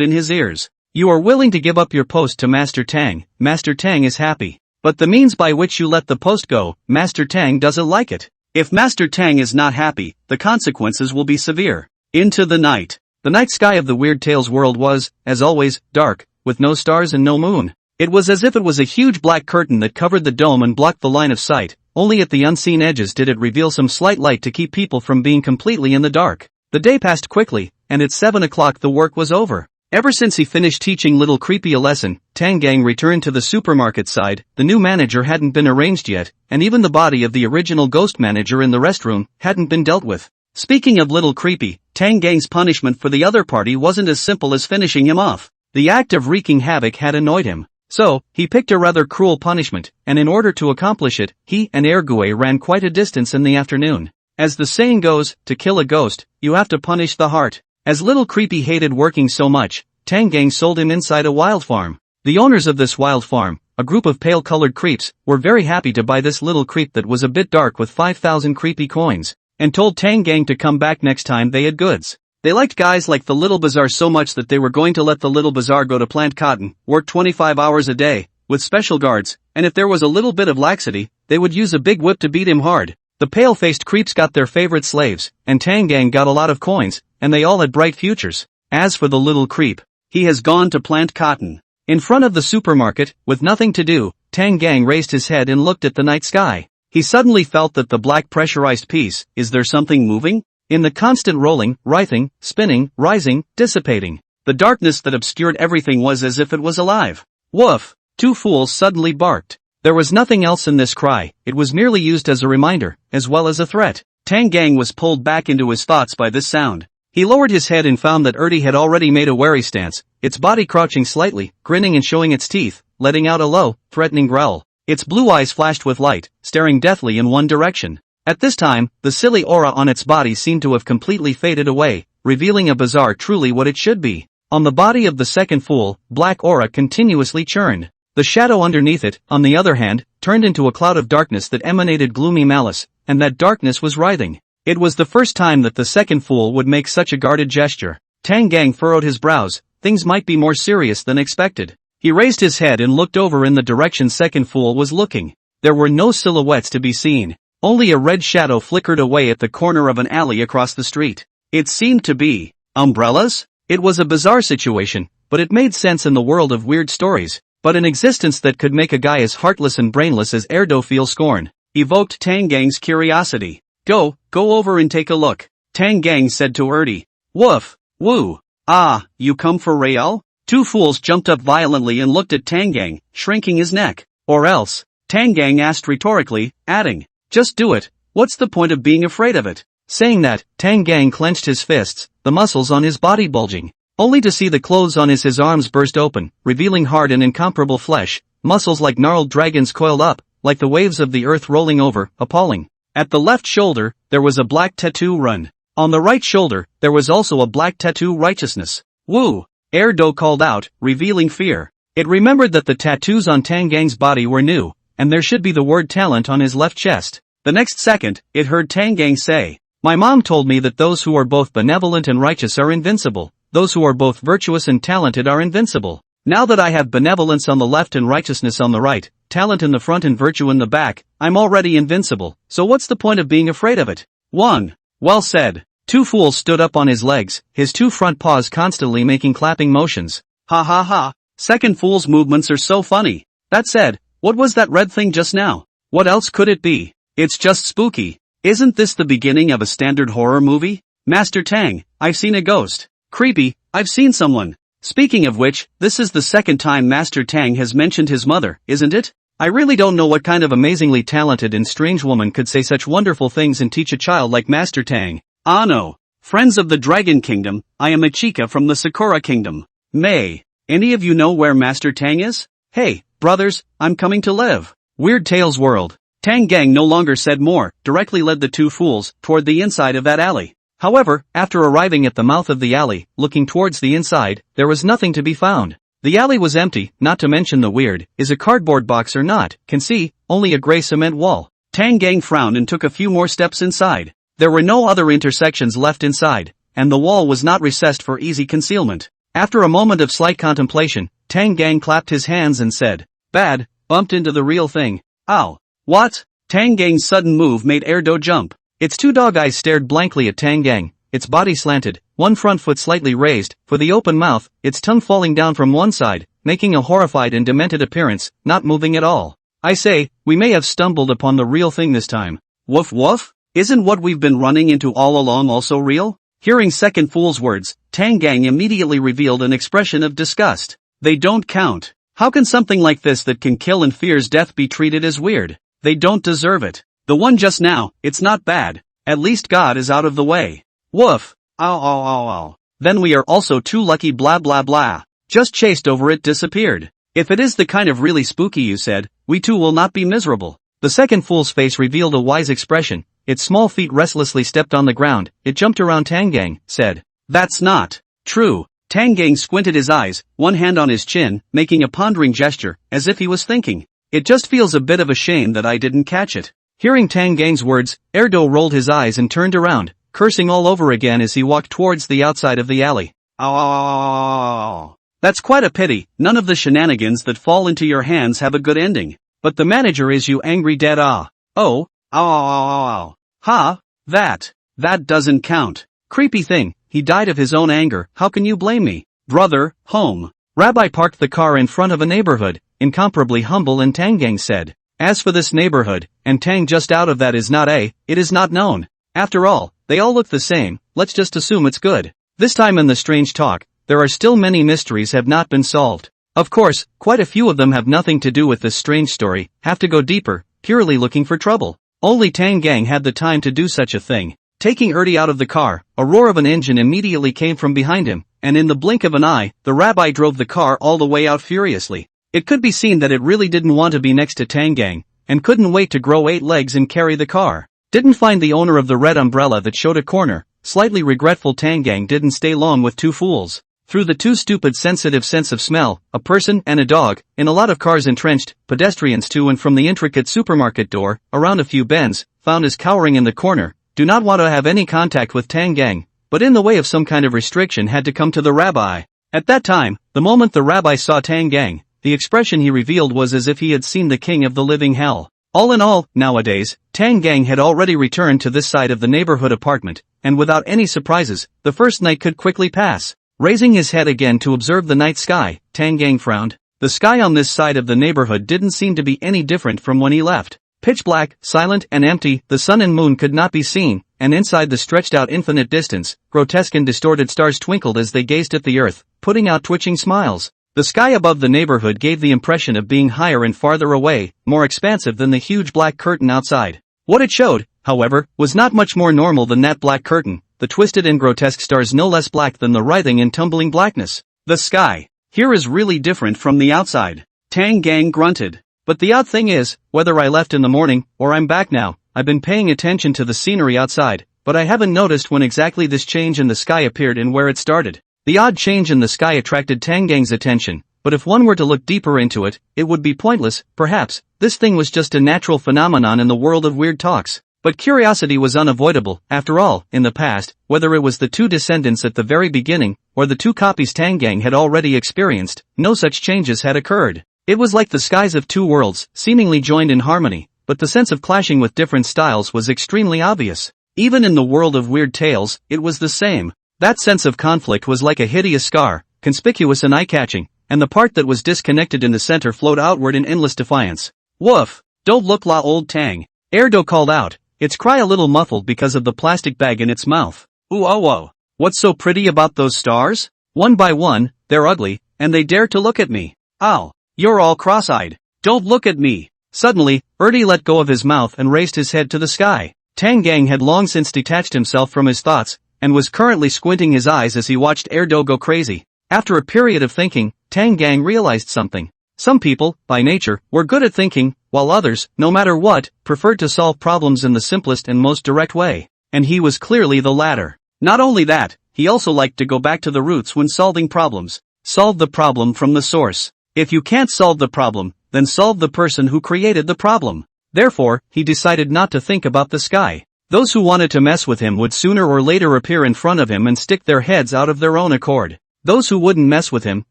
in his ears. You are willing to give up your post to Master Tang. Master Tang is happy. But the means by which you let the post go, Master Tang doesn't like it. If Master Tang is not happy, the consequences will be severe. Into the night. The night sky of the Weird Tales world was, as always, dark, with no stars and no moon. It was as if it was a huge black curtain that covered the dome and blocked the line of sight. Only at the unseen edges did it reveal some slight light to keep people from being completely in the dark. The day passed quickly, and at 7 o'clock the work was over. Ever since he finished teaching Little Creepy a lesson, Tang Gang returned to the supermarket side. The new manager hadn't been arranged yet, and even the body of the original ghost manager in the restroom hadn't been dealt with. Speaking of Little Creepy, Tang Gang's punishment for the other party wasn't as simple as finishing him off. The act of wreaking havoc had annoyed him. So, he picked a rather cruel punishment, and in order to accomplish it, he and Ergue ran quite a distance in the afternoon. As the saying goes, to kill a ghost, you have to punish the heart. As Little Creepy hated working so much, Tang Gang sold him inside a wild farm. The owners of this wild farm, a group of pale-colored creeps, were very happy to buy this little creep that was a bit dark with 5,000 creepy coins, and told Tang Gang to come back next time they had goods. They liked guys like the Little Bazaar so much that they were going to let the Little Bazaar go to plant cotton, work 25 hours a day, with special guards, and if there was a little bit of laxity, they would use a big whip to beat him hard. The pale-faced creeps got their favorite slaves, and Tang Gang got a lot of coins, and they all had bright futures. As for the little creep, he has gone to plant cotton. In front of the supermarket, with nothing to do, Tang Gang raised his head and looked at the night sky. He suddenly felt that the black pressurized piece, is there something moving? In the constant rolling, writhing, spinning, rising, dissipating. The darkness that obscured everything was as if it was alive. Woof! Two fools suddenly barked. There was nothing else in this cry, it was merely used as a reminder, as well as a threat. Tang Gang was pulled back into his thoughts by this sound. He lowered his head and found that Ertie had already made a wary stance, its body crouching slightly, grinning and showing its teeth, letting out a low, threatening growl. Its blue eyes flashed with light, staring deathly in one direction. At this time, the silly aura on its body seemed to have completely faded away, revealing a bazaar truly what it should be. On the body of the second fool, black aura continuously churned. The shadow underneath it, on the other hand, turned into a cloud of darkness that emanated gloomy malice, and that darkness was writhing. It was the first time that the second fool would make such a guarded gesture. Tang Gang furrowed his brows, things might be more serious than expected. He raised his head and looked over in the direction second fool was looking. There were no silhouettes to be seen. Only a red shadow flickered away at the corner of an alley across the street. It seemed to be umbrellas? It was a bizarre situation, but it made sense in the world of weird stories. But an existence that could make a guy as heartless and brainless as Erdo feel scorn, evoked Tang Gang's curiosity. Go over and take a look, Tang Gang said to Ertie. Woof, woo. Ah, you come for Rael? Two fools jumped up violently and looked at Tang Gang, shrinking his neck. Or else, Tang Gang asked rhetorically, adding, just do it, what's the point of being afraid of it? Saying that, Tang Gang clenched his fists, the muscles on his body bulging. Only to see the clothes on his arms burst open, revealing hard and incomparable flesh, muscles like gnarled dragons coiled up, like the waves of the earth rolling over, appalling. At the left shoulder, there was a black tattoo run. On the right shoulder, there was also a black tattoo righteousness. Woo! Erdo called out, revealing fear. It remembered that the tattoos on Tang Gang's body were new, and there should be the word talent on his left chest. The next second, it heard Tang Gang say, my mom told me that those who are both benevolent and righteous are invincible. Those who are both virtuous and talented are invincible. Now that I have benevolence on the left and righteousness on the right, talent in the front and virtue in the back, I'm already invincible, so what's the point of being afraid of it? 1. Well said. Two fools stood up on his legs, his two front paws constantly making clapping motions. Ha ha ha. Second fool's movements are so funny. That said, what was that red thing just now? What else could it be? It's just spooky. Isn't this the beginning of a standard horror movie? Master Tang, I've seen a ghost. Creepy, I've seen someone. Speaking of which, this is the second time Master Tang has mentioned his mother, isn't it? I really don't know what kind of amazingly talented and strange woman could say such wonderful things and teach a child like Master Tang. Ah no. Friends of the Dragon Kingdom, I am a chica from the Sakura Kingdom. May. Any of you know where Master Tang is? Hey, brothers, I'm coming to live. Weird Tales World. Tang Gang no longer said more, directly led the two fools toward the inside of that alley. However, after arriving at the mouth of the alley, looking towards the inside, there was nothing to be found. The alley was empty, not to mention the weird, is a cardboard box or not, can see, only a gray cement wall. Tang Gang frowned and took a few more steps inside. There were no other intersections left inside, and the wall was not recessed for easy concealment. After a moment of slight contemplation, Tang Gang clapped his hands and said, "Bad, bumped into the real thing. Ow." What? Tang Gang's sudden move made Erdo jump. Its two dog eyes stared blankly at Tang Gang, its body slanted, one front foot slightly raised, for the open mouth, its tongue falling down from one side, making a horrified and demented appearance, not moving at all. I say, we may have stumbled upon the real thing this time. Woof woof? Isn't what we've been running into all along also real? Hearing Second Fool's words, Tang Gang immediately revealed an expression of disgust. They don't count. How can something like this that can kill and fears death be treated as weird? They don't deserve it. The one just now, it's not bad. At least God is out of the way. Woof. Ow ow ow ow. Then we are also too lucky blah blah blah. Just chased over it disappeared. If it is the kind of really spooky you said, we too will not be miserable. The second fool's face revealed a wise expression. Its small feet restlessly stepped on the ground. It jumped around Tang Gang, said, "That's not true." Tang Gang squinted his eyes, one hand on his chin, making a pondering gesture, as if he was thinking. It just feels a bit of a shame that I didn't catch it. Hearing Tang Gang's words, Erdo rolled his eyes and turned around, cursing all over again as he walked towards the outside of the alley. Ow ow ow ow ow. That's quite a pity, none of the shenanigans that fall into your hands have a good ending. But the manager is you angry dead ah. Oh, ow ow ow ow ow. Ha, that doesn't count. Creepy thing, he died of his own anger, how can you blame me? Brother, home. Rabbi parked the car in front of a neighborhood, incomparably humble, and Tang Gang said, "As for this neighborhood, and Tang just out of that it is not known. After all, they all look the same, let's just assume it's good." This time in the strange talk, there are still many mysteries have not been solved. Of course, quite a few of them have nothing to do with this strange story, have to go deeper, purely looking for trouble. Only Tang Gang had the time to do such a thing. Taking Erdi out of the car, a roar of an engine immediately came from behind him, and in the blink of an eye, the rabbi drove the car all the way out furiously. It could be seen that it really didn't want to be next to Tang Gang, and couldn't wait to grow 8 legs and carry the car. Didn't find the owner of the red umbrella that showed a corner. Slightly regretful Tang Gang didn't stay long with two fools. Through the too stupid sensitive sense of smell, a person and a dog, in a lot of cars entrenched, pedestrians to and from the intricate supermarket door, around a few bends, found as cowering in the corner, do not want to have any contact with Tang Gang, but in the way of some kind of restriction had to come to the rabbi. At that time, the moment the rabbi saw Tang Gang, the expression he revealed was as if he had seen the king of the living hell. All in all, nowadays, Tang Gang had already returned to this side of the neighborhood apartment, and without any surprises, the first night could quickly pass. Raising his head again to observe the night sky, Tang Gang frowned. The sky on this side of the neighborhood didn't seem to be any different from when he left. Pitch black, silent and empty, the sun and moon could not be seen, and inside the stretched out infinite distance, grotesque and distorted stars twinkled as they gazed at the earth, putting out twitching smiles. The sky above the neighborhood gave the impression of being higher and farther away, more expansive than the huge black curtain outside. What it showed, however, was not much more normal than that black curtain, the twisted and grotesque stars no less black than the writhing and tumbling blackness. The sky here is really different from the outside. Tang Gang grunted. But the odd thing is, whether I left in the morning, or I'm back now, I've been paying attention to the scenery outside, but I haven't noticed when exactly this change in the sky appeared and where it started. The odd change in the sky attracted Tang Gang's attention, but if one were to look deeper into it, it would be pointless, perhaps. This thing was just a natural phenomenon in the world of weird talks. But curiosity was unavoidable, after all, in the past, whether it was the two descendants at the very beginning, or the two copies Tang Gang had already experienced, no such changes had occurred. It was like the skies of two worlds, seemingly joined in harmony, but the sense of clashing with different styles was extremely obvious. Even in the world of weird tales, it was the same. That sense of conflict was like a hideous scar, conspicuous and eye-catching, and the part that was disconnected in the center flowed outward in endless defiance. Woof! Don't look la old Tang. Erdo called out, its cry a little muffled because of the plastic bag in its mouth. Ooh oh oh. What's so pretty about those stars? One by one, they're ugly, and they dare to look at me. Ow. You're all cross-eyed. Don't look at me. Suddenly, Erdi let go of his mouth and raised his head to the sky. Tang Gang had long since detached himself from his thoughts, and was currently squinting his eyes as he watched Erdo go crazy. After a period of thinking, Tang Gang realized something. Some people, by nature, were good at thinking, while others, no matter what, preferred to solve problems in the simplest and most direct way. And he was clearly the latter. Not only that, he also liked to go back to the roots when solving problems. Solve the problem from the source. If you can't solve the problem, then solve the person who created the problem. Therefore, he decided not to think about the sky. Those who wanted to mess with him would sooner or later appear in front of him and stick their heads out of their own accord. Those who wouldn't mess with him,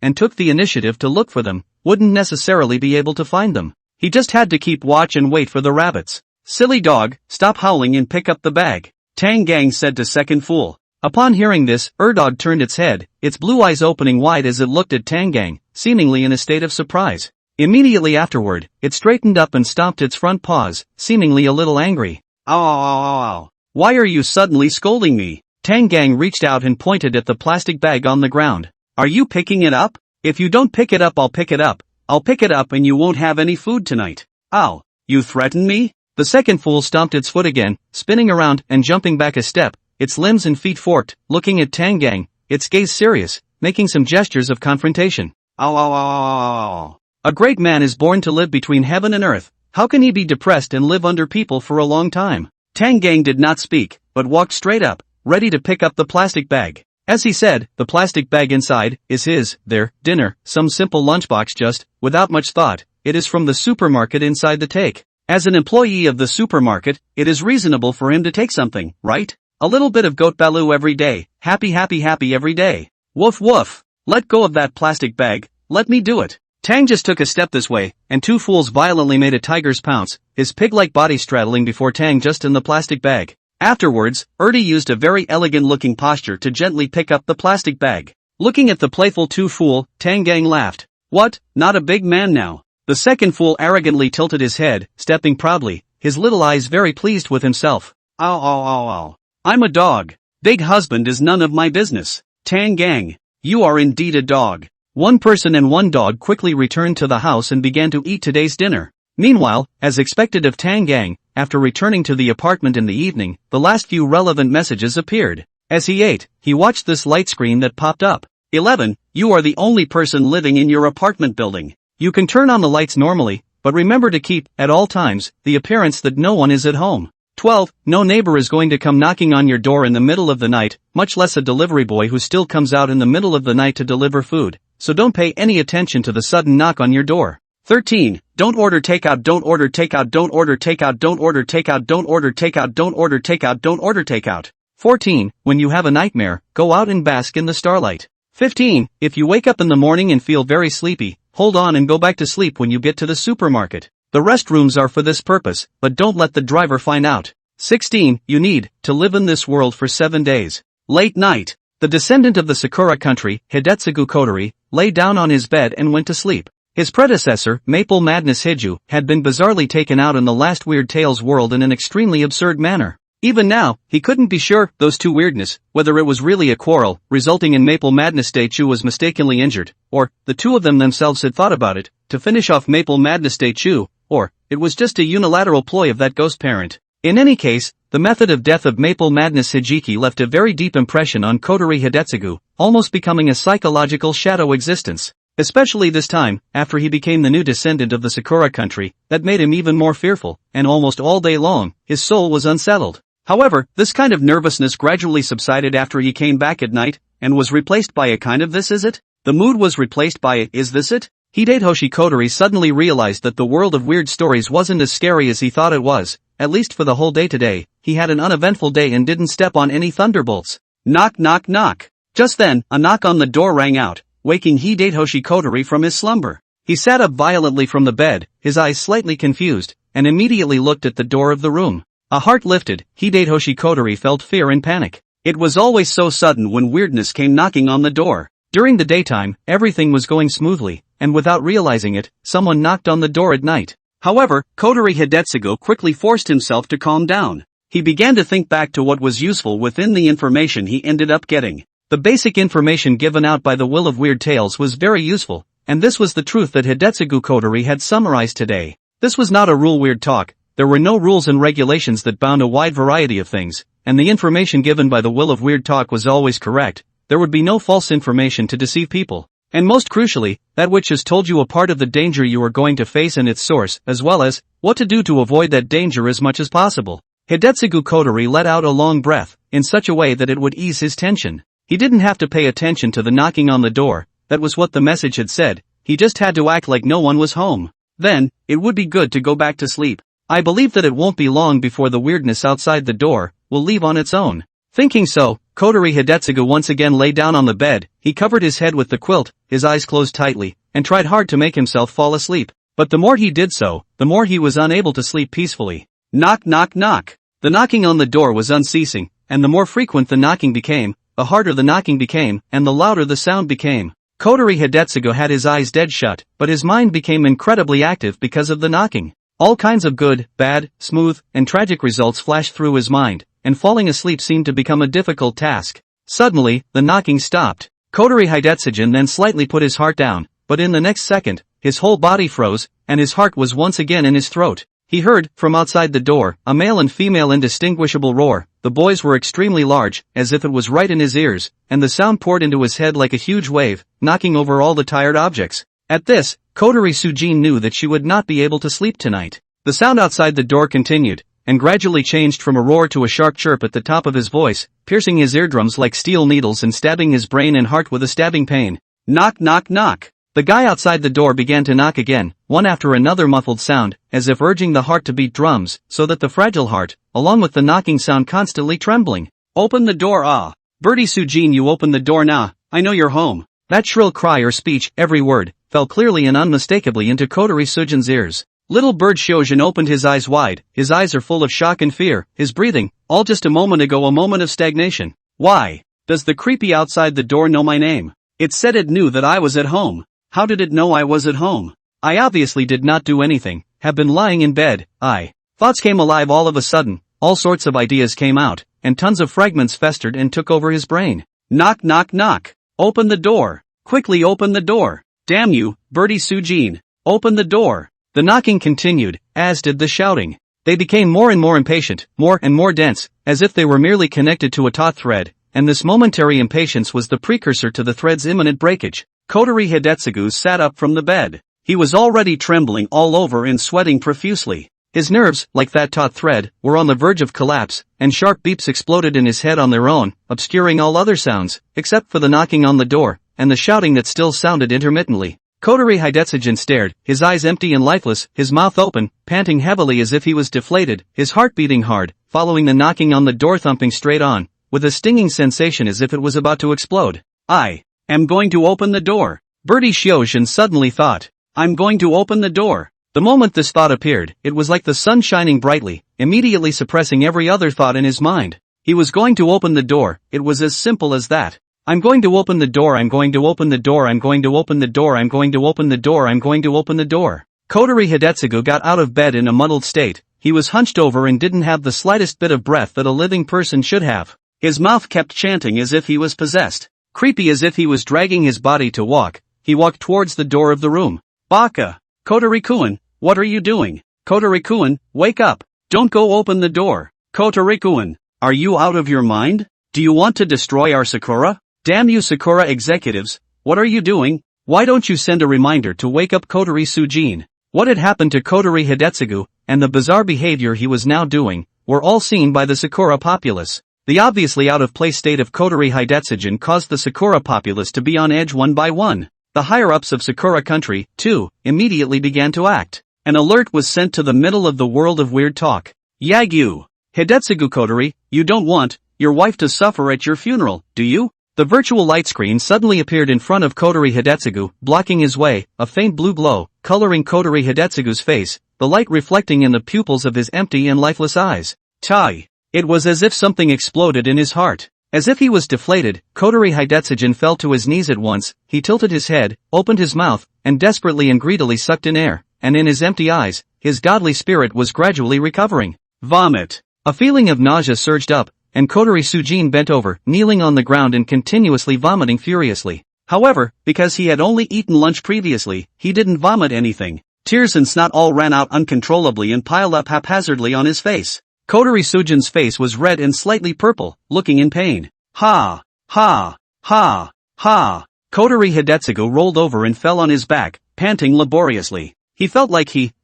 and took the initiative to look for them, wouldn't necessarily be able to find them. He just had to keep watch and wait for the rabbits. Silly dog, stop howling and pick up the bag, Tang Gang said to Second Fool. Upon hearing this, Erdog turned its head, its blue eyes opening wide as it looked at Tang Gang, seemingly in a state of surprise. Immediately afterward, it straightened up and stomped its front paws, seemingly a little angry. Ow, ow, ow, ow. Why are you suddenly scolding me? Tang Gang reached out and pointed at the plastic bag on the ground. Are you picking it up? If you don't pick it up, I'll pick it up. I'll pick it up and you won't have any food tonight. Ow. You threaten me? The Second Fool stomped its foot again, spinning around and jumping back a step, its limbs and feet forked, looking at Tang Gang, its gaze serious, making some gestures of confrontation. Ow, ow, ow, ow, ow, ow. A great man is born to live between heaven and earth. How can he be depressed and live under people for a long time? Tang Gang did not speak, but walked straight up, ready to pick up the plastic bag. As he said, the plastic bag inside is their dinner, some simple lunchbox just, without much thought. It is from the supermarket inside the take. As an employee of the supermarket, it is reasonable for him to take something, right? A little bit of goat baloo every day, happy every day. Woof woof. Let go of that plastic bag, let me do it. Tang just took a step this way, and two fools violently made a tiger's pounce, his pig-like body straddling before Tang just in the plastic bag. Afterwards, Erdi used a very elegant-looking posture to gently pick up the plastic bag. Looking at the playful two fool, Tang Gang laughed. What, not a big man now? The Second Fool arrogantly tilted his head, stepping proudly, his little eyes very pleased with himself. Ow, ow, ow, ow. I'm a dog. Big husband is none of my business. Tang Gang, you are indeed a dog. One person and one dog quickly returned to the house and began to eat today's dinner. Meanwhile, as expected of Tang Gang, after returning to the apartment in the evening, the last few relevant messages appeared. As he ate, he watched this light screen that popped up. 11. You are the only person living in your apartment building. You can turn on the lights normally, but remember to keep, at all times, the appearance that no one is at home. 12. No neighbor is going to come knocking on your door in the middle of the night, much less a delivery boy who still comes out in the middle of the night to deliver food, so don't pay any attention to the sudden knock on your door. 13. Don't order takeout, don't order takeout, don't order takeout, don't order takeout, don't order takeout, don't order takeout, don't order takeout. 14. When you have a nightmare, go out and bask in the starlight. 15. If you wake up in the morning and feel very sleepy, hold on and go back to sleep when you get to the supermarket. The restrooms are for this purpose, but don't let the driver find out. 16. You need to live in this world for 7 days. Late night. The descendant of the Sakura country, Hidetsugu Kotori, lay down on his bed and went to sleep. His predecessor, Maple Madness Hiju, had been bizarrely taken out in the last Weird Tales world in an extremely absurd manner. Even now, he couldn't be sure, those two weirdness, whether it was really a quarrel, resulting in Maple Madness Day Chu was mistakenly injured, or, the two of them themselves had thought about it, to finish off Maple Madness Day Chu, or, it was just a unilateral ploy of that ghost parent. In any case, the method of death of Maple Madness Hijiki left a very deep impression on Kotori Hidetsugu, almost becoming a psychological shadow existence. Especially this time, after he became the new descendant of the Sakura country, that made him even more fearful, and almost all day long, his soul was unsettled. However, this kind of nervousness gradually subsided after he came back at night, and was replaced by a kind of this is it? The mood was replaced by a is this it? Hidetoshi Kotori suddenly realized that the world of weird stories wasn't as scary as he thought it was, at least for the whole day today. He had an uneventful day and didn't step on any thunderbolts. Knock knock knock. Just then, a knock on the door rang out, waking Hidetoshi Kotori from his slumber. He sat up violently from the bed, his eyes slightly confused, and immediately looked at the door of the room. A heart lifted, Hidetoshi Kotori felt fear and panic. It was always so sudden when weirdness came knocking on the door. During the daytime, everything was going smoothly, and without realizing it, someone knocked on the door at night. However, Kotori Hidetsugu quickly forced himself to calm down. He began to think back to what was useful within the information he ended up getting. The basic information given out by the Will of Weird Tales was very useful, And this was the truth that Hidetsugu Kotori had summarized today. This was not a rule weird talk. There were no rules and regulations that bound a wide variety of things, and the information given by the will of weird talk was always correct. There would be no false information to deceive people. And most crucially, that which has told you a part of the danger you are going to face and its source, as well as what to do to avoid that danger as much as possible. Hidetsugu Kotori let out a long breath, in such a way that it would ease his tension. He didn't have to pay attention to the knocking on the door. That was what the message had said. He just had to act like no one was home. Then, it would be good to go back to sleep. I believe that it won't be long before the weirdness outside the door will leave on its own. Thinking so, Kotori Hidetsugu once again lay down on the bed. He covered his head with the quilt, his eyes closed tightly, and tried hard to make himself fall asleep. But the more he did so, the more he was unable to sleep peacefully. Knock knock knock. The knocking on the door was unceasing, and the more frequent the knocking became, the harder the knocking became, and the louder the sound became. Kotori Hidetsugu had his eyes dead shut, but his mind became incredibly active because of the knocking. All kinds of good, bad, smooth, and tragic results flashed through his mind, and falling asleep seemed to become a difficult task. Suddenly, the knocking stopped. Kotori Hidetsugu then slightly put his heart down, but in the next second, his whole body froze, and his heart was once again in his throat. He heard, from outside the door, a male and female indistinguishable roar. The boys were extremely large, as if it was right in his ears, and the sound poured into his head like a huge wave, knocking over all the tired objects. At this, Kotori Sujin knew that she would not be able to sleep tonight. The sound outside the door continued, and gradually changed from a roar to a sharp chirp at the top of his voice, piercing his eardrums like steel needles and stabbing his brain and heart with a stabbing pain. Knock knock knock. The guy outside the door began to knock again, one after another muffled sound, as if urging the heart to beat drums, so that the fragile heart, along with the knocking sound constantly trembling. Open the door Birdie Sujin, you open the door now, I know you're home. That shrill cry or speech, every word, fell clearly and unmistakably into Kotori Sujin's ears. Little bird Shojin opened his eyes wide, his eyes are full of shock and fear, his breathing, all just a moment ago a moment of stagnation. Why? Does the creepy outside the door know my name? It said it knew that I was at home. How did it know I was at home? I obviously did not do anything, have been lying in bed. Thoughts came alive all of a sudden, all sorts of ideas came out, and tons of fragments festered and took over his brain. Knock knock knock. Open the door. Quickly open the door. Damn you, Birdie Sujin. Open the door. The knocking continued, as did the shouting. They became more and more impatient, more and more dense, as if they were merely connected to a taut thread, and this momentary impatience was the precursor to the thread's imminent breakage. Kotori Hidetsugu sat up from the bed. He was already trembling all over and sweating profusely. His nerves, like that taut thread, were on the verge of collapse, and sharp beeps exploded in his head on their own, obscuring all other sounds, except for the knocking on the door, and the shouting that still sounded intermittently. Kotori Hidetsugu stared, his eyes empty and lifeless, his mouth open, panting heavily as if he was deflated, his heart beating hard, following the knocking on the door thumping straight on, with a stinging sensation as if it was about to explode. I am going to open the door. Birdie Shojin suddenly thought. I'm going to open the door. The moment this thought appeared, it was like the sun shining brightly, immediately suppressing every other thought in his mind. He was going to open the door, it was as simple as that. I'm going to open the door, I'm going to open the door, I'm going to open the door, I'm going to open the door, I'm going to open the door. Kotori Hidetsugu got out of bed in a muddled state. He was hunched over and didn't have the slightest bit of breath that a living person should have. His mouth kept chanting as if he was possessed. Creepy as if he was dragging his body to walk, he walked towards the door of the room. Baka! Kotori-kun, what are you doing? Kotori-kun, wake up! Don't go open the door! Kotori-kun, are you out of your mind? Do you want to destroy our Sakura? Damn you Sakura executives, what are you doing? Why don't you send a reminder to wake up Kotori Sujin? What had happened to Kotori Hidetsugu, and the bizarre behavior he was now doing, were all seen by the Sakura populace. The obviously out-of-place state of Kotori Hidetsugu caused the Sakura populace to be on edge one by one. The higher-ups of Sakura country, too, immediately began to act. An alert was sent to the middle of the world of weird talk. Yagyu! Hidetsugu Kotori, you don't want your wife to suffer at your funeral, do you? The virtual light screen suddenly appeared in front of Kotori Hidetsugu, blocking his way, a faint blue glow, coloring Kotori Hidetsugu's face, the light reflecting in the pupils of his empty and lifeless eyes. Tai! It was as if something exploded in his heart. As if he was deflated, Kotori Hidetsugu fell to his knees at once. He tilted his head, opened his mouth, and desperately and greedily sucked in air, and in his empty eyes, his godly spirit was gradually recovering. Vomit! A feeling of nausea surged up, and Kotori Sujin bent over, kneeling on the ground and continuously vomiting furiously. However, because he had only eaten lunch previously, he didn't vomit anything. Tears and snot all ran out uncontrollably and piled up haphazardly on his face. Kotori Sujin's face was red and slightly purple, looking in pain. Ha! Ha! Ha! Ha! Kotori Hidetsugu rolled over and fell on his back, panting laboriously. He felt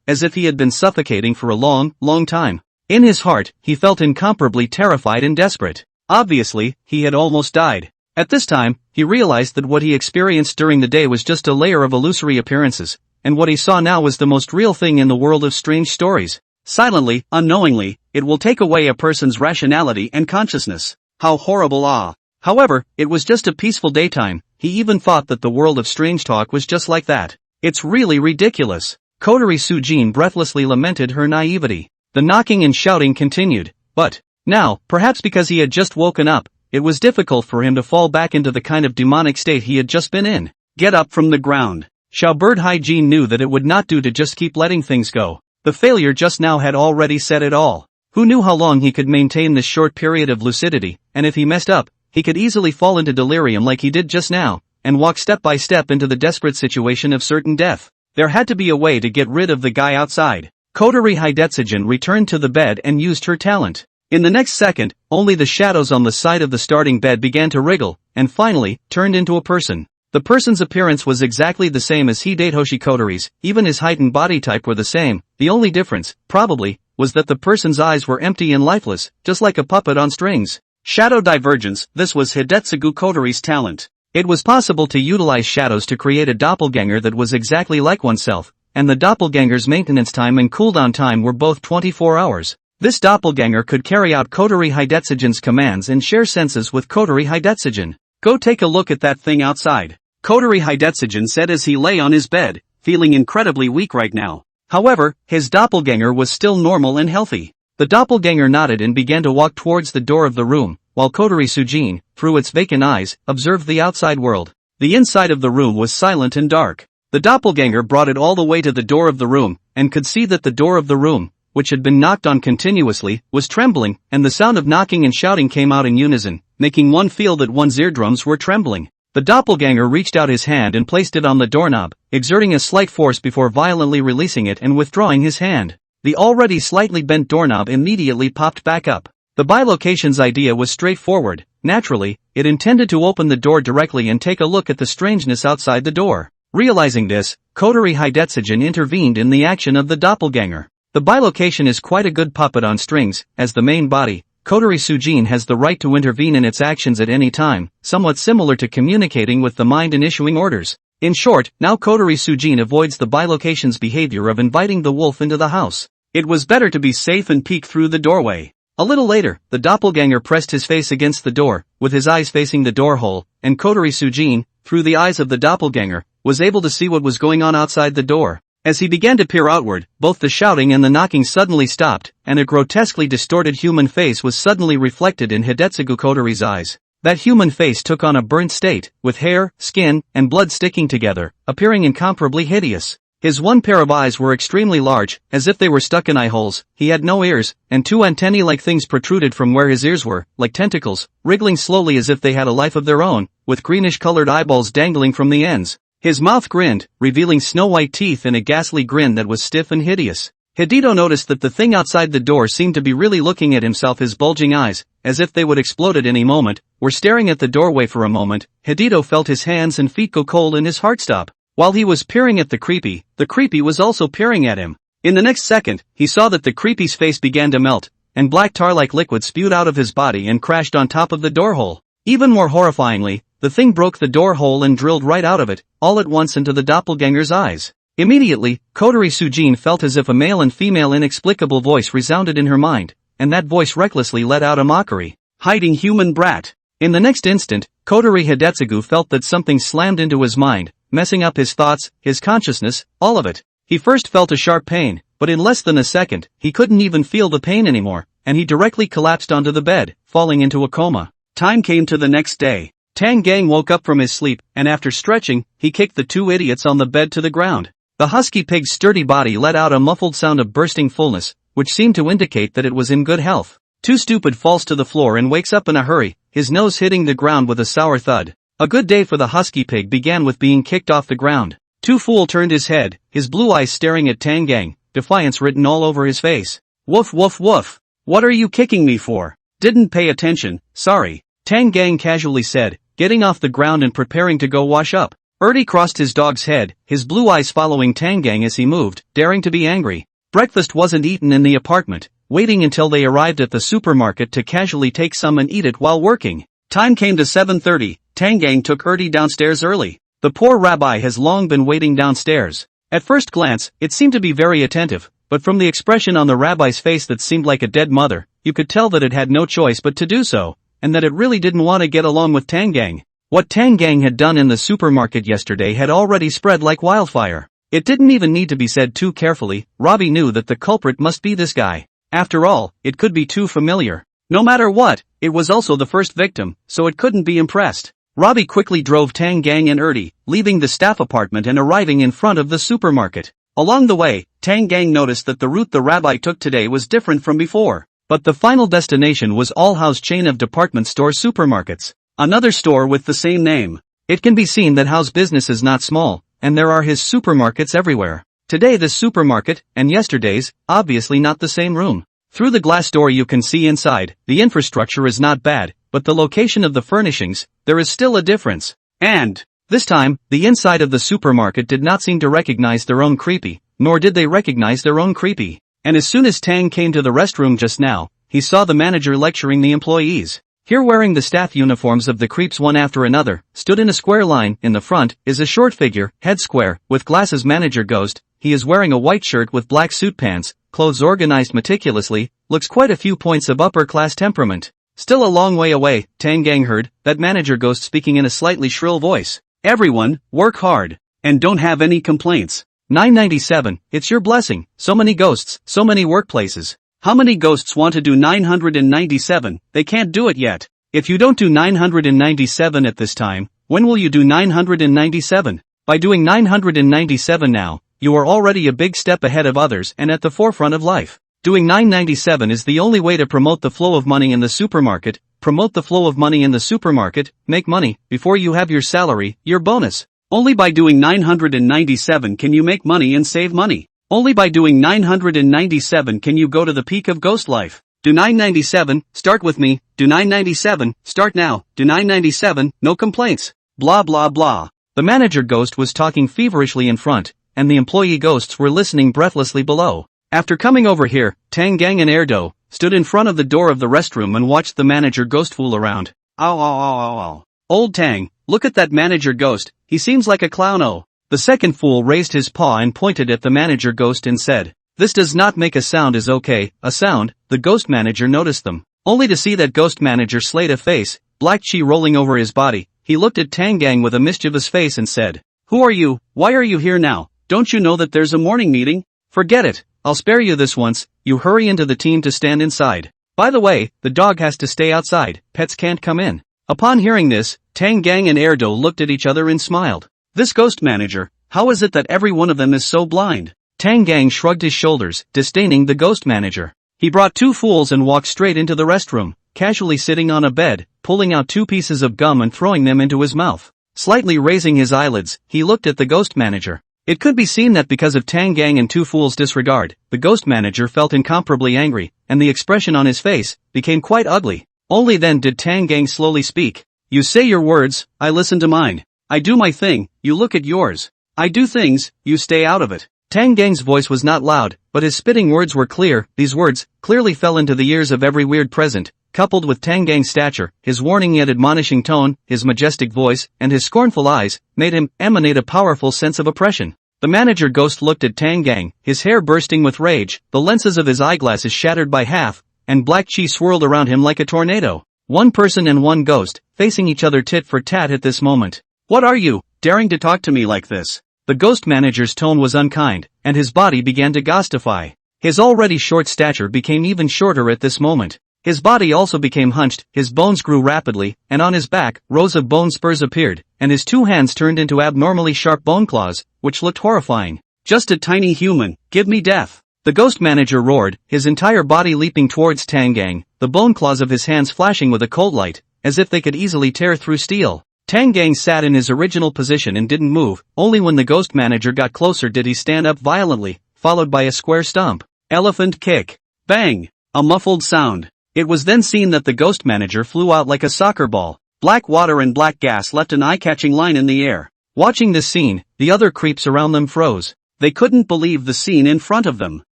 as if he had been suffocating for a long, long time. In his heart, he felt incomparably terrified and desperate. Obviously, he had almost died. At this time, he realized that what he experienced during the day was just a layer of illusory appearances, and what he saw now was the most real thing in the world of strange stories. Silently, unknowingly, it will take away a person's rationality and consciousness. How horrible! However, it was just a peaceful daytime. He even thought that the world of strange talk was just like that. It's really ridiculous. Kotori Sujin breathlessly lamented her naivety. The knocking and shouting continued, but now, perhaps because he had just woken up, it was difficult for him to fall back into the kind of demonic state he had just been in. Get up from the ground. Xiao Bird Hygiene knew that it would not do to just keep letting things go. The failure just now had already said it all. Who knew how long he could maintain this short period of lucidity, and if he messed up, he could easily fall into delirium like he did just now, and walk step by step into the desperate situation of certain death. There had to be a way to get rid of the guy outside. Kotori Hidetsujin returned to the bed and used her talent. In the next second, only the shadows on the side of the starting bed began to wriggle, and finally, turned into a person. The person's appearance was exactly the same as Hidetoshi Kotori's, even his height and body type were the same. The only difference, probably, was that the person's eyes were empty and lifeless, just like a puppet on strings. Shadow divergence, this was Hidetsugu Kotori's talent. It was possible to utilize shadows to create a doppelganger that was exactly like oneself, and the doppelganger's maintenance time and cooldown time were both 24 hours. This doppelganger could carry out Kotori Hidetsujin's commands and share senses with Kotori Hidetsujin. Go take a look at that thing outside, Kotori Hidetsujin said as he lay on his bed, feeling incredibly weak right now. However, his doppelganger was still normal and healthy. The doppelganger nodded and began to walk towards the door of the room, while Kotori Sujin, through its vacant eyes, observed the outside world. The inside of the room was silent and dark. The doppelganger brought it all the way to the door of the room, and could see that the door of the room, which had been knocked on continuously, was trembling, and the sound of knocking and shouting came out in unison, making one feel that one's eardrums were trembling. The doppelganger reached out his hand and placed it on the doorknob, exerting a slight force before violently releasing it and withdrawing his hand. The already slightly bent doorknob immediately popped back up. The bilocation's idea was straightforward. Naturally, it intended to open the door directly and take a look at the strangeness outside the door. Realizing this, Kotori Hidetsujin intervened in the action of the doppelganger. The bilocation is quite a good puppet on strings. As the main body, Kotori Sujin has the right to intervene in its actions at any time, somewhat similar to communicating with the mind and issuing orders. In short, now Kotori Sujin avoids the bilocation's behavior of inviting the wolf into the house. It was better to be safe and peek through the doorway. A little later, the doppelganger pressed his face against the door, with his eyes facing the door hole, and Kotori Sujin, through the eyes of the doppelganger, was able to see what was going on outside the door. As he began to peer outward, both the shouting and the knocking suddenly stopped, and a grotesquely distorted human face was suddenly reflected in Hidetsugu Kotori's eyes. That human face took on a burnt state, with hair, skin, and blood sticking together, appearing incomparably hideous. His one pair of eyes were extremely large, as if they were stuck in eye holes. He had no ears, and two antennae-like things protruded from where his ears were, like tentacles, wriggling slowly as if they had a life of their own, with greenish-colored eyeballs dangling from the ends. His mouth grinned, revealing snow-white teeth in a ghastly grin that was stiff and hideous. Hidetsugu noticed that the thing outside the door seemed to be really looking at himself. His bulging eyes, as if they would explode at any moment, were staring at the doorway for a moment. Hidetsugu felt his hands and feet go cold and his heart stop. While he was peering at the creepy was also peering at him. In the next second, he saw that the creepy's face began to melt, and black tar-like liquid spewed out of his body and crashed on top of the door hole. Even more horrifyingly, the thing broke the door hole and drilled right out of it, all at once into the doppelganger's eyes. Immediately, Kotori Sujin felt as if a male and female inexplicable voice resounded in her mind, and that voice recklessly let out a mockery. Hiding human brat. In the next instant, Kotori Hidetsugu felt that something slammed into his mind, messing up his thoughts, his consciousness, all of it. He first felt a sharp pain, but in less than a second, he couldn't even feel the pain anymore, and he directly collapsed onto the bed, falling into a coma. Time came to the next day. Tang Gang woke up from his sleep, and after stretching, he kicked the two idiots on the bed to the ground. The husky pig's sturdy body let out a muffled sound of bursting fullness, which seemed to indicate that it was in good health. Too Stupid falls to the floor and wakes up in a hurry, his nose hitting the ground with a sour thud. A good day for the husky pig began with being kicked off the ground. Tu Fool turned his head, his blue eyes staring at Tang Gang, defiance written all over his face. Woof woof woof. What are you kicking me for? Didn't pay attention, sorry. Tang Gang casually said, getting off the ground and preparing to go wash up. Ertie crossed his dog's head, his blue eyes following Tang Gang as he moved, daring to be angry. Breakfast wasn't eaten in the apartment, waiting until they arrived at the supermarket to casually take some and eat it while working. Time came to 7:30, Tang Gang took Ertie downstairs early. The poor rabbi has long been waiting downstairs. At first glance, it seemed to be very attentive, but from the expression on the rabbi's face that seemed like a dead mother, you could tell that it had no choice but to do so, and that it really didn't want to get along with Tang Gang. What Tang Gang had done in the supermarket yesterday had already spread like wildfire. It didn't even need to be said too carefully, Robbie knew that the culprit must be this guy. After all, it could be too familiar. No matter what, it was also the first victim, so it couldn't be impressed. Robbie quickly drove Tang Gang and Ertie, leaving the staff apartment and arriving in front of the supermarket. Along the way, Tang Gang noticed that the route the rabbi took today was different from before. But the final destination was All House chain of department store supermarkets. Another store with the same name. It can be seen that Howe's business is not small, and there are his supermarkets everywhere. Today this supermarket, and yesterday's, obviously not the same room. Through the glass door you can see inside, the infrastructure is not bad, but the location of the furnishings, there is still a difference. And, this time, the inside of the supermarket did not seem to recognize their own creepy, nor did they recognize their own creepy. And as soon as Tang came to the restroom just now, he saw the manager lecturing the employees. Here wearing the staff uniforms of the creeps one after another, stood in a square line, in the front, is a short figure, head square, with glasses manager Ghost. He is wearing a white shirt with black suit pants, clothes organized meticulously, looks quite a few points of upper class temperament. Still a long way away, Tang Gang heard that manager Ghost speaking in a slightly shrill voice. Everyone, work hard, and don't have any complaints. 997, it's your blessing, so many ghosts, so many workplaces. How many ghosts want to do 997, they can't do it yet. If you don't do 997 at this time, when will you do 997? By doing 997 now, you are already a big step ahead of others and at the forefront of life. Doing 997 is the only way to promote the flow of money in the supermarket, promote the flow of money in the supermarket, make money, before you have your salary, your bonus. Only by doing 997 can you make money and save money. Only by doing 997 can you go to the peak of ghost life. Do 997, start with me, do 997, start now, do 997, no complaints. Blah blah blah. The manager Ghost was talking feverishly in front, and the employee ghosts were listening breathlessly below. After coming over here, Tang Gang and Erdo stood in front of the door of the restroom and watched the manager Ghost fool around. Ow ow ow ow ow. Old Tang, look at that manager Ghost, he seems like a clown. Oh. The second fool raised his paw and pointed at the manager Ghost and said, this does not make a sound is okay, a sound. The ghost manager noticed them. Only to see that ghost manager slate a face, black chi rolling over his body, he looked at Tang Gang with a mischievous face and said, who are you, why are you here now, don't you know that there's a morning meeting? Forget it, I'll spare you this once, you hurry into the team to stand inside. By the way, the dog has to stay outside, pets can't come in. Upon hearing this, Tang Gang and Erdo looked at each other and smiled. This ghost manager, how is it that every one of them is so blind? Tang Gang shrugged his shoulders, disdaining the ghost manager. He brought two fools and walked straight into the restroom, casually sitting on a bed, pulling out two pieces of gum and throwing them into his mouth. Slightly raising his eyelids, he looked at the ghost manager. It could be seen that because of Tang Gang and two fools' disregard, the ghost manager felt incomparably angry, and the expression on his face became quite ugly. Only then did Tang Gang slowly speak. You say your words, I listen to mine. I do my thing, you look at yours. I do things, you stay out of it. Tang Gang's voice was not loud, but his spitting words were clear. These words clearly fell into the ears of every weird present, coupled with Tang Gang's stature, his warning yet admonishing tone, his majestic voice, and his scornful eyes, made him emanate a powerful sense of oppression. The manager Ghost looked at Tang Gang, his hair bursting with rage, the lenses of his eyeglasses shattered by half, and black chi swirled around him like a tornado. One person and one ghost, facing each other tit for tat at this moment. What are you, daring to talk to me like this? The ghost manager's tone was unkind, and his body began to ghostify. His already short stature became even shorter at this moment. His body also became hunched, his bones grew rapidly, and on his back, rows of bone spurs appeared, and his two hands turned into abnormally sharp bone claws, which looked horrifying. Just a tiny human, give me death. The ghost manager roared, his entire body leaping towards Tang Gang, the bone claws of his hands flashing with a cold light, as if they could easily tear through steel. Tang Gang sat in his original position and didn't move. Only when the ghost manager got closer did he stand up violently, followed by a square stomp. Elephant kick. Bang! A muffled sound. It was then seen that the ghost manager flew out like a soccer ball. Black water and black gas left an eye-catching line in the air. Watching this scene, the other creeps around them froze. They couldn't believe the scene in front of them.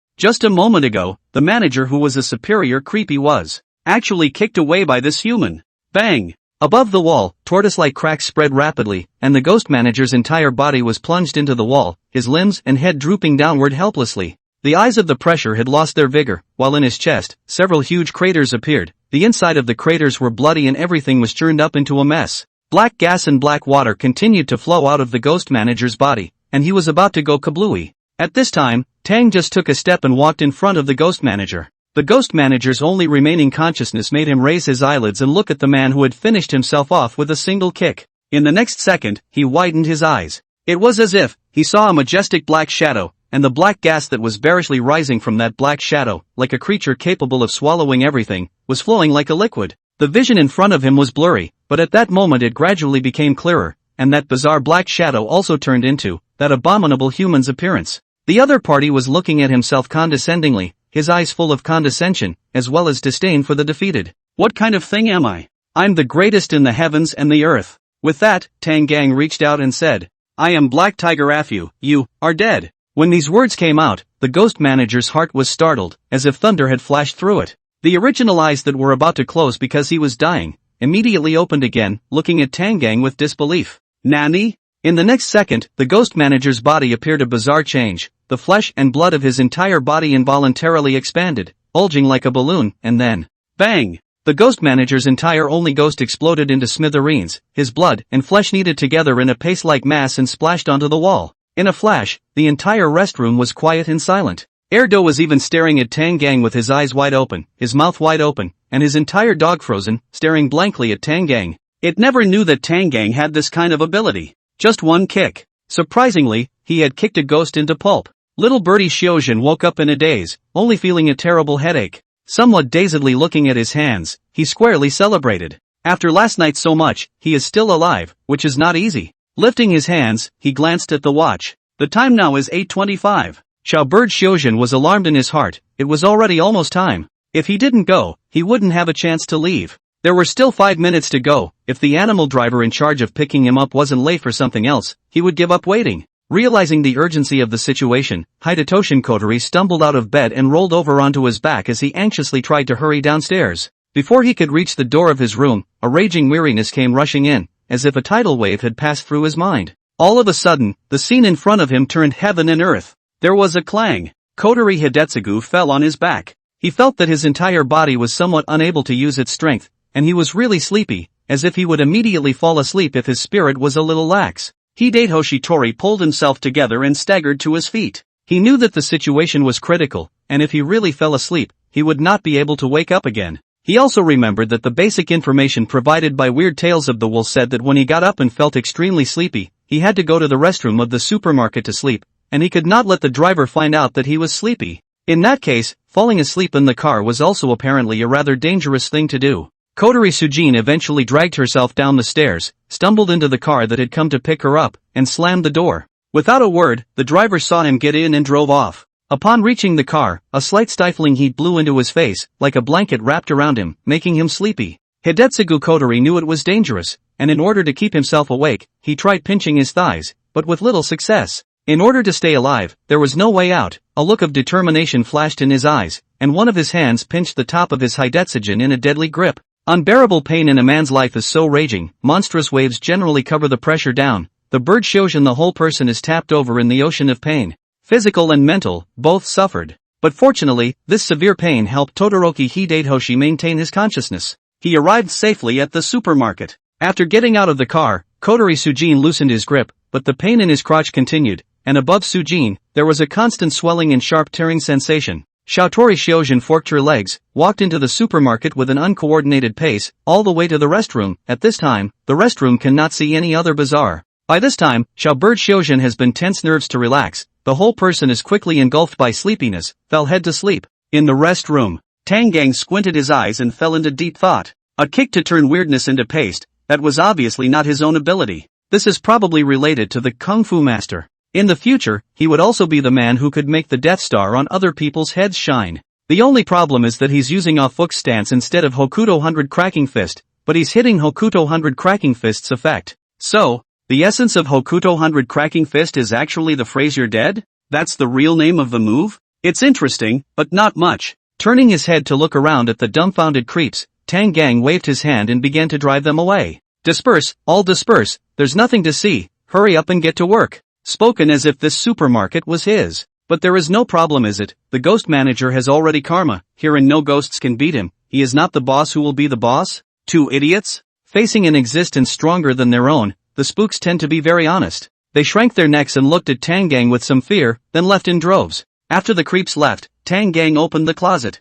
Just a moment ago, the manager, who was a superior creepy, was actually kicked away by this human. Bang! Above the wall, tortoise-like cracks spread rapidly, and the ghost manager's entire body was plunged into the wall, his limbs and head drooping downward helplessly. The eyes of the pressure had lost their vigor, while in his chest, several huge craters appeared. The inside of the craters were bloody and everything was churned up into a mess. Black gas and black water continued to flow out of the ghost manager's body, and he was about to go kablooey. At this time, Tang just took a step and walked in front of the ghost manager. The ghost manager's only remaining consciousness made him raise his eyelids and look at the man who had finished himself off with a single kick. In the next second, he widened his eyes. It was as if he saw a majestic black shadow, and the black gas that was bearishly rising from that black shadow, like a creature capable of swallowing everything, was flowing like a liquid. The vision in front of him was blurry, but at that moment it gradually became clearer, and that bizarre black shadow also turned into that abominable human's appearance. The other party was looking at himself condescendingly, his eyes full of condescension, as well as disdain for the defeated. What kind of thing am I? I'm the greatest in the heavens and the earth. With that, Tang Gang reached out and said, I am Black Tiger Afu, you are dead. When these words came out, the ghost manager's heart was startled, as if thunder had flashed through it. The original eyes that were about to close because he was dying, immediately opened again, looking at Tang Gang with disbelief. Nani? In the next second, the ghost manager's body appeared a bizarre change. The flesh and blood of his entire body involuntarily expanded, bulging like a balloon, and then, bang! The ghost manager's entire only ghost exploded into smithereens, his blood and flesh kneaded together in a paste-like mass and splashed onto the wall. In a flash, the entire restroom was quiet and silent. Erdo was even staring at Tang Gang with his eyes wide open, his mouth wide open, and his entire dog frozen, staring blankly at Tang Gang. It never knew that Tang Gang had this kind of ability. Just one kick. Surprisingly, he had kicked a ghost into pulp. Little birdie Xiozhen woke up in a daze, only feeling a terrible headache. Somewhat dazedly looking at his hands, he squarely celebrated. After last night so much, he is still alive, which is not easy. Lifting his hands, he glanced at the watch. The time now is 8:25. Bird Xiozhen was alarmed in his heart. It was already almost time. If he didn't go, he wouldn't have a chance to leave. There were still 5 minutes to go. If the animal driver in charge of picking him up wasn't late for something else, he would give up waiting. Realizing the urgency of the situation, Hidetoshin Kotori stumbled out of bed and rolled over onto his back as he anxiously tried to hurry downstairs. Before he could reach the door of his room, a raging weariness came rushing in, as if a tidal wave had passed through his mind. All of a sudden, the scene in front of him turned heaven and earth. There was a clang. Kotori Hidetsugu fell on his back. He felt that his entire body was somewhat unable to use its strength, and he was really sleepy, as if he would immediately fall asleep if his spirit was a little lax. Hidetoshi Tori pulled himself together and staggered to his feet. He knew that the situation was critical, and if he really fell asleep, he would not be able to wake up again. He also remembered that the basic information provided by Weird Tales of the Wool said that when he got up and felt extremely sleepy, he had to go to the restroom of the supermarket to sleep, and he could not let the driver find out that he was sleepy. In that case, falling asleep in the car was also apparently a rather dangerous thing to do. Kotori Sujin eventually dragged herself down the stairs, stumbled into the car that had come to pick her up, and slammed the door. Without a word, the driver saw him get in and drove off. Upon reaching the car, a slight stifling heat blew into his face, like a blanket wrapped around him, making him sleepy. Hidetsugu Kotori knew it was dangerous, and in order to keep himself awake, he tried pinching his thighs, but with little success. In order to stay alive, there was no way out. A look of determination flashed in his eyes, and one of his hands pinched the top of his Hidetsujin in a deadly grip. Unbearable pain in a man's life is so raging, monstrous waves generally cover the pressure down. The bird Xiozhen, the whole person is tapped over in the ocean of pain. Physical and mental, both suffered. But fortunately, this severe pain helped Todoroki Hidetoshi maintain his consciousness. He arrived safely at the supermarket. After getting out of the car, Kotori Sujin loosened his grip, but the pain in his crotch continued, and above Sujin, there was a constant swelling and sharp tearing sensation. Tori Xiozhen forked her legs, walked into the supermarket with an uncoordinated pace, all the way to the restroom. At this time, the restroom cannot see any other bizarre. By this time, Bird Xiozhen has been tense nerves to relax. The whole person is quickly engulfed by sleepiness, fell head to sleep. In the restroom, Tang Gang squinted his eyes and fell into deep thought. A kick to turn weirdness into paste, That was obviously not his own ability. This is probably related to the Kung Fu Master. In the future, he would also be the man who could make the Death Star on other people's heads shine. The only problem is that he's using off-hook stance instead of Hokuto 100 Cracking Fist, but he's hitting Hokuto 100 Cracking Fist's effect. So, the essence of Hokuto 100 Cracking Fist is actually the phrase "you're dead"? That's the real name of the move? It's interesting, but not much. Turning his head to look around at the dumbfounded creeps, Tang Gang waved his hand and began to drive them away. Disperse, all disperse, there's nothing to see, hurry up and get to work. Spoken as if this supermarket was his. But there is no problem, is it? The ghost manager has already karma, herein no ghosts can beat him. He is not the boss who will be the boss? Two idiots? Facing an existence stronger than their own, the spooks tend to be very honest. They shrank their necks and looked at Tang Gang with some fear, then left in droves. After the creeps left, Tang Gang opened the closet.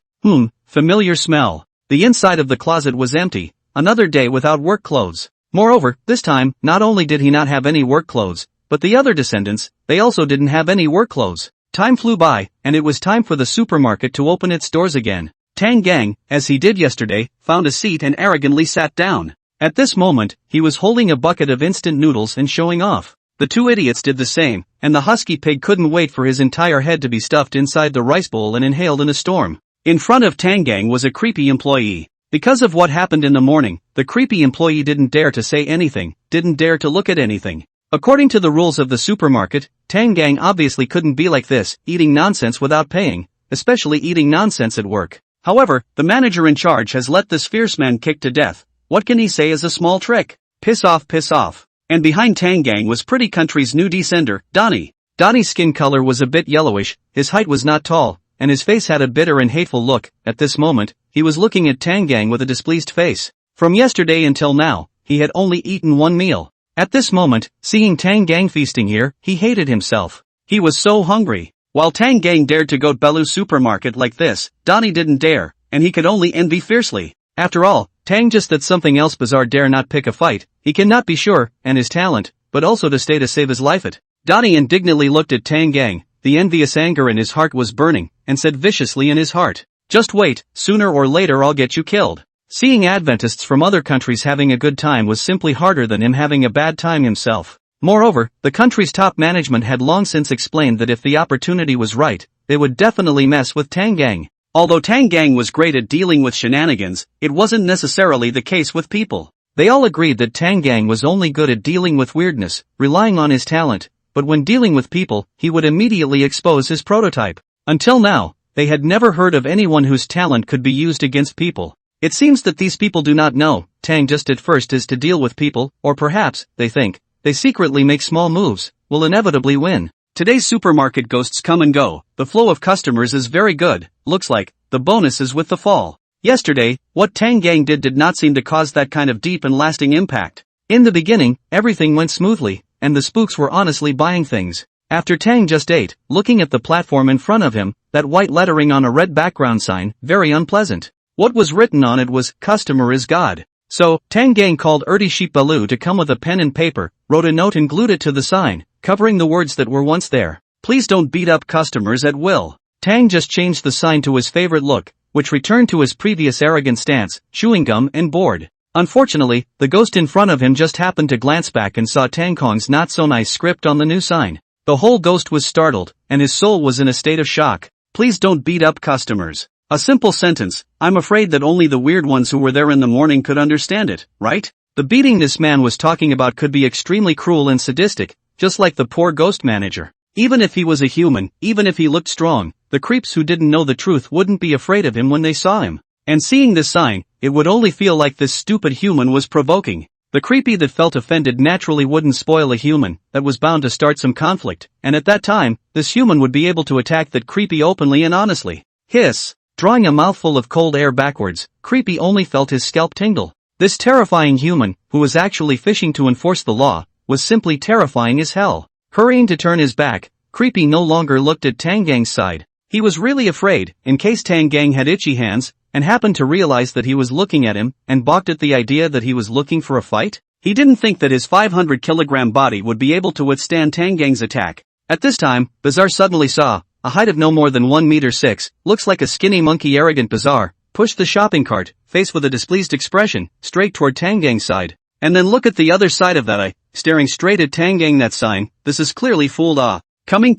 Familiar smell. The inside of the closet was empty, another day without work clothes. Moreover, this time, not only did he not have any work clothes, but the other descendants, they also didn't have any work clothes. Time flew by, and it was time for the supermarket to open its doors again. Tang Gang, as he did yesterday, found a seat and arrogantly sat down. At this moment, he was holding a bucket of instant noodles and showing off. The two idiots did the same, and the husky pig couldn't wait for his entire head to be stuffed inside the rice bowl and inhaled in a storm. In front of Tang Gang was a creepy employee. Because of what happened in the morning, the creepy employee didn't dare to say anything, didn't dare to look at anything. According to the rules of the supermarket, Tang Gang obviously couldn't be like this, eating nonsense without paying, especially eating nonsense at work. However, the manager in charge has let this fierce man kick to death. What can he say as a small trick? Piss off, piss off. And behind Tang Gang was Pretty Country's new descender, Donnie. Donnie's skin color was a bit yellowish, his height was not tall, and his face had a bitter and hateful look. At this moment, he was looking at Tang Gang with a displeased face. From yesterday until now, he had only eaten one meal. At this moment, seeing Tang Gang feasting here, he hated himself. He was so hungry. While Tang Gang dared to go to Bellu's supermarket like this, Donnie didn't dare, and he could only envy fiercely. After all, Tang just that something else bizarre dare not pick a fight, he cannot be sure, and his talent, but also to stay to save his life it. Donnie indignantly looked at Tang Gang, the envious anger in his heart was burning, and said viciously in his heart, "Just wait, sooner or later I'll get you killed." Seeing Adventists from other countries having a good time was simply harder than him having a bad time himself. Moreover, the country's top management had long since explained that if the opportunity was right, they would definitely mess with Tang Gang. Although Tang Gang was great at dealing with shenanigans, it wasn't necessarily the case with people. They all agreed that Tang Gang was only good at dealing with weirdness, relying on his talent, but when dealing with people, he would immediately expose his prototype. Until now, they had never heard of anyone whose talent could be used against people. It seems that these people do not know, Tang just at first is to deal with people, or perhaps, they think, they secretly make small moves, will inevitably win. Today's supermarket ghosts come and go, the flow of customers is very good, looks like, the bonus is with the fall. Yesterday, what Tang Gang did not seem to cause that kind of deep and lasting impact. In the beginning, everything went smoothly, and the spooks were honestly buying things. After Tang just ate, looking at the platform in front of him, that white lettering on a red background sign, very unpleasant. What was written on it was, "Customer is God." So, Tang Gang called Erdi Sheep Balu to come with a pen and paper, wrote a note and glued it to the sign, covering the words that were once there. "Please don't beat up customers at will." Tang just changed the sign to his favorite look, which returned to his previous arrogant stance, chewing gum and bored. Unfortunately, the ghost in front of him just happened to glance back and saw Tang Kong's not-so-nice script on the new sign. The whole ghost was startled, and his soul was in a state of shock. Please don't beat up customers. A simple sentence, I'm afraid that only the weird ones who were there in the morning could understand it, right? The beating this man was talking about could be extremely cruel and sadistic, just like the poor ghost manager. Even if he was a human, even if he looked strong, the creeps who didn't know the truth wouldn't be afraid of him when they saw him. And seeing this sign, it would only feel like this stupid human was provoking. The creepy that felt offended naturally wouldn't spoil a human that was bound to start some conflict, and at that time, this human would be able to attack that creepy openly and honestly. Hiss! Drawing a mouthful of cold air backwards, Creepy only felt his scalp tingle. This terrifying human, who was actually fishing to enforce the law, was simply terrifying as hell. Hurrying to turn his back, Creepy no longer looked at Tang Gang's side. He was really afraid, in case Tang Gang had itchy hands, and happened to realize that he was looking at him, and balked at the idea that he was looking for a fight. He didn't think that his 500-kilogram body would be able to withstand Tang Gang's attack. At this time, Bazaar suddenly saw, a height of no more than 1 meter 6, looks like a skinny monkey arrogant Bazaar, pushed the shopping cart, face with a displeased expression, straight toward Tang Gang's side. And then look at the other side of that eye, staring straight at Tangang. That sign, this is clearly fooled. Ah. Coming,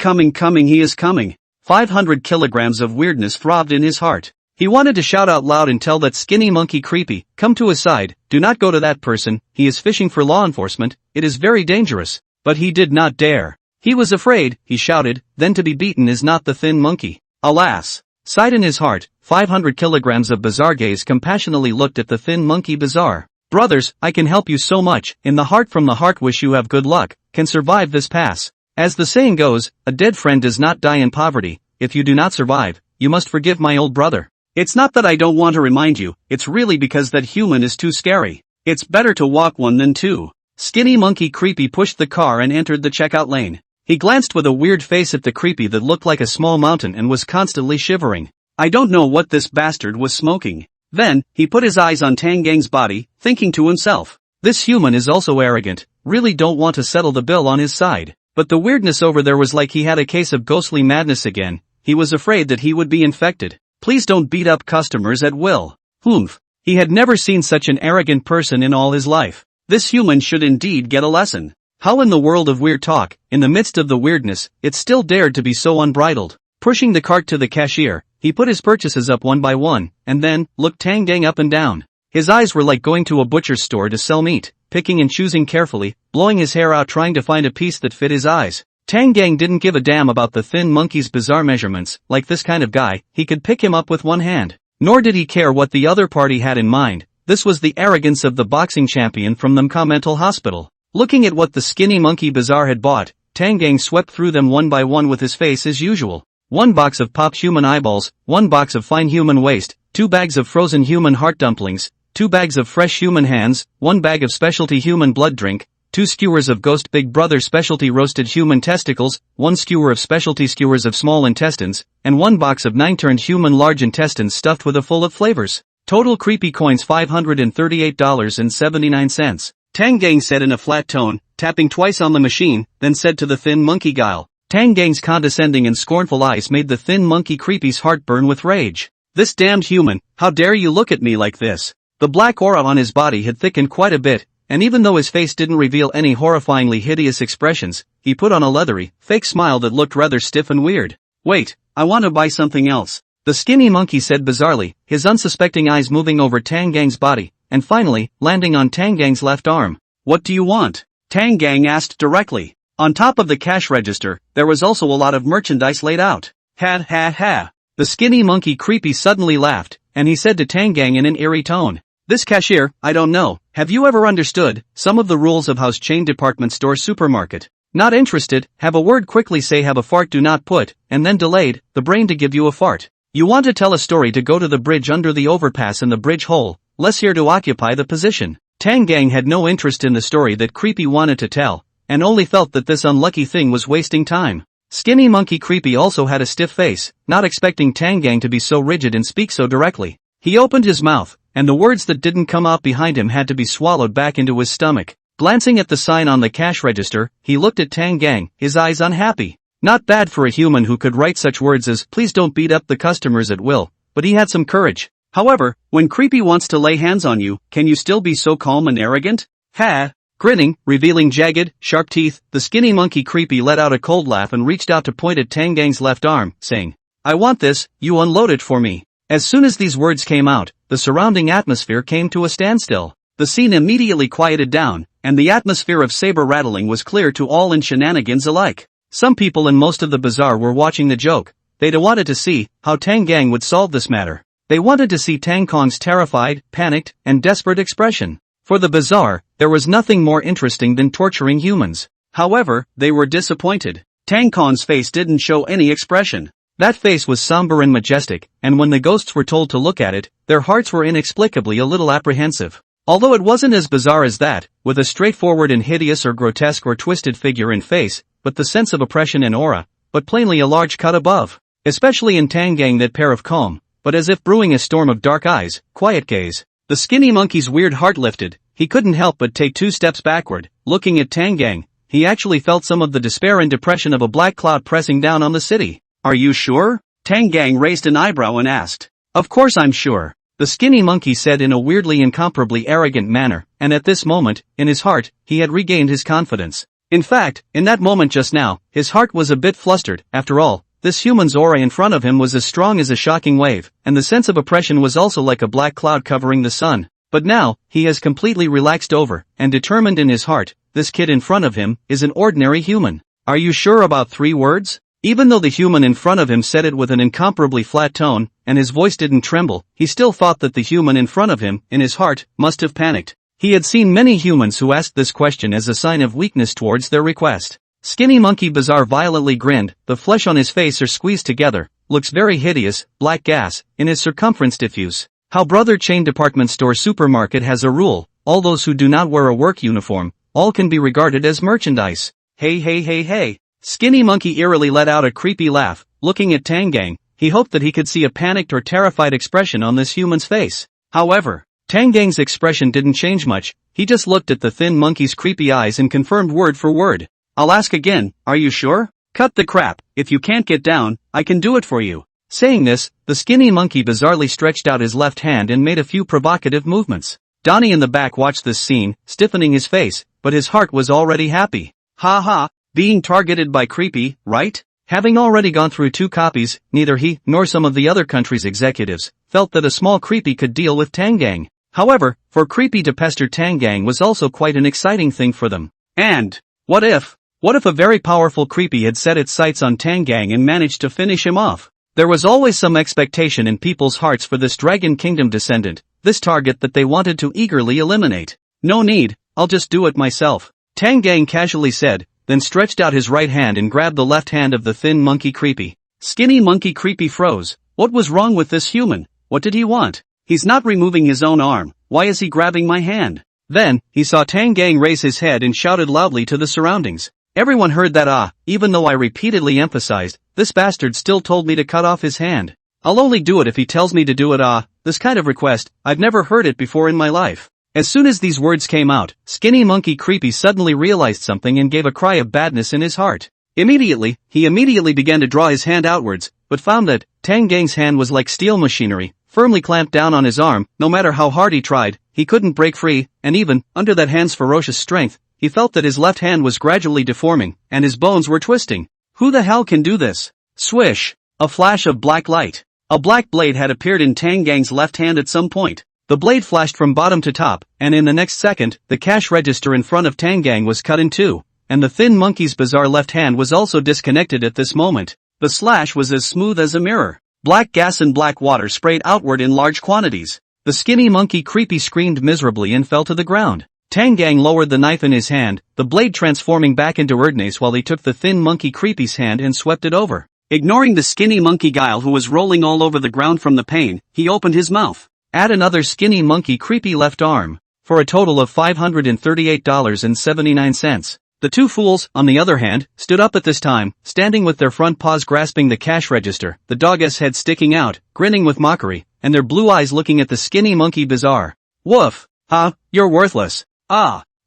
he is coming. 500 kilograms of weirdness throbbed in his heart. He wanted to shout out loud and tell that skinny monkey creepy, come to his side, do not go to that person, he is fishing for law enforcement, it is very dangerous. But he did not dare. He was afraid, he shouted, then to be beaten is not the thin monkey. Alas! Sighed in his heart, 500 kilograms of bizarre gaze compassionately looked at the thin monkey. Bizarre. Brothers, I can help you so much, in the heart from the heart wish you have good luck, can survive this pass. As the saying goes, a dead friend does not die in poverty, if you do not survive, you must forgive my old brother. It's not that I don't want to remind you, it's really because that human is too scary. It's better to walk one than two. Skinny monkey creepy pushed the car and entered the checkout lane. He glanced with a weird face at the creepy that looked like a small mountain and was constantly shivering. I don't know what this bastard was smoking. Then, he put his eyes on Tangang's body, thinking to himself, this human is also arrogant, really don't want to settle the bill on his side. But the weirdness over there was like he had a case of ghostly madness again, he was afraid that he would be infected. Please don't beat up customers at will. Humph. He had never seen such an arrogant person in all his life. This human should indeed get a lesson. How in the world of weird talk, in the midst of the weirdness, it still dared to be so unbridled. Pushing the cart to the cashier, he put his purchases up one by one, and then, looked Tangang up and down. His eyes were like going to a butcher's store to sell meat, picking and choosing carefully, blowing his hair out trying to find a piece that fit his eyes. Tangang didn't give a damn about the thin monkey's bizarre measurements, like this kind of guy, he could pick him up with one hand. Nor did he care what the other party had in mind, this was the arrogance of the boxing champion from the Manga mental hospital. Looking at what the skinny monkey bazaar had bought, Tangang swept through them one by one with his face as usual. 1 box of popped human eyeballs, 1 box of fine human waste, 2 bags of frozen human heart dumplings, 2 bags of fresh human hands, 1 bag of specialty human blood drink, 2 skewers of Ghost Big Brother specialty roasted human testicles, 1 skewer of specialty skewers of small intestines, and 1 box of 9-turned human large intestines stuffed with a full of flavors. Total creepy coins $538.79. Tangang said in a flat tone, tapping twice on the machine, then said to the thin monkey guile. Tangang's condescending and scornful eyes made the thin monkey creepy's heart burn with rage. This damned human, how dare you look at me like this? The black aura on his body had thickened quite a bit, and even though his face didn't reveal any horrifyingly hideous expressions, he put on a leathery, fake smile that looked rather stiff and weird. Wait, I want to buy something else. The skinny monkey said bizarrely, his unsuspecting eyes moving over Tangang's body, and finally, landing on Tangang's left arm. What do you want? Tangang asked directly. On top of the cash register, there was also a lot of merchandise laid out. Ha ha ha. The skinny monkey creepy suddenly laughed, and he said to Tangang in an eerie tone. This cashier, I don't know, have you ever understood some of the rules of house chain department store supermarket? Not interested, have a word quickly say have a fart do not put, and then delayed, the brain to give you a fart. You want to tell a story to go to the bridge under the overpass in the bridge hole, less here to occupy the position. Tangang had no interest in the story that creepy wanted to tell, and only felt that this unlucky thing was wasting time. Skinny monkey creepy also had a stiff face, not expecting Tangang to be so rigid and speak so directly. He opened his mouth, and the words that didn't come out behind him had to be swallowed back into his stomach. Glancing at the sign on the cash register, he looked at Tangang, his eyes unhappy. Not bad for a human who could write such words as please don't beat up the customers at will, but he had some courage. However, when creepy wants to lay hands on you, can you still be so calm and arrogant? Ha! Grinning, revealing jagged, sharp teeth, the skinny monkey creepy let out a cold laugh and reached out to point at Tangang's left arm, saying, I want this, you unload it for me. As soon as these words came out, the surrounding atmosphere came to a standstill. The scene immediately quieted down, and the atmosphere of saber rattling was clear to all in shenanigans alike. Some people in most of the bazaar were watching the joke. They'd wanted to see how Tangang would solve this matter. They wanted to see Tangkong's terrified, panicked, and desperate expression. For the bazaar, there was nothing more interesting than torturing humans. However, they were disappointed. Tangkong's face didn't show any expression. That face was somber and majestic, and when the ghosts were told to look at it, their hearts were inexplicably a little apprehensive. Although it wasn't as bizarre as that, with a straightforward and hideous or grotesque or twisted figure and face, but the sense of oppression and aura, but plainly a large cut above. Especially in Tangang that pair of calm, but as if brewing a storm of dark eyes, quiet gaze. The skinny monkey's weird heart lifted, he couldn't help but take 2 steps backward, looking at Tangang, he actually felt some of the despair and depression of a black cloud pressing down on the city. Are you sure? Tangang raised an eyebrow and asked. Of course I'm sure. The skinny monkey said in a weirdly incomparably arrogant manner, and at this moment, in his heart, he had regained his confidence. In fact, in that moment just now, his heart was a bit flustered. After all, this human's aura in front of him was as strong as a shocking wave, and the sense of oppression was also like a black cloud covering the sun. But now, he has completely relaxed over, and determined in his heart, this kid in front of him is an ordinary human. Are you sure about 3 words? Even though the human in front of him said it with an incomparably flat tone, and his voice didn't tremble, he still thought that the human in front of him, in his heart, must have panicked. He had seen many humans who asked this question as a sign of weakness towards their request. Skinny Monkey Bazaar violently grinned, the flesh on his face are squeezed together, looks very hideous, black gas, in his circumference diffuse. How brother chain department store supermarket has a rule, all those who do not wear a work uniform, all can be regarded as merchandise. Hey hey hey hey. Skinny Monkey eerily let out a creepy laugh, looking at Tangang. He hoped that he could see a panicked or terrified expression on this human's face. However, Tangang's expression didn't change much, he just looked at the thin monkey's creepy eyes and confirmed word for word. I'll ask again, are you sure? Cut the crap, if you can't get down, I can do it for you. Saying this, the skinny monkey bizarrely stretched out his left hand and made a few provocative movements. Donnie in the back watched this scene, stiffening his face, but his heart was already happy. Ha ha, being targeted by Creepy, right? Having already gone through 2 copies, neither he, nor some of the other country's executives, felt that a small Creepy could deal with Tangang. However, for Creepy to pester Tangang was also quite an exciting thing for them. And, what if a very powerful Creepy had set its sights on Tangang and managed to finish him off? There was always some expectation in people's hearts for this Dragon Kingdom descendant, this target that they wanted to eagerly eliminate. No need, I'll just do it myself, Tangang casually said, then stretched out his right hand and grabbed the left hand of the thin monkey Creepy. Skinny Monkey Creepy froze. What was wrong with this human? What did he want? He's not removing his own arm, why is he grabbing my hand? Then, he saw Tangang raise his head and shouted loudly to the surroundings. Everyone heard that even though I repeatedly emphasized, this bastard still told me to cut off his hand. I'll only do it if he tells me to do it this kind of request, I've never heard it before in my life. As soon as these words came out, Skinny Monkey Creepy suddenly realized something and gave a cry of badness in his heart. He immediately began to draw his hand outwards, but found that Tangang's hand was like steel machinery, firmly clamped down on his arm. No matter how hard he tried, he couldn't break free, and even, under that hand's ferocious strength, he felt that his left hand was gradually deforming, and his bones were twisting. Who the hell can do this? Swish! A flash of black light. A black blade had appeared in Tangang's left hand at some point. The blade flashed from bottom to top, and in the next second, the cash register in front of Tangang was cut in 2, and the thin monkey's bizarre left hand was also disconnected at this moment. The slash was as smooth as a mirror. Black gas and black water sprayed outward in large quantities. The skinny monkey Creepy screamed miserably and fell to the ground. Tangang lowered the knife in his hand, the blade transforming back into Erdnase while he took the thin monkey Creepy's hand and swept it over. Ignoring the skinny monkey Guile who was rolling all over the ground from the pain, he opened his mouth. Add another skinny monkey Creepy left arm. For a total of $538.79. The 2 fools, on the other hand, stood up at this time, standing with their front paws grasping the cash register, the dog's head sticking out, grinning with mockery, and their blue eyes looking at the skinny monkey bizarre. Woof! Ha, you're worthless.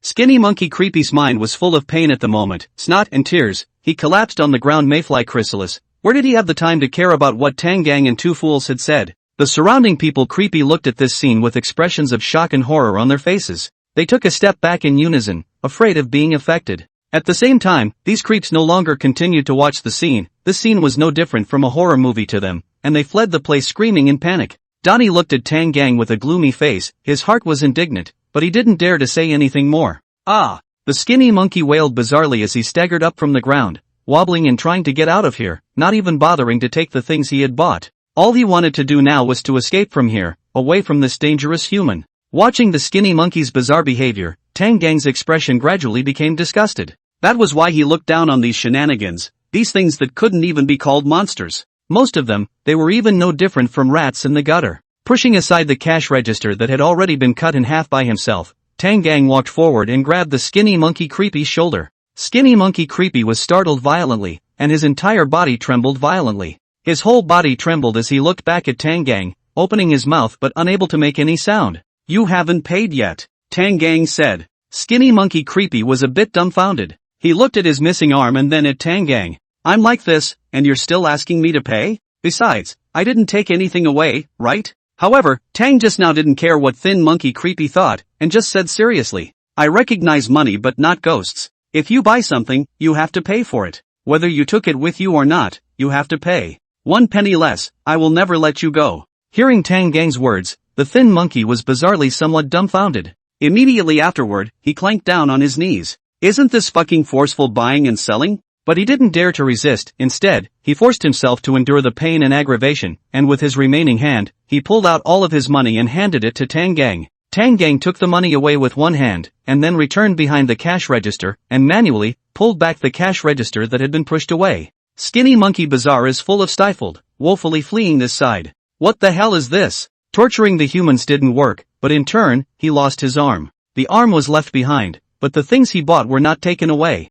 Skinny monkey Creepy's mind was full of pain at the moment, snot and tears. He collapsed on the ground mayfly chrysalis. Where did he have the time to care about what Tangang and 2 fools had said? The surrounding people Creepy looked at this scene with expressions of shock and horror on their faces. They took a step back in unison, afraid of being affected. At the same time, these creeps no longer continued to watch the scene. This scene was no different from a horror movie to them, and they fled the place screaming in panic. Donnie looked at Tangang with a gloomy face. His heart was indignant, but he didn't dare to say anything more. The skinny monkey wailed bizarrely as he staggered up from the ground, wobbling and trying to get out of here, not even bothering to take the things he had bought. All he wanted to do now was to escape from here, away from this dangerous human. Watching the skinny monkey's bizarre behavior, Tangang's expression gradually became disgusted. That was why he looked down on these shenanigans, these things that couldn't even be called monsters. Most of them, they were even no different from rats in the gutter. Pushing aside the cash register that had already been cut in half by himself, Tangang walked forward and grabbed the skinny monkey Creepy's shoulder. Skinny monkey Creepy was startled violently, and his entire body trembled violently. His whole body trembled as he looked back at Tangang, opening his mouth but unable to make any sound. You haven't paid yet, Tangang said. Skinny monkey Creepy was a bit dumbfounded. He looked at his missing arm and then at Tangang. I'm like this, and you're still asking me to pay? Besides, I didn't take anything away, right? However, Tang just now didn't care what Thin Monkey Creepy thought, and just said seriously, I recognize money but not ghosts. If you buy something, you have to pay for it. Whether you took it with you or not, you have to pay. 1 penny less, I will never let you go. Hearing Tang Gang's words, the Thin Monkey was bizarrely somewhat dumbfounded. Immediately afterward, he clanked down on his knees. Isn't this fucking forceful buying and selling? But he didn't dare to resist. Instead, he forced himself to endure the pain and aggravation, and with his remaining hand, he pulled out all of his money and handed it to Tang Gang. Tang Gang took the money away with one hand, and then returned behind the cash register, and manually pulled back the cash register that had been pushed away. Skinny Monkey Bazaar is full of stifled, woefully fleeing this side. What the hell is this? Torturing the humans didn't work, but in turn, he lost his arm. The arm was left behind, but the things he bought were not taken away.